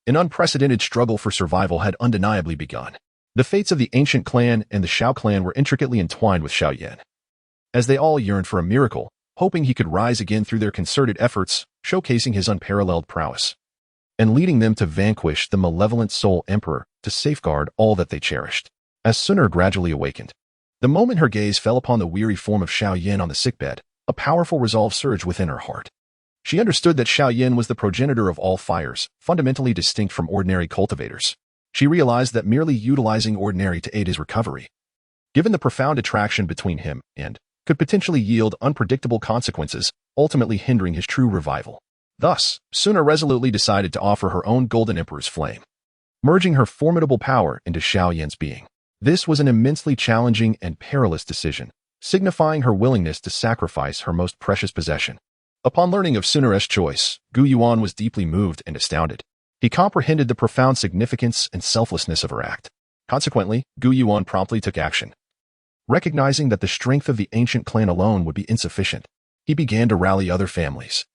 Speaker 1: an unprecedented struggle for survival had undeniably begun. The fates of the ancient clan and the Xiao clan were intricately entwined with Xiao Yan, as they all yearned for a miracle, hoping he could rise again through their concerted efforts, showcasing his unparalleled prowess, and leading them to vanquish the malevolent Soul Emperor to safeguard all that they cherished. As Sun Er gradually awakened, the moment her gaze fell upon the weary form of Xiao Yan on the sickbed, a powerful resolve surged within her heart. She understood that Xiao Yan was the progenitor of all fires, fundamentally distinct from ordinary cultivators. She realized that merely utilizing ordinary to aid his recovery, given the profound attraction between him and, could potentially yield unpredictable consequences, ultimately hindering his true revival. Thus, Sun Er resolutely decided to offer her own Golden Emperor's flame, merging her formidable power into Xiao Yan's being. This was an immensely challenging and perilous decision, signifying her willingness to sacrifice her most precious possession. Upon learning of Sun Er's choice, Dou Yuan was deeply moved and astounded. He comprehended the profound significance and selflessness of her act. Consequently, Dou Yuan promptly took action. Recognizing that the strength of the ancient clan alone would be insufficient, he began to rally other families,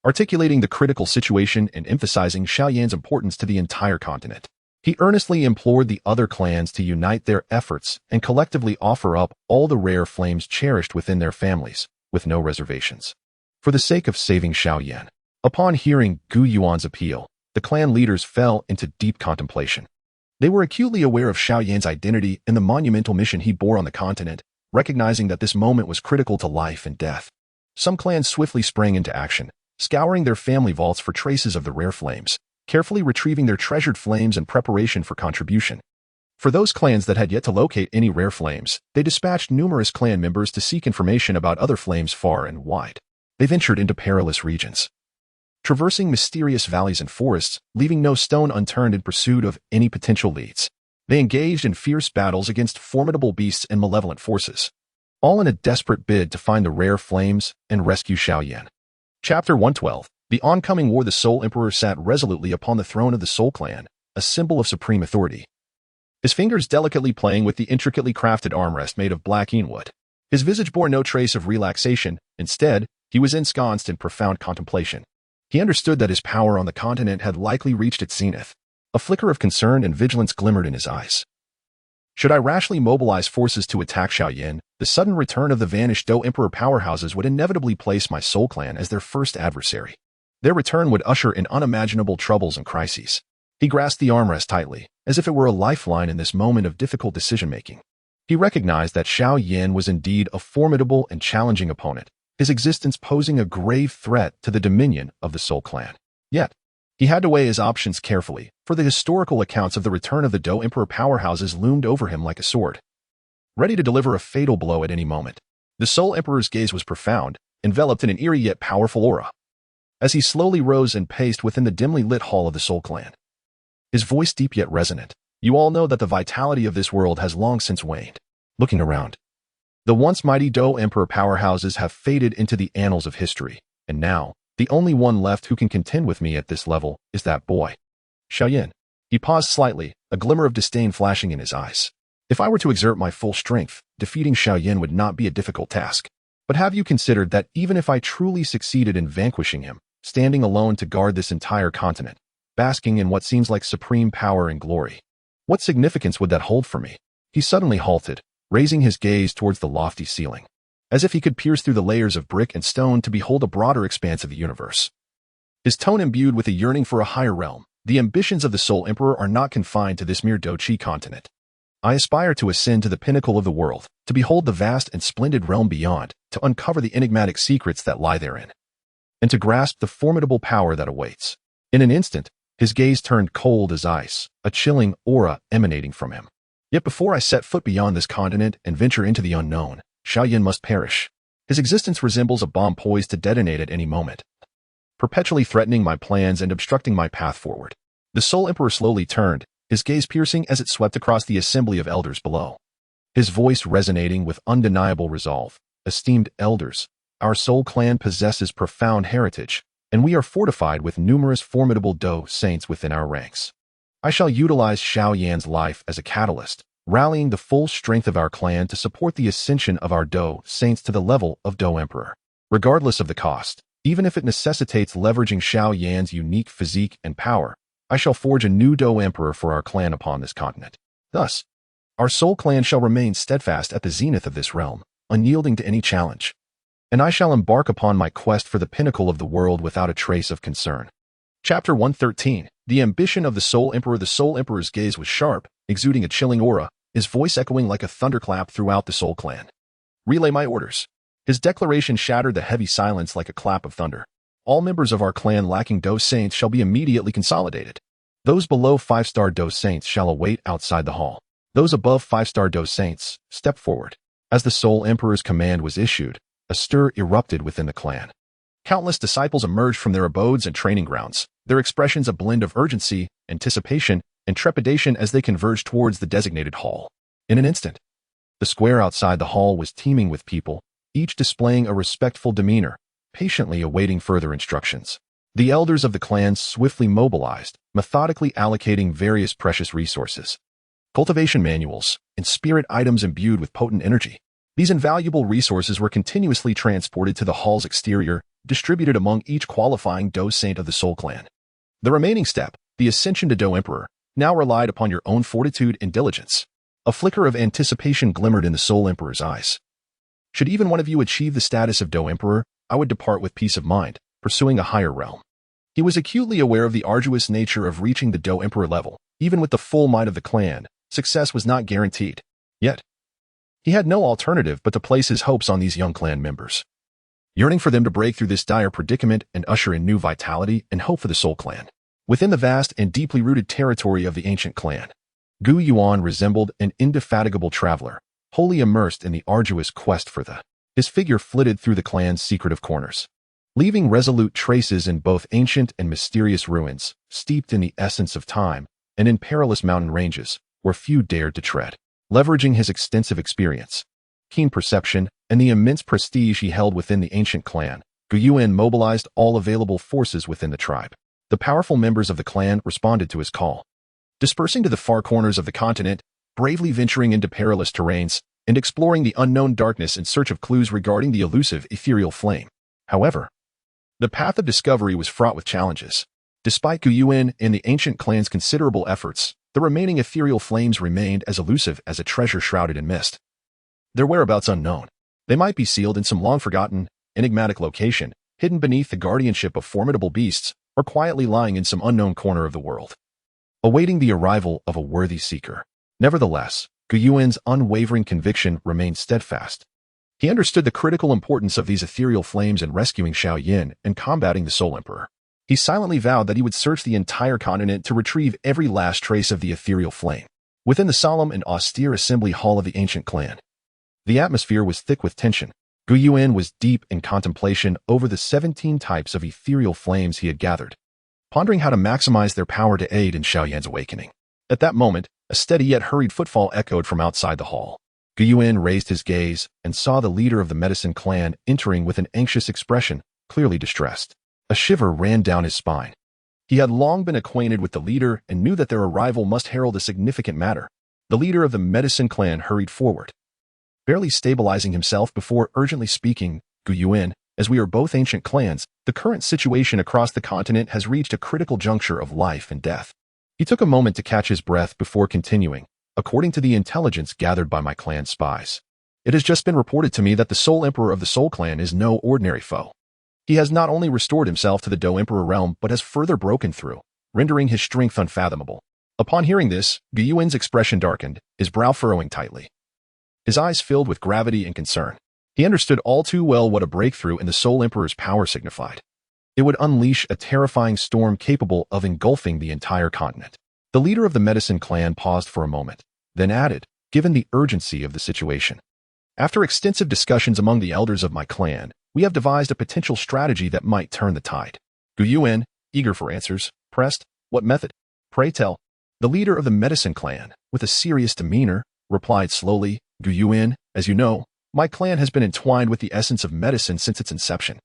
Speaker 1: articulating the critical situation and emphasizing Xiao Yan's importance to the entire continent. He earnestly implored the other clans to unite their efforts and collectively offer up all the rare flames cherished within their families, with no reservations, for the sake of saving Xiao Yan. Upon hearing Dou Yuan's appeal, the clan leaders fell into deep contemplation. They were acutely aware of Xiao Yan's identity and the monumental mission he bore on the continent, recognizing that this moment was critical to life and death. Some clans swiftly sprang into action, scouring their family vaults for traces of the rare flames, carefully retrieving their treasured flames in preparation for contribution. For those clans that had yet to locate any rare flames, they dispatched numerous clan members to seek information about other flames far and wide. They ventured into perilous regions, traversing mysterious valleys and forests, leaving no stone unturned in pursuit of any potential leads. They engaged in fierce battles against formidable beasts and malevolent forces, all in a desperate bid to find the rare flames and rescue Xiao Yan. Chapter 112. The oncoming war. The Soul Emperor sat resolutely upon the throne of the Soul Clan, a symbol of supreme authority, his fingers delicately playing with the intricately crafted armrest made of black wood. His visage bore no trace of relaxation. Instead, he was ensconced in profound contemplation. He understood that his power on the continent had likely reached its zenith. A flicker of concern and vigilance glimmered in his eyes. Should I rashly mobilize forces to attack Xiao Yan, the sudden return of the vanished Dou Emperor powerhouses would inevitably place my Soul Clan as their first adversary. Their return would usher in unimaginable troubles and crises. He grasped the armrest tightly, as if it were a lifeline in this moment of difficult decision-making. He recognized that Xiao Yan was indeed a formidable and challenging opponent, his existence posing a grave threat to the dominion of the Soul Clan. Yet, he had to weigh his options carefully, for the historical accounts of the return of the Dou Emperor powerhouses loomed over him like a sword, ready to deliver a fatal blow at any moment. The Soul Emperor's gaze was profound, enveloped in an eerie yet powerful aura, as he slowly rose and paced within the dimly lit hall of the Soul Clan. His voice deep yet resonant. You all know that the vitality of this world has long since waned. Looking around, the once mighty Dou Emperor powerhouses have faded into the annals of history, and now, the only one left who can contend with me at this level is that boy, Xiao Yan. He paused slightly, a glimmer of disdain flashing in his eyes. If I were to exert my full strength, defeating Xiao Yan would not be a difficult task. But have you considered that even if I truly succeeded in vanquishing him, standing alone to guard this entire continent, basking in what seems like supreme power and glory, what significance would that hold for me? He suddenly halted, raising his gaze towards the lofty ceiling, as if he could pierce through the layers of brick and stone to behold a broader expanse of the universe. His tone imbued with a yearning for a higher realm. The ambitions of the Soul Emperor are not confined to this mere Douchi continent. I aspire to ascend to the pinnacle of the world, to behold the vast and splendid realm beyond, to uncover the enigmatic secrets that lie therein, and to grasp the formidable power that awaits. In an instant, his gaze turned cold as ice, a chilling aura emanating from him. Yet before I set foot beyond this continent and venture into the unknown, Xiao Yan must perish. His existence resembles a bomb poised to detonate at any moment, perpetually threatening my plans and obstructing my path forward. The Soul Emperor slowly turned, his gaze piercing as it swept across the assembly of elders below. His voice resonating with undeniable resolve. Esteemed elders, our Soul Clan possesses profound heritage, and we are fortified with numerous formidable Dou Saints within our ranks. I shall utilize Xiao Yan's life as a catalyst, rallying the full strength of our clan to support the ascension of our Dou Saints to the level of Dou Emperor. Regardless of the cost, even if it necessitates leveraging Xiao Yan's unique physique and power, I shall forge a new Dou Emperor for our clan upon this continent. Thus, our Soul Clan shall remain steadfast at the zenith of this realm, unyielding to any challenge. And I shall embark upon my quest for the pinnacle of the world without a trace of concern. Chapter 113. The ambition of the Soul Emperor. The Soul Emperor's gaze was sharp, exuding a chilling aura, his voice echoing like a thunderclap throughout the Soul Clan. Relay my orders. His declaration shattered the heavy silence like a clap of thunder. All members of our clan lacking Dou Saints shall be immediately consolidated. Those below 5-star Dou Saints shall await outside the hall. Those above 5-star Dou Saints, step forward. As the Soul Emperor's command was issued, a stir erupted within the clan. Countless disciples emerged from their abodes and training grounds, their expressions a blend of urgency, anticipation, and trepidation as they converged towards the designated hall. In an instant, the square outside the hall was teeming with people, each displaying a respectful demeanor, patiently awaiting further instructions. The elders of the clan swiftly mobilized, methodically allocating various precious resources. Cultivation manuals, and spirit items imbued with potent energy. These invaluable resources were continuously transported to the hall's exterior, distributed among each qualifying Dou Saint of the Soul Clan. The remaining step, the ascension to Dou Emperor, now relied upon your own fortitude and diligence. A flicker of anticipation glimmered in the Soul Emperor's eyes. Should even one of you achieve the status of Dou Emperor, I would depart with peace of mind, pursuing a higher realm. He was acutely aware of the arduous nature of reaching the Dou Emperor level. Even with the full might of the clan, success was not guaranteed. Yet, he had no alternative but to place his hopes on these young clan members, yearning for them to break through this dire predicament and usher in new vitality and hope for the Soul Clan. Within the vast and deeply rooted territory of the ancient clan, Gu Yuan resembled an indefatigable traveler, wholly immersed in the arduous quest for the. His figure flitted through the clan's secretive corners, leaving resolute traces in both ancient and mysterious ruins, steeped in the essence of time, and in perilous mountain ranges, where few dared to tread. Leveraging his extensive experience, keen perception, and the immense prestige he held within the ancient clan, Gu Yuan mobilized all available forces within the tribe. The powerful members of the clan responded to his call, dispersing to the far corners of the continent, bravely venturing into perilous terrains, and exploring the unknown darkness in search of clues regarding the elusive ethereal flame. However, the path of discovery was fraught with challenges. Despite Gu Yuan and the ancient clan's considerable efforts, the remaining ethereal flames remained as elusive as a treasure shrouded in mist. Their whereabouts unknown. They might be sealed in some long-forgotten, enigmatic location, hidden beneath the guardianship of formidable beasts, or quietly lying in some unknown corner of the world. awaiting the arrival of a worthy seeker. Nevertheless, Gu Yuan's unwavering conviction remained steadfast. He understood the critical importance of these ethereal flames in rescuing Xiao Yan and combating the Soul Emperor. He silently vowed that he would search the entire continent to retrieve every last trace of the ethereal flame. Within the solemn and austere assembly hall of the ancient clan, the atmosphere was thick with tension. Gu Yuan was deep in contemplation over the 17 types of ethereal flames he had gathered, pondering how to maximize their power to aid in Xiao Yan's awakening. At that moment, a steady yet hurried footfall echoed from outside the hall. Gu Yuan raised his gaze and saw the leader of the medicine clan entering with an anxious expression, clearly distressed. A shiver ran down his spine. He had long been acquainted with the leader and knew that their arrival must herald a significant matter. The leader of the medicine clan hurried forward, barely stabilizing himself before urgently speaking. Gu Yuan, as we are both ancient clans, the current situation across the continent has reached a critical juncture of life and death. He took a moment to catch his breath before continuing. According to the intelligence gathered by my clan spies, it has just been reported to me that the Soul Emperor of the Soul Clan is no ordinary foe. He has not only restored himself to the Dou Emperor realm, but has further broken through, rendering his strength unfathomable. Upon hearing this, Gu Yuan's expression darkened, his brow furrowing tightly. His eyes filled with gravity and concern. He understood all too well what a breakthrough in the Soul Emperor's power signified. It would unleash a terrifying storm capable of engulfing the entire continent. The leader of the medicine clan paused for a moment, then added, given the urgency of the situation. After extensive discussions among the elders of my clan, we have devised a potential strategy that might turn the tide. Gu Yuan, eager for answers, pressed, what method? Pray tell. The leader of the medicine clan, with a serious demeanor, replied slowly, Gu Yuan, as you know, my clan has been entwined with the essence of medicine since its inception.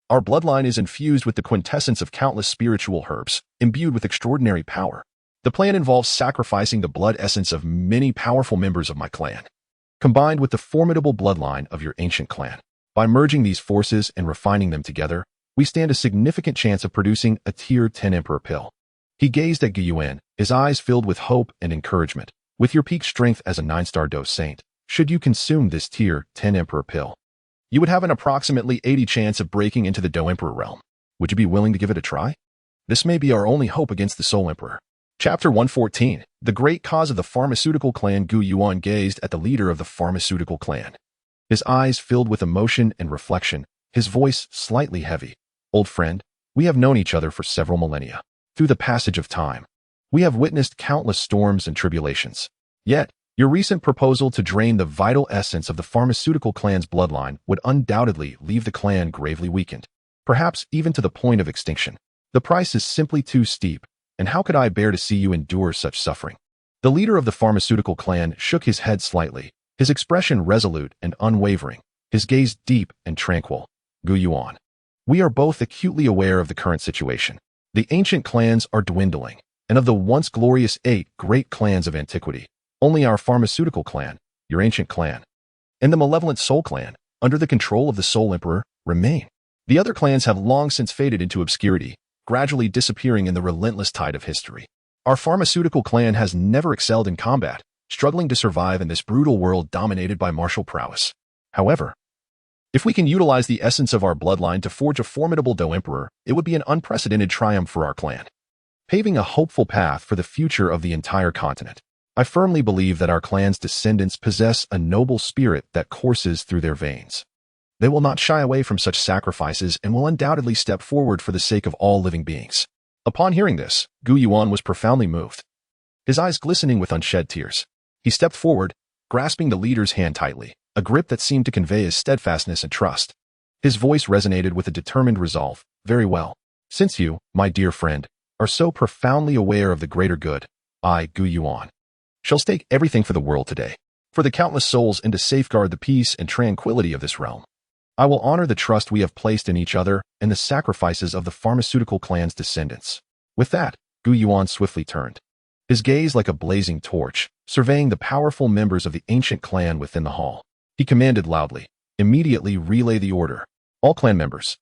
Speaker 1: Our bloodline is infused with the quintessence of countless spiritual herbs, imbued with extraordinary power. The plan involves sacrificing the blood essence of many powerful members of my clan, combined with the formidable bloodline of your ancient clan. By merging these forces and refining them together, we stand a significant chance of producing a Tier 10 Emperor pill. He gazed at Gu Yuan, his eyes filled with hope and encouragement. With your peak strength as a 9-Star Dou Saint, should you consume this Tier 10 Emperor pill, you would have an approximately 80 chance of breaking into the Dou Emperor realm. Would you be willing to give it a try? This may be our only hope against the Soul Emperor. Chapter 114. The Great Cause of the Pharmaceutical Clan. Gu Yuan gazed at the leader of the pharmaceutical clan, his eyes filled with emotion and reflection, his voice slightly heavy. Old friend, we have known each other for several millennia. Through the passage of time, we have witnessed countless storms and tribulations. Yet, your recent proposal to drain the vital essence of the pharmaceutical clan's bloodline would undoubtedly leave the clan gravely weakened, perhaps even to the point of extinction. The price is simply too steep, and how could I bear to see you endure such suffering? The leader of the pharmaceutical clan shook his head slightly, his expression resolute and unwavering, his gaze deep and tranquil. Gu Yuan, we are both acutely aware of the current situation. The ancient clans are dwindling, and of the once glorious 8 great clans of antiquity, only our pharmaceutical clan, your ancient clan, and the malevolent Soul Clan, under the control of the Soul Emperor, remain. The other clans have long since faded into obscurity, gradually disappearing in the relentless tide of history. Our pharmaceutical clan has never excelled in combat, struggling to survive in this brutal world dominated by martial prowess. However, if we can utilize the essence of our bloodline to forge a formidable Dou Emperor, it would be an unprecedented triumph for our clan, paving a hopeful path for the future of the entire continent. I firmly believe that our clan's descendants possess a noble spirit that courses through their veins. They will not shy away from such sacrifices and will undoubtedly step forward for the sake of all living beings. Upon hearing this, Gu Yuan was profoundly moved, his eyes glistening with unshed tears. He stepped forward, grasping the leader's hand tightly, a grip that seemed to convey his steadfastness and trust. His voice resonated with a determined resolve. Very well. Since you, my dear friend, are so profoundly aware of the greater good, I, Gu Yuan, shall stake everything for the world today, for the countless souls, and to safeguard the peace and tranquility of this realm. I will honor the trust we have placed in each other and the sacrifices of the pharmaceutical clan's descendants. With that, Gu Yuan swiftly turned, his gaze like a blazing torch, surveying the powerful members of the ancient clan within the hall. He commanded loudly, immediately relay the order. All clan members,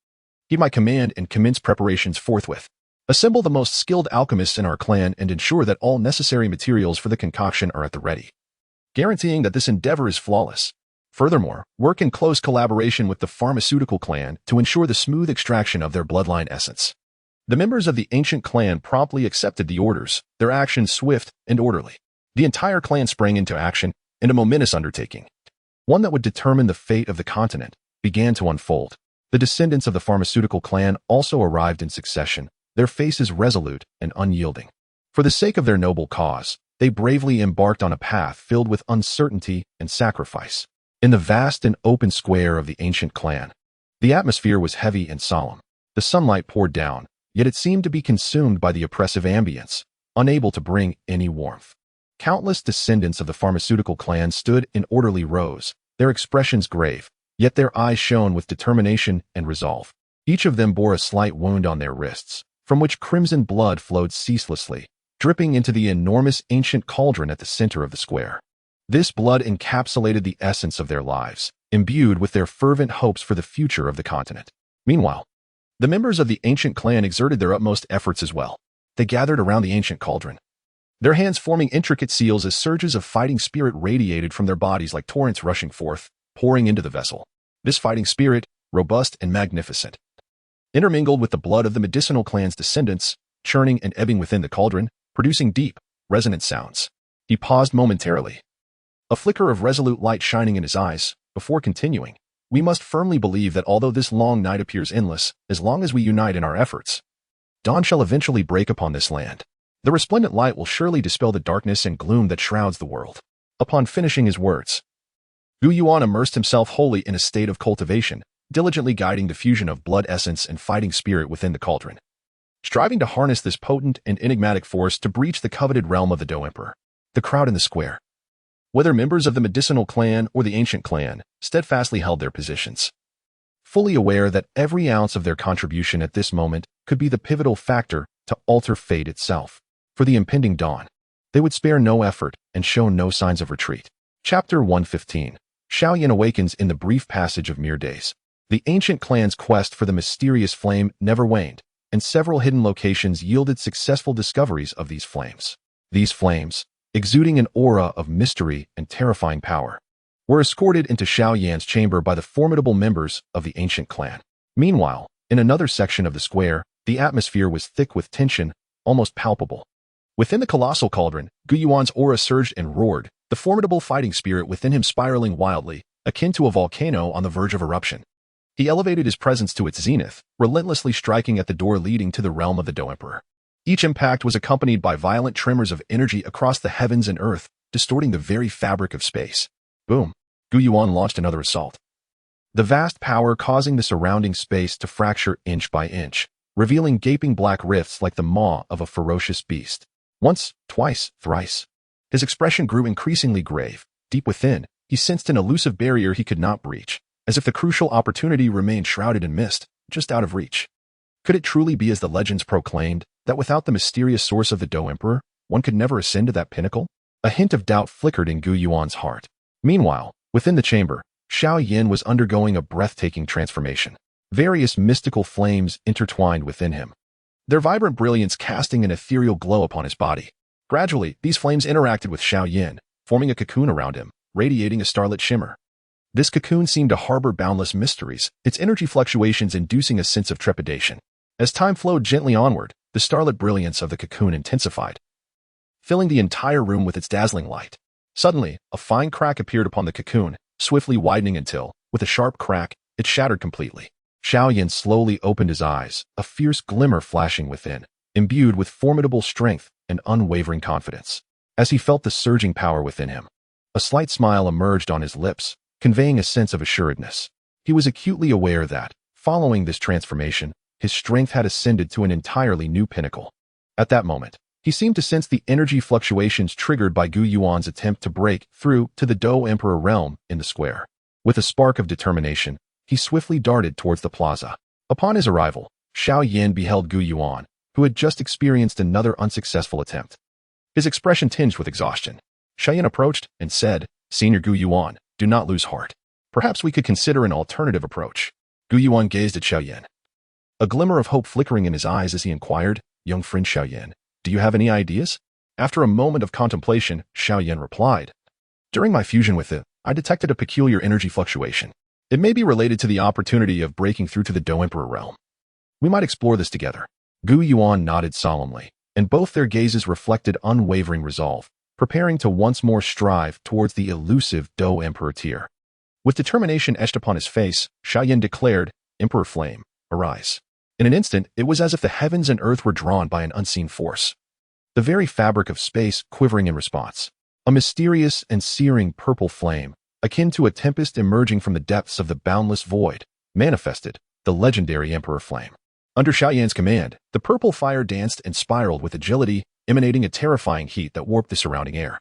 Speaker 1: heed my command and commence preparations forthwith. Assemble the most skilled alchemists in our clan and ensure that all necessary materials for the concoction are at the ready, guaranteeing that this endeavor is flawless. Furthermore, work in close collaboration with the pharmaceutical clan to ensure the smooth extraction of their bloodline essence. The members of the ancient clan promptly accepted the orders, their actions swift and orderly. The entire clan sprang into action, and a momentous undertaking, one that would determine the fate of the continent, began to unfold. The descendants of the pharmaceutical clan also arrived in succession, their faces resolute and unyielding. For the sake of their noble cause, they bravely embarked on a path filled with uncertainty and sacrifice. In the vast and open square of the ancient clan, the atmosphere was heavy and solemn. The sunlight poured down, yet it seemed to be consumed by the oppressive ambience, unable to bring any warmth. Countless descendants of the pharmaceutical clan stood in orderly rows, their expressions grave, yet their eyes shone with determination and resolve. Each of them bore a slight wound on their wrists, from which crimson blood flowed ceaselessly, dripping into the enormous ancient cauldron at the center of the square. This blood encapsulated the essence of their lives, imbued with their fervent hopes for the future of the continent. Meanwhile, the members of the ancient clan exerted their utmost efforts as well. They gathered around the ancient cauldron, their hands forming intricate seals as surges of fighting spirit radiated from their bodies like torrents rushing forth, pouring into the vessel. This fighting spirit, robust and magnificent, intermingled with the blood of the medicinal clan's descendants, churning and ebbing within the cauldron, producing deep, resonant sounds. He paused momentarily, a flicker of resolute light shining in his eyes, before continuing. We must firmly believe that although this long night appears endless, as long as we unite in our efforts, dawn shall eventually break upon this land. The resplendent light will surely dispel the darkness and gloom that shrouds the world. Upon finishing his words, Dou Yuan immersed himself wholly in a state of cultivation, diligently guiding the fusion of blood essence and fighting spirit within the cauldron, striving to harness this potent and enigmatic force to breach the coveted realm of the Dou Emperor. The crowd in the square, whether members of the medicinal clan or the ancient clan, steadfastly held their positions, fully aware that every ounce of their contribution at this moment could be the pivotal factor to alter fate itself. For the impending dawn, they would spare no effort and show no signs of retreat. Chapter 115. Xiao Yan awakens in the brief passage of mere days. The ancient clan's quest for the mysterious flame never waned, and several hidden locations yielded successful discoveries of these flames. These flames, exuding an aura of mystery and terrifying power, were escorted into Xiao Yan's chamber by the formidable members of the ancient clan. Meanwhile, in another section of the square, the atmosphere was thick with tension, almost palpable. Within the colossal cauldron, Dou Yuan's aura surged and roared, the formidable fighting spirit within him spiraling wildly, akin to a volcano on the verge of eruption. He elevated his presence to its zenith, relentlessly striking at the door leading to the realm of the Dou Emperor. Each impact was accompanied by violent tremors of energy across the heavens and earth, distorting the very fabric of space. Boom! Dou Yuan launched another assault, the vast power causing the surrounding space to fracture inch by inch, revealing gaping black rifts like the maw of a ferocious beast. Once, twice, thrice. His expression grew increasingly grave. Deep within, he sensed an elusive barrier he could not breach, as if the crucial opportunity remained shrouded in mist, just out of reach. Could it truly be as the legends proclaimed, that without the mysterious source of the Dou Emperor, one could never ascend to that pinnacle? A hint of doubt flickered in Dou Yuan's heart. Meanwhile, within the chamber, Xiao Yan was undergoing a breathtaking transformation. Various mystical flames intertwined within him, their vibrant brilliance casting an ethereal glow upon his body. Gradually, these flames interacted with Xiao Yan, forming a cocoon around him, radiating a starlit shimmer. This cocoon seemed to harbor boundless mysteries, its energy fluctuations inducing a sense of trepidation. As time flowed gently onward, the starlit brilliance of the cocoon intensified, filling the entire room with its dazzling light. Suddenly, a fine crack appeared upon the cocoon, swiftly widening until, with a sharp crack, it shattered completely. Xiao Yan slowly opened his eyes, a fierce glimmer flashing within, imbued with formidable strength and unwavering confidence. As he felt the surging power within him, a slight smile emerged on his lips, conveying a sense of assuredness. He was acutely aware that, following this transformation, his strength had ascended to an entirely new pinnacle. At that moment, he seemed to sense the energy fluctuations triggered by Dou Yuan's attempt to break through to the Dou Emperor realm in the square. With a spark of determination, he swiftly darted towards the plaza. Upon his arrival, Xiao Yan beheld Dou Yuan, who had just experienced another unsuccessful attempt. His expression tinged with exhaustion. Xiao Yan approached and said, "Senior Dou Yuan, do not lose heart. Perhaps we could consider an alternative approach." Dou Yuan gazed at Xiao Yan, a glimmer of hope flickering in his eyes as he inquired, "Young friend Xiao Yan, do you have any ideas?" After a moment of contemplation, Xiao Yan replied, "During my fusion with it, I detected a peculiar energy fluctuation. It may be related to the opportunity of breaking through to the Dou Emperor realm. We might explore this together." Gu Yuan nodded solemnly, and both their gazes reflected unwavering resolve, preparing to once more strive towards the elusive Dou Emperor tier. With determination etched upon his face, Xiao Yan declared, "Emperor Flame, arise." In an instant, it was as if the heavens and earth were drawn by an unseen force. The very fabric of space quivering in response. A mysterious and searing purple flame, akin to a tempest emerging from the depths of the boundless void, manifested, the legendary Emperor Flame. Under Xiao Yan's command, the purple fire danced and spiraled with agility, emanating a terrifying heat that warped the surrounding air.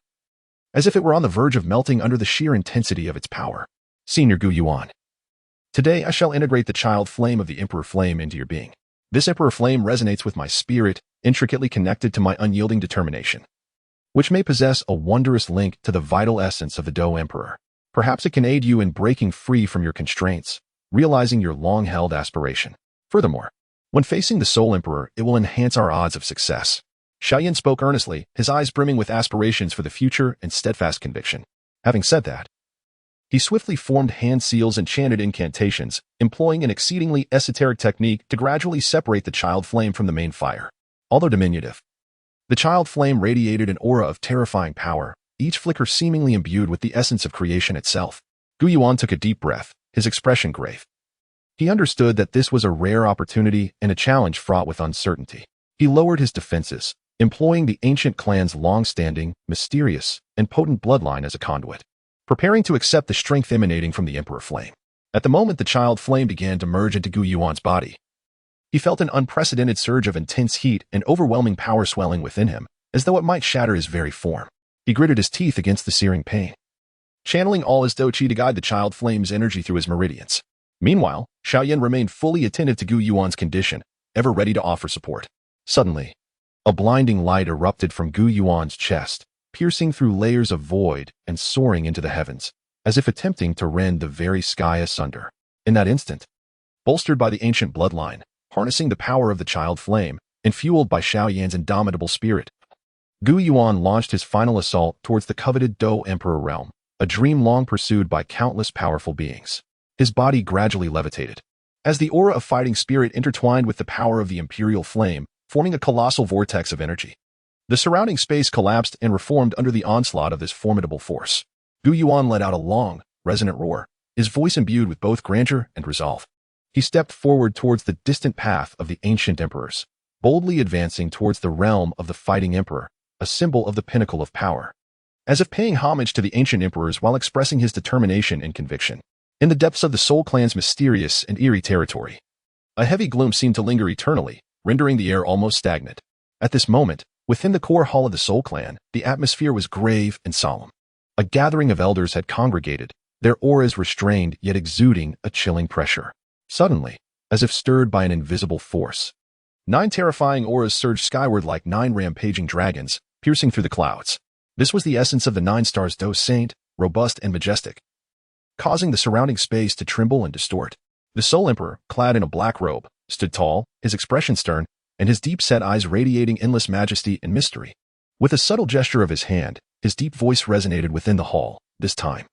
Speaker 1: As if it were on the verge of melting under the sheer intensity of its power. Senior Gu Yuan. Today I shall integrate the child flame of the Emperor Flame into your being. This Emperor Flame resonates with my spirit, intricately connected to my unyielding determination, which may possess a wondrous link to the vital essence of the Dou Emperor. Perhaps it can aid you in breaking free from your constraints, realizing your long-held aspiration. Furthermore, when facing the Soul Emperor, it will enhance our odds of success. Xiao Yan spoke earnestly, his eyes brimming with aspirations for the future and steadfast conviction. Having said that, he swiftly formed hand seals and chanted incantations, employing an exceedingly esoteric technique to gradually separate the child flame from the main fire. Although diminutive, the child flame radiated an aura of terrifying power, each flicker seemingly imbued with the essence of creation itself. Gu Yuan took a deep breath, his expression grave. He understood that this was a rare opportunity and a challenge fraught with uncertainty. He lowered his defenses, employing the ancient clan's long-standing, mysterious, and potent bloodline as a conduit, preparing to accept the strength emanating from the Emperor Flame. At the moment the child flame began to merge into Gu Yuan's body, he felt an unprecedented surge of intense heat and overwhelming power swelling within him, as though it might shatter his very form. He gritted his teeth against the searing pain, channeling all his Dou Qi to guide the child flame's energy through his meridians. Meanwhile, Xiao Yan remained fully attentive to Gu Yuan's condition, ever ready to offer support. Suddenly, a blinding light erupted from Gu Yuan's chest, piercing through layers of void and soaring into the heavens, as if attempting to rend the very sky asunder. In that instant, bolstered by the ancient bloodline, harnessing the power of the child flame, and fueled by Xiao Yan's indomitable spirit, Gu Yuan launched his final assault towards the coveted Dou Emperor realm, a dream long pursued by countless powerful beings. His body gradually levitated, as the aura of fighting spirit intertwined with the power of the imperial flame, forming a colossal vortex of energy. The surrounding space collapsed and reformed under the onslaught of this formidable force. Gu Yuan let out a long, resonant roar, his voice imbued with both grandeur and resolve. He stepped forward towards the distant path of the ancient emperors, boldly advancing towards the realm of the fighting emperor, a symbol of the pinnacle of power. As if paying homage to the ancient emperors while expressing his determination and conviction. In the depths of the Soul Clan's mysterious and eerie territory, a heavy gloom seemed to linger eternally, rendering the air almost stagnant. At this moment, within the core hall of the Soul Clan, the atmosphere was grave and solemn. A gathering of elders had congregated, their auras restrained yet exuding a chilling pressure. Suddenly, as if stirred by an invisible force, 9 terrifying auras surged skyward like 9 rampaging dragons, piercing through the clouds. This was the essence of the Nine-Star Dou Saint, robust and majestic, causing the surrounding space to tremble and distort. The Soul Emperor, clad in a black robe, stood tall, his expression stern, and his deep-set eyes radiating endless majesty and mystery. With a subtle gesture of his hand, his deep voice resonated within the hall. This time,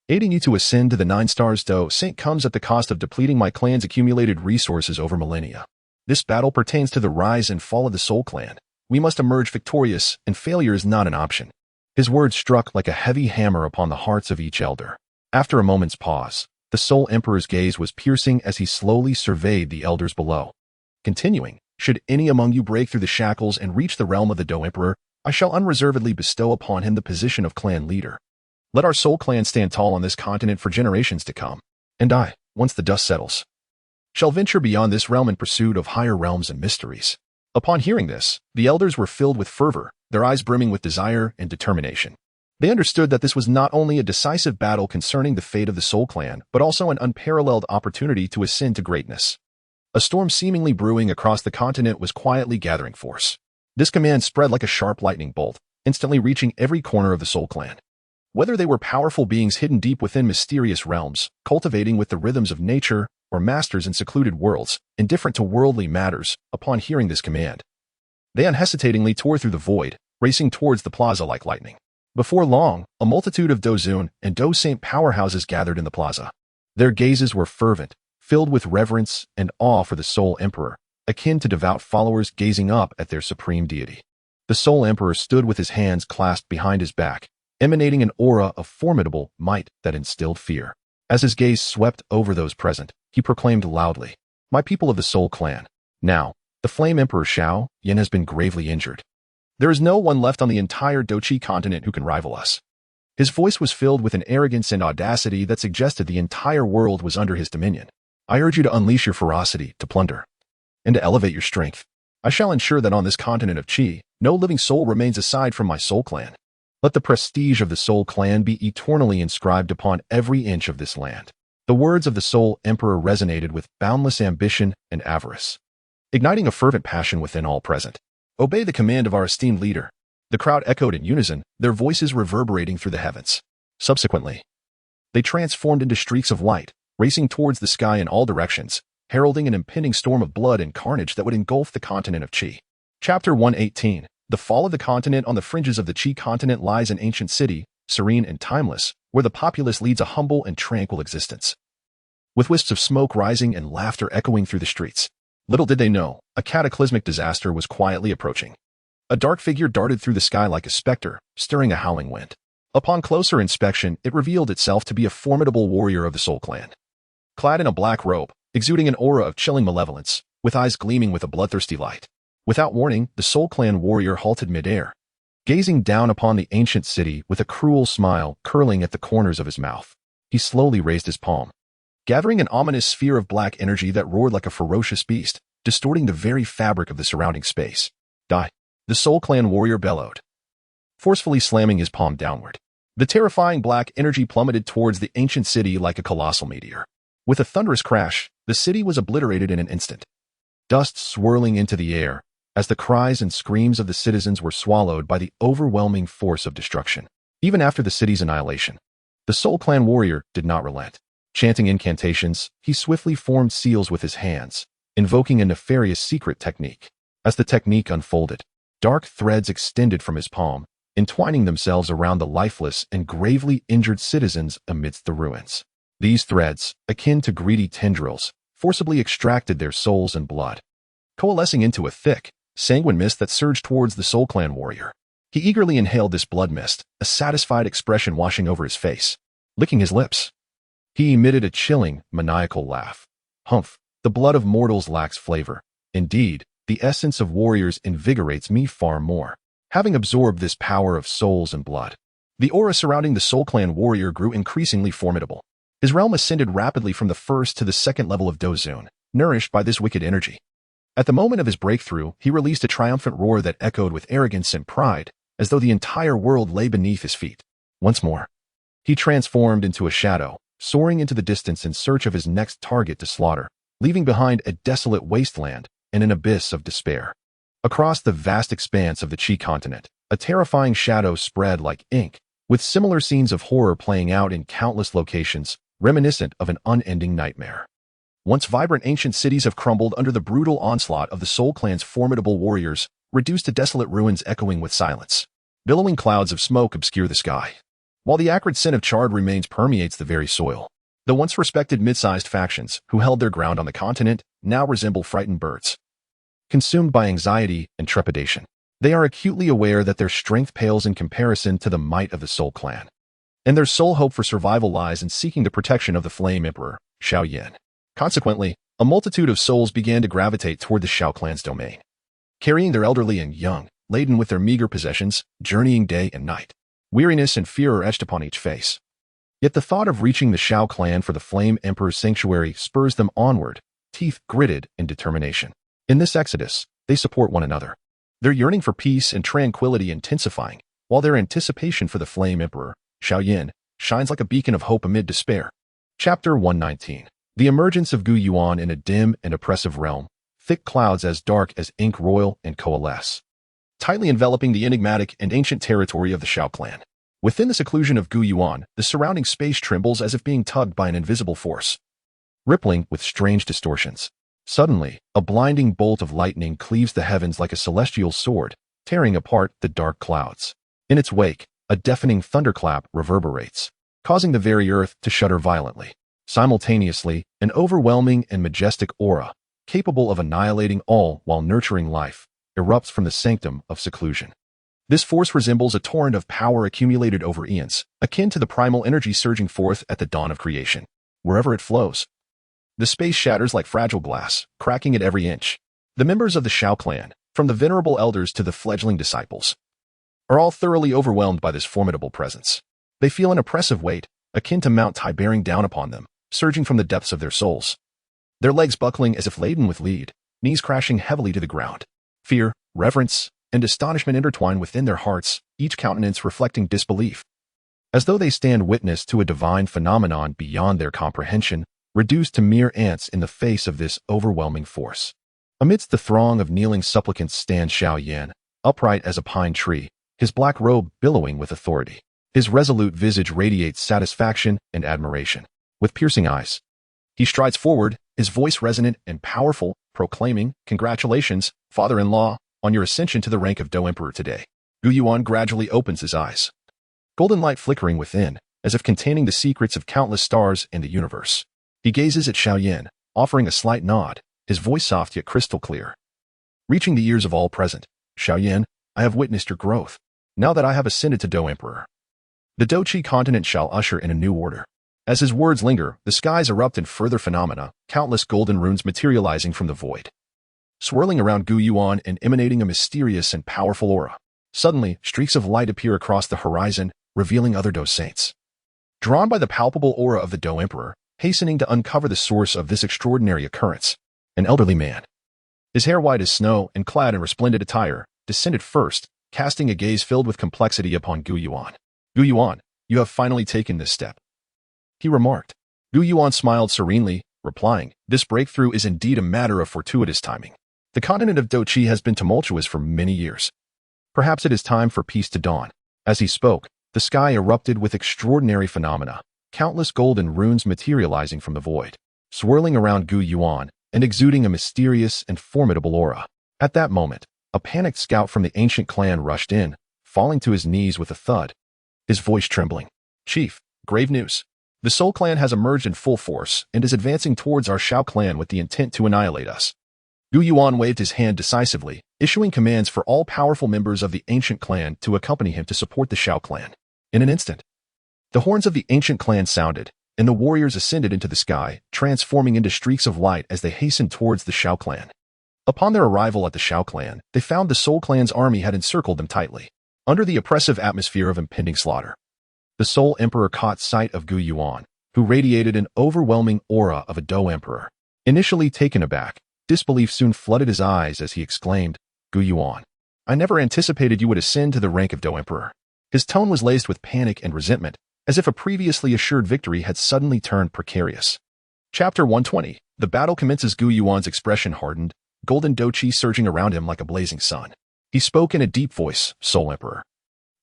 Speaker 1: aiding you to ascend to the Nine-Star Dou Saint comes at the cost of depleting my clan's accumulated resources over millennia. This battle pertains to the rise and fall of the Soul Clan. We must emerge victorious, and failure is not an option. His words struck like a heavy hammer upon the hearts of each elder. After a moment's pause, the Soul Emperor's gaze was piercing as he slowly surveyed the elders below. Continuing, should any among you break through the shackles and reach the realm of the Dou Emperor, I shall unreservedly bestow upon him the position of clan leader. Let our Soul Clan stand tall on this continent for generations to come. And I, once the dust settles, shall venture beyond this realm in pursuit of higher realms and mysteries. Upon hearing this, the elders were filled with fervor, their eyes brimming with desire and determination. They understood that this was not only a decisive battle concerning the fate of the Soul Clan, but also an unparalleled opportunity to ascend to greatness. A storm seemingly brewing across the continent was quietly gathering force. This command spread like a sharp lightning bolt, instantly reaching every corner of the Soul Clan. Whether they were powerful beings hidden deep within mysterious realms, cultivating with the rhythms of nature, or masters in secluded worlds, indifferent to worldly matters, upon hearing this command, they unhesitatingly tore through the void, racing towards the plaza like lightning. Before long, a multitude of Dou Zun and Dou Saint powerhouses gathered in the plaza. Their gazes were fervent, filled with reverence and awe for the Soul Emperor, akin to devout followers gazing up at their supreme deity. The Soul Emperor stood with his hands clasped behind his back, emanating an aura of formidable might that instilled fear. As his gaze swept over those present, he proclaimed loudly, "My people of the Soul Clan, now, the Flame Emperor Xiao Yan has been gravely injured. There is no one left on the entire Douqi continent who can rival us." His voice was filled with an arrogance and audacity that suggested the entire world was under his dominion. "I urge you to unleash your ferocity, to plunder, and to elevate your strength. I shall ensure that on this continent of Qi, no living soul remains aside from my Soul Clan. Let the prestige of the Soul Clan be eternally inscribed upon every inch of this land." The words of the Soul Emperor resonated with boundless ambition and avarice, igniting a fervent passion within all present. "Obey the command of our esteemed leader." The crowd echoed in unison, their voices reverberating through the heavens. Subsequently, they transformed into streaks of light, racing towards the sky in all directions, heralding an impending storm of blood and carnage that would engulf the continent of Qi. Chapter 118. The fall of the continent. On the fringes of the Qi continent lies an ancient city, serene and timeless, where the populace leads a humble and tranquil existence. With wisps of smoke rising and laughter echoing through the streets, little did they know, a cataclysmic disaster was quietly approaching. A dark figure darted through the sky like a specter, stirring a howling wind. Upon closer inspection, it revealed itself to be a formidable warrior of the Soul Clan. Clad in a black robe, exuding an aura of chilling malevolence, with eyes gleaming with a bloodthirsty light. Without warning, the Soul Clan warrior halted midair, gazing down upon the ancient city with a cruel smile curling at the corners of his mouth. He slowly raised his palm, gathering an ominous sphere of black energy that roared like a ferocious beast, distorting the very fabric of the surrounding space. "Die!" the Soul Clan warrior bellowed, forcefully slamming his palm downward. The terrifying black energy plummeted towards the ancient city like a colossal meteor. With a thunderous crash, the city was obliterated in an instant, dust swirling into the air as the cries and screams of the citizens were swallowed by the overwhelming force of destruction. Even after the city's annihilation, the Soul Clan warrior did not relent. Chanting incantations, he swiftly formed seals with his hands, invoking a nefarious secret technique. As the technique unfolded, dark threads extended from his palm, entwining themselves around the lifeless and gravely injured citizens amidst the ruins. These threads, akin to greedy tendrils, forcibly extracted their souls and blood, coalescing into a thick, sanguine mist that surged towards the Soul Clan warrior. He eagerly inhaled this blood mist, a satisfied expression washing over his face. Licking his lips, he emitted a chilling, maniacal laugh. "Humph, the blood of mortals lacks flavor. Indeed, the essence of warriors invigorates me far more." Having absorbed this power of souls and blood, the aura surrounding the Soul Clan warrior grew increasingly formidable. His realm ascended rapidly from the first to the second level of Dou Saint, nourished by this wicked energy. At the moment of his breakthrough, he released a triumphant roar that echoed with arrogance and pride, as though the entire world lay beneath his feet. Once more, he transformed into a shadow, soaring into the distance in search of his next target to slaughter, leaving behind a desolate wasteland and an abyss of despair. Across the vast expanse of the Qi continent, a terrifying shadow spread like ink, with similar scenes of horror playing out in countless locations, reminiscent of an unending nightmare. Once vibrant ancient cities have crumbled under the brutal onslaught of the Soul Clan's formidable warriors, reduced to desolate ruins echoing with silence. Billowing clouds of smoke obscure the sky, while the acrid scent of charred remains permeates the very soil. The once respected mid-sized factions, who held their ground on the continent, now resemble frightened birds, consumed by anxiety and trepidation. They are acutely aware that their strength pales in comparison to the might of the Soul Clan, and their sole hope for survival lies in seeking the protection of the Flame Emperor, Xiao Yan. Consequently, a multitude of souls began to gravitate toward the Xiao clan's domain, carrying their elderly and young, laden with their meager possessions, journeying day and night. Weariness and fear are etched upon each face. Yet the thought of reaching the Xiao clan for the Flame Emperor's sanctuary spurs them onward, teeth gritted in determination. In this exodus, they support one another, their yearning for peace and tranquility intensifying, while their anticipation for the Flame Emperor, Xiao Yan, shines like a beacon of hope amid despair. Chapter 119. The emergence of Gu Yuan in a dim and oppressive realm, thick clouds as dark as ink roil and coalesce, tightly enveloping the enigmatic and ancient territory of the Xiao clan. Within the seclusion of Gu Yuan, the surrounding space trembles as if being tugged by an invisible force, rippling with strange distortions. Suddenly, a blinding bolt of lightning cleaves the heavens like a celestial sword, tearing apart the dark clouds. In its wake, a deafening thunderclap reverberates, causing the very earth to shudder violently. Simultaneously, an overwhelming and majestic aura, capable of annihilating all while nurturing life, erupts from the sanctum of seclusion. This force resembles a torrent of power accumulated over eons, akin to the primal energy surging forth at the dawn of creation. Wherever it flows, the space shatters like fragile glass, cracking at every inch. The members of the Xiao clan, from the venerable elders to the fledgling disciples, are all thoroughly overwhelmed by this formidable presence. They feel an oppressive weight, akin to Mount Tai bearing down upon them, surging from the depths of their souls. Their legs buckling as if laden with lead, knees crashing heavily to the ground. Fear, reverence, and astonishment intertwine within their hearts, each countenance reflecting disbelief. As though they stand witness to a divine phenomenon beyond their comprehension, reduced to mere ants in the face of this overwhelming force. Amidst the throng of kneeling supplicants stands Xiao Yan, upright as a pine tree, his black robe billowing with authority. His resolute visage radiates satisfaction and admiration. With piercing eyes, he strides forward, his voice resonant and powerful, proclaiming, "Congratulations, father-in-law, on your ascension to the rank of Dou Emperor today." Gu Yuan gradually opens his eyes, golden light flickering within, as if containing the secrets of countless stars in the universe. He gazes at Xiao Yan, offering a slight nod, his voice soft yet crystal clear. Reaching the ears of all present, "Xiao Yan, I have witnessed your growth. Now that I have ascended to Dou Emperor, the Dou Qi continent shall usher in a new order." As his words linger, the skies erupt in further phenomena, countless golden runes materializing from the void, swirling around Gu Yuan and emanating a mysterious and powerful aura. Suddenly, streaks of light appear across the horizon, revealing other Dou Saints. Drawn by the palpable aura of the Dou Emperor, hastening to uncover the source of this extraordinary occurrence, an elderly man, his hair white as snow and clad in resplendent attire, descended first, casting a gaze filled with complexity upon Gu Yuan. "Gu Yuan, you have finally taken this step," he remarked. Gu Yuan smiled serenely, replying, "This breakthrough is indeed a matter of fortuitous timing. The continent of Dou Qi has been tumultuous for many years. Perhaps it is time for peace to dawn." As he spoke, the sky erupted with extraordinary phenomena, countless golden runes materializing from the void, swirling around Gu Yuan and exuding a mysterious and formidable aura. At that moment, a panicked scout from the ancient clan rushed in, falling to his knees with a thud, his voice trembling. "Chief, grave news. The Soul clan has emerged in full force and is advancing towards our Xiao clan with the intent to annihilate us." Gu Yuan waved his hand decisively, issuing commands for all powerful members of the ancient clan to accompany him to support the Xiao clan. In an instant, the horns of the ancient clan sounded, and the warriors ascended into the sky, transforming into streaks of light as they hastened towards the Xiao clan. Upon their arrival at the Xiao clan, they found the Soul clan's army had encircled them tightly. Under the oppressive atmosphere of impending slaughter, the Soul Emperor caught sight of Gu Yuan, who radiated an overwhelming aura of a Dou Emperor. Initially taken aback, disbelief soon flooded his eyes as he exclaimed, "Gu Yuan, I never anticipated you would ascend to the rank of Dou Emperor." His tone was laced with panic and resentment, as if a previously assured victory had suddenly turned precarious. Chapter 120. The battle commences. Gu Yuan's expression hardened, golden Dou Qi surging around him like a blazing sun. He spoke in a deep voice, "Soul Emperor,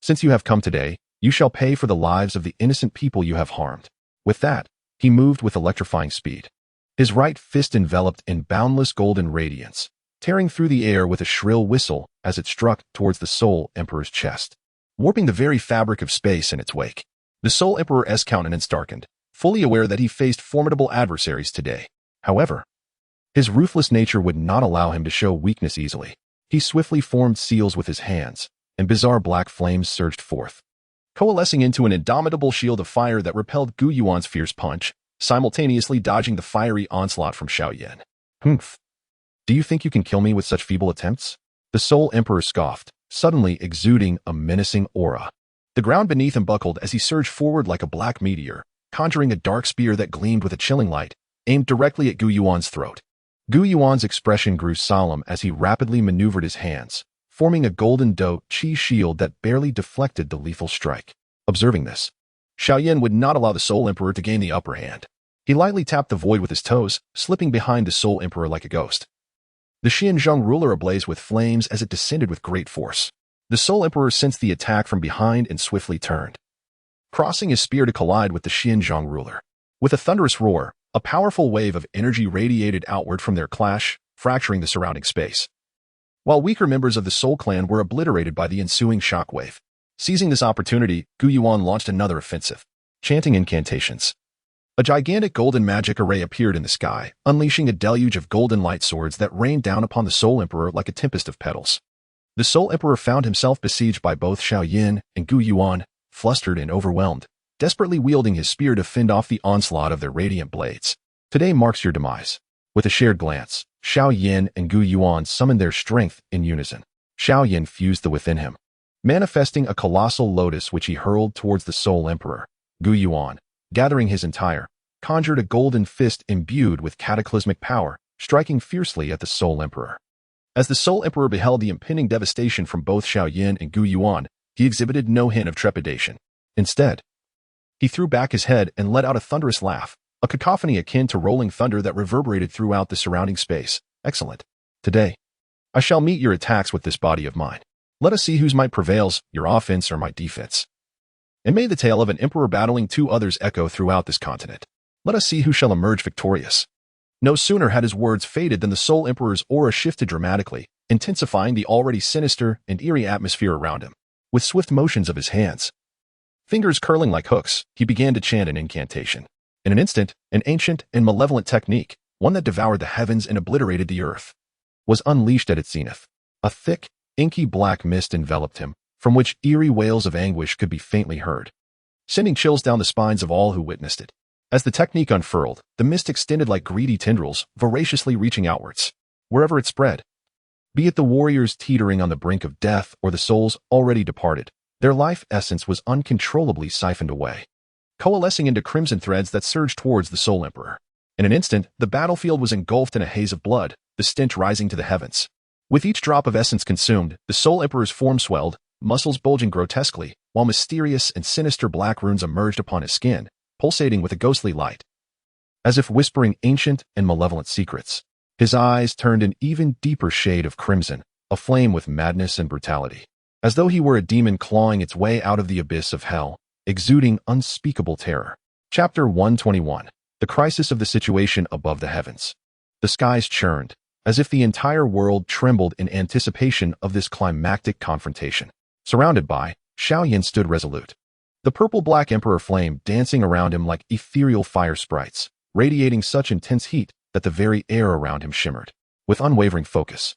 Speaker 1: since you have come today, you shall pay for the lives of the innocent people you have harmed." With that, he moved with electrifying speed. His right fist enveloped in boundless golden radiance, tearing through the air with a shrill whistle as it struck towards the Soul Emperor's chest, warping the very fabric of space in its wake. The Soul Emperor's countenance darkened, fully aware that he faced formidable adversaries today. However, his ruthless nature would not allow him to show weakness easily. He swiftly formed seals with his hands, and bizarre black flames surged forth, coalescing into an indomitable shield of fire that repelled Gu Yuan's fierce punch, simultaneously dodging the fiery onslaught from Xiao Yan. "Humph! Do you think you can kill me with such feeble attempts?" The Soul Emperor scoffed, suddenly exuding a menacing aura. The ground beneath him buckled as he surged forward like a black meteor, conjuring a dark spear that gleamed with a chilling light, aimed directly at Gu Yuan's throat. Gu Yuan's expression grew solemn as he rapidly maneuvered his hands, forming a golden Dou Qi shield that barely deflected the lethal strike. Observing this, Xiao Yan would not allow the Soul Emperor to gain the upper hand. He lightly tapped the void with his toes, slipping behind the Soul Emperor like a ghost. The Xianzhong ruler ablaze with flames as it descended with great force. The Soul Emperor sensed the attack from behind and swiftly turned, crossing his spear to collide with the Xianzhong ruler. With a thunderous roar, a powerful wave of energy radiated outward from their clash, fracturing the surrounding space. While weaker members of the Soul clan were obliterated by the ensuing shockwave. Seizing this opportunity, Gu Yuan launched another offensive, chanting incantations. A gigantic golden magic array appeared in the sky, unleashing a deluge of golden light swords that rained down upon the Soul Emperor like a tempest of petals. The Soul Emperor found himself besieged by both Xiao Yan and Gu Yuan, flustered and overwhelmed, desperately wielding his spear to fend off the onslaught of their radiant blades. Today marks your demise. With a shared glance, Xiao Yan and Gu Yuan summoned their strength in unison. Xiao Yan fused the within him, manifesting a colossal lotus which he hurled towards the Soul Emperor. Gu Yuan, gathering his entire, conjured a golden fist imbued with cataclysmic power, striking fiercely at the Soul Emperor. As the Soul Emperor beheld the impending devastation from both Xiao Yan and Gu Yuan, he exhibited no hint of trepidation. Instead, he threw back his head and let out a thunderous laugh, a cacophony akin to rolling thunder that reverberated throughout the surrounding space. Excellent. Today, I shall meet your attacks with this body of mine. Let us see whose might prevails, your offense or my defense. And may the tale of an emperor battling two others echo throughout this continent. Let us see who shall emerge victorious. No sooner had his words faded than the Soul Emperor's aura shifted dramatically, intensifying the already sinister and eerie atmosphere around him. With swift motions of his hands, fingers curling like hooks, he began to chant an incantation. In an instant, an ancient and malevolent technique, one that devoured the heavens and obliterated the earth, was unleashed at its zenith. A thick, inky black mist enveloped him, from which eerie wails of anguish could be faintly heard, sending chills down the spines of all who witnessed it. As the technique unfurled, the mist extended like greedy tendrils, voraciously reaching outwards, wherever it spread. Be it the warriors teetering on the brink of death or the souls already departed, their life essence was uncontrollably siphoned away, coalescing into crimson threads that surged towards the Soul Emperor. In an instant, the battlefield was engulfed in a haze of blood, the stench rising to the heavens. With each drop of essence consumed, the Soul Emperor's form swelled, muscles bulging grotesquely, while mysterious and sinister black runes emerged upon his skin, pulsating with a ghostly light, as if whispering ancient and malevolent secrets. His eyes turned an even deeper shade of crimson, aflame with madness and brutality, as though he were a demon clawing its way out of the abyss of hell, exuding unspeakable terror. Chapter 121. The crisis of the situation above the heavens. The skies churned, as if the entire world trembled in anticipation of this climactic confrontation. Surrounded by, Xiao Yan stood resolute, the purple-black emperor flame dancing around him like ethereal fire sprites, radiating such intense heat that the very air around him shimmered. With unwavering focus,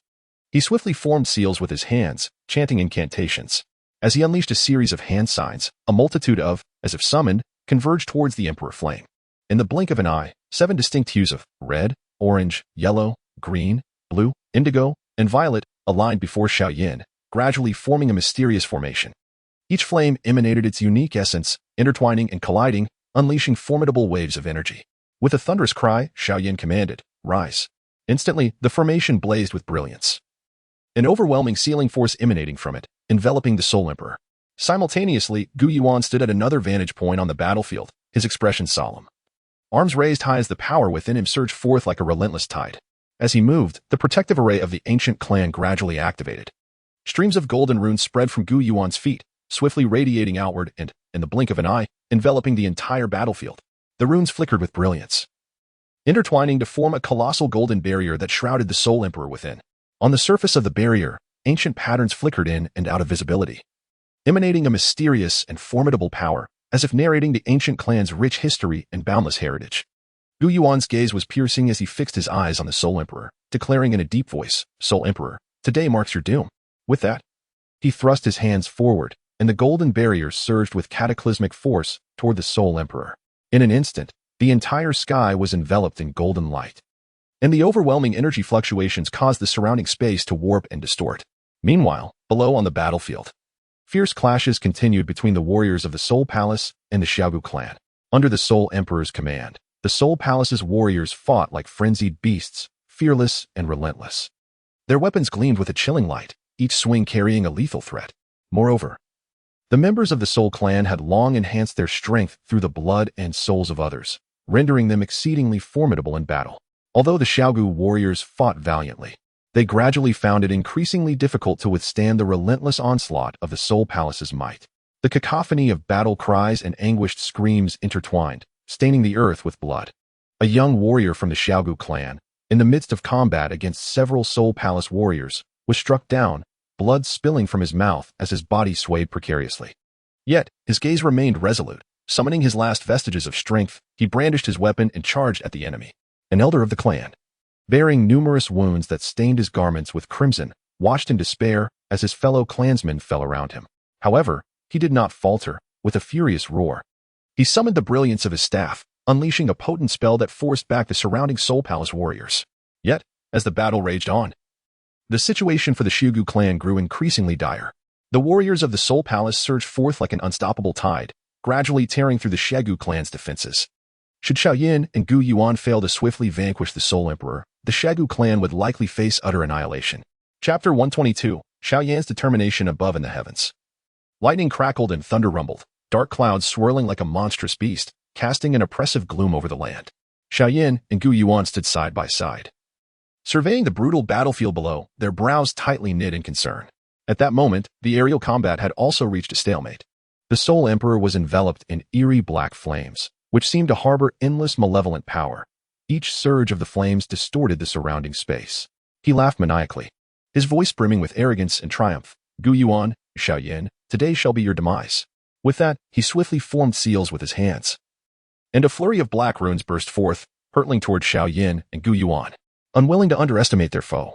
Speaker 1: he swiftly formed seals with his hands, chanting incantations. As he unleashed a series of hand signs, a multitude of, as if summoned, converged towards the emperor flame. In the blink of an eye, 7 distinct hues of red, orange, yellow, green, blue, indigo, and violet aligned before Xiao Yan, gradually forming a mysterious formation. Each flame emanated its unique essence, intertwining and colliding, unleashing formidable waves of energy. With a thunderous cry, Xiao Yan commanded, "Rise." Instantly, the formation blazed with brilliance, an overwhelming sealing force emanating from it, enveloping the Soul Emperor. Simultaneously, Gu Yuan stood at another vantage point on the battlefield, his expression solemn. Arms raised high as the power within him surged forth like a relentless tide. As he moved, the protective array of the ancient clan gradually activated. Streams of golden runes spread from Gu Yuan's feet, swiftly radiating outward and, in the blink of an eye, enveloping the entire battlefield. The runes flickered with brilliance, intertwining to form a colossal golden barrier that shrouded the Soul Emperor within. On the surface of the barrier, ancient patterns flickered in and out of visibility, emanating a mysterious and formidable power, as if narrating the ancient clan's rich history and boundless heritage. Gu Yuan's gaze was piercing as he fixed his eyes on the Soul Emperor, declaring in a deep voice, "Soul Emperor, today marks your doom." With that, he thrust his hands forward, and the golden barrier surged with cataclysmic force toward the Soul Emperor. In an instant, the entire sky was enveloped in golden light, and the overwhelming energy fluctuations caused the surrounding space to warp and distort. Meanwhile, below on the battlefield, fierce clashes continued between the warriors of the Soul Palace and the Xiaogu clan. Under the Soul Emperor's command, the Soul Palace's warriors fought like frenzied beasts, fearless and relentless. Their weapons gleamed with a chilling light, each swing carrying a lethal threat. Moreover, the members of the Soul Clan had long enhanced their strength through the blood and souls of others, rendering them exceedingly formidable in battle. Although the Xiaogu warriors fought valiantly, they gradually found it increasingly difficult to withstand the relentless onslaught of the Soul Palace's might. The cacophony of battle cries and anguished screams intertwined, staining the earth with blood. A young warrior from the Xiaogu clan, in the midst of combat against several Soul Palace warriors, was struck down, blood spilling from his mouth as his body swayed precariously. Yet, his gaze remained resolute, Summoning his last vestiges of strength, he brandished his weapon and charged at the enemy. An elder of the clan, bearing numerous wounds that stained his garments with crimson, watched in despair as his fellow clansmen fell around him. However, he did not falter. With a furious roar, he summoned the brilliance of his staff, unleashing a potent spell that forced back the surrounding Soul Palace warriors. Yet, as the battle raged on, the situation for the Xiao clan grew increasingly dire. The warriors of the Soul Palace surged forth like an unstoppable tide, gradually tearing through the Xiao clan's defenses. Should Xiao Yan and Gu Yuan fail to swiftly vanquish the Soul Emperor, the Xiao clan would likely face utter annihilation. Chapter 122, Xiao Yan's determination above in the heavens. Lightning crackled and thunder rumbled, dark clouds swirling like a monstrous beast, casting an oppressive gloom over the land. Xiao Yan and Gu Yuan stood side by side, surveying the brutal battlefield below, their brows tightly knit in concern. At that moment, the aerial combat had also reached a stalemate. The Soul Emperor was enveloped in eerie black flames, which seemed to harbor endless malevolent power. Each surge of the flames distorted the surrounding space. He laughed maniacally, his voice brimming with arrogance and triumph. Gu Yuan, Xiao Yan, today shall be your demise. With that, he swiftly formed seals with his hands, and a flurry of black runes burst forth, hurtling toward Xiao Yan and Gu Yuan. Unwilling to underestimate their foe,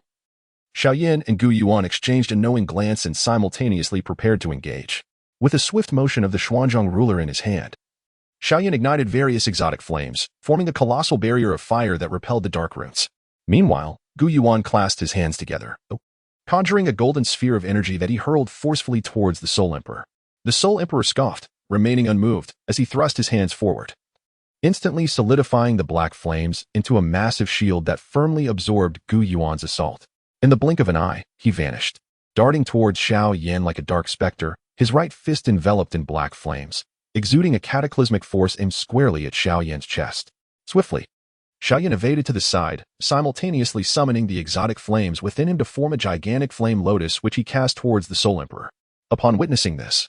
Speaker 1: Xiao Yan and Gu Yuan exchanged a knowing glance and simultaneously prepared to engage. With a swift motion of the Xuanzhong ruler in his hand, Xiao Yan ignited various exotic flames, forming a colossal barrier of fire that repelled the dark runes. Meanwhile, Gu Yuan clasped his hands together, conjuring a golden sphere of energy that he hurled forcefully towards the Soul Emperor. The Soul Emperor scoffed, remaining unmoved as he thrust his hands forward, instantly solidifying the black flames into a massive shield that firmly absorbed Gu Yuan's assault. In the blink of an eye, he vanished, darting towards Xiao Yan like a dark specter, his right fist enveloped in black flames, exuding a cataclysmic force aimed squarely at Xiao Yan's chest. Swiftly, Xiao Yan evaded to the side, simultaneously summoning the exotic flames within him to form a gigantic flame lotus which he cast towards the Soul Emperor. Upon witnessing this,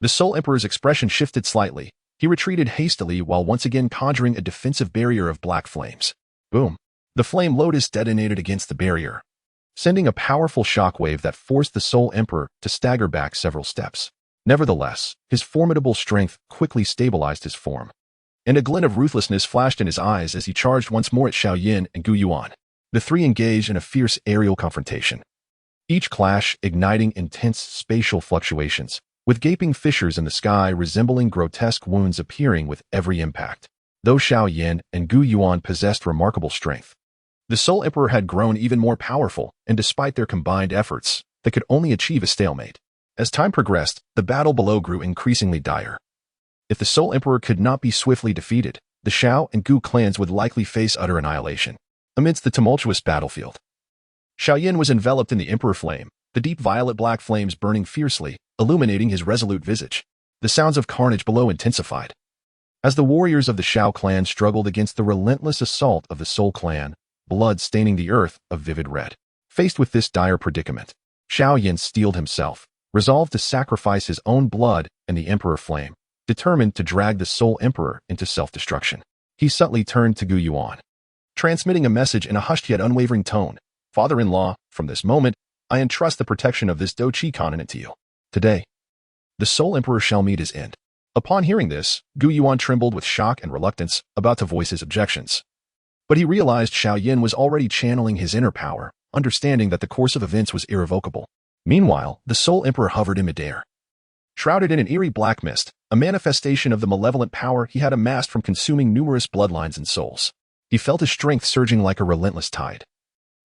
Speaker 1: the Soul Emperor's expression shifted slightly. He retreated hastily while once again conjuring a defensive barrier of black flames. Boom! The flame lotus detonated against the barrier, sending a powerful shockwave that forced the Soul Emperor to stagger back several steps. Nevertheless, his formidable strength quickly stabilized his form, and a glint of ruthlessness flashed in his eyes as he charged once more at Xiao Yan and Gu Yuan. The three engaged in a fierce aerial confrontation, each clash igniting intense spatial fluctuations, with gaping fissures in the sky resembling grotesque wounds appearing with every impact. Though Xiao Yan and Gu Yuan possessed remarkable strength, the Soul Emperor had grown even more powerful, and despite their combined efforts, they could only achieve a stalemate. As time progressed, the battle below grew increasingly dire. If the Soul Emperor could not be swiftly defeated, the Xiao and Gu clans would likely face utter annihilation. Amidst the tumultuous battlefield, Xiao Yan was enveloped in the Emperor flame, the deep violet-black flames burning fiercely, illuminating his resolute visage. The sounds of carnage below intensified, as the warriors of the Xiao clan struggled against the relentless assault of the Soul clan, blood staining the earth a vivid red. Faced with this dire predicament, Xiao Yan steeled himself, resolved to sacrifice his own blood and the Emperor flame, determined to drag the Soul Emperor into self-destruction. He subtly turned to Gu Yuan, transmitting a message in a hushed yet unwavering tone. Father-in-law, from this moment, I entrust the protection of this Douqi continent to you. Today, the Soul Emperor shall meet his end. Upon hearing this, Gu Yuan trembled with shock and reluctance, about to voice his objections. But he realized Xiao Yan was already channeling his inner power, understanding that the course of events was irrevocable. Meanwhile, the Soul Emperor hovered in midair, shrouded in an eerie black mist, a manifestation of the malevolent power he had amassed from consuming numerous bloodlines and souls. He felt his strength surging like a relentless tide,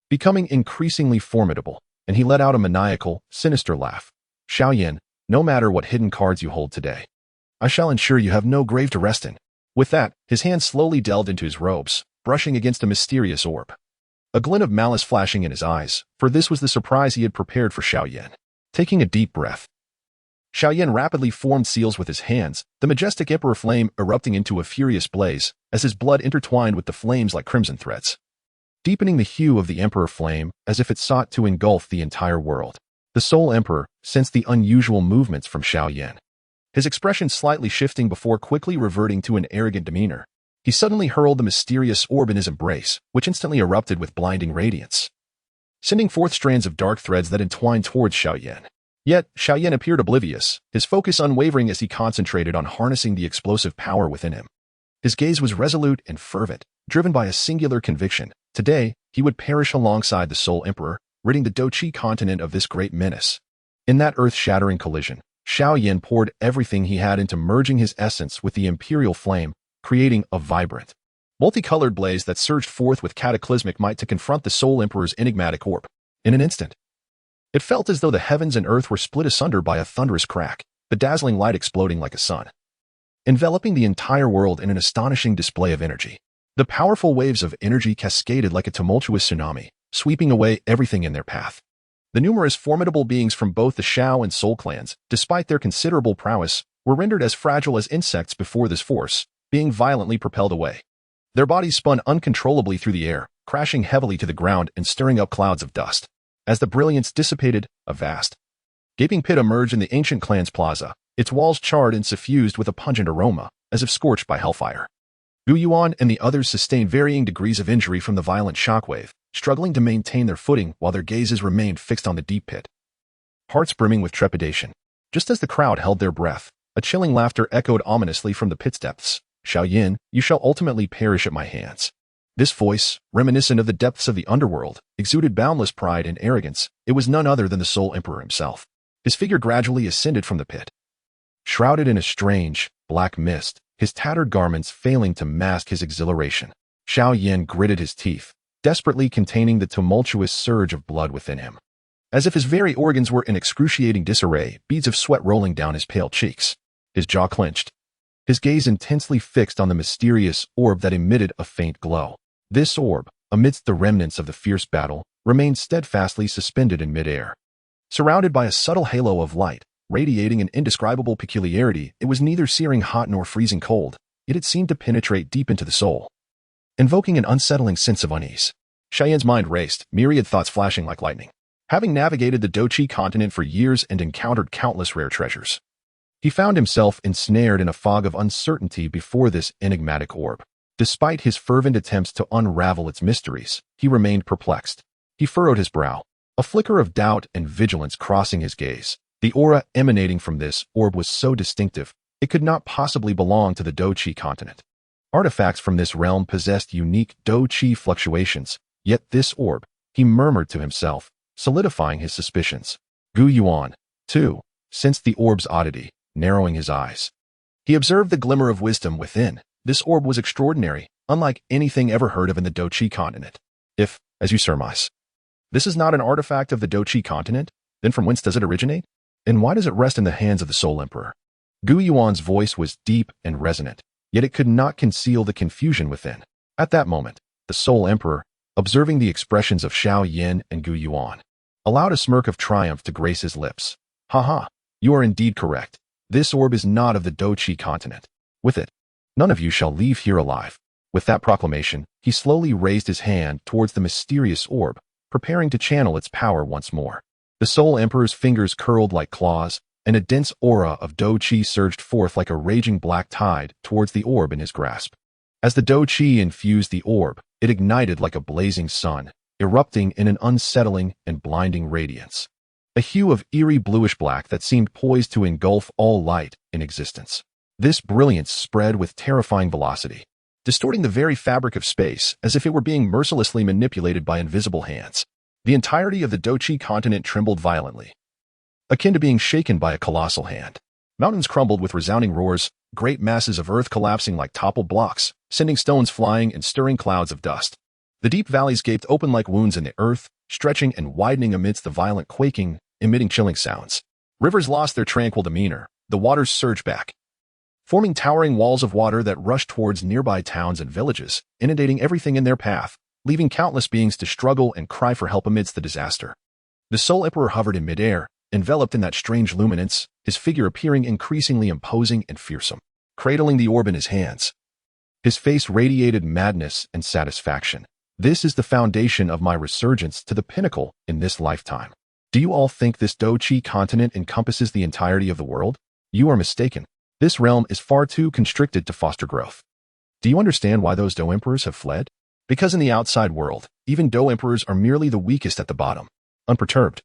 Speaker 1: becoming increasingly formidable, and he let out a maniacal, sinister laugh. Xiao Yan, no matter what hidden cards you hold today, I shall ensure you have no grave to rest in. With that, his hand slowly delved into his robes, brushing against a mysterious orb, a glint of malice flashing in his eyes, for this was the surprise he had prepared for Xiao Yan. Taking a deep breath, Xiao Yan rapidly formed seals with his hands, the majestic Emperor flame erupting into a furious blaze, as his blood intertwined with the flames like crimson threads, deepening the hue of the Emperor flame as if it sought to engulf the entire world. The Soul Emperor sensed the unusual movements from Xiao Yan, his expression slightly shifting before quickly reverting to an arrogant demeanor. He suddenly hurled the mysterious orb in his embrace, which instantly erupted with blinding radiance, sending forth strands of dark threads that entwined towards Xiao Yan. Yet, Xiao Yan appeared oblivious, his focus unwavering as he concentrated on harnessing the explosive power within him. His gaze was resolute and fervent, driven by a singular conviction. Today, he would perish alongside the Soul Emperor, ridding the Dou continent of this great menace. In that earth-shattering collision, Xiao Yan poured everything he had into merging his essence with the imperial flame, creating a vibrant, multicolored blaze that surged forth with cataclysmic might to confront the Soul Emperor's enigmatic orb. In an instant, it felt as though the heavens and earth were split asunder by a thunderous crack, the dazzling light exploding like a sun, enveloping the entire world in an astonishing display of energy. The powerful waves of energy cascaded like a tumultuous tsunami, sweeping away everything in their path. The numerous formidable beings from both the Xiao and Soul clans, despite their considerable prowess, were rendered as fragile as insects before this force, being violently propelled away. Their bodies spun uncontrollably through the air, crashing heavily to the ground and stirring up clouds of dust. As the brilliance dissipated, a vast, gaping pit emerged in the ancient clan's plaza, its walls charred and suffused with a pungent aroma, as if scorched by hellfire. Gu Yuan and the others sustained varying degrees of injury from the violent shockwave, struggling to maintain their footing while their gazes remained fixed on the deep pit, hearts brimming with trepidation. Just as the crowd held their breath, a chilling laughter echoed ominously from the pit's depths. Xiao Yan, you shall ultimately perish at my hands. This voice, reminiscent of the depths of the underworld, exuded boundless pride and arrogance. It was none other than the Soul Emperor himself. His figure gradually ascended from the pit, shrouded in a strange, black mist, his tattered garments failing to mask his exhilaration. Xiao Yan gritted his teeth, desperately containing the tumultuous surge of blood within him. As if his very organs were in excruciating disarray, beads of sweat rolling down his pale cheeks. His jaw clenched, his gaze intensely fixed on the mysterious orb that emitted a faint glow. This orb, amidst the remnants of the fierce battle, remained steadfastly suspended in midair. Surrounded by a subtle halo of light, radiating an indescribable peculiarity, it was neither searing hot nor freezing cold, yet it seemed to penetrate deep into the soul, invoking an unsettling sense of unease. Xiao Yan's mind raced, myriad thoughts flashing like lightning. Having navigated the Dou continent for years and encountered countless rare treasures, he found himself ensnared in a fog of uncertainty before this enigmatic orb. Despite his fervent attempts to unravel its mysteries, he remained perplexed. He furrowed his brow, a flicker of doubt and vigilance crossing his gaze. The aura emanating from this orb was so distinctive, it could not possibly belong to the Dou continent. Artifacts from this realm possessed unique Dou fluctuations, yet this orb, he murmured to himself, solidifying his suspicions. Gu Yuan, too, sensed the orb's oddity, narrowing his eyes. He observed the glimmer of wisdom within. This orb was extraordinary, unlike anything ever heard of in the Dou continent. If, as you surmise, this is not an artifact of the Dou continent, then from whence does it originate? And why does it rest in the hands of the Soul Emperor? Gu Yuan's voice was deep and resonant, yet it could not conceal the confusion within. At that moment, the Soul Emperor, observing the expressions of Xiao Yan and Gu Yuan, allowed a smirk of triumph to grace his lips. Ha, you are indeed correct. This orb is not of the Dou continent. With it, none of you shall leave here alive. With that proclamation, he slowly raised his hand towards the mysterious orb, preparing to channel its power once more. The Soul Emperor's fingers curled like claws, and a dense aura of Dou surged forth like a raging black tide towards the orb in his grasp. As the Dou infused the orb, it ignited like a blazing sun, erupting in an unsettling and blinding radiance, a hue of eerie bluish-black that seemed poised to engulf all light in existence. This brilliance spread with terrifying velocity, distorting the very fabric of space as if it were being mercilessly manipulated by invisible hands. The entirety of the Dou continent trembled violently, akin to being shaken by a colossal hand. Mountains crumbled with resounding roars, great masses of earth collapsing like toppled blocks, sending stones flying and stirring clouds of dust. The deep valleys gaped open like wounds in the earth, stretching and widening amidst the violent quaking, emitting chilling sounds. Rivers lost their tranquil demeanor, the waters surged back, forming towering walls of water that rushed towards nearby towns and villages, inundating everything in their path, leaving countless beings to struggle and cry for help amidst the disaster. The Soul Emperor hovered in midair, enveloped in that strange luminance, his figure appearing increasingly imposing and fearsome. Cradling the orb in his hands, his face radiated madness and satisfaction. This is the foundation of my resurgence to the pinnacle in this lifetime. Do you all think this Dou continent encompasses the entirety of the world? You are mistaken. This realm is far too constricted to foster growth. Do you understand why those Dou Emperors have fled? Because in the outside world, even Dou Emperors are merely the weakest at the bottom, unperturbed,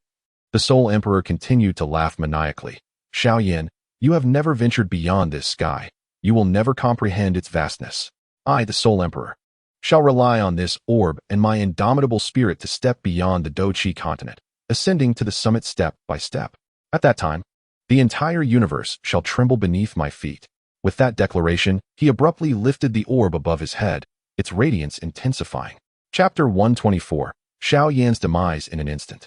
Speaker 1: The Soul Emperor continued to laugh maniacally. Xiao Yan, you have never ventured beyond this sky. You will never comprehend its vastness. I, the Soul Emperor, shall rely on this orb and my indomitable spirit to step beyond the Douqi continent, ascending to the summit step by step. At that time, the entire universe shall tremble beneath my feet. With that declaration, he abruptly lifted the orb above his head, its radiance intensifying. Chapter 124. Xiao Yan's demise in an instant.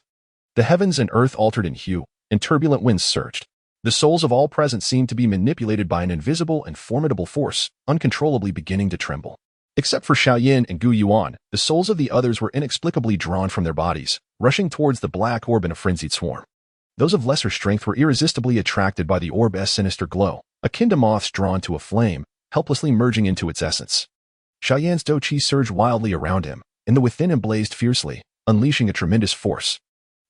Speaker 1: The heavens and earth altered in hue, and turbulent winds surged. The souls of all present seemed to be manipulated by an invisible and formidable force, uncontrollably beginning to tremble. Except for Xiao Yan and Gu Yuan, the souls of the others were inexplicably drawn from their bodies, rushing towards the black orb in a frenzied swarm. Those of lesser strength were irresistibly attracted by the orb's sinister glow, akin to moths drawn to a flame, helplessly merging into its essence. Xiao Yan's Douqi surged wildly around him, and the within him blazed fiercely, unleashing a tremendous force.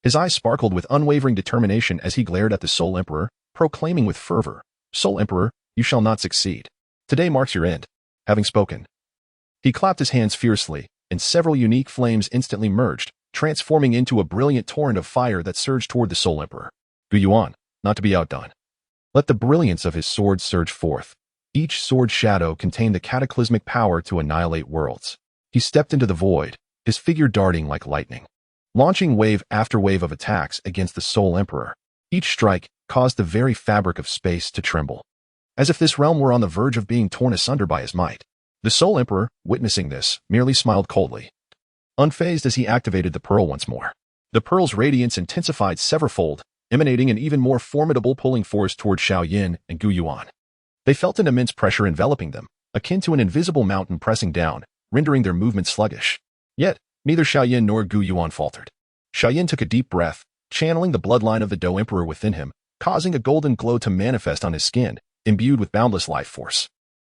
Speaker 1: His eyes sparkled with unwavering determination as he glared at the Soul Emperor, proclaiming with fervor, "Soul Emperor, you shall not succeed. Today marks your end." Having spoken, he clapped his hands fiercely, and several unique flames instantly merged, transforming into a brilliant torrent of fire that surged toward the Soul Emperor. Gu Yuan, not to be outdone, let the brilliance of his sword surge forth. Each sword shadow contained the cataclysmic power to annihilate worlds. He stepped into the void, his figure darting like lightning, launching wave after wave of attacks against the Soul Emperor. Each strike caused the very fabric of space to tremble, as if this realm were on the verge of being torn asunder by his might. The Soul Emperor, witnessing this, merely smiled coldly, unfazed as he activated the pearl once more. The pearl's radiance intensified severalfold, emanating an even more formidable pulling force toward Xiao Yan and Gu Yuan. They felt an immense pressure enveloping them, akin to an invisible mountain pressing down, rendering their movement sluggish. Yet, neither Xiao Yan nor Gu Yuan faltered. Xiao Yan took a deep breath, channeling the bloodline of the Dou Emperor within him, causing a golden glow to manifest on his skin, imbued with boundless life force.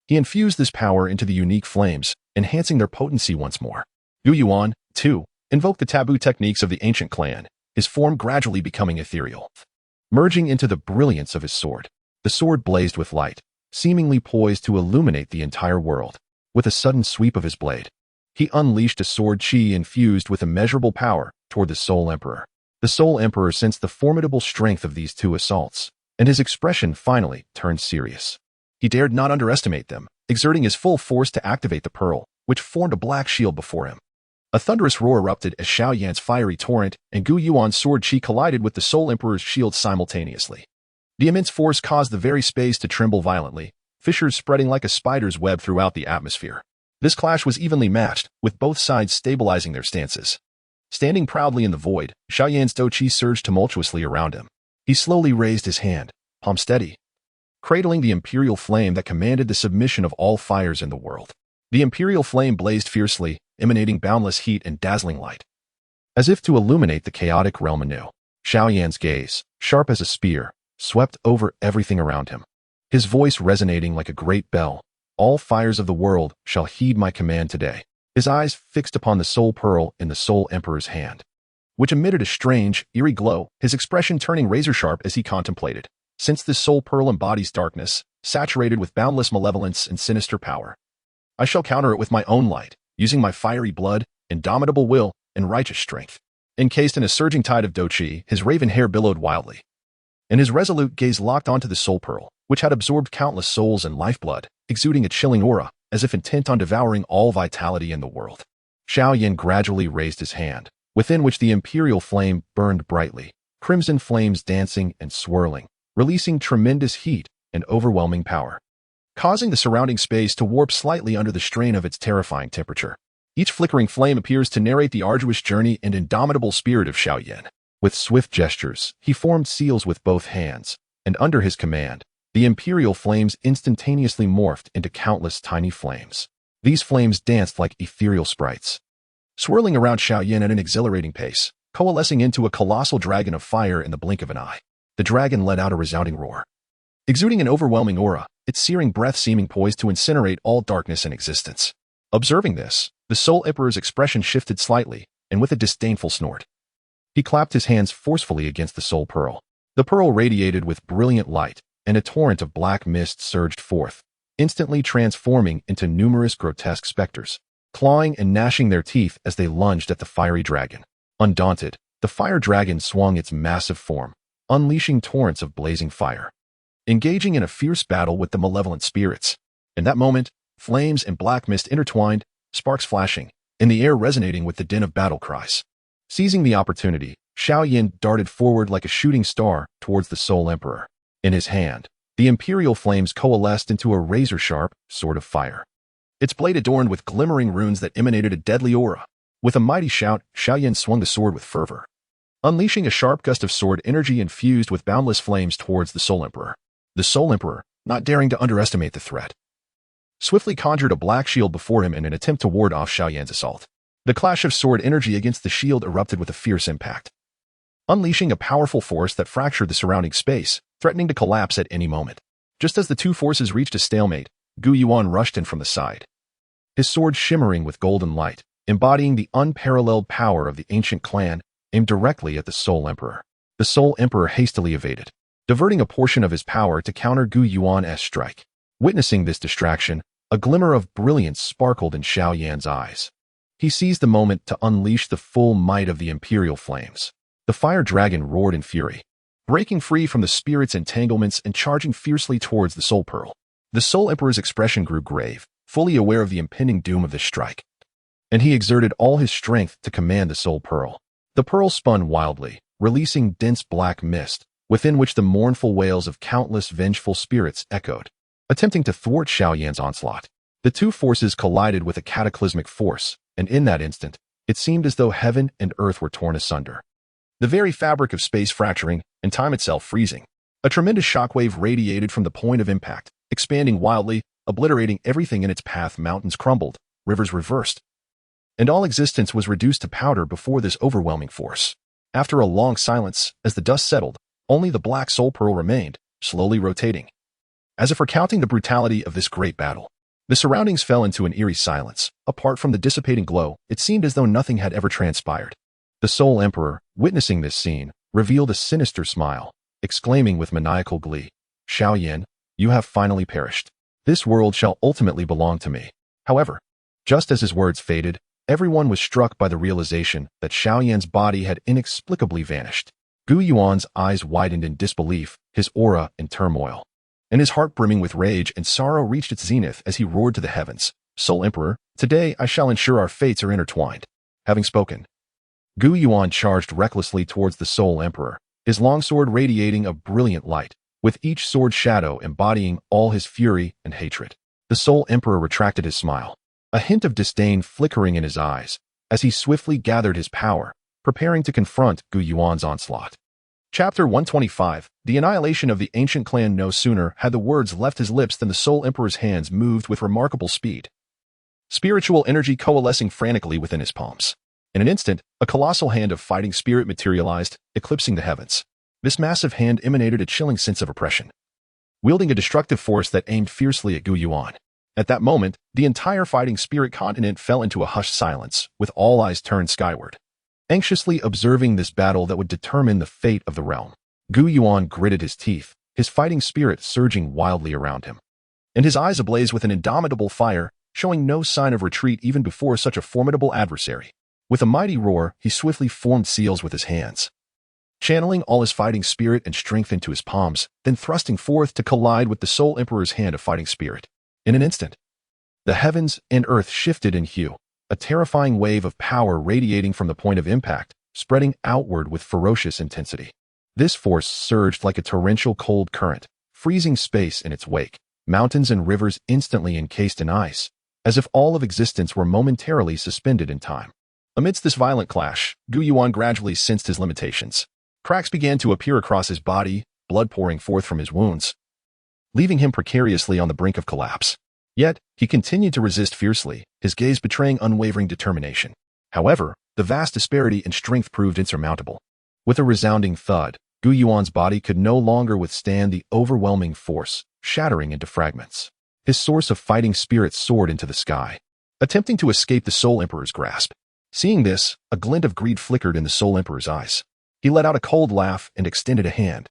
Speaker 1: He infused this power into the unique flames, enhancing their potency once more. Gu Yuan, too, invoked the taboo techniques of the ancient clan, his form gradually becoming ethereal. Merging into the brilliance of his sword, the sword blazed with light, seemingly poised to illuminate the entire world. With a sudden sweep of his blade, he unleashed a sword chi infused with immeasurable power toward the Soul Emperor. The Soul Emperor sensed the formidable strength of these two assaults, and his expression finally turned serious. He dared not underestimate them, exerting his full force to activate the pearl, which formed a black shield before him. A thunderous roar erupted as Xiao Yan's fiery torrent and Gu Yuan's sword chi collided with the Soul Emperor's shield simultaneously. The immense force caused the very space to tremble violently, fissures spreading like a spider's web throughout the atmosphere. This clash was evenly matched, with both sides stabilizing their stances. Standing proudly in the void, Xiao Yan's Douqi surged tumultuously around him. He slowly raised his hand, palm steady, cradling the imperial flame that commanded the submission of all fires in the world. The imperial flame blazed fiercely, emanating boundless heat and dazzling light. As if to illuminate the chaotic realm anew, Xiao Yan's gaze, sharp as a spear, swept over everything around him. His voice resonating like a great bell, "All fires of the world shall heed my command today." His eyes fixed upon the soul pearl in the Soul Emperor's hand, which emitted a strange, eerie glow, his expression turning razor-sharp as he contemplated. Since this soul pearl embodies darkness, saturated with boundless malevolence and sinister power, I shall counter it with my own light, using my fiery blood, indomitable will, and righteous strength. Encased in a surging tide of Douqi, his raven hair billowed wildly, and his resolute gaze locked onto the soul pearl, which had absorbed countless souls and lifeblood, exuding a chilling aura, as if intent on devouring all vitality in the world. Xiao Yan gradually raised his hand, within which the imperial flame burned brightly, crimson flames dancing and swirling, releasing tremendous heat and overwhelming power, causing the surrounding space to warp slightly under the strain of its terrifying temperature. Each flickering flame appears to narrate the arduous journey and indomitable spirit of Xiao Yan. With swift gestures, he formed seals with both hands, and under his command, the imperial flames instantaneously morphed into countless tiny flames. These flames danced like ethereal sprites, swirling around Xiao Yan at an exhilarating pace, coalescing into a colossal dragon of fire in the blink of an eye. The dragon let out a resounding roar, exuding an overwhelming aura, its searing breath seeming poised to incinerate all darkness in existence. Observing this, the Soul Emperor's expression shifted slightly, and with a disdainful snort, he clapped his hands forcefully against the soul pearl. The pearl radiated with brilliant light, and a torrent of black mist surged forth, instantly transforming into numerous grotesque specters, clawing and gnashing their teeth as they lunged at the fiery dragon. Undaunted, The fire dragon swung its massive form, unleashing torrents of blazing fire, engaging in a fierce battle with the malevolent spirits. In that moment, flames and black mist intertwined, sparks flashing, in the air resonating with the din of battle cries. Seizing the opportunity, Xiao Yan darted forward like a shooting star towards the Soul Emperor. In his hand, the imperial flames coalesced into a razor-sharp sword of fire. Its blade adorned with glimmering runes that emanated a deadly aura. With a mighty shout, Xiao Yan swung the sword with fervor, unleashing a sharp gust of sword energy infused with boundless flames towards the Soul Emperor. The Soul Emperor, not daring to underestimate the threat, swiftly conjured a black shield before him in an attempt to ward off Xiao Yan's assault. The clash of sword energy against the shield erupted with a fierce impact, unleashing a powerful force that fractured the surrounding space, threatening to collapse at any moment. Just as the two forces reached a stalemate, Gu Yuan rushed in from the side, his sword shimmering with golden light, embodying the unparalleled power of the ancient clan, aimed directly at the Soul Emperor. The Soul Emperor hastily evaded, diverting a portion of his power to counter Gu Yuan's strike. Witnessing this distraction, a glimmer of brilliance sparkled in Xiao Yan's eyes. He seized the moment to unleash the full might of the imperial flames. The fire dragon roared in fury, breaking free from the spirit's entanglements and charging fiercely towards the Soul Pearl. The Soul Emperor's expression grew grave, fully aware of the impending doom of this strike, and he exerted all his strength to command the Soul Pearl. The pearl spun wildly, releasing dense black mist, within which the mournful wails of countless vengeful spirits echoed, attempting to thwart Xiao Yan's onslaught. The two forces collided with a cataclysmic force, and in that instant, it seemed as though heaven and earth were torn asunder, the very fabric of space fracturing and time itself freezing. A tremendous shockwave radiated from the point of impact, expanding wildly, obliterating everything in its path. Mountains crumbled, rivers reversed, and all existence was reduced to powder before this overwhelming force. After a long silence, as the dust settled, only the black Soul Pearl remained, slowly rotating, as if recounting the brutality of this great battle. The surroundings fell into an eerie silence. Apart from the dissipating glow, it seemed as though nothing had ever transpired. The Soul Emperor, witnessing this scene, revealed a sinister smile, exclaiming with maniacal glee, "Xiao Yan, you have finally perished. This world shall ultimately belong to me." However, just as his words faded, everyone was struck by the realization that Xiao Yan's body had inexplicably vanished. Gu Yuan's eyes widened in disbelief, his aura in turmoil, and his heart brimming with rage and sorrow reached its zenith as he roared to the heavens, "Soul Emperor, today I shall ensure our fates are intertwined." Having spoken, Gu Yuan charged recklessly towards the Soul Emperor, his longsword radiating a brilliant light, with each sword shadow embodying all his fury and hatred. The Soul Emperor retracted his smile, a hint of disdain flickering in his eyes, as he swiftly gathered his power, preparing to confront Gu Yuan's onslaught. Chapter 125, The Annihilation of the Ancient Clan. No sooner had the words left his lips than the Soul Emperor's hands moved with remarkable speed, spiritual energy coalescing frantically within his palms. In an instant, a colossal hand of fighting spirit materialized, eclipsing the heavens. This massive hand emanated a chilling sense of oppression, wielding a destructive force that aimed fiercely at Gu Yuan. At that moment, the entire fighting spirit continent fell into a hushed silence, with all eyes turned skyward, anxiously observing this battle that would determine the fate of the realm. Gu Yuan gritted his teeth, his fighting spirit surging wildly around him, and his eyes ablaze with an indomitable fire, showing no sign of retreat even before such a formidable adversary. With a mighty roar, he swiftly formed seals with his hands, channeling all his fighting spirit and strength into his palms, then thrusting forth to collide with the Soul Emperor's hand of fighting spirit. In an instant, the heavens and earth shifted in hue, a terrifying wave of power radiating from the point of impact, spreading outward with ferocious intensity. This force surged like a torrential cold current, freezing space in its wake, mountains and rivers instantly encased in ice, as if all of existence were momentarily suspended in time. Amidst this violent clash, Gu Yuan gradually sensed his limitations. Cracks began to appear across his body, blood pouring forth from his wounds, leaving him precariously on the brink of collapse. Yet, he continued to resist fiercely, his gaze betraying unwavering determination. However, the vast disparity in strength proved insurmountable. With a resounding thud, Gu Yuan's body could no longer withstand the overwhelming force, shattering into fragments. His source of fighting spirit soared into the sky, attempting to escape the Soul Emperor's grasp. Seeing this, a glint of greed flickered in the Soul Emperor's eyes. He let out a cold laugh and extended a hand,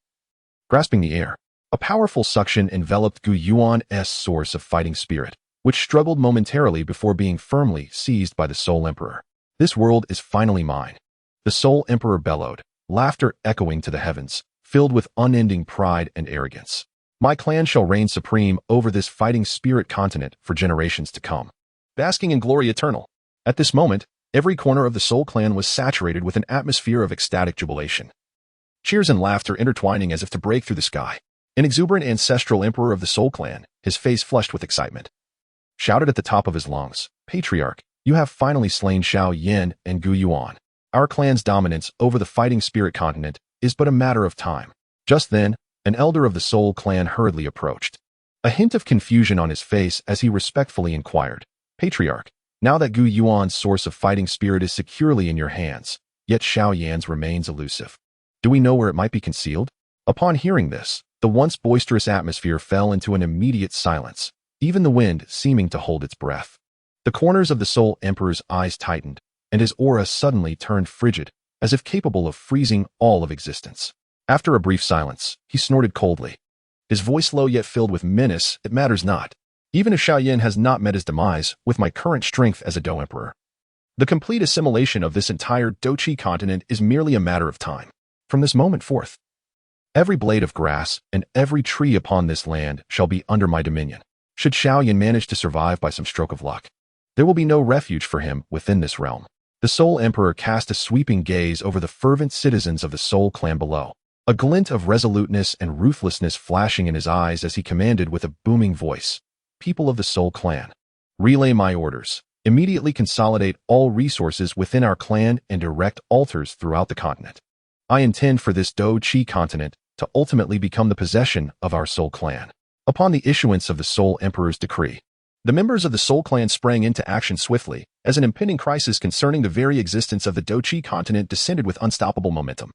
Speaker 1: grasping the air. A powerful suction enveloped Gu Yuan's source of fighting spirit, which struggled momentarily before being firmly seized by the Soul Emperor. "This world is finally mine." The Soul Emperor bellowed, laughter echoing to the heavens, filled with unending pride and arrogance. My clan shall reign supreme over this fighting spirit continent for generations to come, basking in glory eternal. At this moment, every corner of the Soul Clan was saturated with an atmosphere of ecstatic jubilation. Cheers and laughter intertwining as if to break through the sky. An exuberant ancestral emperor of the Soul Clan, his face flushed with excitement, shouted at the top of his lungs, "Patriarch, you have finally slain Xiao Yan and Gu Yuan. Our clan's dominance over the fighting spirit continent is but a matter of time." Just then, an elder of the Soul Clan hurriedly approached, a hint of confusion on his face as he respectfully inquired, "Patriarch, now that Gu Yuan's source of fighting spirit is securely in your hands, yet Xiao Yan's remains elusive. Do we know where it might be concealed?" Upon hearing this, the once boisterous atmosphere fell into an immediate silence, even the wind seeming to hold its breath. The corners of the Soul Emperor's eyes tightened, and his aura suddenly turned frigid, as if capable of freezing all of existence. After a brief silence, he snorted coldly, his voice low yet filled with menace. "It matters not. Even if Xiao Yan has not met his demise with my current strength as a Dou Emperor, the complete assimilation of this entire Douchi continent is merely a matter of time. From this moment forth, every blade of grass and every tree upon this land shall be under my dominion. Should Xiao Yan manage to survive by some stroke of luck, there will be no refuge for him within this realm." The Soul Emperor cast a sweeping gaze over the fervent citizens of the Soul Clan below, a glint of resoluteness and ruthlessness flashing in his eyes as he commanded with a booming voice, "People of the Soul Clan, relay my orders. Immediately consolidate all resources within our clan and erect altars throughout the continent. I intend for this Douchi continent to ultimately become the possession of our Soul Clan." Upon the issuance of the Soul Emperor's decree, the members of the Soul Clan sprang into action swiftly, as an impending crisis concerning the very existence of the Douchi continent descended with unstoppable momentum.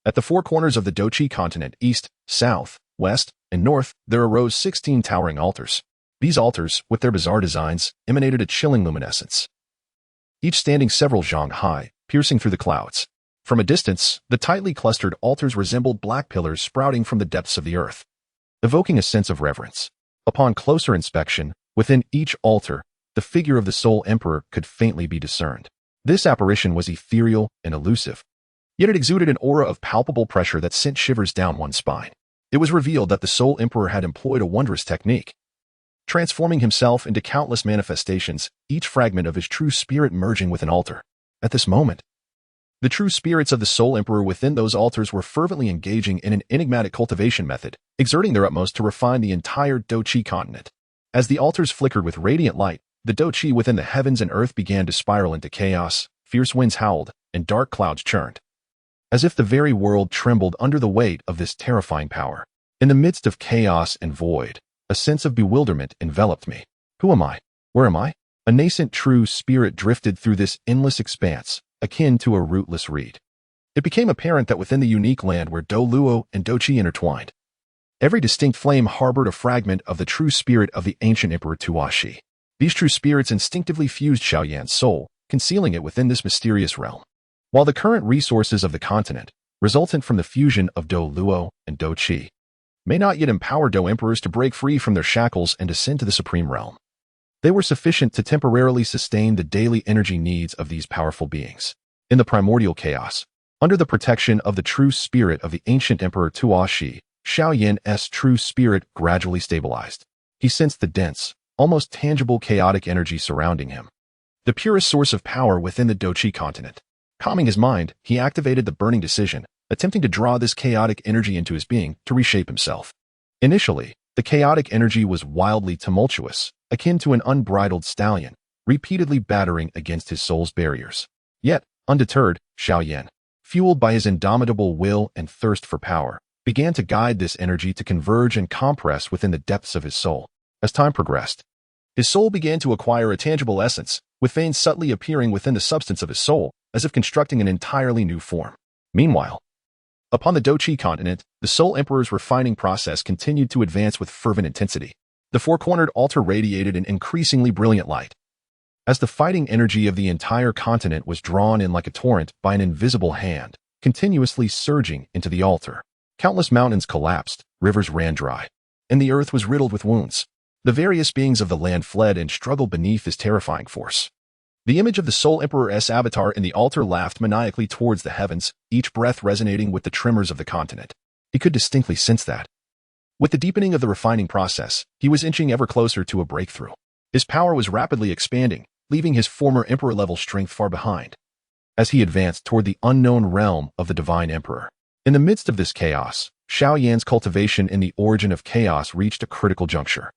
Speaker 1: At the four corners of the Douchi continent, east, south, west, and north, there arose 16 towering altars. These altars, with their bizarre designs, emanated a chilling luminescence, each standing several zhang high, piercing through the clouds. From a distance, the tightly clustered altars resembled black pillars sprouting from the depths of the earth, evoking a sense of reverence. Upon closer inspection, within each altar, the figure of the Soul Emperor could faintly be discerned. This apparition was ethereal and elusive, yet it exuded an aura of palpable pressure that sent shivers down one's spine. It was revealed that the Soul Emperor had employed a wondrous technique, transforming himself into countless manifestations, each fragment of his true spirit merging with an altar. At this moment, the true spirits of the Soul Emperor within those altars were fervently engaging in an enigmatic cultivation method, exerting their utmost to refine the entire Douchi continent. As the altars flickered with radiant light, the Douchi within the heavens and earth began to spiral into chaos, fierce winds howled, and dark clouds churned, as if the very world trembled under the weight of this terrifying power. In the midst of chaos and void, a sense of bewilderment enveloped me. Who am I? Where am I? A nascent true spirit drifted through this endless expanse, akin to a rootless reed. It became apparent that within the unique land where Dou Luo and Douchi intertwined, every distinct flame harbored a fragment of the true spirit of the ancient Emperor Tuashi. These true spirits instinctively fused Xiao Yan's soul, concealing it within this mysterious realm. While the current resources of the continent, resultant from the fusion of Dou Luo and Douchi, may not yet empower Dou Emperors to break free from their shackles and ascend to the supreme realm, they were sufficient to temporarily sustain the daily energy needs of these powerful beings. In the primordial chaos, under the protection of the true spirit of the ancient Emperor Tuashi, Xiao Yan's true spirit gradually stabilized. He sensed the dense, almost tangible chaotic energy surrounding him, the purest source of power within the Douchi continent. Calming his mind, he activated the burning decision, attempting to draw this chaotic energy into his being to reshape himself. Initially, the chaotic energy was wildly tumultuous, akin to an unbridled stallion, repeatedly battering against his soul's barriers. Yet, undeterred, Xiao Yan, fueled by his indomitable will and thirst for power, began to guide this energy to converge and compress within the depths of his soul. As time progressed, his soul began to acquire a tangible essence, with veins subtly appearing within the substance of his soul, as if constructing an entirely new form. Meanwhile, upon the Douchi continent, the Soul Emperor's refining process continued to advance with fervent intensity. The four-cornered altar radiated an increasingly brilliant light, as the fighting energy of the entire continent was drawn in like a torrent by an invisible hand, continuously surging into the altar. Countless mountains collapsed, rivers ran dry, and the earth was riddled with wounds. The various beings of the land fled and struggled beneath this terrifying force. The image of the Soul Emperor's avatar in the altar laughed maniacally towards the heavens, each breath resonating with the tremors of the continent. He could distinctly sense that. With the deepening of the refining process, he was inching ever closer to a breakthrough. His power was rapidly expanding, leaving his former emperor-level strength far behind. As he advanced toward the unknown realm of the Divine Emperor. In the midst of this chaos, Xiao Yan's cultivation in the origin of chaos reached a critical juncture.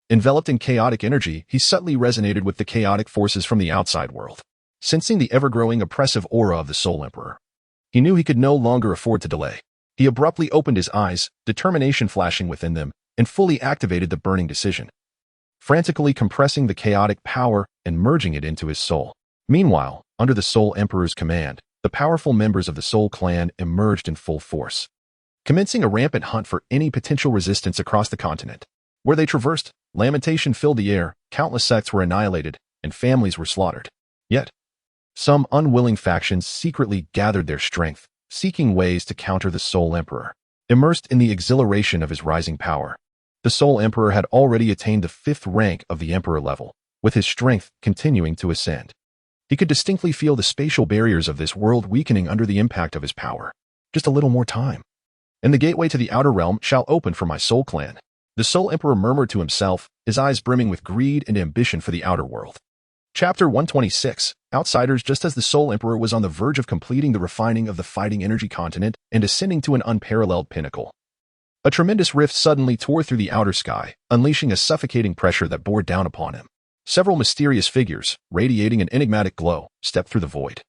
Speaker 1: Enveloped in chaotic energy, he subtly resonated with the chaotic forces from the outside world. Sensing the ever-growing oppressive aura of the Soul Emperor, he knew he could no longer afford to delay. He abruptly opened his eyes, determination flashing within them, and fully activated the burning decision, frantically compressing the chaotic power and merging it into his soul. Meanwhile, under the Soul Emperor's command, the powerful members of the Soul Clan emerged in full force, commencing a rampant hunt for any potential resistance across the continent. Where they traversed, lamentation filled the air, countless sects were annihilated, and families were slaughtered. Yet, some unwilling factions secretly gathered their strength, seeking ways to counter the Soul Emperor. Immersed in the exhilaration of his rising power, the Soul Emperor had already attained the 5th rank of the Emperor level, with his strength continuing to ascend. He could distinctly feel the spatial barriers of this world weakening under the impact of his power. Just a little more time, and the gateway to the outer realm shall open for my Soul Clan. The Soul Emperor murmured to himself, his eyes brimming with greed and ambition for the outer world. Chapter 126, Outsiders. Just as the Soul Emperor was on the verge of completing the refining of the fighting energy continent and ascending to an unparalleled pinnacle, a tremendous rift suddenly tore through the outer sky, unleashing a suffocating pressure that bore down upon him. Several mysterious figures, radiating an enigmatic glow, stepped through the void,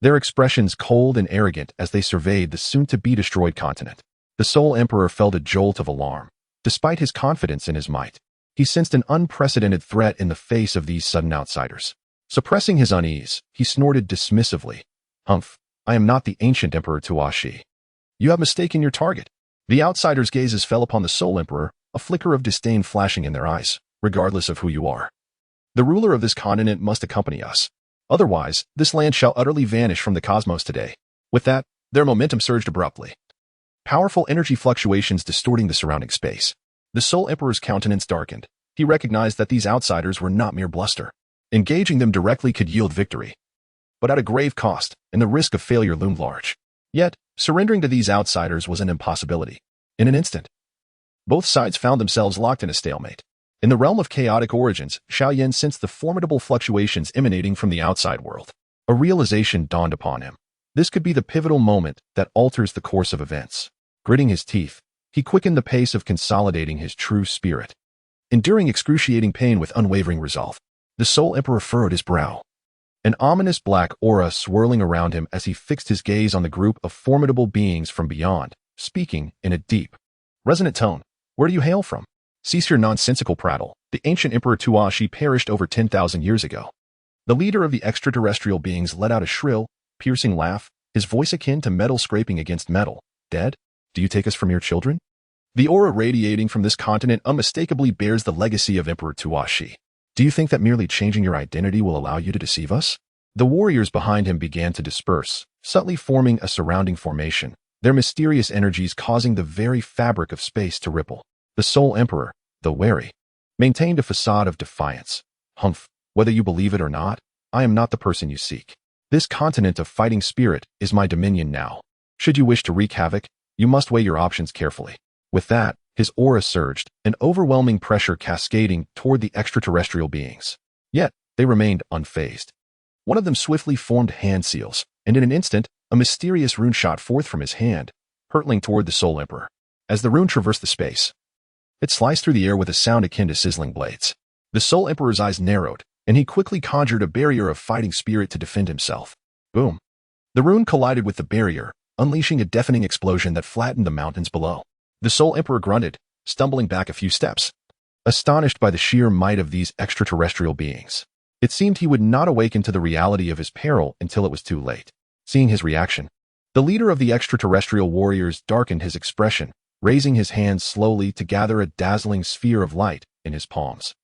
Speaker 1: their expressions cold and arrogant as they surveyed the soon-to-be destroyed continent. The Soul Emperor felt a jolt of alarm. Despite his confidence in his might, he sensed an unprecedented threat in the face of these sudden outsiders. Suppressing his unease, he snorted dismissively. Humph, I am not the ancient Emperor Dou Saint. You have mistaken your target. The outsiders' gazes fell upon the Soul Emperor, a flicker of disdain flashing in their eyes. Regardless of who you are, the ruler of this continent must accompany us. Otherwise, this land shall utterly vanish from the cosmos today. With that, their momentum surged abruptly. Powerful energy fluctuations distorting the surrounding space. The Soul Emperor's countenance darkened. He recognized that these outsiders were not mere bluster. Engaging them directly could yield victory, but at a grave cost, and the risk of failure loomed large. Yet, surrendering to these outsiders was an impossibility. In an instant, both sides found themselves locked in a stalemate. In the realm of chaotic origins, Xiao Yan sensed the formidable fluctuations emanating from the outside world. A realization dawned upon him. This could be the pivotal moment that alters the course of events. Gritting his teeth, he quickened the pace of consolidating his true spirit. Enduring excruciating pain with unwavering resolve, the Soul Emperor furrowed his brow, an ominous black aura swirling around him as he fixed his gaze on the group of formidable beings from beyond, speaking in a deep, resonant tone. Where do you hail from? Cease your nonsensical prattle. The ancient Emperor Dou Saint perished over 10,000 years ago. The leader of the extraterrestrial beings let out a shrill, piercing laugh, his voice akin to metal scraping against metal. Dead? Do you take us for mere children? The aura radiating from this continent unmistakably bears the legacy of Emperor Dou Saint. Do you think that merely changing your identity will allow you to deceive us? The warriors behind him began to disperse, subtly forming a surrounding formation, their mysterious energies causing the very fabric of space to ripple. The Soul Emperor, though wary, maintained a facade of defiance. Humph, whether you believe it or not, I am not the person you seek. This continent of fighting spirit is my dominion now. Should you wish to wreak havoc, you must weigh your options carefully. With that, his aura surged, an overwhelming pressure cascading toward the extraterrestrial beings. Yet, they remained unfazed. One of them swiftly formed hand seals, and in an instant, a mysterious rune shot forth from his hand, hurtling toward the Soul Emperor. As the rune traversed the space, it sliced through the air with a sound akin to sizzling blades. The Soul Emperor's eyes narrowed, and he quickly conjured a barrier of fighting spirit to defend himself. Boom! The rune collided with the barrier, unleashing a deafening explosion that flattened the mountains below. The Soul Emperor grunted, stumbling back a few steps, astonished by the sheer might of these extraterrestrial beings. It seemed he would not awaken to the reality of his peril until it was too late. Seeing his reaction, the leader of the extraterrestrial warriors darkened his expression, raising his hands slowly to gather a dazzling sphere of light in his palms.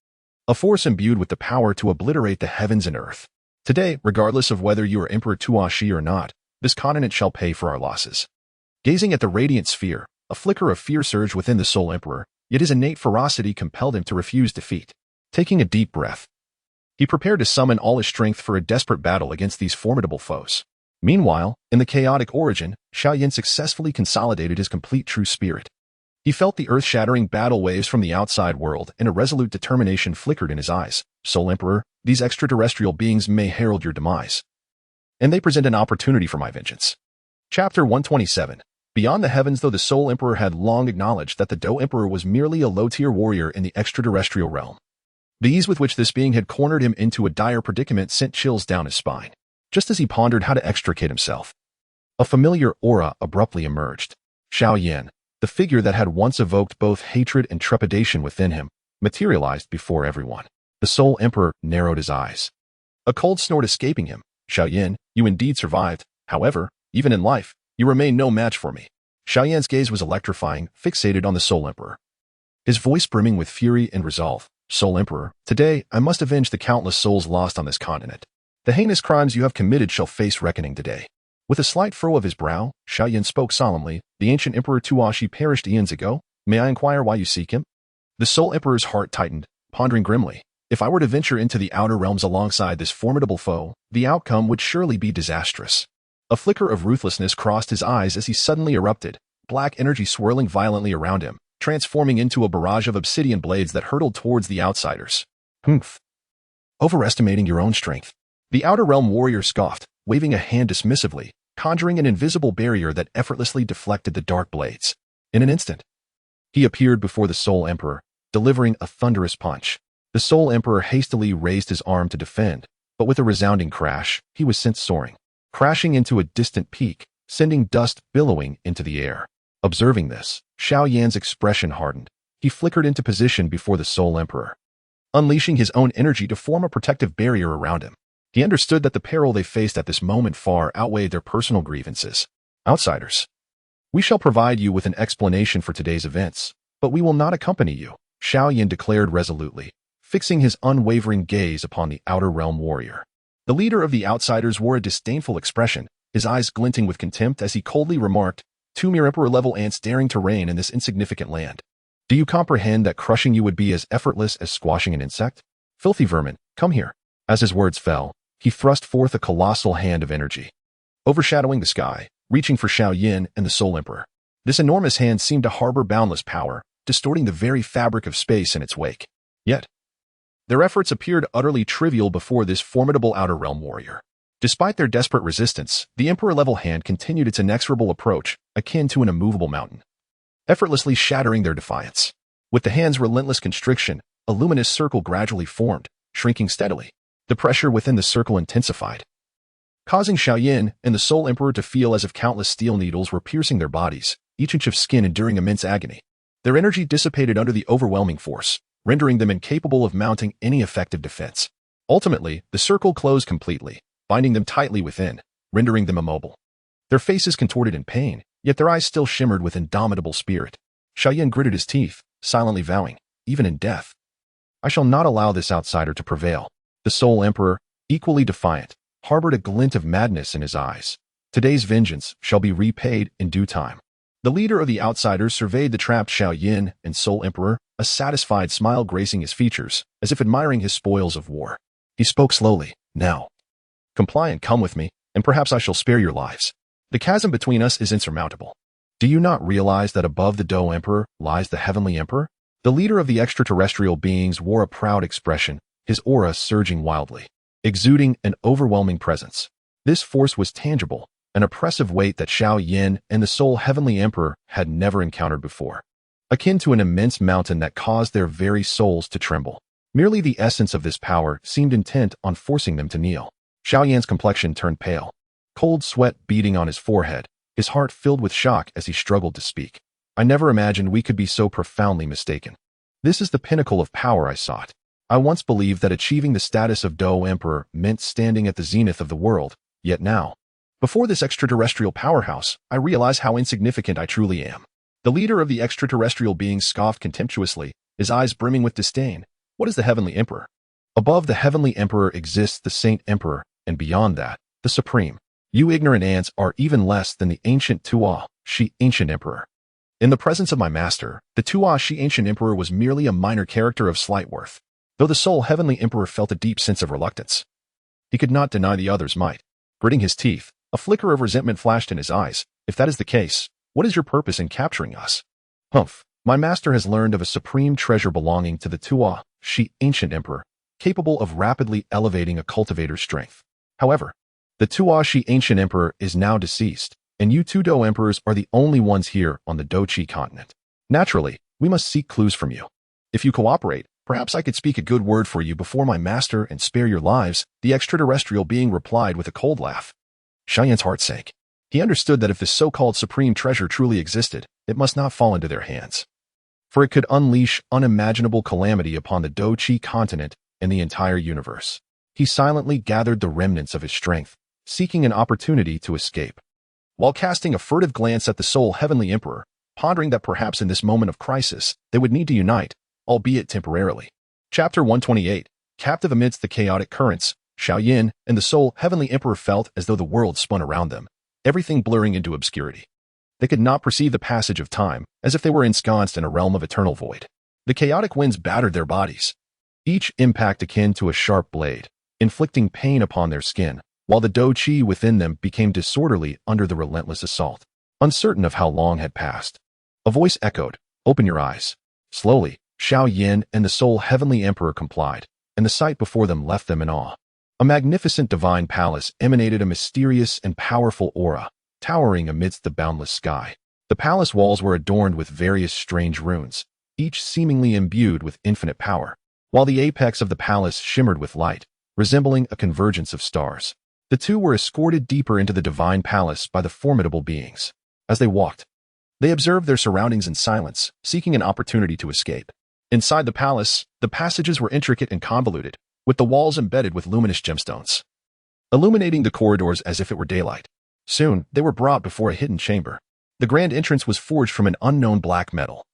Speaker 1: A force imbued with the power to obliterate the heavens and earth. Today, regardless of whether you are Emperor Dou Saint or not, this continent shall pay for our losses. Gazing at the radiant sphere, a flicker of fear surged within the Soul Emperor, yet his innate ferocity compelled him to refuse defeat. Taking a deep breath, He prepared to summon all his strength for a desperate battle against these formidable foes. Meanwhile, in the chaotic origin, Xiao Yan successfully consolidated his complete true spirit. He felt the earth-shattering battle waves from the outside world, and a resolute determination flickered in his eyes. Soul Emperor, these extraterrestrial beings may herald your demise, and they present an opportunity for my vengeance. Chapter 127. Beyond the heavens. Though the Soul Emperor had long acknowledged that the Dou Emperor was merely a low-tier warrior in the extraterrestrial realm, the ease with which this being had cornered him into a dire predicament sent chills down his spine. Just as he pondered how to extricate himself, a familiar aura abruptly emerged. Xiao Yan, the figure that had once evoked both hatred and trepidation within him, materialized before everyone. The Soul Emperor narrowed his eyes, a cold snort escaping him. Xiao Yan, you indeed survived. However, even in life, you remain no match for me. Xiao Yan's gaze was electrifying, fixated on the Soul Emperor, his voice brimming with fury and resolve. Soul Emperor, today I must avenge the countless souls lost on this continent. The heinous crimes you have committed shall face reckoning today. With a slight furrow of his brow, Xiao Yan spoke solemnly. The ancient Emperor Tuashi perished eons ago. May I inquire why you seek him? The Soul Emperor's heart tightened, pondering grimly. If I were to venture into the outer realms alongside this formidable foe, the outcome would surely be disastrous. A flicker of ruthlessness crossed his eyes as he suddenly erupted, black energy swirling violently around him, transforming into a barrage of obsidian blades that hurtled towards the outsiders. Humph. Overestimating your own strength. The Outer Realm warrior scoffed, waving a hand dismissively, conjuring an invisible barrier that effortlessly deflected the dark blades. In an instant, he appeared before the Soul Emperor, delivering a thunderous punch. The Soul Emperor hastily raised his arm to defend, but with a resounding crash, he was sent soaring, crashing into a distant peak, sending dust billowing into the air. Observing this, Xiao Yan's expression hardened. He flickered into position before the Soul Emperor, unleashing his own energy to form a protective barrier around him. He understood that the peril they faced at this moment far outweighed their personal grievances. Outsiders, we shall provide you with an explanation for today's events, but we will not accompany you, Xiao Yan declared resolutely, fixing his unwavering gaze upon the Outer Realm warrior. The leader of the outsiders wore a disdainful expression, his eyes glinting with contempt as he coldly remarked, "Two mere emperor-level ants daring to reign in this insignificant land. Do you comprehend that crushing you would be as effortless as squashing an insect? Filthy vermin, come here." As his words fell, he thrust forth a colossal hand of energy, overshadowing the sky, reaching for Xiao Yan and the Soul Emperor. This enormous hand seemed to harbor boundless power, distorting the very fabric of space in its wake. Yet, their efforts appeared utterly trivial before this formidable Outer Realm warrior. Despite their desperate resistance, the Emperor-level hand continued its inexorable approach, akin to an immovable mountain, effortlessly shattering their defiance. With the hand's relentless constriction, a luminous circle gradually formed, shrinking steadily. The pressure within the circle intensified, causing Xiao Yan and the Soul Emperor to feel as if countless steel needles were piercing their bodies, each inch of skin enduring immense agony. Their energy dissipated under the overwhelming force, rendering them incapable of mounting any effective defense. Ultimately, the circle closed completely, binding them tightly within, rendering them immobile. Their faces contorted in pain, yet their eyes still shimmered with indomitable spirit. Xiao Yan gritted his teeth, silently vowing, even in death, I shall not allow this outsider to prevail. The Soul Emperor, equally defiant, harbored a glint of madness in his eyes. Today's vengeance shall be repaid in due time. The leader of the outsiders surveyed the trapped Xiao Yan and Soul Emperor, a satisfied smile gracing his features, as if admiring his spoils of war. He spoke slowly, now, comply and come with me, and perhaps I shall spare your lives. The chasm between us is insurmountable. Do you not realize that above the Dou Emperor lies the Heavenly Emperor? The leader of the extraterrestrial beings wore a proud expression, his aura surging wildly, exuding an overwhelming presence. This force was tangible, an oppressive weight that Xiao Yan and the Soul Heavenly Emperor had never encountered before, akin to an immense mountain that caused their very souls to tremble. Merely the essence of this power seemed intent on forcing them to kneel. Xiao Yan's complexion turned pale, cold sweat beading on his forehead, his heart filled with shock as he struggled to speak. I never imagined we could be so profoundly mistaken. This is the pinnacle of power I sought. I once believed that achieving the status of Dou Emperor meant standing at the zenith of the world, yet now, before this extraterrestrial powerhouse, I realize how insignificant I truly am. The leader of the extraterrestrial beings scoffed contemptuously, his eyes brimming with disdain. What is the Heavenly Emperor? Above the Heavenly Emperor exists the Saint Emperor, and beyond that, the Supreme. You ignorant ants are even less than the ancient Dou Saint Ancient Emperor. In the presence of my master, the Dou Saint Ancient Emperor was merely a minor character of slight worth. though the sole heavenly emperor felt a deep sense of reluctance. He could not deny the other's might. Gritting his teeth, a flicker of resentment flashed in his eyes. If that is the case, what is your purpose in capturing us? Humph, my master has learned of a supreme treasure belonging to the Dou Saint ancient emperor, capable of rapidly elevating a cultivator's strength. However, the Dou Saint ancient emperor is now deceased, and you two Dou emperors are the only ones here on the Dou continent. Naturally, we must seek clues from you. If you cooperate, perhaps I could speak a good word for you before my master and spare your lives, the extraterrestrial being replied with a cold laugh. Xiao Yan's heart sank. He understood that if this so-called supreme treasure truly existed, it must not fall into their hands, for it could unleash unimaginable calamity upon the Dou continent and the entire universe. He silently gathered the remnants of his strength, seeking an opportunity to escape. While casting a furtive glance at the sole heavenly emperor, pondering that perhaps in this moment of crisis, they would need to unite, albeit temporarily. Chapter 128. Captive amidst the chaotic currents, Xiao Yan and the sole heavenly emperor felt as though the world spun around them, everything blurring into obscurity. They could not perceive the passage of time, as if they were ensconced in a realm of eternal void. The chaotic winds battered their bodies, each impact akin to a sharp blade, inflicting pain upon their skin, while the Dou Qi within them became disorderly under the relentless assault. Uncertain of how long had passed, a voice echoed, "Open your eyes." Slowly, Xiao Yan and the sole heavenly emperor complied, and the sight before them left them in awe. A magnificent divine palace emanated a mysterious and powerful aura, towering amidst the boundless sky. The palace walls were adorned with various strange runes, each seemingly imbued with infinite power, while the apex of the palace shimmered with light, resembling a convergence of stars. The two were escorted deeper into the divine palace by the formidable beings. As they walked, they observed their surroundings in silence, seeking an opportunity to escape. Inside the palace, the passages were intricate and convoluted, with the walls embedded with luminous gemstones, illuminating the corridors as if it were daylight. Soon, they were brought before a hidden chamber. The grand entrance was forged from an unknown black metal,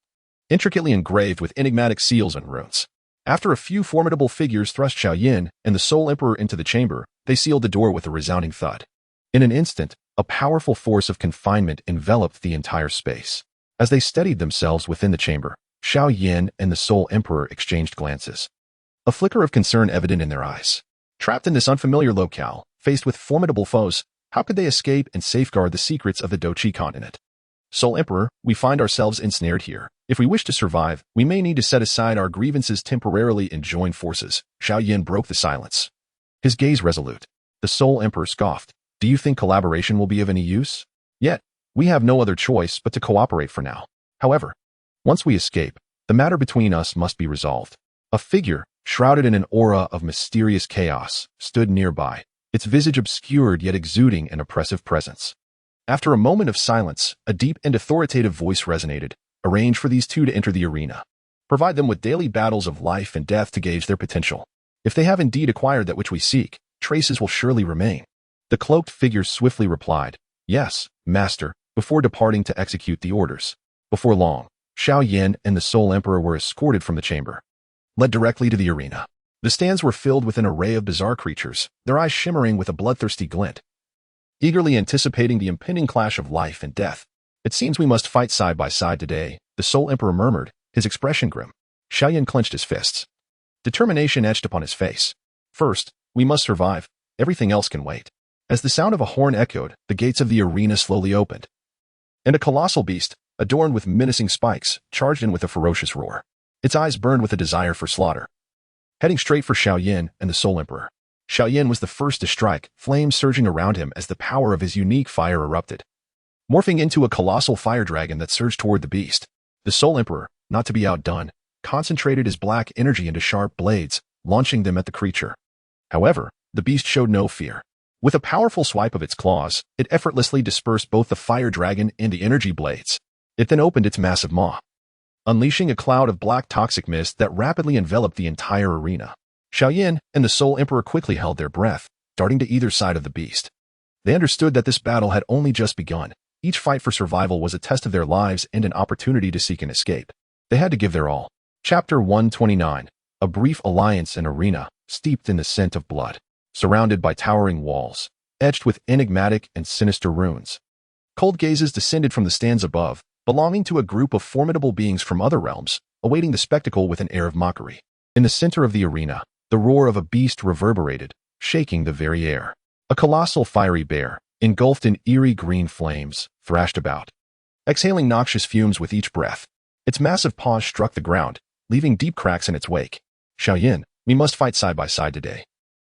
Speaker 1: intricately engraved with enigmatic seals and runes. After a few formidable figures thrust Xiao Yan and the sole emperor into the chamber, they sealed the door with a resounding thud. In an instant, a powerful force of confinement enveloped the entire space. As they steadied themselves within the chamber, Xiao Yan and the sole emperor exchanged glances, a flicker of concern evident in their eyes. Trapped in this unfamiliar locale, faced with formidable foes, how could they escape and safeguard the secrets of the Dou continent? Sole Emperor, we find ourselves ensnared here. If we wish to survive, we may need to set aside our grievances temporarily and join forces. Xiao Yan broke the silence, his gaze resolute. The Sole Emperor scoffed. Do you think collaboration will be of any use? Yet, we have no other choice but to cooperate for now. However, once we escape, the matter between us must be resolved. A figure, shrouded in an aura of mysterious chaos, stood nearby, its visage obscured yet exuding an oppressive presence. After a moment of silence, a deep and authoritative voice resonated. Arrange for these two to enter the arena. Provide them with daily battles of life and death to gauge their potential. If they have indeed acquired that which we seek, traces will surely remain. The cloaked figure swiftly replied, "Yes, master," before departing to execute the orders. Before long, Xiao Yan and the Sole Emperor were escorted from the chamber, led directly to the arena. The stands were filled with an array of bizarre creatures, their eyes shimmering with a bloodthirsty glint, eagerly anticipating the impending clash of life and death. "It seems we must fight side by side today," the Sole Emperor murmured, his expression grim. Xiao Yan clenched his fists. Determination etched upon his face. "First, we must survive. Everything else can wait." As the sound of a horn echoed, the gates of the arena slowly opened, and a colossal beast, adorned with menacing spikes, charged in with a ferocious roar. Its eyes burned with a desire for slaughter, heading straight for Xiao Yan and the Sole Emperor. Xiao Yan was the first to strike, flames surging around him as the power of his unique fire erupted, morphing into a colossal fire dragon that surged toward the beast. The Sole Emperor, not to be outdone, concentrated his black energy into sharp blades, launching them at the creature. However, the beast showed no fear. With a powerful swipe of its claws, it effortlessly dispersed both the fire dragon and the energy blades. It then opened its massive maw, unleashing a cloud of black toxic mist that rapidly enveloped the entire arena. Xiao Yan and the Sole Emperor quickly held their breath, darting to either side of the beast. They understood that this battle had only just begun. Each fight for survival was a test of their lives and an opportunity to seek an escape. They had to give their all. Chapter 129. A brief alliance in arena, steeped in the scent of blood, surrounded by towering walls, etched with enigmatic and sinister runes. Cold gazes descended from the stands above, belonging to a group of formidable beings from other realms, awaiting the spectacle with an air of mockery. In the center of the arena, the roar of a beast reverberated, shaking the very air. A colossal fiery bear, engulfed in eerie green flames, thrashed about, exhaling noxious fumes with each breath. Its massive paws struck the ground, leaving deep cracks in its wake. Xiao Yan, we must fight side by side today,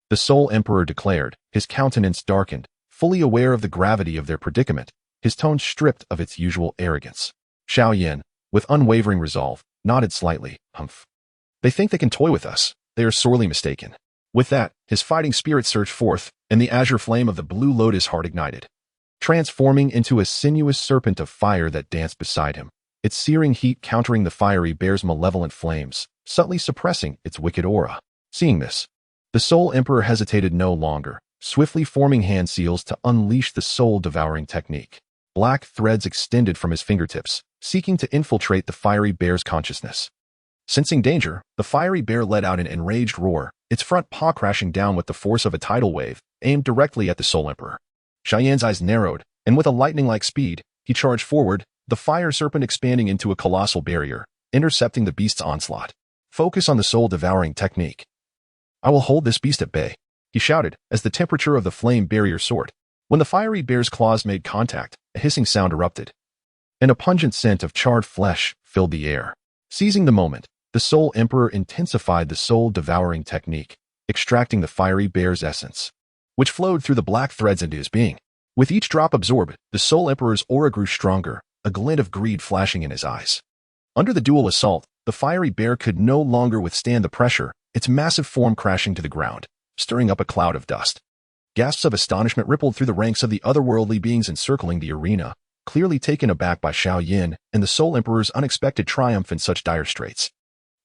Speaker 1: the Soul Emperor declared, his countenance darkened, fully aware of the gravity of their predicament, his tone stripped of its usual arrogance. Xiao Yan, with unwavering resolve, nodded slightly. Humph. They think they can toy with us. They are sorely mistaken. With that, his fighting spirit surged forth, and the azure flame of the blue lotus heart ignited, transforming into a sinuous serpent of fire that danced beside him, its searing heat countering the fiery bear's malevolent flames, subtly suppressing its wicked aura. Seeing this, the Soul Emperor hesitated no longer, swiftly forming hand seals to unleash the soul-devouring technique. Black threads extended from his fingertips, seeking to infiltrate the fiery bear's consciousness. Sensing danger, the fiery bear let out an enraged roar, its front paw crashing down with the force of a tidal wave, aimed directly at the Soul Emperor. Xiao Yan's eyes narrowed, and with a lightning-like speed, he charged forward, the fire serpent expanding into a colossal barrier, intercepting the beast's onslaught. Focus on the soul-devouring technique. I will hold this beast at bay, he shouted, as the temperature of the flame barrier soared. When the fiery bear's claws made contact, a hissing sound erupted, and a pungent scent of charred flesh filled the air. Seizing the moment, the Soul Emperor intensified the soul-devouring technique, extracting the fiery bear's essence, which flowed through the black threads into his being. With each drop absorbed, the Soul Emperor's aura grew stronger, a glint of greed flashing in his eyes. Under the dual assault, the fiery bear could no longer withstand the pressure, its massive form crashing to the ground, stirring up a cloud of dust. Gasps of astonishment rippled through the ranks of the otherworldly beings encircling the arena, clearly taken aback by Xiao Yan and the Soul Emperor's unexpected triumph in such dire straits.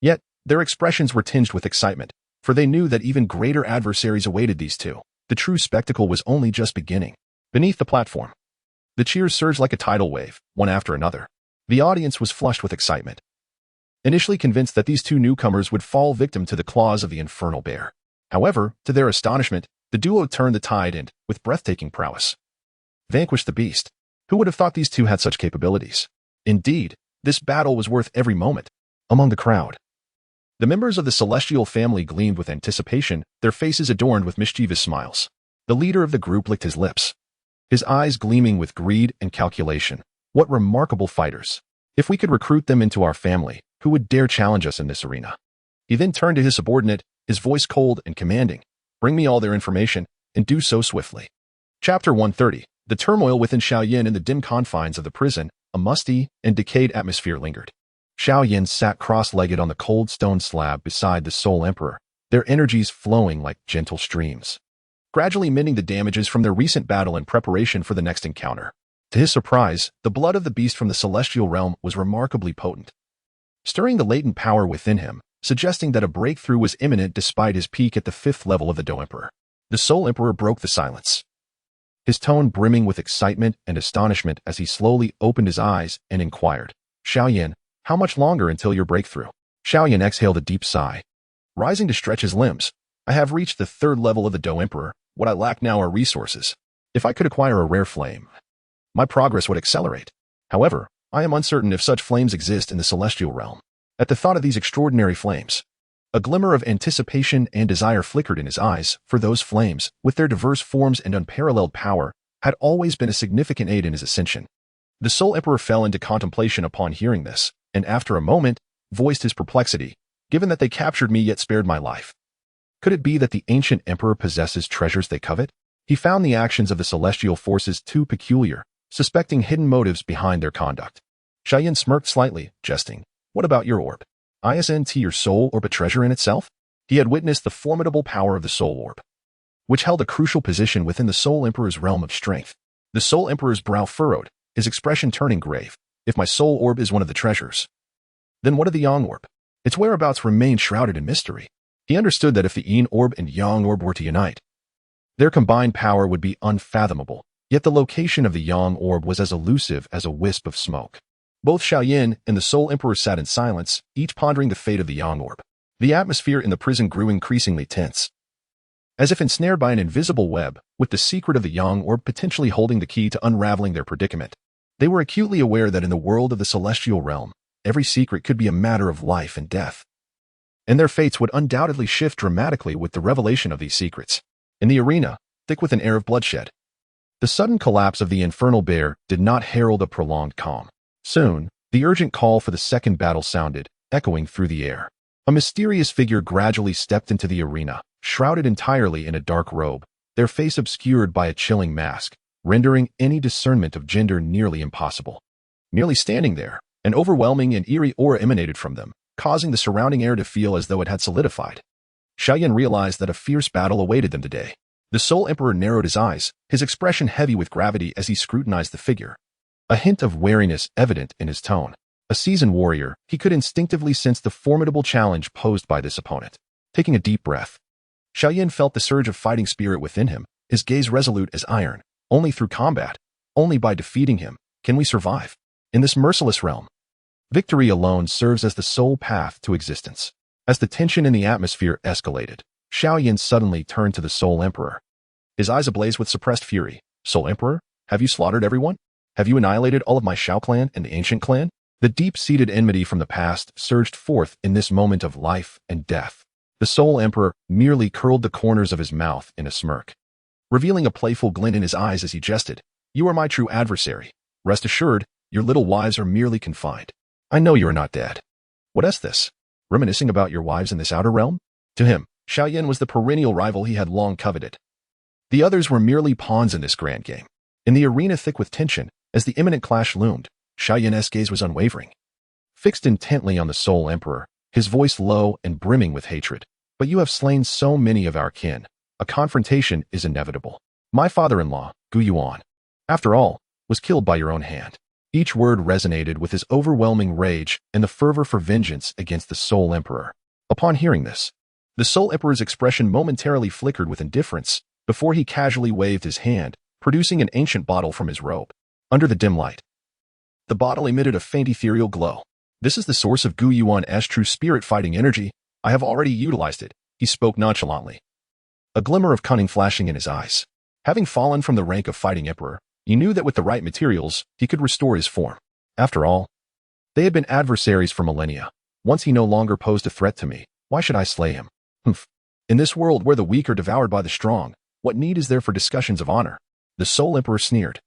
Speaker 1: Yet, their expressions were tinged with excitement, for they knew that even greater adversaries awaited these two. The true spectacle was only just beginning. Beneath the platform, the cheers surged like a tidal wave, one after another. The audience was flushed with excitement, initially convinced that these two newcomers would fall victim to the claws of the infernal bear. However, to their astonishment, the duo turned the tide and, with breathtaking prowess, vanquished the beast. Who would have thought these two had such capabilities? Indeed, this battle was worth every moment. Among the crowd, the members of the celestial family gleamed with anticipation, their faces adorned with mischievous smiles. The leader of the group licked his lips, his eyes gleaming with greed and calculation. What remarkable fighters! If we could recruit them into our family, who would dare challenge us in this arena? He then turned to his subordinate, his voice cold and commanding. Bring me all their information, and do so swiftly. Chapter 130. The turmoil within Xiao Yan in the dim confines of the prison, a musty and decayed atmosphere lingered. Xiao Yan sat cross-legged on the cold stone slab beside the Soul Emperor, their energies flowing like gentle streams, gradually mending the damages from their recent battle in preparation for the next encounter. To his surprise, the blood of the beast from the celestial realm was remarkably potent, stirring the latent power within him, suggesting that a breakthrough was imminent despite his peak at the 5th level of the Dou Emperor. The Soul Emperor broke the silence, his tone brimming with excitement and astonishment as he slowly opened his eyes and inquired, Xiao Yan, how much longer until your breakthrough? Xiao Yan exhaled a deep sigh, rising to stretch his limbs. I have reached the 3rd level of the Dou Emperor. What I lack now are resources. If I could acquire a rare flame, my progress would accelerate. However, I am uncertain if such flames exist in the celestial realm. At the thought of these extraordinary flames, a glimmer of anticipation and desire flickered in his eyes, for those flames, with their diverse forms and unparalleled power, had always been a significant aid in his ascension. The Soul Emperor fell into contemplation upon hearing this, and after a moment, voiced his perplexity, given that they captured me yet spared my life. Could it be that the ancient emperor possesses treasures they covet? He found the actions of the celestial forces too peculiar, suspecting hidden motives behind their conduct. Xiao Yan smirked slightly, jesting. What about your orb? Isn't your soul orb a treasure in itself? He had witnessed the formidable power of the soul orb, which held a crucial position within the Soul Emperor's realm of strength. The Soul Emperor's brow furrowed, his expression turning grave. If my soul orb is one of the treasures, then what of the Yang orb? Its whereabouts remained shrouded in mystery. He understood that if the Yin orb and Yang orb were to unite, their combined power would be unfathomable, yet the location of the Yang orb was as elusive as a wisp of smoke. Both Xiao Yan and the Soul Emperor sat in silence, each pondering the fate of the Yang orb. The atmosphere in the prison grew increasingly tense, as if ensnared by an invisible web, with the secret of the Yang orb potentially holding the key to unraveling their predicament. They were acutely aware that in the world of the celestial realm, every secret could be a matter of life and death. and their fates would undoubtedly shift dramatically with the revelation of these secrets. In the arena, thick with an air of bloodshed, the sudden collapse of the infernal bear did not herald a prolonged calm. Soon, the urgent call for the second battle sounded, echoing through the air. A mysterious figure gradually stepped into the arena, shrouded entirely in a dark robe, their face obscured by a chilling mask, rendering any discernment of gender nearly impossible. Merely standing there, an overwhelming and eerie aura emanated from them, causing the surrounding air to feel as though it had solidified. Xiao Yan realized that a fierce battle awaited them today. The Soul Emperor narrowed his eyes, his expression heavy with gravity as he scrutinized the figure. A hint of wariness evident in his tone. A seasoned warrior, he could instinctively sense the formidable challenge posed by this opponent. Taking a deep breath, Xiao Yan felt the surge of fighting spirit within him, his gaze resolute as iron. Only through combat, only by defeating him, can we survive. In this merciless realm, victory alone serves as the sole path to existence. As the tension in the atmosphere escalated, Xiao Yan suddenly turned to the Soul Emperor. His eyes ablaze with suppressed fury. Soul Emperor, have you slaughtered everyone? Have you annihilated all of my Xiao clan and the ancient clan? The deep-seated enmity from the past surged forth in this moment of life and death. The Soul Emperor merely curled the corners of his mouth in a smirk, revealing a playful glint in his eyes as he jested. You are my true adversary. Rest assured, your little wives are merely confined. I know you are not dead. What is this? Reminiscing about your wives in this outer realm? To him, Xiao Yan was the perennial rival he had long coveted. The others were merely pawns in this grand game. In the arena thick with tension, as the imminent clash loomed, Xiao Yan's gaze was unwavering. Fixed intently on the Soul Emperor, his voice low and brimming with hatred. But you have slain so many of our kin. A confrontation is inevitable. My father-in-law, Gu Yuan, after all, was killed by your own hand. Each word resonated with his overwhelming rage and the fervor for vengeance against the Soul Emperor. Upon hearing this, the Soul Emperor's expression momentarily flickered with indifference before he casually waved his hand, producing an ancient bottle from his robe. Under the dim light, the bottle emitted a faint ethereal glow. This is the source of Gu Yuan's true spirit fighting energy. I have already utilized it, he spoke nonchalantly, a glimmer of cunning flashing in his eyes. Having fallen from the rank of fighting emperor, he knew that with the right materials, he could restore his form. After all, they had been adversaries for millennia. Once he no longer posed a threat to me, why should I slay him? Humph. In this world where the weak are devoured by the strong, what need is there for discussions of honor? The Soul Emperor sneered,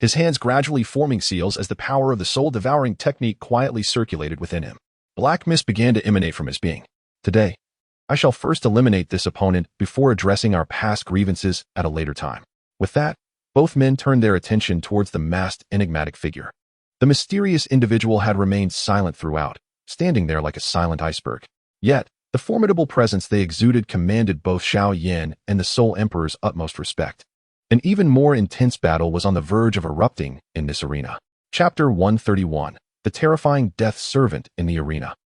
Speaker 1: his hands gradually forming seals as the power of the soul-devouring technique quietly circulated within him. Black mist began to emanate from his being. Today, I shall first eliminate this opponent before addressing our past grievances at a later time. With that, both men turned their attention towards the masked, enigmatic figure. The mysterious individual had remained silent throughout, standing there like a silent iceberg. Yet, the formidable presence they exuded commanded both Xiao Yan and the Soul Emperor's utmost respect. An even more intense battle was on the verge of erupting in this arena. Chapter 131. The terrifying death servant in the arena.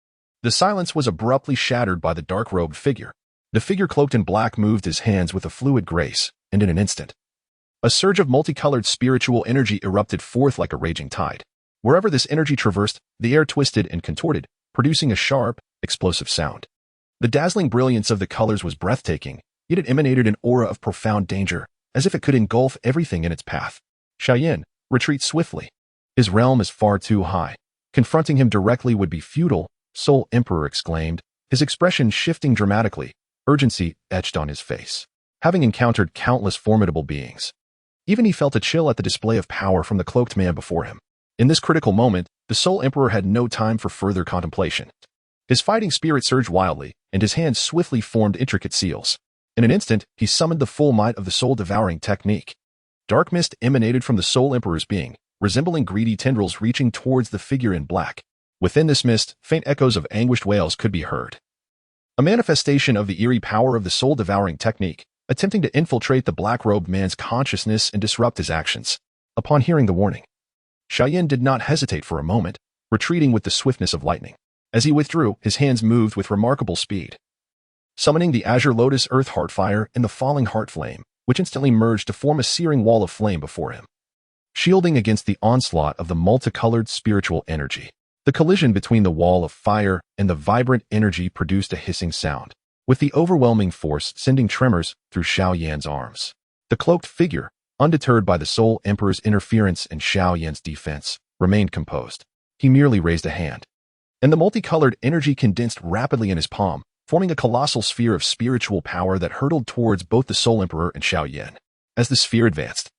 Speaker 1: The silence was abruptly shattered by the dark-robed figure. The figure cloaked in black moved his hands with a fluid grace, and in an instant, a surge of multicolored spiritual energy erupted forth like a raging tide. Wherever this energy traversed, the air twisted and contorted, producing a sharp, explosive sound. The dazzling brilliance of the colors was breathtaking, yet it emanated an aura of profound danger, as if it could engulf everything in its path. Xiao Yan, retreat swiftly. His realm is far too high. Confronting him directly would be futile, Soul Emperor exclaimed, his expression shifting dramatically, urgency etched on his face. Having encountered countless formidable beings, even he felt a chill at the display of power from the cloaked man before him. In this critical moment, the Soul Emperor had no time for further contemplation. His fighting spirit surged wildly, and his hands swiftly formed intricate seals. In an instant, he summoned the full might of the soul-devouring technique. Dark mist emanated from the Soul Emperor's being, resembling greedy tendrils reaching towards the figure in black. Within this mist, faint echoes of anguished wails could be heard. A manifestation of the eerie power of the soul-devouring technique, attempting to infiltrate the black-robed man's consciousness and disrupt his actions. Upon hearing the warning, Xiao Yan did not hesitate for a moment, retreating with the swiftness of lightning. As he withdrew, his hands moved with remarkable speed, summoning the Azure Lotus Earth Heartfire and the Falling Heart Flame, which instantly merged to form a searing wall of flame before him, shielding against the onslaught of the multicolored spiritual energy. The collision between the wall of fire and the vibrant energy produced a hissing sound, with the overwhelming force sending tremors through Xiao Yan's arms. The cloaked figure, undeterred by the Soul Emperor's interference and Xiao Yan's defense, remained composed. He merely raised a hand, and the multicolored energy condensed rapidly in his palm, forming a colossal sphere of spiritual power that hurtled towards both the Soul Emperor and Xiao Yan. As the sphere advanced,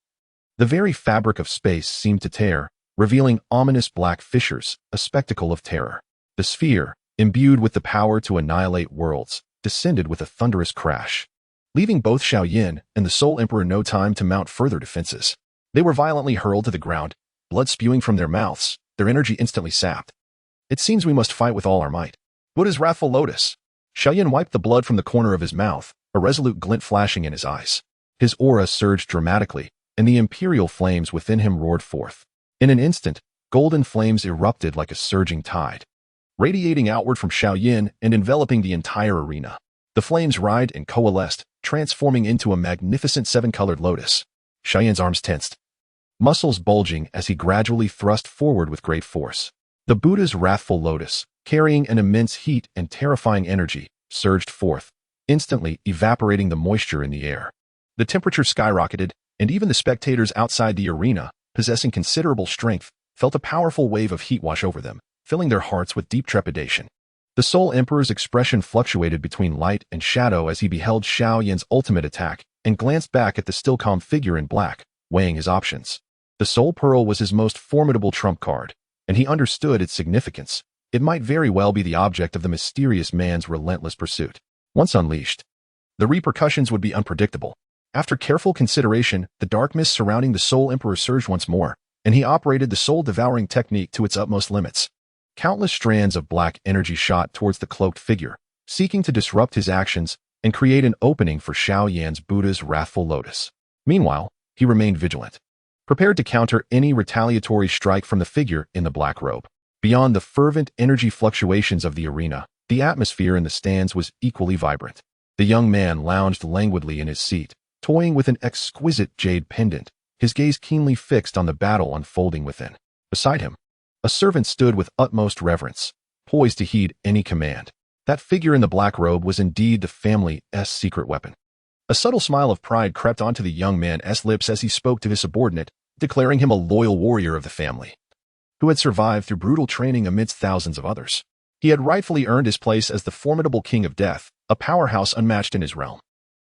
Speaker 1: the very fabric of space seemed to tear, revealing ominous black fissures, a spectacle of terror. The sphere, imbued with the power to annihilate worlds, descended with a thunderous crash, leaving both Xiao Yan and the Soul Emperor no time to mount further defenses. They were violently hurled to the ground, blood spewing from their mouths, their energy instantly sapped. It seems we must fight with all our might. Buddha's wrathful lotus. Xiao Yan wiped the blood from the corner of his mouth, a resolute glint flashing in his eyes. His aura surged dramatically, and the imperial flames within him roared forth. In an instant, golden flames erupted like a surging tide, radiating outward from Xiao Yan and enveloping the entire arena. The flames writhed and coalesced, transforming into a magnificent seven-colored lotus. Xiao Yan's arms tensed, muscles bulging as he gradually thrust forward with great force. The Buddha's wrathful lotus, carrying an immense heat and terrifying energy, surged forth, instantly evaporating the moisture in the air. The temperature skyrocketed, and even the spectators outside the arena, possessing considerable strength, felt a powerful wave of heat wash over them, filling their hearts with deep trepidation. The Soul Emperor's expression fluctuated between light and shadow as he beheld Xiao Yan's ultimate attack and glanced back at the still calm figure in black, weighing his options. The Soul Pearl was his most formidable trump card, and he understood its significance. It might very well be the object of the mysterious man's relentless pursuit. Once unleashed, the repercussions would be unpredictable. After careful consideration, the dark mist surrounding the Soul Emperor surged once more, and he operated the soul-devouring technique to its utmost limits. Countless strands of black energy shot towards the cloaked figure, seeking to disrupt his actions and create an opening for Xiao Yan's Buddha's wrathful lotus. Meanwhile, he remained vigilant, prepared to counter any retaliatory strike from the figure in the black robe. Beyond the fervent energy fluctuations of the arena, the atmosphere in the stands was equally vibrant. The young man lounged languidly in his seat, toying with an exquisite jade pendant, his gaze keenly fixed on the battle unfolding within. Beside him, a servant stood with utmost reverence, poised to heed any command. That figure in the black robe was indeed the family's secret weapon. A subtle smile of pride crept onto the young man's lips as he spoke to his subordinate, declaring him a loyal warrior of the family, who had survived through brutal training amidst thousands of others. He had rightfully earned his place as the formidable king of death, a powerhouse unmatched in his realm.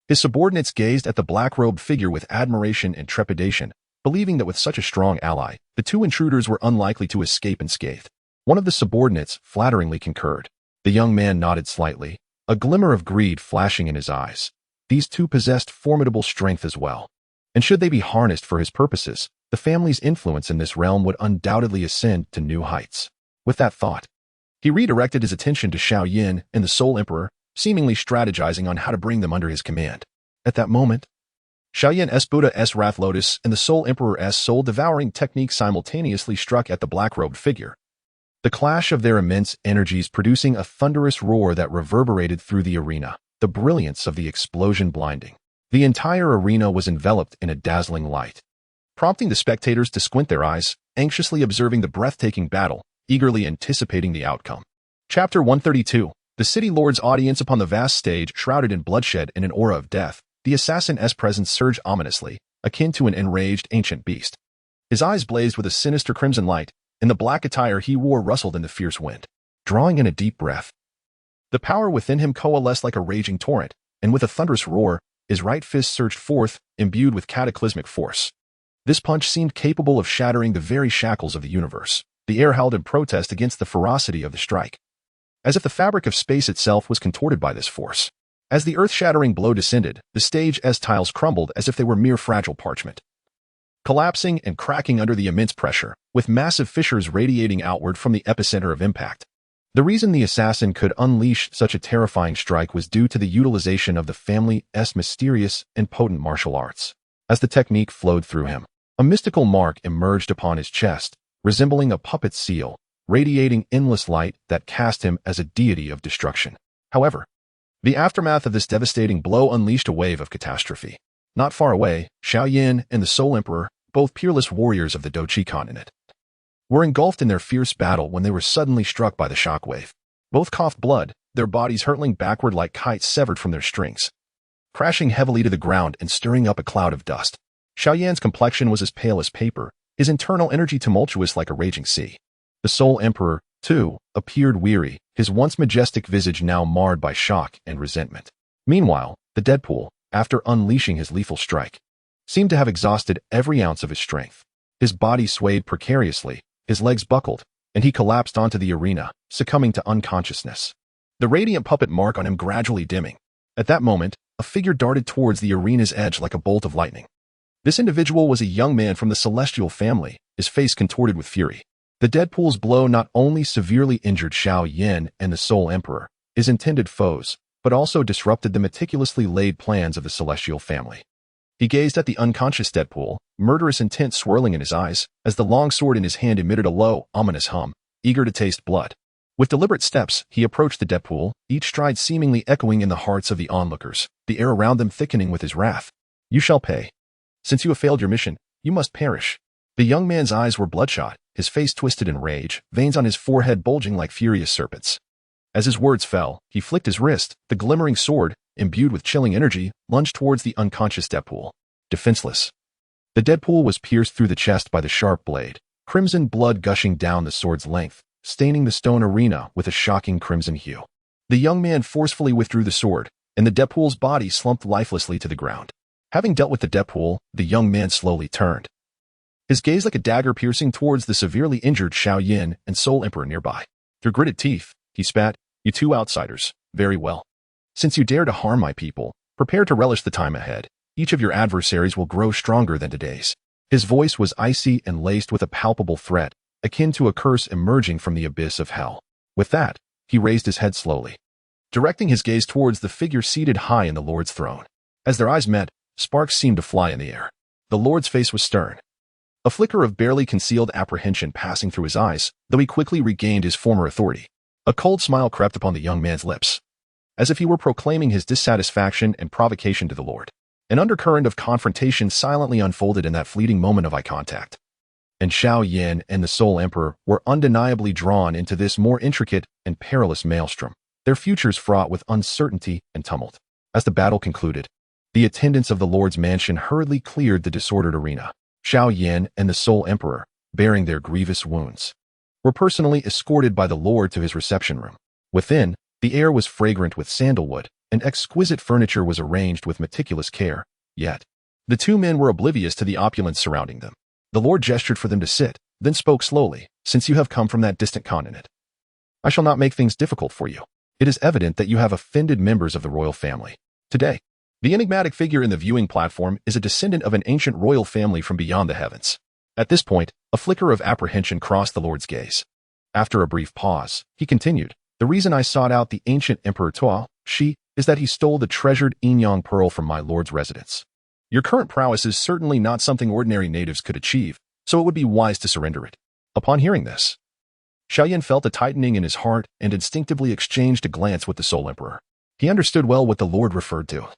Speaker 1: His subordinates gazed at the black-robed figure with admiration and trepidation, believing that with such a strong ally, the two intruders were unlikely to escape unscathed. One of the subordinates flatteringly concurred. The young man nodded slightly, a glimmer of greed flashing in his eyes. These two possessed formidable strength as well, and should they be harnessed for his purposes, the family's influence in this realm would undoubtedly ascend to new heights. With that thought, he redirected his attention to Xiao Yan and the Soul Emperor, seemingly strategizing on how to bring them under his command. At that moment, Xiao Yan's Buddha's Wrath Lotus and the Soul Emperor's soul-devouring technique simultaneously struck at the black-robed figure, the clash of their immense energies producing a thunderous roar that reverberated through the arena, the brilliance of the explosion blinding. The entire arena was enveloped in a dazzling light, prompting the spectators to squint their eyes, anxiously observing the breathtaking battle, eagerly anticipating the outcome. Chapter 132. The city lord's audience upon the vast stage, shrouded in bloodshed and an aura of death, the assassin's presence surged ominously, akin to an enraged ancient beast. His eyes blazed with a sinister crimson light, and the black attire he wore rustled in the fierce wind. Drawing in a deep breath, the power within him coalesced like a raging torrent, and with a thunderous roar, his right fist surged forth, imbued with cataclysmic force. This punch seemed capable of shattering the very shackles of the universe. The air howled in protest against the ferocity of the strike, as if the fabric of space itself was contorted by this force. As the earth-shattering blow descended, the stage's tiles crumbled as if they were mere fragile parchment, collapsing and cracking under the immense pressure, with massive fissures radiating outward from the epicenter of impact. The reason the assassin could unleash such a terrifying strike was due to the utilization of the family's mysterious and potent martial arts. As the technique flowed through him, a mystical mark emerged upon his chest, resembling a puppet's seal, radiating endless light that cast him as a deity of destruction. However, the aftermath of this devastating blow unleashed a wave of catastrophe. Not far away, Xiao Yan and the Soul Emperor, both peerless warriors of the Douchi continent, were engulfed in their fierce battle when they were suddenly struck by the shockwave. Both coughed blood, their bodies hurtling backward like kites severed from their strings, crashing heavily to the ground and stirring up a cloud of dust. Xiao Yan's complexion was as pale as paper, his internal energy tumultuous like a raging sea. The Soul Emperor, too, appeared weary, his once majestic visage now marred by shock and resentment. Meanwhile, the Deadpool, after unleashing his lethal strike, seemed to have exhausted every ounce of his strength. His body swayed precariously, his legs buckled, and he collapsed onto the arena, succumbing to unconsciousness. The radiant puppet mark on him gradually dimming. At that moment, a figure darted towards the arena's edge like a bolt of lightning. This individual was a young man from the celestial family, his face contorted with fury. The Deadpool's blow not only severely injured Xiao Yan and the Soul Emperor, his intended foes, but also disrupted the meticulously laid plans of the celestial family. He gazed at the unconscious Deadpool, murderous intent swirling in his eyes, as the long sword in his hand emitted a low, ominous hum, eager to taste blood. With deliberate steps, he approached the Deadpool, each stride seemingly echoing in the hearts of the onlookers, the air around them thickening with his wrath. "You shall pay. Since you have failed your mission, you must perish." The young man's eyes were bloodshot, his face twisted in rage, veins on his forehead bulging like furious serpents. As his words fell, he flicked his wrist, the glimmering sword, imbued with chilling energy, lunged towards the unconscious Deadpool. Defenseless. The Deadpool was pierced through the chest by the sharp blade, crimson blood gushing down the sword's length, staining the stone arena with a shocking crimson hue. The young man forcefully withdrew the sword, and the Deadpool's body slumped lifelessly to the ground. Having dealt with the Deadpool, the young man slowly turned, his gaze like a dagger piercing towards the severely injured Xiao Yan and Soul Emperor nearby. Through gritted teeth, he spat, "You two outsiders, very well. Since you dare to harm my people, prepare to relish the time ahead. Each of your adversaries will grow stronger than today's." His voice was icy and laced with a palpable threat, akin to a curse emerging from the abyss of hell. With that, he raised his head slowly, directing his gaze towards the figure seated high in the Lord's throne. As their eyes met, sparks seemed to fly in the air. The Lord's face was stern, a flicker of barely concealed apprehension passing through his eyes, though he quickly regained his former authority. A cold smile crept upon the young man's lips, as if he were proclaiming his dissatisfaction and provocation to the Lord. An undercurrent of confrontation silently unfolded in that fleeting moment of eye contact. And Xiao Yan and the Soul Emperor were undeniably drawn into this more intricate and perilous maelstrom, their futures fraught with uncertainty and tumult. As the battle concluded, the attendants of the Lord's mansion hurriedly cleared the disordered arena. Xiao Yan and the Soul Emperor, bearing their grievous wounds, were personally escorted by the Lord to his reception room. Within, the air was fragrant with sandalwood, and exquisite furniture was arranged with meticulous care. Yet, the two men were oblivious to the opulence surrounding them. The Lord gestured for them to sit, then spoke slowly, "Since you have come from that distant continent, I shall not make things difficult for you. It is evident that you have offended members of the royal family. Today, the enigmatic figure in the viewing platform is a descendant of an ancient royal family from beyond the heavens." At this point, a flicker of apprehension crossed the Lord's gaze. After a brief pause, he continued, "The reason I sought out the ancient Emperor Tuo, is that he stole the treasured Yin-Yang pearl from my lord's residence. Your current prowess is certainly not something ordinary natives could achieve, so it would be wise to surrender it." Upon hearing this, Xiao Yan felt a tightening in his heart and instinctively exchanged a glance with the Soul Emperor. He understood well what the Lord referred to.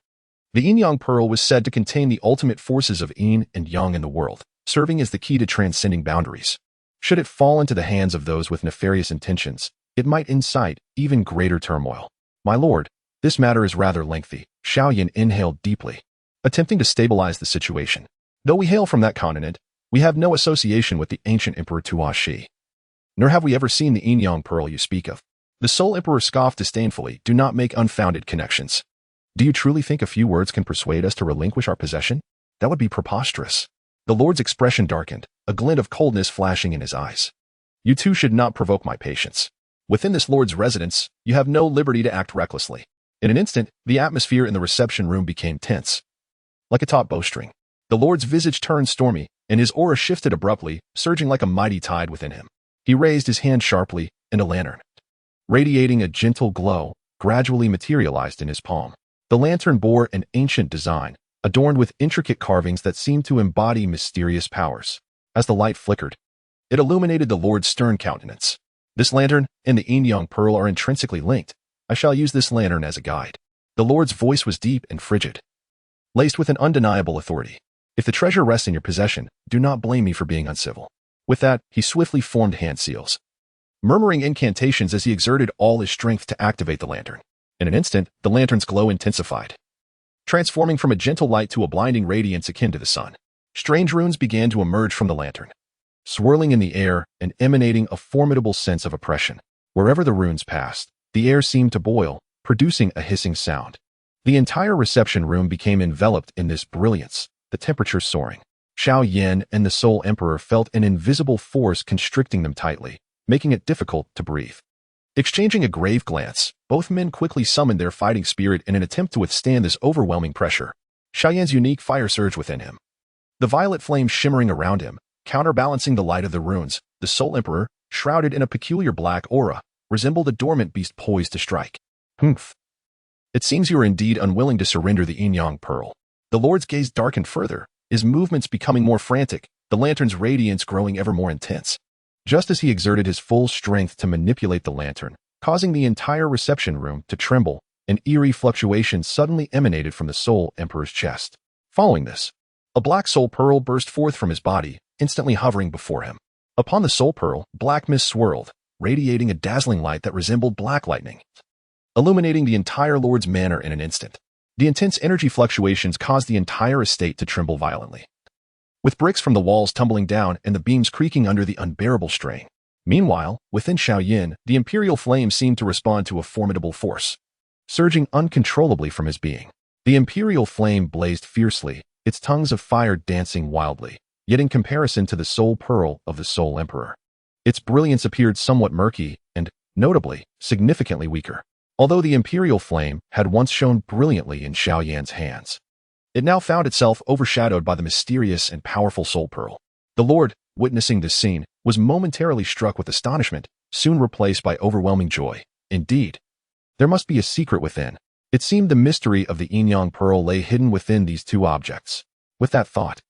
Speaker 1: The Yin-Yang pearl was said to contain the ultimate forces of Yin and Yang in the world, serving as the key to transcending boundaries. Should it fall into the hands of those with nefarious intentions, it might incite even greater turmoil. "My lord, this matter is rather lengthy." Xiao Yan inhaled deeply, attempting to stabilize the situation. "Though we hail from that continent, we have no association with the ancient Emperor Tuo, nor have we ever seen the Yin-Yang pearl you speak of." The Soul Emperor scoffed disdainfully. "Do not make unfounded connections. Do you truly think a few words can persuade us to relinquish our possession? That would be preposterous." The Lord's expression darkened, a glint of coldness flashing in his eyes. "You two should not provoke my patience. Within this Lord's residence, you have no liberty to act recklessly." In an instant, the atmosphere in the reception room became tense, like a taut bowstring. The Lord's visage turned stormy, and his aura shifted abruptly, surging like a mighty tide within him. He raised his hand sharply, and a lantern, radiating a gentle glow, gradually materialized in his palm. The lantern bore an ancient design, adorned with intricate carvings that seemed to embody mysterious powers. As the light flickered, it illuminated the Lord's stern countenance. "This lantern and the Yin-Yang pearl are intrinsically linked. I shall use this lantern as a guide." The Lord's voice was deep and frigid, laced with an undeniable authority. "If the treasure rests in your possession, do not blame me for being uncivil." With that, he swiftly formed hand seals, murmuring incantations as he exerted all his strength to activate the lantern. In an instant, the lantern's glow intensified, transforming from a gentle light to a blinding radiance akin to the sun. Strange runes began to emerge from the lantern, swirling in the air and emanating a formidable sense of oppression. Wherever the runes passed, the air seemed to boil, producing a hissing sound. The entire reception room became enveloped in this brilliance, the temperature soaring. Xiao Yan and the Soul Emperor felt an invisible force constricting them tightly, making it difficult to breathe. Exchanging a grave glance, both men quickly summoned their fighting spirit in an attempt to withstand this overwhelming pressure. Xiao Yan's unique fire surged within him. The violet flame shimmering around him, counterbalancing the light of the runes, the Soul Emperor, shrouded in a peculiar black aura, resembled a dormant beast poised to strike. Humph. It seems you are indeed unwilling to surrender the Yin-Yang Pearl. The Lord's gaze darkened further, his movements becoming more frantic, the lantern's radiance growing ever more intense. Just as he exerted his full strength to manipulate the lantern, causing the entire reception room to tremble, an eerie fluctuation suddenly emanated from the Soul Emperor's chest. Following this, a black soul pearl burst forth from his body, instantly hovering before him. Upon the soul pearl, black mist swirled, radiating a dazzling light that resembled black lightning, illuminating the entire Lord's manor in an instant. The intense energy fluctuations caused the entire estate to tremble violently, with bricks from the walls tumbling down and the beams creaking under the unbearable strain. Meanwhile, within Xiao Yan, the imperial flame seemed to respond to a formidable force, surging uncontrollably from his being. The imperial flame blazed fiercely, its tongues of fire dancing wildly, yet in comparison to the soul pearl of the Soul Emperor, its brilliance appeared somewhat murky and, notably, significantly weaker. Although the imperial flame had once shone brilliantly in Xiao Yan's hands, it now found itself overshadowed by the mysterious and powerful soul pearl. The Lord, witnessing this scene, was momentarily struck with astonishment, soon replaced by overwhelming joy. Indeed, there must be a secret within. It seemed the mystery of the Yin-Yang Pearl lay hidden within these two objects. With that thought,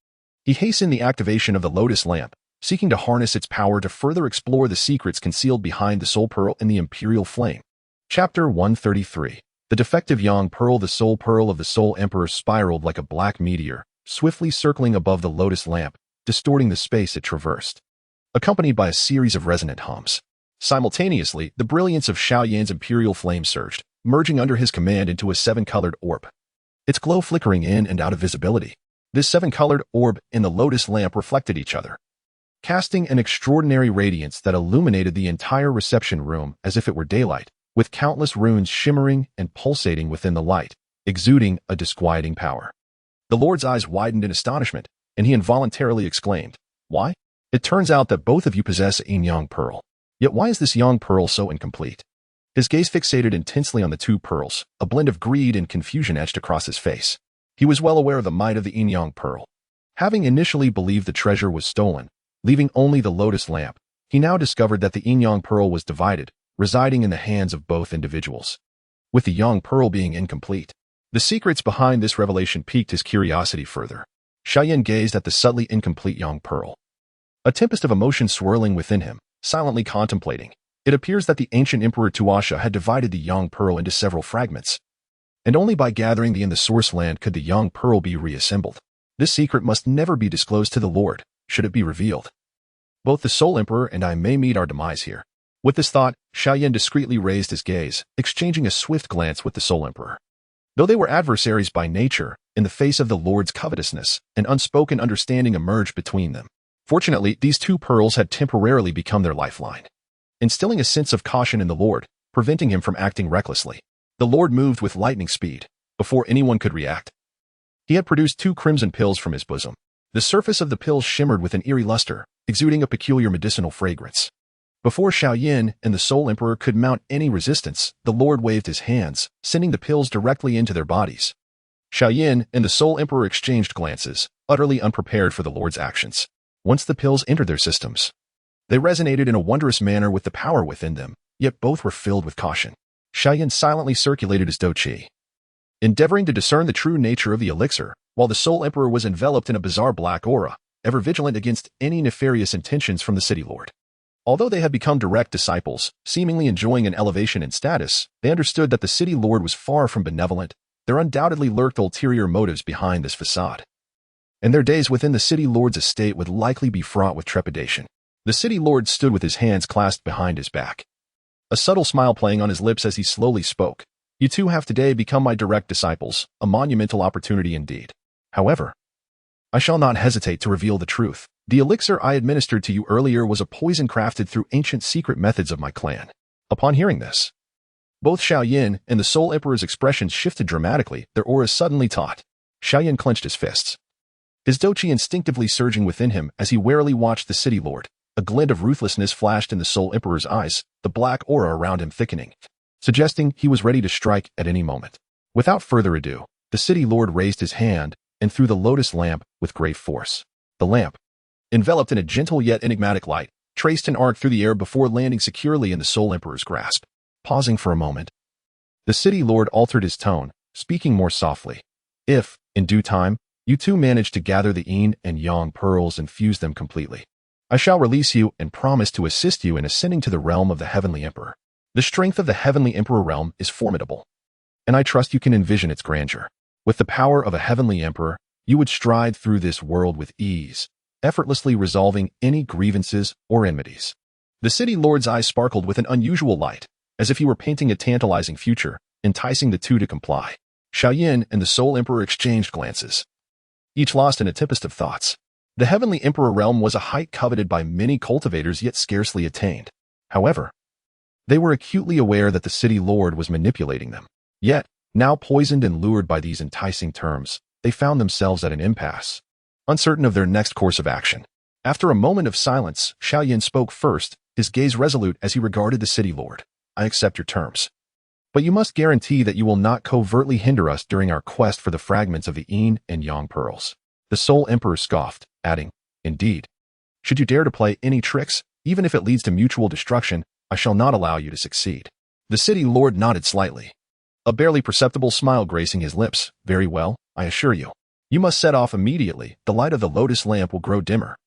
Speaker 1: he hastened the activation of the lotus lamp, seeking to harness its power to further explore the secrets concealed behind the soul pearl and the imperial flame. Chapter 133. The defective Yang Pearl. The soul pearl of the Soul Emperor spiraled like a black meteor, swiftly circling above the lotus lamp, distorting the space it traversed, accompanied by a series of resonant hums. Simultaneously, the brilliance of Xiao Yan's imperial flame surged, merging under his command into a seven-colored orb, its glow flickering in and out of visibility. This seven-colored orb and the lotus lamp reflected each other, casting an extraordinary radiance that illuminated the entire reception room as if it were daylight, with countless runes shimmering and pulsating within the light, exuding a disquieting power. The Lord's eyes widened in astonishment, and he involuntarily exclaimed, "Why? It turns out that both of you possess a Yang Pearl. Yet why is this Yang Pearl so incomplete?" His gaze fixated intensely on the two pearls, a blend of greed and confusion etched across his face. He was well aware of the might of the Yin-Yang Pearl. Having initially believed the treasure was stolen, leaving only the lotus lamp, he now discovered that the Yin-Yang Pearl was divided, residing in the hands of both individuals. With the Yang Pearl being incomplete, the secrets behind this revelation piqued his curiosity further. Xiao Yan gazed at the subtly incomplete Yang Pearl, a tempest of emotion swirling within him, silently contemplating. It appears that the ancient Emperor Tuasha had divided the Yang Pearl into several fragments, and only by gathering the in the source land could the Yang Pearl be reassembled. This secret must never be disclosed to the Lord, should it be revealed. Both the Soul Emperor and I may meet our demise here. With this thought, Xiao Yan discreetly raised his gaze, exchanging a swift glance with the Soul Emperor. Though they were adversaries by nature, in the face of the Lord's covetousness, an unspoken understanding emerged between them. Fortunately, these two pearls had temporarily become their lifeline, instilling a sense of caution in the Lord, preventing him from acting recklessly. The Lord moved with lightning speed. Before anyone could react, he had produced two crimson pills from his bosom. The surface of the pills shimmered with an eerie luster, exuding a peculiar medicinal fragrance. Before Xiao Yan and the Soul Emperor could mount any resistance, the Lord waved his hands, sending the pills directly into their bodies. Xiao Yan and the Soul Emperor exchanged glances, utterly unprepared for the Lord's actions. Once the pills entered their systems, they resonated in a wondrous manner with the power within them, yet both were filled with caution. Xiao Yan silently circulated his Dou Qi, endeavoring to discern the true nature of the elixir, while the Soul Emperor was enveloped in a bizarre black aura, ever vigilant against any nefarious intentions from the City Lord. Although they had become direct disciples, seemingly enjoying an elevation in status, they understood that the City Lord was far from benevolent. There undoubtedly lurked ulterior motives behind this facade, and their days within the City Lord's estate would likely be fraught with trepidation. The City Lord stood with his hands clasped behind his back, a subtle smile playing on his lips as he slowly spoke. "You two have today become my direct disciples, a monumental opportunity indeed. However, I shall not hesitate to reveal the truth. The elixir I administered to you earlier was a poison crafted through ancient secret methods of my clan. Upon hearing this, both Xiao Yan and the Soul Emperor's expressions shifted dramatically, their auras suddenly taut. Xiao Yan clenched his fists, his doqi instinctively surging within him as he warily watched the city lord. A glint of ruthlessness flashed in the Soul Emperor's eyes, the black aura around him thickening, suggesting he was ready to strike at any moment. Without further ado, the city lord raised his hand and threw the lotus lamp with great force. The lamp, enveloped in a gentle yet enigmatic light, traced an arc through the air before landing securely in the Soul Emperor's grasp. Pausing for a moment, the city lord altered his tone, speaking more softly. If, in due time, you two manage to gather the yin and yang pearls and fuse them completely, I shall release you and promise to assist you in ascending to the realm of the Heavenly Emperor. The strength of the Heavenly Emperor realm is formidable, and I trust you can envision its grandeur. With the power of a Heavenly Emperor, you would stride through this world with ease, effortlessly resolving any grievances or enmities. The city lord's eyes sparkled with an unusual light, as if he were painting a tantalizing future, enticing the two to comply. Xiao Yan and the Soul Emperor exchanged glances, each lost in a tempest of thoughts. The Heavenly Emperor realm was a height coveted by many cultivators yet scarcely attained. However, they were acutely aware that the city lord was manipulating them. Yet, now poisoned and lured by these enticing terms, they found themselves at an impasse, uncertain of their next course of action. After a moment of silence, Xiao Yan spoke first, his gaze resolute as he regarded the city lord. I accept your terms, but you must guarantee that you will not covertly hinder us during our quest for the fragments of the yin and yang pearls. The Soul Emperor scoffed, adding, Indeed. Should you dare to play any tricks, even if it leads to mutual destruction, I shall not allow you to succeed. The city lord nodded slightly, a barely perceptible smile gracing his lips. Very well, I assure you. You must set off immediately. The light of the lotus lamp will grow dimmer.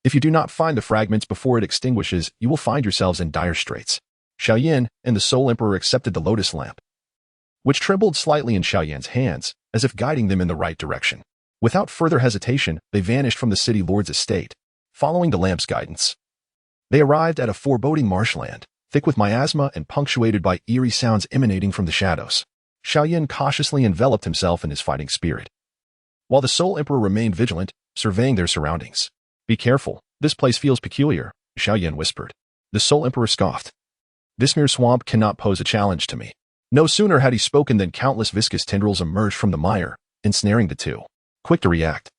Speaker 1: If you do not find the fragments before it extinguishes, you will find yourselves in dire straits. Xiao Yan and the Soul Emperor accepted the lotus lamp, which trembled slightly in Xiao Yan's hands, as if guiding them in the right direction. Without further hesitation, they vanished from the city lord's estate, following the lamp's guidance. They arrived at a foreboding marshland, thick with miasma and punctuated by eerie sounds emanating from the shadows. Xiao Yan cautiously enveloped himself in his fighting spirit, while the Soul Emperor remained vigilant, surveying their surroundings. Be careful, this place feels peculiar, Xiao Yan whispered. The Soul Emperor scoffed. This mere swamp cannot pose a challenge to me. No sooner had he spoken than countless viscous tendrils emerged from the mire, ensnaring the two. Quick to react,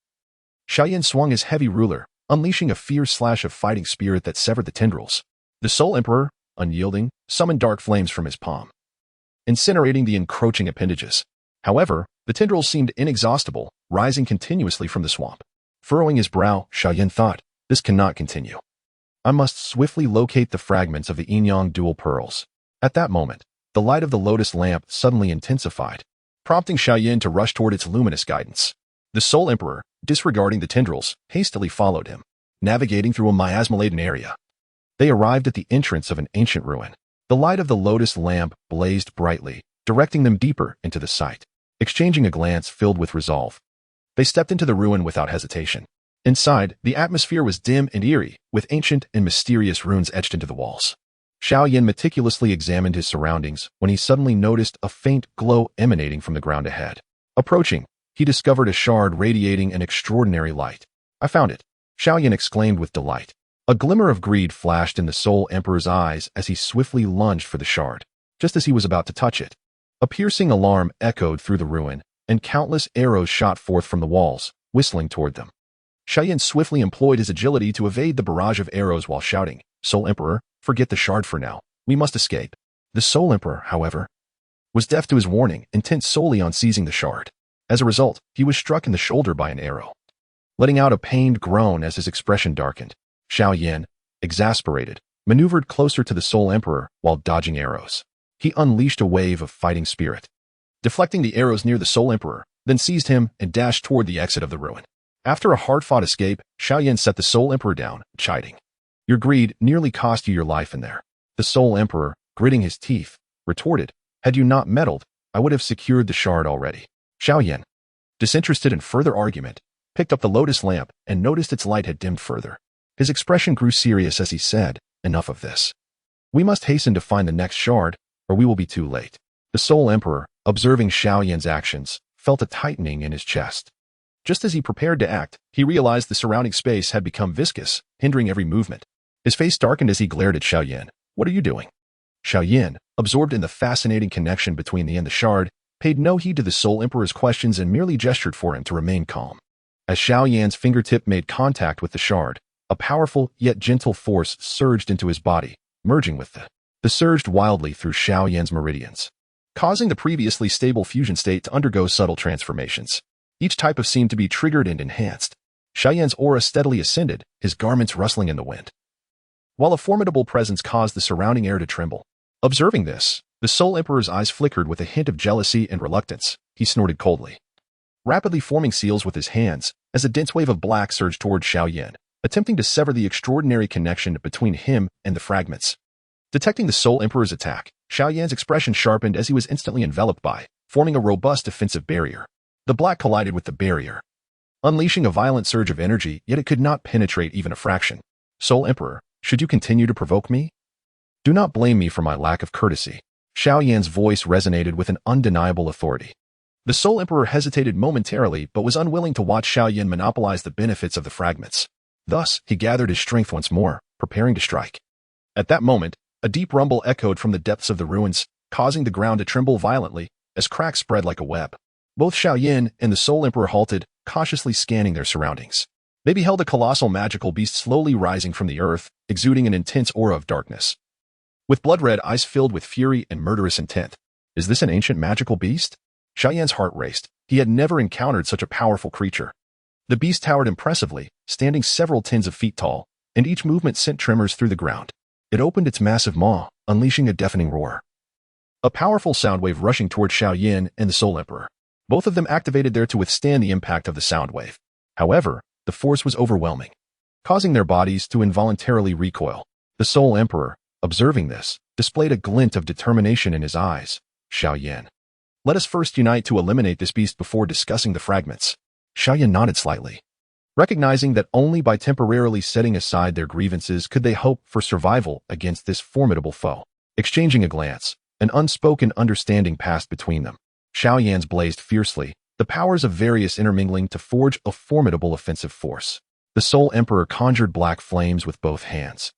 Speaker 1: Xiao Yan swung his heavy ruler, unleashing a fierce slash of fighting spirit that severed the tendrils. The Soul Emperor, unyielding, summoned dark flames from his palm, incinerating the encroaching appendages. However, the tendrils seemed inexhaustible, rising continuously from the swamp. Furrowing his brow, Xiao Yan thought, this cannot continue. I must swiftly locate the fragments of the yin-yang dual pearls. At that moment, the light of the lotus lamp suddenly intensified, prompting Xiao Yan to rush toward its luminous guidance. The Soul Emperor, disregarding the tendrils, hastily followed him, navigating through a miasma-laden area. They arrived at the entrance of an ancient ruin. The light of the lotus lamp blazed brightly, directing them deeper into the site. Exchanging a glance filled with resolve, they stepped into the ruin without hesitation. Inside, the atmosphere was dim and eerie, with ancient and mysterious runes etched into the walls. Xiao Yan meticulously examined his surroundings when he suddenly noticed a faint glow emanating from the ground ahead. Approaching, he discovered a shard radiating an extraordinary light. I found it, Xiao Yan exclaimed with delight. A glimmer of greed flashed in the Soul Emperor's eyes as he swiftly lunged for the shard. Just as he was about to touch it, a piercing alarm echoed through the ruin, and countless arrows shot forth from the walls, whistling toward them. Xiao Yan swiftly employed his agility to evade the barrage of arrows while shouting, Soul Emperor, forget the shard for now. We must escape. The Soul Emperor, however, was deaf to his warning, intent solely on seizing the shard. As a result, he was struck in the shoulder by an arrow, letting out a pained groan as his expression darkened. Xiao Yan, exasperated, maneuvered closer to the Soul Emperor while dodging arrows. He unleashed a wave of fighting spirit, deflecting the arrows near the Soul Emperor, then seized him and dashed toward the exit of the ruin. After a hard-fought escape, Xiao Yan set the Soul Emperor down, chiding. Your greed nearly cost you your life in there. The Soul Emperor, gritting his teeth, retorted, had you not meddled, I would have secured the shard already. Xiao Yan, disinterested in further argument, picked up the lotus lamp and noticed its light had dimmed further. His expression grew serious as he said, enough of this. We must hasten to find the next shard, or we will be too late. The Soul Emperor, observing Xiao Yan's actions, felt a tightening in his chest. Just as he prepared to act, he realized the surrounding space had become viscous, hindering every movement. His face darkened as he glared at Xiao Yan. "What are you doing?" Xiao Yan, absorbed in the fascinating connection between the and the shard, paid no heed to the Soul Emperor's questions and merely gestured for him to remain calm. As Xiao Yan's fingertip made contact with the shard, a powerful yet gentle force surged into his body, merging with the surged wildly through Xiao Yan's meridians, causing the previously stable fusion state to undergo subtle transformations. Each type of seemed to be triggered and enhanced. Xiao Yan's aura steadily ascended, his garments rustling in the wind, while a formidable presence caused the surrounding air to tremble. Observing this, the Soul Emperor's eyes flickered with a hint of jealousy and reluctance. He snorted coldly, rapidly forming seals with his hands as a dense wave of black surged toward Xiao Yan, attempting to sever the extraordinary connection between him and the fragments. Detecting the Soul Emperor's attack, Xiao Yan's expression sharpened as he was instantly enveloped by, forming a robust defensive barrier. The black collided with the barrier, unleashing a violent surge of energy, yet it could not penetrate even a fraction. "Soul Emperor, should you continue to provoke me? Do not blame me for my lack of courtesy." Xiao Yan's voice resonated with an undeniable authority. The Soul Emperor hesitated momentarily but was unwilling to watch Xiao Yan monopolize the benefits of the fragments. Thus, he gathered his strength once more, preparing to strike. At that moment, a deep rumble echoed from the depths of the ruins, causing the ground to tremble violently as cracks spread like a web. Both Xiao Yan and the Soul Emperor halted, cautiously scanning their surroundings. They beheld a colossal magical beast slowly rising from the earth, exuding an intense aura of darkness, with blood-red eyes filled with fury and murderous intent. Is this an ancient magical beast? Xiao Yan's heart raced. He had never encountered such a powerful creature. The beast towered impressively, standing several tens of feet tall, and each movement sent tremors through the ground. It opened its massive maw, unleashing a deafening roar, a powerful sound wave rushing toward Xiao Yan and the Soul Emperor. Both of them activated there to withstand the impact of the sound wave. However, the force was overwhelming, causing their bodies to involuntarily recoil. The Soul Emperor, observing this, displayed a glint of determination in his eyes. "Xiao Yan, let us first unite to eliminate this beast before discussing the fragments." Xiao Yan nodded slightly, recognizing that only by temporarily setting aside their grievances could they hope for survival against this formidable foe. Exchanging a glance, an unspoken understanding passed between them. Xiao Yan's blazed fiercely, the powers of various intermingling to forge a formidable offensive force. The Soul Emperor conjured black flames with both hands,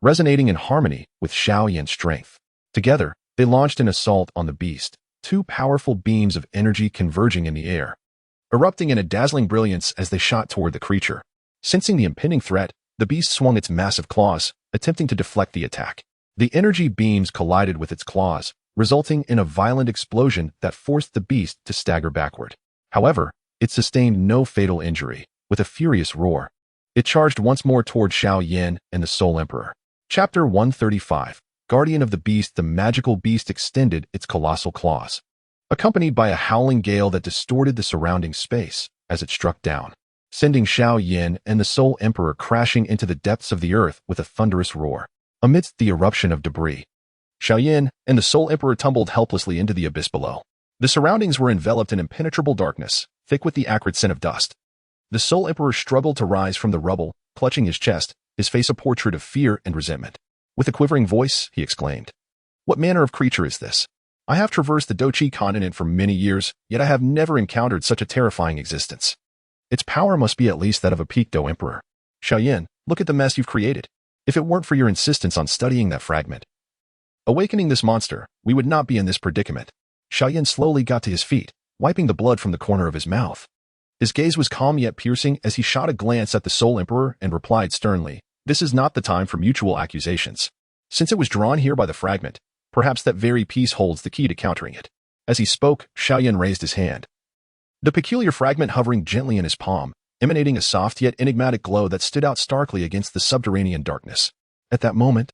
Speaker 1: resonating in harmony with Xiao Yan's strength. Together, they launched an assault on the beast, two powerful beams of energy converging in the air, erupting in a dazzling brilliance as they shot toward the creature. Sensing the impending threat, the beast swung its massive claws, attempting to deflect the attack. The energy beams collided with its claws, resulting in a violent explosion that forced the beast to stagger backward. However, it sustained no fatal injury. With a furious roar, it charged once more toward Xiao Yan and the Soul Emperor. Chapter 135. Guardian of the Beast. The magical beast extended its colossal claws, accompanied by a howling gale that distorted the surrounding space as it struck down, sending Xiao Yan and the Soul Emperor crashing into the depths of the earth with a thunderous roar. Amidst the eruption of debris, Xiao Yan and the Soul Emperor tumbled helplessly into the abyss below. The surroundings were enveloped in impenetrable darkness, thick with the acrid scent of dust. The Soul Emperor struggled to rise from the rubble, clutching his chest, his face a portrait of fear and resentment. With a quivering voice, he exclaimed, "What manner of creature is this? I have traversed the Dochi continent for many years, yet I have never encountered such a terrifying existence. Its power must be at least that of a peak Dou Emperor. Xiao Yan, look at the mess you've created. If it weren't for your insistence on studying that fragment, awakening this monster, we would not be in this predicament." Xiao Yan slowly got to his feet, wiping the blood from the corner of his mouth. His gaze was calm yet piercing as he shot a glance at the Soul Emperor and replied sternly, "This is not the time for mutual accusations. Since it was drawn here by the fragment, perhaps that very piece holds the key to countering it." As he spoke, Xiao Yan raised his hand, the peculiar fragment hovering gently in his palm, emanating a soft yet enigmatic glow that stood out starkly against the subterranean darkness. At that moment,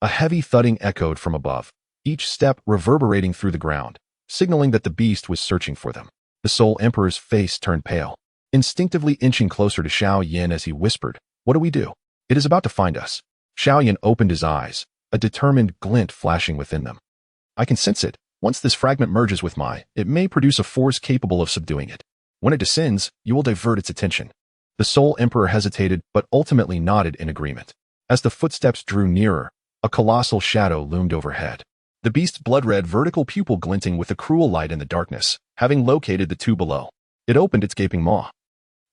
Speaker 1: a heavy thudding echoed from above, each step reverberating through the ground, signaling that the beast was searching for them. The Soul Emperor's face turned pale, instinctively inching closer to Xiao Yan as he whispered, "What do we do? It is about to find us." Xiao Yan opened his eyes, a determined glint flashing within them. "I can sense it. Once this fragment merges with it may produce a force capable of subduing it. When it descends, you will divert its attention." The Soul Emperor hesitated but ultimately nodded in agreement. As the footsteps drew nearer, a colossal shadow loomed overhead, the beast's blood-red vertical pupil glinting with a cruel light in the darkness. Having located the two below, it opened its gaping maw,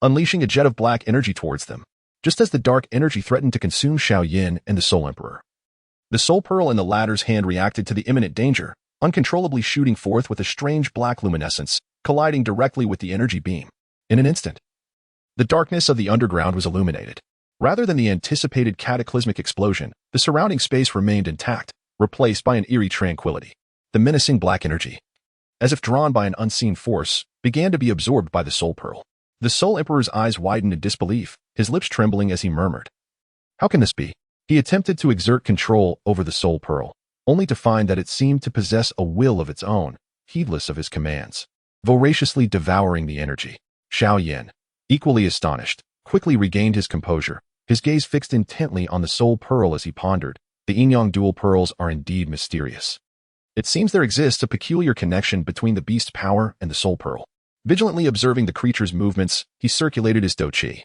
Speaker 1: unleashing a jet of black energy towards them, just as the dark energy threatened to consume Xiao Yan and the Soul Emperor. The Soul Pearl in the latter's hand reacted to the imminent danger, uncontrollably shooting forth with a strange black luminescence, colliding directly with the energy beam. In an instant, the darkness of the underground was illuminated. Rather than the anticipated cataclysmic explosion, the surrounding space remained intact, replaced by an eerie tranquility. The menacing black energy, as if drawn by an unseen force, began to be absorbed by the Soul Pearl. The Soul Emperor's eyes widened in disbelief, his lips trembling as he murmured, "How can this be?" He attempted to exert control over the Soul Pearl, only to find that it seemed to possess a will of its own, heedless of his commands, voraciously devouring the energy. Xiao Yan, equally astonished, quickly regained his composure, his gaze fixed intently on the Soul Pearl as he pondered. The Yin-Yang dual pearls are indeed mysterious. It seems there exists a peculiar connection between the beast's power and the Soul Pearl. Vigilantly observing the creature's movements, he circulated his Dou Qi,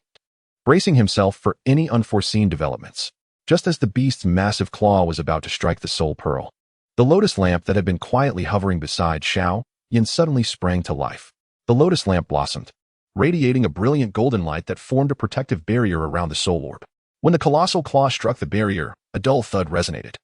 Speaker 1: bracing himself for any unforeseen developments. Just as the beast's massive claw was about to strike the Soul Pearl, the lotus lamp that had been quietly hovering beside Xiao Yan suddenly sprang to life. The lotus lamp blossomed, radiating a brilliant golden light that formed a protective barrier around the soul orb. When the colossal claw struck the barrier, a dull thud resonated,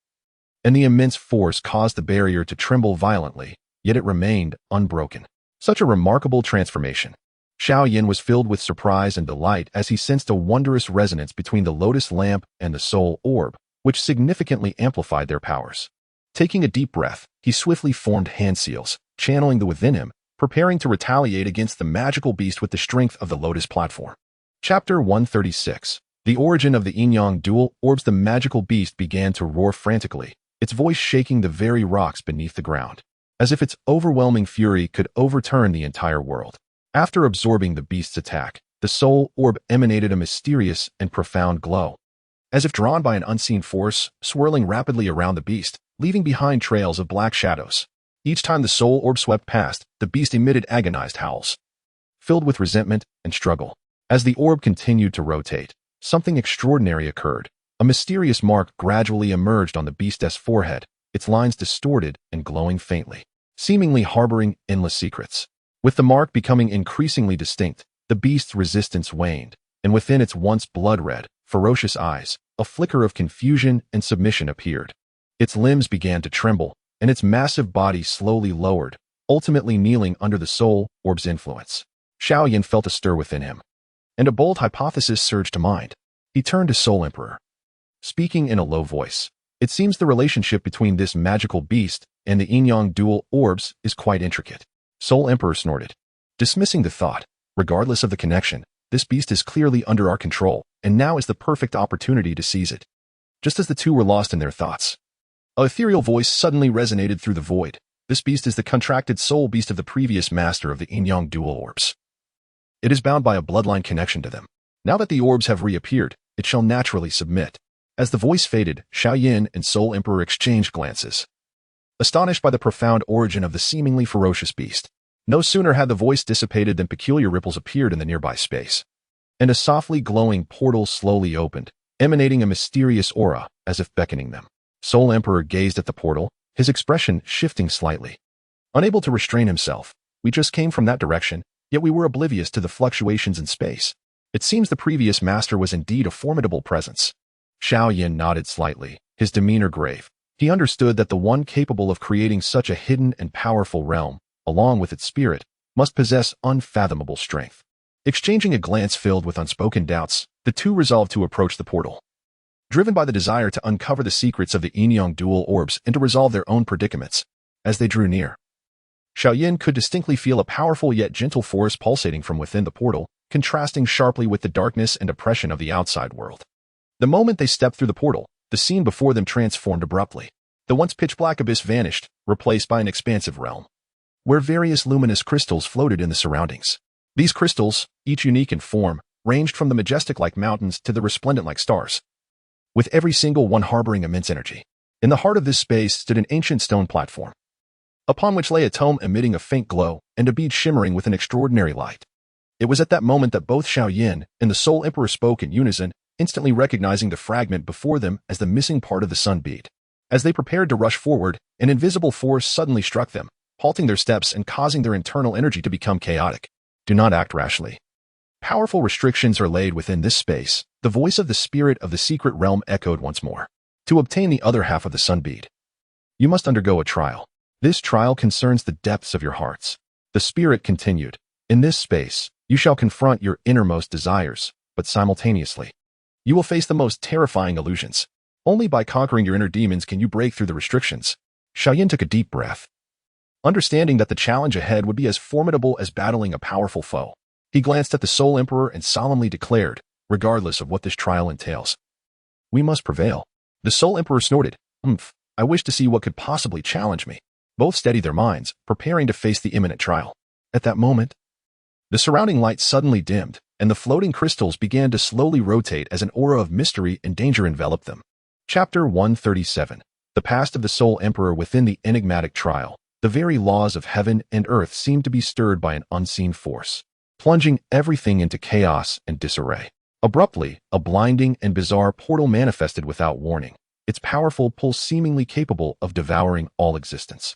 Speaker 1: and the immense force caused the barrier to tremble violently, yet it remained unbroken. Such a remarkable transformation. Xiao Yan was filled with surprise and delight as he sensed a wondrous resonance between the lotus lamp and the soul orb, which significantly amplified their powers. Taking a deep breath, he swiftly formed hand seals, channeling the within him, preparing to retaliate against the magical beast with the strength of the lotus platform. Chapter 136. The origin of the Yin-Yang dual orbs. The magical beast began to roar frantically, its voice shaking the very rocks beneath the ground, as if its overwhelming fury could overturn the entire world. After absorbing the beast's attack, the soul orb emanated a mysterious and profound glow, as if drawn by an unseen force, swirling rapidly around the beast, leaving behind trails of black shadows. Each time the soul orb swept past, the beast emitted agonized howls, filled with resentment and struggle. As the orb continued to rotate, something extraordinary occurred. A mysterious mark gradually emerged on the beast's forehead, its lines distorted and glowing faintly, seemingly harboring endless secrets. With the mark becoming increasingly distinct, the beast's resistance waned, and within its once blood-red, ferocious eyes, a flicker of confusion and submission appeared. Its limbs began to tremble, and its massive body slowly lowered, ultimately kneeling under the soul orb's influence. Xiao Yan felt a stir within him, and a bold hypothesis surged to mind. He turned to Soul Emperor, speaking in a low voice. "It seems the relationship between this magical beast and the Yin-Yang dual orbs is quite intricate." Soul Emperor snorted, dismissing the thought. "Regardless of the connection, this beast is clearly under our control, and now is the perfect opportunity to seize it." Just as the two were lost in their thoughts, an ethereal voice suddenly resonated through the void. "This beast is the contracted soul beast of the previous master of the Yin-Yang dual orbs. It is bound by a bloodline connection to them. Now that the orbs have reappeared, it shall naturally submit." As the voice faded, Xiao Yan and Soul Emperor exchanged glances, astonished by the profound origin of the seemingly ferocious beast. No sooner had the voice dissipated than peculiar ripples appeared in the nearby space, and a softly glowing portal slowly opened, emanating a mysterious aura, as if beckoning them. Soul Emperor gazed at the portal, his expression shifting slightly. Unable to restrain himself, "We just came from that direction, yet we were oblivious to the fluctuations in space. It seems the previous master was indeed a formidable presence." Xiao Yan nodded slightly, his demeanor grave. He understood that the one capable of creating such a hidden and powerful realm, along with its spirit, must possess unfathomable strength. Exchanging a glance filled with unspoken doubts, the two resolved to approach the portal, driven by the desire to uncover the secrets of the Yin-Yang dual orbs and to resolve their own predicaments. As they drew near, Xiao Yan could distinctly feel a powerful yet gentle force pulsating from within the portal, contrasting sharply with the darkness and oppression of the outside world. The moment they stepped through the portal, the scene before them transformed abruptly. The once pitch-black abyss vanished, replaced by an expansive realm, where various luminous crystals floated in the surroundings. These crystals, each unique in form, ranged from the majestic like mountains to the resplendent like stars, with every single one harboring immense energy. In the heart of this space stood an ancient stone platform, upon which lay a tome emitting a faint glow and a bead shimmering with an extraordinary light. It was at that moment that both Xiao Yan and the Soul Emperor spoke in unison, instantly recognizing the fragment before them as the missing part of the sun bead. As they prepared to rush forward, an invisible force suddenly struck them, halting their steps and causing their internal energy to become chaotic. "Do not act rashly. Powerful restrictions are laid within this space. The voice of the spirit of the secret realm echoed once more. To obtain the other half of the sunbead, you must undergo a trial. This trial concerns the depths of your hearts. The spirit continued. In this space, you shall confront your innermost desires, but simultaneously, you will face the most terrifying illusions. Only by conquering your inner demons can you break through the restrictions. Xiao Yan took a deep breath, understanding that the challenge ahead would be as formidable as battling a powerful foe. He glanced at the Soul Emperor and solemnly declared, regardless of what this trial entails, we must prevail. The Soul Emperor snorted, I wish to see what could possibly challenge me. Both steadied their minds, preparing to face the imminent trial. At that moment, the surrounding light suddenly dimmed, and the floating crystals began to slowly rotate as an aura of mystery and danger enveloped them. Chapter 137. The past of the Soul Emperor within the enigmatic trial. The very laws of heaven and earth seemed to be stirred by an unseen force, plunging everything into chaos and disarray. Abruptly, a blinding and bizarre portal manifested without warning, its powerful pull seemingly capable of devouring all existence,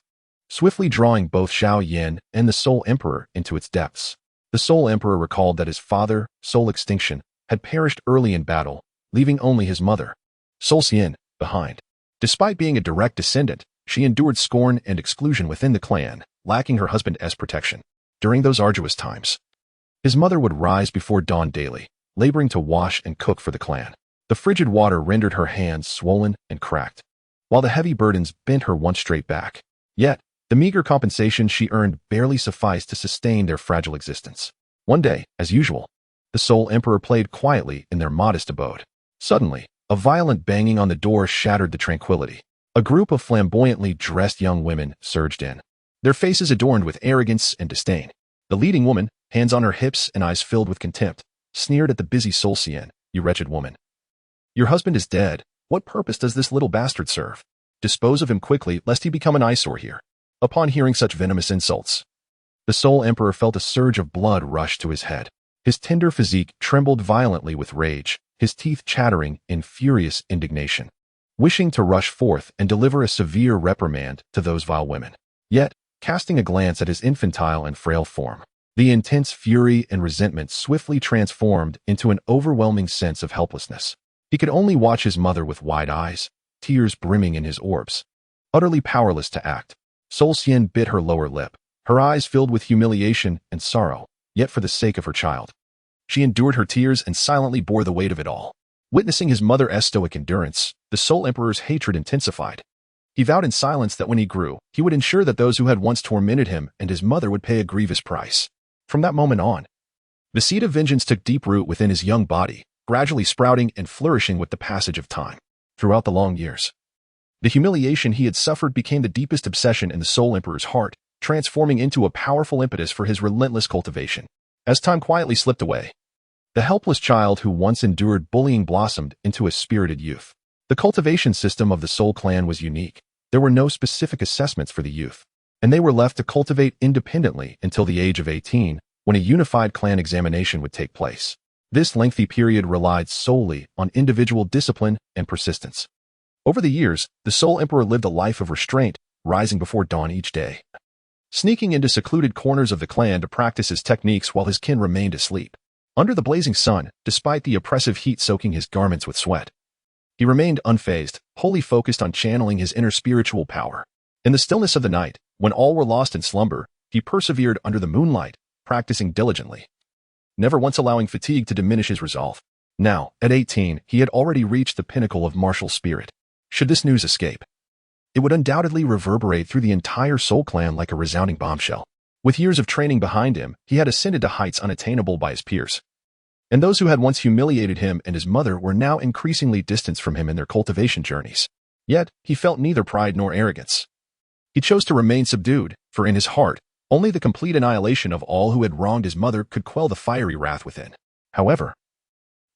Speaker 1: swiftly drawing both Xiao Yan and the Soul Emperor into its depths. The Soul Emperor recalled that his father, Soul Extinction, had perished early in battle, leaving only his mother, Soul Xian, behind. Despite being a direct descendant, she endured scorn and exclusion within the clan, lacking her husband's protection. During those arduous times, his mother would rise before dawn daily, laboring to wash and cook for the clan. The frigid water rendered her hands swollen and cracked, while the heavy burdens bent her once straight back. Yet, the meager compensation she earned barely sufficed to sustain their fragile existence. One day, as usual, the Soul Emperor played quietly in their modest abode. Suddenly, a violent banging on the door shattered the tranquility. A group of flamboyantly dressed young women surged in, their faces adorned with arrogance and disdain. The leading woman, hands on her hips and eyes filled with contempt, sneered at the busy Soul Xian. You wretched woman. Your husband is dead. What purpose does this little bastard serve? Dispose of him quickly, lest he become an eyesore here. Upon hearing such venomous insults, the Soul Emperor felt a surge of blood rush to his head. His tender physique trembled violently with rage, his teeth chattering in furious indignation, wishing to rush forth and deliver a severe reprimand to those vile women. Yet, casting a glance at his infantile and frail form, the intense fury and resentment swiftly transformed into an overwhelming sense of helplessness. He could only watch his mother with wide eyes, tears brimming in his orbs, utterly powerless to act. Soul Xian bit her lower lip, her eyes filled with humiliation and sorrow, yet for the sake of her child, she endured her tears and silently bore the weight of it all. Witnessing his mother's stoic endurance, the Soul Emperor's hatred intensified. He vowed in silence that when he grew, he would ensure that those who had once tormented him and his mother would pay a grievous price. From that moment on, the seed of vengeance took deep root within his young body, gradually sprouting and flourishing with the passage of time. Throughout the long years, the humiliation he had suffered became the deepest obsession in the Soul Emperor's heart, transforming into a powerful impetus for his relentless cultivation. As time quietly slipped away, the helpless child who once endured bullying blossomed into a spirited youth. The cultivation system of the Soul Clan was unique. There were no specific assessments for the youth, and they were left to cultivate independently until the age of 18, when a unified clan examination would take place. This lengthy period relied solely on individual discipline and persistence. Over the years, the Soul Emperor lived a life of restraint, rising before dawn each day, sneaking into secluded corners of the clan to practice his techniques while his kin remained asleep. Under the blazing sun, despite the oppressive heat soaking his garments with sweat, he remained unfazed, wholly focused on channeling his inner spiritual power. In the stillness of the night, when all were lost in slumber, he persevered under the moonlight, practicing diligently, never once allowing fatigue to diminish his resolve. Now, at 18, he had already reached the pinnacle of martial spirit. Should this news escape, it would undoubtedly reverberate through the entire Soul Clan like a resounding bombshell. With years of training behind him, he had ascended to heights unattainable by his peers, and those who had once humiliated him and his mother were now increasingly distanced from him in their cultivation journeys. Yet, he felt neither pride nor arrogance. He chose to remain subdued, for in his heart, only the complete annihilation of all who had wronged his mother could quell the fiery wrath within. However,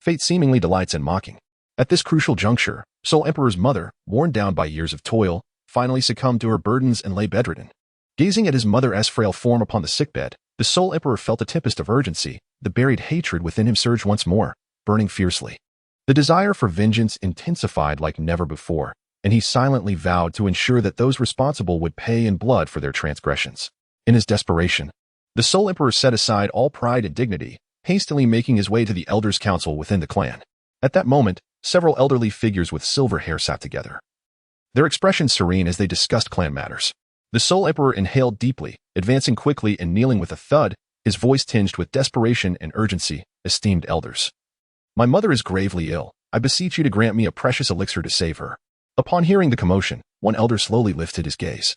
Speaker 1: fate seemingly delights in mocking. At this crucial juncture, Soul Emperor's mother, worn down by years of toil, finally succumbed to her burdens and lay bedridden. Gazing at his mother's frail form upon the sickbed, the Soul Emperor felt a tempest of urgency. The buried hatred within him surged once more, burning fiercely. The desire for vengeance intensified like never before, and he silently vowed to ensure that those responsible would pay in blood for their transgressions. In his desperation, the Soul Emperor set aside all pride and dignity, hastily making his way to the Elders' Council within the clan. At that moment, several elderly figures with silver hair sat together, their expressions serene as they discussed clan matters. The Soul Emperor inhaled deeply, advancing quickly and kneeling with a thud, his voice tinged with desperation and urgency. Esteemed elders, my mother is gravely ill. I beseech you to grant me a precious elixir to save her. Upon hearing the commotion, one elder slowly lifted his gaze,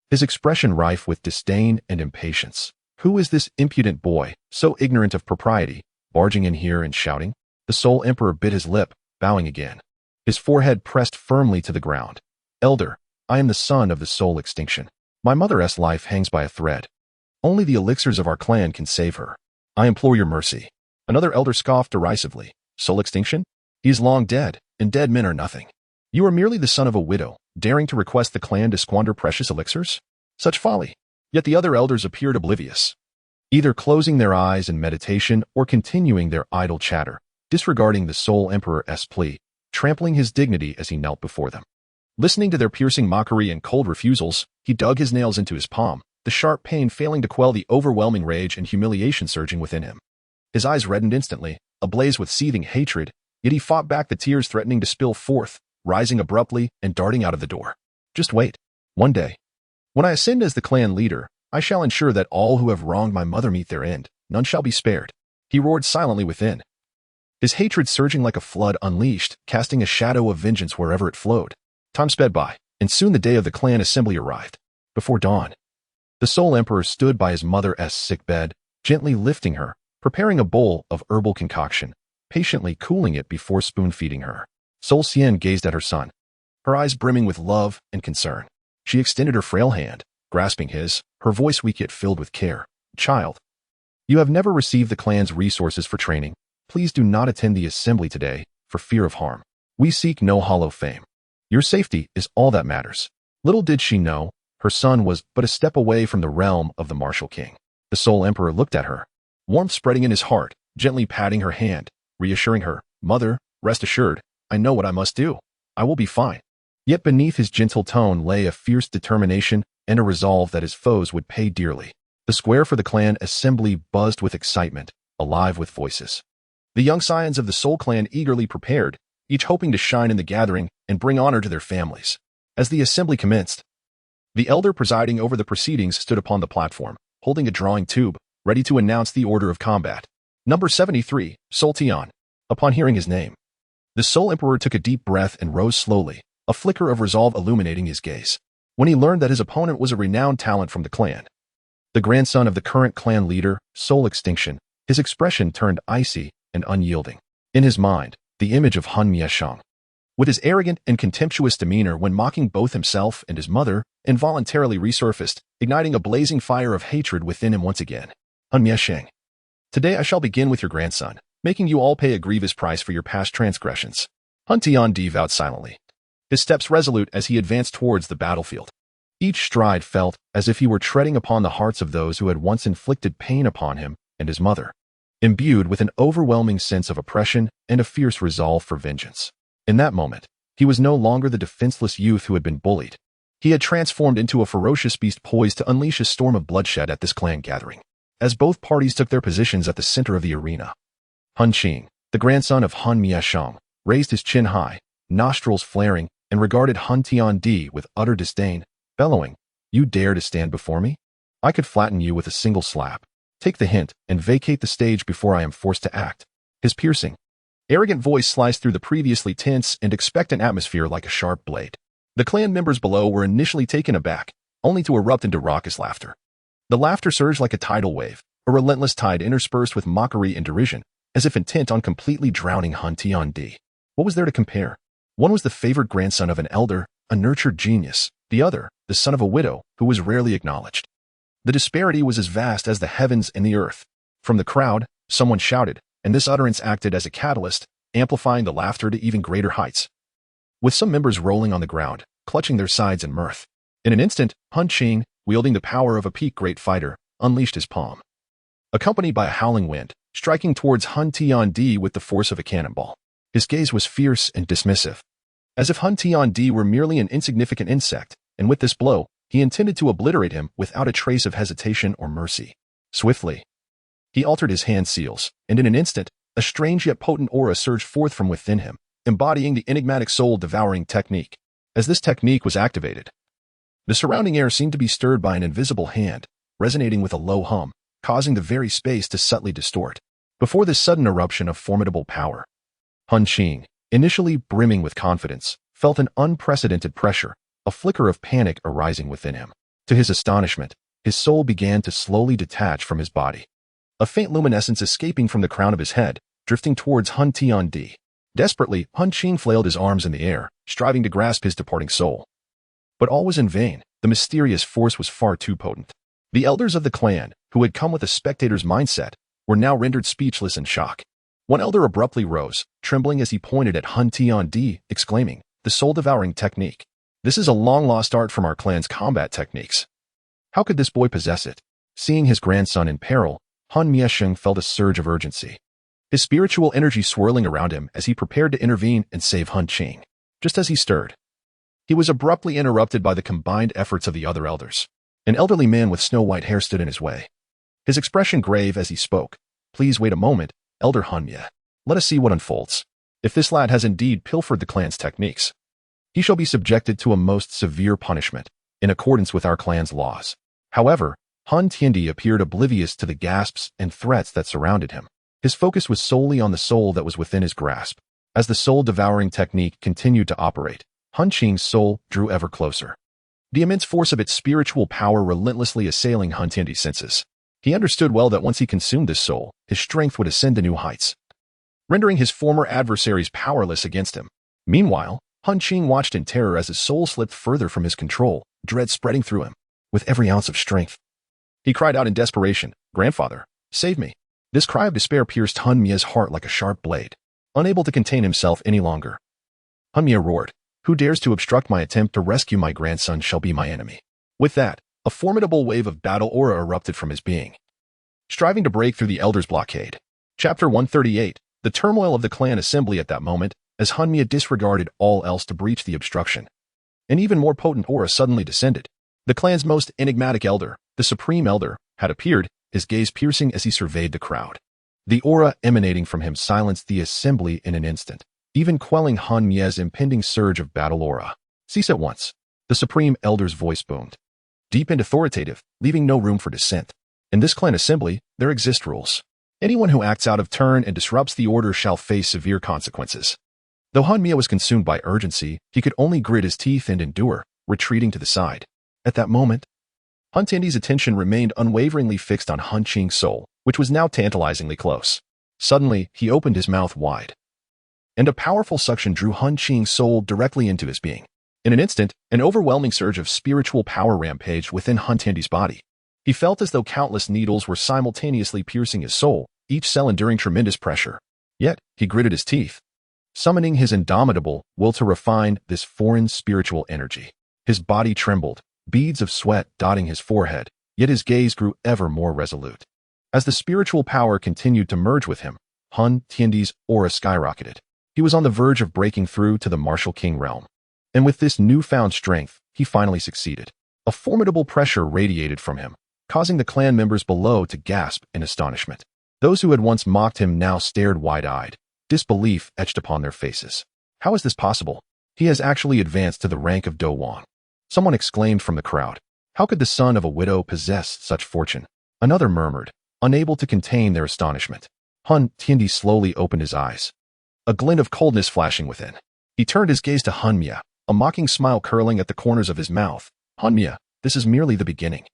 Speaker 1: his expression rife with disdain and impatience. Who is this impudent boy, so ignorant of propriety, barging in here and shouting? The Soul Emperor bit his lip, bowing again, his forehead pressed firmly to the ground. Elder, I am the son of the soul extinction. My mother's life hangs by a thread. Only the elixirs of our clan can save her. I implore your mercy. Another elder scoffed derisively. Soul extinction? He is long dead, and dead men are nothing. You are merely the son of a widow, daring to request the clan to squander precious elixirs? Such folly. Yet the other elders appeared oblivious, either closing their eyes in meditation or continuing their idle chatter, disregarding the Soul Emperor's plea, trampling his dignity as he knelt before them. Listening to their piercing mockery and cold refusals, he dug his nails into his palm, the sharp pain failing to quell the overwhelming rage and humiliation surging within him. His eyes reddened instantly, ablaze with seething hatred, yet he fought back the tears threatening to spill forth, rising abruptly and darting out of the door. Just wait. One day, when I ascend as the clan leader, I shall ensure that all who have wronged my mother meet their end. None shall be spared. He roared silently within, his hatred surging like a flood unleashed, casting a shadow of vengeance wherever it flowed. Time sped by, and soon the day of the clan assembly arrived. Before dawn, the Soul Emperor stood by his mother's sick bed, gently lifting her, preparing a bowl of herbal concoction, patiently cooling it before spoon-feeding her. Soul Xian gazed at her son, her eyes brimming with love and concern. She extended her frail hand, grasping his, her voice weak yet filled with care. Child, you have never received the clan's resources for training. Please do not attend the assembly today, for fear of harm. We seek no hollow fame. Your safety is all that matters. Little did she know, her son was but a step away from the realm of the martial king. The Soul Emperor looked at her, warmth spreading in his heart, gently patting her hand, reassuring her, Mother, rest assured, I know what I must do. I will be fine. Yet beneath his gentle tone lay a fierce determination and a resolve that his foes would pay dearly. The square for the clan assembly buzzed with excitement, alive with voices. The young scions of the Soul Clan eagerly prepared, each hoping to shine in the gathering and bring honor to their families. As the assembly commenced, the elder presiding over the proceedings stood upon the platform, holding a drawing tube, ready to announce the order of combat. Number 73, Soul Tian. Upon hearing his name, the Soul Emperor took a deep breath and rose slowly, a flicker of resolve illuminating his gaze. When he learned that his opponent was a renowned talent from the clan, the grandson of the current clan leader, Soul Extinction, his expression turned icy and unyielding. In his mind, the image of Han Mieshang, with his arrogant and contemptuous demeanor when mocking both himself and his mother, involuntarily resurfaced, igniting a blazing fire of hatred within him once again. Han Mieshang, today I shall begin with your grandson, making you all pay a grievous price for your past transgressions. Han Tiandi vowed silently, his steps resolute as he advanced towards the battlefield. Each stride felt as if he were treading upon the hearts of those who had once inflicted pain upon him and his mother, imbued with an overwhelming sense of oppression and a fierce resolve for vengeance. In that moment, he was no longer the defenseless youth who had been bullied. He had transformed into a ferocious beast poised to unleash a storm of bloodshed at this clan gathering. As both parties took their positions at the center of the arena, Han Qing, the grandson of Han Mieshang, raised his chin high, nostrils flaring, and regarded Han Tiandi with utter disdain, bellowing, You dare to stand before me? I could flatten you with a single slap. Take the hint and vacate the stage before I am forced to act. His piercing, arrogant voice sliced through the previously tense and expectant atmosphere like a sharp blade. The clan members below were initially taken aback, only to erupt into raucous laughter. The laughter surged like a tidal wave, a relentless tide interspersed with mockery and derision, as if intent on completely drowning Han Tiandi. What was there to compare? One was the favored grandson of an elder, a nurtured genius. The other, the son of a widow, who was rarely acknowledged. The disparity was as vast as the heavens and the earth. From the crowd, someone shouted, and this utterance acted as a catalyst, amplifying the laughter to even greater heights. With some members rolling on the ground, clutching their sides in mirth. In an instant, Han Qing, wielding the power of a peak great fighter, unleashed his palm, accompanied by a howling wind, striking towards Han Tiandi with the force of a cannonball. His gaze was fierce and dismissive, as if Han Tiandi were merely an insignificant insect, and with this blow, he intended to obliterate him without a trace of hesitation or mercy. Swiftly, He altered his hand seals, and in an instant, a strange yet potent aura surged forth from within him, embodying the enigmatic soul-devouring technique. As this technique was activated, the surrounding air seemed to be stirred by an invisible hand, resonating with a low hum, causing the very space to subtly distort. Before this sudden eruption of formidable power, Han Qing, initially brimming with confidence, felt an unprecedented pressure, a flicker of panic arising within him. To his astonishment, his soul began to slowly detach from his body. A faint luminescence escaping from the crown of his head, drifting towards Han Tiandi. Desperately, Han Qing flailed his arms in the air, striving to grasp his departing soul. But all was in vain. The mysterious force was far too potent. The elders of the clan, who had come with a spectator's mindset, were now rendered speechless in shock. One elder abruptly rose, trembling as he pointed at Han Tiandi, exclaiming, "The soul-devouring technique. This is a long-lost art from our clan's combat techniques. How could this boy possess it?" Seeing his grandson in peril, Han Miesheng felt a surge of urgency, his spiritual energy swirling around him as he prepared to intervene and save Han Qing. Just as he stirred, he was abruptly interrupted by the combined efforts of the other elders. An elderly man with snow-white hair stood in his way, his expression grave as he spoke. "Please wait a moment, Elder Hanmie. Let us see what unfolds. If this lad has indeed pilfered the clan's techniques, he shall be subjected to a most severe punishment, in accordance with our clan's laws." However, Han Tiandi appeared oblivious to the gasps and threats that surrounded him. His focus was solely on the soul that was within his grasp. As the soul-devouring technique continued to operate, Han Qing's soul drew ever closer, the immense force of its spiritual power relentlessly assailing Han Tiandi's senses. He understood well that once he consumed this soul, his strength would ascend to new heights, rendering his former adversaries powerless against him. Meanwhile, Han Qing watched in terror as his soul slipped further from his control, dread spreading through him. With every ounce of strength, he cried out in desperation, "Grandfather, save me." This cry of despair pierced Han Mie's heart like a sharp blade. Unable to contain himself any longer, Han Mie roared, "Who dares to obstruct my attempt to rescue my grandson shall be my enemy." With that, a formidable wave of battle aura erupted from his being, striving to break through the Elder's blockade. Chapter 138, the turmoil of the clan assembly at that moment, as Han Mie disregarded all else to breach the obstruction. An even more potent aura suddenly descended. The clan's most enigmatic elder, the Supreme Elder, had appeared, his gaze piercing as he surveyed the crowd. The aura emanating from him silenced the assembly in an instant, even quelling Han Mie's impending surge of battle aura. "Cease at once," the Supreme Elder's voice boomed, deep and authoritative, leaving no room for dissent. "In this clan assembly, there exist rules. Anyone who acts out of turn and disrupts the order shall face severe consequences." Though Han Mie was consumed by urgency, he could only grit his teeth and endure, retreating to the side. At that moment, Han Tiandi's attention remained unwaveringly fixed on Han Qing's soul, which was now tantalizingly close. Suddenly, he opened his mouth wide, and a powerful suction drew Han Qing's soul directly into his being. In an instant, an overwhelming surge of spiritual power rampaged within Han Tiandi's body. He felt as though countless needles were simultaneously piercing his soul, each cell enduring tremendous pressure. Yet, he gritted his teeth, summoning his indomitable will to refine this foreign spiritual energy. His body trembled, beads of sweat dotting his forehead, yet his gaze grew ever more resolute. As the spiritual power continued to merge with him, Han Tiandi's aura skyrocketed. He was on the verge of breaking through to the martial king realm. And with this newfound strength, he finally succeeded. A formidable pressure radiated from him, causing the clan members below to gasp in astonishment. Those who had once mocked him now stared wide-eyed, disbelief etched upon their faces. "How is this possible? He has actually advanced to the rank of Dou Wang." Someone exclaimed from the crowd. "How could the son of a widow possess such fortune?" Another murmured, unable to contain their astonishment. Han Tiandi slowly opened his eyes, a glint of coldness flashing within. He turned his gaze to Han Mie, a mocking smile curling at the corners of his mouth. "Han Mie, this is merely the beginning.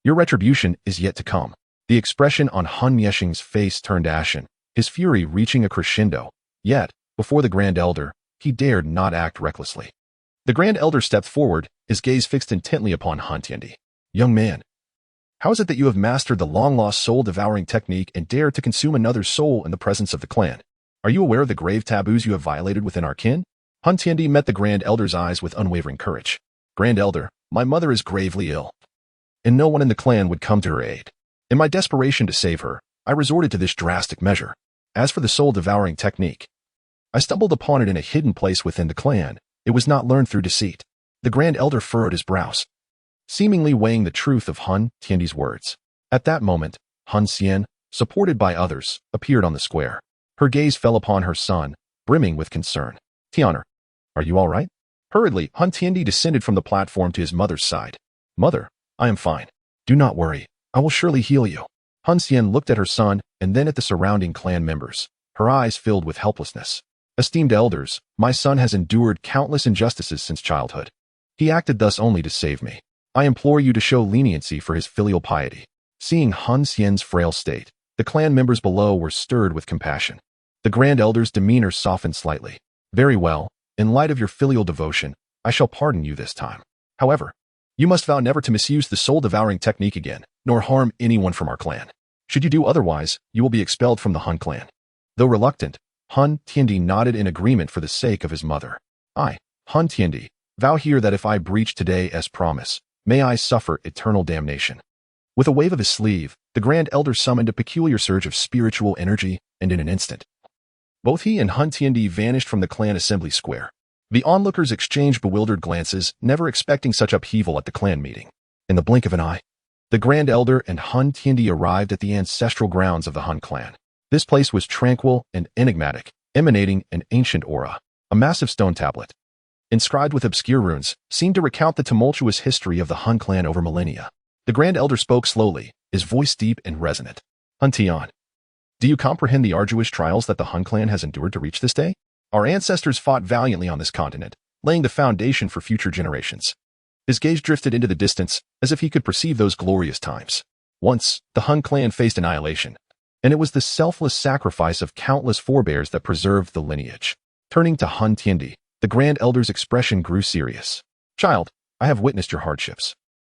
Speaker 1: Your retribution is yet to come." The expression on Han Miesheng's face turned ashen, his fury reaching a crescendo. Yet, before the Grand Elder, he dared not act recklessly. The Grand Elder stepped forward, his gaze fixed intently upon Han Tiandi. "Young man, how is it that you have mastered the long-lost soul-devouring technique and dare to consume another's soul in the presence of the clan? Are you aware of the grave taboos you have violated within our kin?" Han Tiandi met the Grand Elder's eyes with unwavering courage. "Grand Elder, my mother is gravely ill, and no one in the clan would come to her aid. In my desperation to save her, I resorted to this drastic measure. As for the soul-devouring technique, I stumbled upon it in a hidden place within the clan. It was not learned through deceit." The Grand Elder furrowed his brows, seemingly weighing the truth of Han Tiandi's words. At that moment, Han Xian, supported by others, appeared on the square. Her gaze fell upon her son, brimming with concern. Tian'er, are you all right? Hurriedly, Han Tiandi descended from the platform to his mother's side. Mother, I am fine. Do not worry. I will surely heal you. Han Xian looked at her son and then at the surrounding clan members, her eyes filled with helplessness. Esteemed elders, my son has endured countless injustices since childhood. He acted thus only to save me. I implore you to show leniency for his filial piety. Seeing Han Xian's frail state, the clan members below were stirred with compassion. The Grand Elder's demeanor softened slightly. Very well, in light of your filial devotion, I shall pardon you this time. However, you must vow never to misuse the soul-devouring technique again, nor harm anyone from our clan. Should you do otherwise, you will be expelled from the Han clan. Though reluctant, Han Tiandi nodded in agreement for the sake of his mother. I, Han Tiandi, vow here that if I breach today as promise, may I suffer eternal damnation. With a wave of his sleeve, the Grand Elder summoned a peculiar surge of spiritual energy, and in an instant, both he and Han Tiandi vanished from the clan assembly square. The onlookers exchanged bewildered glances, never expecting such upheaval at the clan meeting. In the blink of an eye, the Grand Elder and Han Tiandi arrived at the ancestral grounds of the Han clan. This place was tranquil and enigmatic, emanating an ancient aura. A massive stone tablet, inscribed with obscure runes, seemed to recount the tumultuous history of the Han clan over millennia. The Grand Elder spoke slowly, his voice deep and resonant. Han Tian, do you comprehend the arduous trials that the Han clan has endured to reach this day? Our ancestors fought valiantly on this continent, laying the foundation for future generations. His gaze drifted into the distance, as if he could perceive those glorious times. Once, the Han clan faced annihilation, and it was the selfless sacrifice of countless forebears that preserved the lineage. Turning to Han Tiandi, the Grand Elder's expression grew serious. Child, I have witnessed your hardships.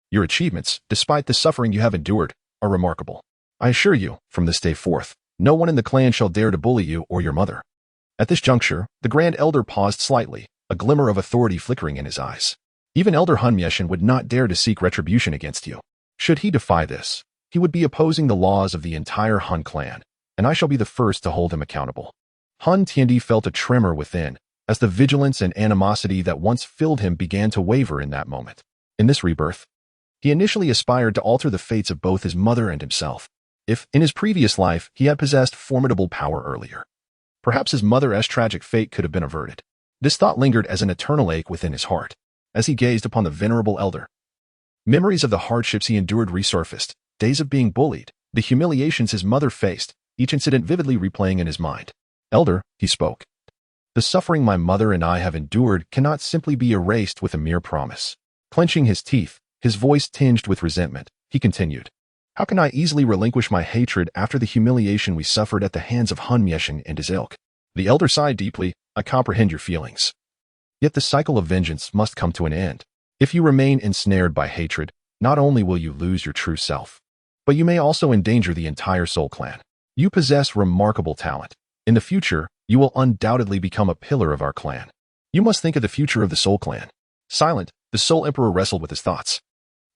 Speaker 1: Your achievements, despite the suffering you have endured, are remarkable. I assure you, from this day forth, no one in the clan shall dare to bully you or your mother. At this juncture, the Grand Elder paused slightly, a glimmer of authority flickering in his eyes. Even Elder Han Mieshan would not dare to seek retribution against you. Should he defy this, he would be opposing the laws of the entire Han clan, and I shall be the first to hold him accountable. Han Tiandi felt a tremor within, as the vigilance and animosity that once filled him began to waver in that moment. In this rebirth, he initially aspired to alter the fates of both his mother and himself. If, in his previous life, he had possessed formidable power earlier, perhaps his mother's tragic fate could have been averted. This thought lingered as an eternal ache within his heart, as he gazed upon the venerable elder. Memories of the hardships he endured resurfaced, days of being bullied, the humiliations his mother faced, each incident vividly replaying in his mind. Elder, he spoke. The suffering my mother and I have endured cannot simply be erased with a mere promise. Clenching his teeth, his voice tinged with resentment, he continued. How can I easily relinquish my hatred after the humiliation we suffered at the hands of Han Mieshan and his ilk? The elder sighed deeply. I comprehend your feelings. Yet the cycle of vengeance must come to an end. If you remain ensnared by hatred, not only will you lose your true self, but you may also endanger the entire Soul Clan. You possess remarkable talent. In the future, you will undoubtedly become a pillar of our clan. You must think of the future of the Soul Clan. Silent, the Soul Emperor wrestled with his thoughts.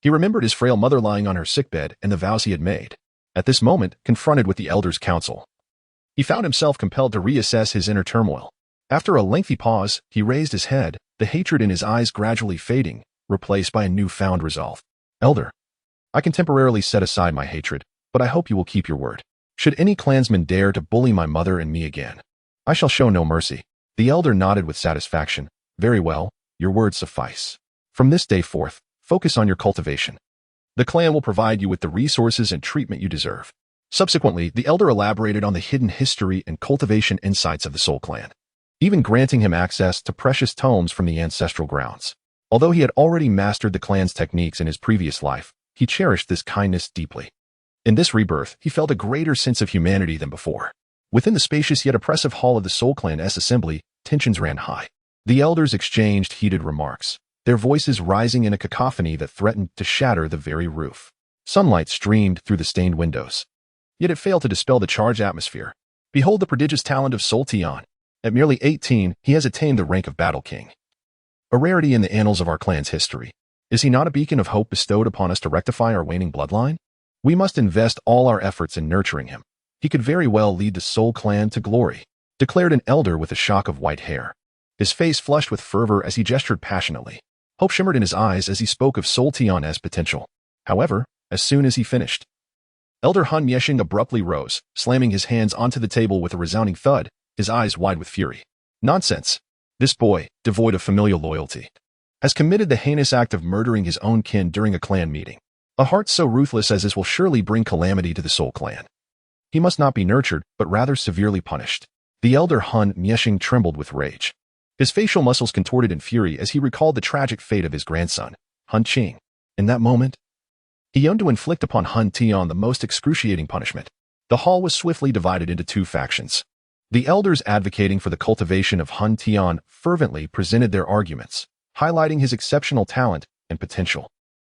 Speaker 1: He remembered his frail mother lying on her sickbed and the vows he had made. At this moment, confronted with the Elder's counsel, he found himself compelled to reassess his inner turmoil. After a lengthy pause, he raised his head, the hatred in his eyes gradually fading, replaced by a newfound resolve. Elder, I can temporarily set aside my hatred, but I hope you will keep your word. Should any clansman dare to bully my mother and me again, I shall show no mercy. The elder nodded with satisfaction. Very well, your words suffice. From this day forth, focus on your cultivation. The clan will provide you with the resources and treatment you deserve. Subsequently, the elder elaborated on the hidden history and cultivation insights of the Soul Clan, even granting him access to precious tomes from the ancestral grounds. Although he had already mastered the clan's techniques in his previous life, he cherished this kindness deeply. In this rebirth, he felt a greater sense of humanity than before. Within the spacious yet oppressive hall of the Soul Clan's assembly, tensions ran high. The elders exchanged heated remarks, their voices rising in a cacophony that threatened to shatter the very roof. Sunlight streamed through the stained windows, yet it failed to dispel the charged atmosphere. Behold the prodigious talent of Soul Tian. At merely 18, he has attained the rank of Battle King, a rarity in the annals of our clan's history. Is he not a beacon of hope bestowed upon us to rectify our waning bloodline? We must invest all our efforts in nurturing him. He could very well lead the Soul Clan to glory, declared an elder with a shock of white hair. His face flushed with fervor as he gestured passionately. Hope shimmered in his eyes as he spoke of Soul Tian's potential. However, as soon as he finished, Elder Han Mieshing abruptly rose, slamming his hands onto the table with a resounding thud, his eyes wide with fury. Nonsense! This boy, devoid of familial loyalty, has committed the heinous act of murdering his own kin during a clan meeting. A heart so ruthless as this will surely bring calamity to the Soul Clan. He must not be nurtured, but rather severely punished. The elder Han Mieshing trembled with rage. His facial muscles contorted in fury as he recalled the tragic fate of his grandson, Han Qing. In that moment, he yearned to inflict upon Han Tian the most excruciating punishment. The hall was swiftly divided into two factions. The elders advocating for the cultivation of Han Tian fervently presented their arguments, highlighting his exceptional talent and potential,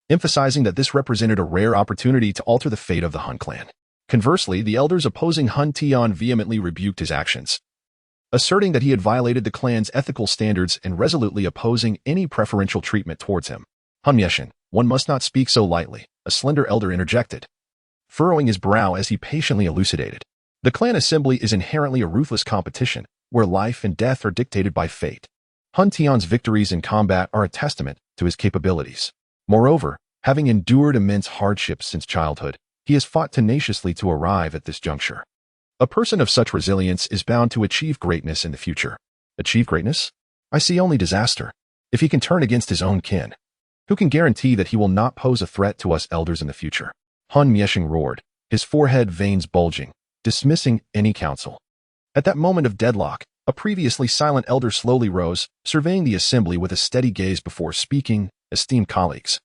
Speaker 1: emphasizing that this represented a rare opportunity to alter the fate of the Han clan. Conversely, the elders opposing Han Tian vehemently rebuked his actions, asserting that he had violated the clan's ethical standards and resolutely opposing any preferential treatment towards him. Han Mieshing, one must not speak so lightly, a slender elder interjected, furrowing his brow as he patiently elucidated. The clan assembly is inherently a ruthless competition, where life and death are dictated by fate. Han Tian's victories in combat are a testament to his capabilities. Moreover, having endured immense hardships since childhood, he has fought tenaciously to arrive at this juncture. A person of such resilience is bound to achieve greatness in the future. Achieve greatness? I see only disaster. If he can turn against his own kin, who can guarantee that he will not pose a threat to us elders in the future? Han Mieshing roared, his forehead veins bulging, dismissing any counsel. At that moment of deadlock, a previously silent elder slowly rose, surveying the assembly with a steady gaze before speaking. Esteemed colleagues,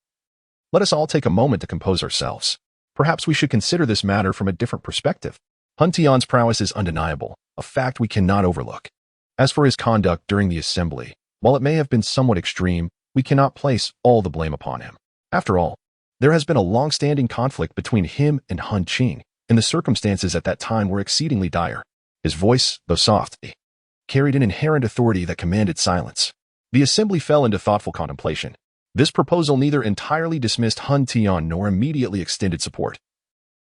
Speaker 1: let us all take a moment to compose ourselves. Perhaps we should consider this matter from a different perspective. Han Tian's prowess is undeniable, a fact we cannot overlook. As for his conduct during the assembly, while it may have been somewhat extreme, we cannot place all the blame upon him. After all, there has been a long-standing conflict between him and Han Qing, and the circumstances at that time were exceedingly dire. His voice, though soft, carried an inherent authority that commanded silence. The assembly fell into thoughtful contemplation. This proposal neither entirely dismissed Han Tian nor immediately extended support,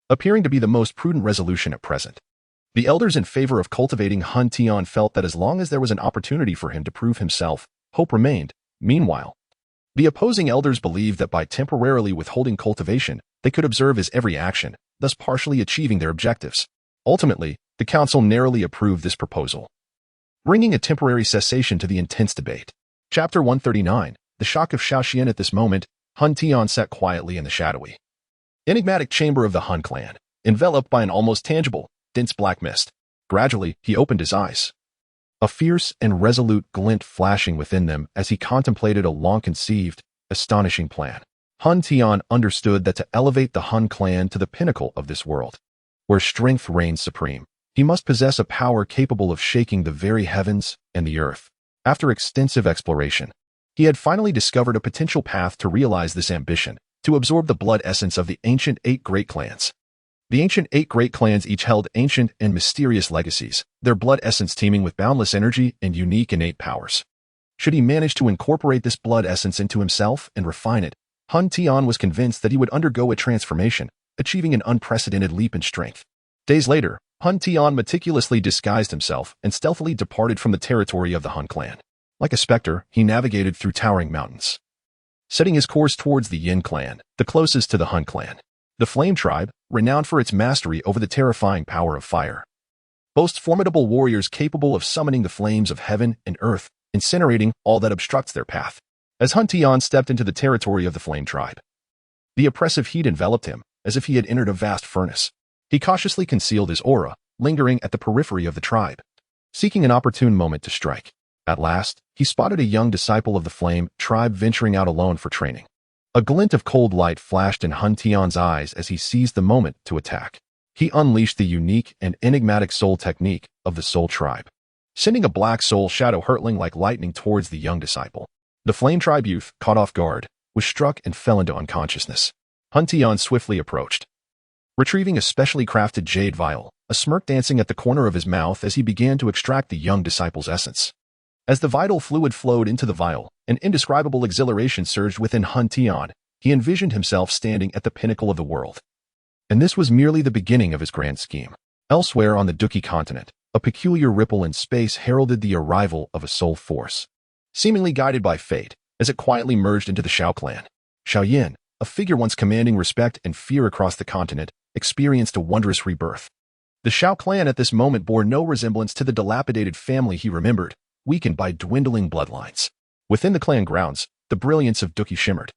Speaker 1: appearing to be the most prudent resolution at present. The elders in favor of cultivating Han Tian felt that as long as there was an opportunity for him to prove himself, hope remained. Meanwhile, the opposing elders believed that by temporarily withholding cultivation, they could observe his every action, thus partially achieving their objectives. Ultimately, the council narrowly approved this proposal, bringing a temporary cessation to the intense debate. Chapter 139, The Shock of Xiao Yan. At this moment, Han Tian sat quietly in the shadowy, enigmatic chamber of the Han clan, enveloped by an almost tangible, dense black mist. Gradually, he opened his eyes, a fierce and resolute glint flashing within them as he contemplated a long-conceived, astonishing plan. Han Tian understood that to elevate the Han clan to the pinnacle of this world, where strength reigns supreme, he must possess a power capable of shaking the very heavens and the earth. After extensive exploration, he had finally discovered a potential path to realize this ambition, to absorb the blood essence of the ancient 8 great clans. The ancient 8 great clans each held ancient and mysterious legacies, their blood essence teeming with boundless energy and unique innate powers. Should he manage to incorporate this blood essence into himself and refine it, Han Tian was convinced that he would undergo a transformation, achieving an unprecedented leap in strength. Days later, Han Tian meticulously disguised himself and stealthily departed from the territory of the Han clan. Like a specter, he navigated through towering mountains, setting his course towards the Yin clan, the closest to the Han clan. The Flame tribe, renowned for its mastery over the terrifying power of fire, boasts formidable warriors capable of summoning the flames of heaven and earth, incinerating all that obstructs their path. As Han Tian stepped into the territory of the Flame tribe, the oppressive heat enveloped him, as if he had entered a vast furnace. He cautiously concealed his aura, lingering at the periphery of the tribe, seeking an opportune moment to strike. At last, he spotted a young disciple of the Flame tribe venturing out alone for training. A glint of cold light flashed in Han Tian's eyes as he seized the moment to attack. He unleashed the unique and enigmatic soul technique of the Soul tribe, sending a black soul shadow hurtling like lightning towards the young disciple. The Flame tribe youth, caught off guard, was struck and fell into unconsciousness. Han Tian swiftly approached, retrieving a specially crafted jade vial, a smirk dancing at the corner of his mouth as he began to extract the young disciple's essence. As the vital fluid flowed into the vial, an indescribable exhilaration surged within Han Tian. He envisioned himself standing at the pinnacle of the world. And this was merely the beginning of his grand scheme. Elsewhere on the Duki continent, a peculiar ripple in space heralded the arrival of a soul force, seemingly guided by fate, as it quietly merged into the Xiao clan. Xiao Yan, a figure once commanding respect and fear across the continent, experienced a wondrous rebirth. The Xiao clan at this moment bore no resemblance to the dilapidated family he remembered, weakened by dwindling bloodlines. Within the clan grounds, the brilliance of Duki shimmered.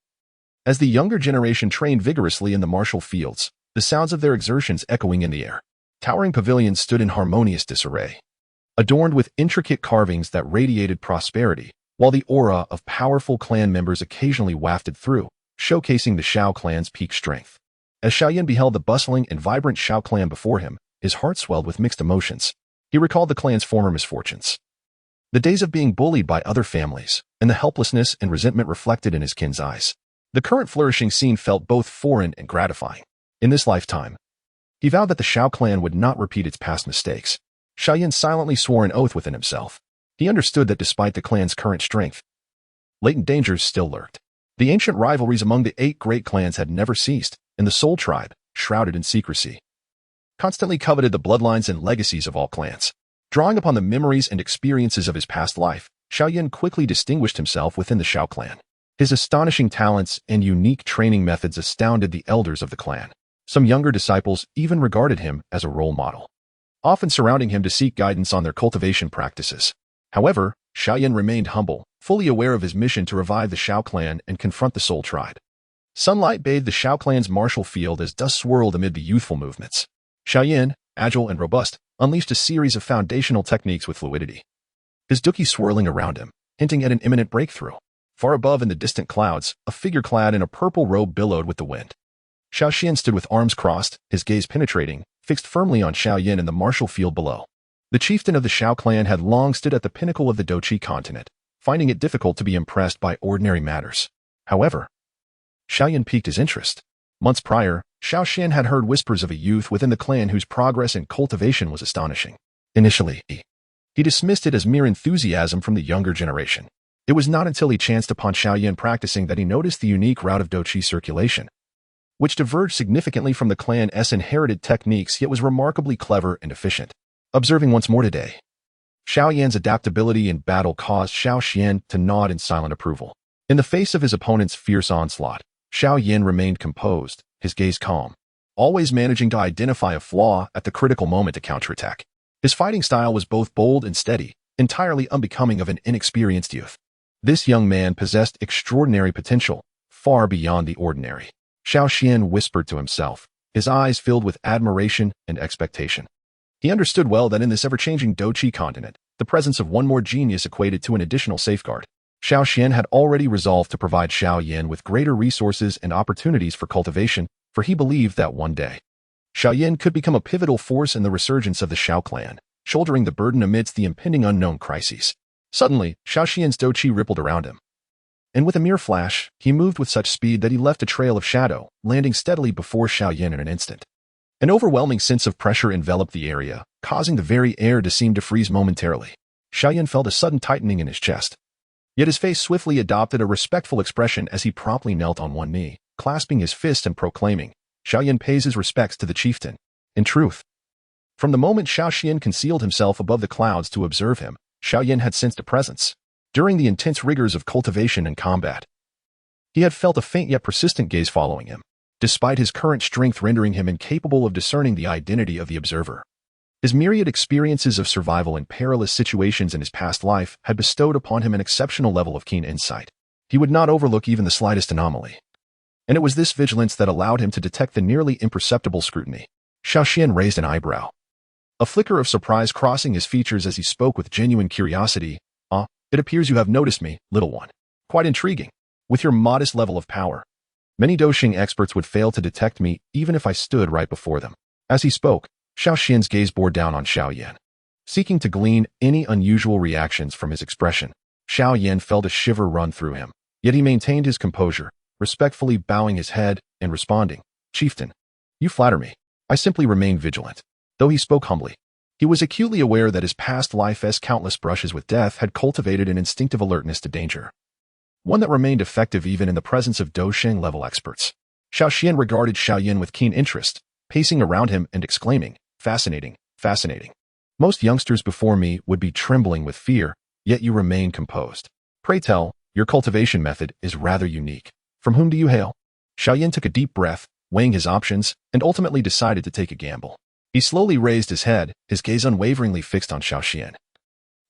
Speaker 1: As the younger generation trained vigorously in the martial fields, the sounds of their exertions echoing in the air. Towering pavilions stood in harmonious disarray, adorned with intricate carvings that radiated prosperity, while the aura of powerful clan members occasionally wafted through, showcasing the Xiao clan's peak strength. As Xiao Yan beheld the bustling and vibrant Xiao clan before him, his heart swelled with mixed emotions. He recalled the clan's former misfortunes, the days of being bullied by other families, and the helplessness and resentment reflected in his kin's eyes. The current flourishing scene felt both foreign and gratifying. In this lifetime, he vowed that the Xiao clan would not repeat its past mistakes. Xiao Yan silently swore an oath within himself. He understood that despite the clan's current strength, latent dangers still lurked. The ancient rivalries among the 8 great clans had never ceased, and the Soul Tribe, shrouded in secrecy, constantly coveted the bloodlines and legacies of all clans. Drawing upon the memories and experiences of his past life, Xiao Yan quickly distinguished himself within the Xiao clan. His astonishing talents and unique training methods astounded the elders of the clan. Some younger disciples even regarded him as a role model, often surrounding him to seek guidance on their cultivation practices. However, Xiao Yan remained humble, fully aware of his mission to revive the Xiao clan and confront the Soul Tribe. Sunlight bathed the Xiao clan's martial field as dust swirled amid the youthful movements. Xiao Yan, agile and robust, unleashed a series of foundational techniques with fluidity, his Duki swirling around him, hinting at an imminent breakthrough. Far above in the distant clouds, a figure clad in a purple robe billowed with the wind. Xiao Xian stood with arms crossed, his gaze penetrating, fixed firmly on Xiao Yan in the martial field below. The chieftain of the Xiao clan had long stood at the pinnacle of the Douqi continent, finding it difficult to be impressed by ordinary matters. However, Xiao Yan piqued his interest. Months prior, Xiao Xian had heard whispers of a youth within the clan whose progress in cultivation was astonishing. Initially, he dismissed it as mere enthusiasm from the younger generation. It was not until he chanced upon Xiao Yan practicing that he noticed the unique route of Douqi circulation, which diverged significantly from the clan's inherited techniques yet was remarkably clever and efficient. Observing once more today, Xiao Yan's adaptability in battle caused Xiao Xian to nod in silent approval. In the face of his opponent's fierce onslaught, Xiao Yan remained composed, his gaze calm, always managing to identify a flaw at the critical moment to counterattack. His fighting style was both bold and steady, entirely unbecoming of an inexperienced youth. This young man possessed extraordinary potential, far beyond the ordinary. Xiao Xian whispered to himself, his eyes filled with admiration and expectation. He understood well that in this ever-changing Douqi continent, the presence of one more genius equated to an additional safeguard. Xiao Xian had already resolved to provide Xiao Yan with greater resources and opportunities for cultivation, for he believed that one day, Xiao Yan could become a pivotal force in the resurgence of the Xiao clan, shouldering the burden amidst the impending unknown crises. Suddenly, Xiao Xian's Douqi rippled around him, and with a mere flash, he moved with such speed that he left a trail of shadow, landing steadily before Xiao Yan in an instant. An overwhelming sense of pressure enveloped the area, causing the very air to seem to freeze momentarily. Xiao Yan felt a sudden tightening in his chest. Yet his face swiftly adopted a respectful expression as he promptly knelt on one knee, clasping his fist and proclaiming, "Xiao Yan pays his respects to the chieftain." In truth, from the moment Xiao Xian concealed himself above the clouds to observe him, Xiao Yan had sensed a presence. During the intense rigors of cultivation and combat, he had felt a faint yet persistent gaze following him, despite his current strength rendering him incapable of discerning the identity of the observer. His myriad experiences of survival in perilous situations in his past life had bestowed upon him an exceptional level of keen insight. He would not overlook even the slightest anomaly, and it was this vigilance that allowed him to detect the nearly imperceptible scrutiny. Xiao Xian raised an eyebrow, a flicker of surprise crossing his features as he spoke with genuine curiosity. It appears you have noticed me, little one. Quite intriguing. With your modest level of power, many Douqing experts would fail to detect me even if I stood right before them." As he spoke, Xiao Xian's gaze bore down on Xiao Yan, seeking to glean any unusual reactions from his expression. Xiao Yan felt a shiver run through him, yet he maintained his composure, respectfully bowing his head and responding, "Chieftain, you flatter me. I simply remain vigilant." Though he spoke humbly, he was acutely aware that his past life's countless brushes with death had cultivated an instinctive alertness to danger, one that remained effective even in the presence of Douqing-level experts. Xiao Xian regarded Xiao Yan with keen interest, pacing around him and exclaiming, "Fascinating, fascinating. Most youngsters before me would be trembling with fear, yet you remain composed. Pray tell, your cultivation method is rather unique. From whom do you hail?" Xiao Yan took a deep breath, weighing his options, and ultimately decided to take a gamble. He slowly raised his head, his gaze unwaveringly fixed on Xiao Yan.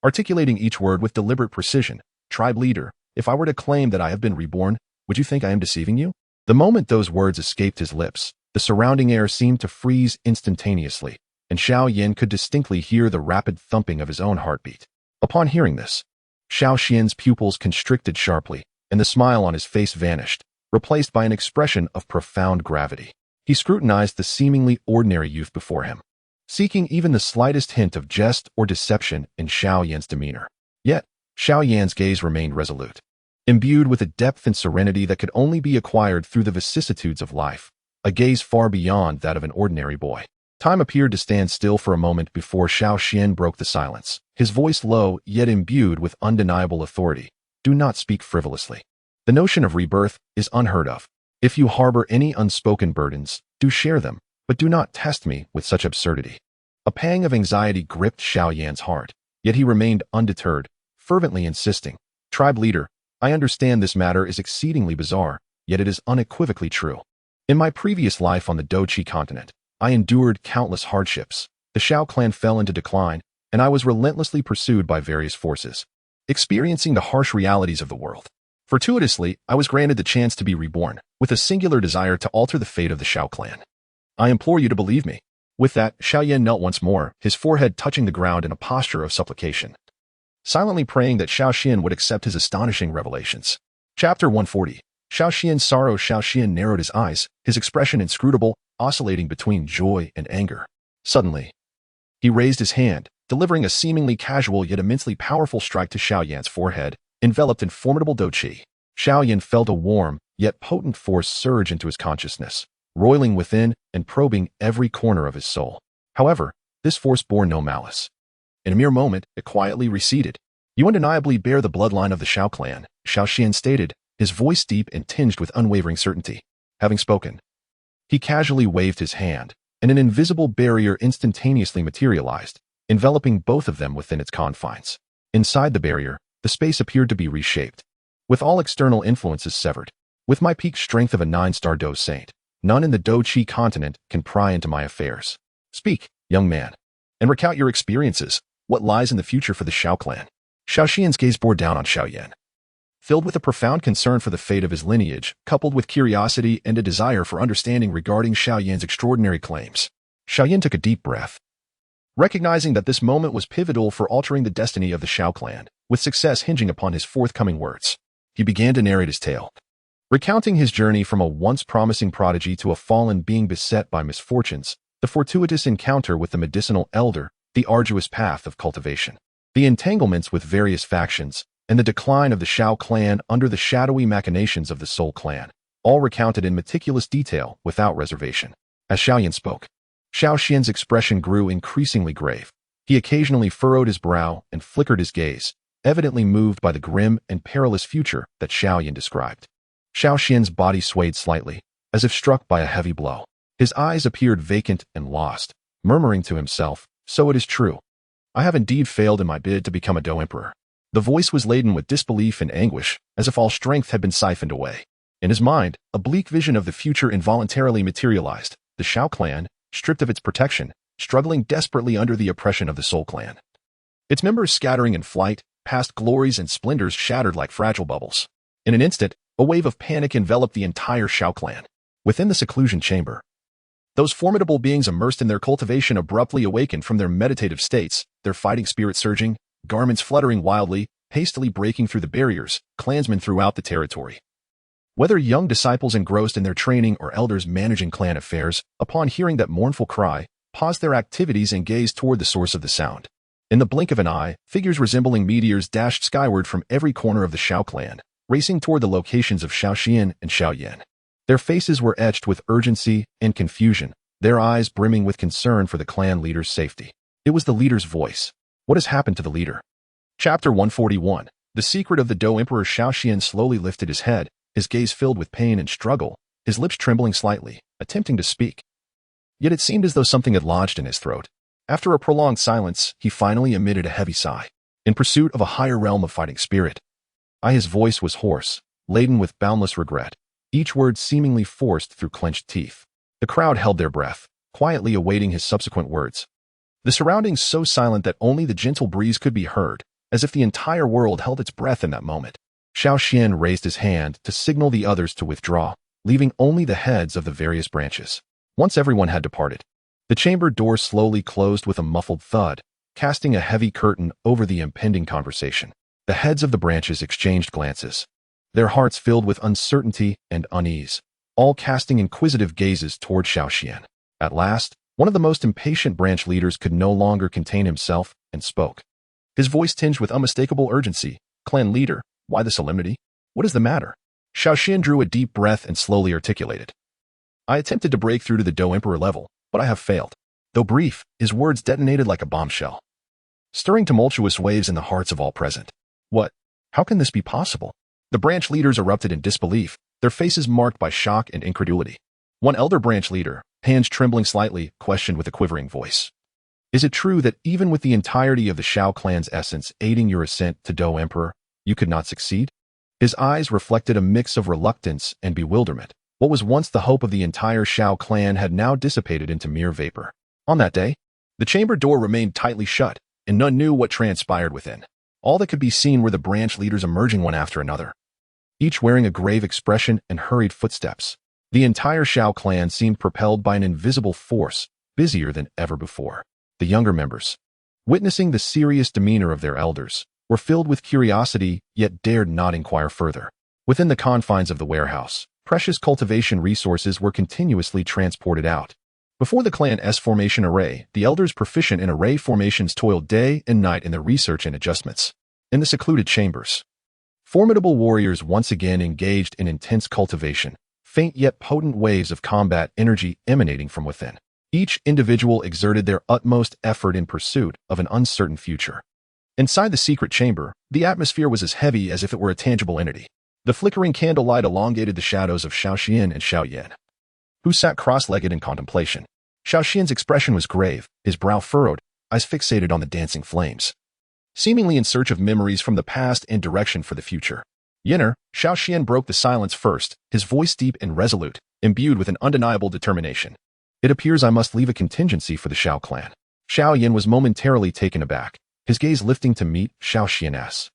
Speaker 1: Articulating each word with deliberate precision, "Tribe leader, if I were to claim that I have been reborn, would you think I am deceiving you?" The moment those words escaped his lips, the surrounding air seemed to freeze instantaneously, and Xiao Yan could distinctly hear the rapid thumping of his own heartbeat. Upon hearing this, Xiao Xian's pupils constricted sharply, and the smile on his face vanished, replaced by an expression of profound gravity. He scrutinized the seemingly ordinary youth before him, seeking even the slightest hint of jest or deception in Xiao Yan's demeanor. Yet, Xiao Yan's gaze remained resolute, imbued with a depth and serenity that could only be acquired through the vicissitudes of life, a gaze far beyond that of an ordinary boy. Time appeared to stand still for a moment before Xiao Xian broke the silence, his voice low yet imbued with undeniable authority. "Do not speak frivolously. The notion of rebirth is unheard of. If you harbor any unspoken burdens, do share them, but do not test me with such absurdity." A pang of anxiety gripped Xiao Yan's heart, yet he remained undeterred, fervently insisting, "Tribe leader, I understand this matter is exceedingly bizarre, yet it is unequivocally true. In my previous life on the Douqi continent, I endured countless hardships. The Xiao clan fell into decline, and I was relentlessly pursued by various forces, experiencing the harsh realities of the world. Fortuitously, I was granted the chance to be reborn, with a singular desire to alter the fate of the Xiao clan. I implore you to believe me." With that, Xiao Yan knelt once more, his forehead touching the ground in a posture of supplication, silently praying that Xiao Xian would accept his astonishing revelations. Chapter 140. Xiao Xian's sorrow. Xiao Xian narrowed his eyes, his expression inscrutable, oscillating between joy and anger. Suddenly, he raised his hand, delivering a seemingly casual yet immensely powerful strike to Xiao Yan's forehead, enveloped in formidable Dou Qi. Xiao Yan felt a warm, yet potent force surge into his consciousness, roiling within and probing every corner of his soul. However, this force bore no malice. In a mere moment, it quietly receded. "You undeniably bear the bloodline of the Xiao clan," Xiao Xian stated, his voice deep and tinged with unwavering certainty. Having spoken, he casually waved his hand, and an invisible barrier instantaneously materialized, enveloping both of them within its confines. Inside the barrier, the space appeared to be reshaped, with all external influences severed. "With my peak strength of a 9-star Dou Saint, none in the Douqi continent can pry into my affairs. Speak, young man, and recount your experiences. What lies in the future for the Xiao clan?" Xiao Xian's gaze bore down on Xiao Yan, filled with a profound concern for the fate of his lineage, coupled with curiosity and a desire for understanding regarding Xiao Yan's extraordinary claims. Xiao Yan took a deep breath, recognizing that this moment was pivotal for altering the destiny of the Xiao clan, with success hinging upon his forthcoming words. He began to narrate his tale, recounting his journey from a once promising prodigy to a fallen being beset by misfortunes, the fortuitous encounter with the medicinal elder, the arduous path of cultivation, the entanglements with various factions, and the decline of the Xiao clan under the shadowy machinations of the Soul clan, all recounted in meticulous detail without reservation. As Xiao Yan spoke, Xiao Xian's expression grew increasingly grave. He occasionally furrowed his brow and flickered his gaze, evidently moved by the grim and perilous future that Xiao Yan described. Xiao Xian's body swayed slightly, as if struck by a heavy blow. His eyes appeared vacant and lost, murmuring to himself, "So it is true. I have indeed failed in my bid to become a Dou Emperor." The voice was laden with disbelief and anguish, as if all strength had been siphoned away. In his mind, a bleak vision of the future involuntarily materialized, the Xiao clan, stripped of its protection, struggling desperately under the oppression of the Soul clan. Its members scattering in flight, past glories and splendors shattered like fragile bubbles. In an instant, a wave of panic enveloped the entire Xiao clan. Within the seclusion chamber, those formidable beings immersed in their cultivation abruptly awakened from their meditative states, their fighting spirit surging, garments fluttering wildly, hastily breaking through the barriers, clansmen throughout the territory. Whether young disciples engrossed in their training or elders managing clan affairs, upon hearing that mournful cry, paused their activities and gazed toward the source of the sound. In the blink of an eye, figures resembling meteors dashed skyward from every corner of the Xiao clan, racing toward the locations of Xiao Xian and Xiao Yan. Their faces were etched with urgency and confusion, their eyes brimming with concern for the clan leader's safety. It was the leader's voice. What has happened to the leader? Chapter 141. The secret of the Dou Emperor. Xiao Xian slowly lifted his head, his gaze filled with pain and struggle, his lips trembling slightly, attempting to speak. Yet it seemed as though something had lodged in his throat. After a prolonged silence, he finally emitted a heavy sigh, in pursuit of a higher realm of fighting spirit. His voice was hoarse, laden with boundless regret, each word seemingly forced through clenched teeth. The crowd held their breath, quietly awaiting his subsequent words. The surroundings so silent that only the gentle breeze could be heard, as if the entire world held its breath in that moment. Xiao Yan raised his hand to signal the others to withdraw, leaving only the heads of the various branches. Once everyone had departed, the chamber door slowly closed with a muffled thud, casting a heavy curtain over the impending conversation. The heads of the branches exchanged glances, their hearts filled with uncertainty and unease, all casting inquisitive gazes toward Xiao Yan. At last, one of the most impatient branch leaders could no longer contain himself and spoke. His voice tinged with unmistakable urgency. "Clan leader, why the solemnity? What is the matter?" Xiao Yan drew a deep breath and slowly articulated. "I attempted to break through to the Dou Emperor level, but I have failed." Though brief, his words detonated like a bombshell, stirring tumultuous waves in the hearts of all present. "What? How can this be possible?" The branch leaders erupted in disbelief, their faces marked by shock and incredulity. One elder branch leader, hands trembling slightly, questioned with a quivering voice. "Is it true that even with the entirety of the Xiao clan's essence aiding your ascent to Dou Emperor, you could not succeed?" His eyes reflected a mix of reluctance and bewilderment. What was once the hope of the entire Xiao clan had now dissipated into mere vapor. On that day, the chamber door remained tightly shut, and none knew what transpired within. All that could be seen were the branch leaders emerging one after another, each wearing a grave expression and hurried footsteps. The entire Xiao clan seemed propelled by an invisible force, busier than ever before. The younger members, witnessing the serious demeanor of their elders, were filled with curiosity, yet dared not inquire further. Within the confines of the warehouse, precious cultivation resources were continuously transported out. Before the clan S-formation array, the elders proficient in array formations toiled day and night in their research and adjustments. In the secluded chambers, formidable warriors once again engaged in intense cultivation, faint yet potent waves of combat energy emanating from within. Each individual exerted their utmost effort in pursuit of an uncertain future. Inside the secret chamber, the atmosphere was as heavy as if it were a tangible entity. The flickering candlelight elongated the shadows of Xiao Yan and Xiao Yan, who sat cross-legged in contemplation. Xiao Yan's expression was grave, his brow furrowed, eyes fixated on the dancing flames, seemingly in search of memories from the past and direction for the future. Yenner, Xiao Yan broke the silence first, his voice deep and resolute, imbued with an undeniable determination. "It appears I must leave a contingency for the Xiao clan." Xiao Yan was momentarily taken aback, his gaze lifting to meet Xiao Yan's,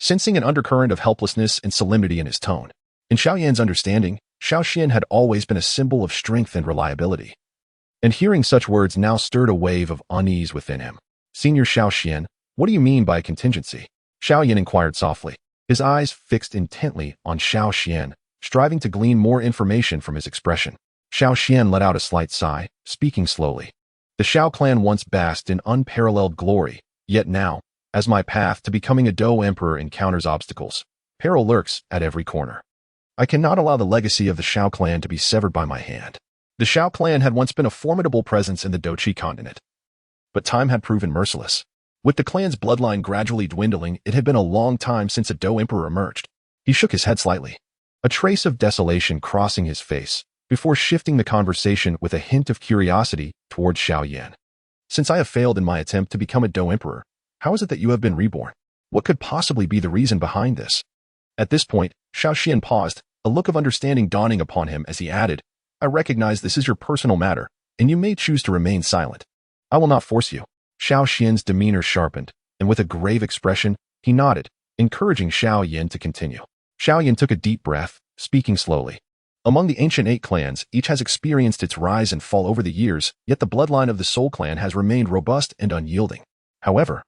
Speaker 1: sensing an undercurrent of helplessness and solemnity in his tone. In Xiao Yan's understanding, Xiao Yan had always been a symbol of strength and reliability, and hearing such words now stirred a wave of unease within him. "Senior Xiao Yan, what do you mean by contingency?" Xiao Yan inquired softly, his eyes fixed intently on Xiao Yan, striving to glean more information from his expression. Xiao Yan let out a slight sigh, speaking slowly. "The Xiao clan once basked in unparalleled glory, yet now, as my path to becoming a Dou Emperor encounters obstacles, peril lurks at every corner. I cannot allow the legacy of the Xiao clan to be severed by my hand." The Xiao clan had once been a formidable presence in the Douqi continent, but time had proven merciless. With the clan's bloodline gradually dwindling, it had been a long time since a Dou Emperor emerged. He shook his head slightly, a trace of desolation crossing his face, before shifting the conversation with a hint of curiosity toward Xiao Yan. "Since I have failed in my attempt to become a Dou Emperor, how is it that you have been reborn? What could possibly be the reason behind this?" At this point, Xiao Yan paused, a look of understanding dawning upon him as he added, "I recognize this is your personal matter, and you may choose to remain silent. I will not force you." Xiao Yan's demeanor sharpened, and with a grave expression, he nodded, encouraging Xiao Yan to continue. Xiao Yan took a deep breath, speaking slowly. "Among the ancient 8 clans, each has experienced its rise and fall over the years, yet the bloodline of the Soul clan has remained robust and unyielding. However,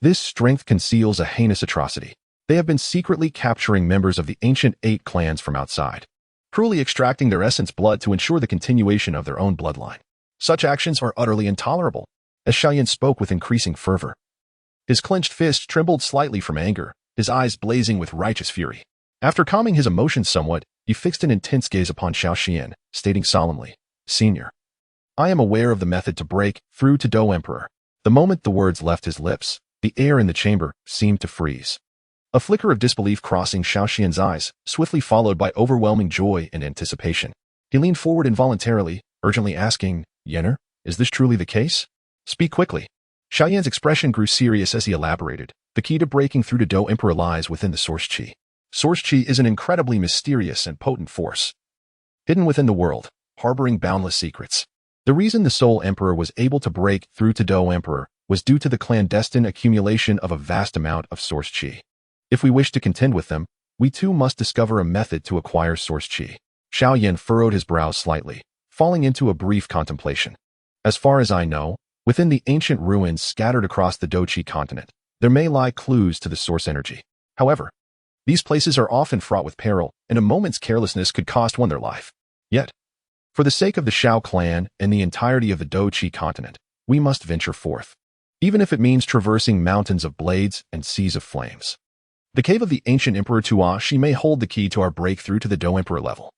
Speaker 1: this strength conceals a heinous atrocity. They have been secretly capturing members of the ancient 8 clans from outside, cruelly extracting their essence blood to ensure the continuation of their own bloodline. Such actions are utterly intolerable." As Xiao Yan spoke with increasing fervor, his clenched fist trembled slightly from anger, his eyes blazing with righteous fury. After calming his emotions somewhat, he fixed an intense gaze upon Xiao Yan, stating solemnly, "Senior, I am aware of the method to break through to Dou Emperor." The moment the words left his lips, the air in the chamber seemed to freeze. A flicker of disbelief crossing Xiao Yan's eyes, swiftly followed by overwhelming joy and anticipation. He leaned forward involuntarily, urgently asking, "Yenner, is this truly the case? Speak quickly." Xiao Yan's expression grew serious as he elaborated. "The key to breaking through to Dou Emperor lies within the Source Qi. Source Qi is an incredibly mysterious and potent force, hidden within the world. harboring boundless secrets. The reason the Soul Emperor was able to break through to Dou Emperor was due to the clandestine accumulation of a vast amount of source qi. If we wish to contend with them, we too must discover a method to acquire source qi. Xiao Yan furrowed his brows slightly, falling into a brief contemplation. As far as I know, within the ancient ruins scattered across the Dou Qi continent, there may lie clues to the source energy. However, these places are often fraught with peril, and a moment's carelessness could cost one their life. Yet, for the sake of the Xiao clan and the entirety of the Dou Qi continent, we must venture forth, even if it means traversing mountains of blades and seas of flames. The cave of the ancient Emperor Tua Shi may hold the key to our breakthrough to the Dou Emperor level.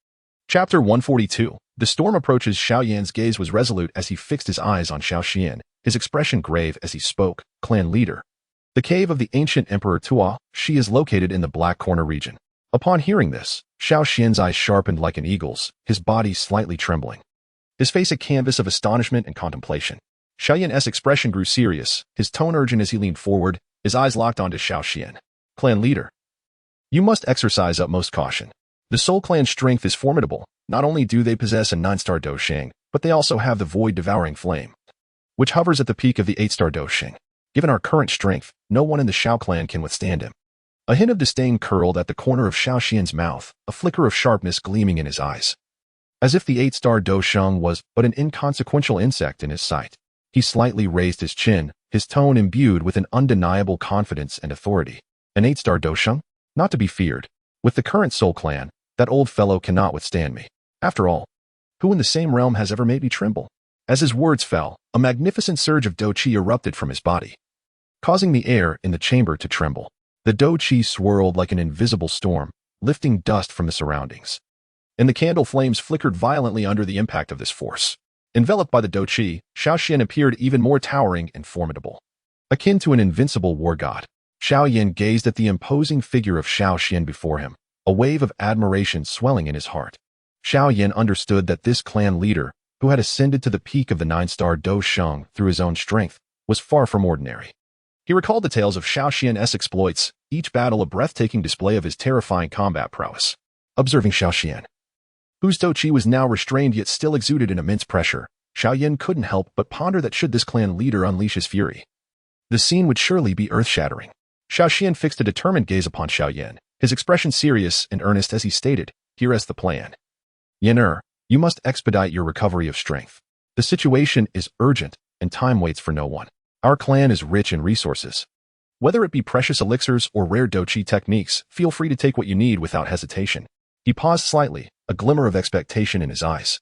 Speaker 1: Chapter 142. The storm approaches. Xiao Yan's gaze was resolute as he fixed his eyes on Xiao Xian, his expression grave as he spoke. Clan leader. The cave of the ancient Emperor Tua Shi is located in the Black Corner region. Upon hearing this, Xiao Xian's eyes sharpened like an eagle's, his body slightly trembling. His face a canvas of astonishment and contemplation. Xiao Yan's expression grew serious, his tone urgent as he leaned forward, his eyes locked onto Xiao Xian. Clan leader. You must exercise utmost caution. The Soul Clan's strength is formidable. Not only do they possess a 9-star Dou Saint, but they also have the void-devouring flame, which hovers at the peak of the 8-star Dou Saint. Given our current strength, no one in the Xiao clan can withstand him. A hint of disdain curled at the corner of Xiao Xian's mouth, a flicker of sharpness gleaming in his eyes. As if the 8-star Dou Sheng was but an inconsequential insect in his sight, he slightly raised his chin, his tone imbued with an undeniable confidence and authority. An 8-star Dou Sheng? Not to be feared. With the current Soul clan, that old fellow cannot withstand me. After all, who in the same realm has ever made me tremble? As his words fell, a magnificent surge of Dou Qi erupted from his body, causing the air in the chamber to tremble. The Dou Qi swirled like an invisible storm, lifting dust from the surroundings. And the candle flames flickered violently under the impact of this force. Enveloped by the Dou Qi, Xiao Xian appeared even more towering and formidable. Akin to an invincible war god, Xiao Yan gazed at the imposing figure of Xiao Xian before him, a wave of admiration swelling in his heart. Xiao Yan understood that this clan leader, who had ascended to the peak of the 9-star Dou Sheng through his own strength, was far from ordinary. He recalled the tales of Xiao Xian's exploits, each battle a breathtaking display of his terrifying combat prowess. Observing Xiao Xian, whose Dou Qi was now restrained yet still exuded an immense pressure, Xiao Yan couldn't help but ponder that should this clan leader unleash his fury, the scene would surely be earth-shattering. Xiao Xian fixed a determined gaze upon Xiao Yan, his expression serious and earnest as he stated, "Here is the plan. Yan, you must expedite your recovery of strength. The situation is urgent, and time waits for no one. Our clan is rich in resources. Whether it be precious elixirs or rare Dou Qi techniques, feel free to take what you need without hesitation." He paused slightly, a glimmer of expectation in his eyes.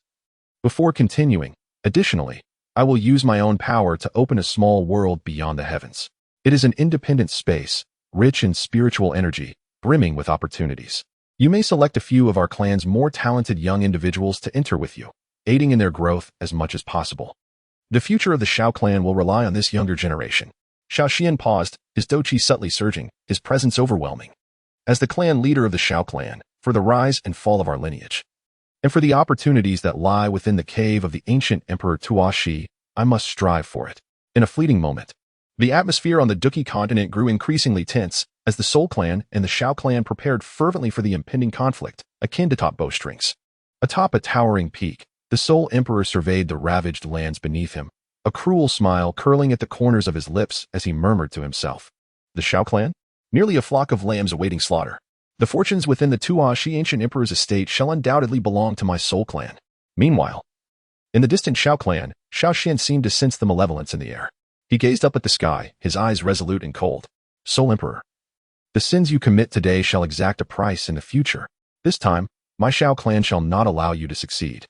Speaker 1: Before continuing, additionally, I will use my own power to open a small world beyond the heavens. It is an independent space, rich in spiritual energy, brimming with opportunities. You may select a few of our clan's more talented young individuals to enter with you, aiding in their growth as much as possible. The future of the Xiao clan will rely on this younger generation. Xiao Xian paused, his Dou Qi subtly surging, his presence overwhelming. As the clan leader of the Xiao clan, for the rise and fall of our lineage, and for the opportunities that lie within the cave of the ancient Emperor Tua Shi, I must strive for it. In a fleeting moment, the atmosphere on the Dou Qi continent grew increasingly tense as the Soul clan and the Xiao clan prepared fervently for the impending conflict, akin to top bowstrings. Atop a towering peak, the Soul Emperor surveyed the ravaged lands beneath him, a cruel smile curling at the corners of his lips as he murmured to himself. The Xiao clan? Merely a flock of lambs awaiting slaughter. The fortunes within the Tua Shi ancient emperor's estate shall undoubtedly belong to my Soul clan. Meanwhile, in the distant Xiao clan, Xiao Xian seemed to sense the malevolence in the air. He gazed up at the sky, his eyes resolute and cold. Soul Emperor, the sins you commit today shall exact a price in the future. This time, my Xiao clan shall not allow you to succeed.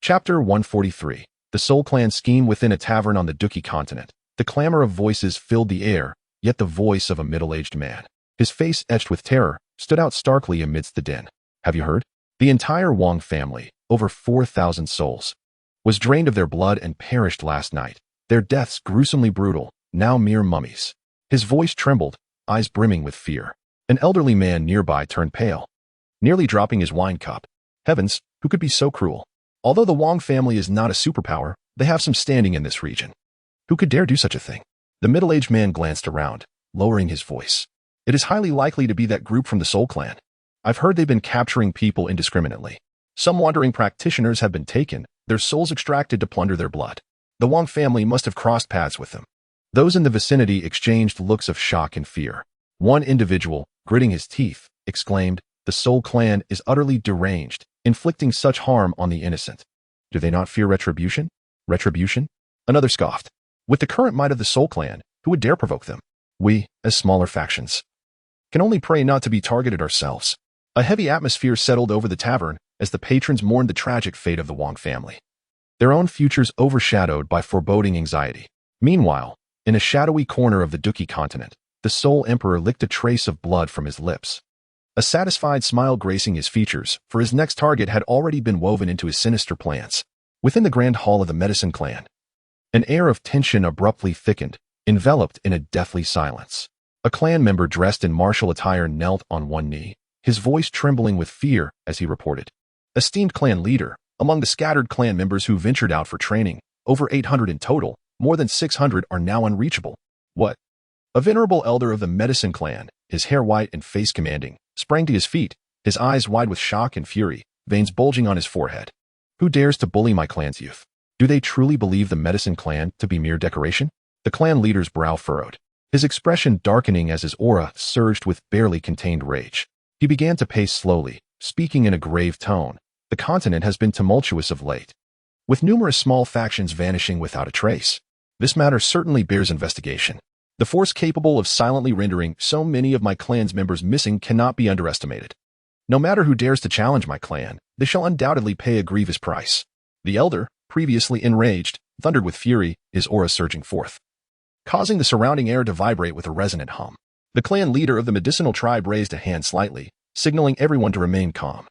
Speaker 1: Chapter 143. The Soul clan scheme within a tavern on the Dou Qi continent. The clamor of voices filled the air, yet the voice of a middle-aged man, his face etched with terror, stood out starkly amidst the din. Have you heard? The entire Wang family, over 4,000 souls, was drained of their blood and perished last night. Their deaths gruesomely brutal, now mere mummies. His voice trembled, eyes brimming with fear. An elderly man nearby turned pale, nearly dropping his wine cup. Heavens, who could be so cruel? Although the Wang family is not a superpower, they have some standing in this region. Who could dare do such a thing? The middle-aged man glanced around, lowering his voice. It is highly likely to be that group from the Soul clan. I've heard they've been capturing people indiscriminately. Some wandering practitioners have been taken, their souls extracted to plunder their blood. The Wang family must have crossed paths with them. Those in the vicinity exchanged looks of shock and fear. One individual, gritting his teeth, exclaimed, "The Soul Clan is utterly deranged, inflicting such harm on the innocent. Do they not fear retribution? Retribution?" Another scoffed. "With the current might of the Soul Clan, who would dare provoke them? We, as smaller factions, can only pray not to be targeted ourselves." A heavy atmosphere settled over the tavern as the patrons mourned the tragic fate of the Wang family, their own futures overshadowed by foreboding anxiety. Meanwhile, in a shadowy corner of the Duki continent, the Soul Emperor licked a trace of blood from his lips, a satisfied smile gracing his features, for his next target had already been woven into his sinister plans. Within the grand hall of the Medicine Clan, an air of tension abruptly thickened, enveloped in a deathly silence. A clan member dressed in martial attire knelt on one knee, his voice trembling with fear as he reported. "Esteemed clan leader, among the scattered clan members who ventured out for training, over 800 in total, more than 600 are now unreachable." "What?" A venerable elder of the Medicine Clan, his hair white and face commanding, sprang to his feet, his eyes wide with shock and fury, veins bulging on his forehead. "Who dares to bully my clan's youth? Do they truly believe the Medicine Clan to be mere decoration?" The clan leader's brow furrowed, his expression darkening as his aura surged with barely contained rage. He began to pace slowly, speaking in a grave tone. "The continent has been tumultuous of late, with numerous small factions vanishing without a trace. This matter certainly bears investigation. The force capable of silently rendering so many of my clan's members missing cannot be underestimated. No matter who dares to challenge my clan, they shall undoubtedly pay a grievous price." The elder, previously enraged, thundered with fury, his aura surging forth, causing the surrounding air to vibrate with a resonant hum. The clan leader of the medicinal tribe raised a hand slightly, signaling everyone to remain calm.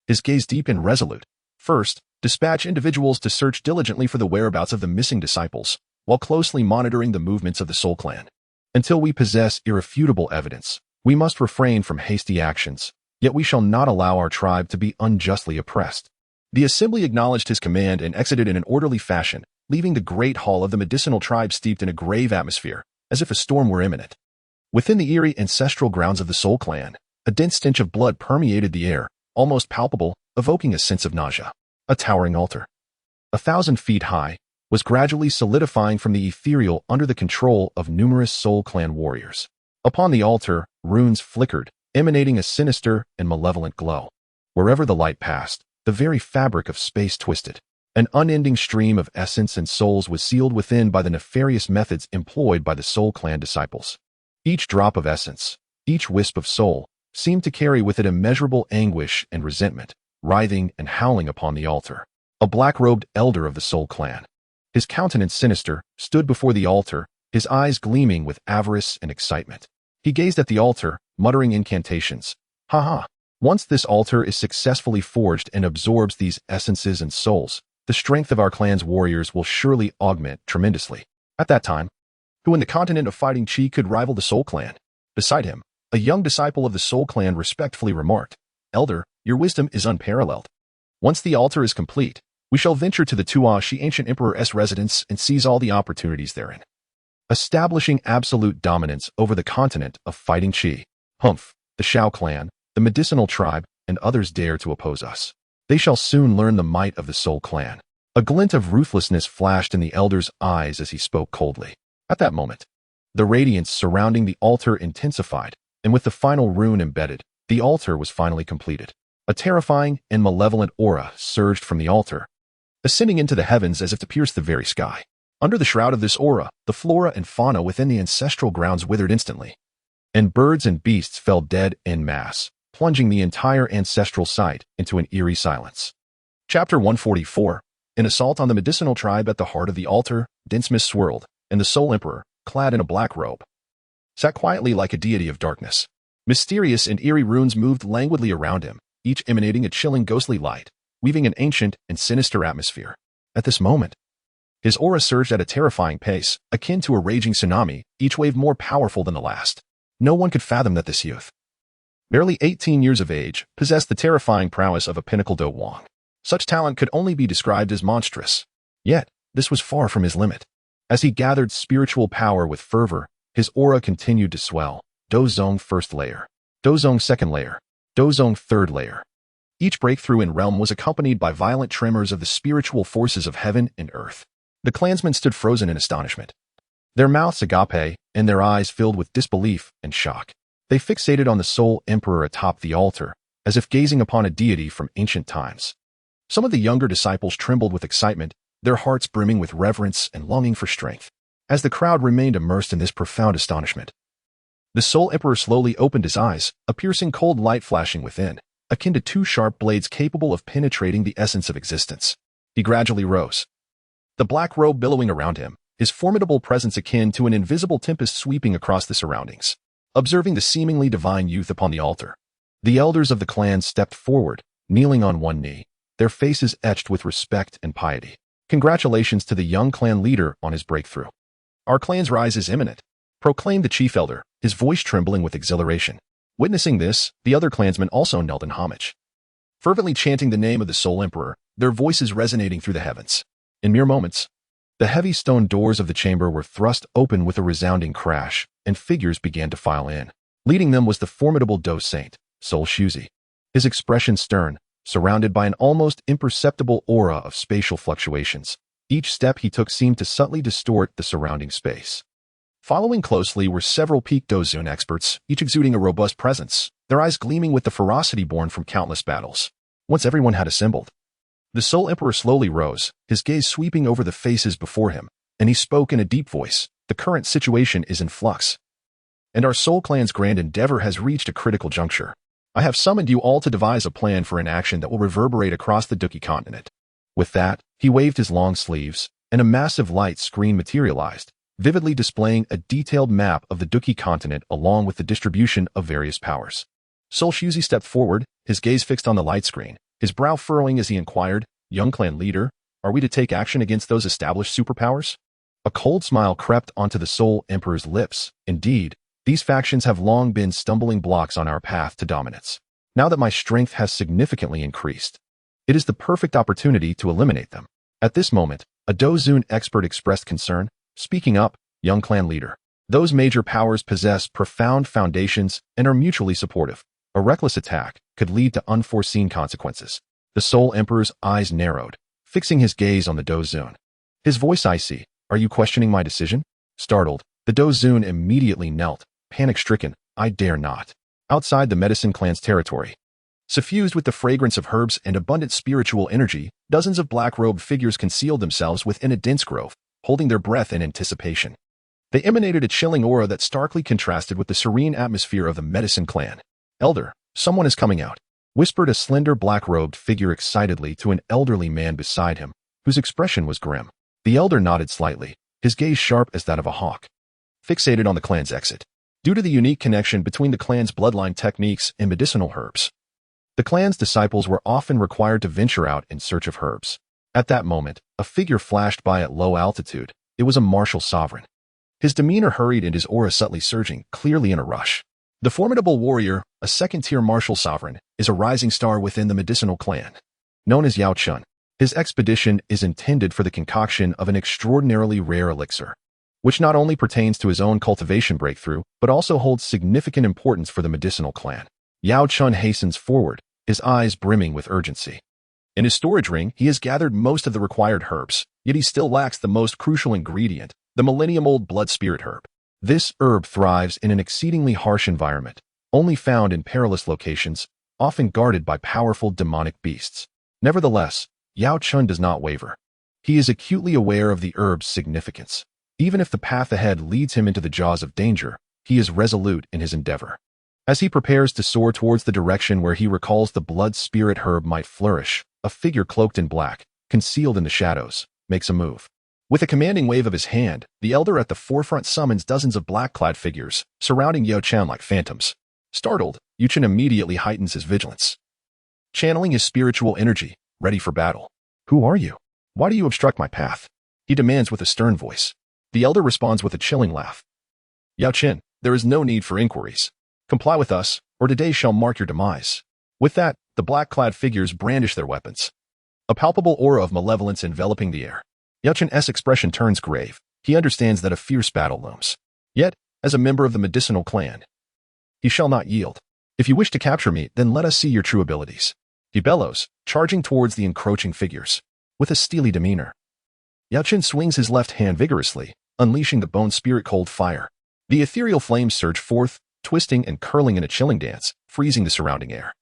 Speaker 1: His gaze deep and resolute. "First, dispatch individuals to search diligently for the whereabouts of the missing disciples, while closely monitoring the movements of the Soul Clan. Until we possess irrefutable evidence, we must refrain from hasty actions, yet we shall not allow our tribe to be unjustly oppressed." The assembly acknowledged his command and exited in an orderly fashion, leaving the great hall of the medicinal tribe steeped in a grave atmosphere, as if a storm were imminent. Within the eerie ancestral grounds of the Soul Clan, a dense stench of blood permeated the air, almost palpable, evoking a sense of nausea. A towering altar, 1,000 feet high, was gradually solidifying from the ethereal under the control of numerous Soul Clan warriors. Upon the altar, runes flickered, emanating a sinister and malevolent glow. Wherever the light passed, the very fabric of space twisted. An unending stream of essence and souls was sealed within by the nefarious methods employed by the Soul Clan disciples. Each drop of essence, each wisp of soul, seemed to carry with it immeasurable anguish and resentment, writhing and howling upon the altar. A black-robed elder of the Soul Clan, his countenance sinister, stood before the altar, his eyes gleaming with avarice and excitement. He gazed at the altar, muttering incantations. "Ha ha! Once this altar is successfully forged and absorbs these essences and souls, the strength of our clan's warriors will surely augment tremendously. At that time, who in the continent of Fighting Chi could rival the Soul Clan?" Beside him, a young disciple of the Soul Clan respectfully remarked, "Elder, your wisdom is unparalleled. Once the altar is complete, we shall venture to the Tuashi Ancient Emperor's residence and seize all the opportunities therein, establishing absolute dominance over the continent of Fighting Chi. Humph, the Xiao clan, the medicinal tribe, and others dare to oppose us. They shall soon learn the might of the Soul Clan." A glint of ruthlessness flashed in the elder's eyes as he spoke coldly. At that moment, the radiance surrounding the altar intensified, and with the final rune embedded, the altar was finally completed. A terrifying and malevolent aura surged from the altar, ascending into the heavens as if to pierce the very sky. Under the shroud of this aura, the flora and fauna within the ancestral grounds withered instantly, and birds and beasts fell dead en masse, plunging the entire ancestral site into an eerie silence. Chapter 144. An assault on the medicinal tribe. At the heart of the altar, dense mist swirled, and the Soul Emperor, clad in a black robe, sat quietly like a deity of darkness. Mysterious and eerie runes moved languidly around him, each emanating a chilling ghostly light, weaving an ancient and sinister atmosphere. At this moment, his aura surged at a terrifying pace, akin to a raging tsunami, each wave more powerful than the last. No one could fathom that this youth, barely 18 years of age, possessed the terrifying prowess of a pinnacle Do Wang. Such talent could only be described as monstrous. Yet, this was far from his limit. As he gathered spiritual power with fervor, his aura continued to swell. Do Zong first layer, Do Zong second layer, Do Zong third layer. Each breakthrough in realm was accompanied by violent tremors of the spiritual forces of heaven and earth. The clansmen stood frozen in astonishment, their mouths agape and their eyes filled with disbelief and shock. They fixated on the sole emperor atop the altar, as if gazing upon a deity from ancient times. Some of the younger disciples trembled with excitement, their hearts brimming with reverence and longing for strength. As the crowd remained immersed in this profound astonishment, the sole emperor slowly opened his eyes, a piercing cold light flashing within, akin to two sharp blades capable of penetrating the essence of existence. He gradually rose, the black robe billowing around him, his formidable presence akin to an invisible tempest sweeping across the surroundings. Observing the seemingly divine youth upon the altar, the elders of the clan stepped forward, kneeling on one knee, their faces etched with respect and piety. Congratulations to the young clan leader on his breakthrough. Our clan's rise is imminent, proclaimed the chief elder, his voice trembling with exhilaration. Witnessing this, the other clansmen also knelt in homage, fervently chanting the name of the sole emperor, their voices resonating through the heavens. In mere moments, the heavy stone doors of the chamber were thrust open with a resounding crash, and figures began to file in. Leading them was the formidable Dou Saint, Sole Shuzi. His expression stern, surrounded by an almost imperceptible aura of spatial fluctuations. Each step he took seemed to subtly distort the surrounding space. Following closely were several peak Dou Saint experts, each exuding a robust presence, their eyes gleaming with the ferocity born from countless battles. Once everyone had assembled, the sole emperor slowly rose, his gaze sweeping over the faces before him, and he spoke in a deep voice. The current situation is in flux, and our Soul Clan's grand endeavor has reached a critical juncture. I have summoned you all to devise a plan for an action that will reverberate across the Duki continent. With that, he waved his long sleeves, and a massive light screen materialized, vividly displaying a detailed map of the Duki continent along with the distribution of various powers. Sole Shuzi stepped forward, his gaze fixed on the light screen, his brow furrowing as he inquired, "Young clan leader, are we to take action against those established superpowers?" A cold smile crept onto the Soul Emperor's lips. Indeed, these factions have long been stumbling blocks on our path to dominance. Now that my strength has significantly increased, it is the perfect opportunity to eliminate them. At this moment, a Dou Saint expert expressed concern, speaking up, "Young clan leader, those major powers possess profound foundations and are mutually supportive. A reckless attack could lead to unforeseen consequences." The Soul Emperor's eyes narrowed, fixing his gaze on the Dou Saint. His voice icy. "Are you questioning my decision?" Startled, the Dou Saint immediately knelt, panic-stricken. "I dare not." Outside the Medicine Clan's territory, suffused with the fragrance of herbs and abundant spiritual energy, dozens of black-robed figures concealed themselves within a dense grove, holding their breath in anticipation. They emanated a chilling aura that starkly contrasted with the serene atmosphere of the Medicine Clan. "Elder, someone is coming out," whispered a slender black-robed figure excitedly to an elderly man beside him, whose expression was grim. The elder nodded slightly, his gaze sharp as that of a hawk, fixated on the clan's exit. Due to the unique connection between the clan's bloodline techniques and medicinal herbs, the clan's disciples were often required to venture out in search of herbs. At that moment, a figure flashed by at low altitude. It was a martial sovereign. His demeanor hurried and his aura subtly surging, clearly in a rush. The formidable warrior, a second-tier martial sovereign, is a rising star within the medicinal clan. Known as Yao Chun, his expedition is intended for the concoction of an extraordinarily rare elixir, which not only pertains to his own cultivation breakthrough, but also holds significant importance for the medicinal clan. Yao Chun hastens forward, his eyes brimming with urgency. In his storage ring, he has gathered most of the required herbs, yet he still lacks the most crucial ingredient, the millennium-old blood spirit herb. This herb thrives in an exceedingly harsh environment, only found in perilous locations, often guarded by powerful demonic beasts. Nevertheless, Yao Chun does not waver. He is acutely aware of the herb's significance. Even if the path ahead leads him into the jaws of danger, he is resolute in his endeavor. As he prepares to soar towards the direction where he recalls the blood spirit herb might flourish, a figure cloaked in black, concealed in the shadows, makes a move. With a commanding wave of his hand, the elder at the forefront summons dozens of black-clad figures, surrounding Yao Chun like phantoms. Startled, Yao Chun immediately heightens his vigilance, channeling his spiritual energy, ready for battle. "Who are you? Why do you obstruct my path?" he demands with a stern voice. The elder responds with a chilling laugh. "Yao Chun, there is no need for inquiries. Comply with us, or today shall mark your demise." With that, the black-clad figures brandish their weapons, a palpable aura of malevolence enveloping the air. Yao Chun's expression turns grave. He understands that a fierce battle looms. Yet, as a member of the medicinal clan, he shall not yield. "If you wish to capture me, then let us see your true abilities," He bellows, charging towards the encroaching figures. With a steely demeanor, Yao Chen swings his left hand vigorously, unleashing the bone spirit cold fire. The ethereal flames surge forth, twisting and curling in a chilling dance, freezing the surrounding air.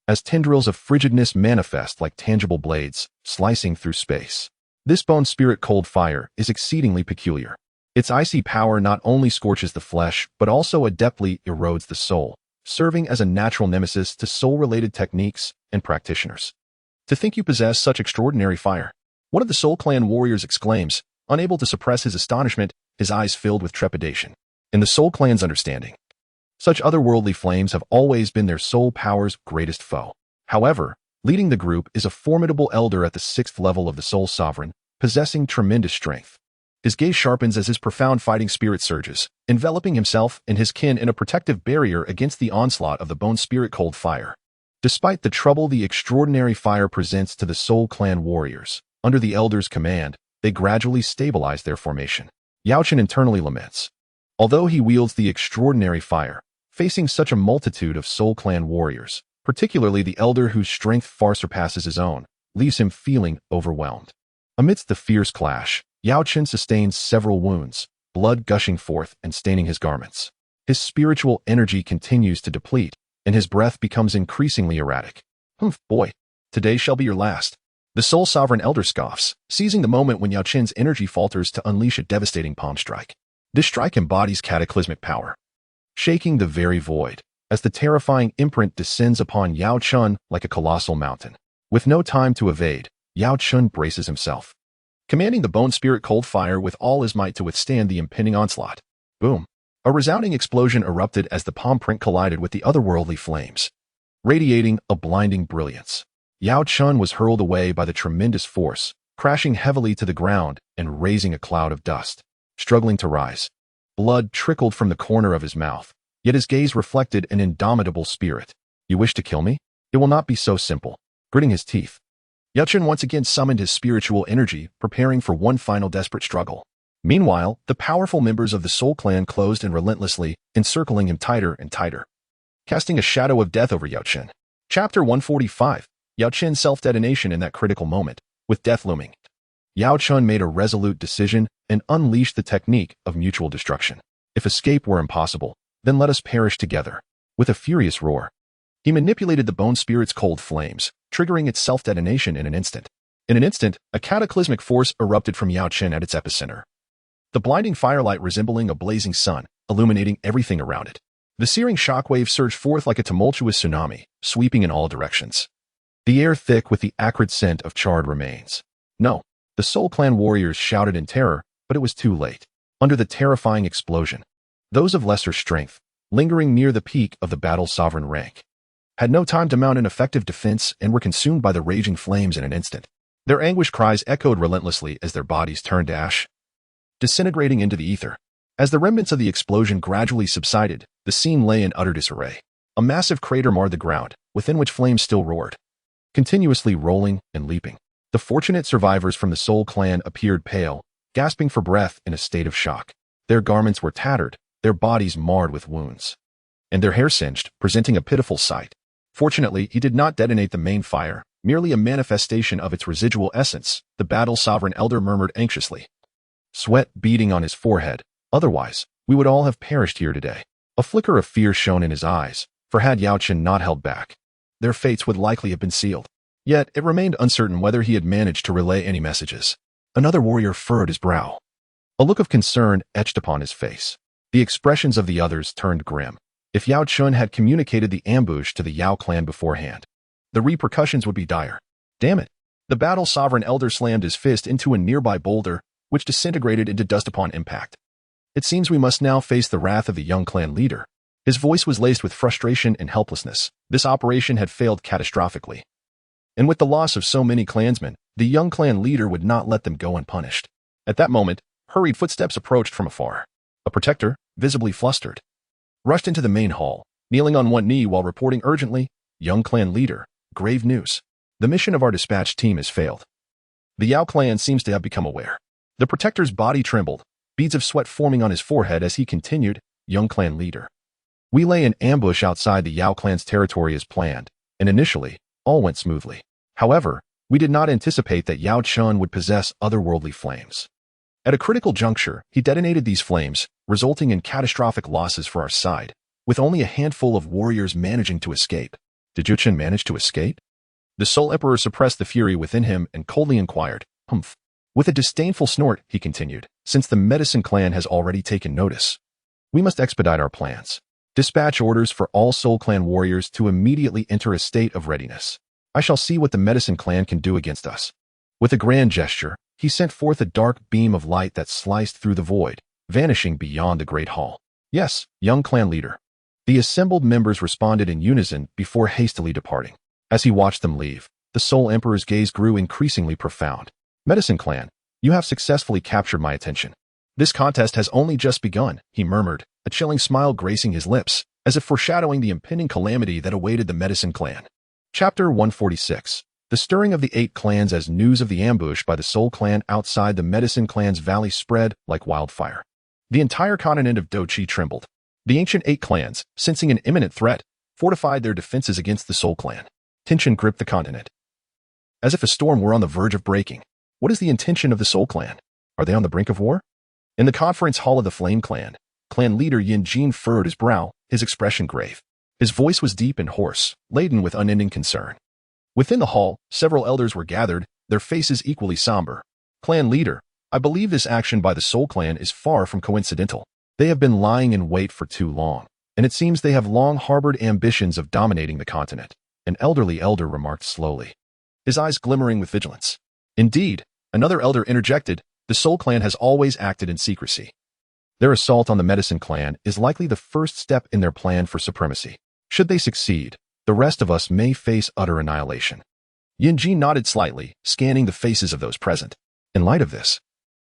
Speaker 1: As tendrils of frigidness manifest like tangible blades, slicing through space. This bone spirit cold fire is exceedingly peculiar. Its icy power not only scorches the flesh, but also adeptly erodes the soul, serving as a natural nemesis to soul-related techniques and practitioners. To think you possess such extraordinary fire, one of the Soul Clan warriors exclaims, unable to suppress his astonishment, his eyes filled with trepidation. In the Soul Clan's understanding, such otherworldly flames have always been their soul power's greatest foe. However, leading the group is a formidable elder at the 6th level of the Soul Sovereign, possessing tremendous strength. His gaze sharpens as his profound fighting spirit surges, enveloping himself and his kin in a protective barrier against the onslaught of the bone spirit cold fire. Despite the trouble the extraordinary fire presents to the Soul Clan warriors, under the elder's command, they gradually stabilize their formation. Yao Chen internally laments. Although he wields the extraordinary fire, facing such a multitude of Soul Clan warriors, particularly the elder whose strength far surpasses his own, leaves him feeling overwhelmed. Amidst the fierce clash, Yao Chen sustains several wounds, blood gushing forth and staining his garments. His spiritual energy continues to deplete, and his breath becomes increasingly erratic. Humph, boy, today shall be your last. The Soul Sovereign Elder scoffs, seizing the moment when Yao Chen's energy falters to unleash a devastating palm strike. This strike embodies cataclysmic power, shaking the very void, as the terrifying imprint descends upon Yao Chen like a colossal mountain. With no time to evade, Yao Chen braces himself, commanding the bone spirit cold fire with all his might to withstand the impending onslaught. Boom! A resounding explosion erupted as the palm print collided with the otherworldly flames, radiating a blinding brilliance. Yao Chen was hurled away by the tremendous force, crashing heavily to the ground and raising a cloud of dust. Struggling to rise, blood trickled from the corner of his mouth, yet his gaze reflected an indomitable spirit. You wish to kill me? It will not be so simple. Gritting his teeth, Yao Chen once again summoned his spiritual energy, preparing for one final desperate struggle. Meanwhile, the powerful members of the Soul Clan closed in relentlessly, encircling him tighter and tighter, casting a shadow of death over Yao Chen. Chapter 145. Yao Chen's self-detonation in that critical moment, with death looming. Yao Chen made a resolute decision and unleashed the technique of mutual destruction. If escape were impossible, then let us perish together. With a furious roar, he manipulated the bone spirit's cold flames, triggering its self-detonation in an instant. In an instant, a cataclysmic force erupted from Yao Chen at its epicenter. The blinding firelight resembling a blazing sun, illuminating everything around it. The searing shockwave surged forth like a tumultuous tsunami, sweeping in all directions. The air thick with the acrid scent of charred remains. No, the Soul Clan warriors shouted in terror, but it was too late. Under the terrifying explosion, those of lesser strength, lingering near the peak of the battle's sovereign rank, had no time to mount an effective defense and were consumed by the raging flames in an instant. Their anguished cries echoed relentlessly as their bodies turned to ash, disintegrating into the ether. As the remnants of the explosion gradually subsided, the scene lay in utter disarray. A massive crater marred the ground, within which flames still roared, continuously rolling and leaping. The fortunate survivors from the Soul Clan appeared pale, gasping for breath in a state of shock. Their garments were tattered, their bodies marred with wounds, and their hair singed, presenting a pitiful sight. Fortunately, he did not detonate the main fire, merely a manifestation of its residual essence, the battle sovereign elder murmured anxiously, sweat beading on his forehead. Otherwise, we would all have perished here today. A flicker of fear shone in his eyes, for had Yao Chen not held back, their fates would likely have been sealed. Yet, it remained uncertain whether he had managed to relay any messages. Another warrior furrowed his brow. A look of concern etched upon his face. The expressions of the others turned grim. If Yao Chen had communicated the ambush to the Yao clan beforehand, the repercussions would be dire. Damn it! The battle sovereign elder slammed his fist into a nearby boulder, which disintegrated into dust upon impact. It seems we must now face the wrath of the young clan leader. His voice was laced with frustration and helplessness. This operation had failed catastrophically. And with the loss of so many clansmen, the young clan leader would not let them go unpunished. At that moment, hurried footsteps approached from afar. A protector, visibly flustered, rushed into the main hall, kneeling on one knee while reporting urgently, "Young clan leader, grave news. The mission of our dispatch team has failed." The Yao clan seems to have become aware. The protector's body trembled, beads of sweat forming on his forehead as he continued, "Young clan leader. We lay in ambush outside the Yao clan's territory as planned, and initially, all went smoothly. However, we did not anticipate that Yao Chun would possess otherworldly flames. At a critical juncture, he detonated these flames, resulting in catastrophic losses for our side, with only a handful of warriors managing to escape. Did Yao Chun manage to escape? The Soul Emperor suppressed the fury within him and coldly inquired, "Humph." With a disdainful snort, he continued, "Since the Medicine Clan has already taken notice, we must expedite our plans. Dispatch orders for all Soul Clan warriors to immediately enter a state of readiness. I shall see what the Medicine Clan can do against us." With a grand gesture, he sent forth a dark beam of light that sliced through the void, vanishing beyond the great hall. "Yes, young clan leader." The assembled members responded in unison before hastily departing. As he watched them leave, the Soul Emperor's gaze grew increasingly profound. "Medicine Clan, you have successfully captured my attention. This contest has only just begun," he murmured, a chilling smile gracing his lips, as if foreshadowing the impending calamity that awaited the Medicine Clan. Chapter 146. The stirring of the 8 clans as news of the ambush by the Soul Clan outside the Medicine Clan's valley spread like wildfire. The entire continent of Dou trembled. The ancient 8 clans, sensing an imminent threat, fortified their defenses against the Soul Clan. Tension gripped the continent, as if a storm were on the verge of breaking. What is the intention of the Soul Clan? Are they on the brink of war? In the conference hall of the Flame Clan, clan leader Yin Jin furrowed his brow, his expression grave. His voice was deep and hoarse, laden with unending concern. Within the hall, several elders were gathered, their faces equally somber. "Clan leader, I believe this action by the Soul Clan is far from coincidental. They have been lying in wait for too long, and it seems they have long harbored ambitions of dominating the continent," an elderly elder remarked slowly, his eyes glimmering with vigilance. "Indeed," another elder interjected, "the Soul Clan has always acted in secrecy. Their assault on the Medicine Clan is likely the first step in their plan for supremacy. Should they succeed, the rest of us may face utter annihilation." Yin Jin nodded slightly, scanning the faces of those present. "In light of this,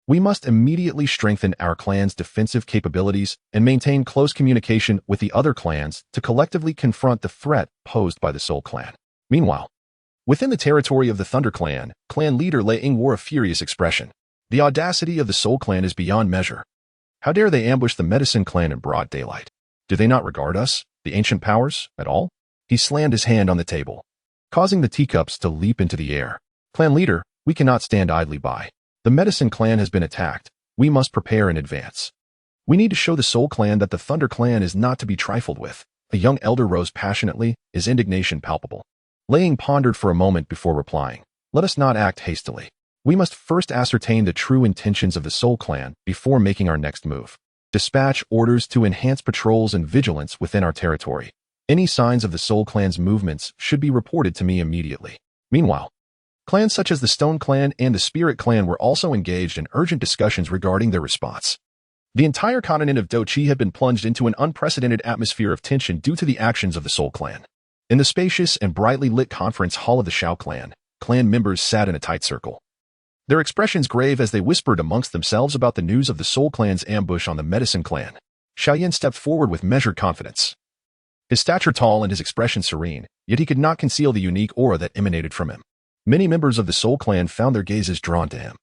Speaker 1: we must immediately strengthen our clan's defensive capabilities and maintain close communication with the other clans to collectively confront the threat posed by the Soul Clan." Meanwhile, within the territory of the Thunder Clan, clan leader Lei Ying wore a furious expression. "The audacity of the Soul Clan is beyond measure. How dare they ambush the Medicine Clan in broad daylight? Do they not regard us, the ancient powers, at all?" He slammed his hand on the table, causing the teacups to leap into the air. "Clan leader, we cannot stand idly by. The Medicine Clan has been attacked. We must prepare in advance. We need to show the Soul Clan that the Thunder Clan is not to be trifled with." A young elder rose passionately, his indignation palpable. Lei Ying pondered for a moment before replying, "Let us not act hastily. We must first ascertain the true intentions of the Soul Clan before making our next move. Dispatch orders to enhance patrols and vigilance within our territory. Any signs of the Soul Clan's movements should be reported to me immediately." Meanwhile, clans such as the Stone Clan and the Spirit Clan were also engaged in urgent discussions regarding their response. The entire continent of Dou had been plunged into an unprecedented atmosphere of tension due to the actions of the Soul Clan. In the spacious and brightly lit conference hall of the Xiao Clan, clan members sat in a tight circle, their expressions grave as they whispered amongst themselves about the news of the Soul Clan's ambush on the Medicine Clan. Xiao Yan stepped forward with measured confidence, his stature tall and his expression serene, yet he could not conceal the unique aura that emanated from him. Many members of the Soul Clan found their gazes drawn to him.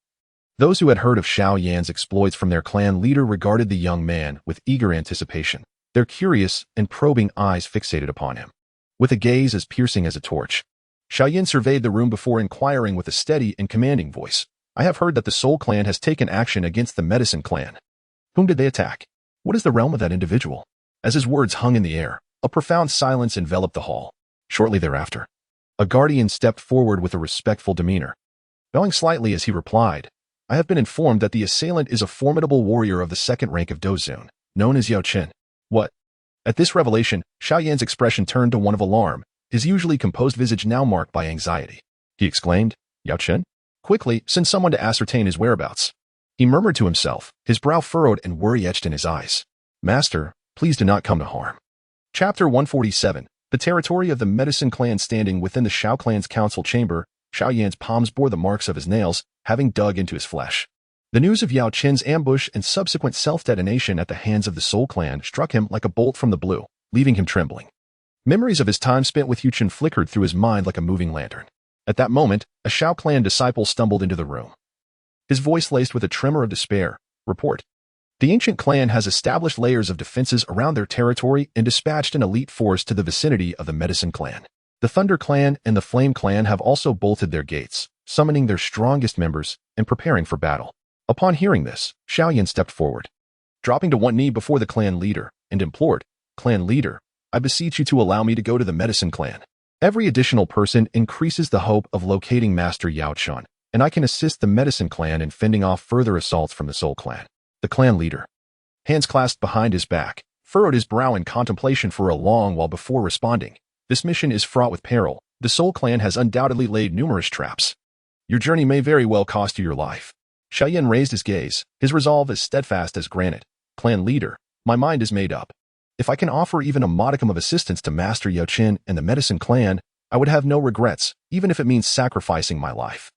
Speaker 1: Those who had heard of Xiao Yan's exploits from their clan leader regarded the young man with eager anticipation, their curious and probing eyes fixated upon him. With a gaze as piercing as a torch, Xiao Yan surveyed the room before inquiring with a steady and commanding voice, "I have heard that the Soul Clan has taken action against the Medicine Clan. Whom did they attack? What is the realm of that individual?" As his words hung in the air, a profound silence enveloped the hall. Shortly thereafter, a guardian stepped forward with a respectful demeanor, bowing slightly as he replied, "I have been informed that the assailant is a formidable warrior of the second rank of Dou Saint, known as Yao Chen." "What?" At this revelation, Xiao Yan's expression turned to one of alarm, his usually composed visage now marked by anxiety. He exclaimed, "Yao Chen?" "Quickly, send someone to ascertain his whereabouts." He murmured to himself, his brow furrowed and worry etched in his eyes. "Master, please do not come to harm." Chapter 147. The territory of the Medicine Clan. Standing within the Xiao Clan's council chamber, Xiao Yan's palms bore the marks of his nails, having dug into his flesh. The news of Yao Chen's ambush and subsequent self-detonation at the hands of the Soul Clan struck him like a bolt from the blue, leaving him trembling. Memories of his time spent with Yao Chen flickered through his mind like a moving lantern. At that moment, a Xiao Clan disciple stumbled into the room, his voice laced with a tremor of despair. "Report. The ancient clan has established layers of defenses around their territory and dispatched an elite force to the vicinity of the Medicine Clan. The Thunder Clan and the Flame Clan have also bolted their gates, summoning their strongest members and preparing for battle. Upon hearing this, Xiao Yan stepped forward, dropping to one knee before the clan leader, and implored, "Clan leader, I beseech you to allow me to go to the Medicine Clan. Every additional person increases the hope of locating Master Yao Chun, and I can assist the Medicine Clan in fending off further assaults from the Soul Clan." The clan leader, hands clasped behind his back, furrowed his brow in contemplation for a long while before responding. "This mission is fraught with peril. The Soul Clan has undoubtedly laid numerous traps. Your journey may very well cost you your life." Xiao Yan raised his gaze, his resolve as steadfast as granite. "Clan leader, my mind is made up. If I can offer even a modicum of assistance to Master Yao Qin and the Medicine Clan, I would have no regrets, even if it means sacrificing my life."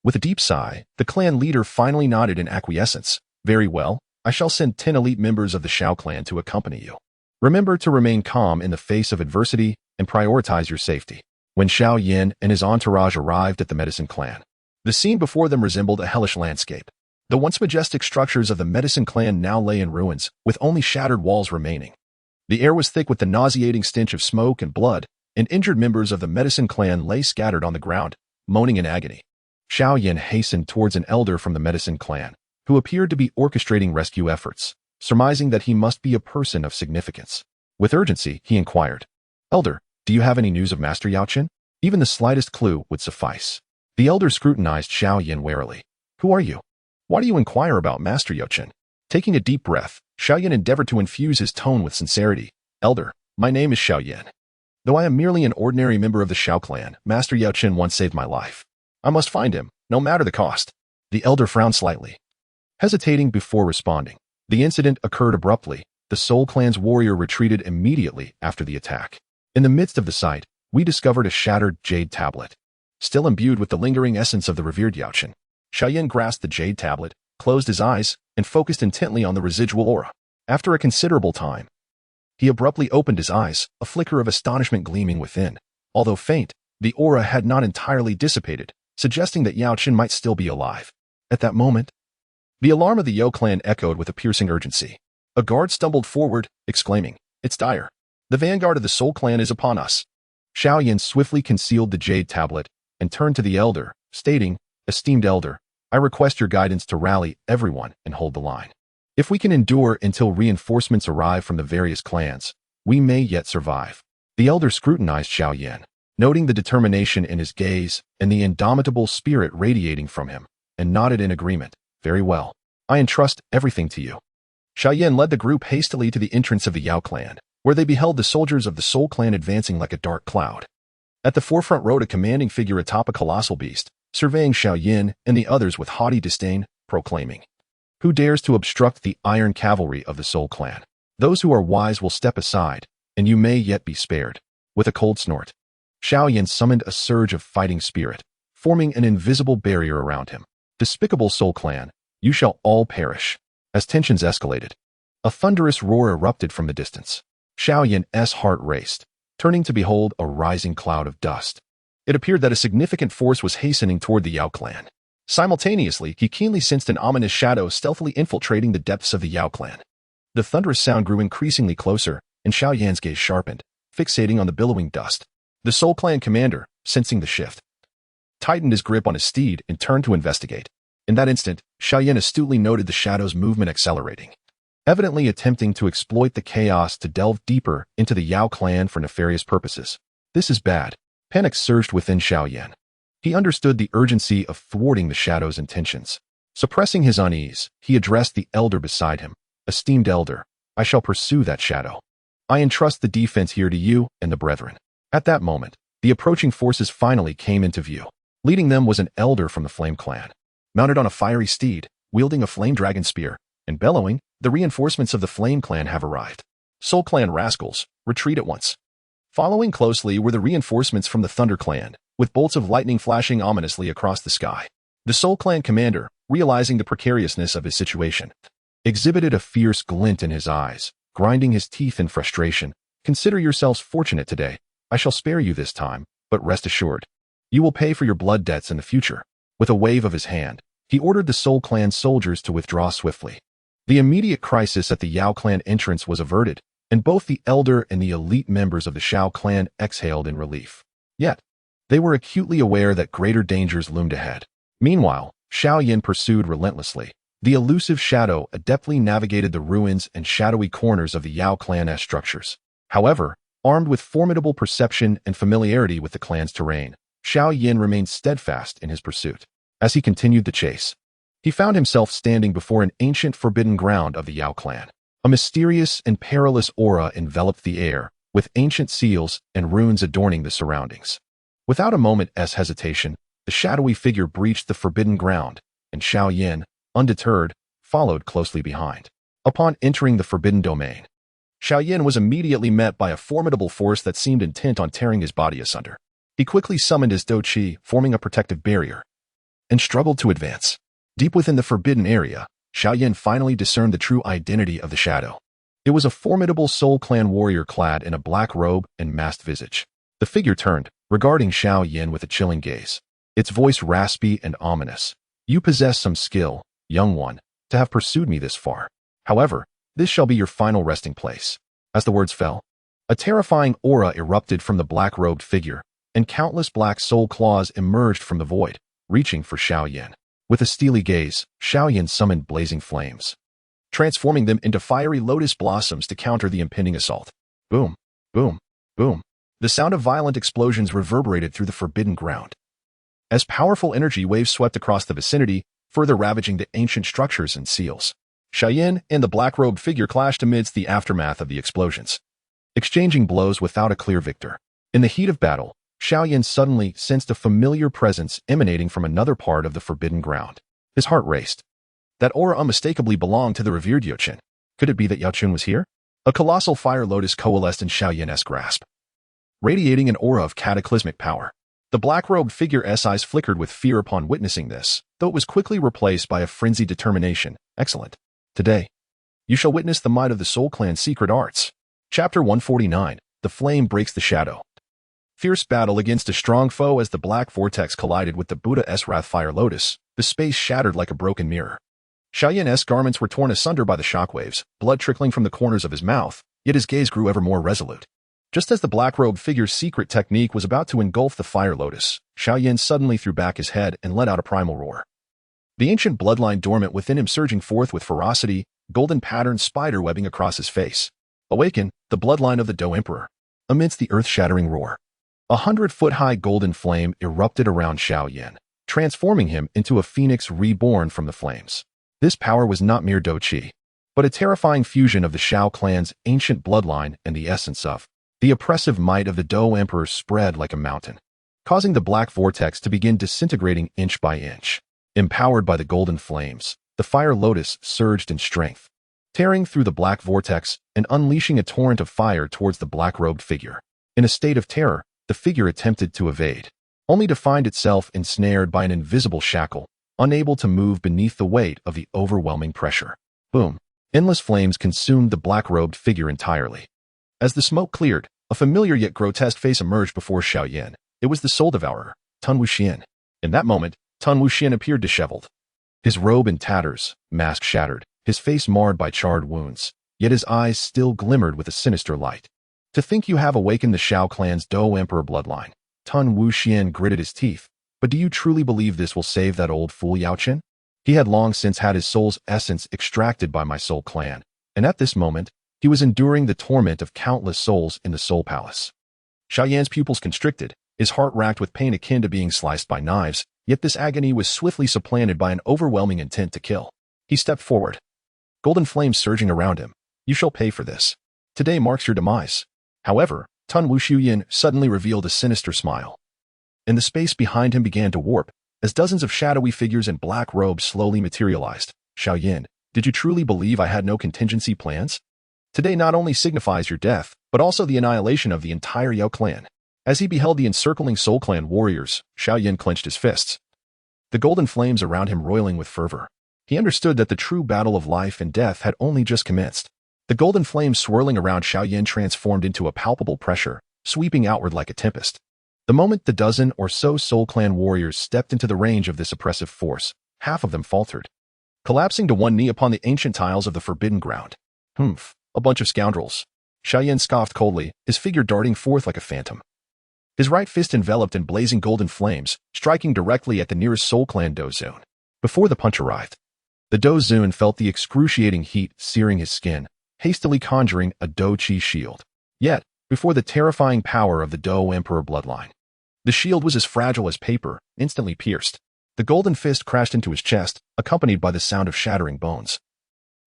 Speaker 1: With a deep sigh, the clan leader finally nodded in acquiescence. "Very well, I shall send 10 elite members of the Xiao clan to accompany you. Remember to remain calm in the face of adversity and prioritize your safety." When Xiao Yan and his entourage arrived at the Medicine Clan, the scene before them resembled a hellish landscape. The once majestic structures of the Medicine Clan now lay in ruins, with only shattered walls remaining. The air was thick with the nauseating stench of smoke and blood, and injured members of the Medicine Clan lay scattered on the ground, moaning in agony. Xiao Yan hastened towards an elder from the Medicine Clan, who appeared to be orchestrating rescue efforts, surmising that he must be a person of significance. With urgency, he inquired, "Elder, do you have any news of Master Yao Qin?" Even the slightest clue would suffice. The elder scrutinized Xiao Yan warily. "Who are you? Why do you inquire about Master Yao Qin?" Taking a deep breath, Xiao Yan endeavored to infuse his tone with sincerity. "Elder, my name is Xiao Yan. Though I am merely an ordinary member of the Xiao clan, Master Yao Qin once saved my life. I must find him, no matter the cost." The elder frowned slightly, hesitating before responding. The incident occurred abruptly. The Soul Clan's warrior retreated immediately after the attack. In the midst of the site, we discovered a shattered jade tablet, still imbued with the lingering essence of the revered Yao Qin. Xiao Yan grasped the jade tablet, closed his eyes, and focused intently on the residual aura. After a considerable time, he abruptly opened his eyes, a flicker of astonishment gleaming within. Although faint, the aura had not entirely dissipated, suggesting that Yao Qin might still be alive. At that moment, the alarm of the Yao clan echoed with a piercing urgency. A guard stumbled forward, exclaiming, "It's dire. The vanguard of the Soul Clan is upon us." Xiao Yan swiftly concealed the jade tablet and turned to the elder, stating, "Esteemed elder, I request your guidance to rally everyone and hold the line. If we can endure until reinforcements arrive from the various clans, we may yet survive." The elder scrutinized Xiao Yan, noting the determination in his gaze and the indomitable spirit radiating from him, and nodded in agreement. "Very well. I entrust everything to you." Xiao Yan led the group hastily to the entrance of the Yao clan, where they beheld the soldiers of the Soul Clan advancing like a dark cloud. At the forefront rode a commanding figure atop a colossal beast, surveying Xiao Yan and the others with haughty disdain, proclaiming, "Who dares to obstruct the iron cavalry of the Soul Clan? Those who are wise will step aside, and you may yet be spared." With a cold snort, Xiao Yan summoned a surge of fighting spirit, forming an invisible barrier around him. "Despicable Soul Clan, you shall all perish." As tensions escalated, a thunderous roar erupted from the distance. Xiao Yan's heart raced, turning to behold a rising cloud of dust. It appeared that a significant force was hastening toward the Yao clan. Simultaneously, he keenly sensed an ominous shadow stealthily infiltrating the depths of the Yao clan. The thunderous sound grew increasingly closer, and Xiao Yan's gaze sharpened, fixating on the billowing dust. The Soul Clan commander, sensing the shift, tightened his grip on his steed and turned to investigate. In that instant, Xiao Yan astutely noted the shadow's movement accelerating, evidently attempting to exploit the chaos to delve deeper into the Yao clan for nefarious purposes. "This is bad." Panic surged within Xiao Yan. He understood the urgency of thwarting the shadow's intentions. Suppressing his unease, he addressed the elder beside him. "Esteemed elder, I shall pursue that shadow. I entrust the defense here to you and the brethren." At that moment, the approaching forces finally came into view. Leading them was an elder from the Flame Clan. Mounted on a fiery steed, wielding a flame dragon spear, and bellowing, "The reinforcements of the Flame Clan have arrived. Soul Clan rascals, retreat at once." Following closely were the reinforcements from the Thunder Clan, with bolts of lightning flashing ominously across the sky. The Soul Clan commander, realizing the precariousness of his situation, exhibited a fierce glint in his eyes, grinding his teeth in frustration. "Consider yourselves fortunate today. I shall spare you this time, but rest assured, you will pay for your blood debts in the future." With a wave of his hand, he ordered the Soul Clan soldiers to withdraw swiftly. The immediate crisis at the Yao clan entrance was averted, and both the elder and the elite members of the Xiao clan exhaled in relief. Yet, they were acutely aware that greater dangers loomed ahead. Meanwhile, Xiao Yan pursued relentlessly. The elusive shadow adeptly navigated the ruins and shadowy corners of the Yao clan-esque structures. However, armed with formidable perception and familiarity with the clan's terrain, Xiao Yan remained steadfast in his pursuit. As he continued the chase, he found himself standing before an ancient forbidden ground of the Yao clan. A mysterious and perilous aura enveloped the air, with ancient seals and runes adorning the surroundings. Without a moment's hesitation, the shadowy figure breached the forbidden ground, and Xiao Yan, undeterred, followed closely behind. Upon entering the forbidden domain, Xiao Yan was immediately met by a formidable force that seemed intent on tearing his body asunder. He quickly summoned his Dou Qi, forming a protective barrier, and struggled to advance. Deep within the forbidden area, Xiao Yan finally discerned the true identity of the shadow. It was a formidable Soul Clan warrior clad in a black robe and masked visage. The figure turned, regarding Xiao Yan with a chilling gaze. Its voice raspy and ominous. "You possess some skill, young one, to have pursued me this far. However, this shall be your final resting place." As the words fell, a terrifying aura erupted from the black-robed figure, and countless black soul claws emerged from the void, reaching for Xiao Yan. With a steely gaze, Xiao Yan summoned blazing flames, transforming them into fiery lotus blossoms to counter the impending assault. Boom, boom, boom. The sound of violent explosions reverberated through the forbidden ground, as powerful energy waves swept across the vicinity, further ravaging the ancient structures and seals. Xiao Yan and the black-robed figure clashed amidst the aftermath of the explosions, exchanging blows without a clear victor. In the heat of battle, Xiao Yan suddenly sensed a familiar presence emanating from another part of the forbidden ground. His heart raced. That aura unmistakably belonged to the revered Yaochen. Could it be that Yaochen was here? A colossal fire lotus coalesced in Xiao Yan's grasp, radiating an aura of cataclysmic power. The black-robed figure's eyes flickered with fear upon witnessing this, though it was quickly replaced by a frenzied determination. Excellent. Today, you shall witness the might of the Soul Clan's secret arts. Chapter 149. The Flame Breaks the Shadow. Fierce battle against a strong foe. As the black vortex collided with the Buddha's wrath fire lotus, the space shattered like a broken mirror. Xiao Yan's garments were torn asunder by the shockwaves, blood trickling from the corners of his mouth, yet his gaze grew ever more resolute. Just as the black-robed figure's secret technique was about to engulf the fire lotus, Xiao Yan suddenly threw back his head and let out a primal roar. The ancient bloodline dormant within him surging forth with ferocity, golden-patterned spider-webbing across his face. Awaken, the bloodline of the Dou Emperor. Amidst the earth-shattering roar, 100-foot-high golden flame erupted around Xiao Yan, transforming him into a phoenix reborn from the flames. This power was not mere Dou Qi, but a terrifying fusion of the Xiao clan's ancient bloodline and the essence of the oppressive might of the Dou Emperor spread like a mountain, causing the black vortex to begin disintegrating inch by inch. Empowered by the golden flames, the fire lotus surged in strength, tearing through the black vortex and unleashing a torrent of fire towards the black-robed figure. In a state of terror, the figure attempted to evade, only to find itself ensnared by an invisible shackle, unable to move beneath the weight of the overwhelming pressure. Boom! Endless flames consumed the black-robed figure entirely. As the smoke cleared, a familiar yet grotesque face emerged before Xiao Yan. It was the Soul Devourer, Tun Wuxian. In that moment, Tun Wuxian appeared disheveled. His robe in tatters, mask shattered, his face marred by charred wounds, yet his eyes still glimmered with a sinister light. To think you have awakened the Xiao clan's Dou Emperor bloodline. Tun Wuxian gritted his teeth. But do you truly believe this will save that old fool Yaochen? He had long since had his soul's essence extracted by my Soul Clan, and at this moment, he was enduring the torment of countless souls in the Soul Palace. Xiao Yan's pupils constricted, his heart racked with pain akin to being sliced by knives, yet this agony was swiftly supplanted by an overwhelming intent to kill. He stepped forward, golden flames surging around him. You shall pay for this. Today marks your demise. However, Tun Wuxian suddenly revealed a sinister smile, and the space behind him began to warp, as dozens of shadowy figures in black robes slowly materialized. Xiao Yan, did you truly believe I had no contingency plans? Today not only signifies your death, but also the annihilation of the entire Yao clan. As he beheld the encircling Soul Clan warriors, Xiao Yan clenched his fists, the golden flames around him roiling with fervor. He understood that the true battle of life and death had only just commenced. The golden flames swirling around Xiao Yan transformed into a palpable pressure, sweeping outward like a tempest. The moment the dozen or so Soul Clan warriors stepped into the range of this oppressive force, half of them faltered, collapsing to one knee upon the ancient tiles of the forbidden ground. Humph, a bunch of scoundrels. Xiao Yan scoffed coldly, his figure darting forth like a phantom. his right fist enveloped in blazing golden flames, striking directly at the nearest Soul Clan Dou Saint. Before the punch arrived, the Dou Saint felt the excruciating heat searing his skin, hastily conjuring a Dou Qi shield. Yet, before the terrifying power of the Dou Emperor bloodline, the shield was as fragile as paper, instantly pierced. The golden fist crashed into his chest, accompanied by the sound of shattering bones,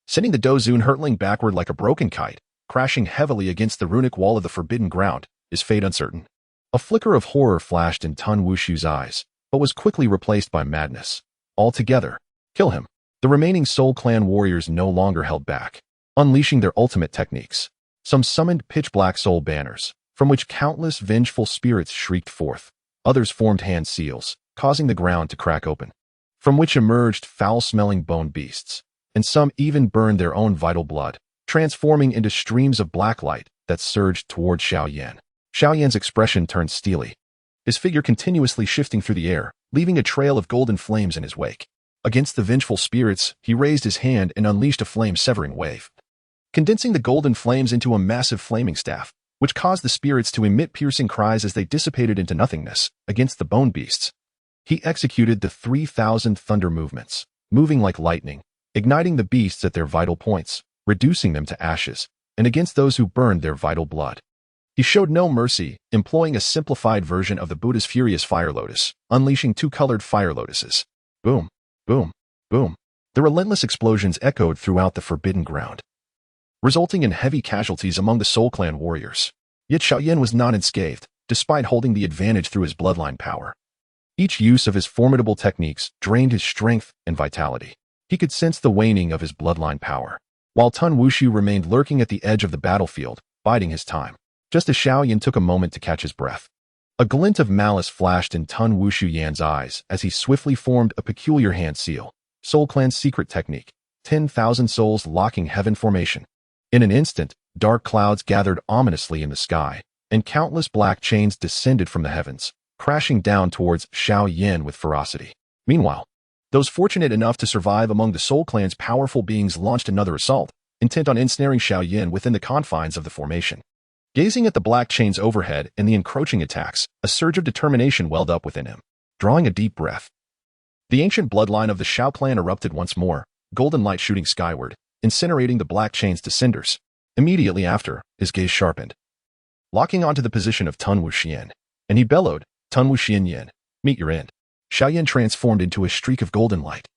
Speaker 1: sending the Dou Saint hurtling backward like a broken kite, crashing heavily against the runic wall of the forbidden ground, his fate uncertain. A flicker of horror flashed in Tun Wushu's eyes, but was quickly replaced by madness. Altogether, kill him. The remaining Soul Clan warriors no longer held back, unleashing their ultimate techniques. Some summoned pitch-black soul banners, from which countless vengeful spirits shrieked forth. Others formed hand seals, causing the ground to crack open, from which emerged foul-smelling bone beasts. And some even burned their own vital blood, transforming into streams of black light that surged toward Xiao Yan. Xiao Yan's expression turned steely, his figure continuously shifting through the air, leaving a trail of golden flames in his wake. Against the vengeful spirits, he raised his hand and unleashed a flame-severing wave, condensing the golden flames into a massive flaming staff, which caused the spirits to emit piercing cries as they dissipated into nothingness. Against the bone beasts, he executed the 3,000 thunder movements, moving like lightning, igniting the beasts at their vital points, reducing them to ashes, and against those who burned their vital blood, he showed no mercy, employing a simplified version of the Buddha's furious fire lotus, unleashing two colored fire lotuses. Boom, boom, boom. The relentless explosions echoed throughout the forbidden ground, resulting in heavy casualties among the Soul Clan warriors. Yet Xiao Yan was not unscathed, despite holding the advantage through his bloodline power. Each use of his formidable techniques drained his strength and vitality. He could sense the waning of his bloodline power, while Tun Wushu remained lurking at the edge of the battlefield, biding his time. Just as Xiao Yan took a moment to catch his breath, a glint of malice flashed in Tun Wushu Yan's eyes as he swiftly formed a peculiar hand seal, Soul Clan's secret technique, 10,000 souls locking heaven formation. In an instant, dark clouds gathered ominously in the sky, and countless black chains descended from the heavens, crashing down towards Xiao Yan with ferocity. Meanwhile, those fortunate enough to survive among the Soul Clan's powerful beings launched another assault, intent on ensnaring Xiao Yan within the confines of the formation. Gazing at the black chains overhead and the encroaching attacks, a surge of determination welled up within him. Drawing a deep breath, the ancient bloodline of the Xiao clan erupted once more, golden light shooting skyward, incinerating the black chains to cinders. Immediately after, his gaze sharpened, locking onto the position of Tun Wuxian, and he bellowed, "Tun Wuxian Yan, meet your end." Xiao Yan transformed into a streak of golden light,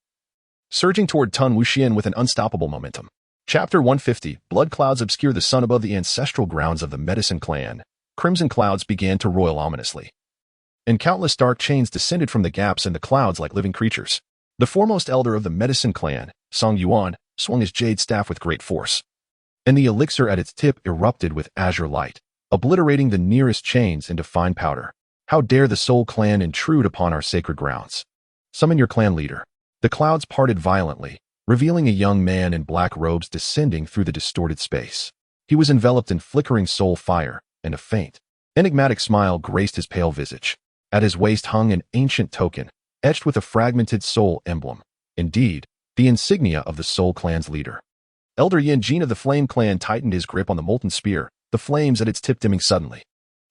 Speaker 1: surging toward Tun Wuxian with an unstoppable momentum. Chapter 150, Blood clouds obscure the sun above the ancestral grounds of the Medicine Clan. Crimson clouds began to roil ominously, and countless dark chains descended from the gaps in the clouds like living creatures. The foremost elder of the Medicine Clan, Song Yuan, swung his jade staff with great force, and the elixir at its tip erupted with azure light, obliterating the nearest chains into fine powder. How dare the Soul Clan intrude upon our sacred grounds? Summon your clan leader. The clouds parted violently, revealing a young man in black robes descending through the distorted space. He was enveloped in flickering soul fire, and a faint, enigmatic smile graced his pale visage. At his waist hung an ancient token, etched with a fragmented soul emblem. Indeed, the insignia of the Soul Clan's leader. Elder Yin Jin of the Flame Clan tightened his grip on the molten spear, the flames at its tip dimming suddenly.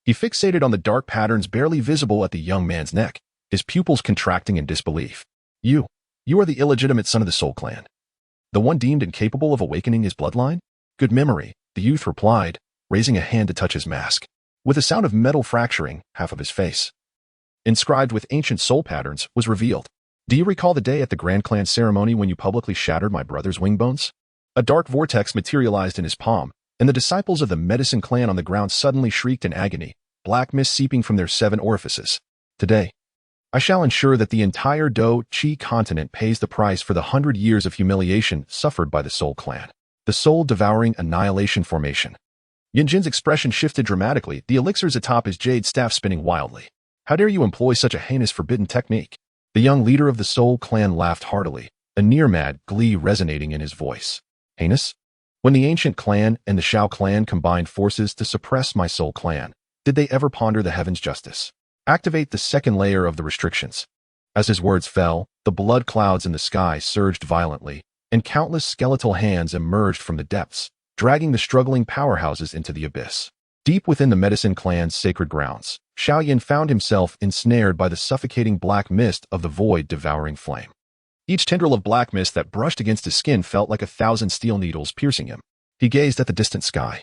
Speaker 1: He fixated on the dark patterns barely visible at the young man's neck, his pupils contracting in disbelief. You are the illegitimate son of the Soul Clan, the one deemed incapable of awakening his bloodline? Good memory, the youth replied, raising a hand to touch his mask. With a sound of metal fracturing, half of his face, inscribed with ancient soul patterns, was revealed. Do you recall the day at the Grand Clan ceremony when you publicly shattered my brother's wing bones? A dark vortex materialized in his palm, and the disciples of the Medicine Clan on the ground suddenly shrieked in agony, black mist seeping from their 7 orifices. Today, I shall ensure that the entire Dou Qi continent pays the price for the 100 years of humiliation suffered by the Soul Clan. The soul-devouring annihilation formation. Yin Jin's expression shifted dramatically, the elixirs atop his jade staff spinning wildly. How dare you employ such a heinous forbidden technique? The young leader of the Soul Clan laughed heartily, a near-mad glee resonating in his voice. Heinous? When the ancient clan and the Xiao clan combined forces to suppress my Soul Clan, did they ever ponder the heaven's justice? Activate the second layer of the restrictions. As his words fell, the blood clouds in the sky surged violently, and countless skeletal hands emerged from the depths, dragging the struggling powerhouses into the abyss. Deep within the Medicine Clan's sacred grounds, Xiao Yan found himself ensnared by the suffocating black mist of the void-devouring flame. Each tendril of black mist that brushed against his skin felt like 1,000 steel needles piercing him. He gazed at the distant sky,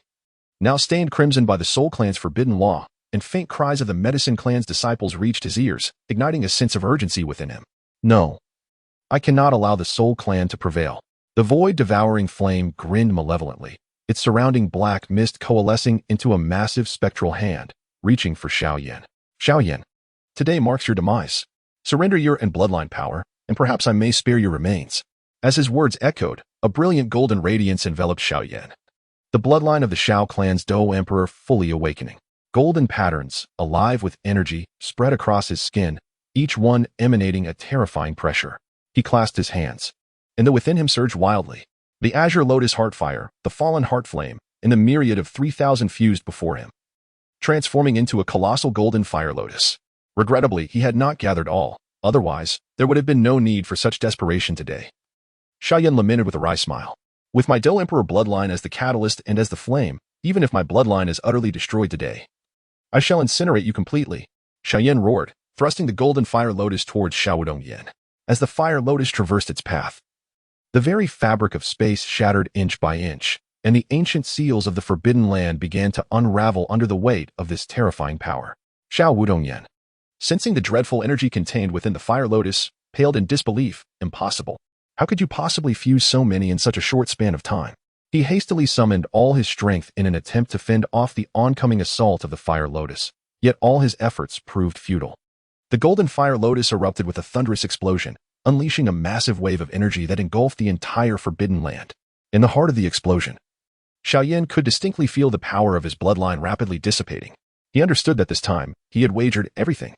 Speaker 1: now stained crimson by the Soul Clan's forbidden law, and faint cries of the Medicine Clan's disciples reached his ears, igniting a sense of urgency within him. No. I cannot allow the Soul Clan to prevail. The void-devouring flame grinned malevolently, its surrounding black mist coalescing into a massive spectral hand, reaching for Xiao Yan. Xiao Yan, today marks your demise. Surrender your and bloodline power, and perhaps I may spare your remains. As his words echoed, a brilliant golden radiance enveloped Xiao Yan. The bloodline of the Xiao clan's Dou Emperor fully awakening. Golden patterns, alive with energy, spread across his skin, each one emanating a terrifying pressure. He clasped his hands, and the within him surged wildly. The azure lotus heartfire, the fallen heart flame, and the myriad of 3,000 fused before him, transforming into a colossal golden fire lotus. Regrettably, he had not gathered all. Otherwise, there would have been no need for such desperation today. Xiao Yan lamented with a wry smile. With my Dou Emperor bloodline as the catalyst and as the flame, even if my bloodline is utterly destroyed today, I shall incinerate you completely. Xiao Yan roared, thrusting the golden fire lotus towards Xiao Yan. As the fire lotus traversed its path, the very fabric of space shattered inch by inch, and the ancient seals of the forbidden land began to unravel under the weight of this terrifying power. Xiao Yan, sensing the dreadful energy contained within the fire lotus, paled in disbelief. Impossible. How could you possibly fuse so many in such a short span of time? He hastily summoned all his strength in an attempt to fend off the oncoming assault of the fire lotus, yet all his efforts proved futile. The golden fire lotus erupted with a thunderous explosion, unleashing a massive wave of energy that engulfed the entire forbidden land. In the heart of the explosion, Xiao Yan could distinctly feel the power of his bloodline rapidly dissipating. He understood that this time, he had wagered everything.